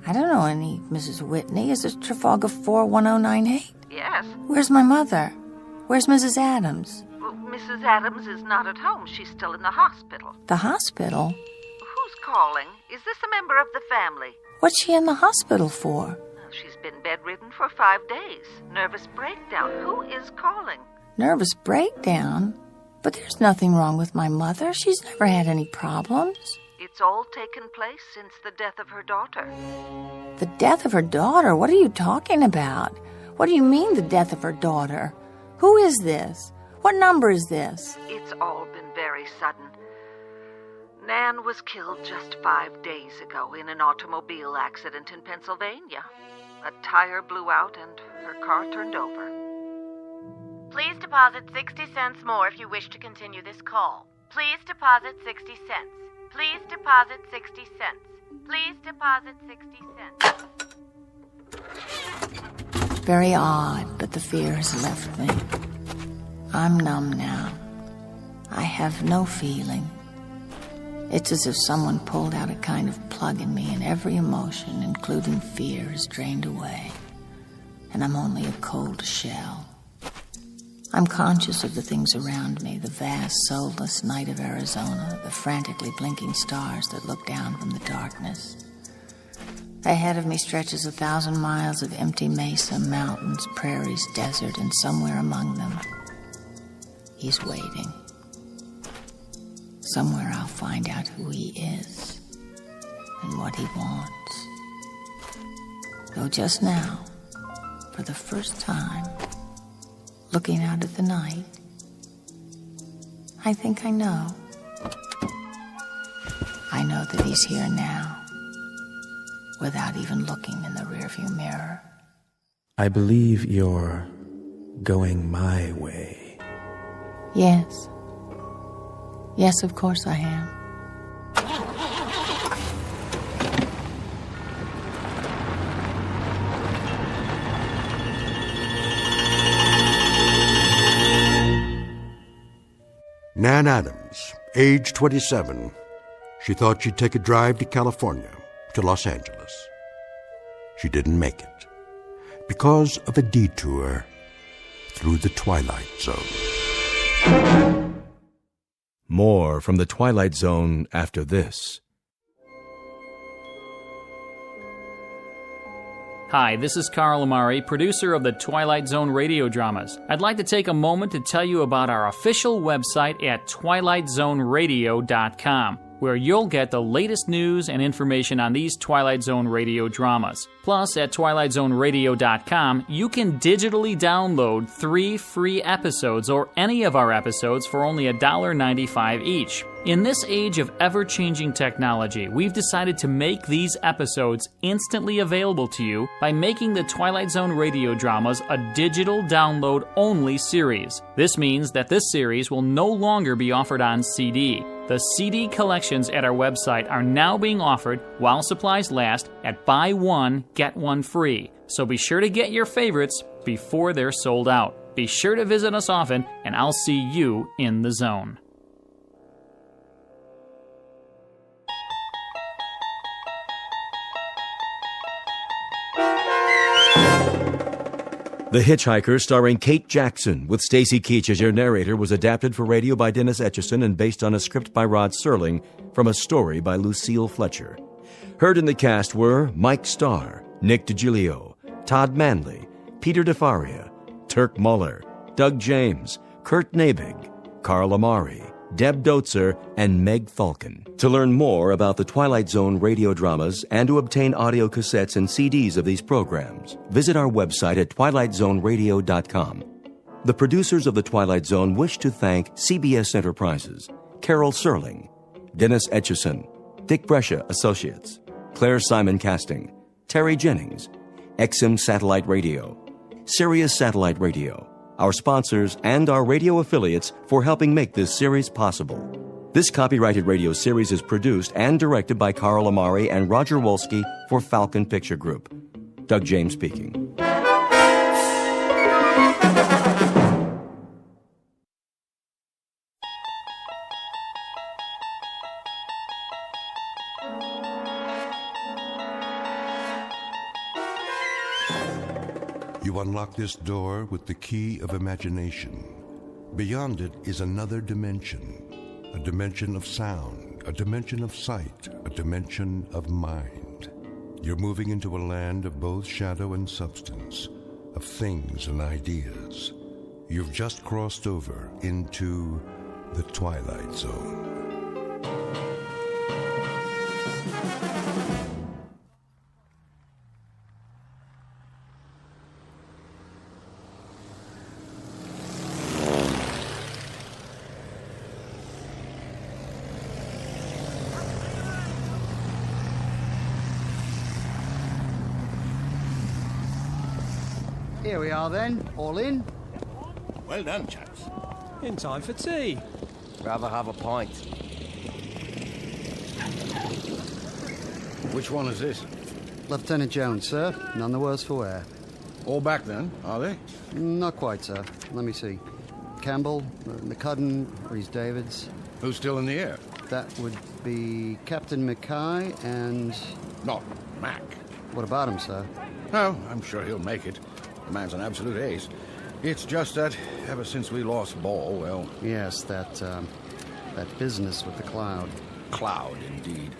I don't know any Mrs. Whitney. Is this Trafalgar 41098? Yes. Where's my mother? Where's Mrs. Adams? Well, Mrs. Adams is not at home. She's still in the hospital. The hospital? Who's calling? Is this a member of the family? What's she in the hospital for? She's been bedridden for 5 days. Nervous breakdown. Who is calling? Nervous breakdown? But there's nothing wrong with my mother. She's never had any problems. It's all taken place since the death of her daughter. The death of her daughter? What are you talking about? What do you mean, the death of her daughter? Who is this? What number is this? It's all been very sudden. Nan was killed just 5 days ago in an automobile accident in Pennsylvania. A tire blew out and her car turned over. Please deposit 60 cents more if you wish to continue this call. Please deposit 60 cents. Please deposit 60 cents. Please deposit 60 cents. Very odd, but the fear has left me. I'm numb now. I have no feeling. It's as if someone pulled out a kind of plug in me, and every emotion, including fear, is drained away. And I'm only a cold shell. I'm conscious of the things around me, the vast, soulless night of Arizona, the frantically blinking stars that look down from the darkness. Ahead of me stretches 1,000 miles of empty mesa, mountains, prairies, desert, and somewhere among them, he's waiting. Somewhere I'll find out who he is and what he wants. Though just now, for the first time, looking out at the night, I think I know. I know that he's here now, without even looking in the rearview mirror. I believe you're going my way. Yes. Yes, of course I am. Nan Adams, age 27. She thought she'd take a drive to California, to Los Angeles. She didn't make it because of a detour through the Twilight Zone. More from the Twilight Zone after this. Hi, this is Carl Amari, producer of the Twilight Zone radio dramas. I'd like to take a moment to tell you about our official website at twilightzoneradio.com, where you'll get the latest news and information on these Twilight Zone radio dramas. Plus, at twilightzoneradio.com, you can digitally download 3 free episodes or any of our episodes for only $1.95 each. In this age of ever-changing technology, we've decided to make these episodes instantly available to you by making the Twilight Zone radio dramas a digital download-only series. This means that this series will no longer be offered on CD. The CD collections at our website are now being offered, while supplies last, at buy one, get one free. So be sure to get your favorites before they're sold out. Be sure to visit us often, and I'll see you in the zone. The Hitch Hiker, starring Kate Jackson, with Stacy Keach as your narrator, was adapted for radio by Dennis Etchison and based on a script by Rod Serling from a story by Lucille Fletcher. Heard in the cast were Mike Starr, Nick DiGilio, Todd Manley, Peter DeFaria, Turk Muller, Doug James, Kurt Nabig, Carl Amari, Deb Dotzer, and Meg Falcon. To learn more about the Twilight Zone radio dramas and to obtain audio cassettes and CDs of these programs, visit our website at twilightzoneradio.com. The producers of The Twilight Zone wish to thank CBS Enterprises, Carol Serling, Dennis Etchison, Dick Brescia Associates, Claire Simon Casting, Terry Jennings, XM Satellite Radio, Sirius Satellite Radio, our sponsors, and our radio affiliates for helping make this series possible. This copyrighted radio series is produced and directed by Carl Amari and Roger Wolski for Falcon Picture Group. Doug James speaking. You unlock this door with the key of imagination. Beyond it is another dimension, a dimension of sound, a dimension of sight, a dimension of mind. You're moving into a land of both shadow and substance, of things and ideas. You've just crossed over into The Twilight Zone. Here we are then, all in. Well done, chaps. In time for tea. Rather have a pint. Which one is this? Lieutenant Jones, sir. None the worse for wear. All back then, are they? Not quite, sir. Let me see. Campbell, McCudden, Rhys Davids. Who's still in the air? That would be Captain Mackay and... Not Mac. What about him, sir? Oh, I'm sure he'll make it. The man's an absolute ace. It's just that ever since we lost Ball, well... Yes, that business with the cloud. Cloud, indeed.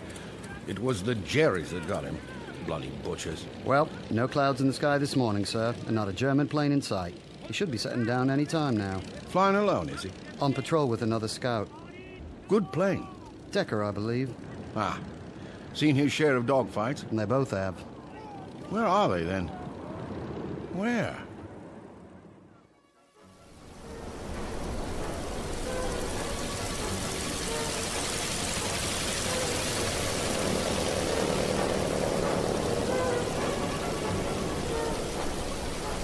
It was the Jerrys that got him. Bloody butchers. Well, no clouds in the sky this morning, sir, and not a German plane in sight. He should be setting down any time now. Flying alone, is he? On patrol with another scout. Good plane. Decker, I believe. Ah. Seen his share of dogfights? And they both have. Where are they, then? Where?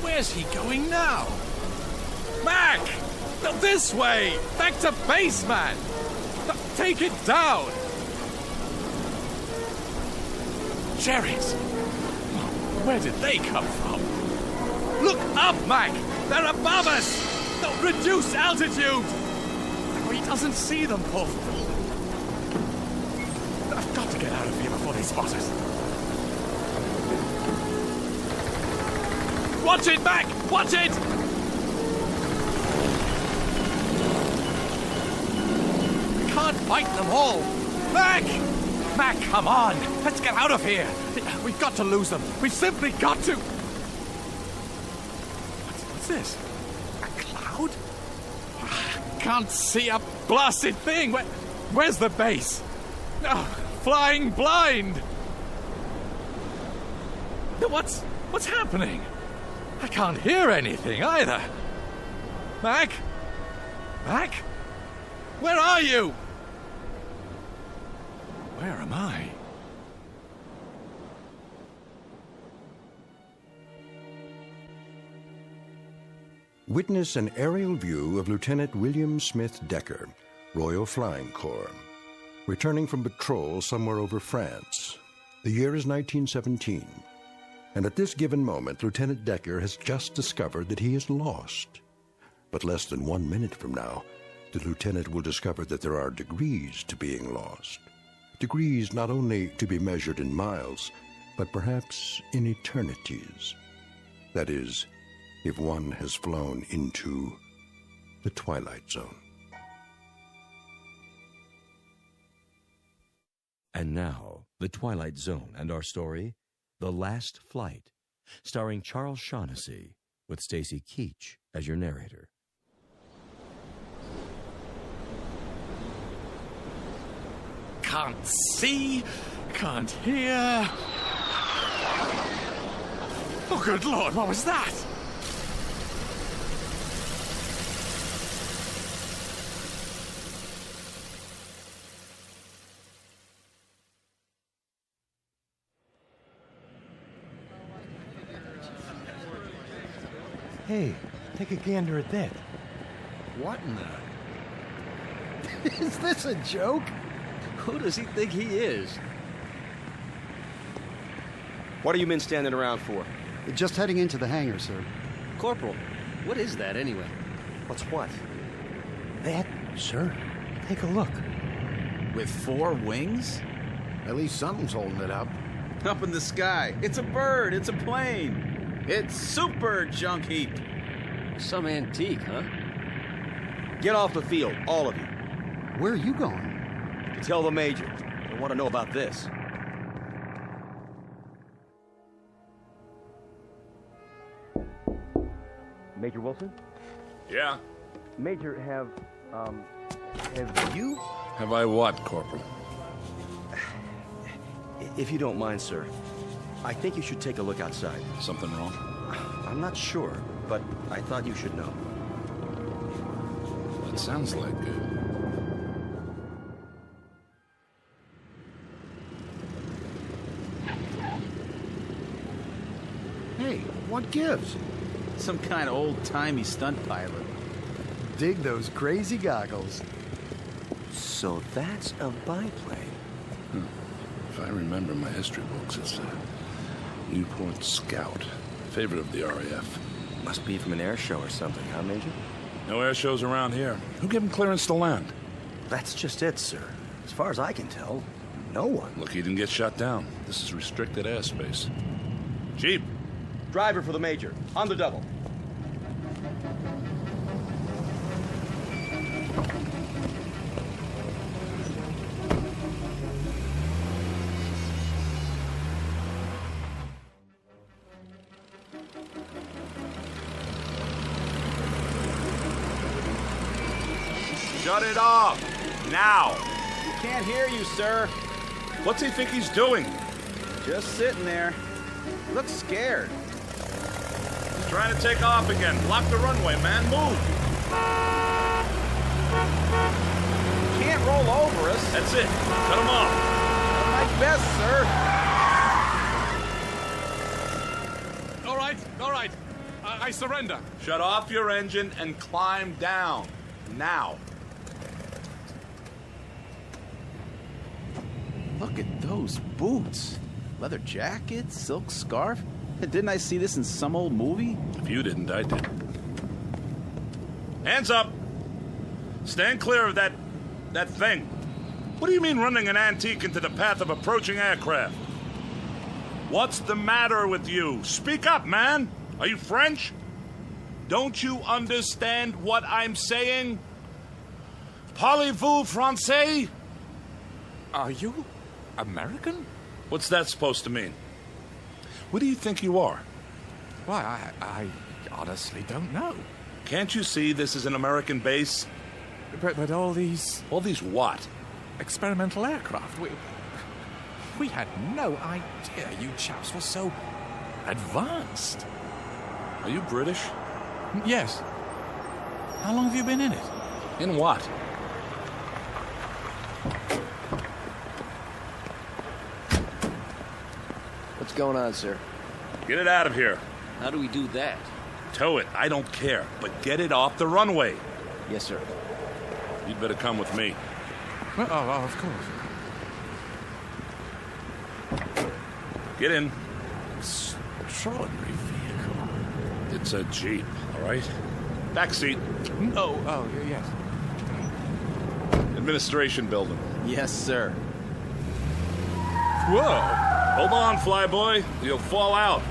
Where's he going now? Mac! No, this way! Back to base, man! No, take it down! Cherries! Where did they come from? Look up, Mac! They're above us! No, reduce altitude! Oh, he doesn't see them, Paul. I've got to get out of here before they spot us. Watch it, Mac! Watch it! We can't fight them all. Mac! Mac, come on! Let's get out of here! We've got to lose them. We've simply got to... What's this? A cloud? Can't see a blasted thing. Where's the base? Oh, flying blind! What's happening? I can't hear anything either. Mac? Mac? Where are you? Where am I? Witness an aerial view of Lieutenant William Smith Decker, Royal Flying Corps, returning from patrol somewhere over France. The year is 1917. And at this given moment, Lieutenant Decker has just discovered that he is lost. But less than 1 minute from now, the lieutenant will discover that there are degrees to being lost. Degrees not only to be measured in miles, but perhaps in eternities. That is, if one has flown into the Twilight Zone. And now, The Twilight Zone and our story, The Last Flight, starring Charles Shaughnessy, with Stacy Keach as your narrator. Can't see, can't hear. Oh, good Lord, what was that? Hey, take a gander at that. What in the... Is this a joke? Who does he think he is? What are you men standing around for? Just heading into the hangar, sir. Corporal, what is that anyway? What's what? That, sir? Take a look. With 4 wings? At least something's holding it up. Up in the sky. It's a bird. It's a plane. It's super junk heap. Some antique, huh? Get off the field, all of you. Where are you going? To tell the Major. I want to know about this. Major Wilson? Yeah? Major, have Have you? Have I what, Corporal? If you don't mind, sir, I think you should take a look outside. Something wrong? I'm not sure, but I thought you should know. It sounds like Hey, what gives? Some kind of old-timey stunt pilot. Dig those crazy goggles. So that's a biplane. If I remember my history books, it's a Newport Scout. Favorite of the RAF. Must be from an air show or something, huh, Major? No air shows around here. Who gave him clearance to land? That's just it, sir. As far as I can tell, no one. Look, he didn't get shot down. This is restricted airspace. Jeep. Driver for the Major. On the double. Shut it off! Now! We can't hear you, sir. What's he think he's doing? Just sitting there. Looks scared. He's trying to take off again. Block the runway, man. Move! Can't roll over us. That's it. Cut him off. My best, sir. All right. I surrender. Shut off your engine and climb down. Now. Look at those boots. Leather jacket, silk scarf. Didn't I see this in some old movie? If you didn't, I did. Hands up! Stand clear of that thing. What do you mean running an antique into the path of approaching aircraft? What's the matter with you? Speak up, man! Are you French? Don't you understand what I'm saying? Parlez-vous français? Are you American? What's that supposed to mean? What do you think you are? Why, I honestly don't know. Can't you see this is an American base? But all these... All these what? Experimental aircraft. We had no idea you chaps were so advanced. Are you British? Yes. How long have you been in it? In what? What's going on, sir? Get it out of here. How do we do that? Tow it. I don't care. But get it off the runway. Yes, sir. You'd better come with me. Oh, of course. Get in. Extraordinary vehicle. It's a Jeep, all right? Back seat. Oh, yes. Administration building. Yes, sir. Whoa! Hold on, flyboy. You'll fall out.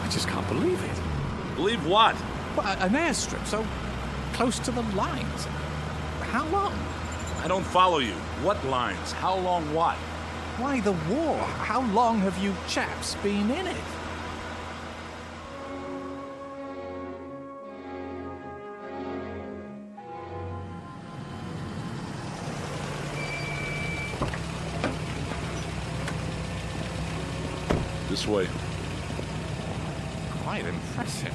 I just can't believe it. Believe what? Well, an airstrip so close to the lines. How long? I don't follow you. What lines? How long what? Why the war? How long have you chaps been in it? This way. Quite impressive.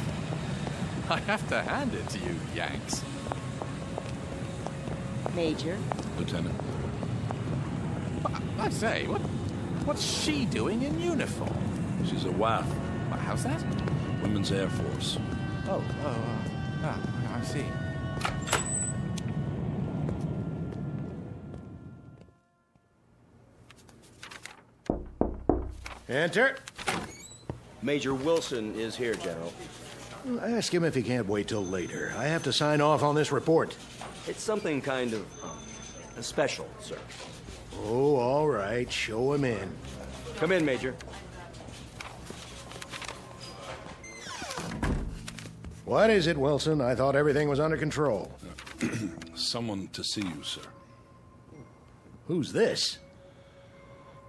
I have to hand it to you, Yanks. Major. Lieutenant. I say, what's she doing in uniform? She's a WAF. How's that? Women's Air Force. I see. Enter. Major Wilson is here, General. Ask him if he can't wait till later. I have to sign off on this report. It's something kind of special, sir. Oh, all right. Show him in. Come in, Major. What is it, Wilson? I thought everything was under control. Someone to see you, sir. Who's this?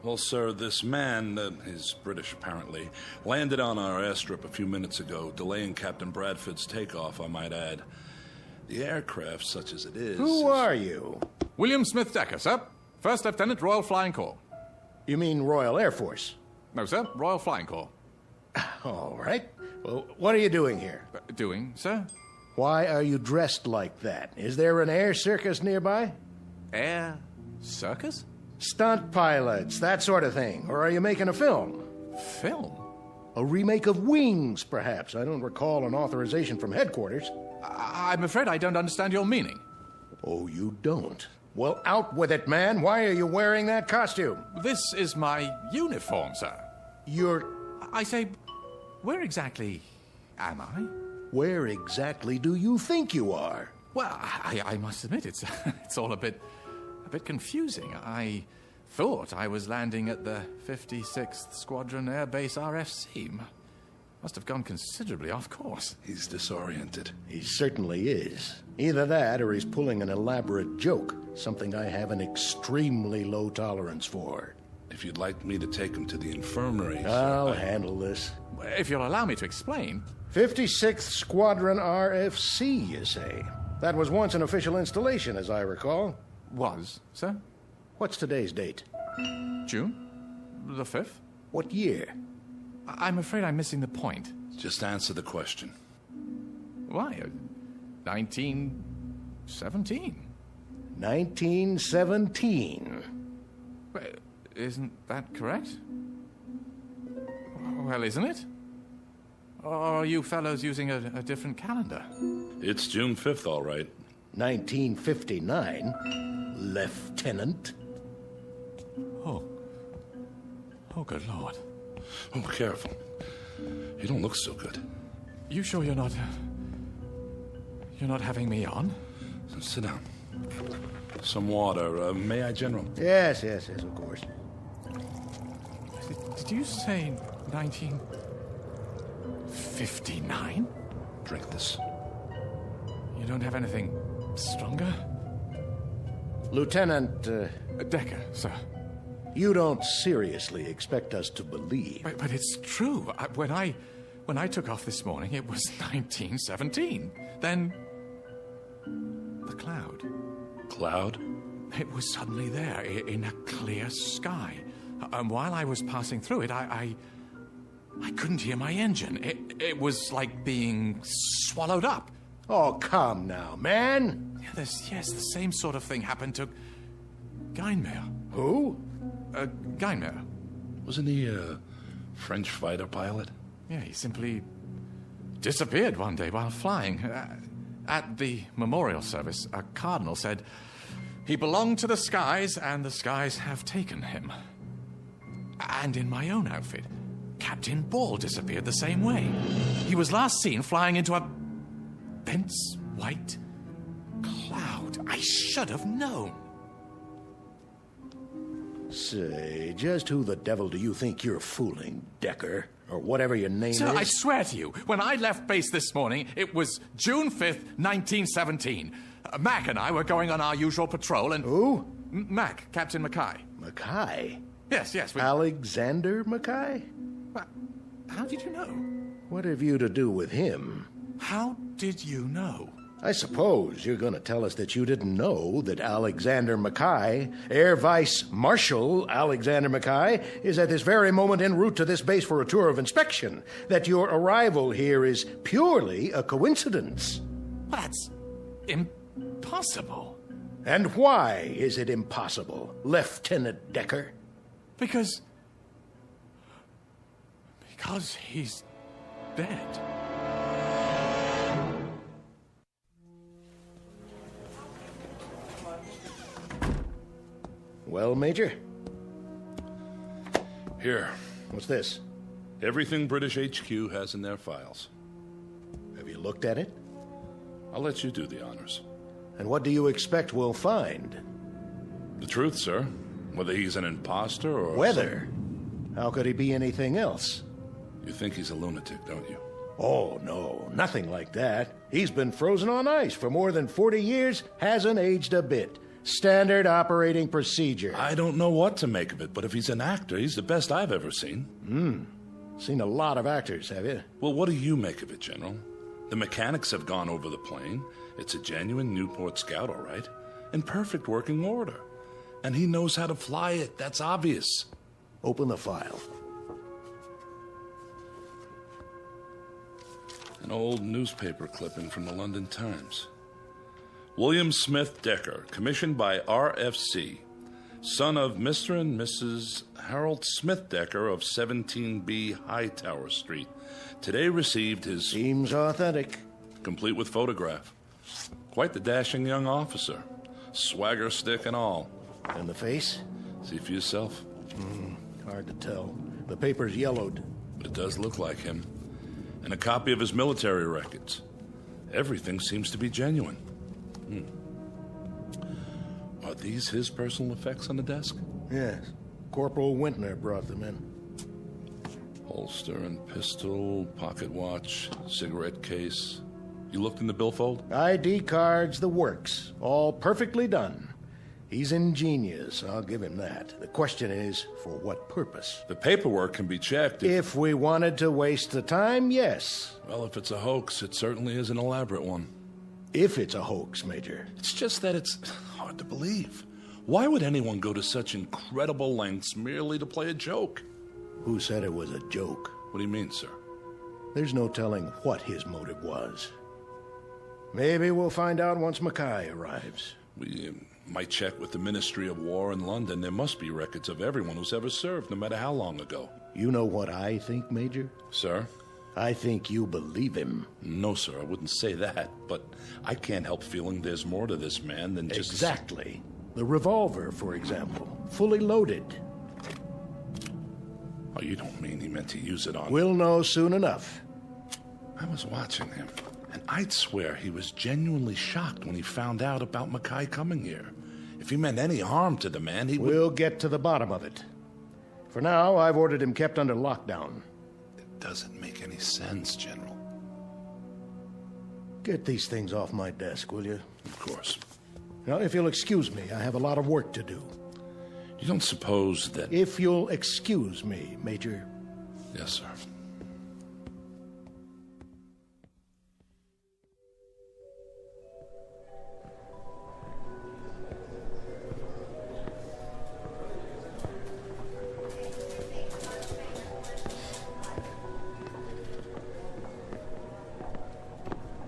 Well, sir, this man, he's British apparently, landed on our airstrip a few minutes ago, delaying Captain Bradford's takeoff, I might add. The aircraft, such as it is... Who are you? William Smith Decker, sir. First Lieutenant, Royal Flying Corps. You mean Royal Air Force? No, sir. Royal Flying Corps. All right. Well, what are you doing here? Doing, sir? Why are you dressed like that? Is there an air circus nearby? Air circus? Stunt pilots, that sort of thing. Or are you making a film? Film? A remake of Wings, perhaps. I don't recall an authorization from headquarters. I'm afraid I don't understand your meaning. Oh, you don't? Well, out with it, man. Why are you wearing that costume? This is my uniform, sir. I say, where exactly am I? Where exactly do you think you are? Well, I must admit, it's all a bit confusing. I thought I was landing at the 56th Squadron Air Base RFC. Must have gone considerably off course. He's disoriented. He certainly is. Either that or he's pulling an elaborate joke, something I have an extremely low tolerance for. If you'd like me to take him to the infirmary... I'll handle this. If you'll allow me to explain... 56th Squadron RFC, you say? That was once an official installation, as I recall. Was, sir? What's today's date? June the 5th. What year? I'm afraid I'm missing the point. Just answer the question. Why? 1917. 1917. Isn't that correct? Well, isn't it? Or are you fellows using a different calendar? It's June 5th, all right. 1959, Lieutenant. Oh, good Lord. Oh, careful. You don't look so good. You sure you're not having me on? Sit down. Some water. May I, General? Yes, of course. Did you say 1959? Drink this. You don't have anything stronger? Lieutenant... Decker, sir. You don't seriously expect us to believe... But it's true. When I took off this morning, it was 1917. Then... the cloud. Cloud? It was suddenly there, in a clear sky. And while I was passing through it, I couldn't hear my engine. It was like being swallowed up. Oh, come now, man. Yes, the same sort of thing happened to Geinmeyer. Who? Geinmeyer. Wasn't he a French fighter pilot? Yeah, he simply disappeared one day while flying. At the memorial service, a cardinal said he belonged to the skies, and the skies have taken him. And in my own outfit, Captain Ball disappeared the same way. He was last seen flying into a dense white cloud. I should have known. Say, just who the devil do you think you're fooling, Decker? Or whatever your name Sir, is? I swear to you, when I left base this morning, it was June 5th, 1917. Mac and I were going on our usual patrol and... Who? Mac, Captain Mackay. Mackay? Yes. Alexander Mackay? How did you know? What have you to do with him? How did you know? I suppose you're going to tell us that you didn't know that Alexander Mackay, Air Vice Marshal Alexander Mackay, is at this very moment en route to this base for a tour of inspection, that your arrival here is purely a coincidence. That's impossible. And why is it impossible, Lieutenant Decker? Because he's dead. Well, Major? Here. What's this? Everything British HQ has in their files. Have you looked at it? I'll let you do the honors. And what do you expect we'll find? The truth, sir. Whether he's an imposter or... Whether? How could he be anything else? You think he's a lunatic, don't you? Oh, no. Nothing like that. He's been frozen on ice for more than 40 years, hasn't aged a bit. Standard operating procedure. I don't know what to make of it, but if he's an actor, he's the best I've ever seen. Seen a lot of actors, have you? Well, what do you make of it, General? The mechanics have gone over the plane, It's a genuine Newport Scout, all right. In perfect working order. And he knows how to fly it. That's obvious. Open the file. An old newspaper clipping from the London Times. William Smith Decker, commissioned by RFC, son of Mr. and Mrs. Harold Smith Decker of 17B Hightower Street, today received his... Seems authentic. Complete with photograph. Quite the dashing young officer. Swagger stick and all. And the face? See for yourself. Hard to tell. The paper's yellowed. But it does look like him. And a copy of his military records. Everything seems to be genuine. Are these his personal effects on the desk? Yes. Corporal Wintner brought them in. Holster and pistol, pocket watch, cigarette case. You looked in the billfold? ID cards, the works. All perfectly done. He's ingenious, I'll give him that. The question is, for what purpose? The paperwork can be checked. If we wanted to waste the time, yes. Well, if it's a hoax, it certainly is an elaborate one. If it's a hoax, Major. It's just that it's hard to believe. Why would anyone go to such incredible lengths merely to play a joke? Who said it was a joke? What do you mean, sir? There's no telling what his motive was. Maybe we'll find out once Mackay arrives. We might check with the Ministry of War in London. There must be records of everyone who's ever served, no matter how long ago. You know what I think, Major? Sir? I think you believe him. No, sir, I wouldn't say that, but I can't help feeling there's more to this man than just... Exactly. The revolver, for example, fully loaded. Oh, you don't mean he meant to use it on... We'll know soon enough. I was watching him, and I'd swear he was genuinely shocked when he found out about Mackay coming here. If he meant any harm to the man, he would... We'll get to the bottom of it. For now, I've ordered him kept under lockdown. It doesn't make any sense, General. Get these things off my desk, will you? Of course. Now, if you'll excuse me, I have a lot of work to do. You don't suppose that... If you'll excuse me, Major. Yes, sir.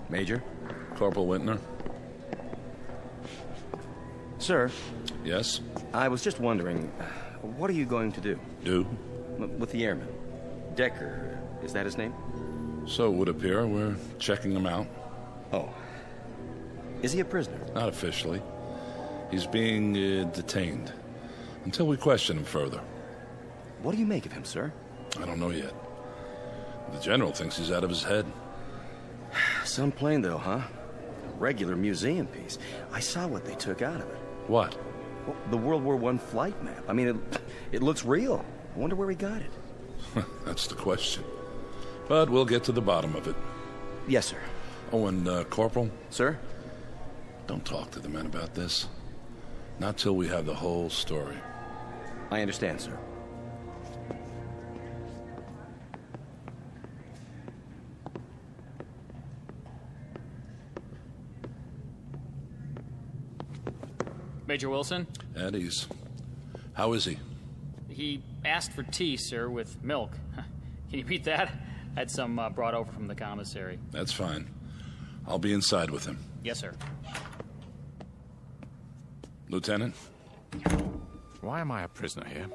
Major? Corporal Wintner? Sir? Yes? I was just wondering, what are you going to do? Do? With the airman. Decker, is that his name? So it would appear. We're checking him out. Oh. Is he a prisoner? Not officially. He's being detained. Until we question him further. What do you make of him, sir? I don't know yet. The General thinks he's out of his head. Some plane, though, huh? A regular museum piece. I saw what they took out of it. What? Well, the World War I flight map. I mean, it looks real. I wonder where he got it. That's the question. But we'll get to the bottom of it. Yes, sir. Oh, and Corporal? Sir? Don't talk to the men about this. Not till we have the whole story. I understand, sir. Major Wilson? At ease. How is he? He asked for tea, sir, with milk. Can you beat that? I had some brought over from the commissary. That's fine. I'll be inside with him. Yes, sir. Lieutenant? Why am I a prisoner here?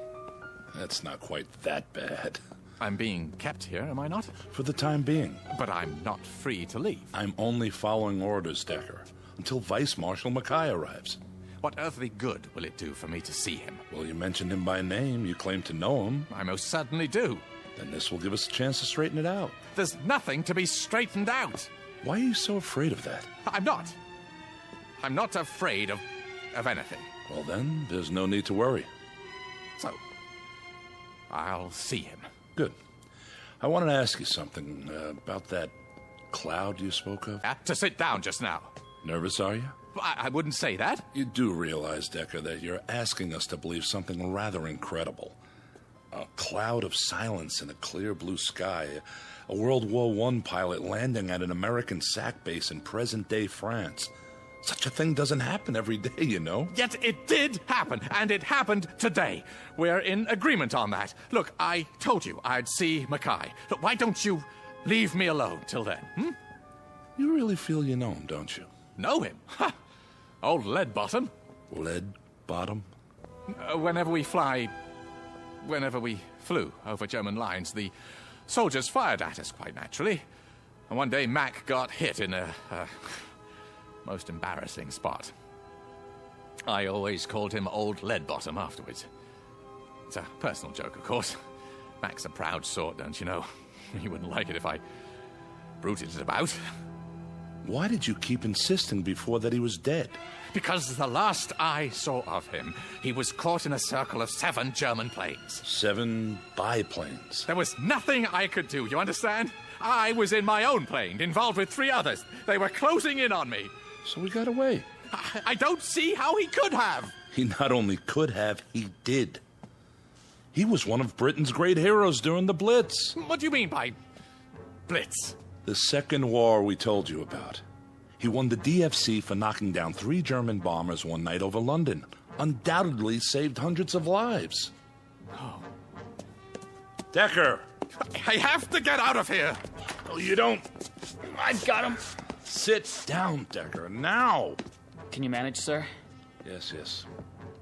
That's not quite that bad. I'm being kept here, am I not? For the time being. But I'm not free to leave. I'm only following orders, Decker, until Vice Marshal Mackay arrives. What earthly good will it do for me to see him? Well, you mentioned him by name. You claim to know him. I most certainly do. Then this will give us a chance to straighten it out. There's nothing to be straightened out. Why are you so afraid of that? I'm not. I'm not afraid of anything. Well, then, there's no need to worry. So, I'll see him. Good. I wanted to ask you something about that cloud you spoke of. To sit down just now. Nervous, are you? I wouldn't say that. You do realize, Decker, that you're asking us to believe something rather incredible. A cloud of silence in a clear blue sky. A World War I pilot landing at an American SAC base in present-day France. Such a thing doesn't happen every day, you know. Yet it did happen, and it happened today. We're in agreement on that. Look, I told you I'd see Mackay. Look, why don't you leave me alone till then, You really feel you know him, don't you? Know him? Ha! Old Leadbottom. Leadbottom? Whenever we flew over German lines, the soldiers fired at us, quite naturally. And one day Mac got hit in a most embarrassing spot. I always called him Old Leadbottom afterwards. It's a personal joke, of course. Mac's a proud sort, don't you know? He wouldn't like it if I bruited it about. Why did you keep insisting before that he was dead? Because the last I saw of him, he was caught in a circle of 7 German planes. 7 biplanes. There was nothing I could do, you understand? I was in my own plane, involved with 3 others. They were closing in on me. So he got away. I don't see how he could have. He not only could have, he did. He was one of Britain's great heroes during the Blitz. What do you mean by Blitz? The second war we told you about. He won the DFC for knocking down 3 German bombers one night over London. Undoubtedly saved hundreds of lives. Oh. Decker! I have to get out of here! Oh, you don't. I've got him. Sit down, Decker, now! Can you manage, sir? Yes.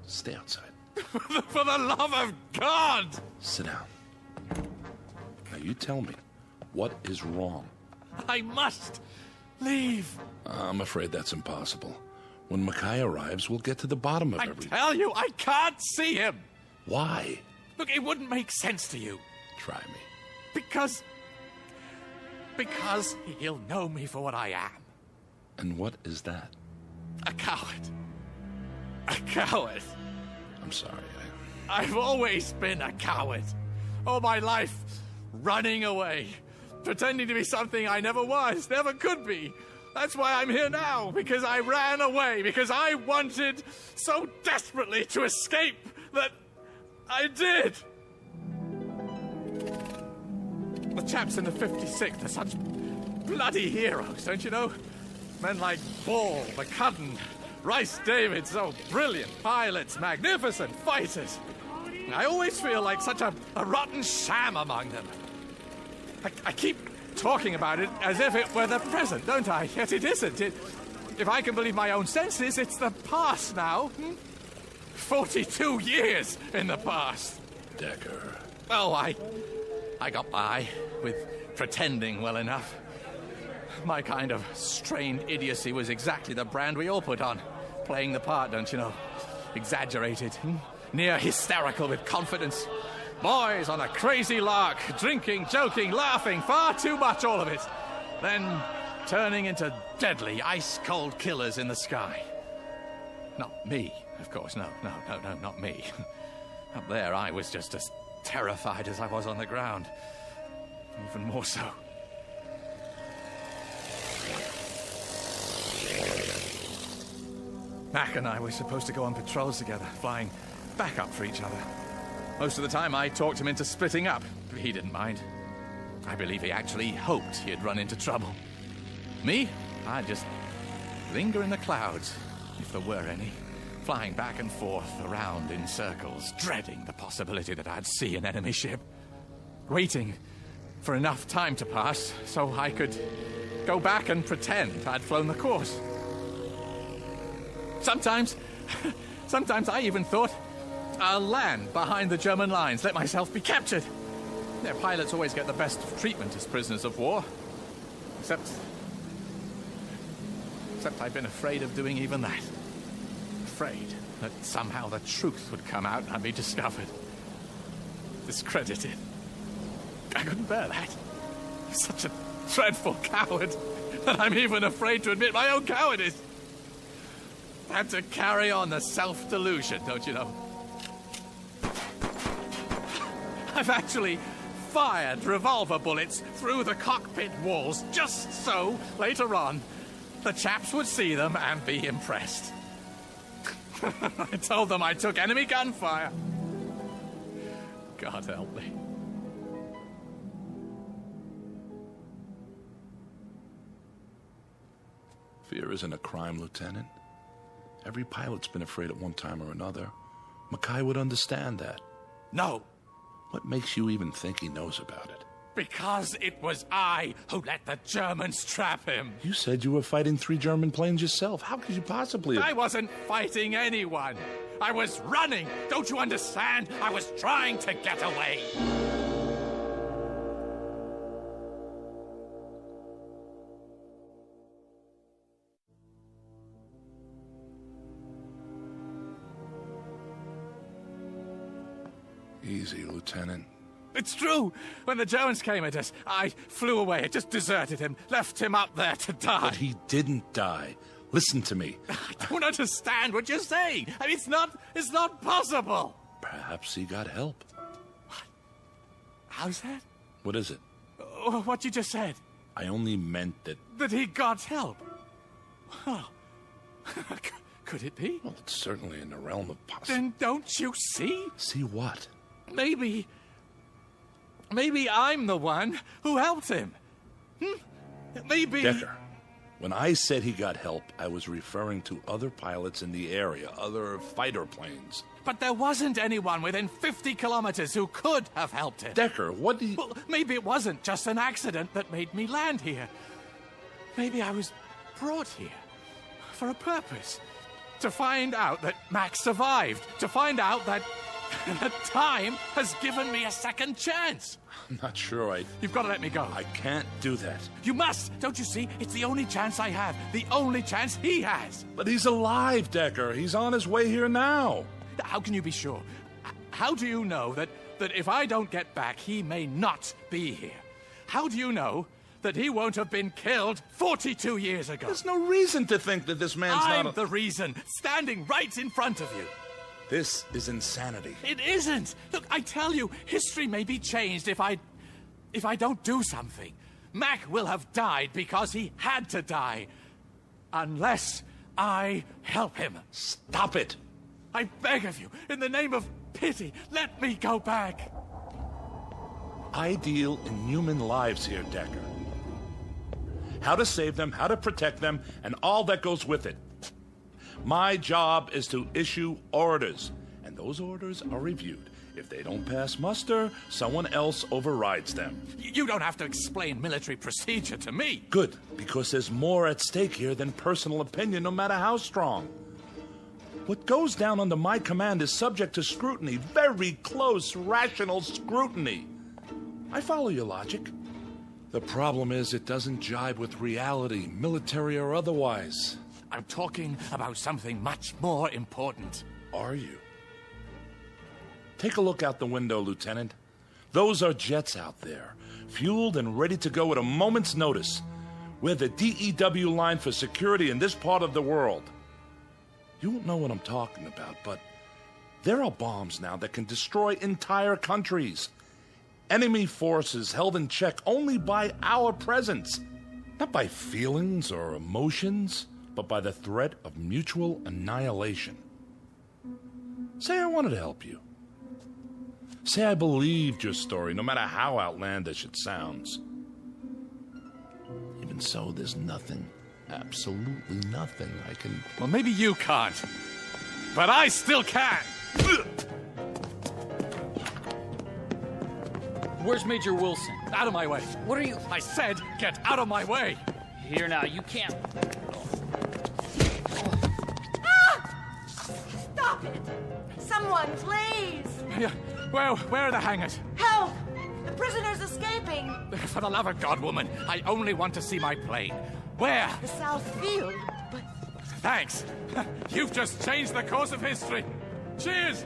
Stay outside. For the love of God! Sit down. Now you tell me, what is wrong? I must leave. I'm afraid that's impossible. When Mackay arrives, we'll get to the bottom of everything. I tell you, I can't see him. Why? Look, it wouldn't make sense to you. Try me. Because he'll know me for what I am. And what is that? A coward. A coward. I'm sorry. I've always been a coward. All my life, running away. Pretending to be something I never was, never could be. That's why I'm here now, because I ran away, because I wanted so desperately to escape that I did. The chaps in the 56th are such bloody heroes, don't you know? Men like Pall, McCudden, Rice David, so brilliant pilots, magnificent fighters. I always feel like such a rotten sham among them. I keep talking about it as if it were the present, don't I? Yet it isn't. If I can believe my own senses, it's the past now. 42 years in the past. Decker. Oh, I got by with pretending well enough. My kind of strained idiocy was exactly the brand we all put on. Playing the part, don't you know? Exaggerated, near hysterical with confidence. Boys on a crazy lark, drinking, joking, laughing, far too much, all of it. Then turning into deadly, ice-cold killers in the sky. Not me, of course, no, not me. Up there, I was just as terrified as I was on the ground. Even more so. Mac and I were supposed to go on patrols together, flying backup for each other. Most of the time, I talked him into splitting up, but he didn't mind. I believe he actually hoped he'd run into trouble. Me? I'd just linger in the clouds, if there were any, flying back and forth around in circles, dreading the possibility that I'd see an enemy ship. Waiting for enough time to pass so I could go back and pretend I'd flown the course. Sometimes I even thought I'll land behind the German lines, let myself be captured. Their pilots always get the best of treatment as prisoners of war. Except I've been afraid of doing even that. Afraid that somehow the truth would come out and I'd be discovered. Discredited. I couldn't bear that. I'm such a dreadful coward that I'm even afraid to admit my own cowardice. I had to carry on the self-delusion, don't you know? I've actually fired revolver bullets through the cockpit walls just so, later on, the chaps would see them and be impressed. I told them I took enemy gunfire. God help me. Fear isn't a crime, Lieutenant. Every pilot's been afraid at one time or another. Mackay would understand that. No. What makes you even think he knows about it? Because it was I who let the Germans trap him. You said you were fighting 3 German planes yourself. How could you possibly... I wasn't fighting anyone. I was running. Don't you understand? I was trying to get away. Easy, Lieutenant. It's true. When the Germans came at us, I flew away. I just deserted him, left him up there to die. But he didn't die. Listen to me. I don't understand what you're saying. I mean, it's not possible. Perhaps he got help. What? How's that? What is it? What you just said. I only meant that... That he got help. Well, could it be? Well, it's certainly in the realm of possibility. Then don't you see? See what? Maybe I'm the one who helped him. Maybe... Decker, when I said he got help, I was referring to other pilots in the area, other fighter planes. But there wasn't anyone within 50 kilometers who could have helped him. Decker, what do you... Well, maybe it wasn't just an accident that made me land here. Maybe I was brought here for a purpose. To find out that Max survived. To find out that time has given me a second chance. I'm not sure You've got to let me go. I can't do that. You must! Don't you see? It's the only chance I have. The only chance he has. But he's alive, Decker. He's on his way here now. How can you be sure? How do you know that if I don't get back, he may not be here? How do you know that he won't have been killed 42 years ago? There's no reason to think that this man's I'm not the reason, standing right in front of you. This is insanity. It isn't. Look, I tell you, history may be changed if I don't do something. Mac will have died because he had to die. Unless I help him. Stop it. I beg of you, in the name of pity, let me go back. I deal in human lives here, Decker. How to save them, how to protect them, and all that goes with it. My job is to issue orders, and those orders are reviewed. If they don't pass muster, someone else overrides them. You don't have to explain military procedure to me. Good, because there's more at stake here than personal opinion, no matter how strong. What goes down under my command is subject to scrutiny, very close, rational scrutiny. I follow your logic. The problem is it doesn't jibe with reality, military or otherwise. I'm talking about something much more important. Are you? Take a look out the window, Lieutenant. Those are jets out there, fueled and ready to go at a moment's notice. We're the DEW line for security in this part of the world. You won't know what I'm talking about, but there are bombs now that can destroy entire countries. Enemy forces held in check only by our presence. Not by feelings or emotions, but by the threat of mutual annihilation. Say I wanted to help you. Say I believed your story, no matter how outlandish it sounds. Even so, there's nothing, absolutely nothing I can... Well, maybe you can't, but I still can. Where's Major Wilson? Out of my way. What are you... I said, get out of my way. Here now, you can't... Stop it! Someone, please! Yeah, where are the hangars? Help! The prisoner's escaping! For the love of God, woman, I only want to see my plane. Where? The South Field, but... Thanks. You've just changed the course of history. Cheers!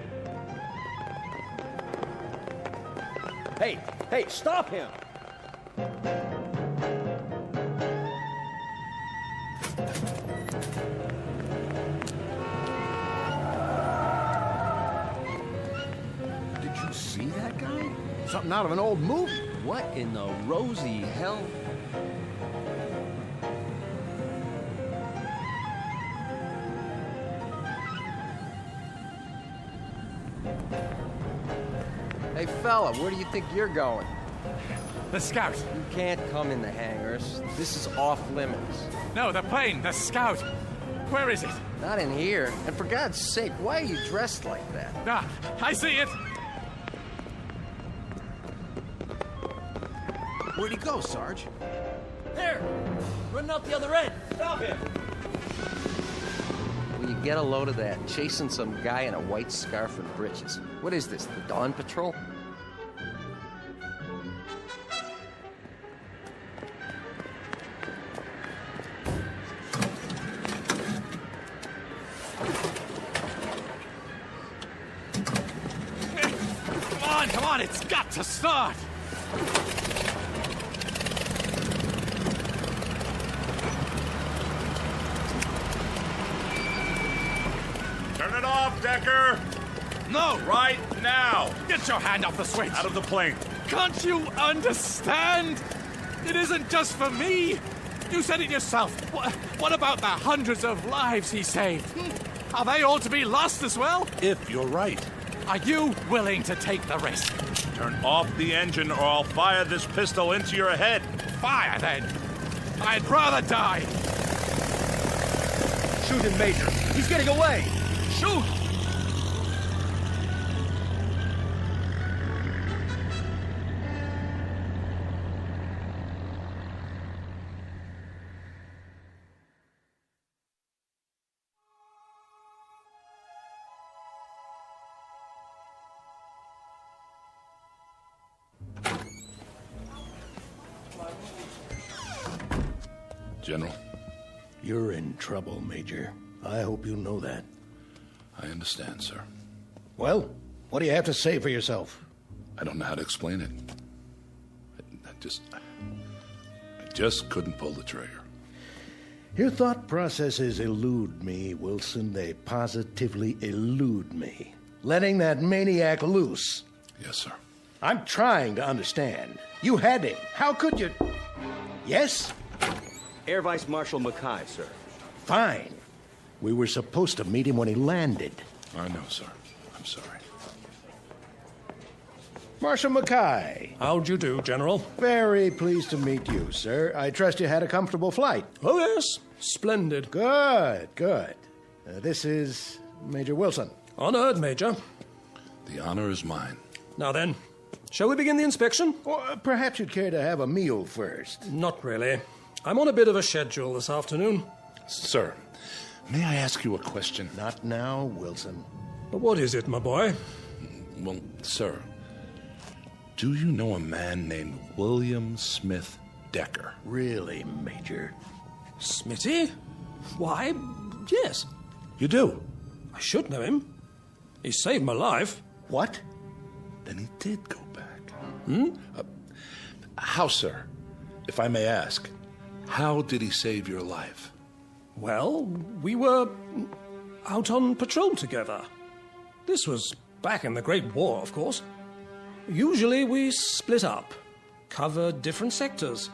Hey, stop him! Did you see that guy? Something out of an old movie. What in the rosy hell? Hey, fella, where do you think you're going? The Scout. You can't come in the hangars. This is off limits. No, the plane, the Scout. Where is it? Not in here. And for God's sake, why are you dressed like that? Ah, I see it. Where'd he go, Sarge? There! Running out the other end. Stop him! Will you get a load of that? Chasing some guy in a white scarf and breeches. What is this, the Dawn Patrol? Come on, it's got to start! Turn it off, Decker! No! Right now! Get your hand off the switch! Out of the plane. Can't you understand? It isn't just for me. You said it yourself. What about the hundreds of lives he saved? Are they all to be lost as well? If you're right. Are you willing to take the risk? Turn off the engine or I'll fire this pistol into your head. Fire, then. I'd rather die. Shoot him, Major. He's getting away. Shoot! General. You're in trouble, Major. I hope you know that. I understand, sir. Well, what do you have to say for yourself? I don't know how to explain it. I just couldn't pull the trigger. Your thought processes elude me, Wilson. They positively elude me. Letting that maniac loose. Yes, sir. I'm trying to understand. You had him. How could you? Yes? Air Vice Marshal Mackay, sir. Fine. We were supposed to meet him when he landed. I know, sir. I'm sorry. Marshal Mackay. How'd you do, General? Very pleased to meet you, sir. I trust you had a comfortable flight. Oh, yes. Splendid. Good, good. This is Major Wilson. Honored, Major. The honor is mine. Now then, shall we begin the inspection? Or perhaps you'd care to have a meal first. Not really. I'm on a bit of a schedule this afternoon. Sir, may I ask you a question? Not now, Wilson. But what is it, my boy? Well, sir, do you know a man named William Smith Decker? Really, Major? Smitty? Why, yes. You do? I should know him. He saved my life. What? Then he did go back. How, sir? If I may ask, how did he save your life? Well, we were out on patrol together. This was back in the Great War, of course. Usually we split up, covered different sectors.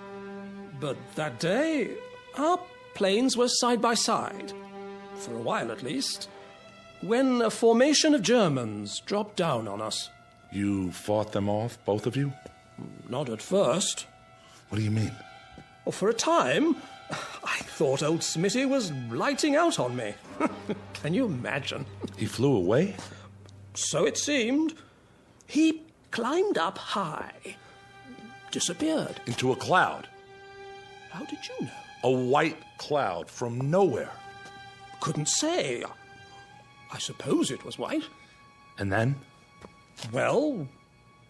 But that day, our planes were side by side, for a while at least, when a formation of Germans dropped down on us. You fought them off, both of you? Not at first. What do you mean? Well, for a time, I thought old Smitty was lighting out on me. Can you imagine? He flew away? So it seemed. He climbed up high, disappeared. Into a cloud? How did you know? A white cloud from nowhere. Couldn't say. I suppose it was white. And then? Well,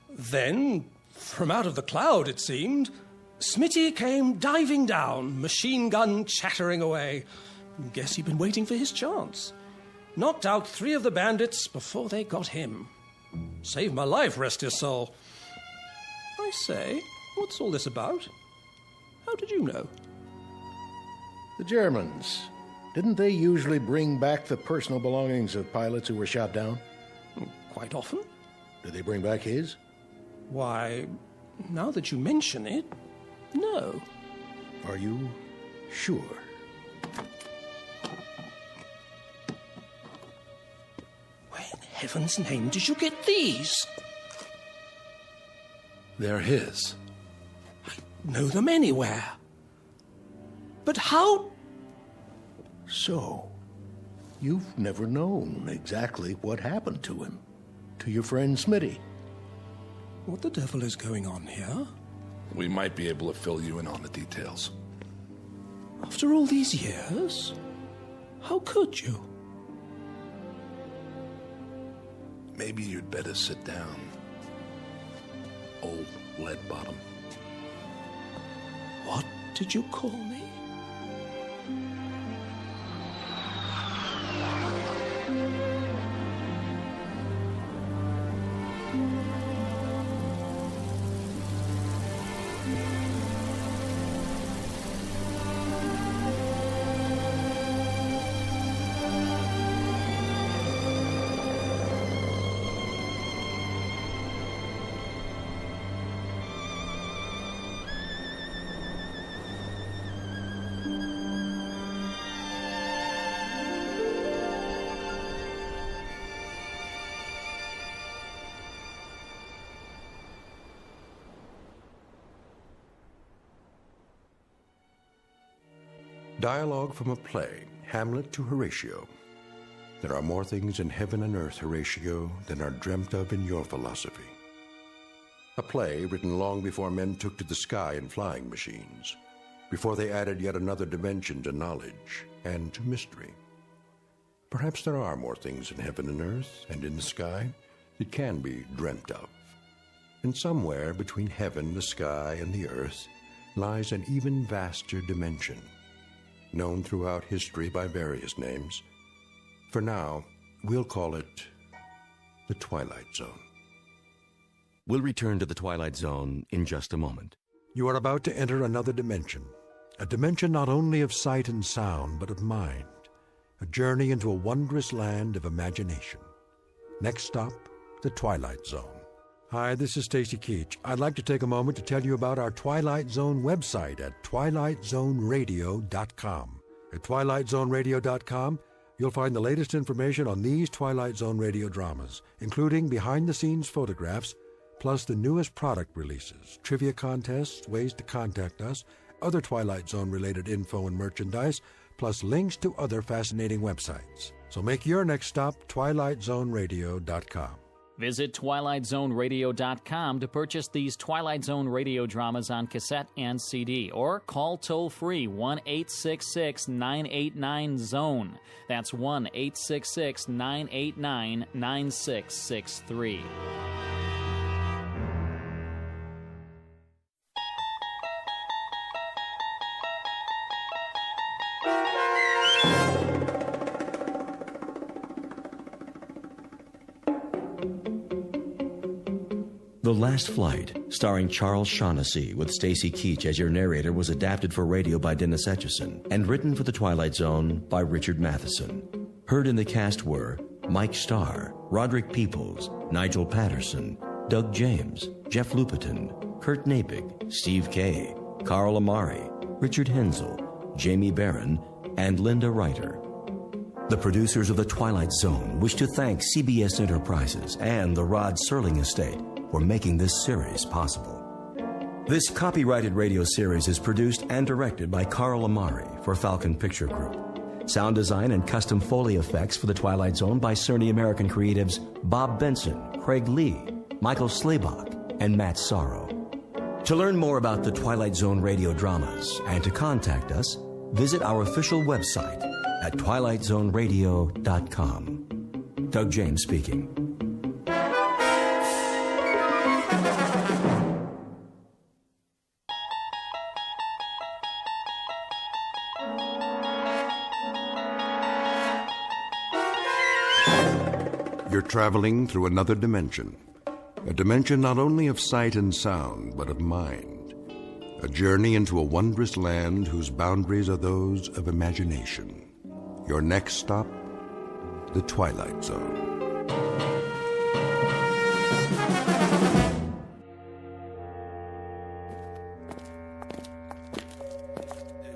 then, from out of the cloud, it seemed, Smitty came diving down, machine gun chattering away. Guess he'd been waiting for his chance. Knocked out 3 of the bandits before they got him. Saved my life, rest his soul. I say, what's all this about? How did you know? The Germans. Didn't they usually bring back the personal belongings of pilots who were shot down? Quite often. Did they bring back his? Why, now that you mention it, no. Are you sure? Where in heaven's name did you get these? They're his. Know them anywhere. But how... So, you've never known exactly what happened to him, to your friend Smitty. What the devil is going on here? We might be able to fill you in on the details. After all these years? How could you? Maybe you'd better sit down, old lead bottom. What did you call me? Dialogue from a play, Hamlet to Horatio. There are more things in heaven and earth, Horatio, than are dreamt of in your philosophy. A play written long before men took to the sky in flying machines, before they added yet another dimension to knowledge and to mystery. Perhaps there are more things in heaven and earth and in the sky that can be dreamt of. And somewhere between heaven, the sky, and the earth lies an even vaster dimension, known throughout history by various names. For now, we'll call it the Twilight Zone. We'll return to the Twilight Zone in just a moment. You are about to enter another dimension, a dimension not only of sight and sound, but of mind, a journey into a wondrous land of imagination. Next stop, the Twilight Zone. Hi, this is Stacy Keach. I'd like to take a moment to tell you about our Twilight Zone website at twilightzoneradio.com. At twilightzoneradio.com, you'll find the latest information on these Twilight Zone radio dramas, including behind-the-scenes photographs, plus the newest product releases, trivia contests, ways to contact us, other Twilight Zone-related info and merchandise, plus links to other fascinating websites. So make your next stop twilightzoneradio.com. Visit twilightzoneradio.com to purchase these Twilight Zone radio dramas on cassette and CD, or call toll-free 1-866-989-ZONE. That's 1-866-989-9663. The Last Flight, starring Charles Shaughnessy with Stacy Keach as your narrator, was adapted for radio by Dennis Etchison and written for The Twilight Zone by Richard Matheson. Heard in the cast were Mike Starr, Roderick Peoples, Nigel Patterson, Doug James, Jeff Lupetin, Kurt Napig, Steve Kay, Carl Amari, Richard Hensel, Jamie Barron, and Linda Reiter. The producers of The Twilight Zone wish to thank CBS Enterprises and the Rod Serling Estate for making this series possible. This copyrighted radio series is produced and directed by Carl Amari for Falcon Picture Group. Sound design and custom Foley effects for The Twilight Zone by Cerny American creatives Bob Benson, Craig Lee, Michael Slaybach, and Matt Sorrow. To learn more about the Twilight Zone radio dramas and to contact us, visit our official website at twilightzoneradio.com. Doug James speaking. You're traveling through another dimension, a dimension not only of sight and sound, but of mind, a journey into a wondrous land whose boundaries are those of imagination. Your next stop, the Twilight Zone.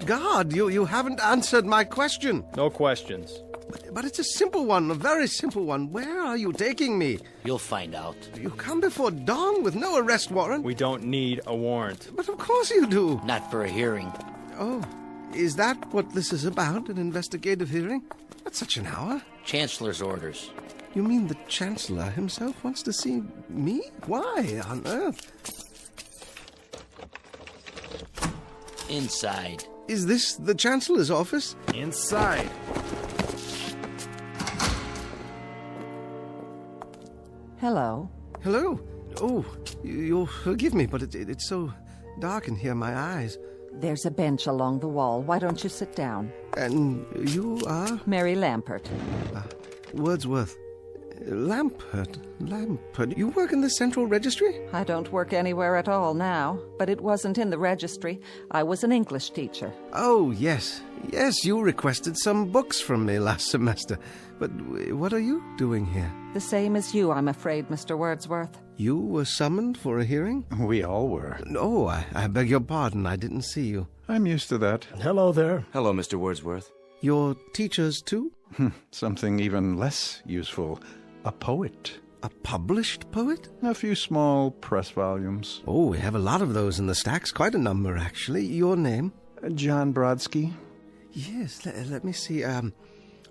God, you haven't answered my question. No questions. But it's a simple one, a very simple one. Where are you taking me? You'll find out. You come before dawn with no arrest warrant? We don't need a warrant. But of course you do. Not for a hearing. Oh, is that what this is about, an investigative hearing? That's such an hour. Chancellor's orders. You mean the Chancellor himself wants to see me? Why on earth? Inside. Is this the Chancellor's office? Inside. Hello. Hello. Oh, you'll forgive me, but it's so dark in here, my eyes. There's a bench along the wall. Why don't you sit down? And you are? Mary Lampert. Wordsworth. Lampert. You work in the Central Registry? I don't work anywhere at all now, but it wasn't in the registry. I was an English teacher. Oh, yes. Yes, you requested some books from me last semester. But what are you doing here? The same as you, I'm afraid, Mr. Wordsworth. You were summoned for a hearing? We all were. Oh, I beg your pardon. I didn't see you. I'm used to that. Hello there. Hello, Mr. Wordsworth. You're teachers, too? Something even less useful. A poet. A published poet? A few small press volumes. Oh, we have a lot of those in the stacks. Quite a number, actually. Your name? John Brodsky. Yes, let me see.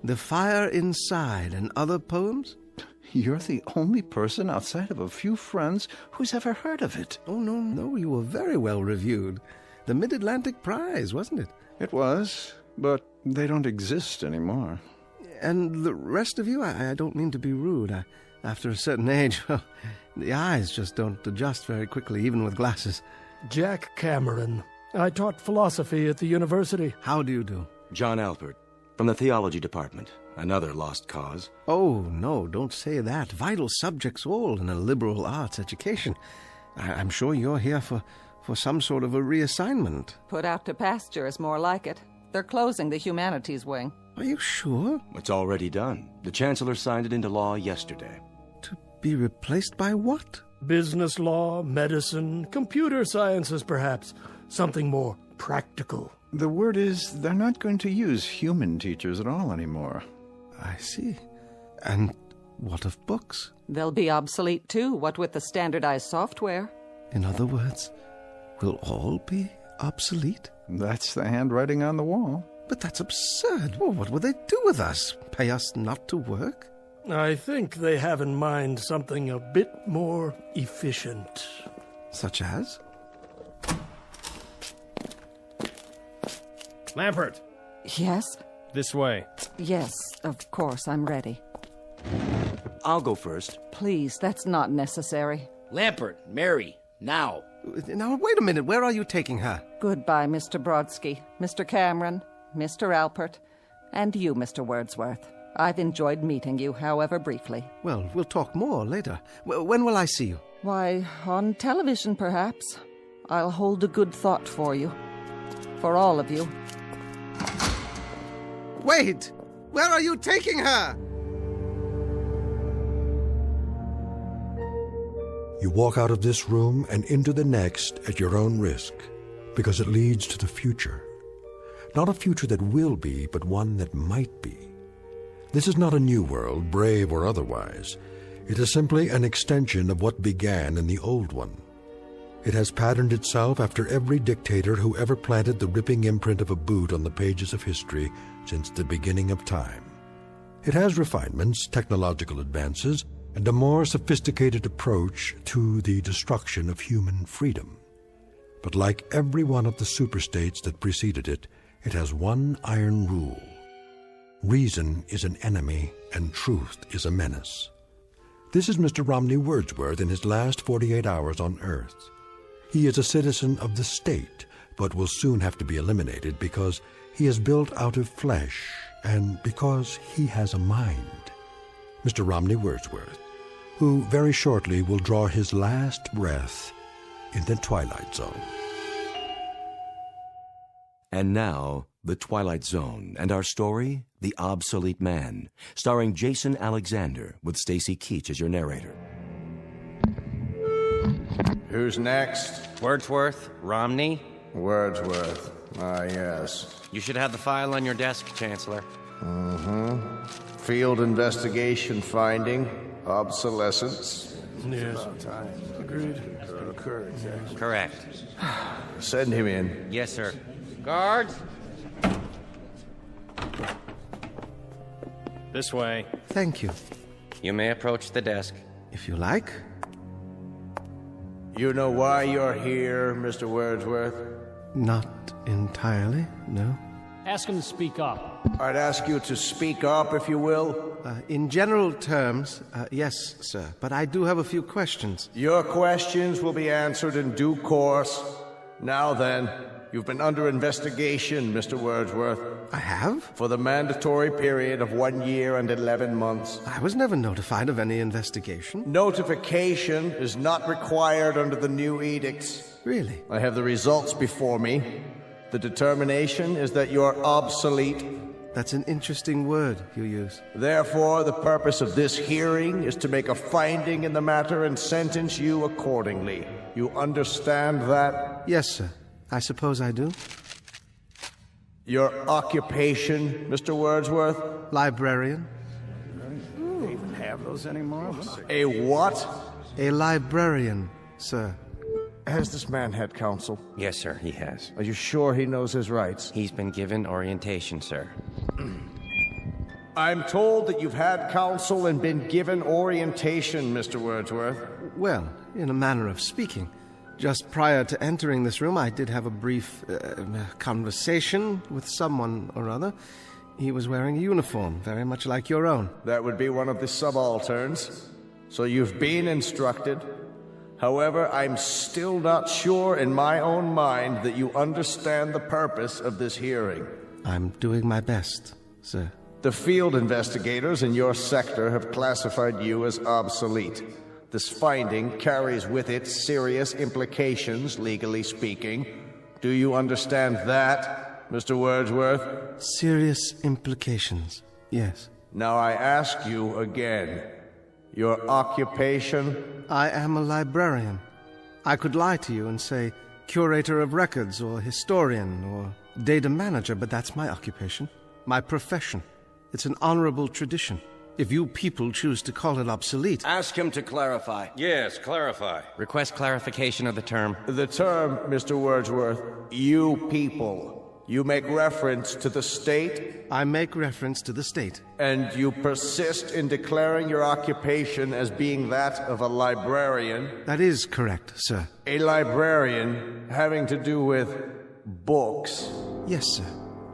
The Fire Inside and Other Poems? You're the only person outside of a few friends who's ever heard of it. Oh, no, you were very well reviewed. The Mid-Atlantic Prize, wasn't it? It was, but they don't exist anymore. And the rest of you, I don't mean to be rude. After a certain age, well, the eyes just don't adjust very quickly, even with glasses. Jack Cameron. I taught philosophy at the university. How do you do? John Alpert, from the theology department. Another lost cause. Oh, no, don't say that. Vital subjects all in a liberal arts education. I'm sure you're here for some sort of a reassignment. Put out to pasture is more like it. They're closing the humanities wing. Are you sure? It's already done. The Chancellor signed it into law yesterday. To be replaced by what? Business law, medicine, computer sciences, perhaps. Something more practical. The word is they're not going to use human teachers at all anymore. I see. And what of books? They'll be obsolete too, what with the standardized software. In other words, will all be obsolete? That's the handwriting on the wall. But that's absurd. Well, what will they do with us? Pay us not to work? I think they have in mind something a bit more efficient. Such as? Lampert. Yes? This way. Yes, of course, I'm ready. I'll go first. Please, that's not necessary. Lampert, Mary, now. Now, wait a minute. Where are you taking her? Goodbye, Mr. Brodsky, Mr. Cameron, Mr. Alpert, and you, Mr. Wordsworth. I've enjoyed meeting you, however briefly. Well, we'll talk more later. When will I see you? Why, on television, perhaps. I'll hold a good thought for you. For all of you. Wait! Where are you taking her? You walk out of this room and into the next at your own risk, because it leads to the future. Not a future that will be, but one that might be. This is not a new world, brave or otherwise. It is simply an extension of what began in the old one. It has patterned itself after every dictator who ever planted the ripping imprint of a boot on the pages of history since the beginning of time. It has refinements, technological advances, and a more sophisticated approach to the destruction of human freedom. But like every one of the superstates that preceded it, it has one iron rule. Reason is an enemy and truth is a menace. This is Mr. Romney Wordsworth in his last 48 hours on Earth. He is a citizen of the state, but will soon have to be eliminated because he is built out of flesh and because he has a mind. Mr. Romney Wordsworth, who very shortly will draw his last breath in the Twilight Zone. And now, The Twilight Zone, and our story, The Obsolete Man, starring Jason Alexander, with Stacy Keach as your narrator. Who's next? Wordsworth, Romney. Wordsworth. Ah, yes. You should have the file on your desk, Chancellor. Mm-hmm. Field investigation finding, obsolescence. Yes. Agreed. Correct. Send him in. Yes, sir. Guards! This way. Thank you. You may approach the desk. If you like. You know why you're here, Mr. Wordsworth? Not entirely, no. Ask him to speak up. I'd ask you to speak up, if you will. In general terms, yes, sir. But I do have a few questions. Your questions will be answered in due course. Now then, you've been under investigation, Mr. Wordsworth. I have? For the mandatory period of 1 year and 11 months. I was never notified of any investigation. Notification is not required under the new edicts. Really? I have the results before me. The determination is that you're obsolete. That's an interesting word you use. Therefore, the purpose of this hearing is to make a finding in the matter and sentence you accordingly. You understand that? Yes, sir. I suppose I do. Your occupation, Mr. Wordsworth? Librarian. They even have those anymore? A what? A librarian, sir. Has this man had counsel? Yes, sir, he has. Are you sure he knows his rights? He's been given orientation, sir. I'm told that you've had counsel and been given orientation, Mr. Wordsworth. Well, in a manner of speaking. Just prior to entering this room, I did have a brief conversation with someone or other. He was wearing a uniform, very much like your own. That would be one of the subalterns. So you've been instructed. However, I'm still not sure in my own mind that you understand the purpose of this hearing. I'm doing my best, sir. The field investigators in your sector have classified you as obsolete. This finding carries with it serious implications, legally speaking. Do you understand that, Mr. Wordsworth? Serious implications, yes. Now I ask you again, your occupation? I am a librarian. I could lie to you and say curator of records or historian or data manager, but that's my occupation, my profession. It's an honorable tradition. If you people choose to call it obsolete... Ask him to clarify. Yes, clarify. Request clarification of the term. The term, Mr. Wordsworth, you people. You make reference to the state? I make reference to the state. And you persist in declaring your occupation as being that of a librarian? That is correct, sir. A librarian having to do with books? Yes, sir.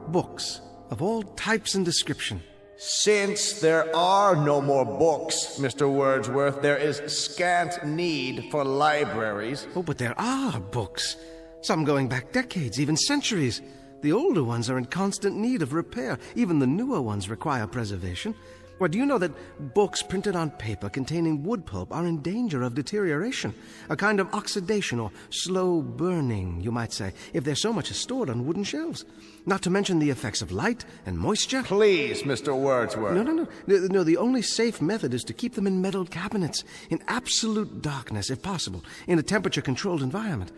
Books of all types and description. Since there are no more books, Mr. Wordsworth, there is scant need for libraries. Oh, but there are books. Some going back decades, even centuries. The older ones are in constant need of repair. Even the newer ones require preservation. Well, do you know that books printed on paper containing wood pulp are in danger of deterioration? A kind of oxidation or slow burning, you might say, if they're so much as stored on wooden shelves. Not to mention the effects of light and moisture. Please, Mr. Wordsworth. No, the only safe method is to keep them in metal cabinets, in absolute darkness, if possible, in a temperature-controlled environment.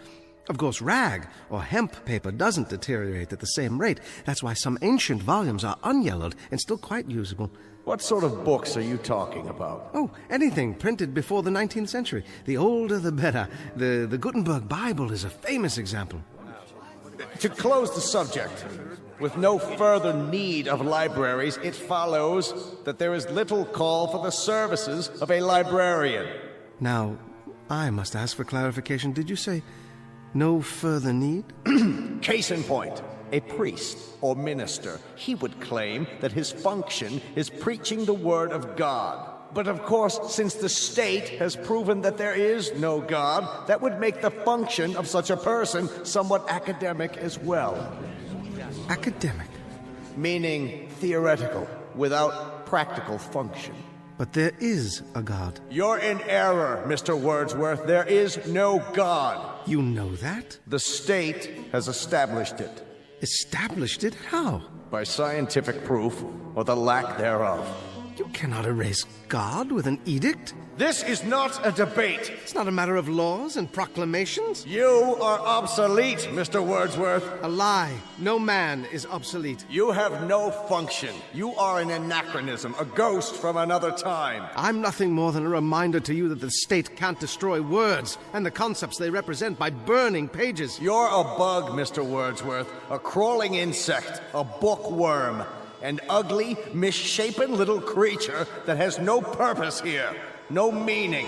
Of course, rag or hemp paper doesn't deteriorate at the same rate. That's why some ancient volumes are unyellowed and still quite usable. What sort of books are you talking about? Oh, anything printed before the 19th century. The older, the better. The Gutenberg Bible is a famous example. To close the subject, with no further need of libraries, it follows that there is little call for the services of a librarian. Now, I must ask for clarification. Did you say no further need? Case in point. A priest or minister, he would claim that his function is preaching the word of God. But of course, since the state has proven that there is no God, that would make the function of such a person somewhat academic as well. Academic? Meaning theoretical, without practical function. But there is a God. You're in error, Mr. Wordsworth. There is no God. You know that? The state has established it. Established it? How? By scientific proof, or the lack thereof. You cannot erase God with an edict. This is not a debate. It's not a matter of laws and proclamations. You are obsolete, Mr. Wordsworth. A lie. No man is obsolete. You have no function. You are an anachronism, a ghost from another time. I'm nothing more than a reminder to you that the state can't destroy words and the concepts they represent by burning pages. You're a bug, Mr. Wordsworth, a crawling insect, a bookworm. An ugly, misshapen little creature that has no purpose here, no meaning.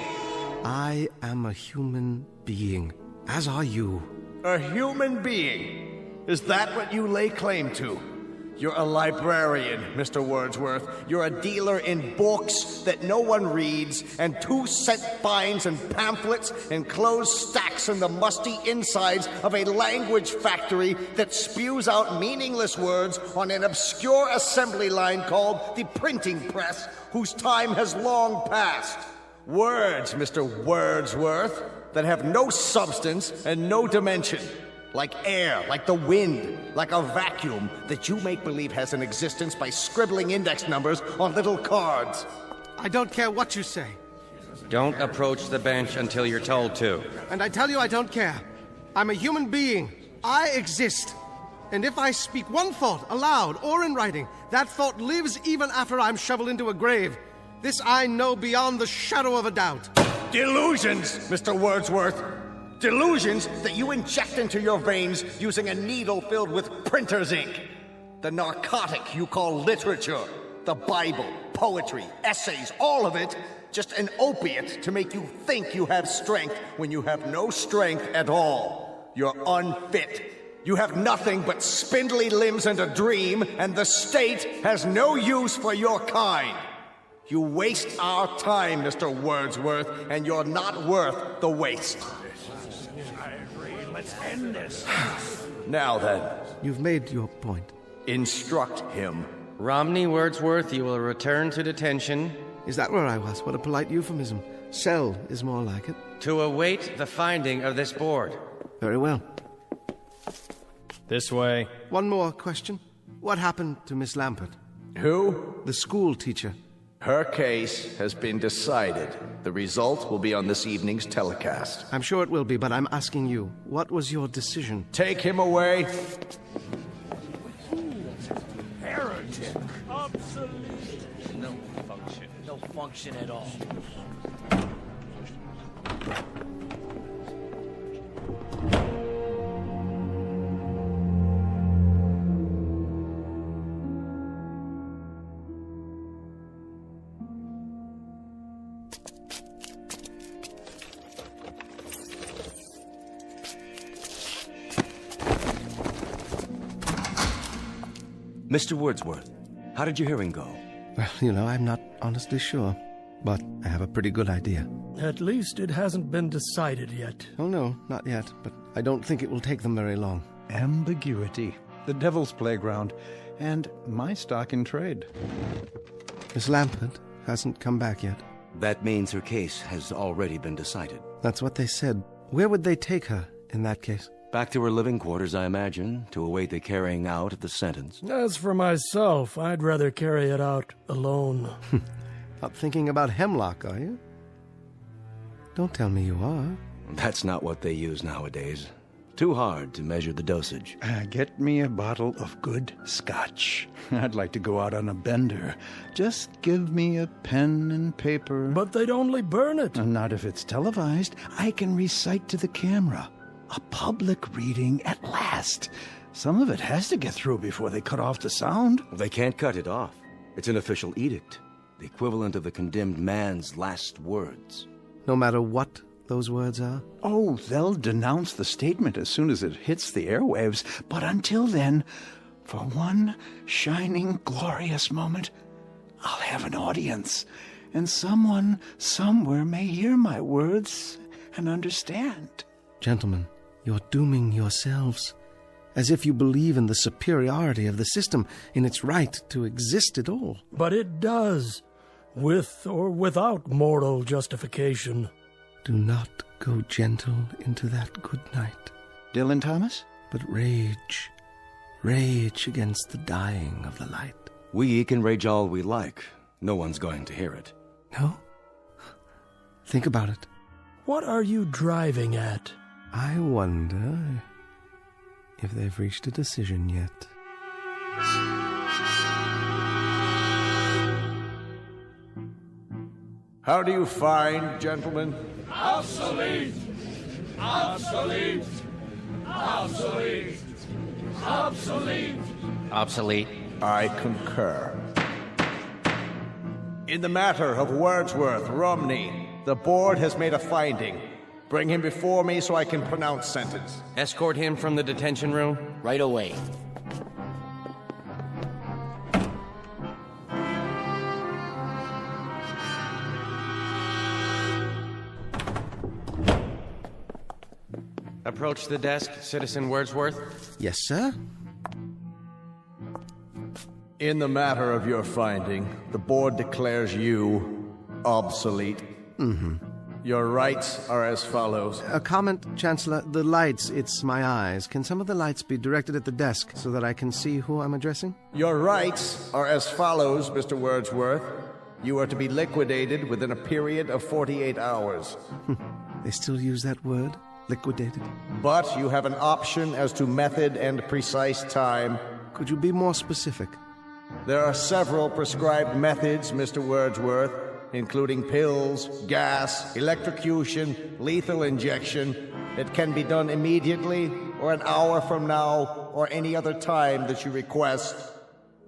I am a human being, as are you. A human being? Is that what you lay claim to? You're a librarian, Mr. Wordsworth. You're a dealer in books that no one reads, and 2-cent fines and pamphlets and closed stacks in the musty insides of a language factory that spews out meaningless words on an obscure assembly line called the printing press, whose time has long passed. Words, Mr. Wordsworth, that have no substance and no dimension. Like air, like the wind, like a vacuum that you make believe has an existence by scribbling index numbers on little cards. I don't care what you say. Don't approach the bench until you're told to. And I tell you I don't care. I'm a human being. I exist. And if I speak one thought aloud or in writing, that thought lives even after I'm shoveled into a grave. This I know beyond the shadow of a doubt. Delusions, Mr. Wordsworth. Delusions that you inject into your veins using a needle filled with printer's ink. The narcotic you call literature, the Bible, poetry, essays, all of it, just an opiate to make you think you have strength when you have no strength at all. You're unfit. You have nothing but spindly limbs and a dream, and the state has no use for your kind. You waste our time, Mr. Wordsworth, and you're not worth the waste. Let's end this. Now then. You've made your point. Instruct him. Romney Wordsworth, you will return to detention. Is that where I was? What a polite euphemism. Cell is more like it. To await the finding of this board. Very well. This way. One more question. What happened to Miss Lampert? Who? The school teacher. Her case has been decided. The result will be on this evening's telecast. I'm sure it will be, but I'm asking you, what was your decision? Take him away. Heretic. Obsolete. No function. No function at all. Mr. Wordsworth, how did your hearing go? Well, I'm not honestly sure, but I have a pretty good idea. At least it hasn't been decided yet. Oh, no, not yet, but I don't think it will take them very long. Ambiguity, the devil's playground, and my stock in trade. Miss Lampert hasn't come back yet. That means her case has already been decided. That's what they said. Where would they take her in that case? Back to her living quarters, I imagine, to await the carrying out of the sentence. As for myself, I'd rather carry it out alone. Not thinking about hemlock, are you? Don't tell me you are. That's not what they use nowadays. Too hard to measure the dosage. Get me a bottle of good scotch. I'd like to go out on a bender. Just give me a pen and paper. But they'd only burn it. Not if it's televised. I can recite to the camera. A public reading at last. Some of it has to get through before they cut off the sound. They can't cut it off. It's an official edict. The equivalent of the condemned man's last words. No matter what those words are? Oh, they'll denounce the statement as soon as it hits the airwaves. But until then, for one shining, glorious moment, I'll have an audience. And someone somewhere may hear my words and understand. Gentlemen, you're dooming yourselves. As if you believe in the superiority of the system, in its right to exist at all. But it does, with or without moral justification. Do not go gentle into that good night. Dylan Thomas? But rage. Rage against the dying of the light. We can rage all we like, No one's going to hear it. No? Think about it. What are you driving at? I wonder if they've reached a decision yet. How do you find, gentlemen? Obsolete! Obsolete! Obsolete! Obsolete! Obsolete. I concur. In the matter of Wordsworth Romney, the board has made a finding. Bring him before me so I can pronounce sentence. Escort him from the detention room. Right away. Approach the desk, Citizen Wordsworth. Yes, sir? In the matter of your finding, the board declares you obsolete. Mm-hmm. Your rights are as follows. A comment, Chancellor. The lights, it's my eyes. Can some of the lights be directed at the desk so that I can see who I'm addressing? Your rights are as follows, Mr. Wordsworth. You are to be liquidated within a period of 48 hours. They still use that word? Liquidated? But you have an option as to method and precise time. Could you be more specific? There are several prescribed methods, Mr. Wordsworth, including pills, gas, electrocution, lethal injection. It can be done immediately, or an hour from now, or any other time that you request.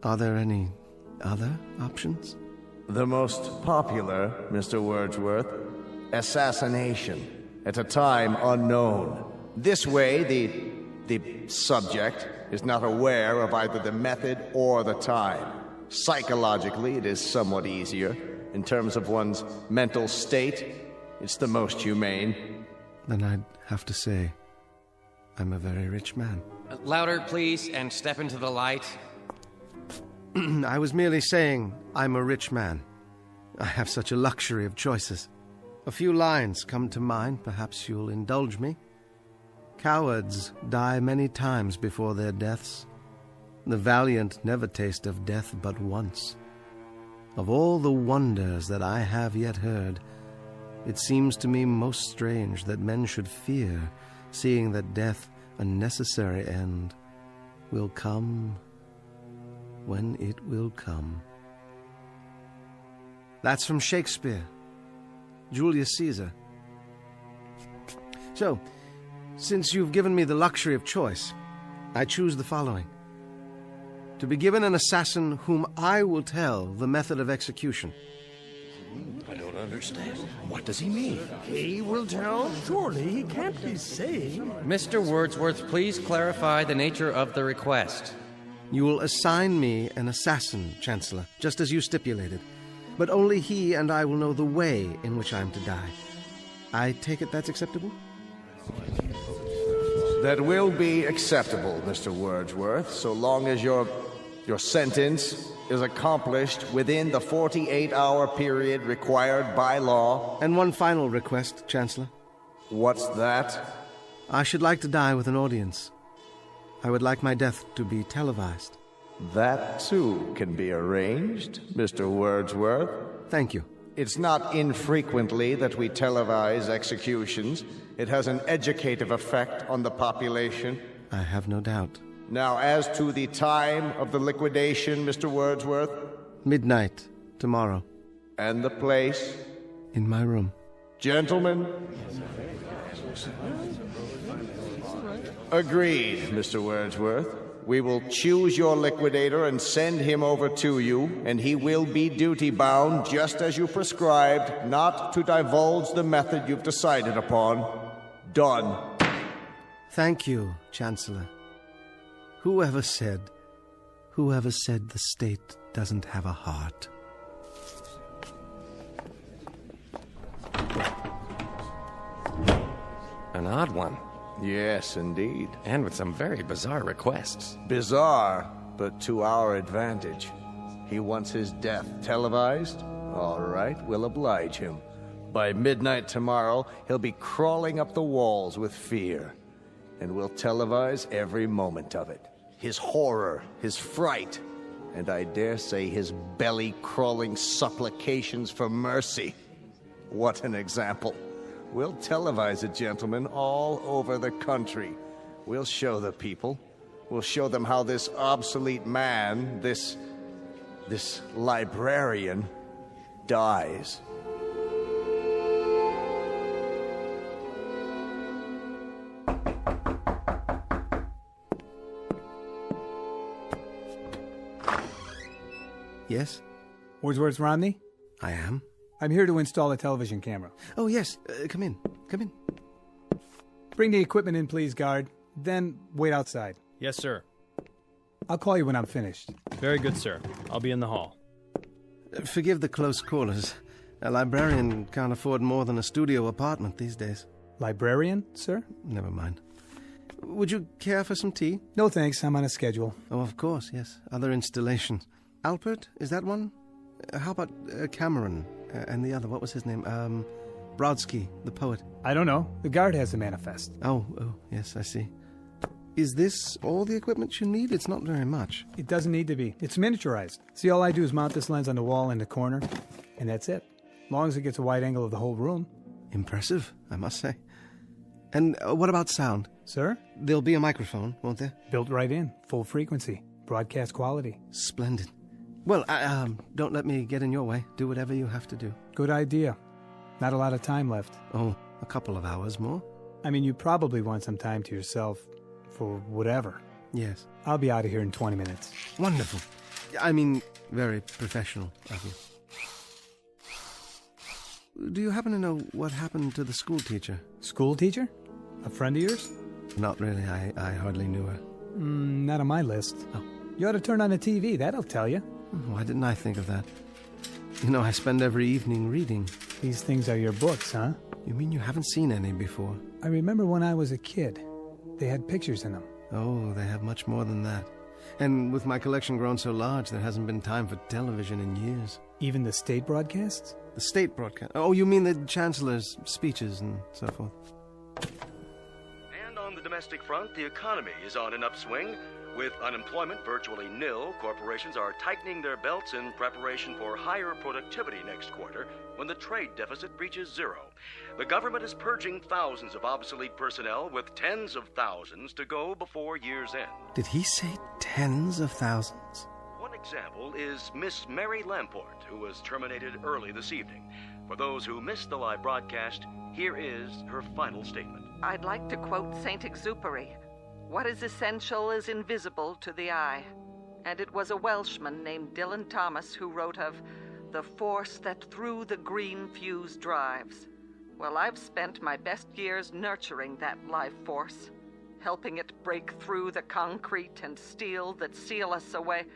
Are there any other options? The most popular, Mr. Wordsworth, assassination, at a time unknown. This way, the subject is not aware of either the method or the time. Psychologically, it is somewhat easier. In terms of one's mental state, it's the most humane. Then I'd have to say, I'm a very rich man. Louder, please, and step into the light. I was merely saying I'm a rich man. I have such a luxury of choices. A few lines come to mind, perhaps you'll indulge me. Cowards die many times before their deaths. The valiant never taste of death but once. Of all the wonders that I have yet heard, it seems to me most strange that men should fear, seeing that death, a necessary end, will come when it will come. That's from Shakespeare, Julius Caesar. So, since you've given me the luxury of choice, I choose the following. To be given an assassin whom I will tell the method of execution. I don't understand. What does he mean? He will tell? Surely he can't be saying. Mr. Wordsworth, please clarify the nature of the request. You will assign me an assassin, Chancellor, just as you stipulated. But only he and I will know the way in which I am to die. I take it that's acceptable? That will be acceptable, Mr. Wordsworth, so long as your sentence is accomplished within the 48-hour period required by law. And one final request, Chancellor. What's that? I should like to die with an audience. I would like my death to be televised. That, too, can be arranged, Mr. Wordsworth. Thank you. It's not infrequently that we televise executions. It has an educative effect on the population. I have no doubt. Now, as to the time of the liquidation, Mr. Wordsworth? Midnight, tomorrow. And the place? In my room. Gentlemen? Agreed, Mr. Wordsworth. We will choose your liquidator and send him over to you, and he will be duty-bound, just as you prescribed, not to divulge the method you've decided upon. Done. Thank you, Chancellor. Whoever said the state doesn't have a heart? An odd one. Yes, indeed. And with some very bizarre requests. Bizarre, but to our advantage. He wants his death televised? All right, we'll oblige him. By midnight tomorrow, he'll be crawling up the walls with fear. And we'll televise every moment of it. His horror, his fright, and I dare say his belly-crawling supplications for mercy. What an example. We'll televise it, gentlemen, all over the country. We'll show the people. We'll show them how this obsolete man, this librarian, dies. Yes? Wordsworth Romney? I am. I'm here to install a television camera. Oh, yes. Come in. Come in. Bring the equipment in, please, guard. Then wait outside. Yes, sir. I'll call you when I'm finished. Very good, sir. I'll be in the hall. Forgive the close quarters. A librarian can't afford more than a studio apartment these days. Librarian, sir? Never mind. Would you care for some tea? No, thanks. I'm on a schedule. Oh, of course, yes. Other installations. Alpert, is that one? How about Cameron? And the other, what was his name? Brodsky, the poet. I don't know. The guard has the manifest. Oh, yes, I see. Is this all the equipment you need? It's not very much. It doesn't need to be. It's miniaturized. See, all I do is mount this lens on the wall in the corner, and that's it. As long as it gets a wide angle of the whole room. Impressive, I must say. And what about sound? Sir? There'll be a microphone, won't there? Built right in. Full frequency. Broadcast quality. Splendid. Well, don't let me get in your way. Do whatever you have to do. Good idea. Not a lot of time left. Oh, a couple of hours more? I mean, you probably want some time to yourself for whatever. Yes. I'll be out of here in 20 minutes. Wonderful. I mean, very professional of you. Do you happen to know what happened to the school teacher? School teacher? A friend of yours? Not really. I hardly knew her. Not on my list. Oh. You ought to turn on the TV. That'll tell you. Why didn't I think of that? You know, I spend every evening reading. These things are your books, huh? You mean you haven't seen any before? I remember when I was a kid. They had pictures in them. Oh, they have much more than that. And with my collection grown so large, there hasn't been time for television in years. Even the state broadcasts? The state broadcast? Oh, you mean the chancellor's speeches and so forth. And on the domestic front, the economy is on an upswing. With unemployment virtually nil, corporations are tightening their belts in preparation for higher productivity next quarter when the trade deficit reaches zero. The government is purging thousands of obsolete personnel with tens of thousands to go before year's end. Did he say tens of thousands? One example is Miss Mary Lamport, who was terminated early this evening. For those who missed the live broadcast, here is her final statement. I'd like to quote Saint Exupery. What is essential is invisible to the eye. And it was a Welshman named Dylan Thomas who wrote of the force that through the green fuse drives. Well, I've spent my best years nurturing that life force, helping it break through the concrete and steel that seal us away.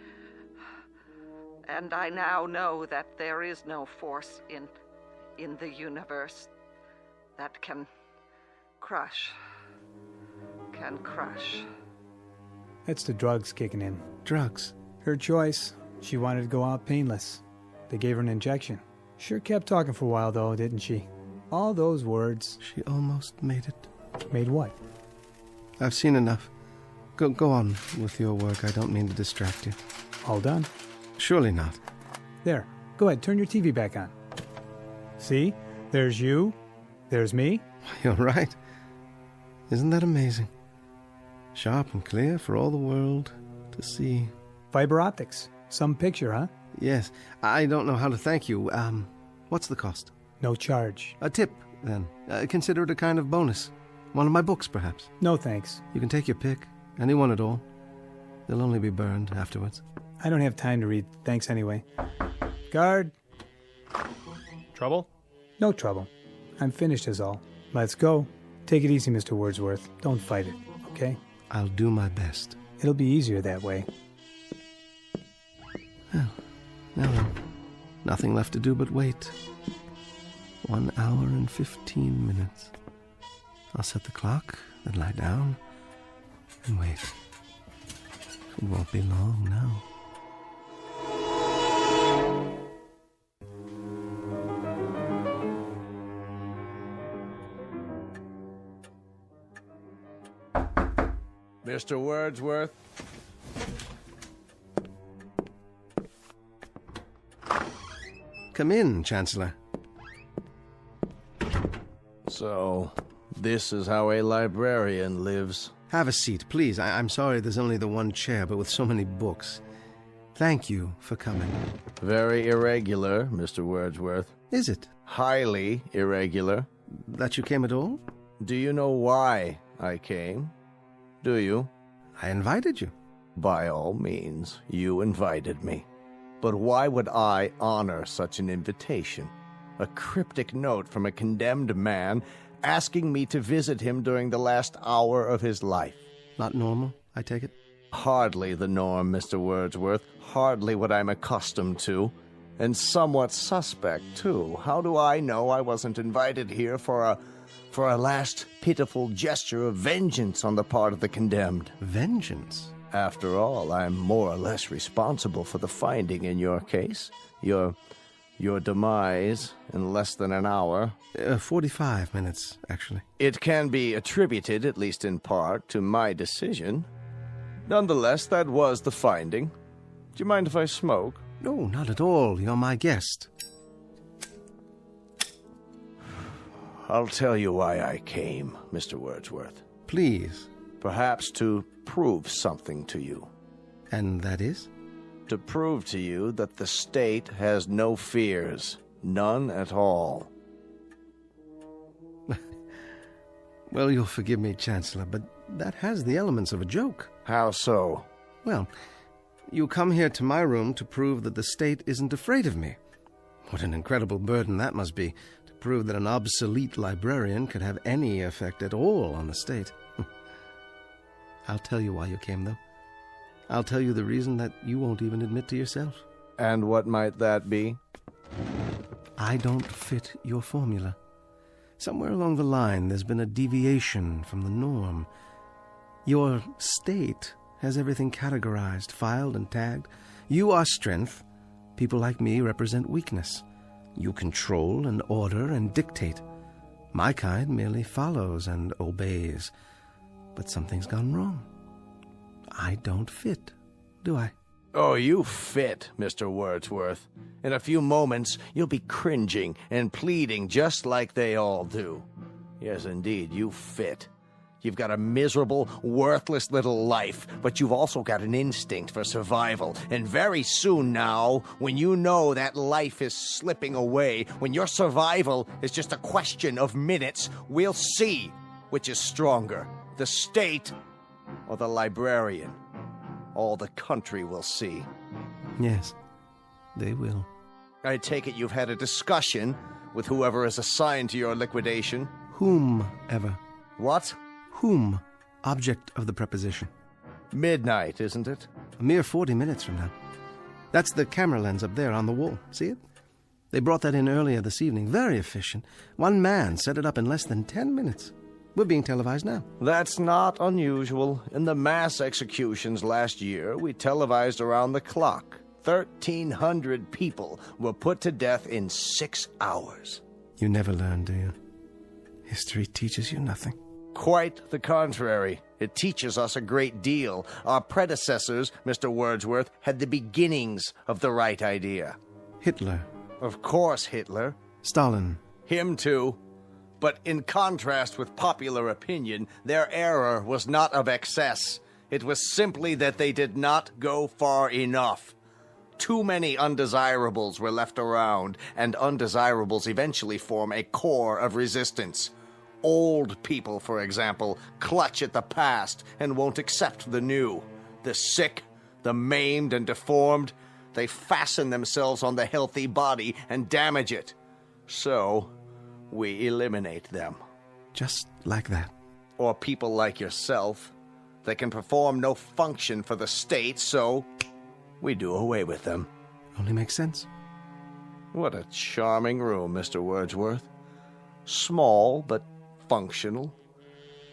And I now know that there is no force in the universe that can crush. That's the drugs kicking in. Drugs? Her choice. She wanted to go out painless. They gave her an injection. Sure kept talking for a while, though, didn't she? All those words. She almost made it. Made what? I've seen enough. Go on with your work. I don't mean to distract you. All done? Surely not. There. Go ahead. Turn your TV back on. See? There's you. There's me. You're right. Isn't that amazing? Sharp and clear for all the world to see. Fiber optics. Some picture, huh? Yes. I don't know how to thank you. What's the cost? No charge. A tip, then. Consider it a kind of bonus. One of my books, perhaps. No, thanks. You can take your pick. Any one at all. They'll only be burned afterwards. I don't have time to read. Thanks anyway. Guard. Trouble? No trouble. I'm finished is all. Let's go. Take it easy, Mr. Wordsworth. Don't fight it, okay? I'll do my best. It'll be easier that way. Well, now then. Nothing left to do but wait. 1 hour and 15 minutes. I'll set the clock, then lie down, and wait. It won't be long now. Mr. Wordsworth? Come in, Chancellor. So, this is how a librarian lives. Have a seat, please. I'm sorry there's only the one chair, but with so many books. Thank you for coming. Very irregular, Mr. Wordsworth. Is it? Highly irregular. That you came at all? Do you know why I came? Do you? I invited you. By all means, you invited me. But why would I honor such an invitation? A cryptic note from a condemned man asking me to visit him during the last hour of his life. Not normal, I take it? Hardly the norm, Mr. Wordsworth. Hardly what I'm accustomed to. And somewhat suspect, too. How do I know I wasn't invited here for a last pitiful gesture of vengeance on the part of the condemned? Vengeance? After all, I'm more or less responsible for the finding in your case. Your demise in less than an hour. 45 minutes, actually. It can be attributed, at least in part, to my decision. Nonetheless, that was the finding. Do you mind if I smoke? No, not at all. You're my guest. I'll tell you why I came, Mr. Wordsworth. Please. Perhaps to prove something to you. And that is? To prove to you that the state has no fears. None at all. Well, you'll forgive me, Chancellor, but that has the elements of a joke. How so? Well, you come here to my room to prove that the state isn't afraid of me. What an incredible burden that must be, to prove that an obsolete librarian could have any effect at all on the state. I'll tell you why you came, though. I'll tell you the reason that you won't even admit to yourself. And what might that be? I don't fit your formula. Somewhere along the line, there's been a deviation from the norm. Your state has everything categorized, filed, and tagged. You are strength. People like me represent weakness. You control and order and dictate. My kind merely follows and obeys. But something's gone wrong. I don't fit, do I? Oh, you fit, Mr. Wordsworth. In a few moments, you'll be cringing and pleading just like they all do. Yes, indeed, you fit. You've got a miserable, worthless little life, but you've also got an instinct for survival. And very soon now, when you know that life is slipping away, when your survival is just a question of minutes, we'll see which is stronger, the state or the librarian. All the country will see. Yes, they will. I take it you've had a discussion with whoever is assigned to your liquidation. Whomever. What? Whom, object of the preposition. Midnight, isn't it? A mere 40 minutes from now. That's the camera lens up there on the wall. See it? They brought that in earlier this evening. Very efficient. One man set it up in less than 10 minutes. We're being televised now. That's not unusual. In the mass executions last year, we televised around the clock. 1,300 people were put to death in 6 hours. You never learn, do you? History teaches you nothing. Quite the contrary. It teaches us a great deal. Our predecessors, Mr. Wordsworth, had the beginnings of the right idea. Hitler. Of course, Hitler. Stalin. Him too. But in contrast with popular opinion, their error was not of excess. It was simply that they did not go far enough. Too many undesirables were left around, and undesirables eventually form a core of resistance. Old people, for example, clutch at the past and won't accept the new. The sick, the maimed and deformed, they fasten themselves on the healthy body and damage it. So, we eliminate them. Just like that. Or people like yourself. They can perform no function for the state, so we do away with them. Only makes sense. What a charming room, Mr. Wordsworth. Small, but functional.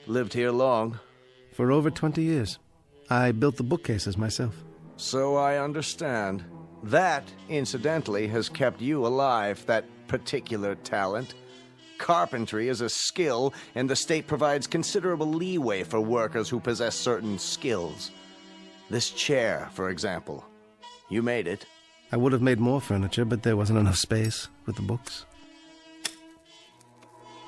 Lived here long. For over 20 years. I built the bookcases myself. So I understand. That, incidentally, has kept you alive, that particular talent. Carpentry is a skill, and the state provides considerable leeway for workers who possess certain skills. This chair, for example. You made it. I would have made more furniture, but there wasn't enough space with the books.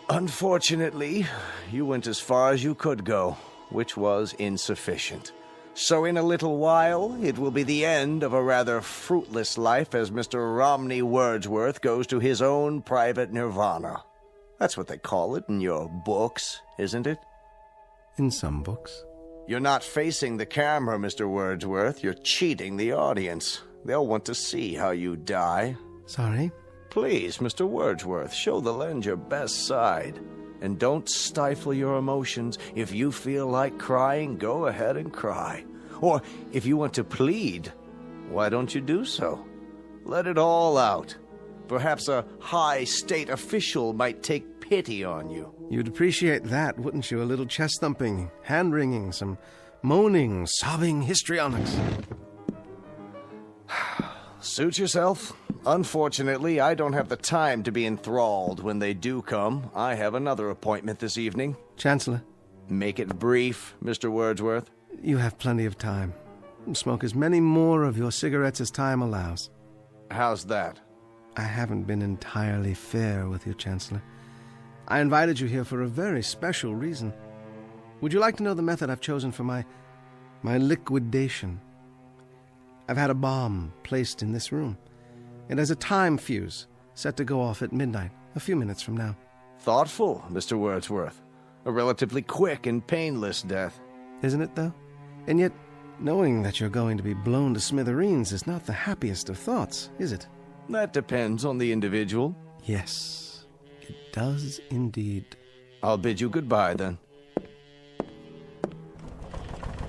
Unfortunately, you went as far as you could go, which was insufficient. So in a little while, it will be the end of a rather fruitless life as Mr. Romney Wordsworth goes to his own private nirvana. That's what they call it in your books, isn't it? In some books. You're not facing the camera, Mr. Wordsworth. You're cheating the audience. They'll want to see how you die. Sorry? Please, Mr. Wordsworth, show the lens your best side. And don't stifle your emotions. If you feel like crying, go ahead and cry. Or if you want to plead, why don't you do so? Let it all out. Perhaps a high state official might take pity on you. You'd appreciate that, wouldn't you? A little chest-thumping, hand-wringing, some moaning, sobbing histrionics. Suit yourself. Unfortunately, I don't have the time to be enthralled when they do come. I have another appointment this evening. Chancellor. Make it brief, Mr. Wordsworth. You have plenty of time. Smoke as many more of your cigarettes as time allows. How's that? I haven't been entirely fair with you, Chancellor. I invited you here for a very special reason. Would you like to know the method I've chosen for my liquidation? I've had a bomb placed in this room. It has a time fuse set to go off at midnight, a few minutes from now. Thoughtful, Mr. Wordsworth. A relatively quick and painless death. Isn't it, though? And yet, knowing that you're going to be blown to smithereens is not the happiest of thoughts, is it? That depends on the individual. Yes, it does indeed. I'll bid you goodbye, then.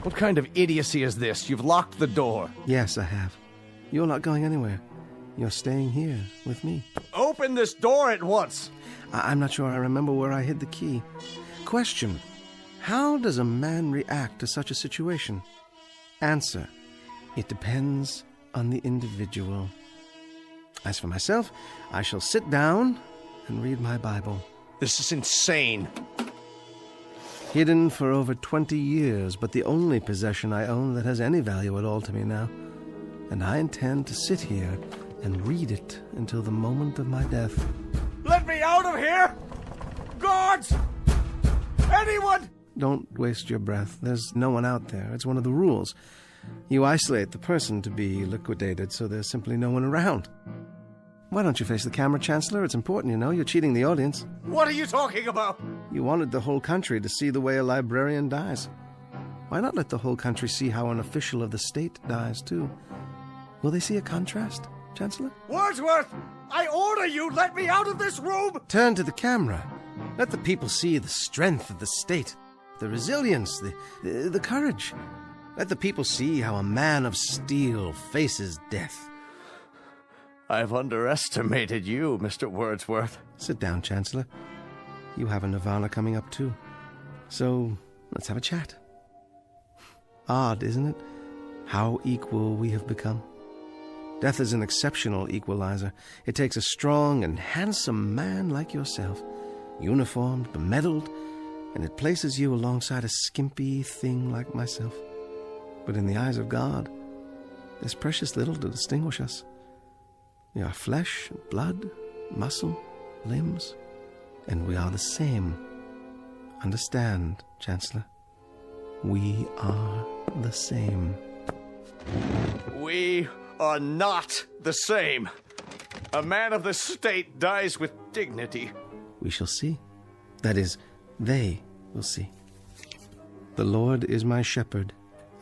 What kind of idiocy is this? You've locked the door. Yes, I have. You're not going anywhere. You're staying here with me. Open this door at once! I'm not sure I remember where I hid the key. Question: how does a man react to such a situation? Answer: it depends on the individual. As for myself, I shall sit down and read my Bible. This is insane. Hidden for over 20 years, but the only possession I own that has any value at all to me now. And I intend to sit here and read it until the moment of my death. Let me out of here! Guards! Anyone! Don't waste your breath. There's no one out there. It's one of the rules. You isolate the person to be liquidated, so there's simply no one around. Why don't you face the camera, Chancellor? It's important, you know. You're cheating the audience. What are you talking about? You wanted the whole country to see the way a librarian dies. Why not let the whole country see how an official of the state dies, too? Will they see a contrast, Chancellor? Wordsworth! I order you, let me out of this room! Turn to the camera. Let the people see the strength of the state, the resilience, the courage. Let the people see how a man of steel faces death. I've underestimated you, Mr. Wordsworth. Sit down, Chancellor. You have a nirvana coming up, too. So, let's have a chat. Odd, isn't it? How equal we have become. Death is an exceptional equalizer. It takes a strong and handsome man like yourself, uniformed, bemedaled, and it places you alongside a skimpy thing like myself. But in the eyes of God, there's precious little to distinguish us. We are flesh, blood, muscle, limbs, and we are the same. Understand, Chancellor? We are the same. We are not the same. A man of the state dies with dignity. We shall see. That is, they will see. The Lord is my shepherd,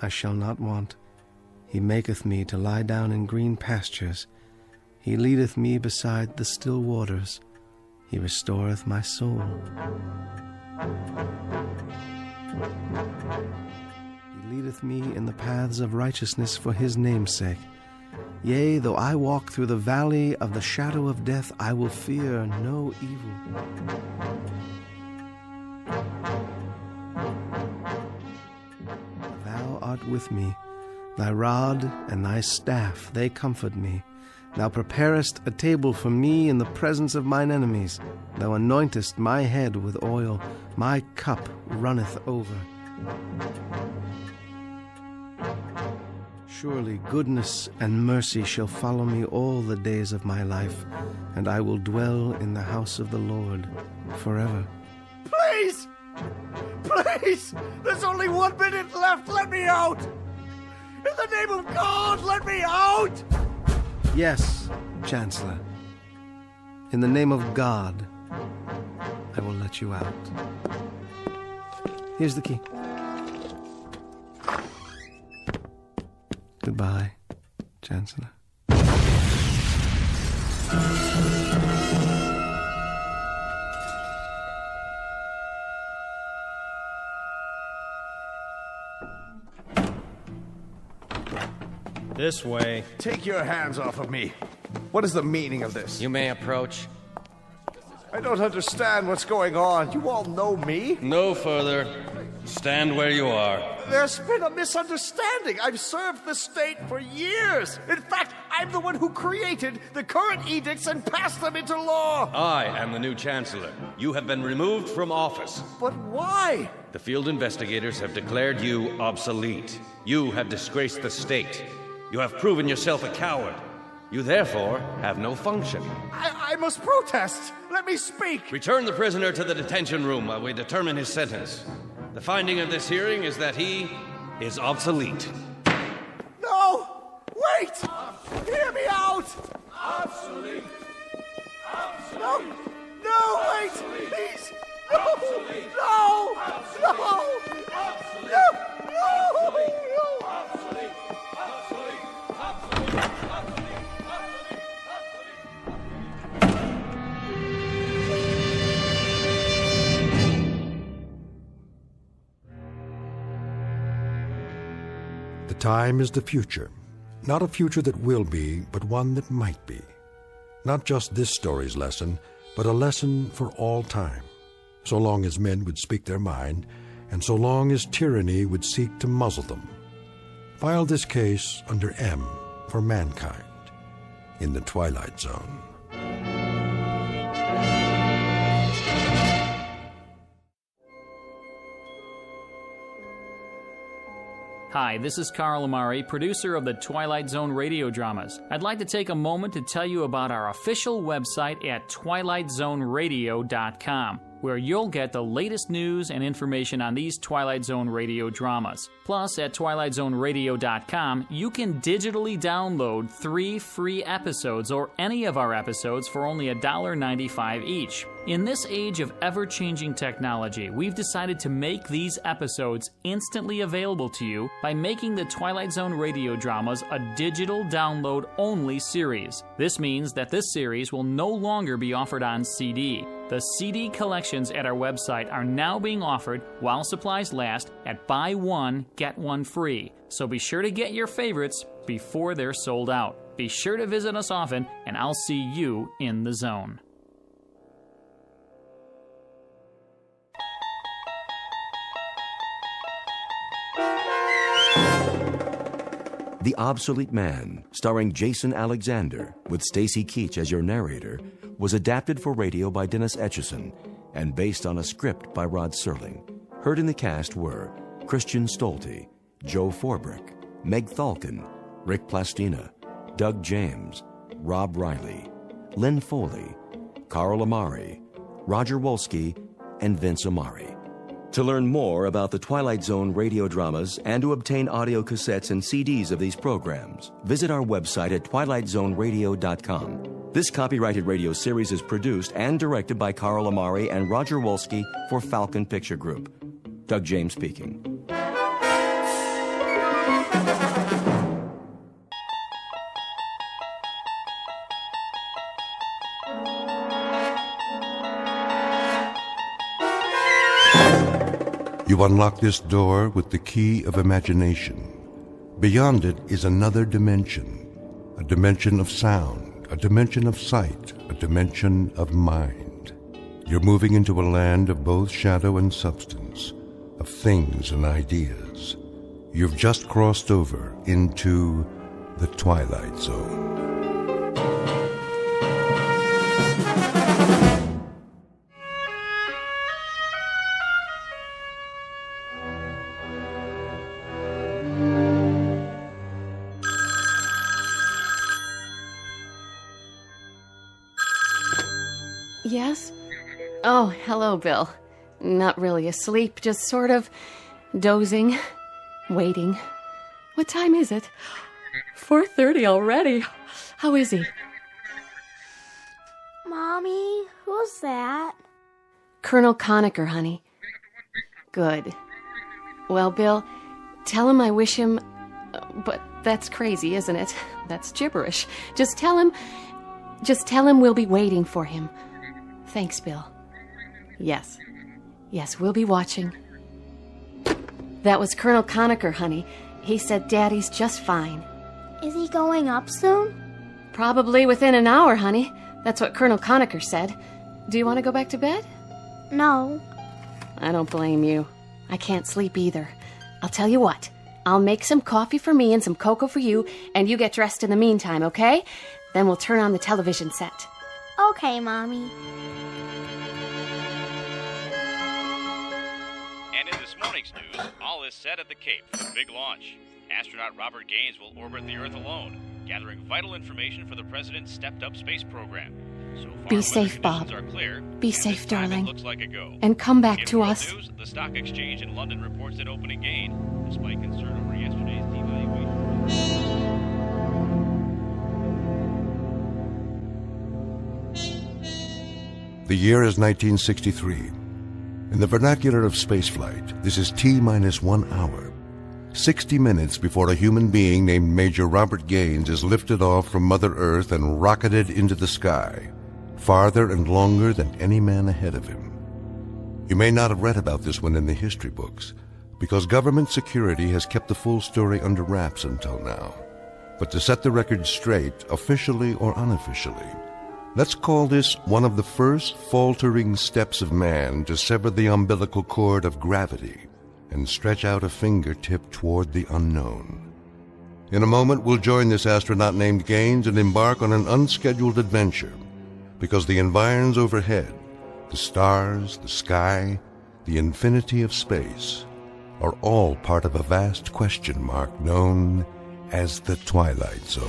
I shall not want. He maketh me to lie down in green pastures. He leadeth me beside the still waters. He restoreth my soul. He leadeth me in the paths of righteousness for his name's sake. Yea, though I walk through the valley of the shadow of death, I will fear no evil. Thou art with me. Thy rod and thy staff, they comfort me. Thou preparest a table for me in the presence of mine enemies. Thou anointest my head with oil. My cup runneth over. Surely goodness and mercy shall follow me all the days of my life, and I will dwell in the house of the Lord forever. Please! Please! There's only 1 minute left! Let me out! In the name of God, let me out! Yes, Chancellor. In the name of God, I will let you out. Here's the key. Goodbye, Chancellor. This way. Take your hands off of me. What is the meaning of this? You may approach. I don't understand what's going on. You all know me? No further. Stand where you are. There's been a misunderstanding. I've served the state for years. In fact, I'm the one who created the current edicts and passed them into law. I am the new Chancellor. You have been removed from office. But why? The field investigators have declared you obsolete. You have disgraced the state. You have proven yourself a coward. You therefore have no function. I must protest. Let me speak. Return the prisoner to the detention room while we determine his sentence. The finding of this hearing is that he is obsolete. No! Wait! Hear me out! Obsolete! No! No, wait! Please! No! No! No! No! No! The time is the future. Not a future that will be, but one that might be. Not just this story's lesson, but a lesson for all time. So long as men would speak their mind, and so long as tyranny would seek to muzzle them. File this case under M for mankind in the Twilight Zone. Hi, this is Carl Amari, producer of the Twilight Zone radio dramas. I'd like to take a moment to tell you about our official website at twilightzoneradio.com, where you'll get the latest news and information on these Twilight Zone radio dramas. Plus, at twilightzoneradio.com, you can digitally download 3 free episodes or any of our episodes for only $1.95 each. In this age of ever-changing technology, we've decided to make these episodes instantly available to you by making the Twilight Zone radio dramas a digital download-only series. This means that this series will no longer be offered on CD. The CD collections at our website are now being offered while supplies last at buy one, get one free. So be sure to get your favorites before they're sold out. Be sure to visit us often, and I'll see you in the zone. The Obsolete Man, starring Jason Alexander, with Stacy Keach as your narrator, was adapted for radio by Dennis Etchison and based on a script by Rod Serling. Heard in the cast were Christian Stolte, Joe Forbrick, Meg Thalkin, Rick Plastina, Doug James, Rob Riley, Lynn Foley, Carl Amari, Roger Wolski, and Vince Amari. To learn more about the Twilight Zone radio dramas and to obtain audio cassettes and CDs of these programs, visit our website at twilightzoneradio.com. This copyrighted radio series is produced and directed by Carl Amari and Roger Wolski for Falcon Picture Group. Doug James speaking. You unlock this door with the key of imagination. Beyond it is another dimension, a dimension of sound, a dimension of sight, a dimension of mind. You're moving into a land of both shadow and substance, of things and ideas. You've just crossed over into the Twilight Zone. Yes? Oh, hello, Bill. Not really asleep, just sort of dozing, waiting. What time is it? 4:30 already. How is he? Mommy, who's that? Colonel Conacher, honey. Good. Well, Bill, tell him I wish him... But that's crazy, isn't it? That's gibberish. Just tell him we'll be waiting for him. Thanks, Bill. Yes, we'll be watching. That was Colonel Conacher, honey. He said Daddy's just fine. Is he going up soon? Probably within an hour, honey. That's what Colonel Conacher said. Do you want to go back to bed? No. I don't blame you. I can't sleep either. I'll tell you what. I'll make some coffee for me and some cocoa for you, and you get dressed in the meantime, okay? Then we'll turn on the television set. Okay, Mommy. And in this morning's news, all is set at the Cape for the big launch. Astronaut Robert Gaines will orbit the Earth alone, gathering vital information for the President's stepped-up space program. So far, Be safe, Bob. are clear, Be safe, darling. looks like a go. And come back In to world us. News, the stock exchange in London reports an opening gain, despite concern over yesterday's devaluation. The year is 1963. In the vernacular of spaceflight, this is T-minus 1 hour. 60 minutes before a human being named Major Robert Gaines is lifted off from Mother Earth and rocketed into the sky, farther and longer than any man ahead of him. You may not have read about this one in the history books, because government security has kept the full story under wraps until now. But to set the record straight, officially or unofficially, let's call this one of the first faltering steps of man to sever the umbilical cord of gravity and stretch out a fingertip toward the unknown. In a moment, we'll join this astronaut named Gaines and embark on an unscheduled adventure, because the environs overhead, the stars, the sky, the infinity of space, are all part of a vast question mark known as the Twilight Zone.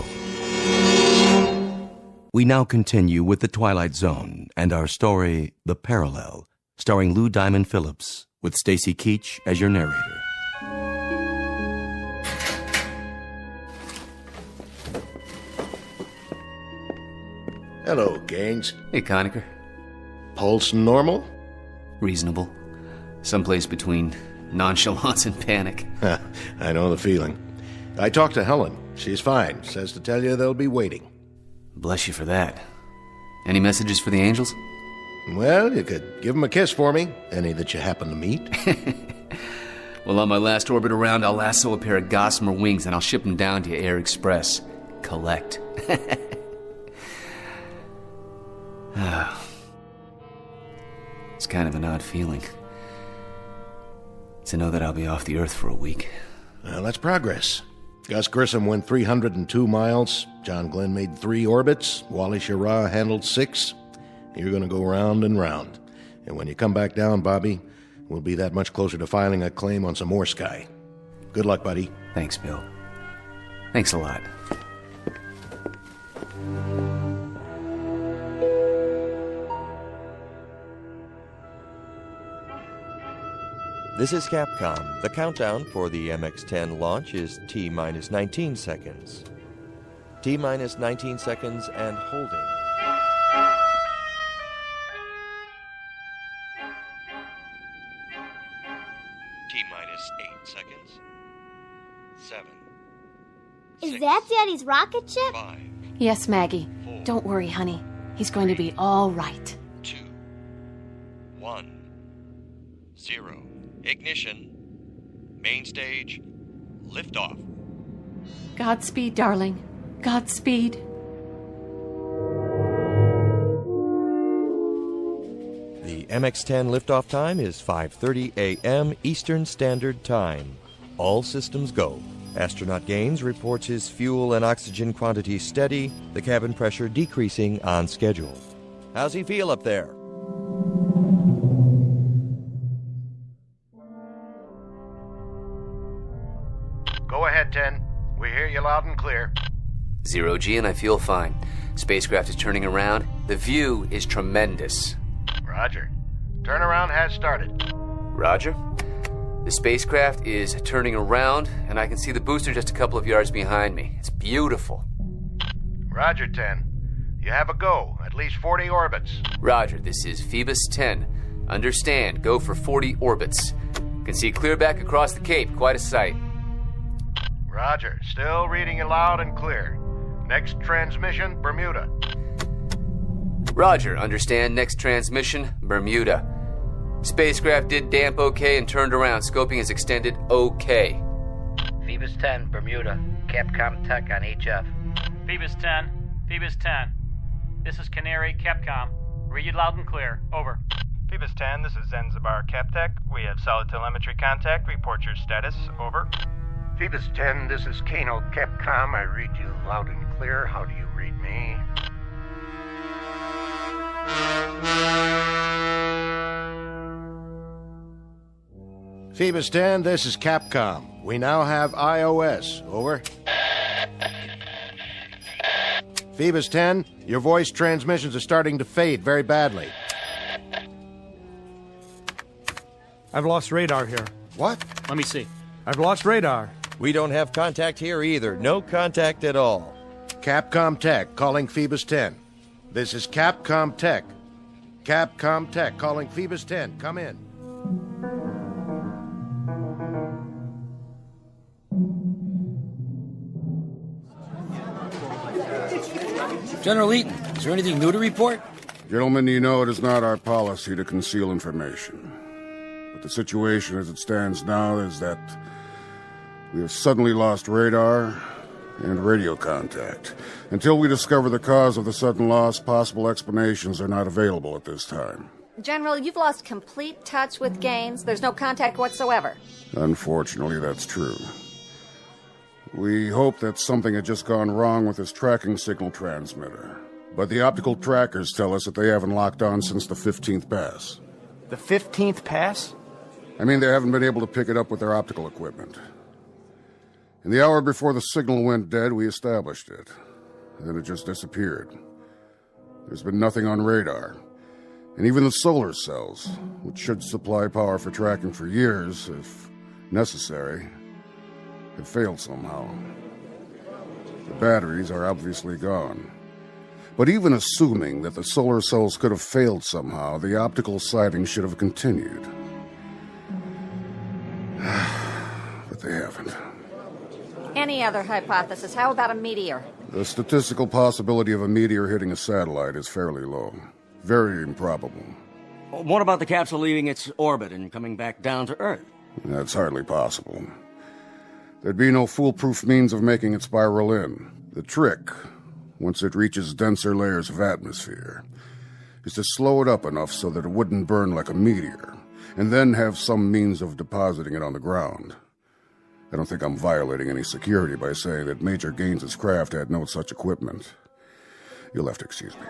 We now continue with The Twilight Zone and our story, The Parallel, starring Lou Diamond Phillips, with Stacy Keach as your narrator. Hello, Gaines. Hey, Conacher. Pulse normal? Reasonable. Someplace between nonchalance and panic. I know the feeling. I talked to Helen. She's fine. Says to tell you they'll be waiting. Bless you for that. Any messages for the angels? Well, you could give them a kiss for me. Any that you happen to meet. Well, on my last orbit around, I'll lasso a pair of gossamer wings and I'll ship them down to Air Express. Collect. It's kind of an odd feeling to know that I'll be off the Earth for a week. Well, that's progress. Gus Grissom went 302 miles. John Glenn made 3 orbits. Wally Schirra handled 6. You're going to go round and round. And when you come back down, Bobby, we'll be that much closer to filing a claim on some more sky. Good luck, buddy. Thanks, Bill. Thanks a lot. This is Capcom. The countdown for the MX-10 launch is T-minus 19 seconds. T-minus 19 seconds and holding. T-minus 8 seconds. 7. Is that Daddy's rocket ship? 5. Yes, Maggie. Don't worry, honey. He's going to be all right. 2. 1. 0. Ignition. Main stage. Liftoff. Godspeed, darling. Godspeed. The MX-10 liftoff time is 5:30 a.m. Eastern Standard Time. All systems go. Astronaut Gaines reports his fuel and oxygen quantity steady, the cabin pressure decreasing on schedule. How's he feel up there? Go ahead, 10. We hear you loud and clear. 0G and I feel fine. Spacecraft is turning around. The view is tremendous. Roger. Turnaround has started. Roger. The spacecraft is turning around, and I can see the booster just a couple of yards behind me. It's beautiful. Roger, 10. You have a go. At least 40 orbits. Roger, this is Phoebus 10. Understand, go for 40 orbits. Can see clear back across the Cape. Quite a sight. Roger. Still reading you loud and clear. Next transmission, Bermuda. Roger, understand. Next transmission, Bermuda. Spacecraft did damp okay and turned around. Scoping is extended okay. Phoebus 10, Bermuda. Capcom Tech on HF. Phoebus 10. Phoebus 10. This is Canary, Capcom. Read you loud and clear. Over. Phoebus 10, this is Zanzibar Captech. We have solid telemetry contact. Report your status. Over. Phoebus 10, this is Kano, Capcom. I read you loud and clear. How do you read me? Phoebus 10, this is Capcom. We now have iOS. Over. Phoebus 10, your voice transmissions are starting to fade very badly. I've lost radar here. What? Let me see. I've lost radar. We don't have contact here either. No contact at all. Capcom Tech calling Phoebus 10. This is Capcom Tech. Capcom Tech calling Phoebus 10. Come in. General Eaton, is there anything new to report? Gentlemen, you know it is not our policy to conceal information. But the situation as it stands now is that we have suddenly lost radar and radio contact. Until we discover the cause of the sudden loss, possible explanations are not available at this time. General, you've lost complete touch with Gaines. There's no contact whatsoever. Unfortunately, that's true. We hope that something had just gone wrong with this tracking signal transmitter. But the optical trackers tell us that they haven't locked on since the 15th pass. The 15th pass? I mean, they haven't been able to pick it up with their optical equipment. In the hour before the signal went dead, we established it. Then it just disappeared. There's been nothing on radar. And even the solar cells, which should supply power for tracking for years, if necessary, have failed somehow. The batteries are obviously gone. But even assuming that the solar cells could have failed somehow, the optical sighting should have continued. But they haven't. Any other hypothesis? How about a meteor? The statistical possibility of a meteor hitting a satellite is fairly low. Very improbable. What about the capsule leaving its orbit and coming back down to Earth? That's hardly possible. There'd be no foolproof means of making it spiral in. The trick, once it reaches denser layers of atmosphere, is to slow it up enough so that it wouldn't burn like a meteor, and then have some means of depositing it on the ground. I don't think I'm violating any security by saying that Major Gaines's craft had no such equipment. You'll have to excuse me.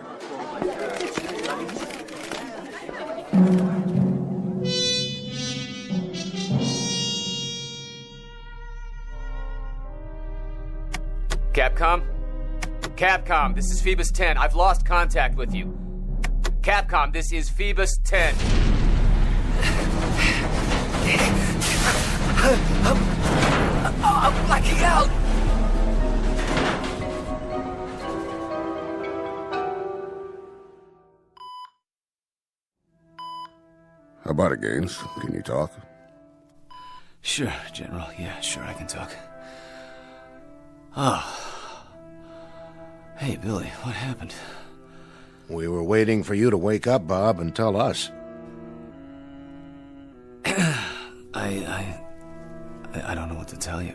Capcom? Capcom, this is Phoebus 10. I've lost contact with you. Capcom, this is Phoebus 10. I'm blacking out! How about it, Gaines? Can you talk? Sure, General. Yeah, sure, I can talk. Oh. Hey, Billy, what happened? We were waiting for you to wake up, Bob, and tell us. I don't know what to tell you.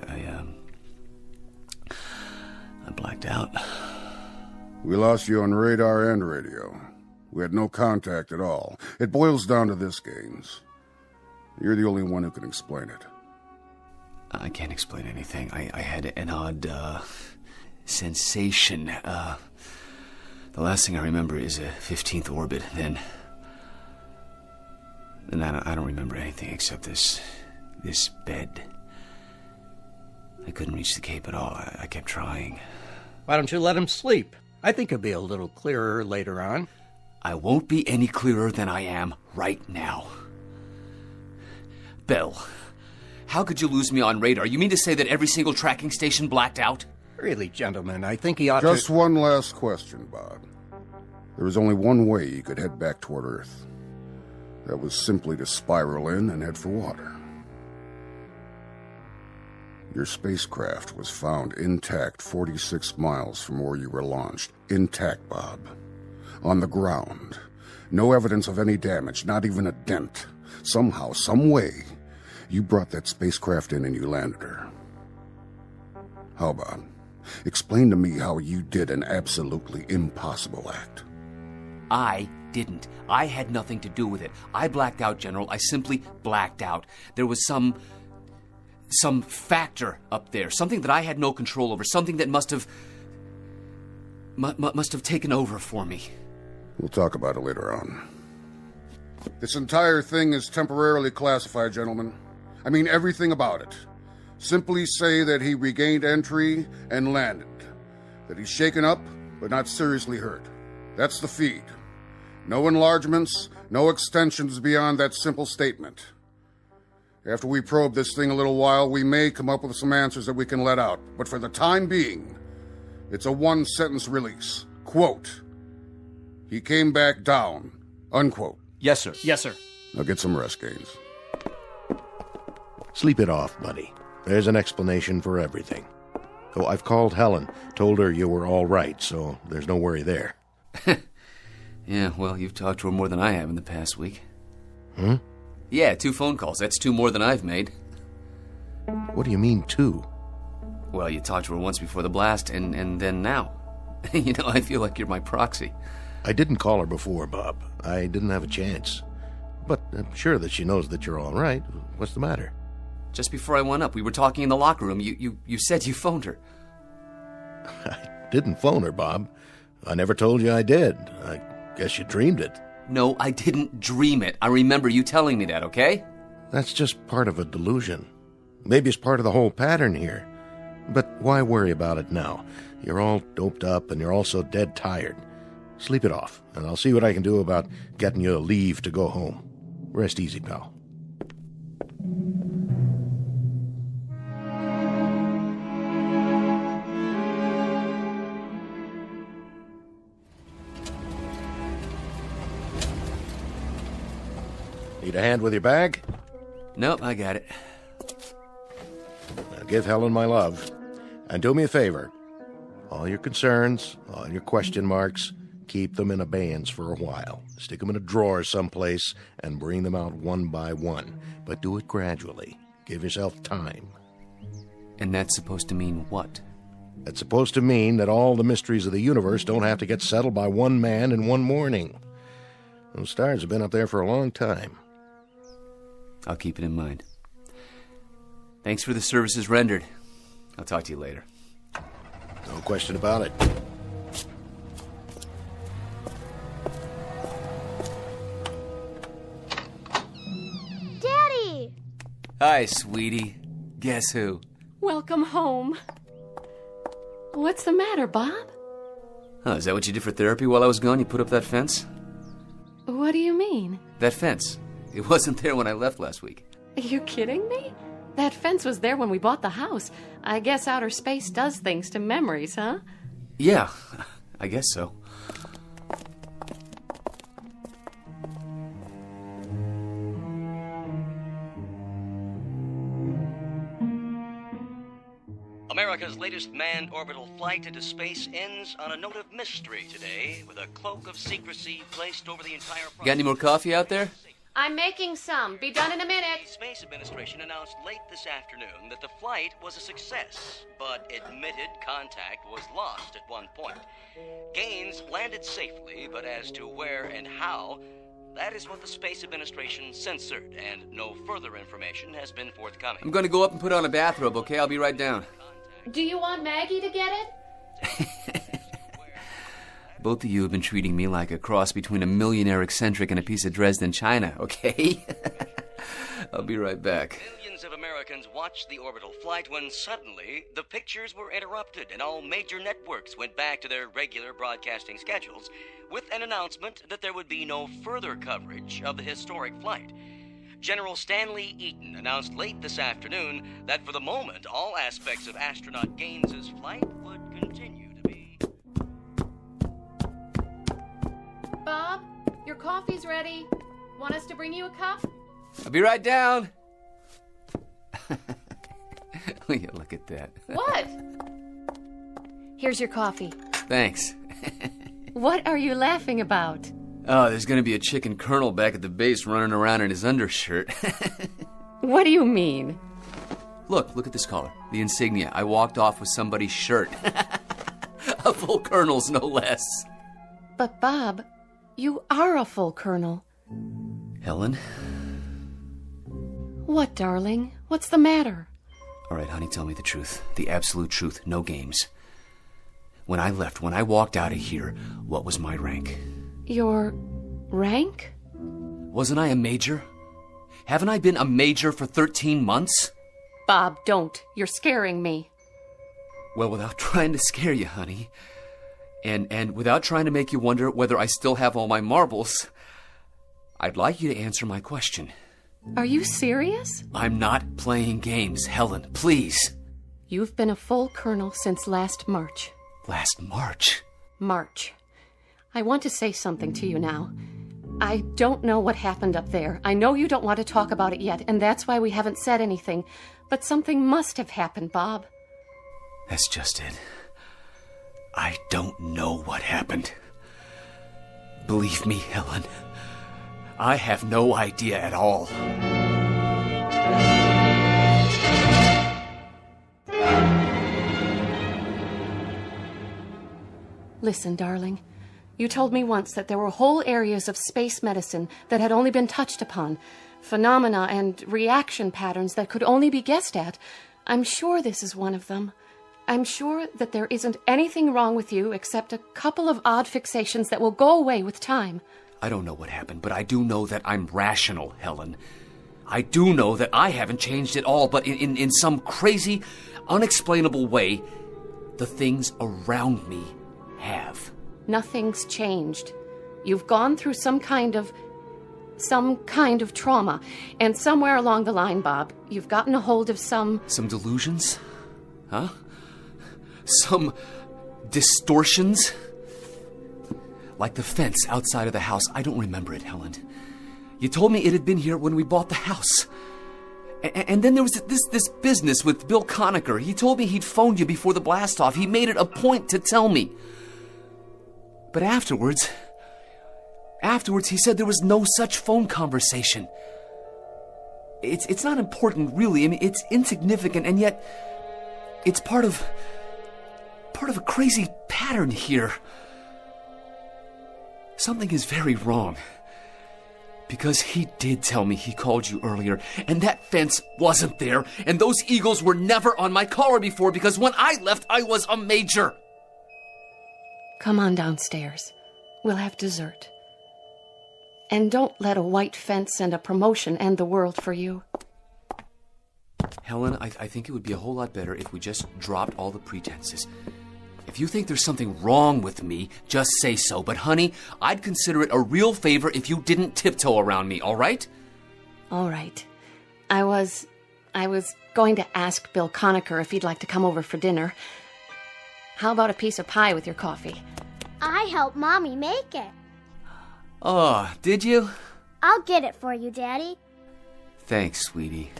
I blacked out. We lost you on radar and radio. We had no contact at all. It boils down to this, Gaines. You're the only one who can explain it. I can't explain anything. I had an odd, sensation. The last thing I remember is a 15th orbit. Then I don't remember anything except this bed. I couldn't reach the Cape at all. I kept trying. Why don't you let him sleep? I think he'll be a little clearer later on. I won't be any clearer than I am right now. Bill, how could you lose me on radar? You mean to say that every single tracking station blacked out? Really, gentlemen, I think he ought Just to... one last question, Bob. There was only one way you could head back toward Earth. That was simply to spiral in and head for water. Your spacecraft was found intact 46 miles from where you were launched. Intact, Bob. On the ground. No evidence of any damage, not even a dent. Somehow, some way, you brought that spacecraft in and you landed her. How about? Explain to me how you did an absolutely impossible act. I didn't. I had nothing to do with it. I blacked out, General. I simply blacked out. There was some factor up there, something that I had no control over, something that must have taken over for me. We'll talk about it later on. This entire thing is temporarily classified, gentlemen. I mean everything about it. Simply say that he regained entry and landed. That he's shaken up, but not seriously hurt. That's the feed. No enlargements, no extensions beyond that simple statement. After we probe this thing a little while, we may come up with some answers that we can let out. But for the time being, it's a one-sentence release. Quote, he came back down. Unquote. Yes, sir. Yes, sir. Now get some rest, Gaines. Sleep it off, buddy. There's an explanation for everything. Oh, I've called Helen, told her you were all right, so there's no worry there. Yeah, well, you've talked to her more than I have in the past week. Hmm? Yeah, 2 phone calls. That's 2 more than I've made. What do you mean, 2? Well, you talked to her once before the blast, and then now. You know, I feel like you're my proxy. I didn't call her before, Bob. I didn't have a chance. But I'm sure that she knows that you're all right. What's the matter? Just before I went up, we were talking in the locker room. You said you phoned her. I didn't phone her, Bob. I never told you I did. I guess you dreamed it. No, I didn't dream it. I remember you telling me that, okay? That's just part of a delusion. Maybe it's part of the whole pattern here. But why worry about it now? You're all doped up and you're also dead tired. Sleep it off, and I'll see what I can do about getting you a leave to go home. Rest easy, pal. Need a hand with your bag? Nope, I got it. Now give Helen my love. And do me a favor. All your concerns, all your question marks, keep them in abeyance for a while. Stick them in a drawer someplace and bring them out one by one. But do it gradually. Give yourself time. And that's supposed to mean what? That's supposed to mean that all the mysteries of the universe don't have to get settled by one man in one morning. Those stars have been up there for a long time. I'll keep it in mind. Thanks for the services rendered. I'll talk to you later. No question about it. Daddy! Hi, sweetie. Guess who? Welcome home. What's the matter, Bob? Oh, is that what you did for therapy while I was gone? You put up that fence? What do you mean? That fence. It wasn't there when I left last week. Are you kidding me? That fence was there when we bought the house. I guess outer space does things to memories, huh? Yeah, I guess so. America's latest manned orbital flight into space ends on a note of mystery today, with a cloak of secrecy placed over the entire process. Got any more coffee out there? I'm making some. Be done in a minute. The Space Administration announced late this afternoon that the flight was a success, but admitted contact was lost at one point. Gaines landed safely, but as to where and how, that is what the Space Administration censored, and no further information has been forthcoming. I'm gonna go up and put on a bathrobe, okay? I'll be right down. Do you want Maggie to get it? Both of you have been treating me like a cross between a millionaire eccentric and a piece of Dresden china, okay? I'll be right back. Millions of Americans Americans watched the orbital flight when suddenly the pictures were interrupted and all major networks went back to their regular broadcasting schedules with an announcement that there would be no further coverage of the historic flight. General Stanley Eaton announced late this afternoon that for the moment, all aspects of astronaut Gaines's flight would continue to be... Bob, your coffee's ready. Want us to bring you a cup? I'll be right down. Look at that. What? Here's your coffee. Thanks. What are you laughing about? Oh, there's gonna be a chicken colonel back at the base running around in his undershirt. What do you mean? Look at this collar. The insignia. I walked off with somebody's shirt. A full colonel's, no less. But Bob, you are a full colonel. Helen? What, darling? What's the matter? All right, honey, tell me the truth. The absolute truth. No games. When I left, when I walked out of here, what was my rank? Your rank? Wasn't I a major? Haven't I been a major for 13 months? Bob, don't. You're scaring me. Well, without trying to scare you, honey, and without trying to make you wonder whether I still have all my marbles, I'd like you to answer my question. Are you serious? I'm not playing games, Helen, please. You've been a full colonel since last March. Last March? March. I want to say something to you now. I don't know what happened up there. I know you don't want to talk about it yet, and that's why we haven't said anything. But something must have happened, Bob. That's just it. I don't know what happened. Believe me, Helen, I have no idea at all. Listen, darling. You told me once that there were whole areas of space medicine that had only been touched upon, phenomena and reaction patterns that could only be guessed at. I'm sure this is one of them. I'm sure that there isn't anything wrong with you except a couple of odd fixations that will go away with time. I don't know what happened, but I do know that I'm rational, Helen. I do know that I haven't changed at all, but in some crazy, unexplainable way, the things around me have. Nothing's changed. You've gone through some kind of trauma, and somewhere along the line, Bob, you've gotten a hold of some delusions? Huh? Some distortions? Like the fence outside of the house. I don't remember it, Helen. You told me it had been here when we bought the house. And then there was this business with Bill Conacher. He told me he'd phoned you before the blast-off. He made it a point to tell me. But afterwards, he said there was no such phone conversation. It's not important, really. I mean, it's insignificant, and yet it's part of a crazy pattern here. Something is very wrong. Because he did tell me he called you earlier, and that fence wasn't there, and those eagles were never on my collar before, because when I left, I was a major. Come on downstairs. We'll have dessert. And don't let a white fence and a promotion end the world for you. Helen, I think it would be a whole lot better if we just dropped all the pretenses. If you think there's something wrong with me, just say so. But honey, I'd consider it a real favor if you didn't tiptoe around me, all right? All right. I was going to ask Bill Conacher if he'd like to come over for dinner. How about a piece of pie with your coffee? I helped Mommy make it. Oh, did you? I'll get it for you, Daddy. Thanks, sweetie.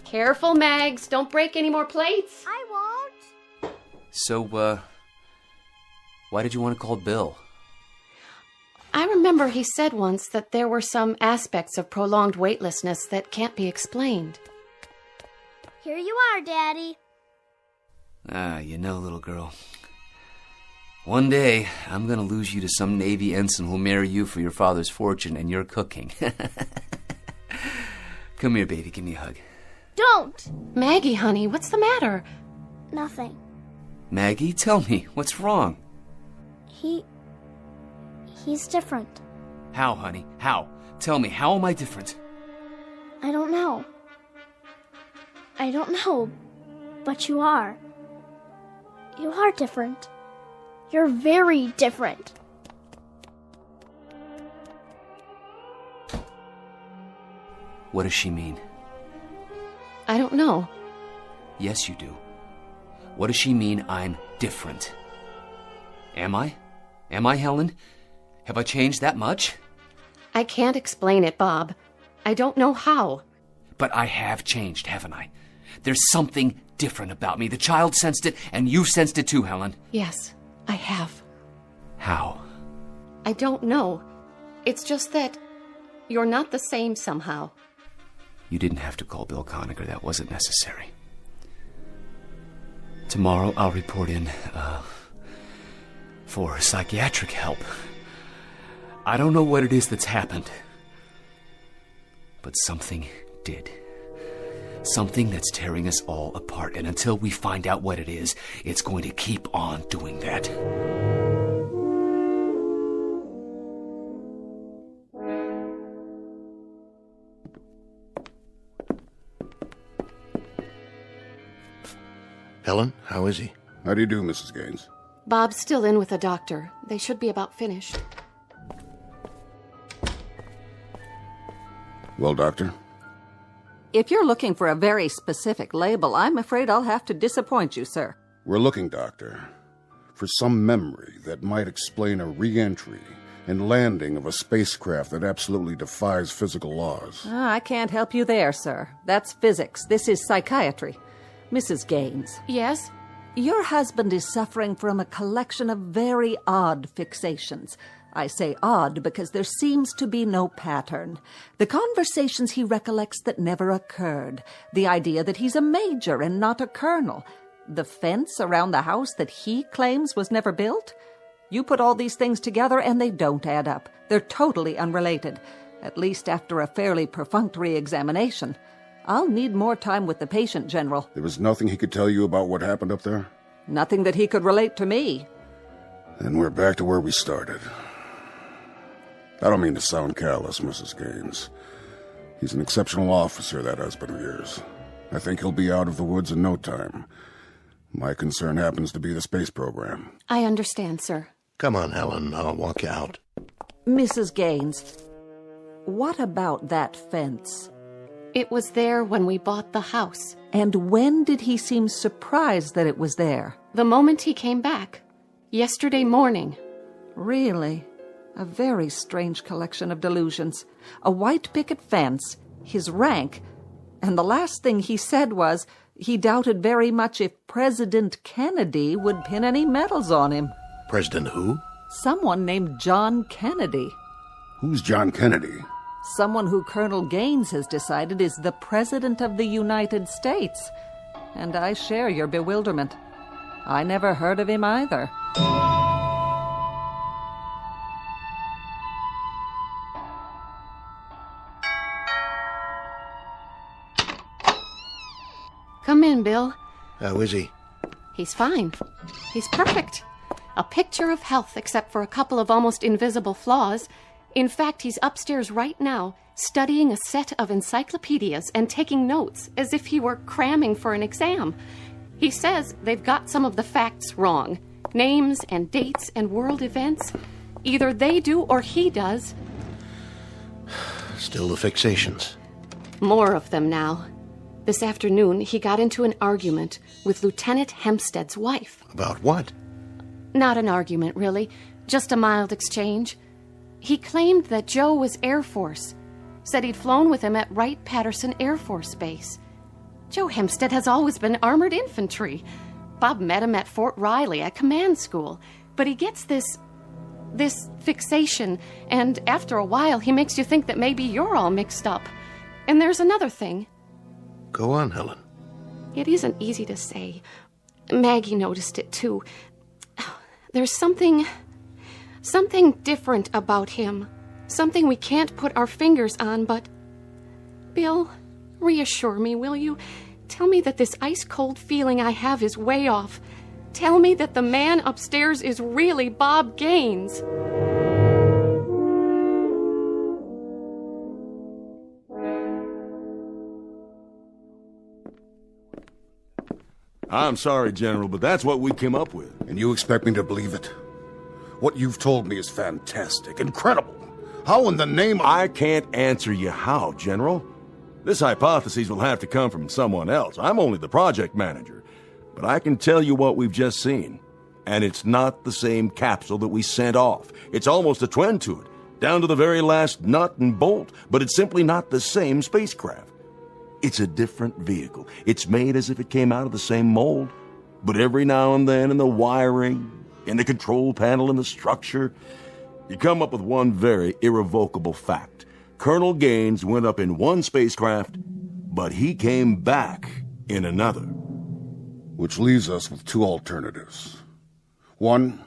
Careful, Mags. Don't break any more plates. I won't. So, why did you want to call Bill? I remember he said once that there were some aspects of prolonged weightlessness that can't be explained. Here you are, Daddy. You know, little girl, one day I'm gonna lose you to some Navy ensign who'll marry you for your father's fortune and your cooking. Come here, baby, give me a hug. Don't! Maggie, honey, what's the matter? Nothing. Maggie, tell me, what's wrong? He's different. How, honey? How? Tell me, how am I different? I don't know. I don't know, but you are. You are different. You're very different. What does she mean? I don't know. Yes, you do. What does she mean I'm different? Am I? Am I, Helen? Have I changed that much? I can't explain it, Bob. I don't know how. But I have changed, haven't I? There's something different about me. The child sensed it, and you've sensed it too, Helen. Yes, I have. How? I don't know. It's just that you're not the same somehow. You didn't have to call Bill Conacher. That wasn't necessary. Tomorrow I'll report in, for psychiatric help. I don't know what it is that's happened, but something did. Something that's tearing us all apart, and until we find out what it is, it's going to keep on doing that. Helen, how is he? How do you do, Mrs. Gaines? Bob's still in with the doctor. They should be about finished. Well, Doctor? If you're looking for a very specific label, I'm afraid I'll have to disappoint you, sir. We're looking, Doctor, for some memory that might explain a re-entry and landing of a spacecraft that absolutely defies physical laws. I can't help you there, sir. That's physics. This is psychiatry. Mrs. Gaines. Yes? Your husband is suffering from a collection of very odd fixations. I say odd because there seems to be no pattern. The conversations he recollects that never occurred. The idea that he's a major and not a colonel. The fence around the house that he claims was never built. You put all these things together and they don't add up. They're totally unrelated, at least after a fairly perfunctory examination. I'll need more time with the patient, General. There was nothing he could tell you about what happened up there? Nothing that he could relate to me. Then we're back to where we started. I don't mean to sound callous, Mrs. Gaines. He's an exceptional officer, that husband of yours. I think he'll be out of the woods in no time. My concern happens to be the space program. I understand, sir. Come on, Helen. I'll walk you out. Mrs. Gaines, what about that fence? It was there when we bought the house. And when did he seem surprised that it was there? The moment he came back. Yesterday morning. Really? A very strange collection of delusions. A white picket fence, his rank, and the last thing he said was he doubted very much if President Kennedy would pin any medals on him. President who? Someone named John Kennedy. Who's John Kennedy? Someone who Colonel Gaines has decided is the President of the United States. And I share your bewilderment. I never heard of him either. Come in, Bill. How is he? He's fine. He's perfect. A picture of health except for a couple of almost invisible flaws. In fact, he's upstairs right now, studying a set of encyclopedias and taking notes as if he were cramming for an exam. He says they've got some of the facts wrong. Names and dates and world events. Either they do or he does. Still the fixations. More of them now. This afternoon, he got into an argument with Lieutenant Hempstead's wife. About what? Not an argument, really. Just a mild exchange. He claimed that Joe was Air Force. Said he'd flown with him at Wright-Patterson Air Force Base. Joe Hempstead has always been armored infantry. Bob met him at Fort Riley at command school. But he gets this fixation, and after a while he makes you think that maybe you're all mixed up. And there's another thing. Go on, Helen. It isn't easy to say. Maggie noticed it too. There's something different about him. Something we can't put our fingers on, but... Bill, reassure me, will you? Tell me that this ice-cold feeling I have is way off. Tell me that the man upstairs is really Bob Gaines. I'm sorry, General, but that's what we came up with. And you expect me to believe it? What you've told me is fantastic, incredible. How in the name of... I can't answer you how, General. This hypothesis will have to come from someone else. I'm only the project manager. But I can tell you what we've just seen. And it's not the same capsule that we sent off. It's almost a twin to it, down to the very last nut and bolt. But it's simply not the same spacecraft. It's a different vehicle. It's made as if it came out of the same mold. But every now and then in the wiring, in the control panel, in the structure, you come up with one very irrevocable fact. Colonel Gaines went up in one spacecraft, but he came back in another. Which leaves us with two alternatives. One,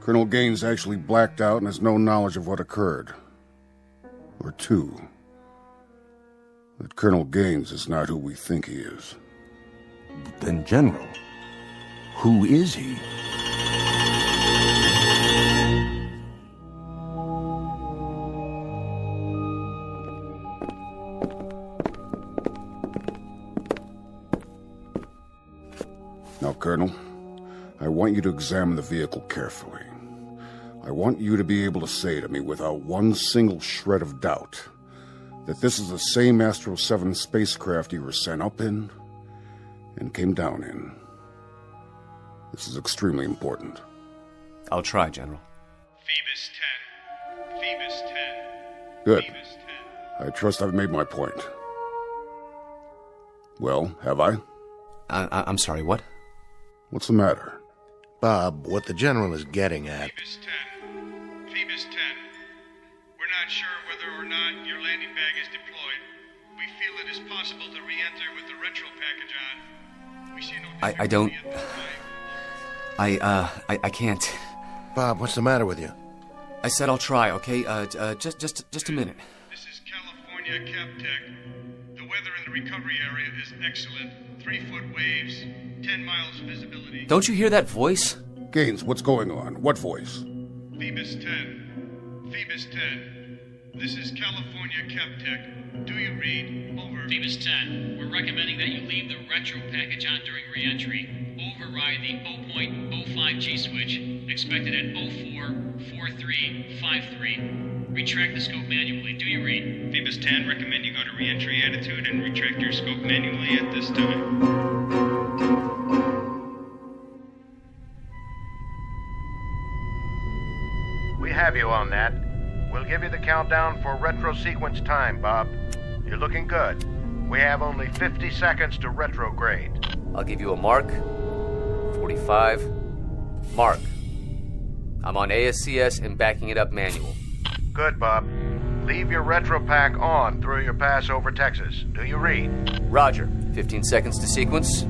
Colonel Gaines actually blacked out and has no knowledge of what occurred. Or two, that Colonel Gaines is not who we think he is. But then, General, who is he? Now, Colonel, I want you to examine the vehicle carefully. I want you to be able to say to me without one single shred of doubt that this is the same Astro 7 spacecraft you were sent up in and came down in. This is extremely important. I'll try, General. Phoebus 10. Phoebus 10. Good. Phoebus 10. I trust I've made my point. Well, have I? I'm sorry, what? What's the matter? Bob, what the General is getting at... Phoebus 10. Phoebus 10. We're not sure whether or not your landing bag is deployed. We feel it is possible to re-enter with the retro package on. We see no I don't... I can't. Bob, what's the matter with you? I said I'll try, okay? Just a minute. This is California CapTech. The weather in the recovery area is excellent. 3-foot waves, 10 miles visibility. Don't you hear that voice? Gaines, what's going on? What voice? Phoebus 10. Phoebus 10. This is California CapTech. Do you read? Over. Phoebus 10, we're recommending that you leave the retro package on during re-entry. Override the 0.05G switch, expected at 044353. Retract the scope manually. Do you read? Phoebus 10, recommend you go to re-entry attitude and retract your scope manually at this time. We have you on that. We'll give you the countdown for retro sequence time, Bob. You're looking good. We have only 50 seconds to retrograde. I'll give you a mark. 45. Mark. I'm on ASCS and backing it up manual. Good, Bob. Leave your retro pack on through your pass over Texas. Do you read? Roger. 15 seconds to sequence.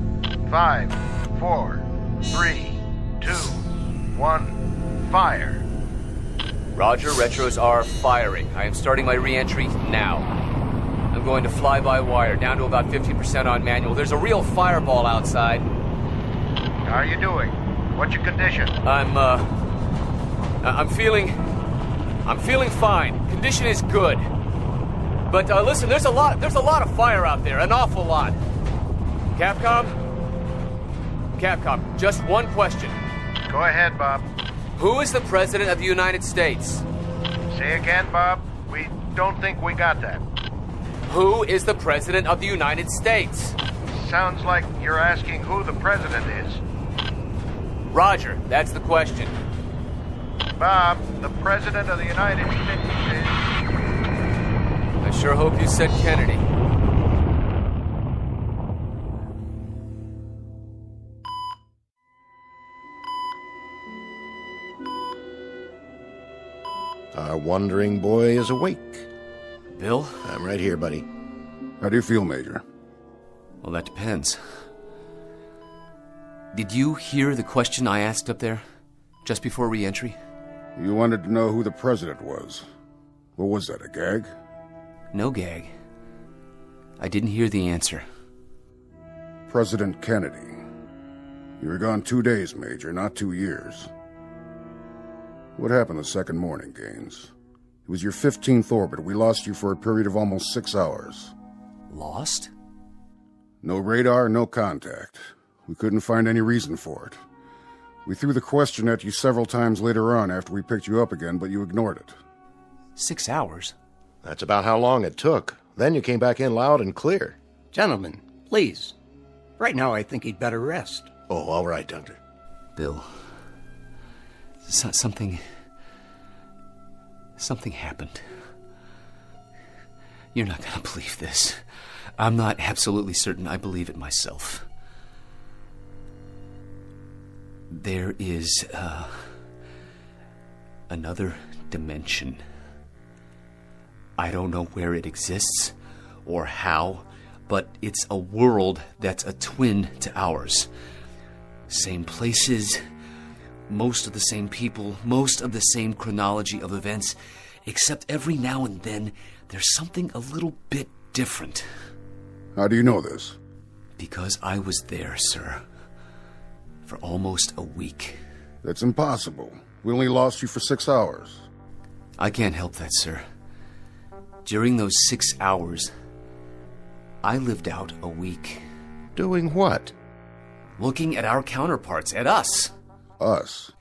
5, 4, 3, 2, 1, fire. Roger, retros are firing. I am starting my re-entry now. I'm going to fly by wire, down to about 50% on manual. There's a real fireball outside. How are you doing? What's your condition? I'm feeling fine. Condition is good. But listen, there's a lot of fire out there, an awful lot. Capcom, just one question. Go ahead, Bob. Who is the President of the United States? Say again, Bob. We don't think we got that. Who is the President of the United States? Sounds like you're asking who the President is. Roger, that's the question. Bob, the President of the United States is... I sure hope you said Kennedy. Our wandering boy is awake. Bill? I'm right here, buddy. How do you feel, Major? Well, that depends. Did you hear the question I asked up there, just before re-entry? You wanted to know who the president was. What was that, a gag? No gag. I didn't hear the answer. President Kennedy. You were gone 2 days, Major, not 2 years. What happened the second morning, Gaines? It was your 15th orbit. We lost you for a period of almost 6 hours. Lost? No radar, no contact. We couldn't find any reason for it. We threw the question at you several times later on after we picked you up again, but you ignored it. 6 hours? That's about how long it took. Then you came back in loud and clear. Gentlemen, please. Right now, I think he'd better rest. Oh, all right, Doctor. Bill, something happened. You're not going to believe this. I'm not absolutely certain I believe it myself. There is another dimension. I don't know where it exists or how, but it's a world that's a twin to ours. Same places, most of the same people, most of the same chronology of events, except every now and then there's something a little bit different. How do you know this? Because I was there, sir, for almost a week. That's impossible. We only lost you for 6 hours. I can't help that, sir. During those 6 hours, I lived out a week. Doing what? Looking at our counterparts, at us. Us?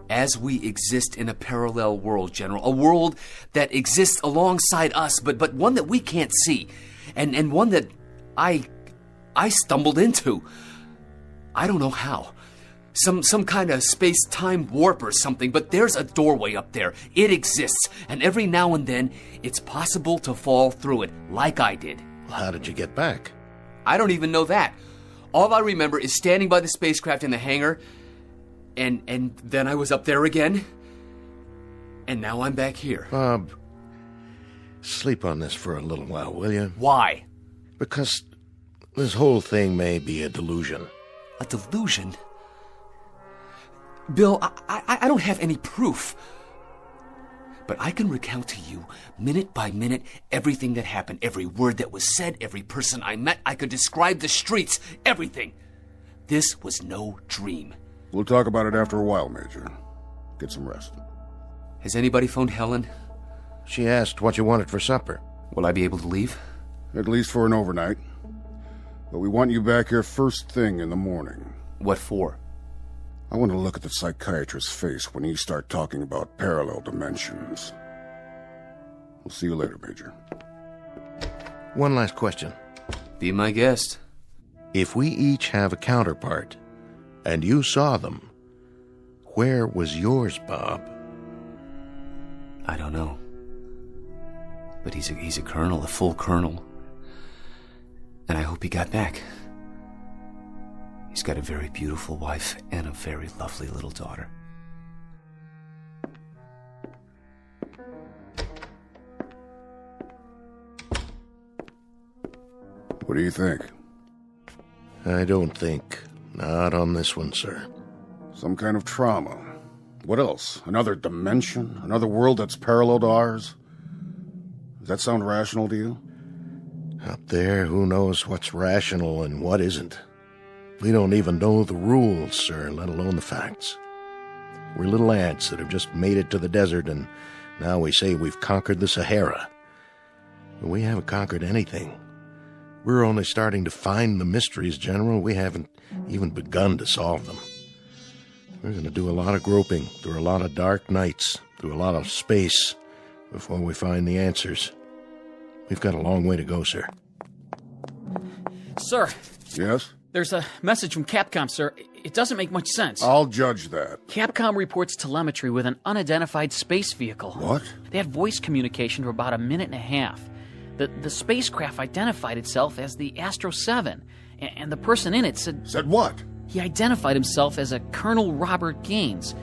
As we exist in a parallel world, General. A world that exists alongside us, but one that we can't see. And one that I stumbled into. I don't know how. Some kind of space-time warp or something, but there's a doorway up there. It exists, and every now and then, it's possible to fall through it, like I did. Well, how did you get back? I don't even know that. All I remember is standing by the spacecraft in the hangar, and then I was up there again, and now I'm back here. Bob, sleep on this for a little while, will you? Why? Because this whole thing may be a delusion. A delusion? Bill, I don't have any proof. But I can recount to you, minute by minute, everything that happened, every word that was said, every person I met. I could describe the streets, everything. This was no dream. We'll talk about it after a while, Major. Get some rest. Has anybody phoned Helen? She asked what you wanted for supper. Will I be able to leave? At least for an overnight. But we want you back here first thing in the morning. What for? I want to look at the psychiatrist's face when you start talking about parallel dimensions. We'll see you later, Major. One last question. Be my guest. If we each have a counterpart, and you saw them, where was yours, Bob? I don't know. But he's a colonel, a full colonel. And I hope he got back. He's got a very beautiful wife and a very lovely little daughter. What do you think? I don't think. Not on this one, sir. Some kind of trauma. What else? Another dimension? Another world that's parallel to ours? Does that sound rational to you? Up there, who knows what's rational and what isn't? We don't even know the rules, sir, let alone the facts. We're little ants that have just made it to the desert, and now we say we've conquered the Sahara. But we haven't conquered anything. We're only starting to find the mysteries, General. We haven't even begun to solve them. We're going to do a lot of groping through a lot of dark nights, through a lot of space, before we find the answers. We've got a long way to go, sir. Sir. Yes? There's a message from Capcom, sir. It doesn't make much sense. I'll judge that. Capcom reports telemetry with an unidentified space vehicle. What? They had voice communication for about a minute and a half. The spacecraft identified itself as the Astro 7, and the person in it said... Said what? He identified himself as a Colonel Robert Gaines.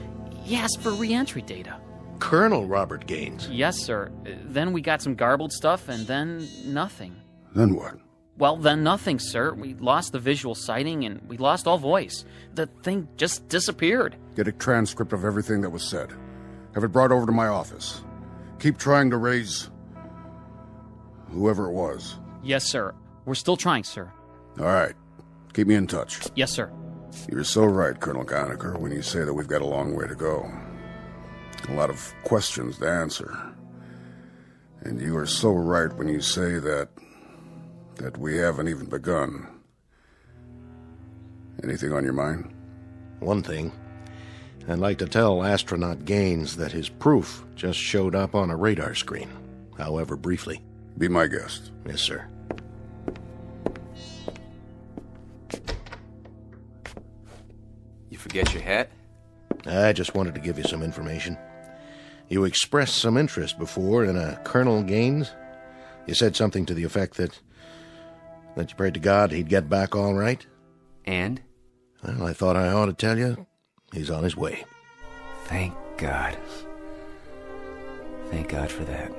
He asked for re-entry data. Colonel Robert Gaines? Yes, sir. Then we got some garbled stuff, and then nothing. Then what? Well, then nothing, sir. We lost the visual sighting, and we lost all voice. The thing just disappeared. Get a transcript of everything that was said. Have it brought over to my office. Keep trying to raise... whoever it was. Yes, sir. We're still trying, sir. All right. Keep me in touch. Yes, sir. You're so right, Colonel Conacher, when you say that we've got a long way to go. A lot of questions to answer. And you are so right when you say that we haven't even begun. Anything on your mind? One thing. I'd like to tell Astronaut Gaines that his proof just showed up on a radar screen, however briefly. Be my guest. Yes, sir. You forget your hat? I just wanted to give you some information. You expressed some interest before in a Colonel Gaines. You said something to the effect that you prayed to God he'd get back all right. And? Well, I thought I ought to tell you he's on his way. Thank God. Thank God for that.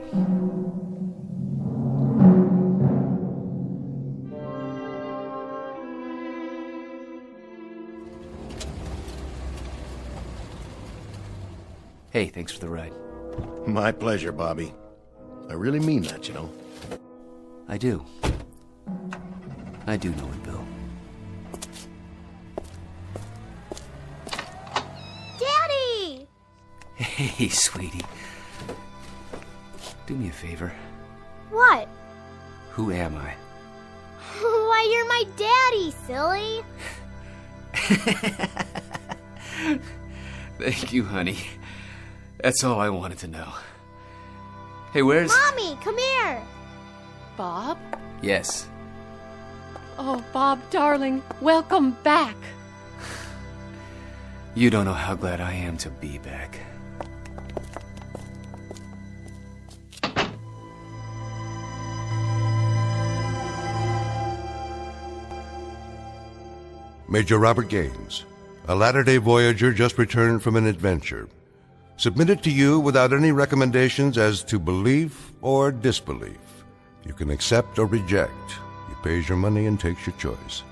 Hey, thanks for the ride. My pleasure, Bobby. I really mean that, you know. I do. I do know it, Bill. Daddy! Hey, sweetie. Do me a favor. What? Who am I? Why, you're my daddy, silly. Thank you, honey. That's all I wanted to know. Hey, where's... Mommy, come here. Bob? Yes. Oh, Bob, darling, welcome back. You don't know how glad I am to be back. Major Robert Gaines, a latter-day Voyager just returned from an adventure. Submitted to you without any recommendations as to belief or disbelief. You can accept or reject. He pays your money and takes your choice.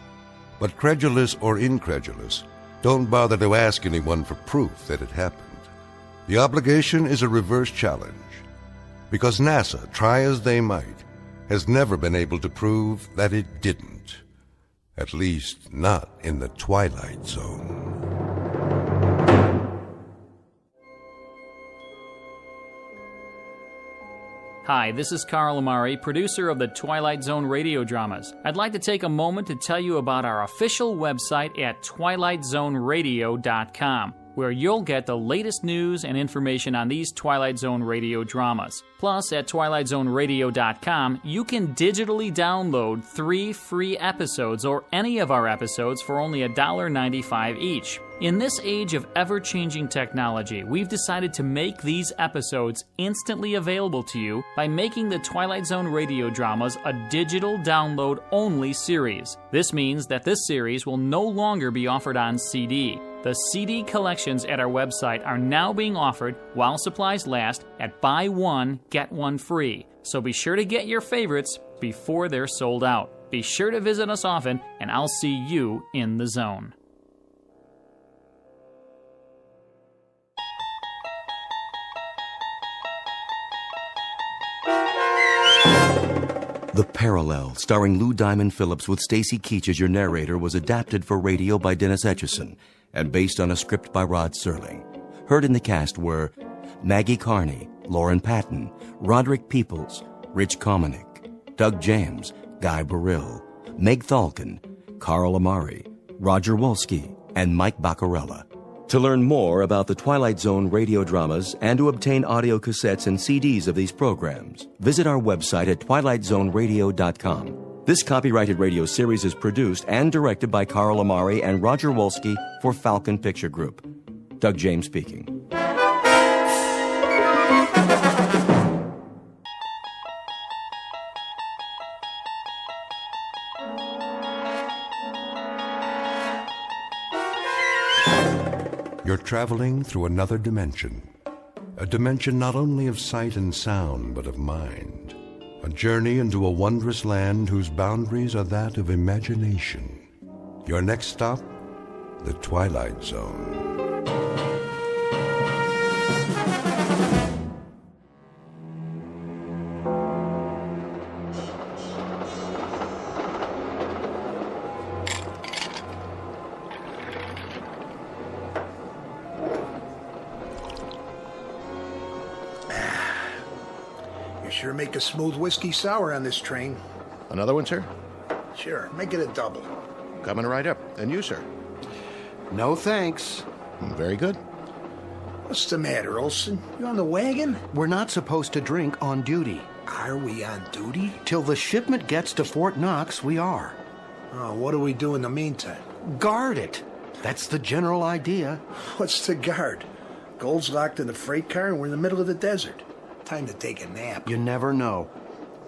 But credulous or incredulous, don't bother to ask anyone for proof that it happened. The obligation is a reverse challenge. Because NASA, try as they might, has never been able to prove that it didn't. At least, not in the Twilight Zone. Hi, this is Carl Amari, producer of the Twilight Zone radio dramas. I'd like to take a moment to tell you about our official website at twilightzoneradio.com, where you'll get the latest news and information on these Twilight Zone radio dramas. Plus, at twilightzoneradio.com, you can digitally download 3 free episodes or any of our episodes for only $1.95 each. In this age of ever-changing technology, we've decided to make these episodes instantly available to you by making the Twilight Zone radio dramas a digital download-only series. This means that this series will no longer be offered on CD. The CD collections at our website are now being offered while supplies last at buy one, get one free. So be sure to get your favorites before they're sold out. Be sure to visit us often, and I'll see you in the zone. The Parallel, starring Lou Diamond Phillips with Stacy Keach as your narrator, was adapted for radio by Dennis Etchison and based on a script by Rod Serling. Heard in the cast were Maggie Carney, Lauren Patton, Roderick Peoples, Rich Kominick, Doug James, Guy Burrill, Meg Thalken, Carl Amari, Roger Wolski, and Mike Baccarella. To learn more about the Twilight Zone radio dramas and to obtain audio cassettes and CDs of these programs, visit our website at twilightzoneradio.com. This copyrighted radio series is produced and directed by Carl Amari and Roger Wolski for Falcon Picture Group. Doug James speaking. You're traveling through another dimension. A dimension not only of sight and sound, but of mind. A journey into a wondrous land whose boundaries are that of imagination. Your next stop, the Twilight Zone. Sure make a smooth whiskey sour on this train. Another one, sir? Sure, make it a double. Coming right up. And you, sir? No thanks. Very good. What's the matter, Olson? You on the wagon? We're not supposed to drink on duty. Are we on duty? Till the shipment gets to Fort Knox, we are. Oh, what do we do in the meantime? Guard it. That's the general idea. What's to guard? Gold's locked in the freight car and we're in the middle of the desert. Time to take a nap. You never know.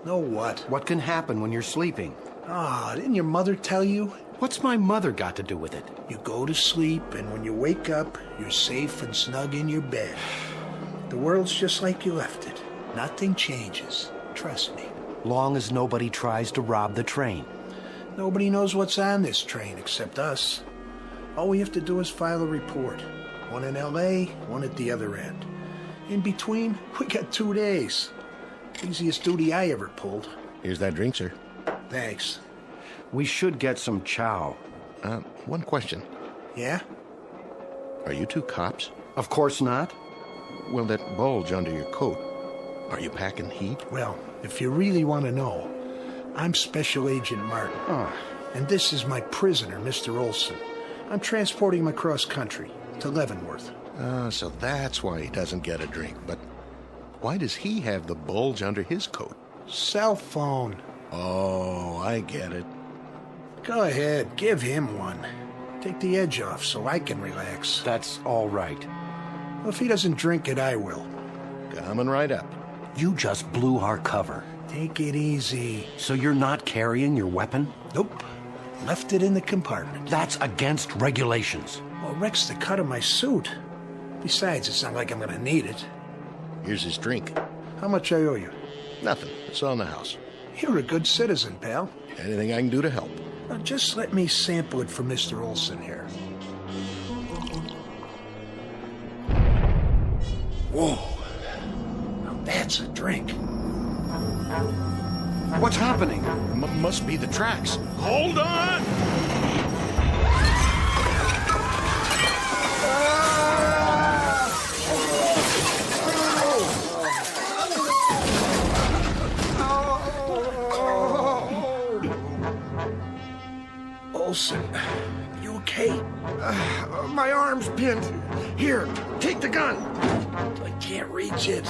Know what? What can happen when you're sleeping? Ah, didn't your mother tell you? What's my mother got to do with it? You go to sleep, and when you wake up, you're safe and snug in your bed. The world's just like you left it. Nothing changes. Trust me. Long as nobody tries to rob the train. Nobody knows what's on this train except us. All we have to do is file a report. One in L.A., one at the other end. In between, we got 2 days. Easiest duty I ever pulled. Here's that drink, sir. Thanks. We should get some chow. One question. Yeah? Are you two cops? Of course not. Well, that bulge under your coat, are you packing heat? Well, if you really want to know, I'm Special Agent Martin. And this is my prisoner, Mr. Olson. I'm transporting him across country to Leavenworth. So that's why he doesn't get a drink. But why does he have the bulge under his coat? Cell phone. Oh, I get it. Go ahead, give him one. Take the edge off so I can relax. That's all right. Well, if he doesn't drink it, I will. Coming right up. You just blew our cover. Take it easy. So you're not carrying your weapon? Nope. Left it in the compartment. That's against regulations. Well, it wrecks the cut of my suit. Besides, it's not like I'm gonna need it. Here's his drink. How much I owe you? Nothing. It's on the house. You're a good citizen, pal. Anything I can do to help. Now, just let me sample it for Mr. Olson here. Whoa. Now that's a drink. What's happening? Must be the tracks. Hold on! Olson, you okay? My arm's pinned. Here, take the gun. I can't reach it.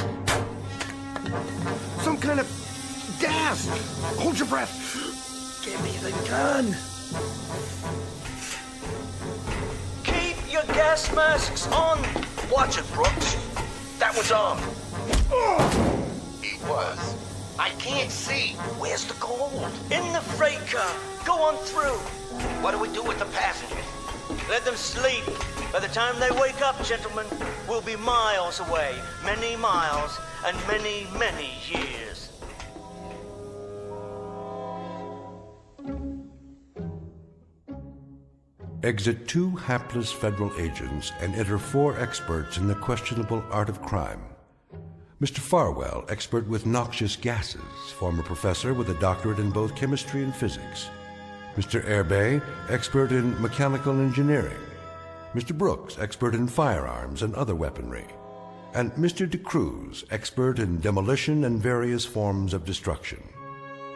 Some kind of gas. Hold your breath. Give me the gun. Keep your gas masks on. Watch it, Brooks. That one's armed. He was. I can't see. Where's the gold? In the freight car. Go on through. What do we do with the passengers? Let them sleep. By the time they wake up, gentlemen, we'll be miles away. Many miles and many, many years. Exit 2 hapless federal agents and enter 4 experts in the questionable art of crime. Mr. Farwell, expert with noxious gases, former professor with a doctorate in both chemistry and physics. Mr. Airbay, expert in mechanical engineering. Mr. Brooks, expert in firearms and other weaponry. And Mr. DeCruz, expert in demolition and various forms of destruction.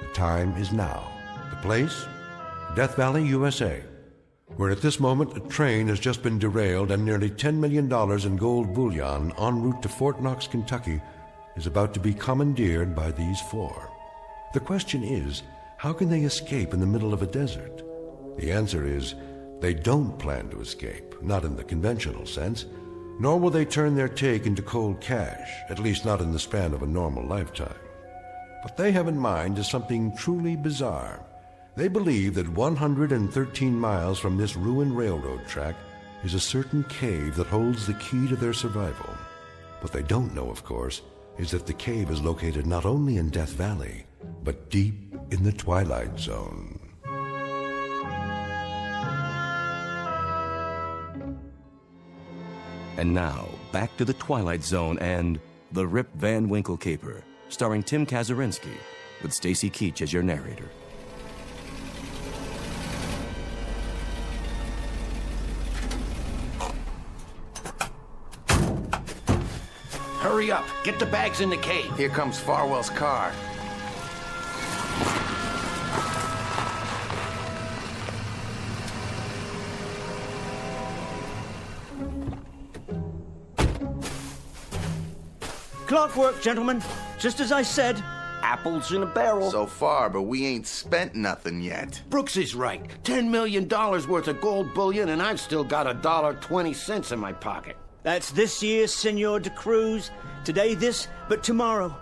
The time is now. The place? Death Valley, USA, where at this moment a train has just been derailed and nearly $10 million in gold bullion en route to Fort Knox, Kentucky, is about to be commandeered by these 4. The question is, how can they escape in the middle of a desert? The answer is, they don't plan to escape, not in the conventional sense, nor will they turn their take into cold cash, at least not in the span of a normal lifetime. What they have in mind is something truly bizarre. They believe that 113 miles from this ruined railroad track is a certain cave that holds the key to their survival. What they don't know, of course, is that the cave is located not only in Death Valley, but deep in the Twilight Zone. And now, back to the Twilight Zone and The Rip Van Winkle Caper, starring Tim Kazurinsky, with Stacy Keach as your narrator. Hurry up. Get the bags in the cave. Here comes Farwell's car. Clockwork, gentlemen. Just as I said. Apples in a barrel. So far, but we ain't spent nothing yet. Brooks is right. $10 million worth of gold bullion, and I've still got $1.20 in my pocket. That's this year, Senor de Cruz. Today this, but tomorrow.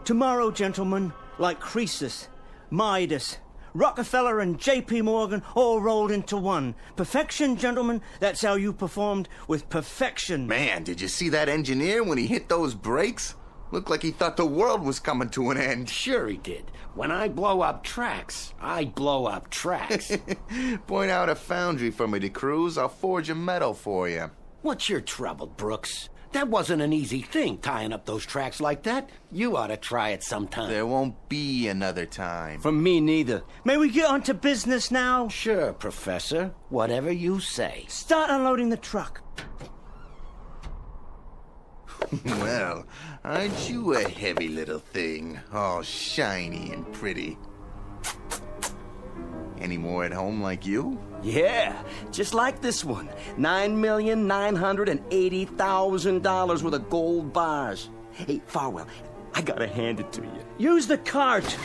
Tomorrow, gentlemen, like Croesus, Midas, Rockefeller, and J.P. Morgan all rolled into one. Perfection, gentlemen. That's how you performed with perfection. Man, did you see that engineer when he hit those brakes? Looked like he thought the world was coming to an end. Sure he did. When I blow up tracks, I blow up tracks. Point out a foundry for me, de Cruz. I'll forge a metal for you. What's your trouble, Brooks? That wasn't an easy thing, tying up those tracks like that. You ought to try it sometime. There won't be another time. For me, neither. May we get on to business now? Sure, Professor. Whatever you say. Start unloading the truck. Well, aren't you a heavy little thing? All shiny and pretty. Any more at home like you? Yeah, just like this one. $9,980,000 worth of gold bars. Hey, Farwell, I gotta hand it to you. Use the cart.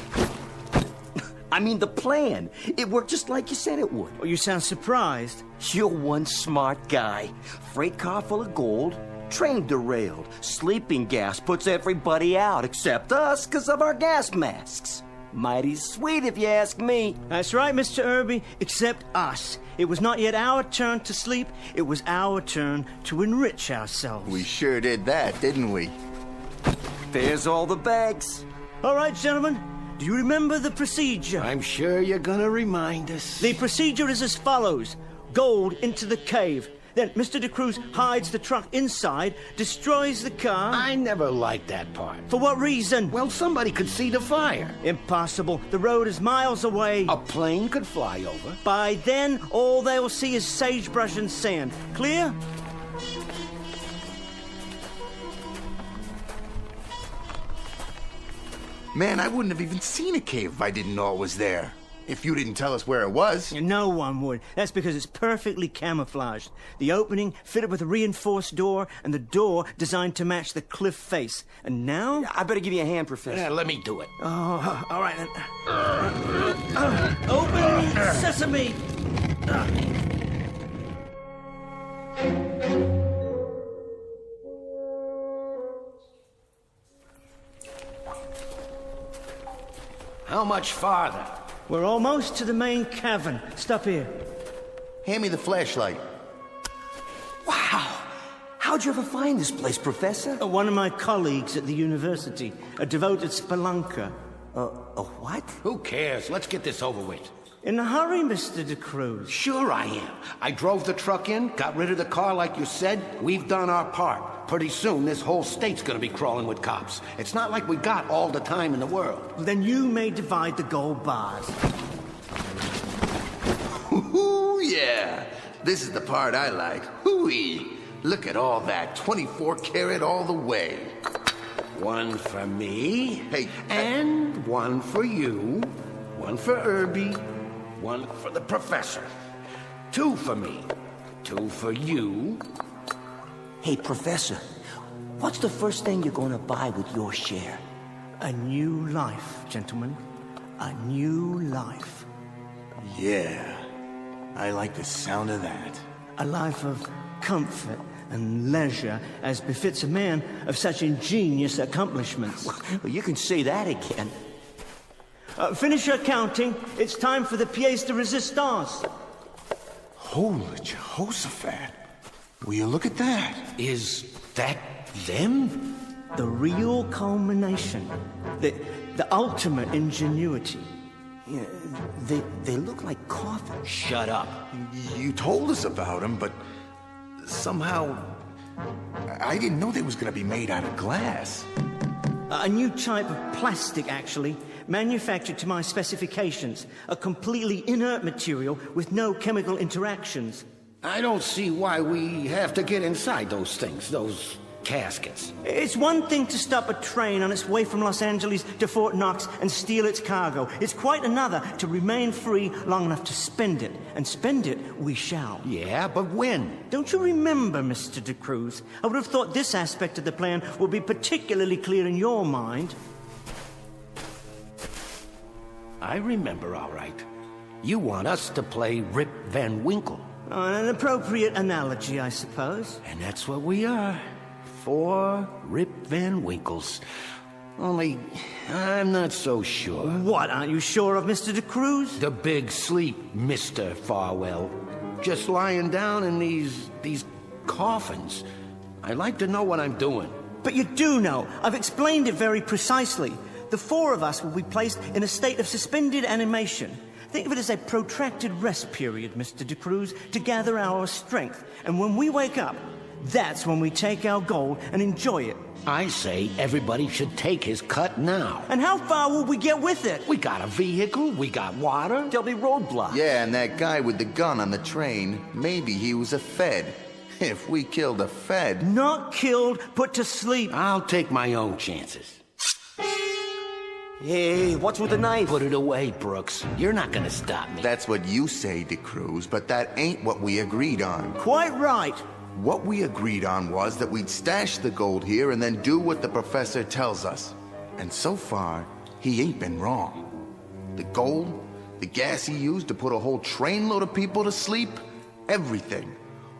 I mean, the plan. It worked just like you said it would. Oh, you sound surprised. You're one smart guy. Freight car full of gold. Train derailed. Sleeping gas puts everybody out except us because of our gas masks. Mighty sweet if you ask me. That's right, Mr. Irby, except us. It was not yet our turn to sleep. It was our turn to enrich ourselves. We sure did that, didn't we? There's all the bags. All right, gentlemen. Do you remember the procedure? I'm sure you're gonna remind us. The procedure is as follows. Gold into the cave. Then Mr. de Cruz hides the truck inside, destroys the car. I never liked that part. For what reason? Well, somebody could see the fire. Impossible. The road is miles away. A plane could fly over. By then, all they will see is sagebrush and sand. Clear? Man, I wouldn't have even seen a cave if I didn't know it was there. If you didn't tell us where it was. No one would. That's because it's perfectly camouflaged. The opening fitted with a reinforced door, and the door designed to match the cliff face. And now? I better give you a hand, Professor. Yeah, let me do it. Oh, all right. Open sesame! How much farther? We're almost to the main cavern. Stop here. Hand me the flashlight. Wow! How'd you ever find this place, Professor? One of my colleagues at the university, a devoted spelunker. A what? Who cares? Let's get this over with. In a hurry, Mr. de Cruz. Sure I am. I drove the truck in, got rid of the car like you said. We've done our part. Pretty soon, this whole state's gonna be crawling with cops. It's not like we got all the time in the world. Then you may divide the gold bars. Ooh, yeah. This is the part I like. Hooey. Look at all that. 24 karat all the way. One for me. Hey. And one for you. One for Irby. One for the professor. Two for me. Two for you. Hey, Professor, what's the first thing you're gonna buy with your share? A new life, gentlemen. A new life. Yeah. I like the sound of that. A life of comfort and leisure as befits a man of such ingenious accomplishments. Well, you can say that again. Finish your counting. It's time for the pièce de résistance. Holy Jehoshaphat. Will you look at that? Is that them? The real culmination. The ultimate ingenuity. Yeah, they look like coffins. Shut up. You told us about them, but somehow I didn't know they was gonna be made out of glass. A new type of plastic, actually, manufactured to my specifications. A completely inert material with no chemical interactions. I don't see why we have to get inside those things, those caskets. It's one thing to stop a train on its way from Los Angeles to Fort Knox and steal its cargo. It's quite another to remain free long enough to spend it. And spend it we shall. Yeah, but when? Don't you remember, Mr. De Cruz? I would have thought this aspect of the plan would be particularly clear in your mind. I remember, all right. You want us to play Rip Van Winkle. An appropriate analogy, I suppose. And that's what we are. 4 Rip Van Winkles. Only, I'm not so sure. What, aren't you sure of, Mr. De Cruz? The big sleep, Mr. Farwell. Just lying down in these coffins. I like to know what I'm doing. But you do know. I've explained it very precisely. The 4 of us will be placed in a state of suspended animation. Think of it as a protracted rest period, Mr. De Cruz, to gather our strength. And when we wake up, that's when we take our gold and enjoy it. I say everybody should take his cut now. And how far will we get with it? We got a vehicle, we got water. There'll be roadblocks. Yeah, and that guy with the gun on the train, maybe he was a Fed. If we killed a Fed... Not killed, put to sleep. I'll take my own chances. Hey, what's with the knife? Put it away, Brooks. You're not gonna stop me. That's what you say, De Cruz, but that ain't what we agreed on. Quite right. What we agreed on was that we'd stash the gold here and then do what the professor tells us. And so far, he ain't been wrong. The gold, the gas he used to put a whole trainload of people to sleep, everything.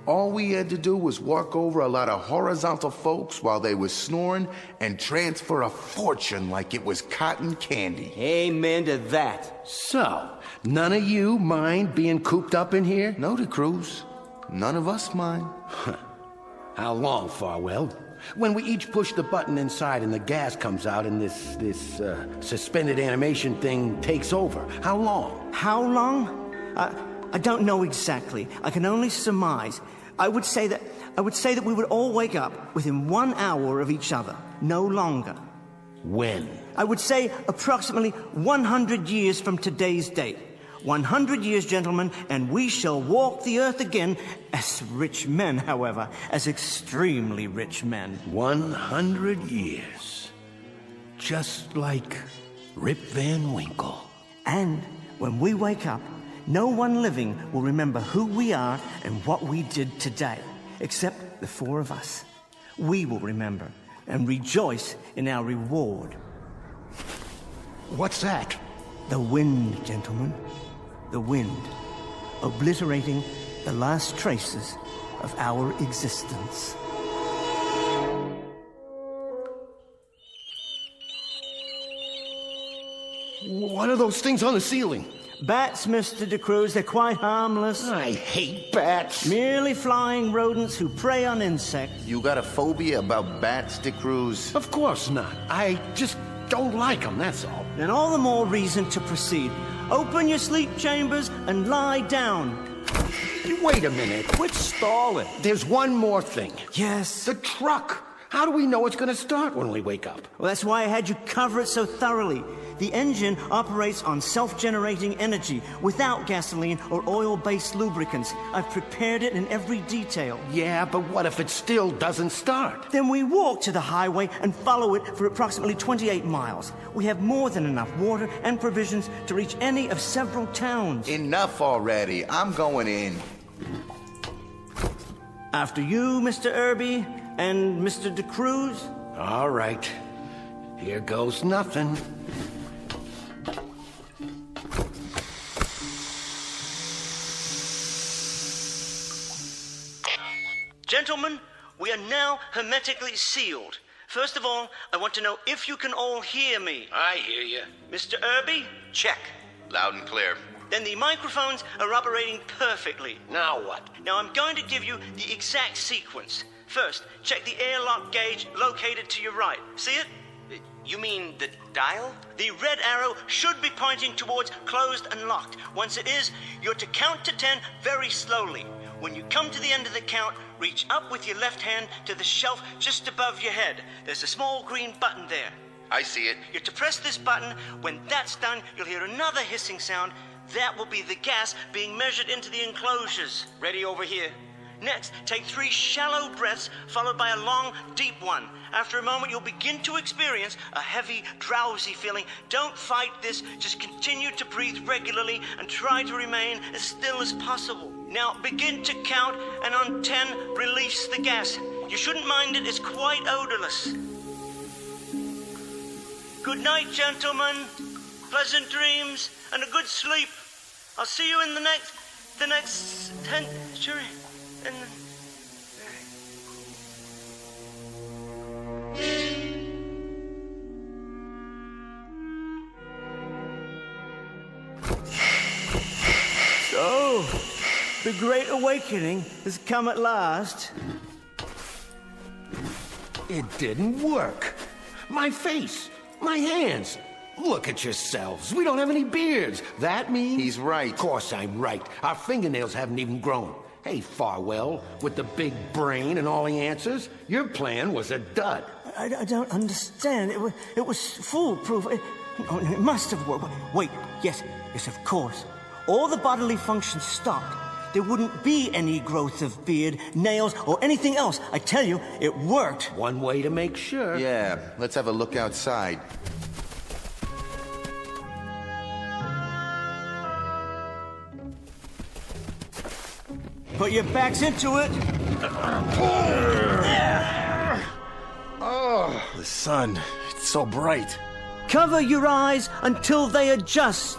All we had to do was walk over a lot of horizontal folks while they was snoring and transfer a fortune like it was cotton candy. Amen to that. So, none of you mind being cooped up in here? No, De Cruz. None of us mind. How long, Farwell? When we each push the button inside and the gas comes out and this suspended animation thing takes over. How long? How long? I don't know exactly. I can only surmise. I would say that we would all wake up within 1 hour of each other, no longer. When? I would say approximately 100 years from today's date. 100 years, gentlemen, and we shall walk the earth again as rich men, however, as extremely rich men. 100 years. Just like Rip Van Winkle. And when we wake up, no one living will remember who we are and what we did today, except the 4 of us. We will remember and rejoice in our reward. What's that? The wind, gentlemen. The wind, obliterating the last traces of our existence. What are those things on the ceiling? Bats, Mr. De Cruz. They're quite harmless. I hate bats. Merely flying rodents who prey on insects. You got a phobia about bats, De Cruz? Of course not. I just don't like them, that's all. Then all the more reason to proceed. Open your sleep chambers and lie down. Wait a minute. Quit stalling. There's one more thing. Yes? The truck. How do we know it's going to start when we wake up? Well, that's why I had you cover it so thoroughly. The engine operates on self-generating energy without gasoline or oil-based lubricants. I've prepared it in every detail. Yeah, but what if it still doesn't start? Then we walk to the highway and follow it for approximately 28 miles. We have more than enough water and provisions to reach any of several towns. Enough already. I'm going in. After you, Mr. Irby, and Mr. De Cruz. All right. Here goes nothing. Gentlemen, we are now hermetically sealed. First of all, I want to know if you can all hear me. I hear you. Mr. Irby? Check. Loud and clear. Then the microphones are operating perfectly. Now what? Now I'm going to give you the exact sequence. First, check the airlock gauge located to your right. See it? You mean the dial? The red arrow should be pointing towards closed and locked. Once it is, you're to count to 10 very slowly. When you come to the end of the count, reach up with your left hand to the shelf just above your head. There's a small green button there. I see it. You're to press this button. When that's done, you'll hear another hissing sound. That will be the gas being measured into the enclosures. Ready over here. Next, take 3 shallow breaths, followed by a long, deep one. After a moment, you'll begin to experience a heavy, drowsy feeling. Don't fight this. Just continue to breathe regularly and try to remain as still as possible. Now, begin to count, and on 10, release the gas. You shouldn't mind it. It's quite odorless. Good night, gentlemen. Pleasant dreams and a good sleep. I'll see you in the next century. So, the Great Awakening has come at last. It didn't work. My face, my hands. Look at yourselves. We don't have any beards. That means... He's right. Of course I'm right. Our fingernails haven't even grown. Hey, Farwell, with the big brain and all the answers, your plan was a dud. I don't understand. It was foolproof. It must have worked. Wait, yes, of course. All the bodily functions stopped. There wouldn't be any growth of beard, nails, or anything else. I tell you, it worked. One way to make sure. Yeah, let's have a look outside. Put your backs into it. Oh, the sun. It's so bright. Cover your eyes until they adjust.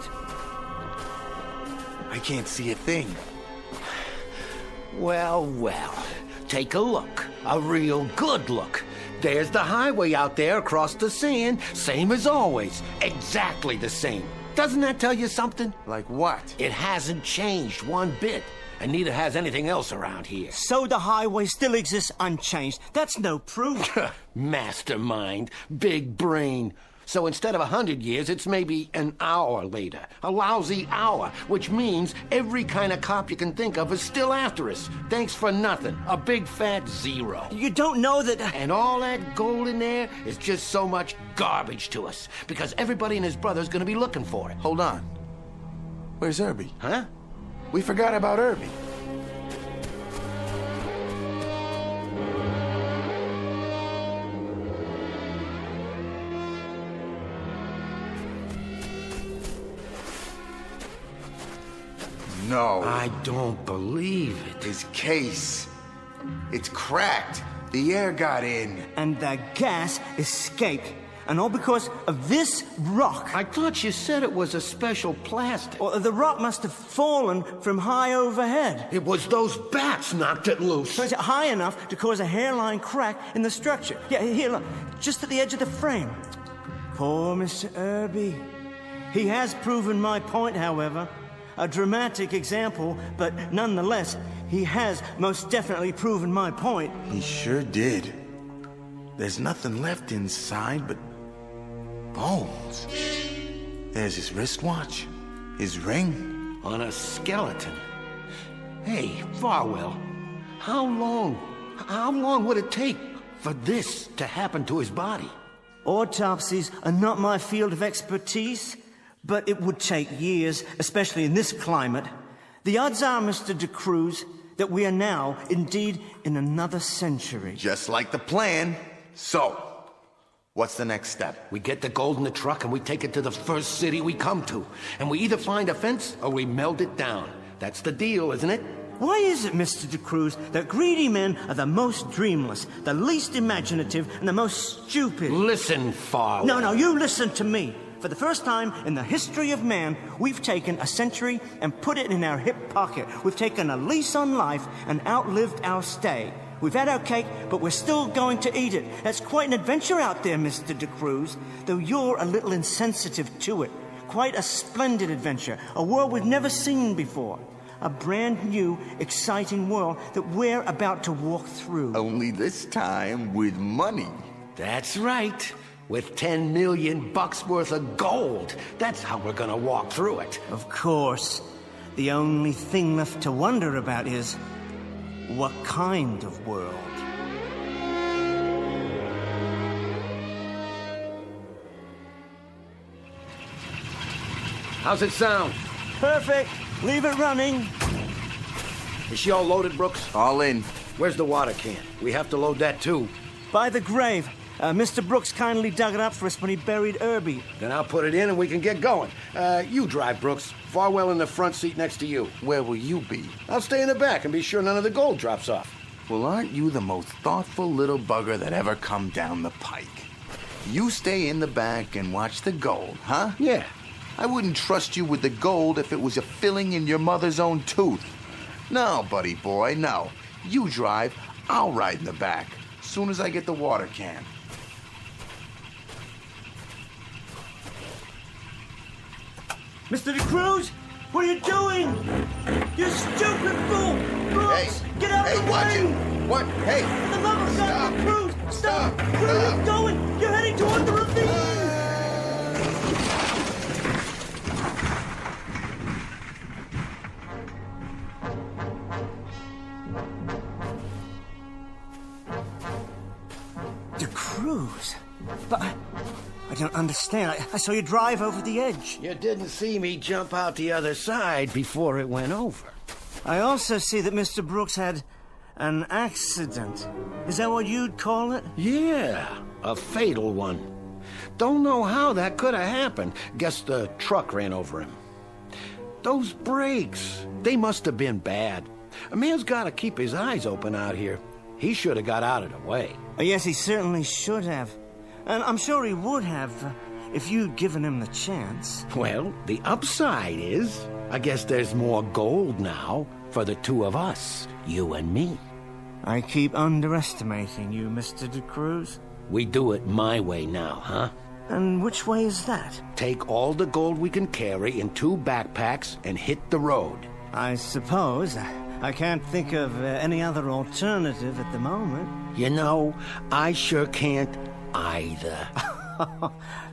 I can't see a thing. Well, take a look. A real good look. There's the highway out there across the sand. Same as always. Exactly the same. Doesn't that tell you something? Like what? It hasn't changed one bit. And neither has anything else around here. So the highway still exists unchanged. That's no proof. Mastermind. Big brain. So instead of 100 years, it's maybe an hour later. A lousy hour, which means every kind of cop you can think of is still after us. Thanks for nothing. A big fat zero. You don't know that... And all that gold in there is just so much garbage to us. Because everybody and his brother's gonna be looking for it. Hold on. Where's Irby? Huh? We forgot about Irby. No. I don't believe it. His case. It's cracked. The air got in. And the gas escaped. And all because of this rock. I thought you said it was a special plastic. Well, the rock must have fallen from high overhead. It was those bats knocked it loose. So it's high enough to cause a hairline crack in the structure. Yeah, here, look. Just at the edge of the frame. Poor Mr. Irby. He has proven my point, however. A dramatic example, but nonetheless, he has most definitely proven my point. He sure did. There's nothing left inside but bones. There's his wristwatch, his ring. On a skeleton. Hey, Farwell, how long would it take for this to happen to his body? Autopsies are not my field of expertise, but it would take years, especially in this climate. The odds are, Mr. De Cruz, that we are now, indeed, in another century. Just like the plan. So, what's the next step? We get the gold in the truck and we take it to the first city we come to. And we either find a fence or we melt it down. That's the deal, isn't it? Why is it, Mr. De Cruz, that greedy men are the most dreamless, the least imaginative, and the most stupid? Listen, Farwell. No, you listen to me. For the first time in the history of man, we've taken a century and put it in our hip pocket. We've taken a lease on life and outlived our stay. We've had our cake, but we're still going to eat it. That's quite an adventure out there, Mr. De Cruz, though you're a little insensitive to it. Quite a splendid adventure, a world we've never seen before. A brand new, exciting world that we're about to walk through. Only this time with money. That's right. With $10 million worth of gold. That's how we're gonna walk through it. Of course. The only thing left to wonder about is, what kind of world? How's it sound? Perfect. Leave it running. Is she all loaded, Brooks? All in. Where's the water can? We have to load that, too. By the grave. Mr. Brooks kindly dug it up for us when he buried Irby. Then I'll put it in and we can get going. You drive, Brooks. Farwell in the front seat next to you. Where will you be? I'll stay in the back and be sure none of the gold drops off. Well, aren't you the most thoughtful little bugger that ever come down the pike? You stay in the back and watch the gold, huh? Yeah. I wouldn't trust you with the gold if it was a filling in your mother's own tooth. No, buddy boy, no. You drive, I'll ride in the back. Soon as I get the water can. Mr. DeCruz, what are you doing? You stupid fool! Brooks, get out of the watch way! it! What? Hey! For the love of God, DeCruz, stop! Where are you going? You're heading toward the ravine! DeCruz? But I don't understand. I saw you drive over the edge. You didn't see me jump out the other side before it went over. I also see that Mr. Brooks had an accident. Is that what you'd call it? Yeah, a fatal one. Don't know how that could have happened. Guess the truck ran over him. Those brakes, they must have been bad. A man's got to keep his eyes open out here. He should have got out of the way. Yes, he certainly should have. And I'm sure he would have if you'd given him the chance. Well, the upside is, I guess there's more gold now for the two of us, you and me. I keep underestimating you, Mr. DeCruz. We do it my way now, huh? And which way is that? Take all the gold we can carry in 2 backpacks and hit the road. I suppose. I can't think of any other alternative at the moment. You know, I sure can't either.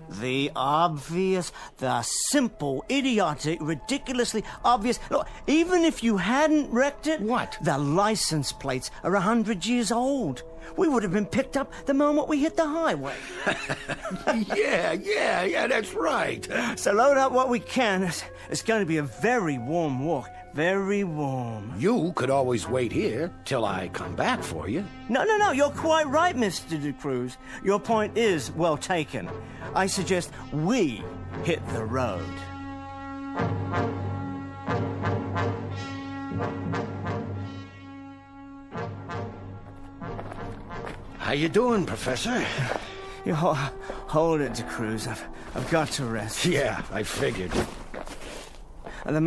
The obvious, the simple, idiotic, ridiculously obvious. Look, even if you hadn't wrecked it... What? The license plates are 100 years old. We would have been picked up the moment we hit the highway. Yeah, that's right. So load up what we can. It's going to be a very warm walk. Very warm. You could always wait here till I come back for you. No, you're quite right, Mr. DeCruz. Your point is well taken. I suggest we hit the road. How you doing, Professor? You hold it, DeCruz. I've got to rest. Yeah, I figured. The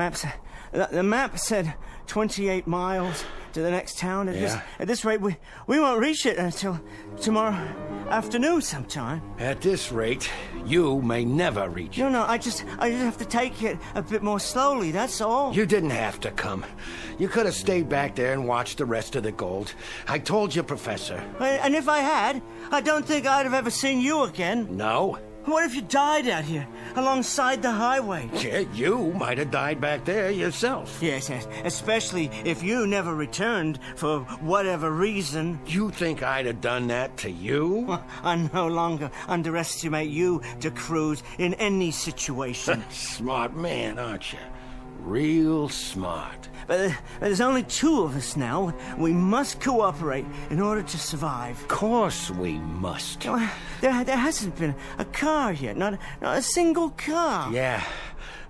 map said 28 miles to the next town. At this rate, we won't reach it until tomorrow afternoon sometime. At this rate, you may never reach it. No, I just have to take it a bit more slowly, that's all. You didn't have to come. You could have stayed back there and watched the rest of the gold. I told you, Professor. And if I had, I don't think I'd have ever seen you again. No? What if you died out here, alongside the highway? Yeah, you might have died back there yourself. Yes, especially if you never returned for whatever reason. You think I'd have done that to you? Well, I no longer underestimate you, DeCruz, in any situation. Smart man, aren't you? Real smart. But there's only 2 of us now. We must cooperate in order to survive. Of course we must. There hasn't been a car yet, not a single car. Yeah,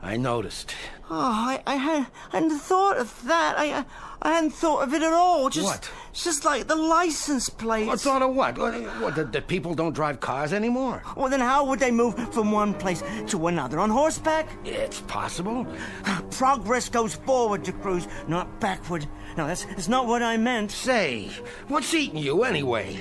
I noticed. Oh, I hadn't thought of that. I hadn't thought of it at all. What? Just like the license plates. What thought of what? What, the people don't drive cars anymore? Well, then how would they move from one place to another? On horseback? It's possible. Progress goes forward, DeCruz, not backward. No, that's not what I meant. Say, what's eating you anyway?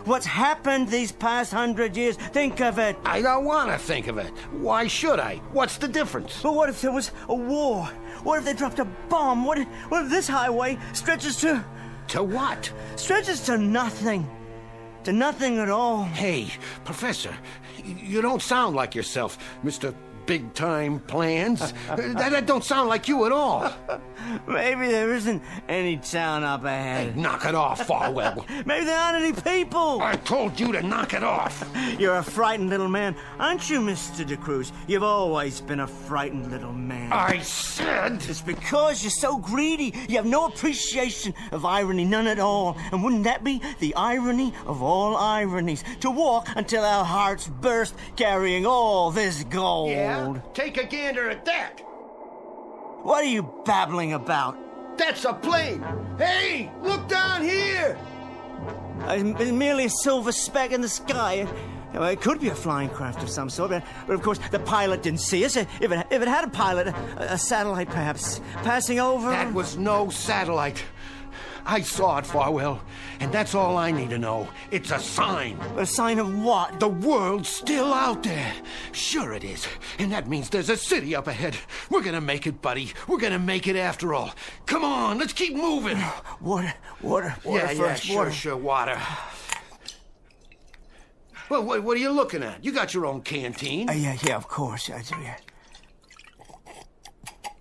What's happened these past 100 years? Think of it. I don't want to think of it. Why should I? What's the difference? But what if there was a war? What if they dropped a bomb? What if this highway stretches to... To what? Stretches to nothing. To nothing at all. Hey, Professor, you don't sound like yourself, Mr. big-time plans. That don't sound like you at all. Maybe there isn't any town up ahead. Hey, knock it off, Farwell. Maybe there aren't any people. I told you to knock it off. You're a frightened little man, aren't you, Mr. De Cruz? You've always been a frightened little man. I said... It's because you're so greedy. You have no appreciation of irony, none at all. And wouldn't that be the irony of all ironies? To walk until our hearts burst, carrying all this gold. Yeah? Take a gander at that. What are you babbling about? That's a plane. Hey, look down here. It's merely a silver speck in the sky. It could be a flying craft of some sort, but of course the pilot didn't see us. If it had a pilot, a satellite perhaps, passing over... That was no satellite. I saw it, Farwell, and that's all I need to know. It's a sign. A sign of what? The world's still out there. Sure it is. And that means there's a city up ahead. We're gonna make it, buddy. We're gonna make it after all. Come on, let's keep moving. Water first. Sure, water. Well, what are you looking at? You got your own canteen. Yeah, of course I do, yeah.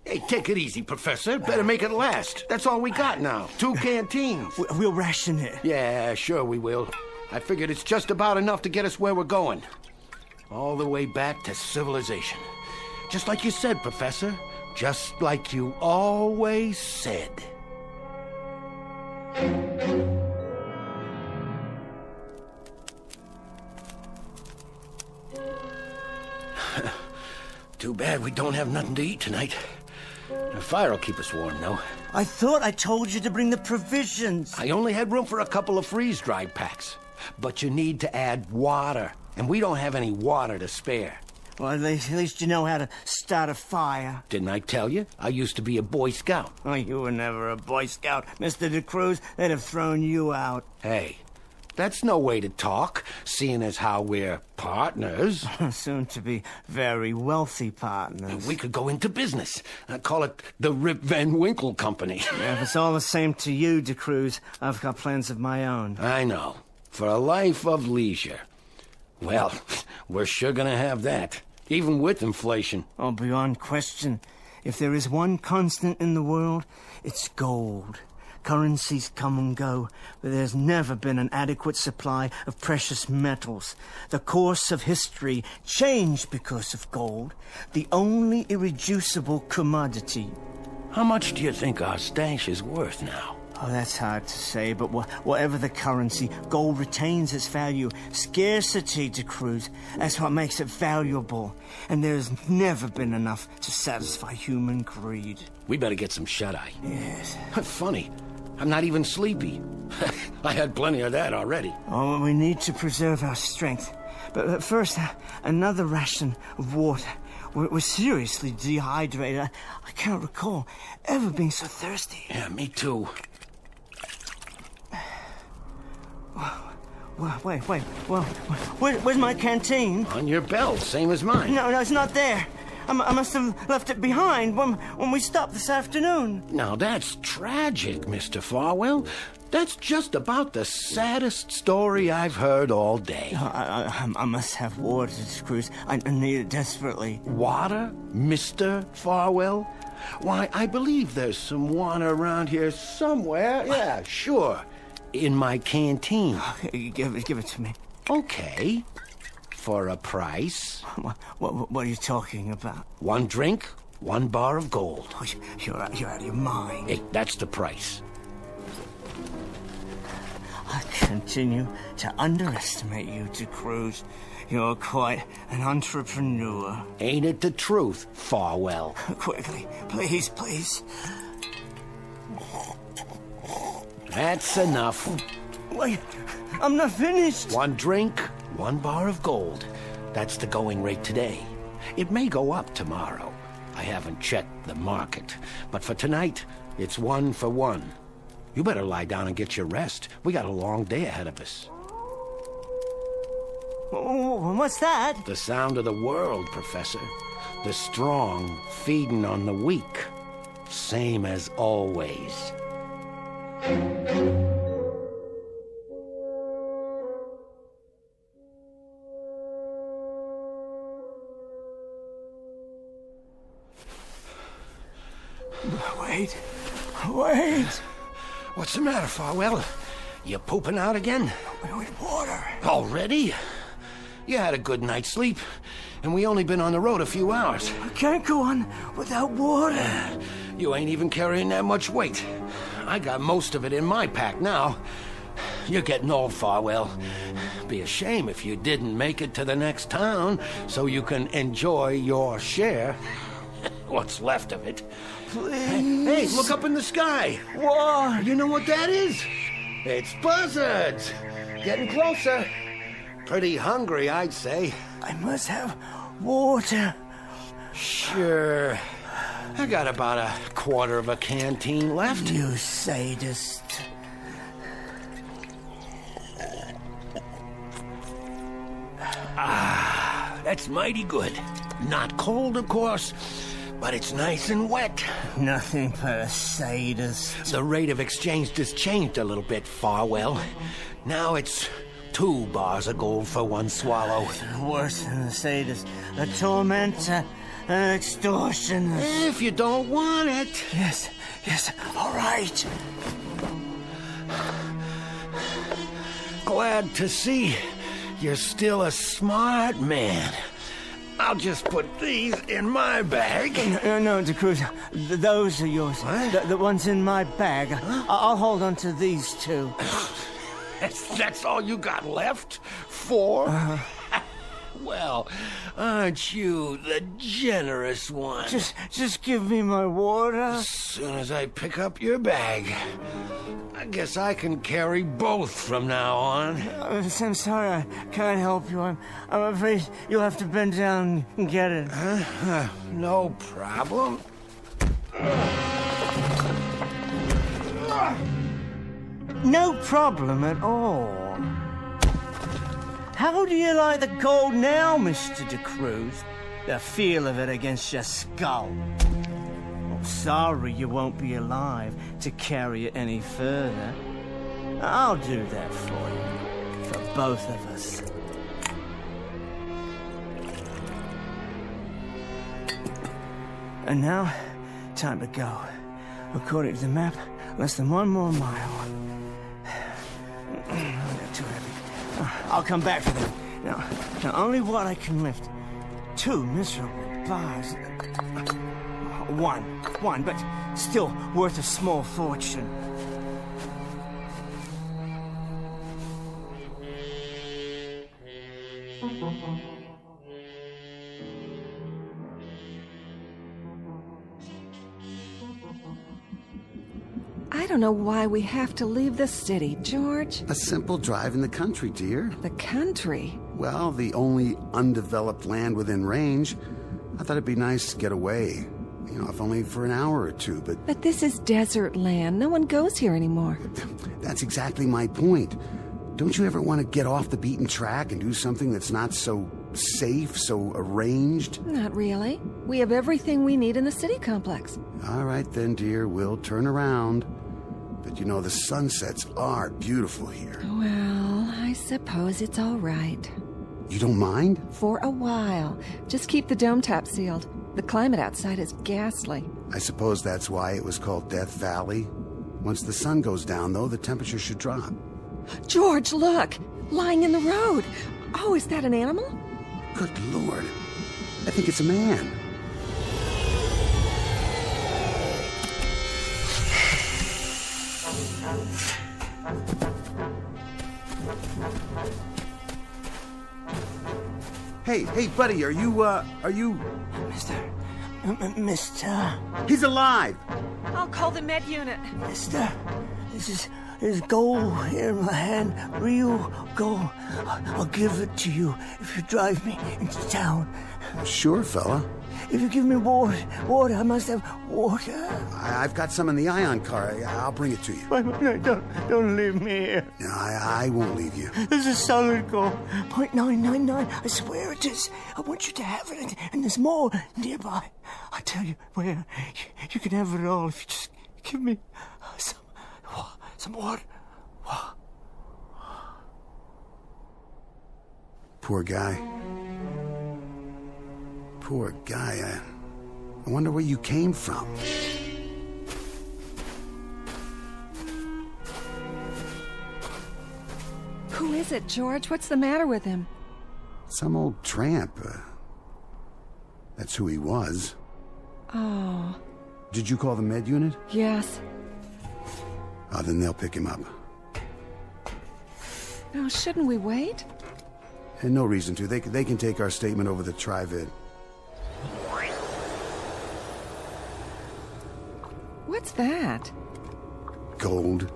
Hey, take it easy, Professor. Better make it last. That's all we got now. 2 canteens. We'll ration it. Yeah, sure we will. I figured it's just about enough to get us where we're going. All the way back to civilization. Just like you said, Professor. Just like you always said. Too bad we don't have nothing to eat tonight. The fire will keep us warm, though. I thought I told you to bring the provisions. I only had room for a couple of freeze-dried packs. But you need to add water, and we don't have any water to spare. Well, at least you know how to start a fire. Didn't I tell you? I used to be a Boy Scout. Oh, you were never a Boy Scout, Mr. De Cruz. They'd have thrown you out. Hey, that's no way to talk, seeing as how we're partners. Soon to be very wealthy partners. We could go into business. Call it the Rip Van Winkle Company. Yeah, if it's all the same to you, De Cruz, I've got plans of my own. I know. For a life of leisure. Well, we're sure gonna have that. Even with inflation. Oh, beyond question. If there is one constant in the world, it's gold. Currencies come and go, but there's never been an adequate supply of precious metals. The course of history changed because of gold, the only irreducible commodity. How much do you think our stash is worth now? Oh, that's hard to say, but whatever the currency, gold retains its value. Scarcity, De Cruz. That's what makes it valuable. And there's never been enough to satisfy human greed. We better get some shut-eye. Yes. Funny. I'm not even sleepy. I had plenty of that already. Oh, we need to preserve our strength. But first, another ration of water. We're seriously dehydrated. I can't recall ever being so thirsty. Yeah, me too. Wait. Well, where's my canteen? On your belt, same as mine. No, it's not there. I must have left it behind when we stopped this afternoon. Now, that's tragic, Mr. Farwell. That's just about the saddest story I've heard all day. I must have water, De Cruz. I need it desperately. Water, Mr. Farwell? Why, I believe there's some water around here somewhere. Yeah, sure. In my canteen. Okay, give it to me. Okay. For a price. What are you talking about? 1 drink, 1 bar of gold. Oh, you're out of your mind. Hey, that's the price. I continue to underestimate you, De Cruz. You're quite an entrepreneur. Ain't it the truth, Farwell? Quickly, please. That's enough. Wait, I'm not finished. 1 drink, 1 bar of gold. That's the going rate today. It may go up tomorrow. I haven't checked the market. But for tonight, it's 1 for 1. You better lie down and get your rest. We got a long day ahead of us. What's that? The sound of the world, Professor. The strong feeding on the weak. Same as always. Wait. What's the matter, Farwell? You pooping out again? With water. Already? You had a good night's sleep, and we only been on the road a few hours. I can't go on without water. You ain't even carrying that much weight. I got most of it in my pack now. You're getting old, Farwell. Be a shame if you didn't make it to the next town so you can enjoy your share. What's left of it. Please. Hey, look up in the sky. What? You know what that is? It's buzzards. Getting closer. Pretty hungry, I'd say. I must have water. Sure. I got about a quarter of a canteen left. You sadist. That's mighty good. Not cold, of course, but it's nice and wet. Nothing but a sadist. The rate of exchange just changed a little bit, Farwell. Now it's 2 bars of gold for 1 swallow. Worse than a sadist. A tormentor. An extortionist. If you don't want it. Yes, all right. Glad to see you're still a smart man. I'll just put these in my bag. No, DeCruz, those are yours. The ones in my bag. I'll hold on to these 2. That's all you got left? 4? Well, aren't you the generous one? Just give me my water. As soon as I pick up your bag. I guess I can carry both from now on. I'm sorry, I can't help you. I'm afraid you'll have to bend down and get it. No problem. No problem at all. How do you like the gold now, Mr. DeCruz? The feel of it against your skull. Oh, sorry you won't be alive to carry it any further. I'll do that for you. For both of us. And now, time to go. According to the map, less than 1 more mile. Not too heavy. I'll come back for them. Now, only what I can lift. 2 miserable bars. One, but still worth a small fortune. I don't know why we have to leave the city, George. A simple drive in the country, dear. The country? Well, the only undeveloped land within range. I thought it'd be nice to get away. If only for an hour or 2, but... But this is desert land. No one goes here anymore. That's exactly my point. Don't you ever want to get off the beaten track and do something that's not so safe, so arranged? Not really. We have everything we need in the city complex. All right then, dear. We'll turn around. But the sunsets are beautiful here. Well, I suppose it's all right. You don't mind? For a while. Just keep the dome top sealed. The climate outside is ghastly. I suppose that's why it was called Death Valley. Once the sun goes down, though, the temperature should drop. George, look! Lying in the road. Oh, is that an animal? Good Lord. I think it's a man. Hey, buddy, are you... Mister... He's alive! I'll call the med unit. Mister, this is gold here in my hand. Real gold. I'll give it to you if you drive me into town. Sure, fella. If you give me water, I must have water. I've got some in the Ion car. I'll bring it to you. No, don't leave me here. No, I won't leave you. This is solid gold. 0.999. I swear it is. I want you to have it, and there's more nearby. I tell you where. You can have it all if you just give me some water. Poor guy. Poor guy. I wonder where you came from. Who is it, George? What's the matter with him? Some old tramp. That's who he was. Oh. Did you call the med unit? Yes. Oh, then they'll pick him up. No, shouldn't we wait? And no reason to. They can take our statement over the Tri-Vid. What's that? Gold.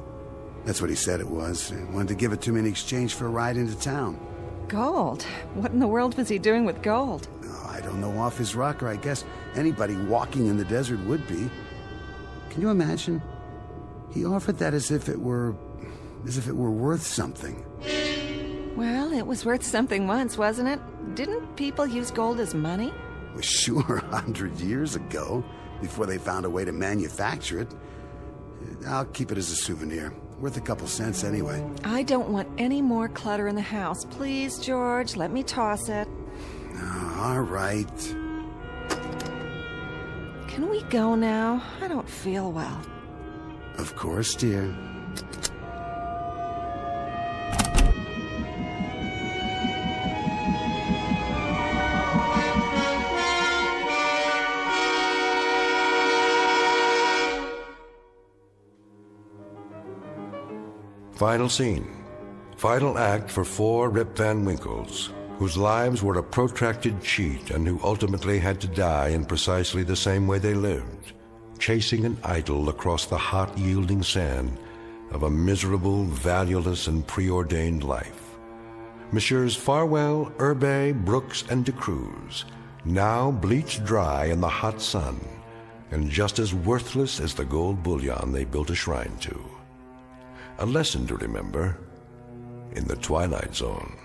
That's what he said it was. He wanted to give it to me in exchange for a ride into town. Gold? What in the world was he doing with gold? Oh, I don't know, off his rocker. I guess anybody walking in the desert would be. Can you imagine? He offered that as if it were worth something. Well, it was worth something once, wasn't it? Didn't people use gold as money? Well, sure, 100 years ago, before they found a way to manufacture it. I'll keep it as a souvenir. Worth a couple cents anyway. I don't want any more clutter in the house. Please, George, let me toss it. Oh, all right. Can we go now? I don't feel well. Of course, dear. Final scene. Final act for 4 Rip Van Winkles, whose lives were a protracted cheat and who ultimately had to die in precisely the same way they lived, chasing an idol across the hot, yielding sand of a miserable, valueless, and preordained life. Messieurs Farwell, Herbe, Brooks, and De Cruz, now bleached dry in the hot sun, and just as worthless as the gold bullion they built a shrine to. A lesson to remember in the Twilight Zone.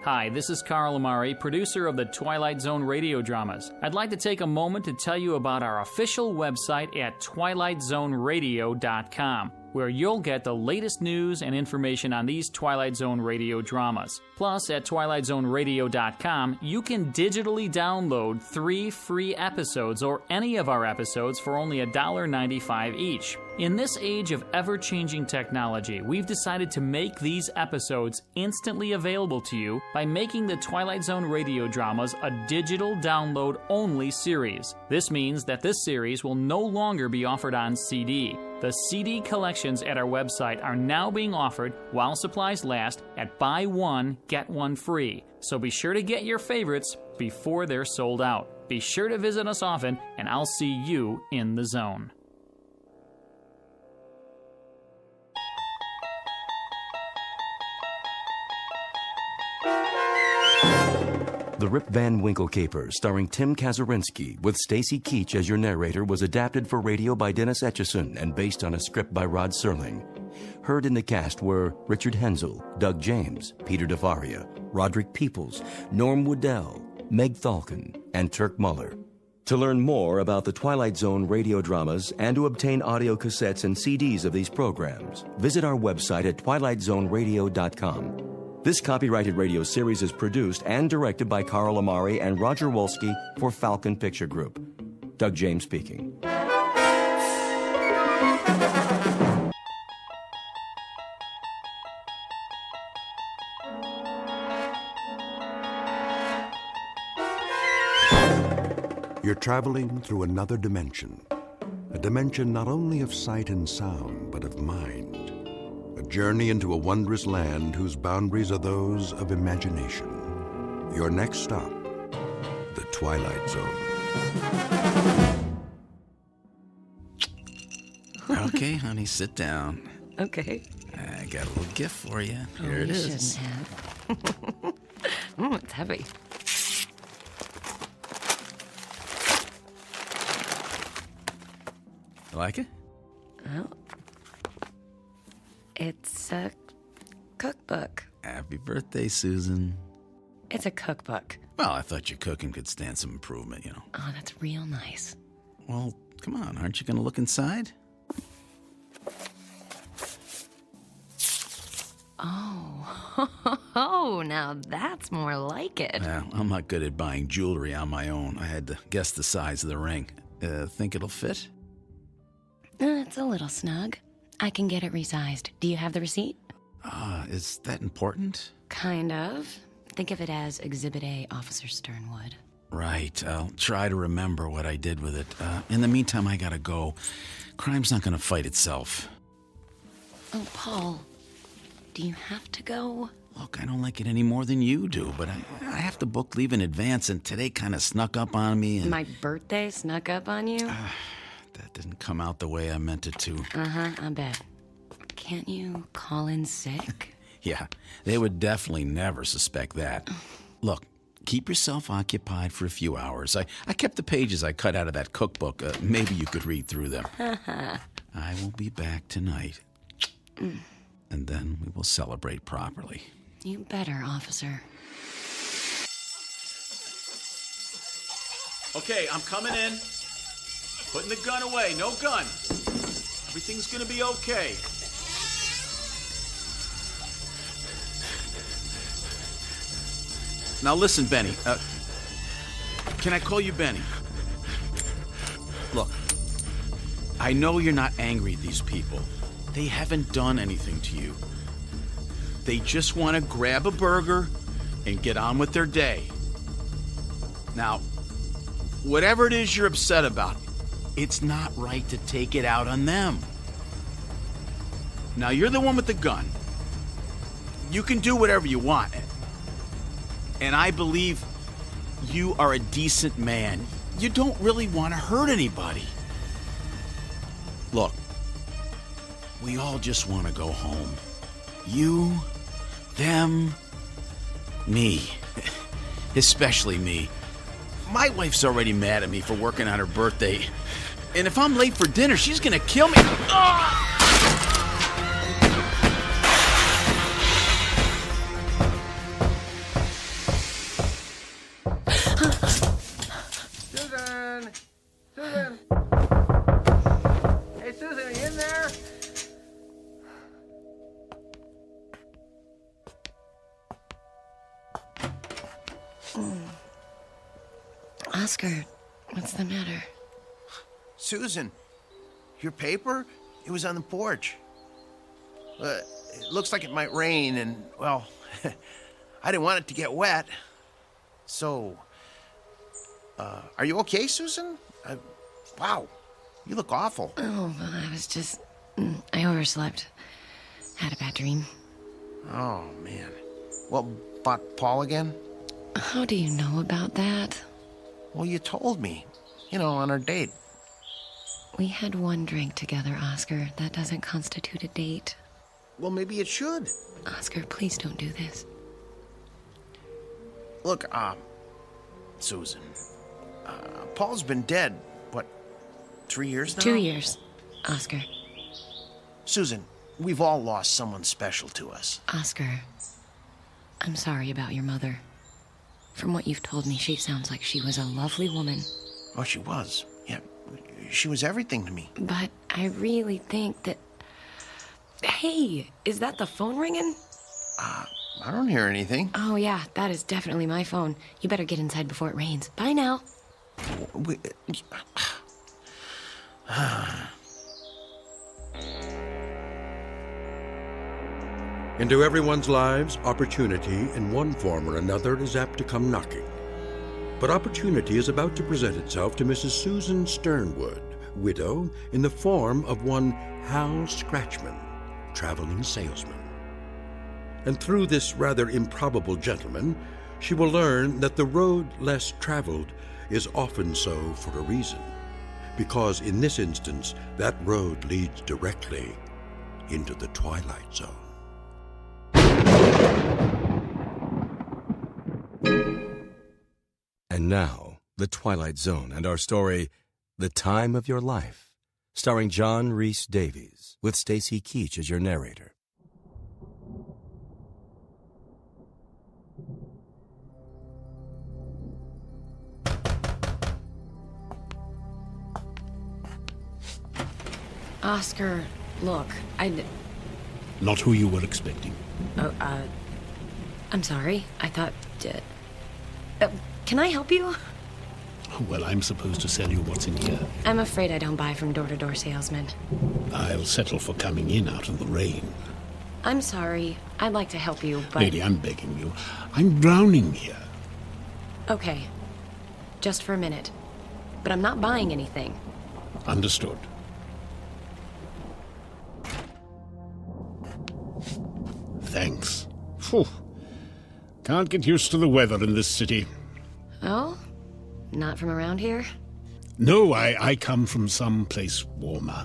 Hi, this is Carl Amari, producer of the Twilight Zone radio dramas. I'd like to take a moment to tell you about our official website at twilightzoneradio.com, where you'll get the latest news and information on these Twilight Zone radio dramas. Plus, at twilightzoneradio.com, you can digitally download 3 free episodes or any of our episodes for only $1.95 each. In this age of ever-changing technology, we've decided to make these episodes instantly available to you by making the Twilight Zone radio dramas a digital download-only series. This means that this series will no longer be offered on CD. The CD collections at our website are now being offered while supplies last at buy one, get one free. So be sure to get your favorites before they're sold out. Be sure to visit us often, and I'll see you in the zone. The Rip Van Winkle Caper, starring Tim Kazurinsky, with Stacy Keach as your narrator, was adapted for radio by Dennis Etchison and based on a script by Rod Serling. Heard in the cast were Richard Hensel, Doug James, Peter DeFaria, Roderick Peoples, Norm Woodell, Meg Thalken, and Turk Muller. To learn more about the Twilight Zone radio dramas and to obtain audio cassettes and CDs of these programs, visit our website at twilightzoneradio.com. This copyrighted radio series is produced and directed by Carl Amari and Roger Wolski for Falcon Picture Group. Doug James speaking. You're traveling through another dimension. A dimension not only of sight and sound, but of mind. A journey into a wondrous land whose boundaries are those of imagination. Your next stop, the Twilight Zone. Okay, honey, sit down. Okay. I got a little gift for you. Here it you is. shouldn't have. It's heavy. You like it? Well, it's a cookbook. Happy birthday, Susan. It's a cookbook. Well, I thought your cooking could stand some improvement, you know. Oh, that's real nice. Well, come on, aren't you going to look inside? Oh, now that's more like it. Well, I'm not good at buying jewelry on my own. I had to guess the size of the ring. Think it'll fit? It's a little snug. I can get it resized. Do you have the receipt? Is that important? Kind of. Think of it as Exhibit A, Officer Sternwood. Right. I'll try to remember what I did with it. In the meantime, I gotta go. Crime's not gonna fight itself. Oh, Paul. Do you have to go? Look, I don't like it any more than you do, but I have to book leave in advance, and today kind of snuck up on me. And My birthday snuck up on you? that didn't come out the way I meant it to. Uh-huh, I bet. Can't you call in sick? Yeah, they would definitely never suspect that. Look, keep yourself occupied for a few hours. I kept the pages I cut out of that cookbook. Maybe you could read through them. I will be back tonight. And then we will celebrate properly. You better, officer. Okay, I'm coming in. Putting the gun away. No gun. Everything's gonna be okay. Now listen, Benny. Can I call you Benny? Look, I know you're not angry at these people. They haven't done anything to you. They just want to grab a burger and get on with their day. Now, whatever it is you're upset about, it's not right to take it out on them. Now, you're the one with the gun. You can do whatever you want. And I believe you are a decent man. You don't really want to hurt anybody. Look, we all just want to go home. You, them, me. Especially me. My wife's already mad at me for working on her birthday. And if I'm late for dinner, she's gonna kill me. Ah! Susan! Susan! Hey, Susan, are you in there? Oscar, what's the matter? Susan, your paper? It was on the porch. It looks like it might rain, and, well, I didn't want it to get wet. So, are you okay, Susan? Wow, you look awful. Oh, well, I was just... I overslept. Had a bad dream. Oh, man. Well, about Paul again? How do you know about that? Well, you told me. You know, on our date. We had one drink together, Oscar. That doesn't constitute a date. Well, maybe it should. Oscar, please don't do this. Look, Susan, Paul's been dead, what, 3 years now? 2 years, Oscar. Susan, we've all lost someone special to us. Oscar, I'm sorry about your mother. From what you've told me, she sounds like she was a lovely woman. Oh, she was. Yeah, she was everything to me. But I really think that... Hey, is that the phone ringing? I don't hear anything. Oh, yeah, that is definitely my phone. You better get inside before it rains. Bye now. Into everyone's lives, opportunity in one form or another is apt to come knocking. But opportunity is about to present itself to Mrs. Susan Sternwood, widow, in the form of one Hal Scratchman, traveling salesman. And through this rather improbable gentleman, she will learn that the road less traveled is often so for a reason, because in this instance, that road leads directly into the Twilight Zone. And now, The Twilight Zone and our story, The Time of Your Life, starring John Rhys Davies, with Stacy Keach as your narrator. Oscar, look, Not who you were expecting. Oh, I'm sorry. I thought... can I help you? Well, I'm supposed to sell you what's in here. I'm afraid I don't buy from door-to-door salesmen. I'll settle for coming in out of the rain. I'm sorry. I'd like to help you, but... Lady, I'm begging you. I'm drowning here. Okay. Just for a minute. But I'm not buying anything. Understood. Thanks. Phew. Can't get used to the weather in this city. Oh? Not from around here? No, I come from some place warmer.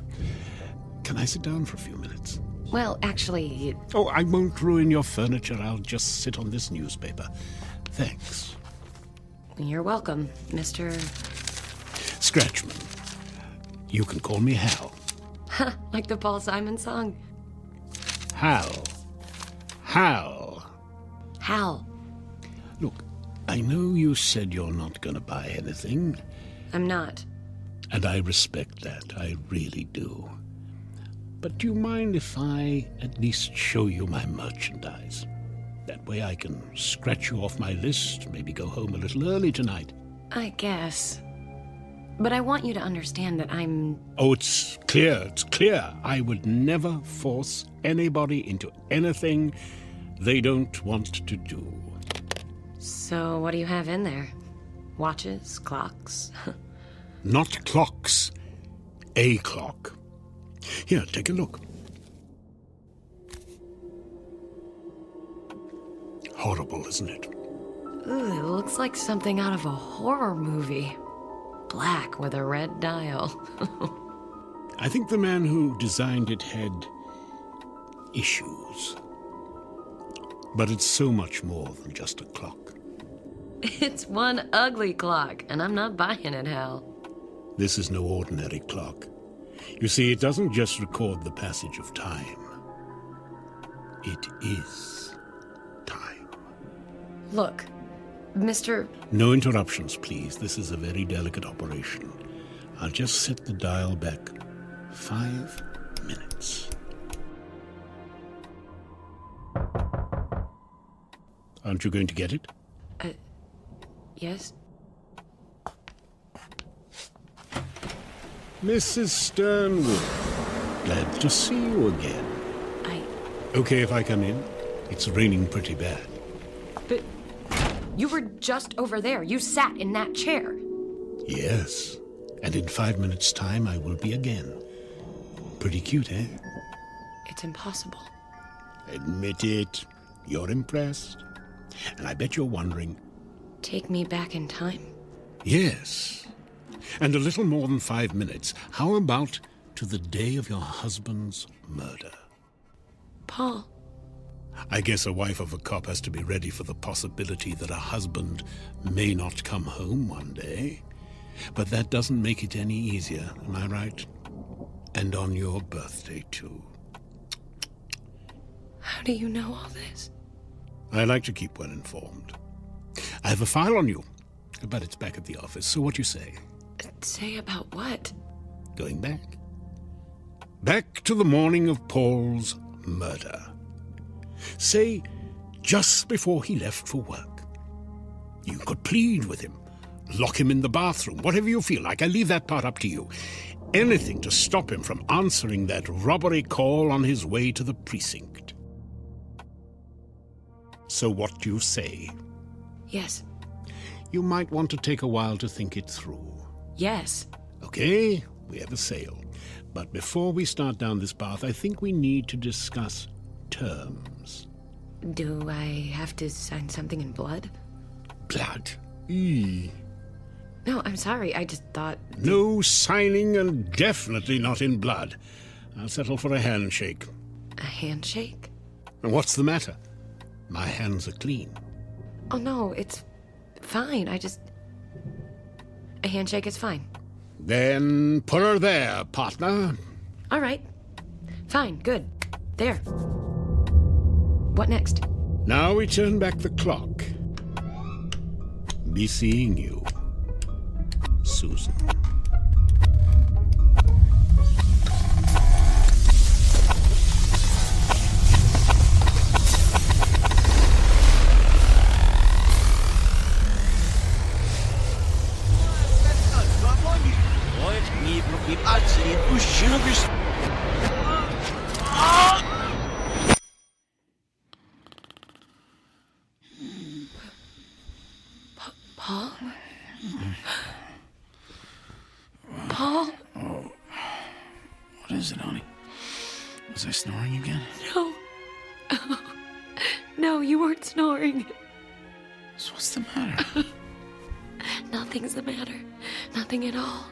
Can I sit down for a few minutes? Well, actually... Oh, I won't ruin your furniture. I'll just sit on this newspaper. Thanks. You're welcome, Mr... Scratchman. You can call me Hal. Like the Paul Simon song. Hal. Hal. Hal. Look, I know you said you're not going to buy anything. I'm not. And I respect that. I really do. But do you mind if I at least show you my merchandise? That way I can scratch you off my list, maybe go home a little early tonight. I guess. But I want you to understand that I'm... Oh, it's clear. I would never force anybody into anything they don't want to do. So what do you have in there? Watches? Clocks? Not clocks. A clock. Here, take a look. Horrible, isn't it? Ooh, it looks like something out of a horror movie. Black with a red dial. I think the man who designed it had issues. But it's so much more than just a clock. It's one ugly clock, and I'm not buying it, Hal. This is no ordinary clock. You see, it doesn't just record the passage of time. It is time. Look, Mr... No interruptions, please. This is a very delicate operation. I'll just set the dial back 5 minutes. Aren't you going to get it? Yes? Mrs. Sternwood, glad to see you again. Okay if I come in? It's raining pretty bad. But you were just over there. You sat in that chair. Yes, and in 5 minutes' time I will be again. Pretty cute, eh? It's impossible. Admit it. You're impressed. And I bet you're wondering... Take me back in time? Yes. And a little more than 5 minutes. How about to the day of your husband's murder? Paul. I guess a wife of a cop has to be ready for the possibility that a husband may not come home one day. But that doesn't make it any easier, am I right? And on your birthday, too. How do you know all this? I like to keep well informed. I have a file on you, but it's back at the office, so what do you say? Say about what? Going back. Back to the morning of Paul's murder. Say, just before he left for work. You could plead with him, lock him in the bathroom, whatever you feel like. I leave that part up to you. Anything to stop him from answering that robbery call on his way to the precinct. So what do you say? Yes. You might want to take a while to think it through. Yes. Okay, we have a sale. But before we start down this path, I think we need to discuss terms. Do I have to sign something in blood? Blood? Eee. No, I'm sorry. I just thought... No signing, and definitely not in blood. I'll settle for a handshake. A handshake? And what's the matter? My hands are clean. Oh, no, it's fine. A handshake is fine. Then put her there, partner. All right. Fine, good. There. What next? Now we turn back the clock. Be seeing you, Susan. Paul? Paul? Oh. What is it, honey? Was I snoring again? No. No, you weren't snoring. So what's the matter? Nothing's the matter. Nothing at all.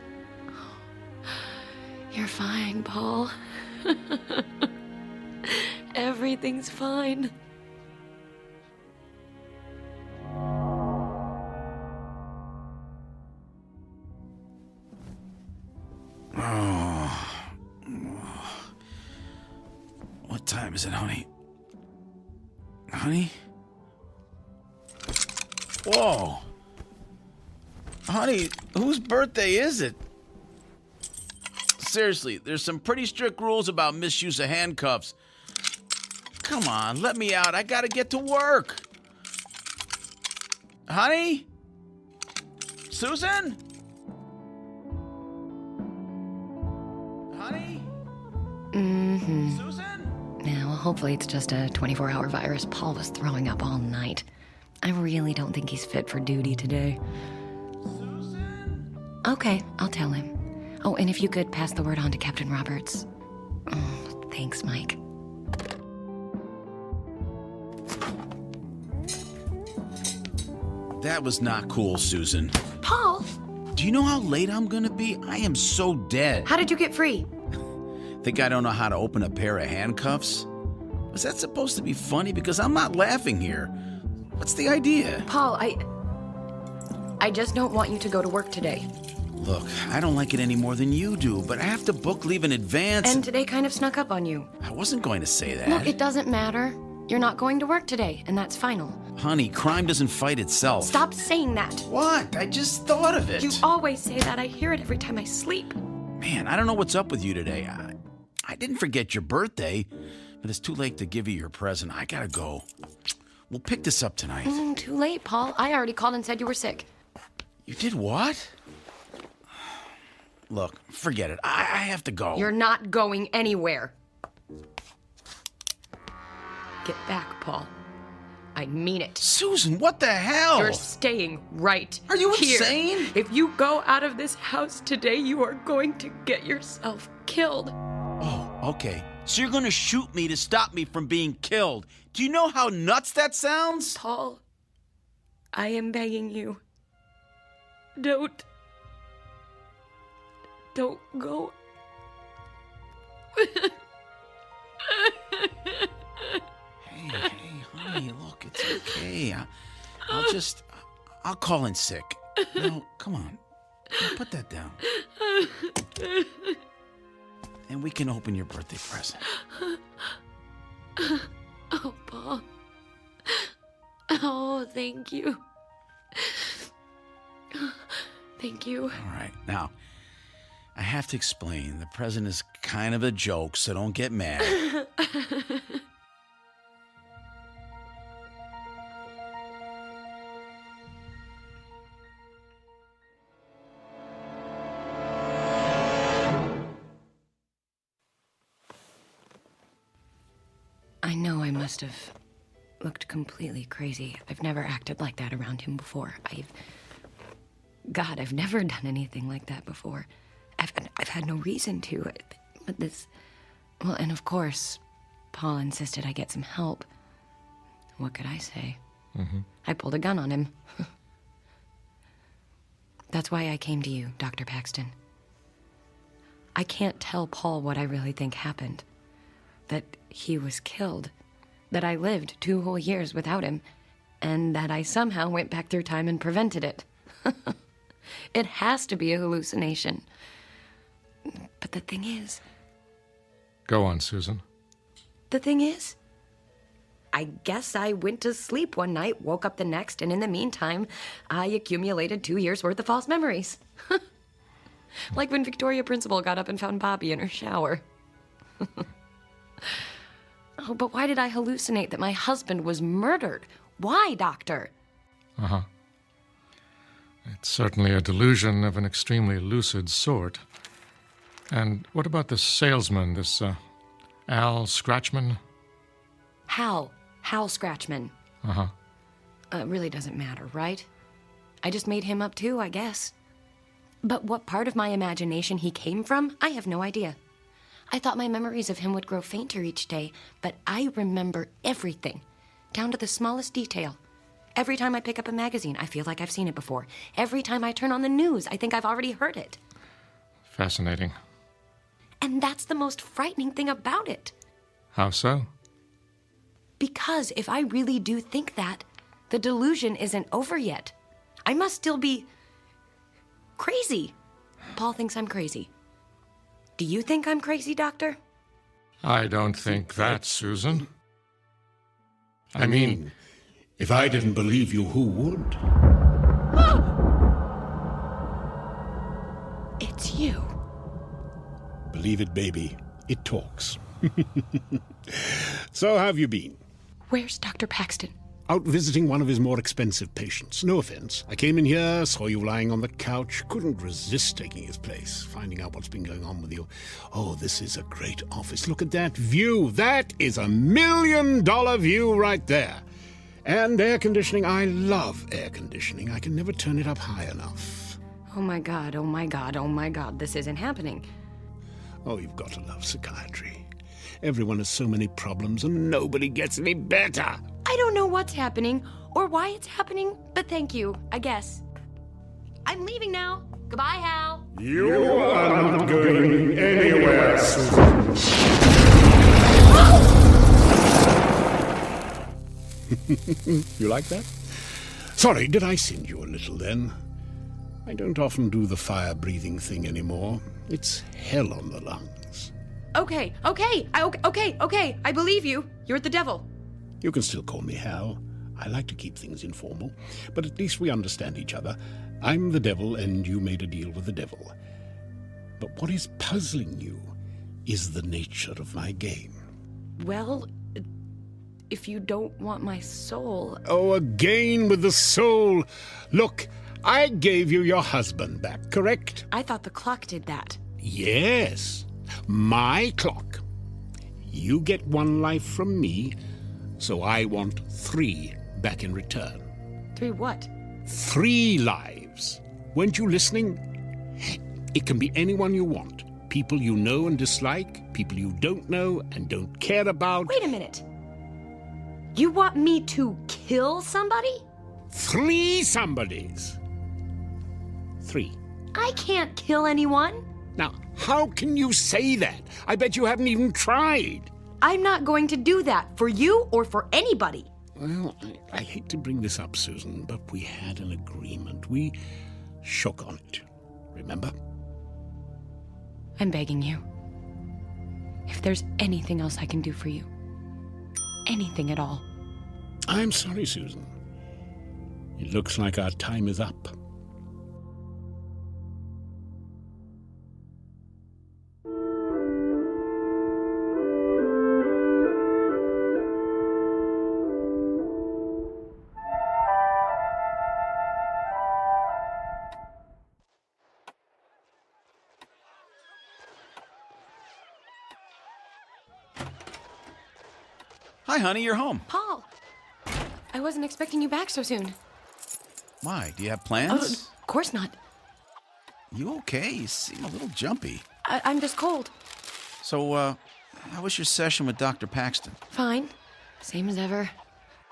You're fine, Paul. Everything's fine. What time is it, honey? Honey? Whoa! Honey, whose birthday is it? Seriously, there's some pretty strict rules about misuse of handcuffs. Come on, let me out. I gotta get to work. Honey? Susan? Honey? Mm-hmm. Susan? Yeah, well, hopefully it's just a 24-hour virus. Paul was throwing up all night. I really don't think he's fit for duty today. Susan? Okay, I'll tell him. Oh, and if you could pass the word on to Captain Roberts. Oh, thanks, Mike. That was not cool, Susan. Paul! Do you know how late I'm gonna be? I am so dead. How did you get free? Think I don't know how to open a pair of handcuffs? Was that supposed to be funny? Because I'm not laughing here. What's the idea? Paul, I just don't want you to go to work today. Look, I don't like it any more than you do, but I have to book leave in advance. And today kind of snuck up on you. I wasn't going to say that. Look, it doesn't matter. You're not going to work today, and that's final. Honey, crime doesn't fight itself. Stop saying that. What? I just thought of it. You always say that. I hear it every time I sleep. Man, I don't know what's up with you today. I didn't forget your birthday, but it's too late to give you your present. I gotta go. We'll pick this up tonight. Too late, Paul. I already called and said you were sick. You did what? Look, forget it. I have to go. You're not going anywhere. Get back, Paul. I mean it. Susan, what the hell? You're staying right Are you here. insane? If you go out of this house today, you are going to get yourself killed. Oh, okay. So you're gonna shoot me to stop me from being killed. Do you know how nuts that sounds? Paul, I am begging you. Don't go. Hey, honey, look, it's okay. I'll call in sick. No, come on. Put that down. And we can open your birthday present. Oh, Paul. Oh, thank you. Thank you. All right, now, I have to explain. The present is kind of a joke, so don't get mad. I know I must have looked completely crazy. I've never acted like that around him before. I've never done anything like that before. I've had no reason to. But this... Well, and of course, Paul insisted I get some help. What could I say? Mm-hmm. I pulled a gun on him. That's why I came to you, Dr. Paxton. I can't tell Paul what I really think happened. That he was killed. That I lived 2 whole years without him. And that I somehow went back through time and prevented it. It has to be a hallucination. But the thing is... Go on, Susan. The thing is... I guess I went to sleep one night, woke up the next, and in the meantime, I accumulated 2 years' worth of false memories. Like when Victoria Principal got up and found Bobby in her shower. Oh, but why did I hallucinate that my husband was murdered? Why, Doctor? Uh-huh. It's certainly a delusion of an extremely lucid sort. And what about this salesman, this Al Scratchman? Hal Scratchman. Uh-huh. It really doesn't matter, right? I just made him up too, I guess. But what part of my imagination he came from, I have no idea. I thought my memories of him would grow fainter each day, but I remember everything, down to the smallest detail. Every time I pick up a magazine, I feel like I've seen it before. Every time I turn on the news, I think I've already heard it. Fascinating. And that's the most frightening thing about it. How so? Because if I really do think that, the delusion isn't over yet. I must still be crazy. Paul thinks I'm crazy. Do you think I'm crazy, Doctor? I don't think that, Susan. I mean, if I didn't believe you, who would? It's you. Believe it, baby. It talks. So how have you been? Where's Dr. Paxton? Out visiting one of his more expensive patients. No offense. I came in here, saw you lying on the couch, couldn't resist taking his place, finding out what's been going on with you. Oh, this is a great office. Look at that view. That is $1 million view right there. And air conditioning. I love air conditioning. I can never turn it up high enough. Oh my God, oh my God, oh my God, this isn't happening. Oh, you've got to love psychiatry. Everyone has so many problems and nobody gets any better. I don't know what's happening or why it's happening, but thank you, I guess. I'm leaving now. Goodbye, Hal. You are not going anywhere, Susan. You like that? Sorry, did I send you a little then? I don't often do the fire-breathing thing anymore. It's hell on the lungs. Okay, I believe you. You're the devil. You can still call me Hal. I like to keep things informal, but at least we understand each other. I'm the devil, and you made a deal with the devil. But what is puzzling you is the nature of my game. Well, if you don't want my soul... Oh, again with the soul. Look, I gave you your husband back, correct? I thought the clock did that. Yes, my clock. You get 1 life from me, so I want 3 back in return. 3 what? 3 lives. Weren't you listening? It can be anyone you want. People you know and dislike, people you don't know and don't care about. Wait a minute. You want me to kill somebody? 3 somebodies. 3. I can't kill anyone. Now, how can you say that? I bet you haven't even tried. I'm not going to do that for you or for anybody. Well, I hate to bring this up, Susan, but we had an agreement. We shook on it. Remember? I'm begging you. If there's anything else I can do for you, anything at all. I'm sorry, Susan. It looks like our time is up. Hi, honey, you're home. Paul, I wasn't expecting you back so soon. Why? Do you have Oh, plans? of course not. You okay? You seem a little jumpy. I'm just cold. So, how was your session with Dr. Paxton? Fine. Same as ever.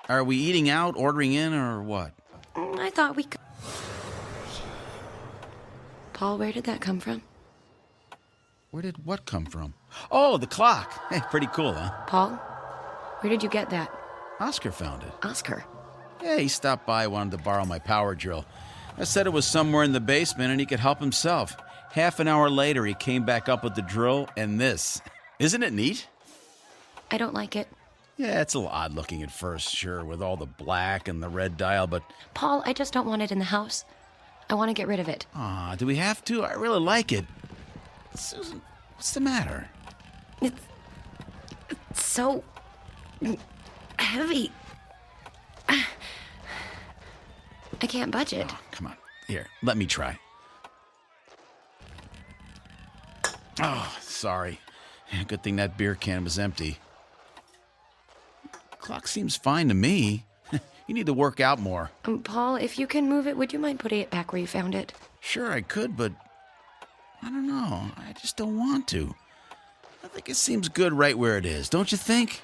Are we eating out, ordering in, or what? I thought we could... Paul, where did that come from? Where did what come from? Oh, the clock. Hey, pretty cool, huh? Paul, where did you get that? Oscar found it. Oscar? Yeah, he stopped by, wanted to borrow my power drill. I said it was somewhere in the basement and he could help himself. Half an hour later, he came back up with the drill and this. Isn't it neat? I don't like it. Yeah, it's a little odd looking at first, sure, with all the black and the red dial, but... Paul, I just don't want it in the house. I want to get rid of it. Aw, do we have to? I really like it. Susan, what's the matter? It's so... heavy. I can't budge it. Oh, come on. Here, let me try. Oh, sorry. Good thing that beer can was empty. Clock seems fine to me. You need to work out more. Paul, if you can move it, would you mind putting it back where you found it? Sure, I could, but I don't know. I just don't want to. I think it seems good right where it is, don't you think?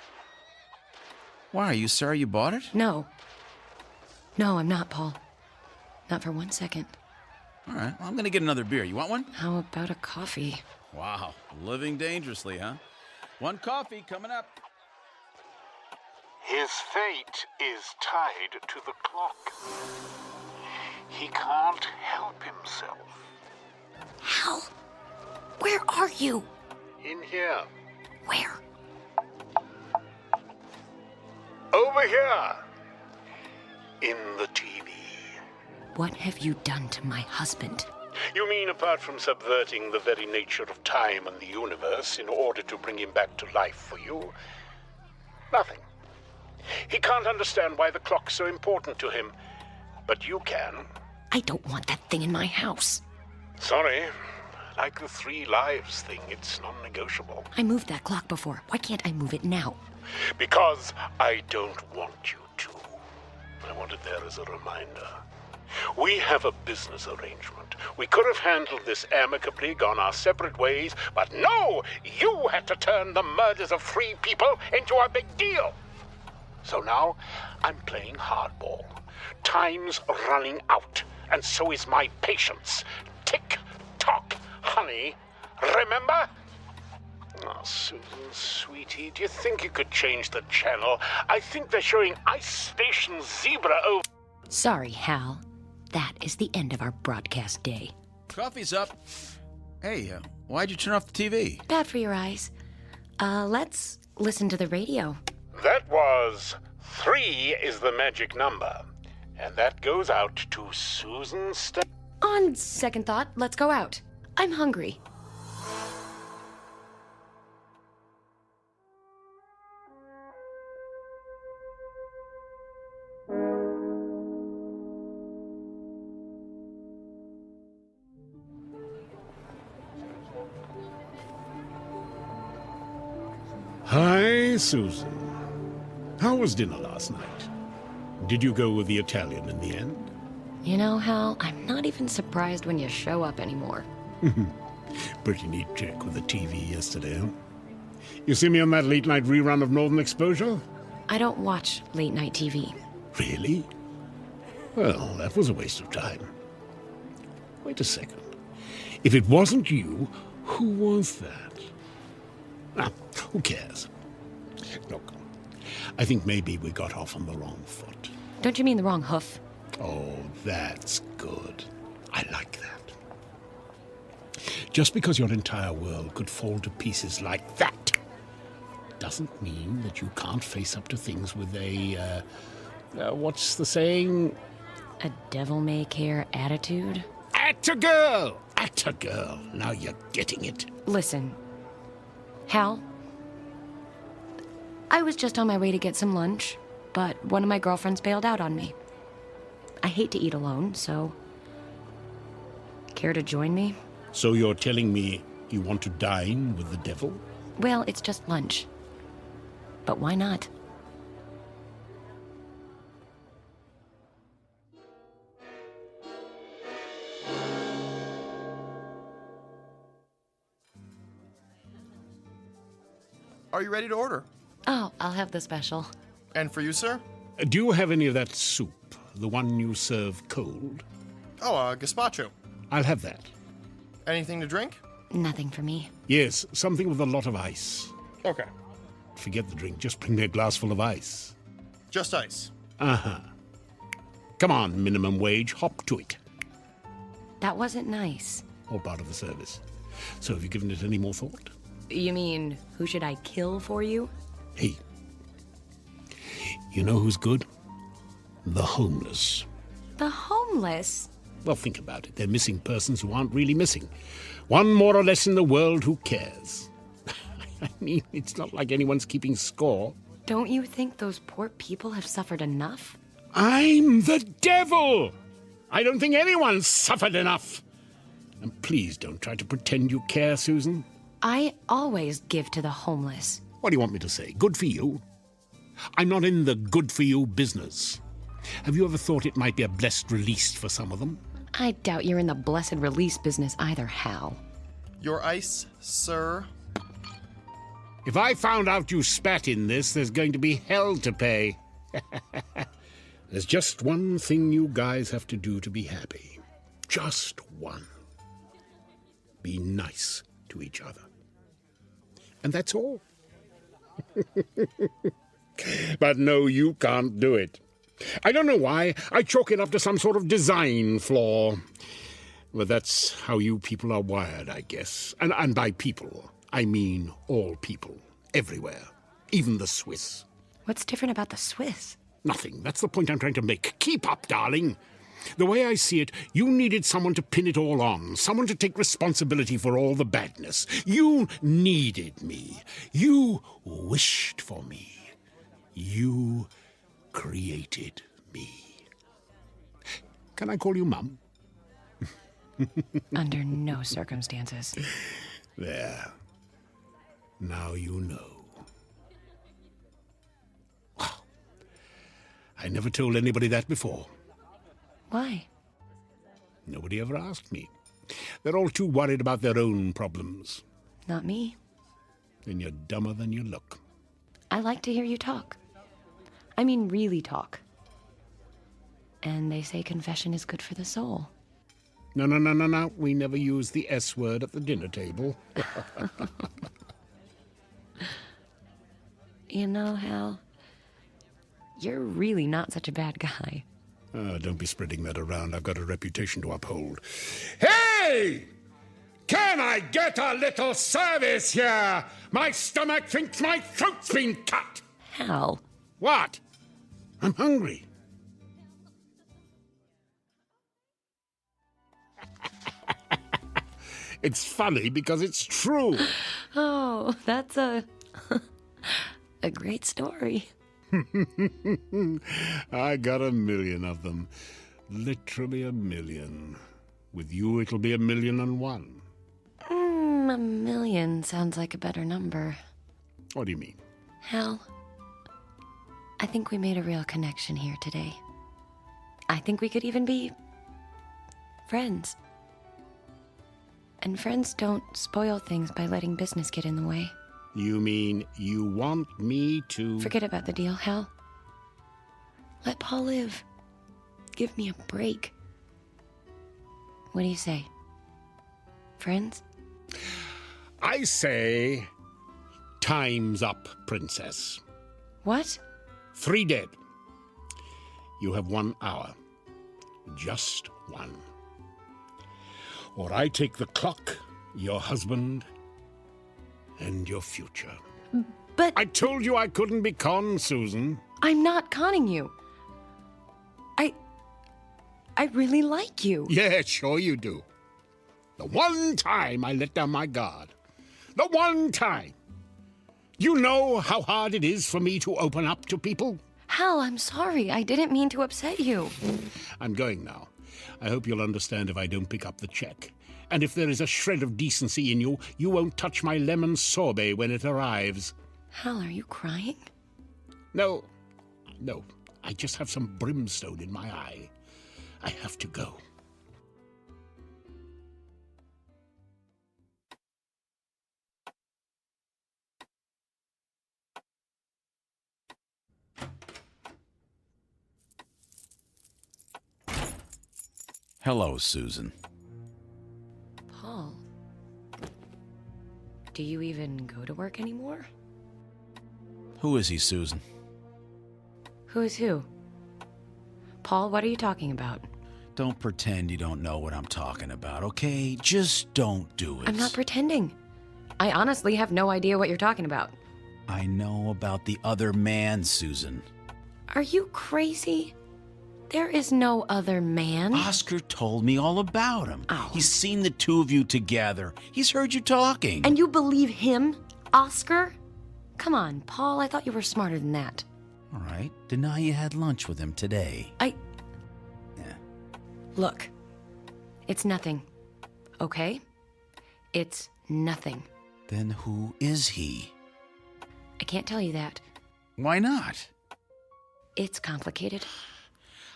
Why, are you sorry you bought it? No. No, I'm not, Paul. Not for 1 second. All right, well, I'm going to get another beer. You want one? How about a coffee? Wow, living dangerously, huh? One coffee coming up. His fate is tied to the clock. He can't help himself. Hal, where are you? In here. Where? Over here. In the TV. What have you done to my husband? You mean apart from subverting the very nature of time and the universe in order to bring him back to life for you? Nothing. He can't understand why the clock's so important to him, but you can. I don't want that thing in my house. Sorry. Like the 3 lives thing, it's non-negotiable. I moved that clock before. Why can't I move it now? Because I don't want you to. I want it there as a reminder. We have a business arrangement. We could have handled this amicably, gone our separate ways, but no! You had to turn the murders of 3 people into a big deal. So now, I'm playing hardball. Time's running out, and so is my patience. Tick-tock, honey. Remember? Oh, Susan, sweetie, do you think you could change the channel? I think they're showing Ice Station Zebra over... Sorry, Hal. That is the end of our broadcast day. Coffee's up. Hey, why'd you turn off the TV? Bad for your eyes. Let's listen to the radio. That was 3 is the magic number. And that goes out to Susan On second thought, let's go out. I'm hungry. Hi, Susan. How was dinner last night? Did you go with the Italian in the end? You know, Hal, I'm not even surprised when you show up anymore. Pretty neat trick with the TV yesterday, huh? You see me on that late-night rerun of Northern Exposure? I don't watch late-night TV. Really? Well, that was a waste of time. Wait a second. If it wasn't you, who was that? Ah, who cares? Look, I think maybe we got off on the wrong foot. Don't you mean the wrong hoof? Oh, that's good. I like that. Just because your entire world could fall to pieces like that doesn't mean that you can't face up to things with a, what's the saying? A devil-may-care attitude? Act a girl! Act a girl. Now you're getting it. Listen, Hal, I was just on my way to get some lunch, but one of my girlfriends bailed out on me. I hate to eat alone, so... Care to join me? So you're telling me you want to dine with the devil? Well, it's just lunch. But why not? Are you ready to order? Oh, I'll have the special. And for you, sir? Do you have any of that soup? The one you serve cold? Oh, gazpacho. I'll have that. Anything to drink? Nothing for me. Yes, something with a lot of ice. Okay. Forget the drink, just bring me a glass full of ice. Just ice. Uh-huh. Come on, minimum wage, hop to it. That wasn't nice. All part of the service. So have you given it any more thought? You mean, who should I kill for you? Hey, you know who's good? The homeless. The homeless? Well, think about it. They're missing persons who aren't really missing. One more or less in the world who cares. I mean, it's not like anyone's keeping score. Don't you think those poor people have suffered enough? I'm the devil! I don't think anyone's suffered enough. And please don't try to pretend you care, Susan. I always give to the homeless. What do you want me to say? Good for you? I'm not in the good-for-you business. Have you ever thought it might be a blessed release for some of them? I doubt you're in the blessed release business either, Hal. Your ice, sir. If I found out you spat in this, there's going to be hell to pay. There's just one thing you guys have to do to be happy. Just one. Be nice to each other. And that's all. But no, you can't do it. I don't know why. I chalk it up to some sort of design flaw. Well, that's how you people are wired, I guess. And by people, I mean all people, everywhere, even the Swiss. What's different about the Swiss? Nothing. That's the point I'm trying to make. Keep up, darling. The way I see it, you needed someone to pin it all on, someone to take responsibility for all the badness. You needed me. You wished for me. You created me. Can I call you Mum? Under no circumstances. There. Now you know. Wow. I never told anybody that before. Why? Nobody ever asked me. They're all too worried about their own problems. Not me. Then you're dumber than you look. I like to hear you talk. I mean, really talk. And they say confession is good for the soul. No. We never use the S word at the dinner table. You know, Hal, you're really not such a bad guy. Don't be spreading that around. I've got a reputation to uphold. Hey! Can I get a little service here? My stomach thinks my throat's been cut. Hal. What? I'm hungry. It's funny because it's true. Oh, that's a great story. I got 1,000,000 of them. Literally 1,000,000. With you, it'll be 1,000,001. 1,000,000 sounds like a better number. What do you mean? Hal, I think we made a real connection here today. I think we could even be friends. And friends don't spoil things by letting business get in the way. You mean you want me to... Forget about the deal, Hal. Let Paul live. Give me a break. What do you say? Friends? I say... time's up, princess. What? 3 dead. You have 1 hour. Just 1. Or I take the clock, your husband, and your future. But... I told you I couldn't be conned, Susan. I'm not conning you. I really like you. Yeah, sure you do. The one time I let down my guard. The one time. You know how hard it is for me to open up to people? Hal, I'm sorry. I didn't mean to upset you. I'm going now. I hope you'll understand if I don't pick up the check. And if there is a shred of decency in you, you won't touch my lemon sorbet when it arrives. Hal, are you crying? No. I just have some brimstone in my eye. I have to go. Hello, Susan. Paul, do you even go to work anymore? Who is he, Susan? Who is who? Paul, what are you talking about? Don't pretend you don't know what I'm talking about, okay? Just don't do it. I'm not pretending. I honestly have no idea what you're talking about. I know about the other man, Susan. Are you crazy? There is no other man. Oscar told me all about him. Oh. He's seen the two of you together. He's heard you talking. And you believe him, Oscar? Come on, Paul, I thought you were smarter than that. All right, deny you had lunch with him today. Look, it's nothing, okay? It's nothing. Then who is he? I can't tell you that. Why not? It's complicated.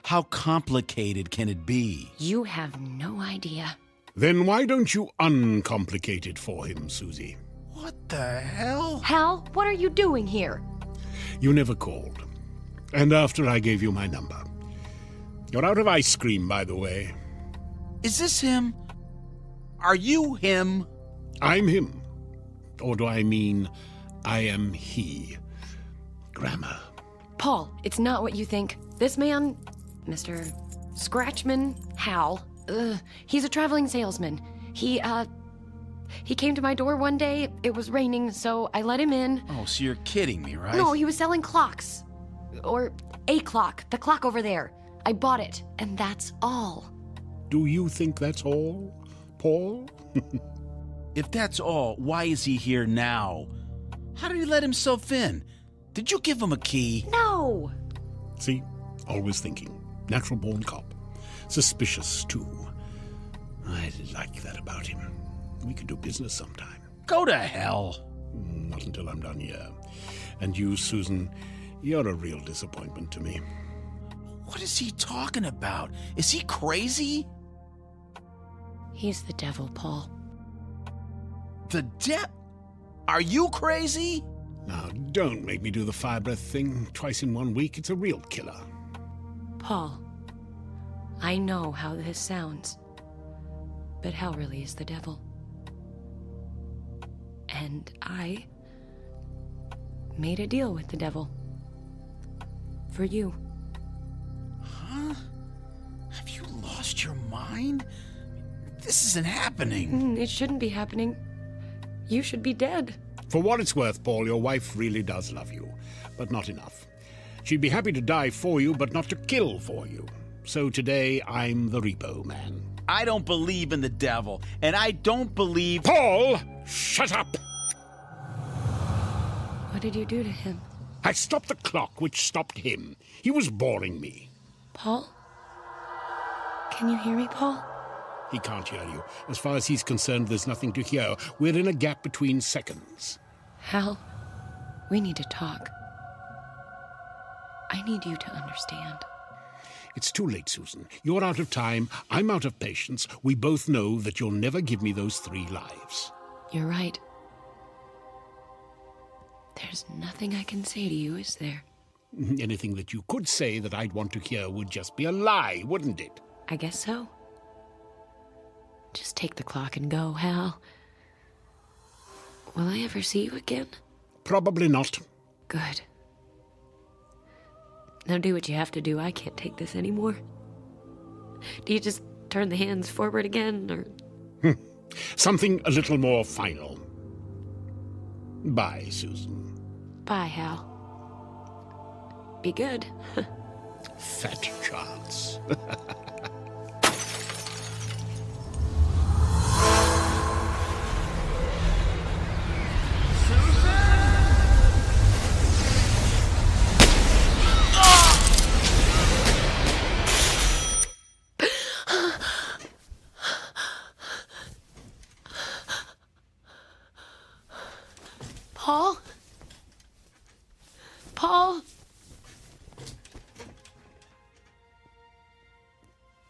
How complicated can it be? You have no idea. Then why don't you uncomplicate it for him, Susie? What the hell? Hal, what are you doing here? You never called. And after I gave you my number. You're out of ice cream, by the way. Is this him? Are you him? I'm him. Or do I mean I am he? Grammar. Paul, it's not what you think. This man, Mr. Scratchman Hal, he's a traveling salesman. He came to my door one day. It was raining, so I let him in. Oh, so you're kidding me, right? No, he was selling clocks. Or a clock. The clock over there. I bought it, and that's all. Do you think that's all, Paul? If that's all, why is he here now? How did he let himself in? Did you give him a key? No! See? Always thinking. Natural-born cop. Suspicious, too. I like that about him. We could do business sometime. Go to hell. Not until I'm done here. And you, Susan, you're a real disappointment to me. What is he talking about? Is he crazy? He's the devil, Paul. The Are you crazy? Now, don't make me do the fire breath thing twice in 1 week. It's a real killer. Paul, I know how this sounds, but Hal really is the devil. And I made a deal with the devil. For you. Huh? Have you lost your mind? This isn't happening. It shouldn't be happening. You should be dead. For what it's worth, Paul, your wife really does love you, but not enough. She'd be happy to die for you, but not to kill for you. So today, I'm the repo man. I don't believe in the devil, and I don't believe... Paul, shut up! What did you do to him? I stopped the clock, which stopped him. He was boring me. Paul? Can you hear me, Paul? He can't hear you. As far as he's concerned, there's nothing to hear. We're in a gap between seconds. Hal, we need to talk. I need you to understand. It's too late, Susan. You're out of time. I'm out of patience. We both know that you'll never give me those 3 lives. You're right. There's nothing I can say to you, is there? Anything that you could say that I'd want to hear would just be a lie, wouldn't it? I guess so. Just take the clock and go, Hal. Will I ever see you again? Probably not. Good. Now do what you have to do. I can't take this anymore. Do you just turn the hands forward again, or...? Something a little more final. Bye, Susan. Bye, Hal. Be good. Fat chance. Paul? Paul?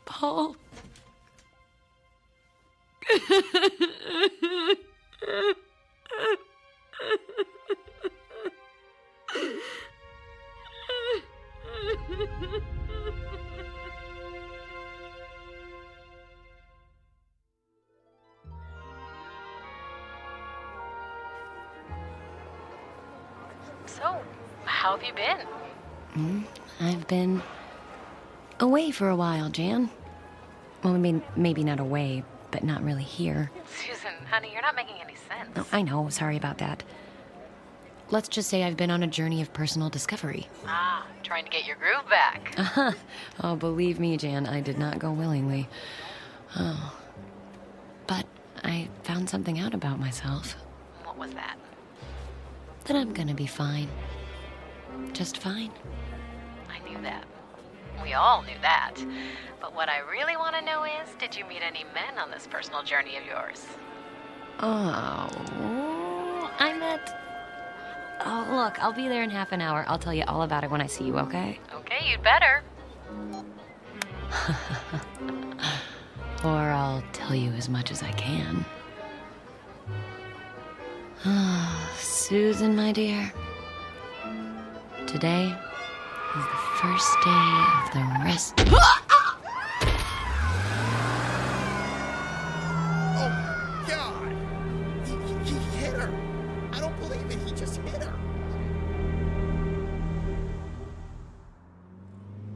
Paul? So, how have you been? I've been away for a while, Jan. Well, I mean, maybe not away, but not really here. Susan, honey, you're not making any sense. Oh, I know, sorry about that. Let's just say I've been on a journey of personal discovery. Ah, trying to get your groove back. Uh-huh. Oh, believe me, Jan, I did not go willingly. Oh. But I found something out about myself. What was that? That I'm gonna be fine. Just fine. I knew that. We all knew that. But what I really want to know is, did you meet any men on this personal journey of yours? Oh, I'm at... Oh, look, I'll be there in half an hour. I'll tell you all about it when I see you, okay? Okay, you'd better. Or I'll tell you as much as I can. Susan, my dear. Today is the first day of the rest... He hit her. I don't believe it. He just hit her.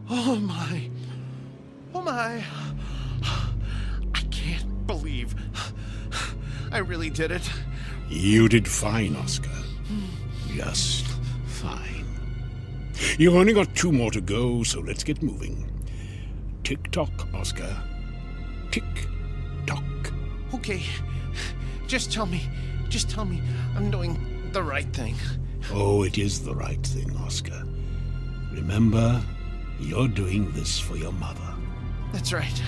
Oh, my. Oh, my. I can't believe I really did it. You did fine, Oscar. Just fine. You've only got 2 more to go, so let's get moving. Tick-tock, Oscar. Tick-tock. Okay. Just tell me I'm doing the right thing. Oh, it is the right thing, Oscar. Remember, you're doing this for your mother. That's right.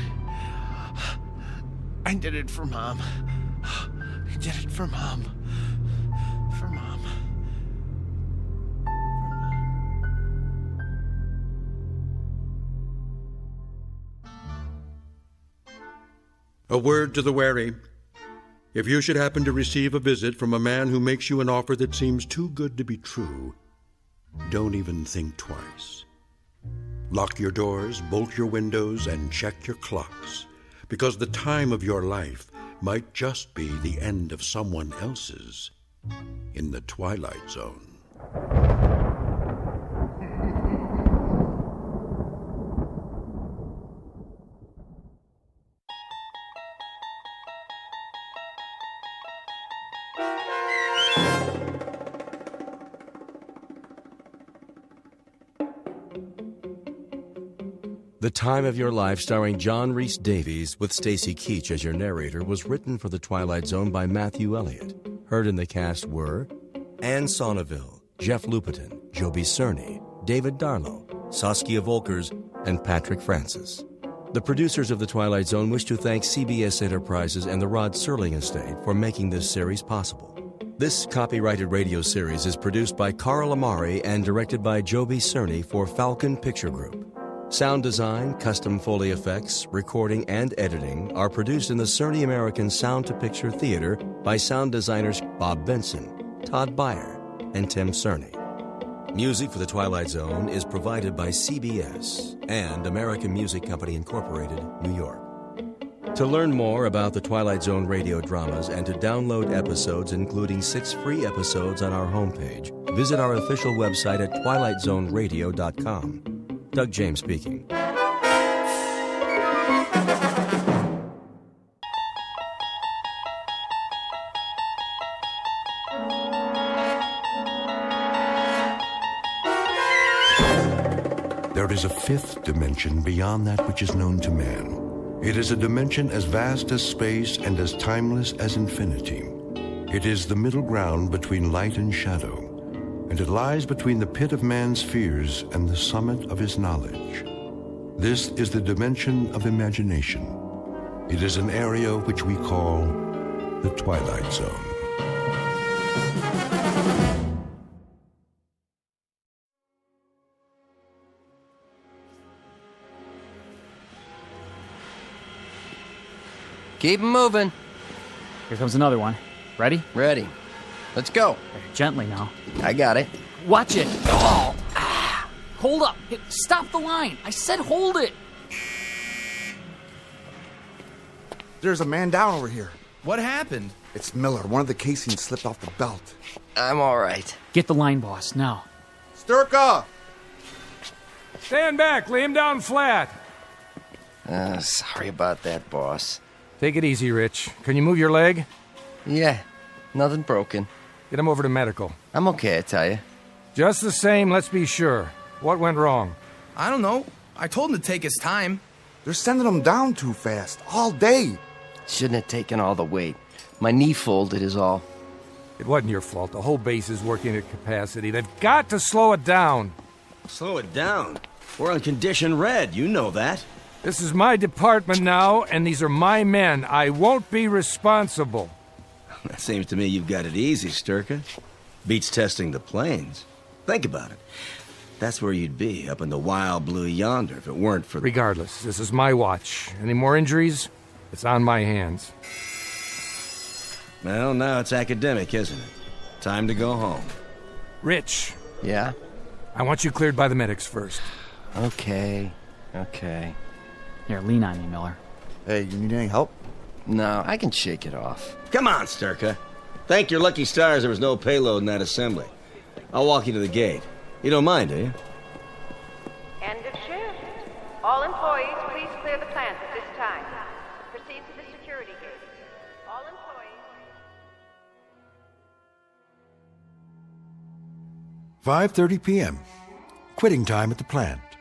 I did it for Mom. I did it for Mom. For Mom. A word to the wary. If you should happen to receive a visit from a man who makes you an offer that seems too good to be true, don't even think twice. Lock your doors, bolt your windows, and check your clocks, because the time of your life might just be the end of someone else's in the Twilight Zone. The Time of Your Life, starring John Rhys Davies with Stacy Keach as your narrator, was written for The Twilight Zone by Matthew Elliott. Heard in the cast were Anne Sonneville, Jeff Lupetin, Joby Cerny, David Darlow, Saskia Volkers, and Patrick Francis. The producers of The Twilight Zone wish to thank CBS Enterprises and the Rod Serling Estate for making this series possible. This copyrighted radio series is produced by Carl Amari and directed by Joby Cerny for Falcon Picture Group. Sound design, custom Foley effects, recording, and editing are produced in the Cerny American Sound to Picture Theater by sound designers Bob Benson, Todd Beyer, and Tim Cerny. Music for The Twilight Zone is provided by CBS and American Music Company Incorporated, New York. To learn more about the Twilight Zone radio dramas and to download episodes, including 6 free episodes on our homepage, visit our official website at twilightzoneradio.com. Doug James speaking. There is a 5th dimension beyond that which is known to man. It is a dimension as vast as space and as timeless as infinity. It is the middle ground between light and shadow, and it lies between the pit of man's fears and the summit of his knowledge. This is the dimension of imagination. It is an area which we call the Twilight Zone. Keep 'em moving. Here comes another one. Ready? Ready. Let's go. Gently now. I got it. Watch it. Oh, ah. Hold up. Hey, stop the line. I said hold it. There's a man down over here. What happened? It's Miller. One of the casings slipped off the belt. I'm all right. Get the line, boss, now. Sturka! Stand back. Lay him down flat. Sorry about that, boss. Take it easy, Rich. Can you move your leg? Yeah, nothing broken. Get him over to medical. I'm okay, I tell you. Just the same, let's be sure. What went wrong? I don't know. I told him to take his time. They're sending him down too fast, all day. Shouldn't have taken all the weight. My knee folded is all. It wasn't your fault. The whole base is working at capacity. They've got to slow it down. Slow it down? We're on condition red, you know that. This is my department now, and these are my men. I won't be responsible. That seems to me you've got it easy, Sturka. Beats testing the planes. Think about it. That's where you'd be, up in the wild blue yonder, if it weren't for... Regardless, this is my watch. Any more injuries? It's on my hands. Well, now it's academic, isn't it? Time to go home. Rich. Yeah? I want you cleared by the medics first. Okay. Here, lean on me, Miller. Hey, you need any help? No, I can shake it off. Come on, Sturka. Thank your lucky stars there was no payload in that assembly. I'll walk you to the gate. You don't mind, do you? End of shift. All employees, please clear the plant at this time. Proceed to the security gate. All employees... 5:30 p.m. Quitting time at the plant.